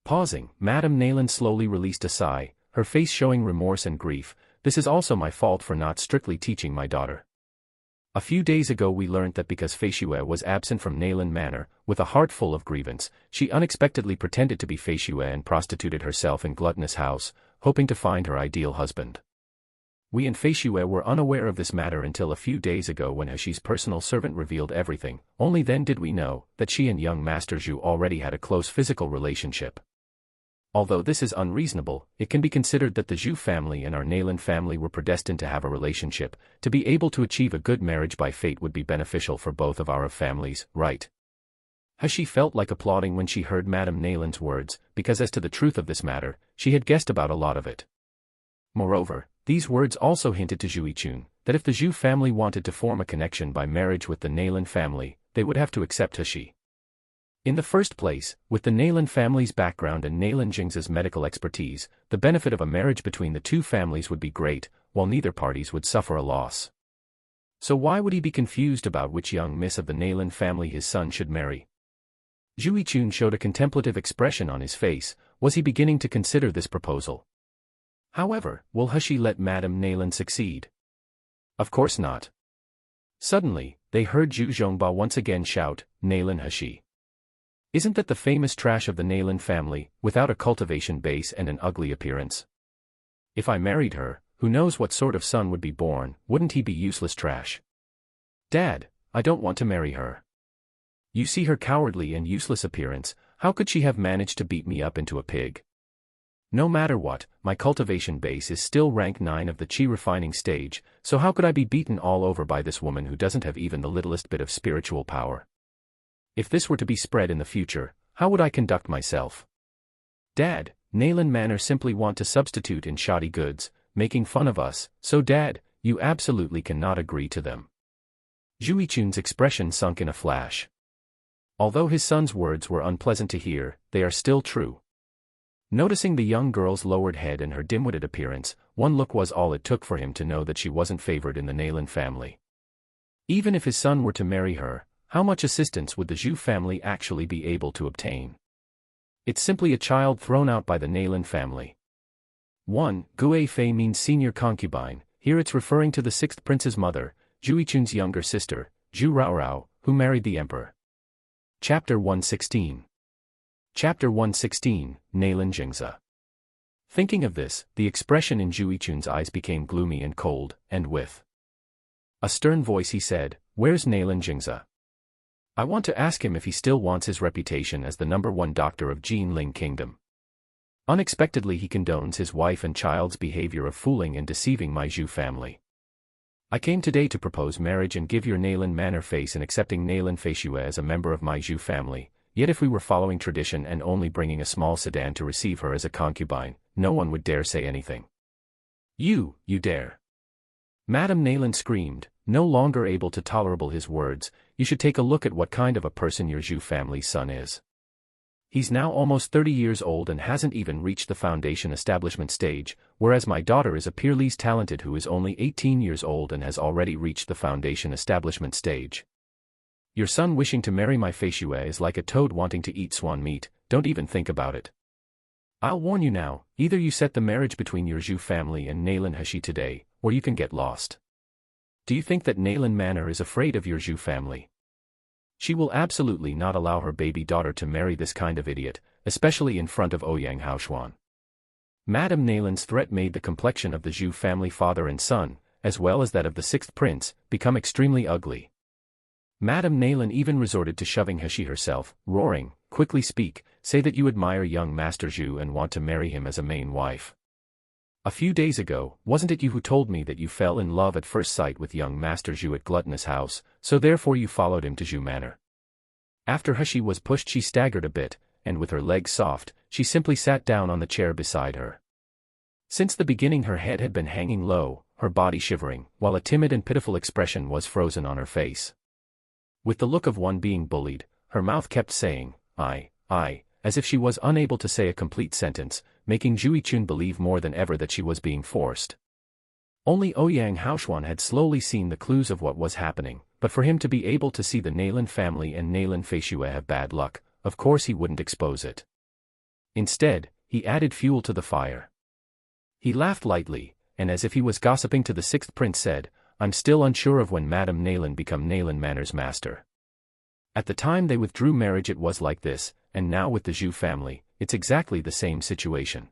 Pausing, Madame Nailan slowly released a sigh, her face showing remorse and grief. This is also my fault for not strictly teaching my daughter. A few days ago we learnt that because Feishue was absent from Nailan Manor, with a heart full of grievance, she unexpectedly pretended to be Feishue and prostituted herself in Gluttonous House, hoping to find her ideal husband. We and Feishue were unaware of this matter until a few days ago when Hashi's personal servant revealed everything. Only then did we know that she and young Master Zhu already had a close physical relationship. Although this is unreasonable, it can be considered that the Zhu family and our Nailan family were predestined to have a relationship. To be able to achieve a good marriage by fate would be beneficial for both of our families, right? Hashi felt like applauding when she heard Madame Nailan's words, because as to the truth of this matter, she had guessed about a lot of it. Moreover, these words also hinted to Zhu Yichun that if the Zhu family wanted to form a connection by marriage with the Nailan family, they would have to accept Hashi. In the first place, with the Nailan family's background and Nailan Jingza's medical expertise, the benefit of a marriage between the two families would be great, while neither parties would suffer a loss. So why would he be confused about which young miss of the Nailan family his son should marry? Zhu Yichun showed a contemplative expression on his face. Was he beginning to consider this proposal? However, will Hashi let Madame Nailan succeed? Of course not. Suddenly, they heard Zhu Zhongba once again shout, Nailan Hashi. Isn't that the famous trash of the Nailan family, without a cultivation base and an ugly appearance? If I married her, who knows what sort of son would be born, wouldn't he be useless trash? Dad, I don't want to marry her. You see her cowardly and useless appearance, how could she have managed to beat me up into a pig? No matter what, my cultivation base is still rank 9 of the chi refining stage, so how could I be beaten all over by this woman who doesn't have even the littlest bit of spiritual power? If this were to be spread in the future, how would I conduct myself? Dad, Nailan Manor simply want to substitute in shoddy goods, making fun of us, so Dad, you absolutely cannot agree to them. Zhu Yichun's expression sunk in a flash. Although his son's words were unpleasant to hear, they are still true. Noticing the young girl's lowered head and her dim-witted appearance, one look was all it took for him to know that she wasn't favored in the Nailan family. Even if his son were to marry her, how much assistance would the Zhu family actually be able to obtain? It's simply a child thrown out by the Nailan family. 1. Gui Fei means senior concubine, here it's referring to the sixth prince's mother, Zhu Yichun's younger sister, Zhu Raorao, who married the emperor. Chapter 116. Chapter 116, Nailan Jingza. Thinking of this, the expression in Zhu Yichun's eyes became gloomy and cold, and with a stern voice he said, "Where's Nailan Jingza? I want to ask him if he still wants his reputation as the #1 doctor of Jinling Kingdom." Unexpectedly he condones his wife and child's behavior of fooling and deceiving my Zhu family. I came today to propose marriage and give your Nailan Manor face in accepting Nailan Feishue as a member of my Zhu family. Yet if we were following tradition and only bringing a small sedan to receive her as a concubine, no one would dare say anything. You dare. Madame Nailan screamed, no longer able to tolerate his words. You should take a look at what kind of a person your Zhu family's son is. He's now almost 30 years old and hasn't even reached the foundation establishment stage, whereas my daughter is a peerless talented who is only 18 years old and has already reached the foundation establishment stage. Your son wishing to marry my Feishue is like a toad wanting to eat swan meat, don't even think about it. I'll warn you now, either you set the marriage between your Zhu family and Nailan Hashi today, or you can get lost. Do you think that Nailan Manor is afraid of your Zhu family? She will absolutely not allow her baby daughter to marry this kind of idiot, especially in front of Ouyang Haoshuan. Madame Nalin's threat made the complexion of the Zhu family father and son, as well as that of the sixth prince, become extremely ugly. Madame Nalin even resorted to shoving He herself, roaring, "Quickly speak, say that you admire young Master Zhu and want to marry him as a main wife. A few days ago, wasn't it you who told me that you fell in love at first sight with young Master Zhu at Gluttonous House, so therefore you followed him to Zhu Manor?" After He was pushed, she staggered a bit, and with her legs soft, she simply sat down on the chair beside her. Since the beginning her head had been hanging low, her body shivering, while a timid and pitiful expression was frozen on her face. With the look of one being bullied, her mouth kept saying, I, as if she was unable to say a complete sentence, making Zhu Yichun believe more than ever that she was being forced. Only Ouyang Haoshuan had slowly seen the clues of what was happening, but for him to be able to see the Nalin family and Nalin Feishue have bad luck, of course he wouldn't expose it. Instead, he added fuel to the fire. He laughed lightly, and as if he was gossiping to the sixth prince said, "I'm still unsure of when Madame Nalin become Nalin Manor's master. At the time they withdrew marriage it was like this, and now with the Zhu family, it's exactly the same situation.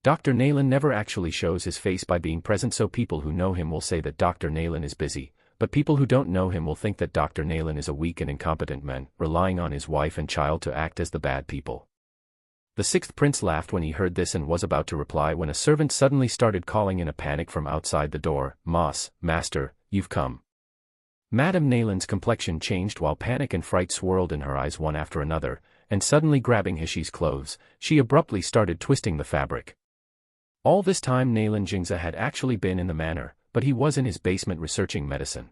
Dr. Nalin never actually shows his face by being present, so people who know him will say that Dr. Nalin is busy, but people who don't know him will think that Dr. Nalin is a weak and incompetent man, relying on his wife and child to act as the bad people." The sixth prince laughed when he heard this and was about to reply when a servant suddenly started calling in a panic from outside the door, Master, you've come." Madame Nalin's complexion changed while panic and fright swirled in her eyes one after another, and suddenly grabbing He's clothes, she abruptly started twisting the fabric. All this time Nalin Jingza had actually been in the manor, but he was in his basement researching medicine.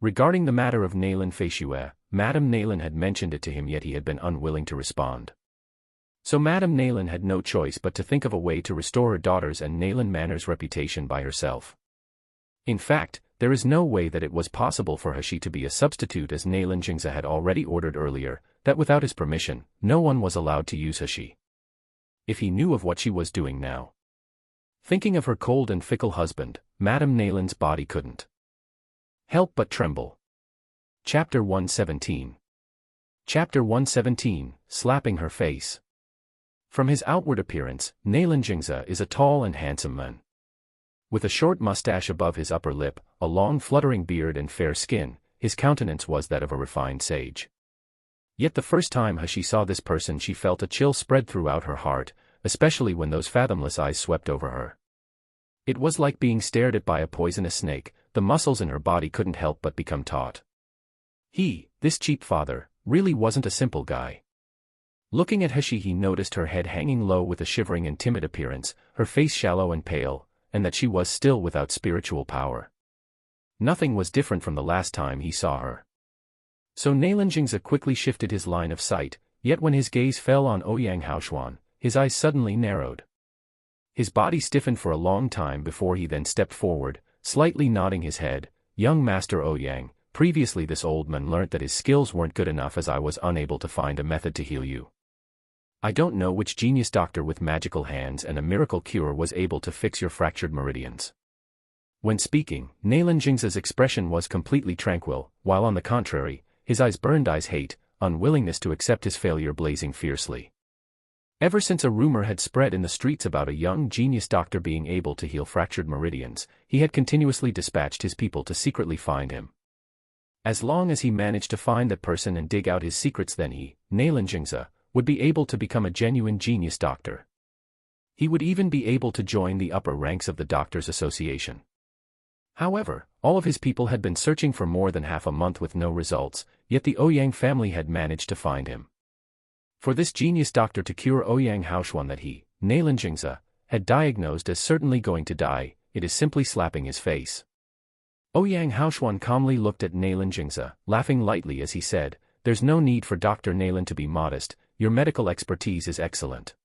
Regarding the matter of Nalin Feishue, Madame Nalin had mentioned it to him, yet he had been unwilling to respond. So Madame Nalin had no choice but to think of a way to restore her daughter's and Nalin Manor's reputation by herself. In fact, there is no way that it was possible for He to be a substitute, as Nalin Jingza had already ordered earlier, that without his permission, no one was allowed to use He. If he knew of what she was doing now. Thinking of her cold and fickle husband, Madame Nalin's body couldn't help but tremble. Chapter 117. Chapter 117, Slapping Her Face. From his outward appearance, Nalin Jingza is a tall and handsome man. With a short mustache above his upper lip, a long fluttering beard and fair skin, his countenance was that of a refined sage. Yet the first time she saw this person she felt a chill spread throughout her heart, especially when those fathomless eyes swept over her. It was like being stared at by a poisonous snake, the muscles in her body couldn't help but become taut. This cheap father, really wasn't a simple guy. Looking at he noticed her head hanging low with a shivering and timid appearance, her face shallow and pale, and that she was still without spiritual power. Nothing was different from the last time he saw her. So Nalin Jingza quickly shifted his line of sight, yet when his gaze fell on Ouyang Haoshuan, his eyes suddenly narrowed. His body stiffened for a long time before he then stepped forward, slightly nodding his head. "Young Master Ouyang, previously this old man learnt that his skills weren't good enough, as I was unable to find a method to heal you. I don't know which genius doctor with magical hands and a miracle cure was able to fix your fractured meridians." When speaking, Nalin Jingza's expression was completely tranquil, while on the contrary, his eyes burned hate, unwillingness to accept his failure blazing fiercely. Ever since a rumor had spread in the streets about a young genius doctor being able to heal fractured meridians, he had continuously dispatched his people to secretly find him. As long as he managed to find that person and dig out his secrets, then he, Nalin Jingza, would be able to become a genuine genius doctor. He would even be able to join the upper ranks of the Doctors' Association. However, all of his people had been searching for more than half a month with no results, yet the Ouyang family had managed to find him. For this genius doctor to cure Ouyang Haoshuan that he, Nalin Jingza, had diagnosed as certainly going to die, it is simply slapping his face. Ouyang Haoshuan calmly looked at Nalin Jingza, laughing lightly as he said, "There's no need for Dr. Nalin to be modest, your medical expertise is excellent.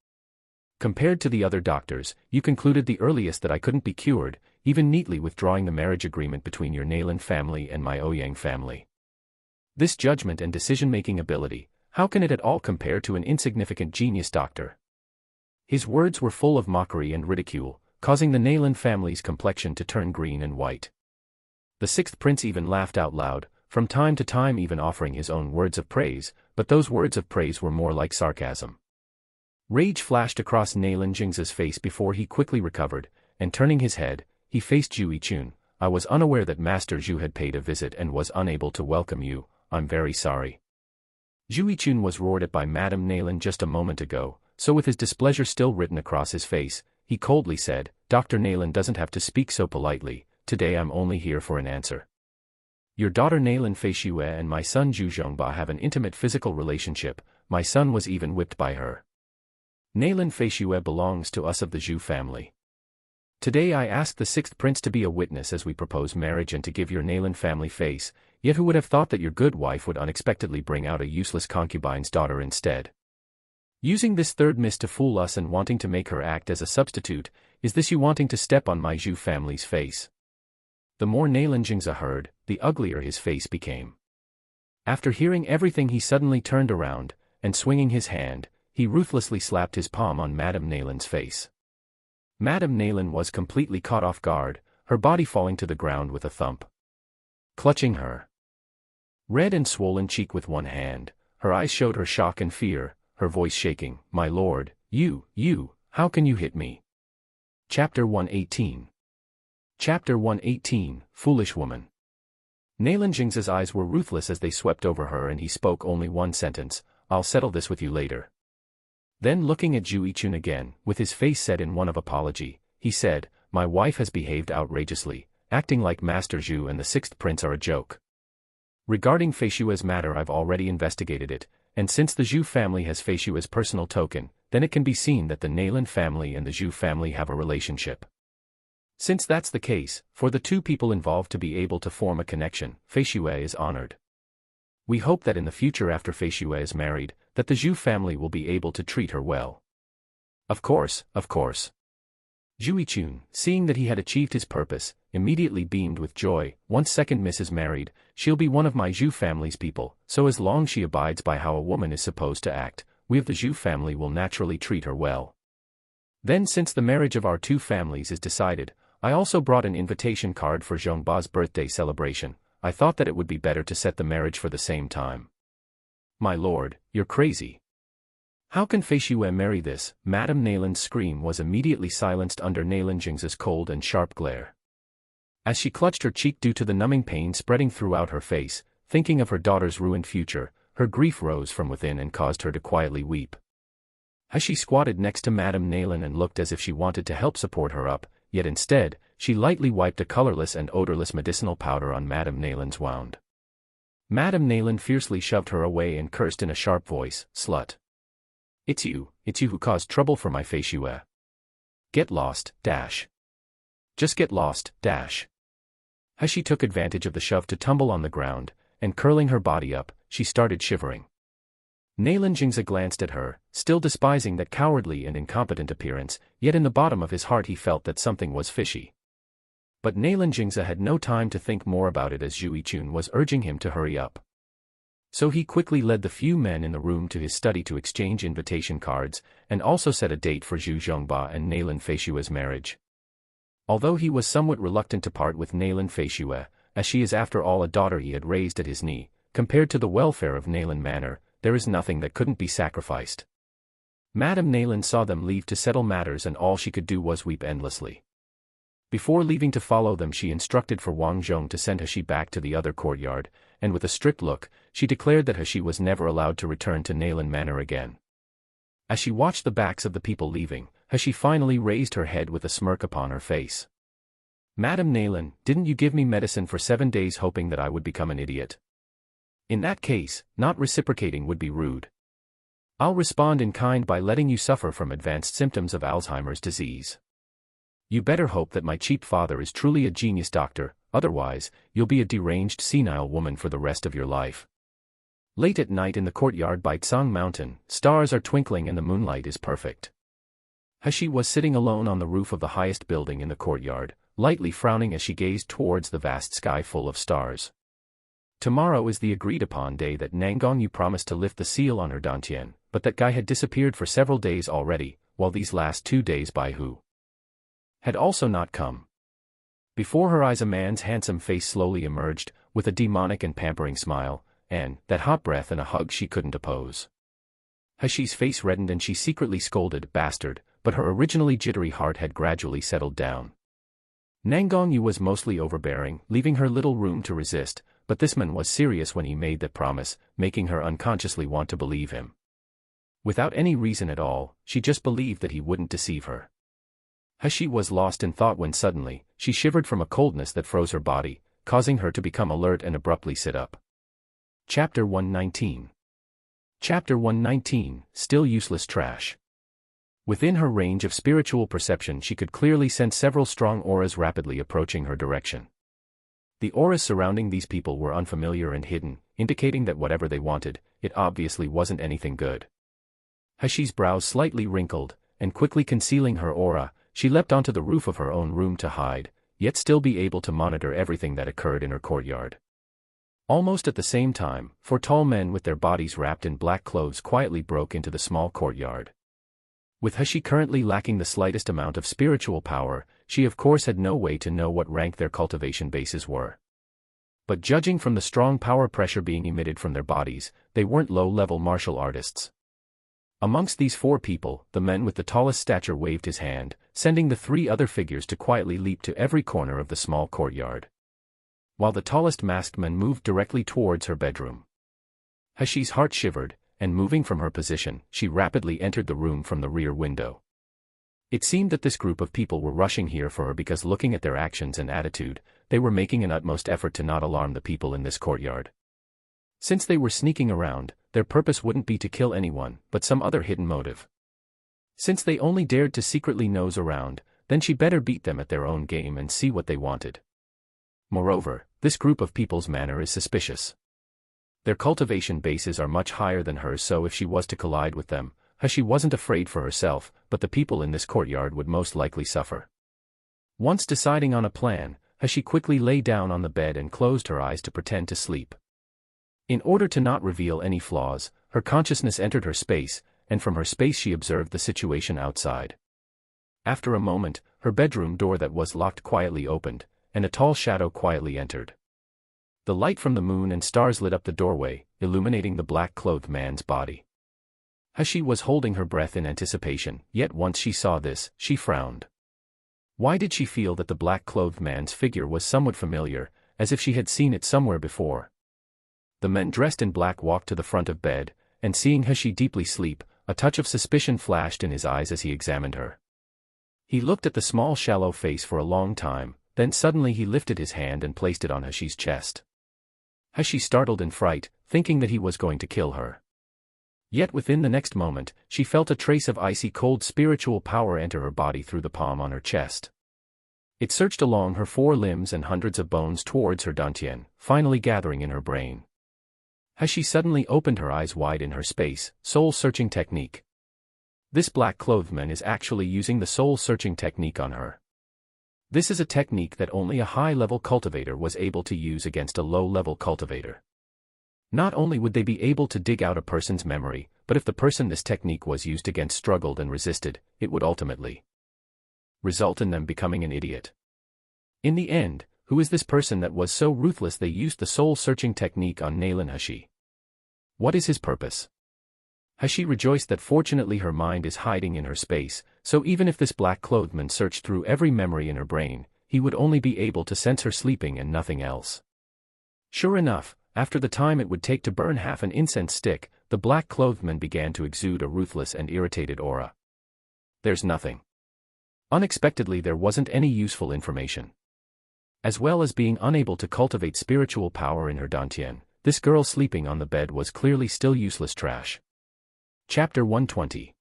Compared to the other doctors, you concluded the earliest that I couldn't be cured, even neatly withdrawing the marriage agreement between your Nalin family and my Ouyang family. This judgment and decision-making ability, how can it at all compare to an insignificant genius doctor?" His words were full of mockery and ridicule, causing the Nalin family's complexion to turn green and white. The sixth prince even laughed out loud, from time to time even offering his own words of praise, but those words of praise were more like sarcasm. Rage flashed across Nalin Jingza's face before he quickly recovered, and turning his head, he faced Zhu Yichun. I was unaware that Master Zhu had paid a visit and was unable to welcome you. I'm very sorry. Zhu Yichun was roared at by Madame Nalin just a moment ago, so with his displeasure still written across his face, he coldly said, Dr. Nalin doesn't have to speak so politely, today I'm only here for an answer. Your daughter Nalin Feishue and my son Zhu Zhongba have an intimate physical relationship, my son was even whipped by her. Nalin Feishue belongs to us of the Zhu family. Today I ask the sixth prince to be a witness as we propose marriage and to give your Nalin family face, yet who would have thought that your good wife would unexpectedly bring out a useless concubine's daughter instead? Using this third miss to fool us and wanting to make her act as a substitute, is this you wanting to step on my Zhu family's face? The more Nalin Jingza heard, the uglier his face became. After hearing everything he suddenly turned around, and swinging his hand, he ruthlessly slapped his palm on Madame Nalin's face. Madame Nalin was completely caught off guard, her body falling to the ground with a thump. Clutching her red and swollen cheek with one hand, her eyes showed her shock and fear, her voice shaking, My lord, you, how can you hit me? Chapter 118. Chapter 118, Foolish Woman. Nalin Jingza's eyes were ruthless as they swept over her and he spoke only one sentence, I'll settle this with you later. Then looking at Zhu Yichun again, with his face set in one of apology, he said, My wife has behaved outrageously, acting like Master Zhu and the sixth prince are a joke. Regarding Feishue's matter I've already investigated it, and since the Zhu family has Feishue's personal token, then it can be seen that the Nalin family and the Zhu family have a relationship. Since that's the case, for the two people involved to be able to form a connection, Feishue is honored. We hope that in the future after Feishue is married, that the Zhu family will be able to treat her well. Of course. Zhu Yichun, seeing that he had achieved his purpose, immediately beamed with joy. Once second miss is married, she'll be one of my Zhu family's people, so as long she abides by how a woman is supposed to act, we of the Zhu family will naturally treat her well. Then since the marriage of our two families is decided, I also brought an invitation card for Zhongba's birthday celebration. I thought that it would be better to set the marriage for the same time. My lord, you're crazy. How can Feishue marry this? Madame Nalin's scream was immediately silenced under Nalin Jingza's cold and sharp glare. As she clutched her cheek due to the numbing pain spreading throughout her face, thinking of her daughter's ruined future, her grief rose from within and caused her to quietly weep. As she squatted next to Madame Nalin and looked as if she wanted to help support her up, yet instead, she lightly wiped a colorless and odorless medicinal powder on Madame Nalin's wound. Madame Nalin fiercely shoved her away and cursed in a sharp voice, Slut. It's you who caused trouble for my Feishue. Get lost, dash. Just get lost, dash. As she took advantage of the shove to tumble on the ground, and curling her body up, she started shivering. Nalin Jingza glanced at her, still despising that cowardly and incompetent appearance, yet in the bottom of his heart he felt that something was fishy. But Nalin Jingza had no time to think more about it as Zhu Yichun was urging him to hurry up. So he quickly led the few men in the room to his study to exchange invitation cards, and also set a date for Zhu Zhongba and Nalin Feishue's marriage. Although he was somewhat reluctant to part with Nalin Feishue, as she is after all a daughter he had raised at his knee, compared to the welfare of Nalin Manor, there is nothing that couldn't be sacrificed. Madame Nalin saw them leave to settle matters and all she could do was weep endlessly. Before leaving to follow them she instructed for Wang Zhong to send He back to the other courtyard, and with a strict look, she declared that He was never allowed to return to Nalin Manor again. As she watched the backs of the people leaving, He finally raised her head with a smirk upon her face. Madame Nalin, didn't you give me medicine for 7 days hoping that I would become an idiot? In that case, not reciprocating would be rude. I'll respond in kind by letting you suffer from advanced symptoms of Alzheimer's disease. You better hope that my cheap father is truly a genius doctor, otherwise, you'll be a deranged senile woman for the rest of your life. Late at night in the courtyard by Tsang Mountain, stars are twinkling and the moonlight is perfect. He was sitting alone on the roof of the highest building in the courtyard, lightly frowning as she gazed towards the vast sky full of stars. Tomorrow is the agreed-upon day that Nangong Yu promised to lift the seal on her dantian, but that guy had disappeared for several days already, while these last 2 days Bai Hu had also not come. Before her eyes a man's handsome face slowly emerged, with a demonic and pampering smile, and that hot breath and a hug she couldn't oppose. Hashi's face reddened and she secretly scolded, "Bastard," but her originally jittery heart had gradually settled down. Nangongyu was mostly overbearing, leaving her little room to resist, but this man was serious when he made that promise, making her unconsciously want to believe him. Without any reason at all, she just believed that he wouldn't deceive her. Hashi was lost in thought when suddenly, she shivered from a coldness that froze her body, causing her to become alert and abruptly sit up. Chapter 119. Chapter 119, Still Useless Trash. Within her range of spiritual perception she could clearly sense several strong auras rapidly approaching her direction. The auras surrounding these people were unfamiliar and hidden, indicating that whatever they wanted, it obviously wasn't anything good. Hashi's brows slightly wrinkled, and quickly concealing her aura, she leapt onto the roof of her own room to hide, yet still be able to monitor everything that occurred in her courtyard. Almost at the same time, 4 tall men with their bodies wrapped in black clothes quietly broke into the small courtyard. With Hashi currently lacking the slightest amount of spiritual power, she of course had no way to know what rank their cultivation bases were. But judging from the strong power pressure being emitted from their bodies, they weren't low-level martial artists. Amongst these 4 people, the man with the tallest stature waved his hand, sending the 3 other figures to quietly leap to every corner of the small courtyard. While the tallest masked man moved directly towards her bedroom. Hashi's heart shivered, and moving from her position, she rapidly entered the room from the rear window. It seemed that this group of people were rushing here for her because looking at their actions and attitude, they were making an utmost effort to not alarm the people in this courtyard. Since they were sneaking around, their purpose wouldn't be to kill anyone, but some other hidden motive. Since they only dared to secretly nose around, then she better beat them at their own game and see what they wanted. Moreover, this group of people's manner is suspicious. Their cultivation bases are much higher than hers, so if she was to collide with them, Hashi wasn't afraid for herself, but the people in this courtyard would most likely suffer. Once deciding on a plan, Hashi quickly lay down on the bed and closed her eyes to pretend to sleep. In order to not reveal any flaws, her consciousness entered her space, and from her space she observed the situation outside. After a moment, her bedroom door that was locked quietly opened, and a tall shadow quietly entered. The light from the moon and stars lit up the doorway, illuminating the black-clothed man's body. Hashi was holding her breath in anticipation, yet once she saw this, she frowned. Why did she feel that the black-clothed man's figure was somewhat familiar, as if she had seen it somewhere before? The man dressed in black walked to the front of bed, and seeing Hashi deeply sleep, a touch of suspicion flashed in his eyes as he examined her. He looked at the small shallow face for a long time, then suddenly he lifted his hand and placed it on Hashi's chest. Hashi startled in fright, thinking that he was going to kill her. Yet within the next moment, she felt a trace of icy cold spiritual power enter her body through the palm on her chest. It searched along her 4 limbs and hundreds of bones towards her dantian, finally gathering in her brain. Hashi suddenly opened her eyes wide in her space, soul-searching technique. This black-clothed man is actually using the soul-searching technique on her. This is a technique that only a high-level cultivator was able to use against a low-level cultivator. Not only would they be able to dig out a person's memory, but if the person this technique was used against struggled and resisted, it would ultimately result in them becoming an idiot. In the end, who is this person that was so ruthless they used the soul-searching technique on Nalan Hashi? What is his purpose? Hashi rejoiced that fortunately her mind is hiding in her space, so even if this black-clothed man searched through every memory in her brain, he would only be able to sense her sleeping and nothing else. Sure enough, after the time it would take to burn half an incense stick, the black-clothed man began to exude a ruthless and irritated aura. There's nothing. Unexpectedly there wasn't any useful information. As well as being unable to cultivate spiritual power in her dantian, this girl sleeping on the bed was clearly still useless trash. Chapter 120.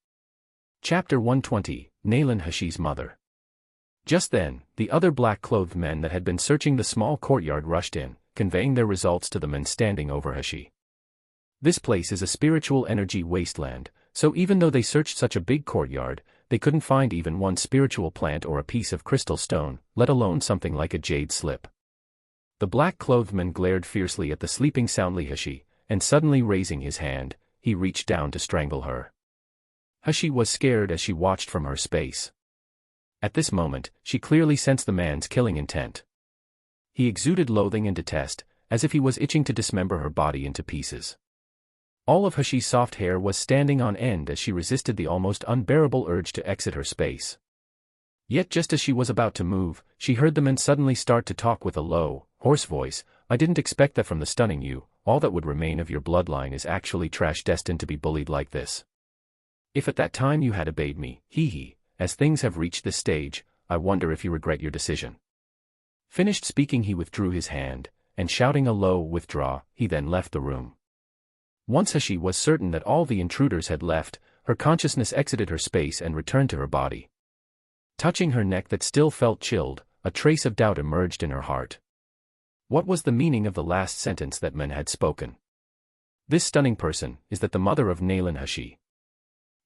Chapter 120, Nalan Hashi's mother. Just then, the other black-clothed men that had been searching the small courtyard rushed in, conveying their results to the men standing over Hashi. This place is a spiritual energy wasteland, so even though they searched such a big courtyard, they couldn't find even one spiritual plant or a piece of crystal stone, let alone something like a jade slip. The black-clothed man glared fiercely at the sleeping soundly Hashi, and suddenly raising his hand, he reached down to strangle her. Hashi was scared as she watched from her space. At this moment, she clearly sensed the man's killing intent. He exuded loathing and detest, as if he was itching to dismember her body into pieces. All of Hashi's soft hair was standing on end as she resisted the almost unbearable urge to exit her space. Yet just as she was about to move, she heard the men suddenly start to talk with a low, hoarse voice. "I didn't expect that from the stunning you. All that would remain of your bloodline is actually trash destined to be bullied like this. If at that time you had obeyed me, as things have reached this stage, I wonder if you regret your decision." Finished speaking, he withdrew his hand, and shouting a low withdraw, he then left the room. Once Hashi was certain that all the intruders had left, her consciousness exited her space and returned to her body. Touching her neck that still felt chilled, a trace of doubt emerged in her heart. What was the meaning of the last sentence that men had spoken? This stunning person, is that the mother of Nalan Hashi?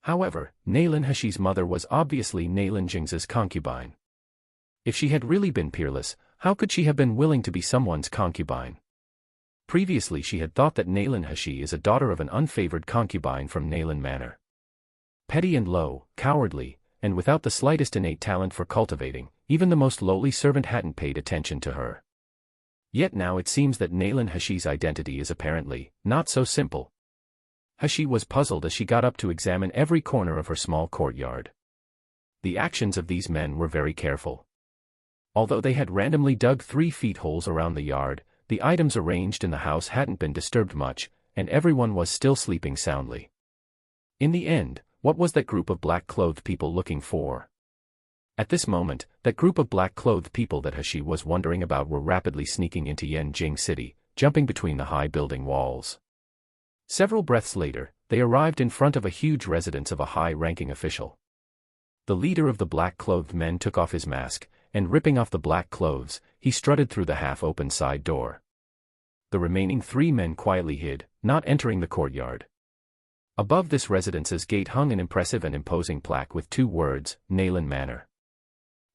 However, Nalan Hashi's mother was obviously Nalan Jingza's concubine. If she had really been peerless, how could she have been willing to be someone's concubine? Previously she had thought that Nalan Hashi is a daughter of an unfavored concubine from Nalan Manor. Petty and low, cowardly, and without the slightest innate talent for cultivating, even the most lowly servant hadn't paid attention to her. Yet now it seems that Nalan Hashi's identity is apparently not so simple. Hashi was puzzled as she got up to examine every corner of her small courtyard. The actions of these men were very careful. Although they had randomly dug 3 feet holes around the yard, the items arranged in the house hadn't been disturbed much, and everyone was still sleeping soundly. In the end, what was that group of black-clothed people looking for? At this moment, that group of black-clothed people that Hashi was wondering about were rapidly sneaking into Yanjing City, jumping between the high building walls. Several breaths later, they arrived in front of a huge residence of a high-ranking official. The leader of the black-clothed men took off his mask, and ripping off the black clothes, he strutted through the half-open side door. The remaining 3 men quietly hid, not entering the courtyard. Above this residence's gate hung an impressive and imposing plaque with 2 words, Nalan Manor.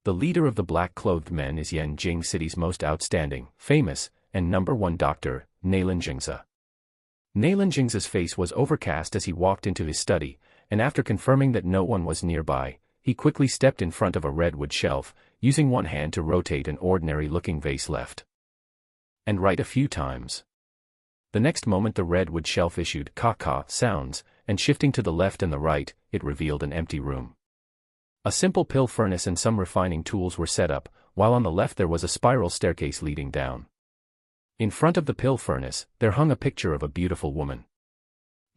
The leader of the black-clothed men is Yanjing City's most outstanding, famous, and #1 doctor, Nalan Jingza. Nalan Jingza's face was overcast as he walked into his study, and after confirming that no one was nearby, he quickly stepped in front of a redwood shelf, using one hand to rotate an ordinary-looking vase left and right a few times. The next moment the redwood shelf issued caw-caw sounds, and shifting to the left and the right, it revealed an empty room. A simple pill furnace and some refining tools were set up, while on the left there was a spiral staircase leading down. In front of the pill furnace, there hung a picture of a beautiful woman.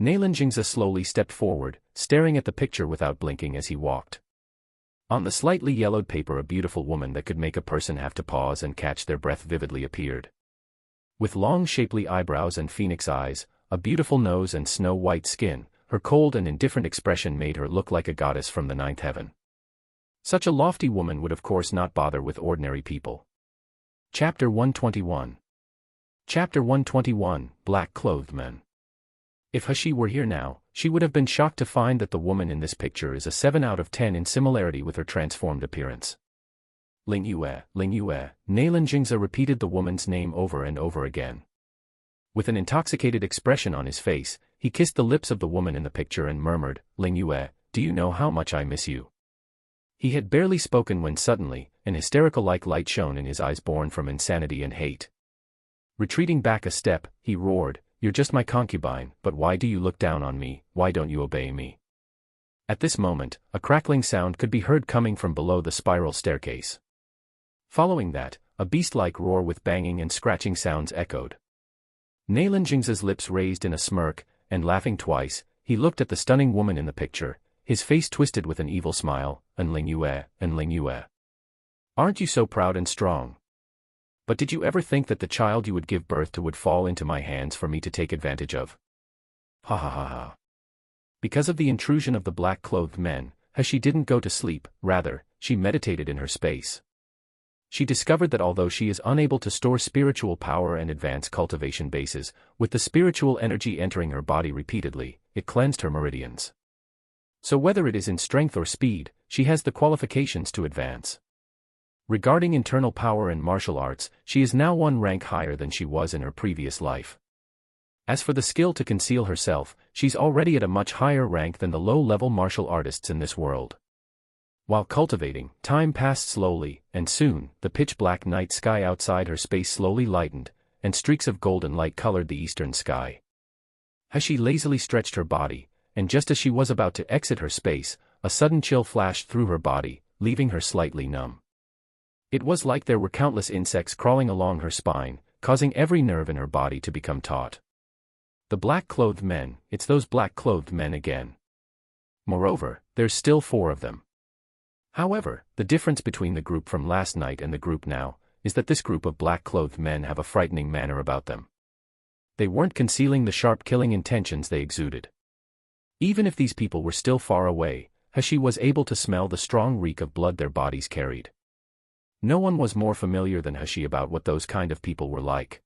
Nalan Jingza slowly stepped forward, staring at the picture without blinking as he walked. On the slightly yellowed paper a beautiful woman that could make a person have to pause and catch their breath vividly appeared. With long shapely eyebrows and phoenix eyes, a beautiful nose and snow-white skin, her cold and indifferent expression made her look like a goddess from the 9th heaven. Such a lofty woman would of course not bother with ordinary people. Chapter 121. Chapter 121, Black-Clothed Men. If Hashi were here now, she would have been shocked to find that the woman in this picture is a 7 out of 10 in similarity with her transformed appearance. Ling Yue, Nalan Jingza repeated the woman's name over and over again. With an intoxicated expression on his face, he kissed the lips of the woman in the picture and murmured, "Ling Yue, do you know how much I miss you?" He had barely spoken when suddenly, an hysterical-like light shone in his eyes born from insanity and hate. Retreating back a step, he roared, "You're just my concubine, but why do you look down on me? Why don't you obey me?" At this moment, a crackling sound could be heard coming from below the spiral staircase. Following that, a beast-like roar with banging and scratching sounds echoed. Nalan Jingza's lips raised in a smirk, and laughing twice, he looked at the stunning woman in the picture, his face twisted with an evil smile, Ling Yue. Aren't you so proud and strong? But did you ever think that the child you would give birth to would fall into my hands for me to take advantage of? Ha ha ha ha. Because of the intrusion of the black-clothed men, Hashi didn't go to sleep, rather, she meditated in her space. She discovered that although she is unable to store spiritual power and advance cultivation bases, with the spiritual energy entering her body repeatedly, it cleansed her meridians. So whether it is in strength or speed, she has the qualifications to advance. Regarding internal power and martial arts, she is now 1 rank higher than she was in her previous life. As for the skill to conceal herself, she's already at a much higher rank than the low-level martial artists in this world. While cultivating, time passed slowly, and soon, the pitch-black night sky outside her space slowly lightened, and streaks of golden light colored the eastern sky. She lazily stretched her body, and just as she was about to exit her space, a sudden chill flashed through her body, leaving her slightly numb. It was like there were countless insects crawling along her spine, causing every nerve in her body to become taut. The black-clothed men, it's those black-clothed men again. Moreover, there's still 4 of them. However, the difference between the group from last night and the group now is that this group of black-clothed men have a frightening manner about them. They weren't concealing the sharp killing intentions they exuded. Even if these people were still far away, she was able to smell the strong reek of blood their bodies carried. No one was more familiar than she about what those kind of people were like.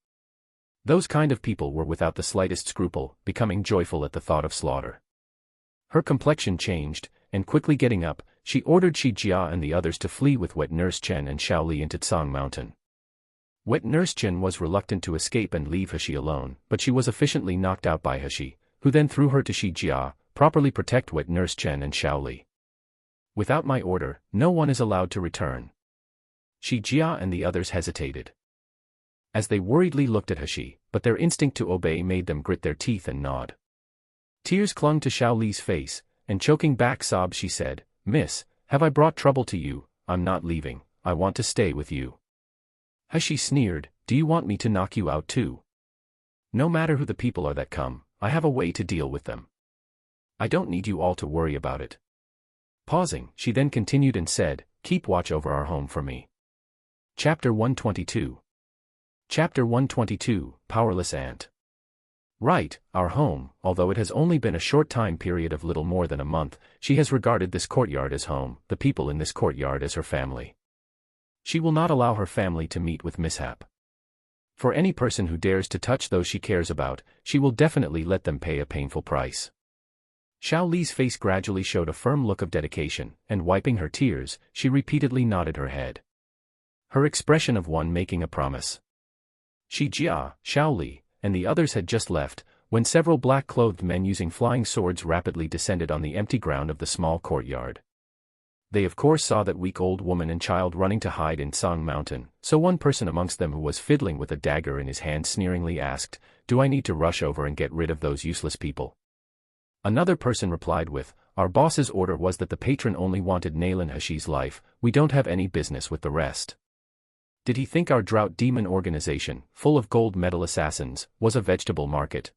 Those kind of people were without the slightest scruple, becoming joyful at the thought of slaughter. Her complexion changed, and quickly getting up, she ordered Shi Jia and the others to flee with Wet Nurse Chen and Xiao Li into Tsang Mountain. Wet Nurse Chen was reluctant to escape and leave He alone, but she was efficiently knocked out by He, who then threw her to Shi Jia, properly protect Wet Nurse Chen and Xiao Li. Without my order, no one is allowed to return. Shi Jia and the others hesitated, as they worriedly looked at He, but their instinct to obey made them grit their teeth and nod. Tears clung to Xiao Li's face, and choking back sobs she said, "Miss, have I brought trouble to you? I'm not leaving, I want to stay with you." He sneered, "Do you want me to knock you out too? No matter who the people are that come, I have a way to deal with them. I don't need you all to worry about it." Pausing, she then continued and said, "Keep watch over our home for me." Chapter 122. Chapter 122, Powerless Ant. Right, our home, although it has only been a short time period of little more than a month, she has regarded this courtyard as home, the people in this courtyard as her family. She will not allow her family to meet with mishap. For any person who dares to touch those she cares about, she will definitely let them pay a painful price. Xiao Li's face gradually showed a firm look of dedication, and wiping her tears, she repeatedly nodded her head. Her expression of one making a promise. Shi Jia, Xiao Li, and the others had just left, when several black-clothed men using flying swords rapidly descended on the empty ground of the small courtyard. They of course saw that weak old woman and child running to hide in Tsang Mountain, so one person amongst them who was fiddling with a dagger in his hand sneeringly asked, "Do I need to rush over and get rid of those useless people?" Another person replied with, "Our boss's order was that the patron only wanted Nalan Hashi's life, we don't have any business with the rest." Did he think our drought demon organization, full of gold medal assassins, was a vegetable market?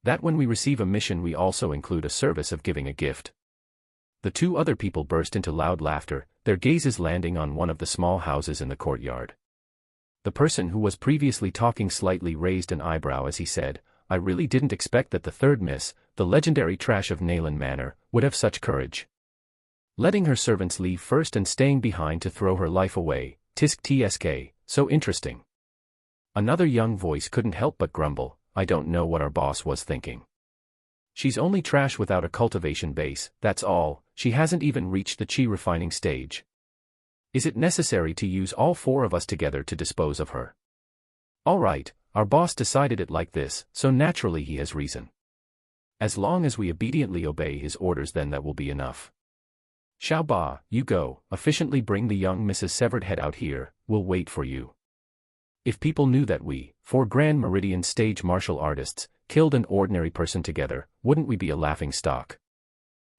That when we receive a mission we also include a service of giving a gift? The 2 other people burst into loud laughter, their gazes landing on one of the small houses in the courtyard. The person who was previously talking slightly raised an eyebrow as he said, "I really didn't expect that the 3rd miss, the legendary trash of Nalan Manor, would have such courage. Letting her servants leave first and staying behind to throw her life away. Tisk tsk, so interesting." Another young voice couldn't help but grumble, "I don't know what our boss was thinking. She's only trash without a cultivation base, that's all, she hasn't even reached the chi refining stage. Is it necessary to use all 4 of us together to dispose of her? Alright, our boss decided it like this, so naturally he has reason. As long as we obediently obey his orders then that will be enough. Xiao Ba, you go, efficiently bring the young Mrs. Severed Head out here, we'll wait for you. If people knew that we, 4 Grand Meridian stage martial artists, killed an ordinary person together, wouldn't we be a laughing stock?"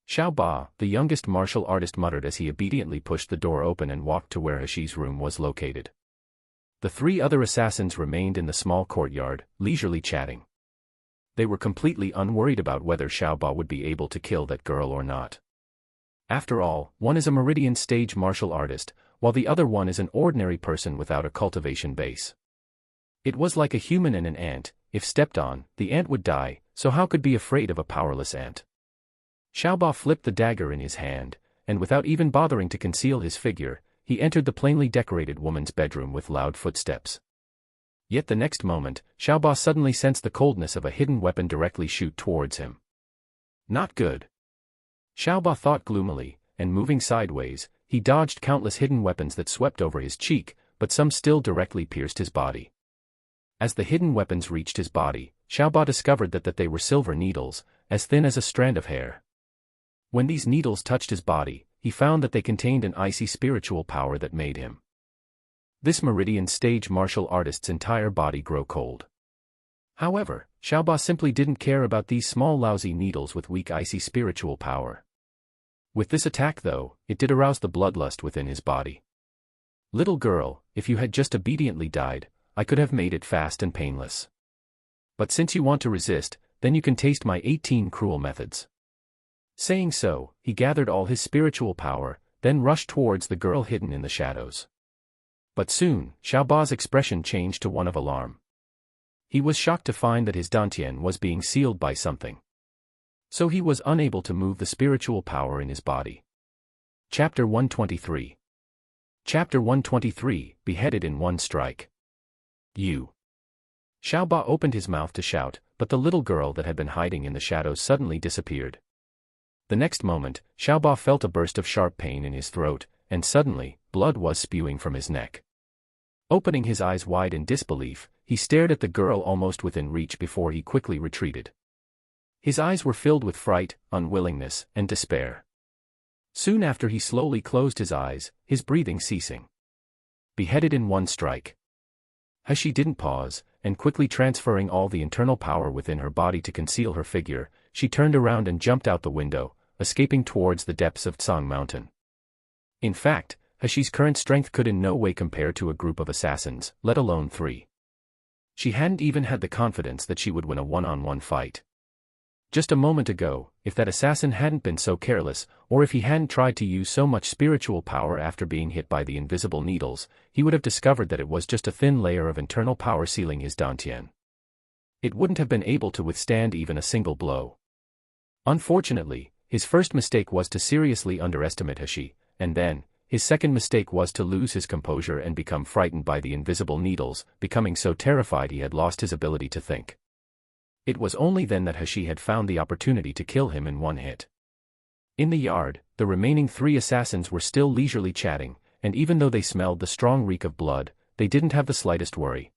Xiao Ba, the youngest martial artist muttered as he obediently pushed the door open and walked to where Hashi's room was located. The 3 other assassins remained in the small courtyard, leisurely chatting. They were completely unworried about whether Xiao Ba would be able to kill that girl or not. After all, one is a Meridian stage martial artist, while the other one is an ordinary person without a cultivation base. It was like a human and an ant, if stepped on, the ant would die, so how could be afraid of a powerless ant? Xiao Ba flipped the dagger in his hand, and without even bothering to conceal his figure, he entered the plainly decorated woman's bedroom with loud footsteps. Yet the next moment, Xiao Ba suddenly sensed the coldness of a hidden weapon directly shoot towards him. Not good. Xiao Ba thought gloomily, and moving sideways, he dodged countless hidden weapons that swept over his cheek, but some still directly pierced his body. As the hidden weapons reached his body, Xiao Ba discovered that they were silver needles, as thin as a strand of hair. When these needles touched his body, he found that they contained an icy spiritual power that made him, this Meridian stage martial artist's entire body, grow cold. However, Xiaoba simply didn't care about these small lousy needles with weak icy spiritual power. With this attack though, it did arouse the bloodlust within his body. Little girl, if you had just obediently died, I could have made it fast and painless. But since you want to resist, then you can taste my 18 cruel methods. Saying so, he gathered all his spiritual power, then rushed towards the girl hidden in the shadows. But soon, Xiaoba's expression changed to one of alarm. He was shocked to find that his dantian was being sealed by something. So he was unable to move the spiritual power in his body. Chapter 123. Chapter 123, Beheaded in One Strike. You. Xiaoba opened his mouth to shout, but the little girl that had been hiding in the shadows suddenly disappeared. The next moment, Xiaoba felt a burst of sharp pain in his throat, and suddenly, blood was spewing from his neck. Opening his eyes wide in disbelief, he stared at the girl almost within reach before he quickly retreated. His eyes were filled with fright, unwillingness, and despair. Soon after he slowly closed his eyes, his breathing ceasing. Beheaded in one strike. She didn't pause, and quickly transferring all the internal power within her body to conceal her figure, she turned around and jumped out the window, escaping towards the depths of Tsang Mountain. In fact, Hashi's current strength could in no way compare to a group of assassins, let alone 3. She hadn't even had the confidence that she would win a one-on-one fight. Just a moment ago, if that assassin hadn't been so careless, or if he hadn't tried to use so much spiritual power after being hit by the invisible needles, he would have discovered that it was just a thin layer of internal power sealing his dantian. It wouldn't have been able to withstand even a single blow. Unfortunately, his first mistake was to seriously underestimate Hashi, and then, his second mistake was to lose his composure and become frightened by the invisible needles, becoming so terrified he had lost his ability to think. It was only then that Hashi had found the opportunity to kill him in one hit. In the yard, the remaining 3 assassins were still leisurely chatting, and even though they smelled the strong reek of blood, they didn't have the slightest worry.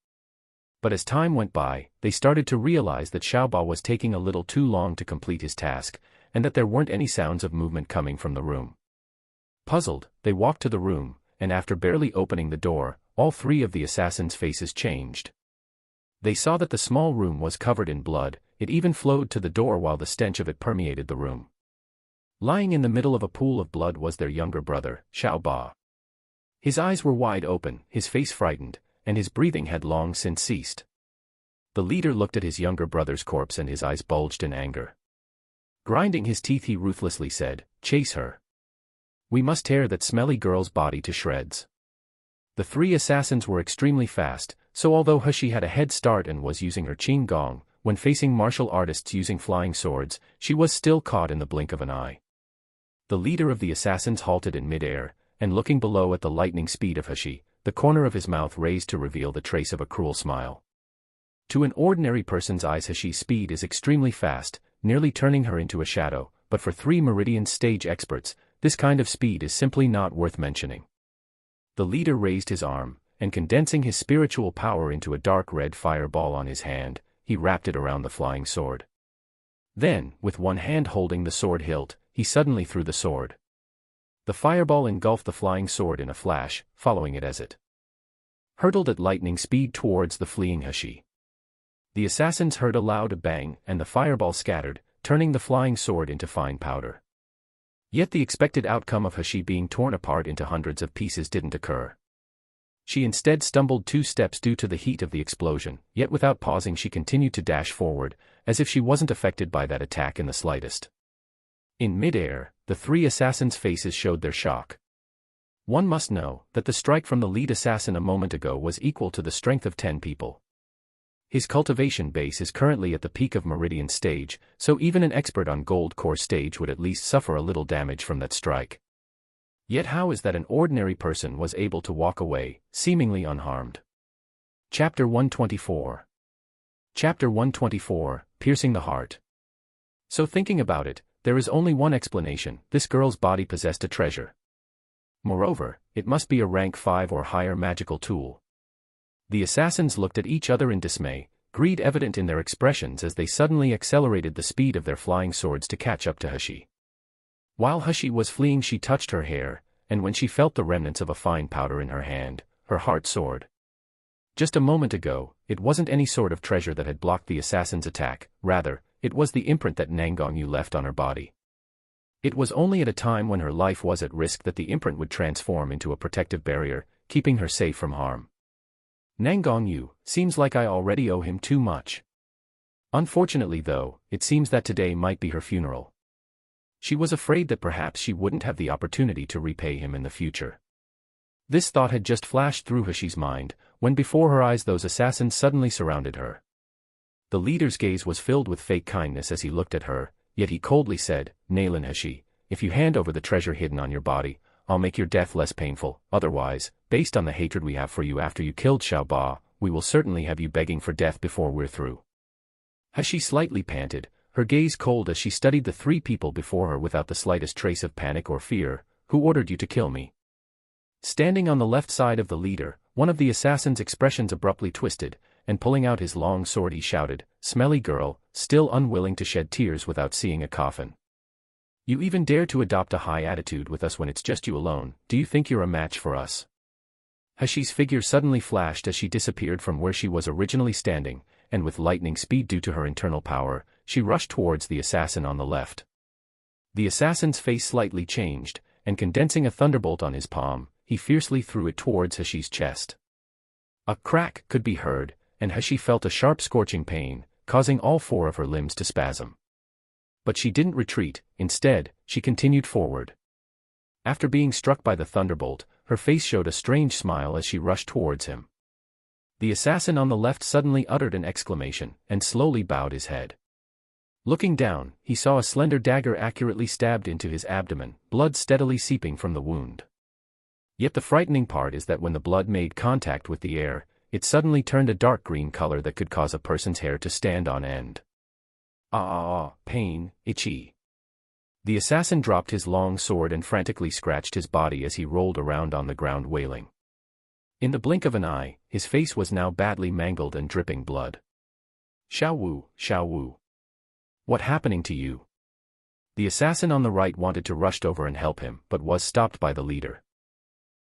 But as time went by, they started to realize that Xiaoba was taking a little too long to complete his task, and that there weren't any sounds of movement coming from the room. Puzzled, they walked to the room, and after barely opening the door, all 3 of the assassins' faces changed. They saw that the small room was covered in blood, it even flowed to the door while the stench of it permeated the room. Lying in the middle of a pool of blood was their younger brother, Xiaoba. His eyes were wide open, his face frightened, and his breathing had long since ceased. The leader looked at his younger brother's corpse and his eyes bulged in anger. Grinding his teeth he ruthlessly said, "Chase her. We must tear that smelly girl's body to shreds." The 3 assassins were extremely fast, so although Hashi had a head start and was using her qing gong, when facing martial artists using flying swords, she was still caught in the blink of an eye. The leader of the assassins halted in midair, and looking below at the lightning speed of Hashi, the corner of his mouth raised to reveal the trace of a cruel smile. To an ordinary person's eyes Hashi's speed is extremely fast, nearly turning her into a shadow, but for 3 Meridian stage experts, this kind of speed is simply not worth mentioning. The leader raised his arm, and condensing his spiritual power into a dark red fireball on his hand, he wrapped it around the flying sword. Then, with one hand holding the sword hilt, he suddenly threw the sword. The fireball engulfed the flying sword in a flash, following it as it hurtled at lightning speed towards the fleeing Hashi. The assassins heard a loud bang, and the fireball scattered, turning the flying sword into fine powder. Yet the expected outcome of Hashi being torn apart into hundreds of pieces didn't occur. She instead stumbled 2 steps due to the heat of the explosion, yet without pausing she continued to dash forward, as if she wasn't affected by that attack in the slightest. In midair, the 3 assassins' faces showed their shock. One must know that the strike from the lead assassin a moment ago was equal to the strength of 10 people. His cultivation base is currently at the peak of Meridian stage, so even an expert on Gold Core stage would at least suffer a little damage from that strike. Yet how is that an ordinary person was able to walk away, seemingly unharmed? Chapter 124. Chapter 124, Piercing the Heart. So thinking about it, there is only one explanation: this girl's body possessed a treasure. Moreover, it must be a rank 5 or higher magical tool. The assassins looked at each other in dismay, greed evident in their expressions as they suddenly accelerated the speed of their flying swords to catch up to Hashi. While Hashi was fleeing she touched her hair, and when she felt the remnants of a fine powder in her hand, her heart soared. Just a moment ago, it wasn't any sort of treasure that had blocked the assassin's attack, rather, it was the imprint that Nangongyu left on her body. It was only at a time when her life was at risk that the imprint would transform into a protective barrier, keeping her safe from harm. Nangongyu, seems like I already owe him too much. Unfortunately though, it seems that today might be her funeral. She was afraid that perhaps she wouldn't have the opportunity to repay him in the future. This thought had just flashed through Hashi's mind, when before her eyes those assassins suddenly surrounded her. The leader's gaze was filled with fake kindness as he looked at her, yet he coldly said, "Nailin Hashi, if you hand over the treasure hidden on your body, I'll make your death less painful, otherwise, based on the hatred we have for you after you killed Xiao Ba, we will certainly have you begging for death before we're through." Hashi slightly panted, her gaze cold as she studied the three people before her without the slightest trace of panic or fear. "Who ordered you to kill me?" Standing on the left side of the leader, one of the assassin's expressions abruptly twisted, and pulling out his long sword he shouted, "Smelly girl, still unwilling to shed tears without seeing a coffin. You even dare to adopt a high attitude with us when it's just you alone, do you think you're a match for us?" Hashi's figure suddenly flashed as she disappeared from where she was originally standing, and with lightning speed due to her internal power, she rushed towards the assassin on the left. The assassin's face slightly changed, and condensing a thunderbolt on his palm, he fiercely threw it towards Hashi's chest. A crack could be heard, and Hashi felt a sharp scorching pain, causing all four of her limbs to spasm. But she didn't retreat, instead, she continued forward. After being struck by the thunderbolt, her face showed a strange smile as she rushed towards him. The assassin on the left suddenly uttered an exclamation, and slowly bowed his head. Looking down, he saw a slender dagger accurately stabbed into his abdomen, blood steadily seeping from the wound. Yet the frightening part is that when the blood made contact with the air, it suddenly turned a dark green color that could cause a person's hair to stand on end. Pain, itchy. The assassin dropped his long sword and frantically scratched his body as he rolled around on the ground wailing. In the blink of an eye, his face was now badly mangled and dripping blood. Xiao Wu. What happening to you?" The assassin on the right wanted to rush over and help him, but was stopped by the leader.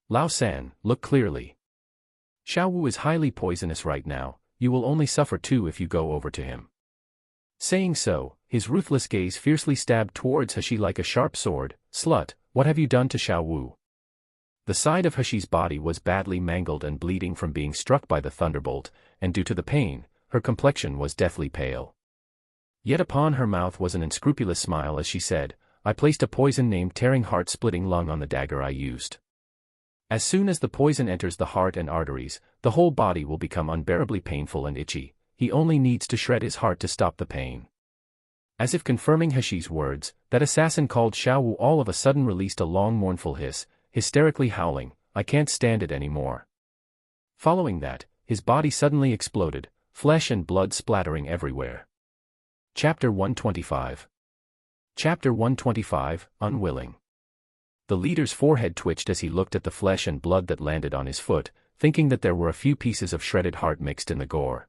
"Lao San, look clearly. Xiao Wu is highly poisonous right now, you will only suffer too if you go over to him." Saying so, his ruthless gaze fiercely stabbed towards Hashi like a sharp sword. "Slut, what have you done to Xiao Wu?" The side of Hashi's body was badly mangled and bleeding from being struck by the thunderbolt, and due to the pain, her complexion was deathly pale. Yet upon her mouth was an unscrupulous smile as she said, "I placed a poison named tearing heart-splitting lung on the dagger I used. As soon as the poison enters the heart and arteries, the whole body will become unbearably painful and itchy. He only needs to shred his heart to stop the pain." As if confirming Hashi's words, that assassin called Xiao Wu all of a sudden released a long mournful hiss, hysterically howling, "I can't stand it anymore." Following that, his body suddenly exploded, flesh and blood splattering everywhere. Chapter 125. Chapter 125, Unwilling. The leader's forehead twitched as he looked at the flesh and blood that landed on his foot, thinking that there were a few pieces of shredded heart mixed in the gore.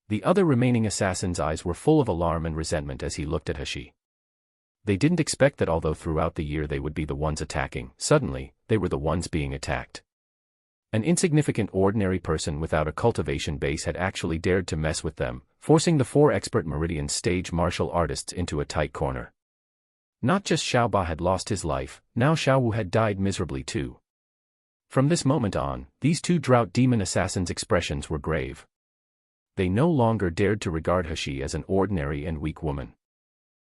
The other remaining assassin's eyes were full of alarm and resentment as he looked at Hashi. They didn't expect that although throughout the year they would be the ones attacking, suddenly, they were the ones being attacked. An insignificant ordinary person without a cultivation base had actually dared to mess with them, forcing the four expert Meridian stage martial artists into a tight corner. Not just Xiao Ba had lost his life, now Xiao Wu had died miserably too. From this moment on, these two drought demon assassins' expressions were grave. They no longer dared to regard Hashi as an ordinary and weak woman.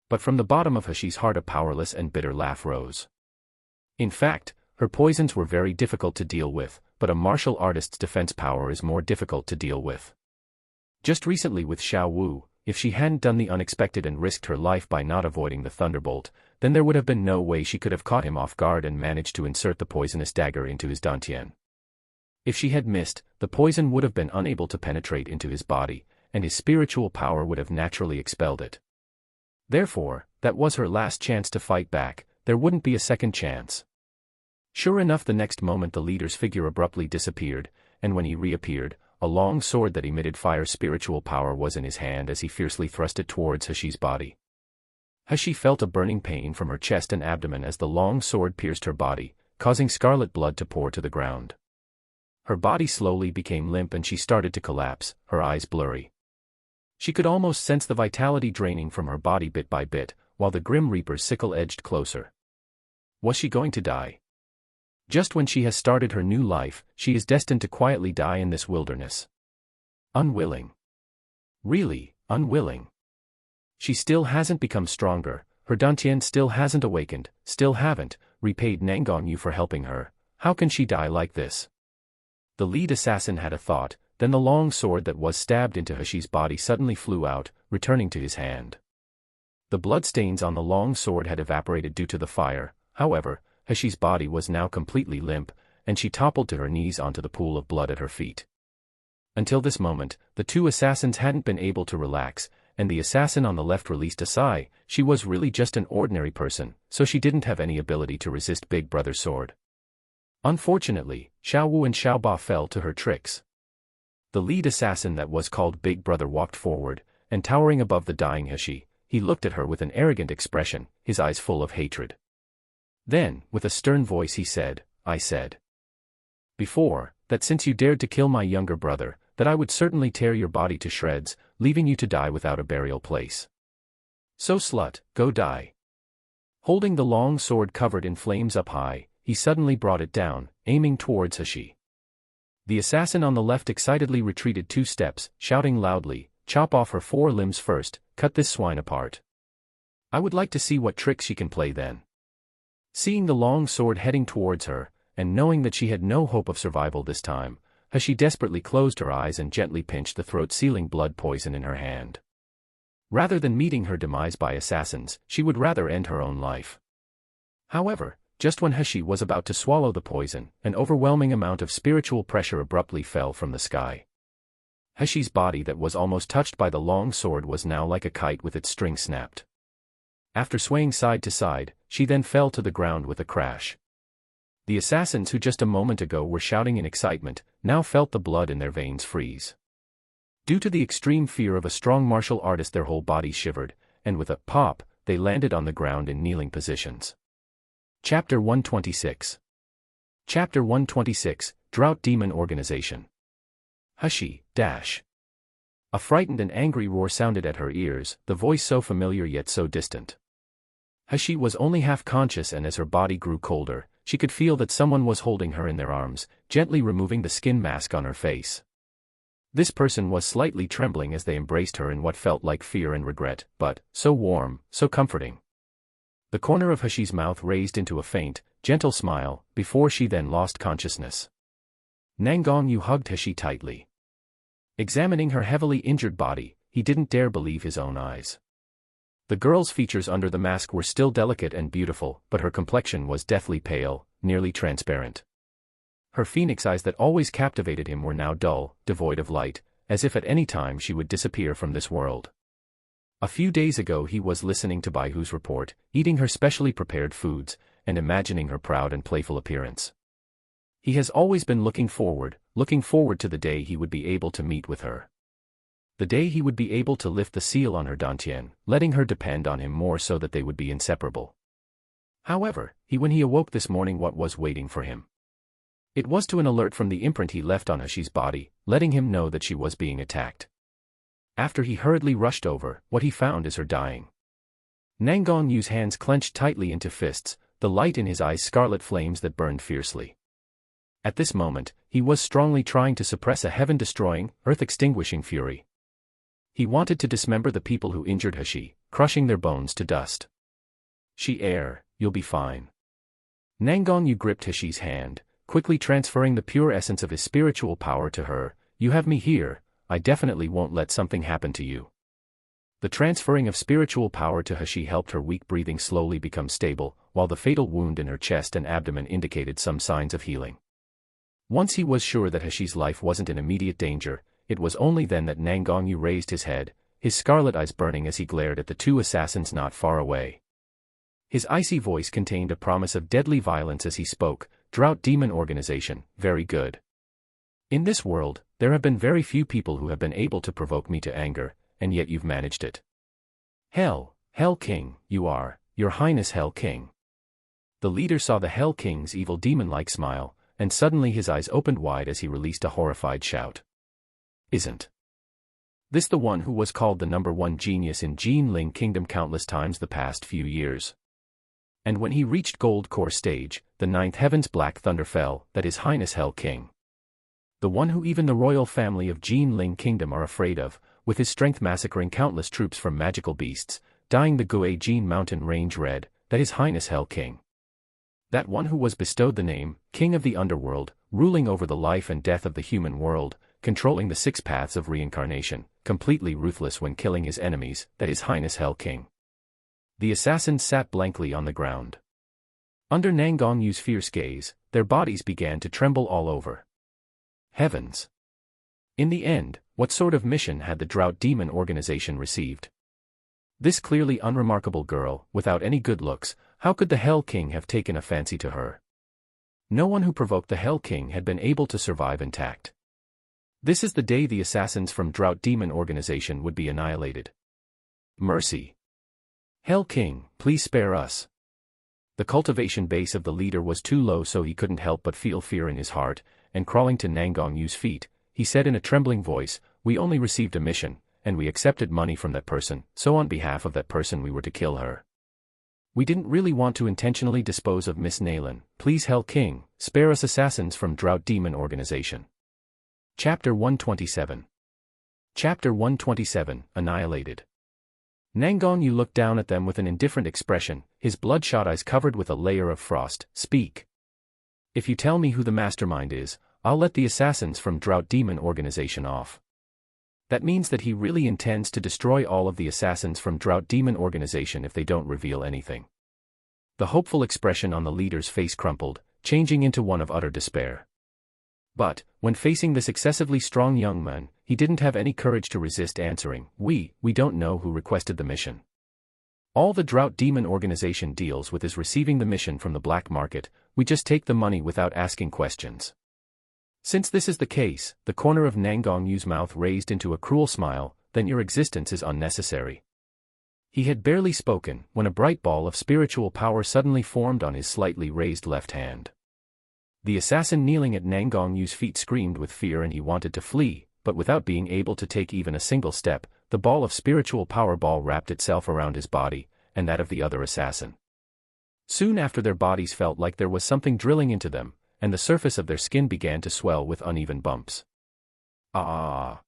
But from the bottom of Hashi's heart a powerless and bitter laugh rose. In fact, her poisons were very difficult to deal with, but a martial artist's defense power is more difficult to deal with. Just recently with Xiao Wu, if she hadn't done the unexpected and risked her life by not avoiding the thunderbolt, then there would have been no way she could have caught him off guard and managed to insert the poisonous dagger into his dantian. If she had missed, the poison would have been unable to penetrate into his body, and his spiritual power would have naturally expelled it. Therefore, that was her last chance to fight back, there wouldn't be a second chance. Sure enough, the next moment the leader's figure abruptly disappeared, and when he reappeared, a long sword that emitted fire spiritual power was in his hand as he fiercely thrust it towards Hashi's body. Hashi felt a burning pain from her chest and abdomen as the long sword pierced her body, causing scarlet blood to pour to the ground. Her body slowly became limp and she started to collapse, her eyes blurry. She could almost sense the vitality draining from her body bit by bit, while the Grim Reaper's sickle edged closer. Was she going to die? Just when she has started her new life, she is destined to quietly die in this wilderness. Unwilling. Really, unwilling. She still hasn't become stronger, her dantian still hasn't awakened, still haven't repaid Nangongyu for helping her. How can she die like this? The lead assassin had a thought, then the long sword that was stabbed into Hashi's body suddenly flew out, returning to his hand. The bloodstains on the long sword had evaporated due to the fire, however, Hashi's body was now completely limp, and she toppled to her knees onto the pool of blood at her feet. Until this moment, the two assassins hadn't been able to relax, and the assassin on the left released a sigh. She was really just an ordinary person, so she didn't have any ability to resist Big Brother's sword. Unfortunately, Xiao Wu and Xiao Ba fell to her tricks. The lead assassin that was called Big Brother walked forward, and towering above the dying Hashi, he looked at her with an arrogant expression, his eyes full of hatred. Then, with a stern voice he said, "I said before, that since you dared to kill my younger brother, that I would certainly tear your body to shreds, leaving you to die without a burial place. So slut, go die." Holding the long sword covered in flames up high, he suddenly brought it down, aiming towards Hashi. The assassin on the left excitedly retreated 2 steps, shouting loudly, "Chop off her 4 limbs first, cut this swine apart. I would like to see what tricks she can play then." Seeing the long sword heading towards her, and knowing that she had no hope of survival this time, Hashi desperately closed her eyes and gently pinched the throat-sealing blood poison in her hand. Rather than meeting her demise by assassins, she would rather end her own life. However, just when Hashi was about to swallow the poison, an overwhelming amount of spiritual pressure abruptly fell from the sky. Hashi's body that was almost touched by the long sword was now like a kite with its string snapped. After swaying side to side, she then fell to the ground with a crash. The assassins who just a moment ago were shouting in excitement, now felt the blood in their veins freeze. Due to the extreme fear of a strong martial artist, their whole bodies shivered, and with a pop, they landed on the ground in kneeling positions. Chapter 126. Chapter 126, Drought Demon Organization. Hashi, dash. A frightened and angry roar sounded at her ears, the voice so familiar yet so distant. Hashi was only half conscious, and as her body grew colder, she could feel that someone was holding her in their arms, gently removing the skin mask on her face. This person was slightly trembling as they embraced her in what felt like fear and regret, but so warm, so comforting. The corner of Hashi's mouth raised into a faint, gentle smile, before she then lost consciousness. Nangongyu hugged Hashi tightly. Examining her heavily injured body, he didn't dare believe his own eyes. The girl's features under the mask were still delicate and beautiful, but her complexion was deathly pale, nearly transparent. Her phoenix eyes that always captivated him were now dull, devoid of light, as if at any time she would disappear from this world. A few days ago he was listening to Baihu's report, eating her specially prepared foods, and imagining her proud and playful appearance. He has always been looking forward to the day he would be able to meet with her. The day he would be able to lift the seal on her dantian, letting her depend on him more so that they would be inseparable. However, when he awoke this morning, what was waiting for him? It was to an alert from the imprint he left on Hashi's body, letting him know that she was being attacked. After he hurriedly rushed over, what he found is her dying. Nangongyu's hands clenched tightly into fists, the light in his eyes scarlet flames that burned fiercely. At this moment, he was strongly trying to suppress a heaven-destroying, earth-extinguishing fury. He wanted to dismember the people who injured Hashi, crushing their bones to dust. You'll be fine. Nangongyu gripped Hashi's hand, quickly transferring the pure essence of his spiritual power to her. "You have me here, I definitely won't let something happen to you." The transferring of spiritual power to Hashi helped her weak breathing slowly become stable, while the fatal wound in her chest and abdomen indicated some signs of healing. Once he was sure that Hashi's life wasn't in immediate danger, it was only then that Nangongyu raised his head, his scarlet eyes burning as he glared at the 2 assassins not far away. His icy voice contained a promise of deadly violence as he spoke. "Drought Demon Organization, very good. In this world, there have been very few people who have been able to provoke me to anger, and yet you've managed it. Hell King, you are, Your Highness Hell King." The leader saw the Hell King's evil demon-like smile, and suddenly his eyes opened wide as he released a horrified shout. Isn't this the one who was called the #1 genius in Jinling Kingdom countless times the past few years? And when he reached Gold Core stage, the 9th heaven's black thunder fell, that His Highness Hell King. The one who even the royal family of Jinling Kingdom are afraid of, with his strength massacring countless troops from magical beasts, dyeing the Gue Jin mountain range red, that His Highness Hell King. That one who was bestowed the name, King of the Underworld, ruling over the life and death of the human world, controlling the 6 paths of reincarnation, completely ruthless when killing his enemies, that His Highness Hell King. The assassins sat blankly on the ground. Under Nangong Yu's fierce gaze, their bodies began to tremble all over. Heavens! In the end, what sort of mission had the Drought Demon organization received? This clearly unremarkable girl, without any good looks, how could the Hell King have taken a fancy to her? No one who provoked the Hell King had been able to survive intact. This is the day the assassins from Drought Demon organization would be annihilated. Mercy! Hell King, please spare us. The cultivation base of the leader was too low, so he couldn't help but feel fear in his heart, and crawling to Nangong Yu's feet, he said in a trembling voice, "We only received a mission, and we accepted money from that person, so on behalf of that person we were to kill her. We didn't really want to intentionally dispose of Miss Naylan. Please Hell King, spare us assassins from Drought Demon organization." Chapter 127. Chapter 127, Annihilated. Nangong Yu looked down at them with an indifferent expression, his bloodshot eyes covered with a layer of frost. "Speak. If you tell me who the mastermind is, I'll let the assassins from Drought Demon organization off." That means that he really intends to destroy all of the assassins from Drought Demon organization if they don't reveal anything. The hopeful expression on the leader's face crumpled, changing into one of utter despair. But, when facing this excessively strong young man, he didn't have any courage to resist answering, We don't know who requested the mission. All the Drought Demon organization deals with is receiving the mission from the black market. We just take the money without asking questions." Since this is the case, the corner of Nangong Yu's mouth raised into a cruel smile, "Then your existence is unnecessary." He had barely spoken, when a bright ball of spiritual power suddenly formed on his slightly raised left hand. The assassin kneeling at Nangong Yu's feet screamed with fear and he wanted to flee, but without being able to take even a single step, the ball of spiritual power ball wrapped itself around his body, and that of the other assassin. Soon after their bodies felt like there was something drilling into them, and the surface of their skin began to swell with uneven bumps. Ah!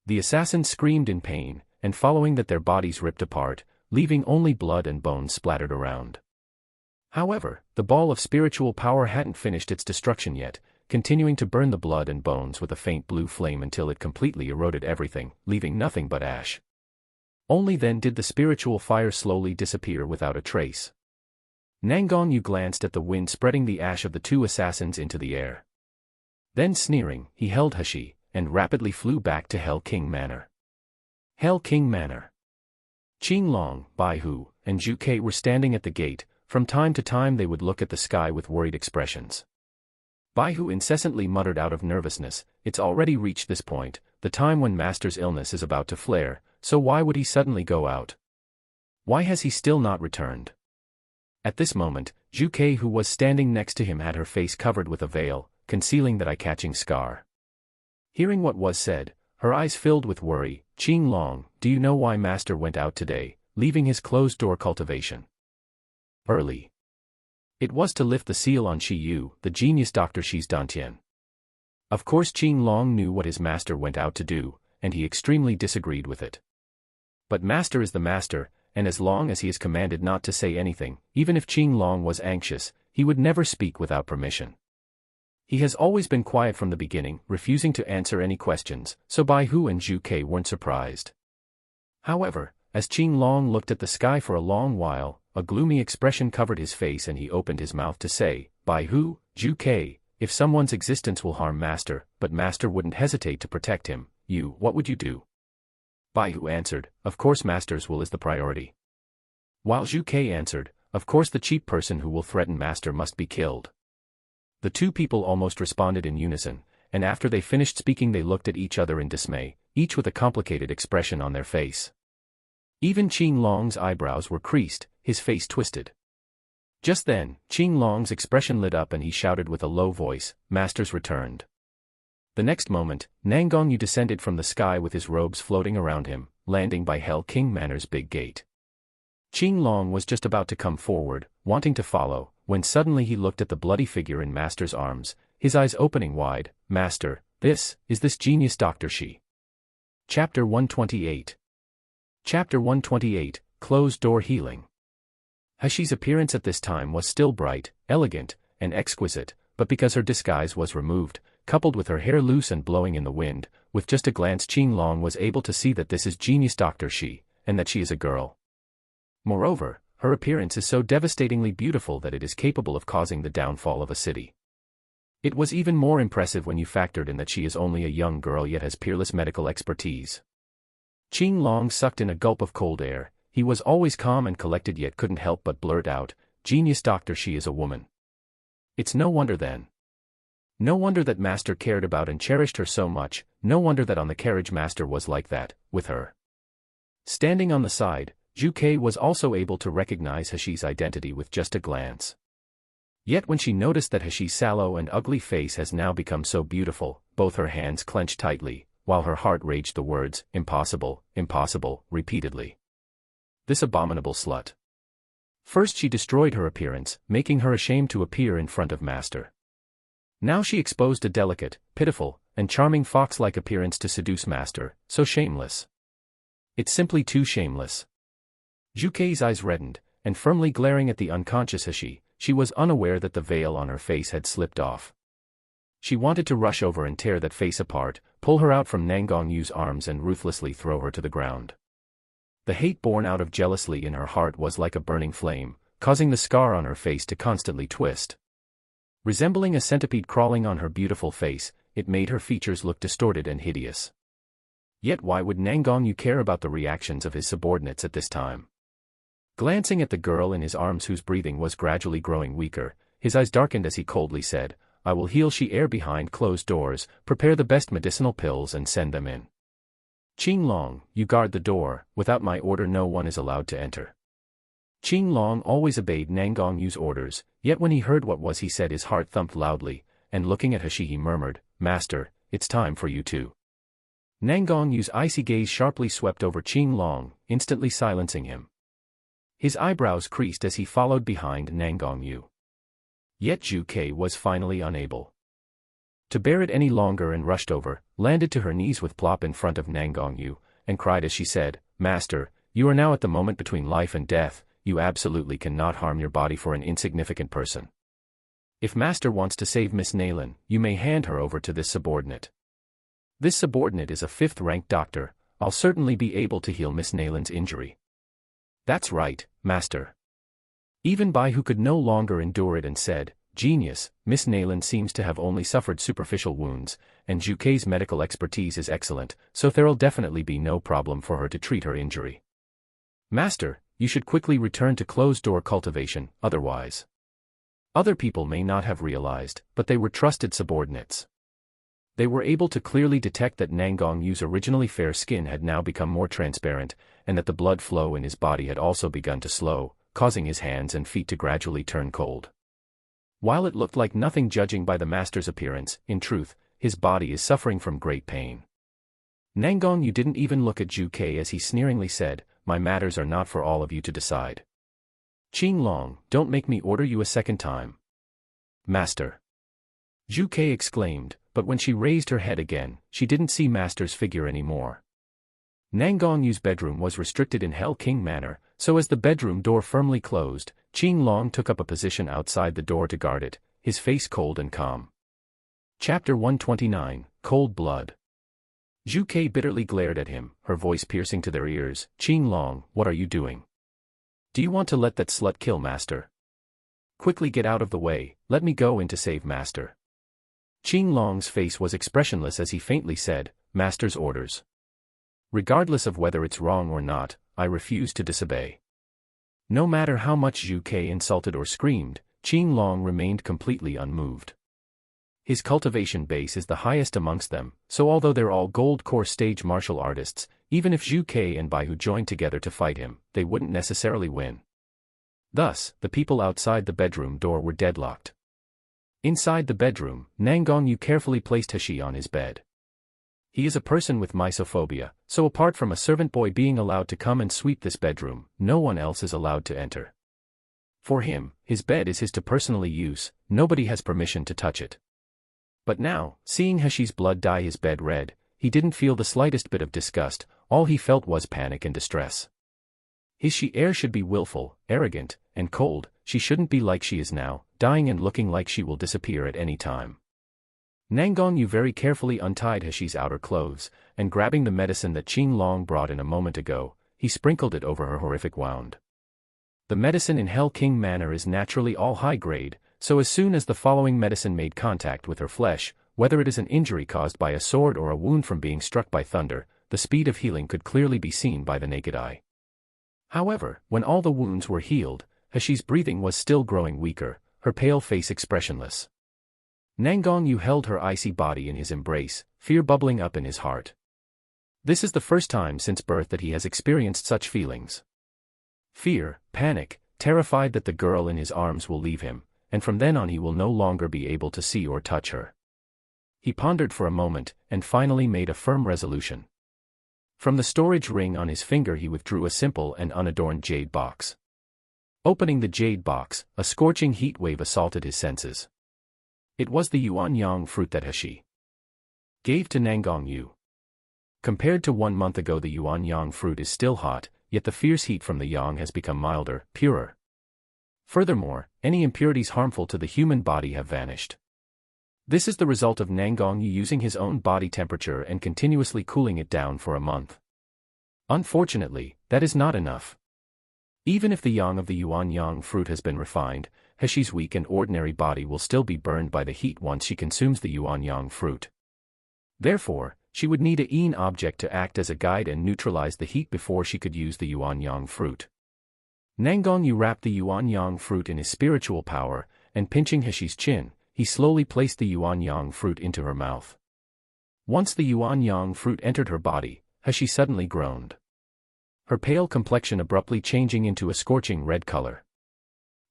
The assassins screamed in pain, and following that their bodies ripped apart, leaving only blood and bones splattered around. However, the ball of spiritual power hadn't finished its destruction yet, continuing to burn the blood and bones with a faint blue flame until it completely eroded everything, leaving nothing but ash. Only then did the spiritual fire slowly disappear without a trace. Nangong Yu glanced at the wind spreading the ash of the 2 assassins into the air. Then sneering, he held Hashi, and rapidly flew back to Hell King Manor. Hell King Manor. Qing Long, Bai Hu, and Zhu Ke were standing at the gate. From time to time they would look at the sky with worried expressions. Bai Hu incessantly muttered out of nervousness, "It's already reached this point, the time when Master's illness is about to flare, so why would he suddenly go out? Why has he still not returned?" At this moment, Zhu Ke who was standing next to him had her face covered with a veil, concealing that eye-catching scar. Hearing what was said, her eyes filled with worry. "Qing Long, do you know why Master went out today, leaving his closed-door cultivation early?" "It was to lift the seal on Shi Yu, the genius Dr. Shi's Dantian." Of course Qing Long knew what his master went out to do, and he extremely disagreed with it. But Master is the Master, and as long as he is commanded not to say anything, even if Qing Long was anxious, he would never speak without permission. He has always been quiet from the beginning, refusing to answer any questions, so Bai Hu and Zhu Ke weren't surprised. However, as Qing Long looked at the sky for a long while, a gloomy expression covered his face and he opened his mouth to say, "Bai Hu, Zhu Ke, if someone's existence will harm Master, but Master wouldn't hesitate to protect him, what would you do?" Bai Hu answered, "Of course Master's will is the priority." While Zhu Ke answered, "Of course the cheap person who will threaten Master must be killed." The 2 people almost responded in unison, and after they finished speaking they looked at each other in dismay, each with a complicated expression on their face. Even Qing Long's eyebrows were creased, his face twisted. Just then, Qing Long's expression lit up and he shouted with a low voice, "Master's returned." The next moment, Nangongyu descended from the sky with his robes floating around him, landing by Hell King Manor's big gate. Qing Long was just about to come forward, wanting to follow, when suddenly he looked at the bloody figure in Master's arms, his eyes opening wide. "Master, this genius Dr. Shi." Chapter 128. Chapter 128, Closed Door Healing. Hashi's appearance at this time was still bright, elegant, and exquisite, but because her disguise was removed, coupled with her hair loose and blowing in the wind, with just a glance Qing Long was able to see that this is genius Dr. Shi, and that she is a girl. Moreover, her appearance is so devastatingly beautiful that it is capable of causing the downfall of a city. It was even more impressive when you factored in that she is only a young girl yet has peerless medical expertise. Qing Long sucked in a gulp of cold air. He was always calm and collected yet couldn't help but blurt out, "Genius Dr. Shi is a woman." It's no wonder then. No wonder that Master cared about and cherished her so much, no wonder that on the carriage Master was like that, with her. Standing on the side, Zhu Kei was also able to recognize Hashi's identity with just a glance. Yet when she noticed that Hashi's sallow and ugly face has now become so beautiful, both her hands clenched tightly, while her heart raged the words, "Impossible, impossible," repeatedly. This abominable slut. First she destroyed her appearance, making her ashamed to appear in front of Master. Now she exposed a delicate, pitiful, and charming fox-like appearance to seduce Master, so shameless. It's simply too shameless. Zhu Kei's eyes reddened, and firmly glaring at the unconscious Hashi, she was unaware that the veil on her face had slipped off. She wanted to rush over and tear that face apart, pull her out from Nangongyu's arms and ruthlessly throw her to the ground. The hate born out of jealousy in her heart was like a burning flame, causing the scar on her face to constantly twist. Resembling a centipede crawling on her beautiful face, it made her features look distorted and hideous. Yet why would Nangongyu care about the reactions of his subordinates at this time? Glancing at the girl in his arms whose breathing was gradually growing weaker, his eyes darkened as he coldly said, "I will heal she ere behind closed doors, prepare the best medicinal pills and send them in. Qing Long, you guard the door, without my order no one is allowed to enter." Qing Long always obeyed Nangongyu's orders, yet when he heard what was he said his heart thumped loudly, and looking at Hashi he murmured, "Master, it's time for you too." Nangongyu's icy gaze sharply swept over Qing Long, instantly silencing him. His eyebrows creased as he followed behind Nangongyu. Yet Zhu Kei was finally unable to bear it any longer and rushed over, landed to her knees with plop in front of Nangongyu, and cried as she said, "Master, you are now at the moment between life and death, you absolutely cannot harm your body for an insignificant person. If Master wants to save Miss Naylan, you may hand her over to this subordinate. This subordinate is a 5th-ranked doctor, I'll certainly be able to heal Miss Naylan's injury." "That's right, Master." Even Bai who could no longer endure it and said, "Genius, Miss Naylan seems to have only suffered superficial wounds, and Zhu Kei's medical expertise is excellent, so there'll definitely be no problem for her to treat her injury. Master, you should quickly return to closed-door cultivation, otherwise. Other people may not have realized, but they were trusted subordinates. They were able to clearly detect that Nangongyu's originally fair skin had now become more transparent, and that the blood flow in his body had also begun to slow, causing his hands and feet to gradually turn cold. While it looked like nothing judging by the Master's appearance, in truth, his body is suffering from great pain. Nangongyu didn't even look at Zhu Kei as he sneeringly said, "My matters are not for all of you to decide. Qing Long, don't make me order you a second time." "Master!" Zhu Kei exclaimed, but when she raised her head again, she didn't see Master's figure anymore. Nangongyu's bedroom was restricted in Hell King Manor, so as the bedroom door firmly closed, Qing Long took up a position outside the door to guard it, his face cold and calm. Chapter 129, Cold Blood. Zhu Kei bitterly glared at him, her voice piercing to their ears, "Qing Long, what are you doing? Do you want to let that slut kill Master? Quickly get out of the way, let me go in to save Master." Qing Long's face was expressionless as he faintly said, "Master's orders. Regardless of whether it's wrong or not, I refuse to disobey." No matter how much Zhu Kei insulted or screamed, Qing Long remained completely unmoved. His cultivation base is the highest amongst them, so although they're all gold core stage martial artists, even if Zhu Kei and Bai Hu joined together to fight him, they wouldn't necessarily win. Thus, the people outside the bedroom door were deadlocked. Inside the bedroom, Nangongyu carefully placed Hashi on his bed. He is a person with mysophobia, so apart from a servant boy being allowed to come and sweep this bedroom, no one else is allowed to enter. For him, his bed is his to personally use, nobody has permission to touch it. But now, seeing Hashi's blood dye his bed red, he didn't feel the slightest bit of disgust, all he felt was panic and distress. His she-heir should be willful, arrogant, and cold, she shouldn't be like she is now, dying and looking like she will disappear at any time. Nangongyu very carefully untied Hashi's outer clothes, and grabbing the medicine that Qing Long brought in a moment ago, he sprinkled it over her horrific wound. The medicine in Hell King Manor is naturally all high grade, so as soon as the following medicine made contact with her flesh, whether it is an injury caused by a sword or a wound from being struck by thunder, the speed of healing could clearly be seen by the naked eye. However, when all the wounds were healed, Hashi's breathing was still growing weaker, her pale face expressionless. Nangongyu held her icy body in his embrace, fear bubbling up in his heart. This is the first time since birth that he has experienced such feelings. Fear, panic, terrified that the girl in his arms will leave him, and from then on he will no longer be able to see or touch her. He pondered for a moment, and finally made a firm resolution. From the storage ring on his finger he withdrew a simple and unadorned jade box. Opening the jade box, a scorching heat wave assaulted his senses. It was the yuan-yang fruit that Hashi gave to Nangongyu. Compared to 1 month ago, the yuan-yang fruit is still hot, yet the fierce heat from the yang has become milder, purer. Furthermore, any impurities harmful to the human body have vanished. This is the result of Nangongyu using his own body temperature and continuously cooling it down for a month. Unfortunately, that is not enough. Even if the yang of the yuan-yang fruit has been refined, Hashi's weak and ordinary body will still be burned by the heat once she consumes the yuan-yang fruit. Therefore, she would need a yin object to act as a guide and neutralize the heat before she could use the yuan-yang fruit. Nangongyu wrapped the yuan-yang fruit in his spiritual power, and pinching Hashi's chin, he slowly placed the yuan-yang fruit into her mouth. Once the yuan-yang fruit entered her body, Hashi suddenly groaned. Her pale complexion abruptly changing into a scorching red color.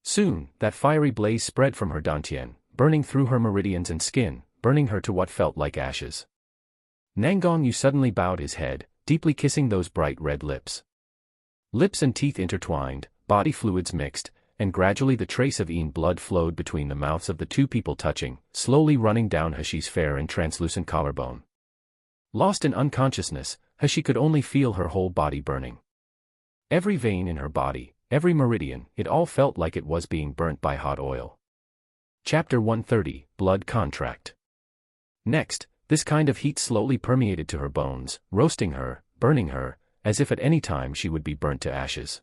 Soon, that fiery blaze spread from her dantian, burning through her meridians and skin, burning her to what felt like ashes. Nangongyu suddenly bowed his head, deeply kissing those bright red lips. Lips and teeth intertwined, body fluids mixed, and gradually the trace of yin blood flowed between the mouths of the two people touching, slowly running down Hashi's fair and translucent collarbone. Lost in unconsciousness, Hashi could only feel her whole body burning. Every vein in her body, every meridian, it all felt like it was being burnt by hot oil. Chapter 130, Blood Contract. Next, this kind of heat slowly permeated to her bones, roasting her, burning her, as if at any time she would be burnt to ashes.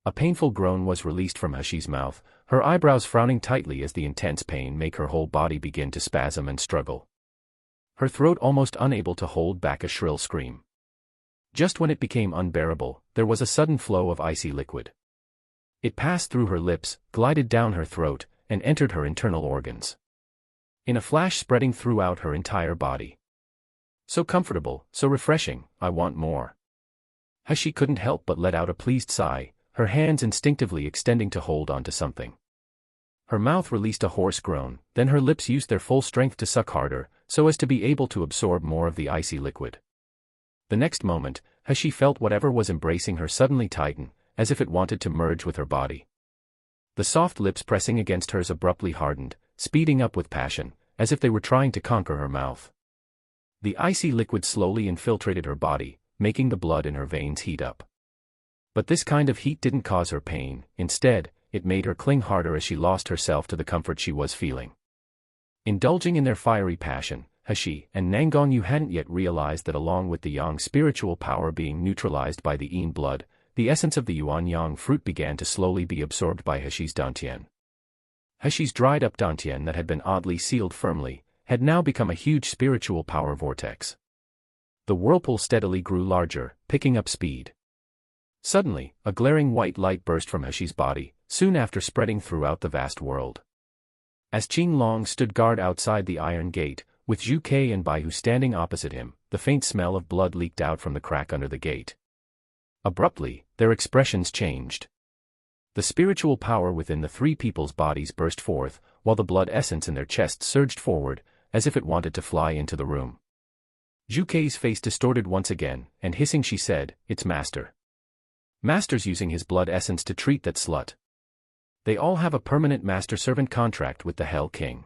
A painful groan was released from Hashi's mouth, her eyebrows frowning tightly as the intense pain made her whole body begin to spasm and struggle. Her throat almost unable to hold back a shrill scream. Just when it became unbearable, there was a sudden flow of icy liquid. It passed through her lips, glided down her throat, and entered her internal organs. In a flash spreading throughout her entire body. So comfortable, so refreshing, I want more. Hashi couldn't help but let out a pleased sigh, her hands instinctively extending to hold onto something. Her mouth released a hoarse groan, then her lips used their full strength to suck harder, so as to be able to absorb more of the icy liquid. The next moment, Hashi felt whatever was embracing her suddenly tighten, as if it wanted to merge with her body. The soft lips pressing against hers abruptly hardened, speeding up with passion, as if they were trying to conquer her mouth. The icy liquid slowly infiltrated her body, making the blood in her veins heat up. But this kind of heat didn't cause her pain, instead, it made her cling harder as she lost herself to the comfort she was feeling. Indulging in their fiery passion, Hashi and Nangongyu hadn't yet realized that along with the Yang spiritual power being neutralized by the Yin blood, the essence of the Yuan-Yang fruit began to slowly be absorbed by Hashi's dantian. Hashi's dried-up dantian that had been oddly sealed firmly, had now become a huge spiritual power vortex. The whirlpool steadily grew larger, picking up speed. Suddenly, a glaring white light burst from Hashi's body, soon after spreading throughout the vast world. As Qing Long stood guard outside the iron gate, with Zhu Kei and Baihu standing opposite him, the faint smell of blood leaked out from the crack under the gate. Abruptly, their expressions changed. The spiritual power within the three people's bodies burst forth, while the blood essence in their chests surged forward, as if it wanted to fly into the room. Zhu Kei's face distorted once again, and hissing she said, "It's Master. Master's using his blood essence to treat that slut. They all have a permanent master-servant contract with the Hell King.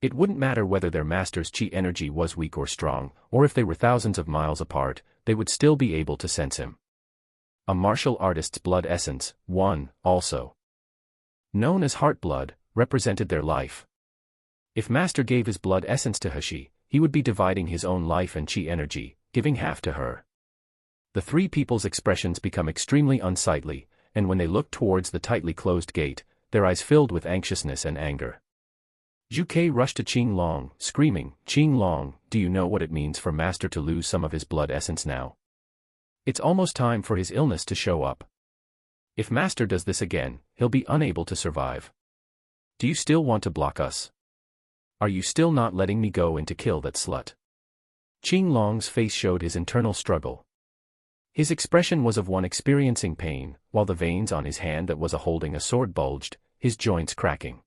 It wouldn't matter whether their master's chi energy was weak or strong, or if they were thousands of miles apart, they would still be able to sense him. A martial artist's blood essence, one, also known as heart blood, represented their life. If Master gave his blood essence to Hashi, he would be dividing his own life and chi energy, giving half to her. The three people's expressions become extremely unsightly, and when they looked towards the tightly closed gate, their eyes filled with anxiousness and anger. Zhu Kei rushed to Qing Long, screaming, "Qing Long, do you know what it means for Master to lose some of his blood essence now? It's almost time for his illness to show up. If Master does this again, he'll be unable to survive. Do you still want to block us? Are you still not letting me go in to kill that slut?" Qing Long's face showed his internal struggle. His expression was of one experiencing pain, while the veins on his hand that was holding a sword bulged, his joints cracking.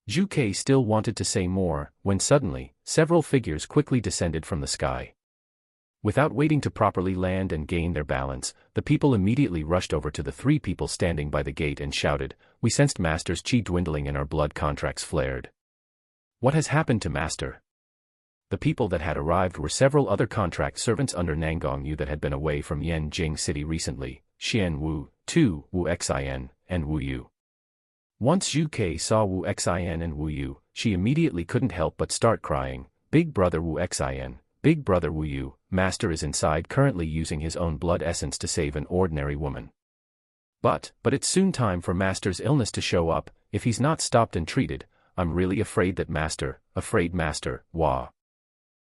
Zhu Kei still wanted to say more, when suddenly, several figures quickly descended from the sky. Without waiting to properly land and gain their balance, the people immediately rushed over to the three people standing by the gate and shouted, "We sensed Master's chi dwindling and our blood contracts flared. What has happened to Master?" The people that had arrived were several other contract servants under Nangong Yu that had been away from Yanjing City recently, Xian Wu, Tu, Wu Xin, and Wu Yu. Once Zhu Kei saw Wu Xin and Wu Yu, she immediately couldn't help but start crying, "Big brother Wu Xin, big brother Wu Yu, Master is inside currently using his own blood essence to save an ordinary woman. But it's soon time for Master's illness to show up. If he's not stopped and treated, I'm really afraid that Master, Wah."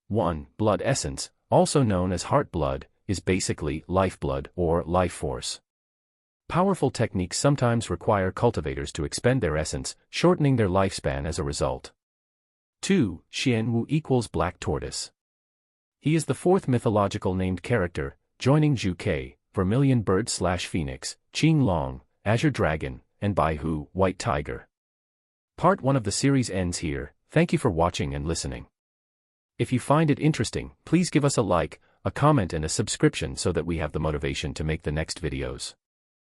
1. Blood essence, also known as heart blood, is basically lifeblood or life force. Powerful techniques sometimes require cultivators to expend their essence, shortening their lifespan as a result. 2. Xian Wu equals Black Tortoise. He is the fourth mythological named character, joining Zhu Kei, Vermilion Bird/Phoenix, Qing Long, Azure Dragon, and Bai Hu, White Tiger. Part 1 of the series ends here. Thank you for watching and listening. If you find it interesting, please give us a like, a comment and a subscription so that we have the motivation to make the next videos.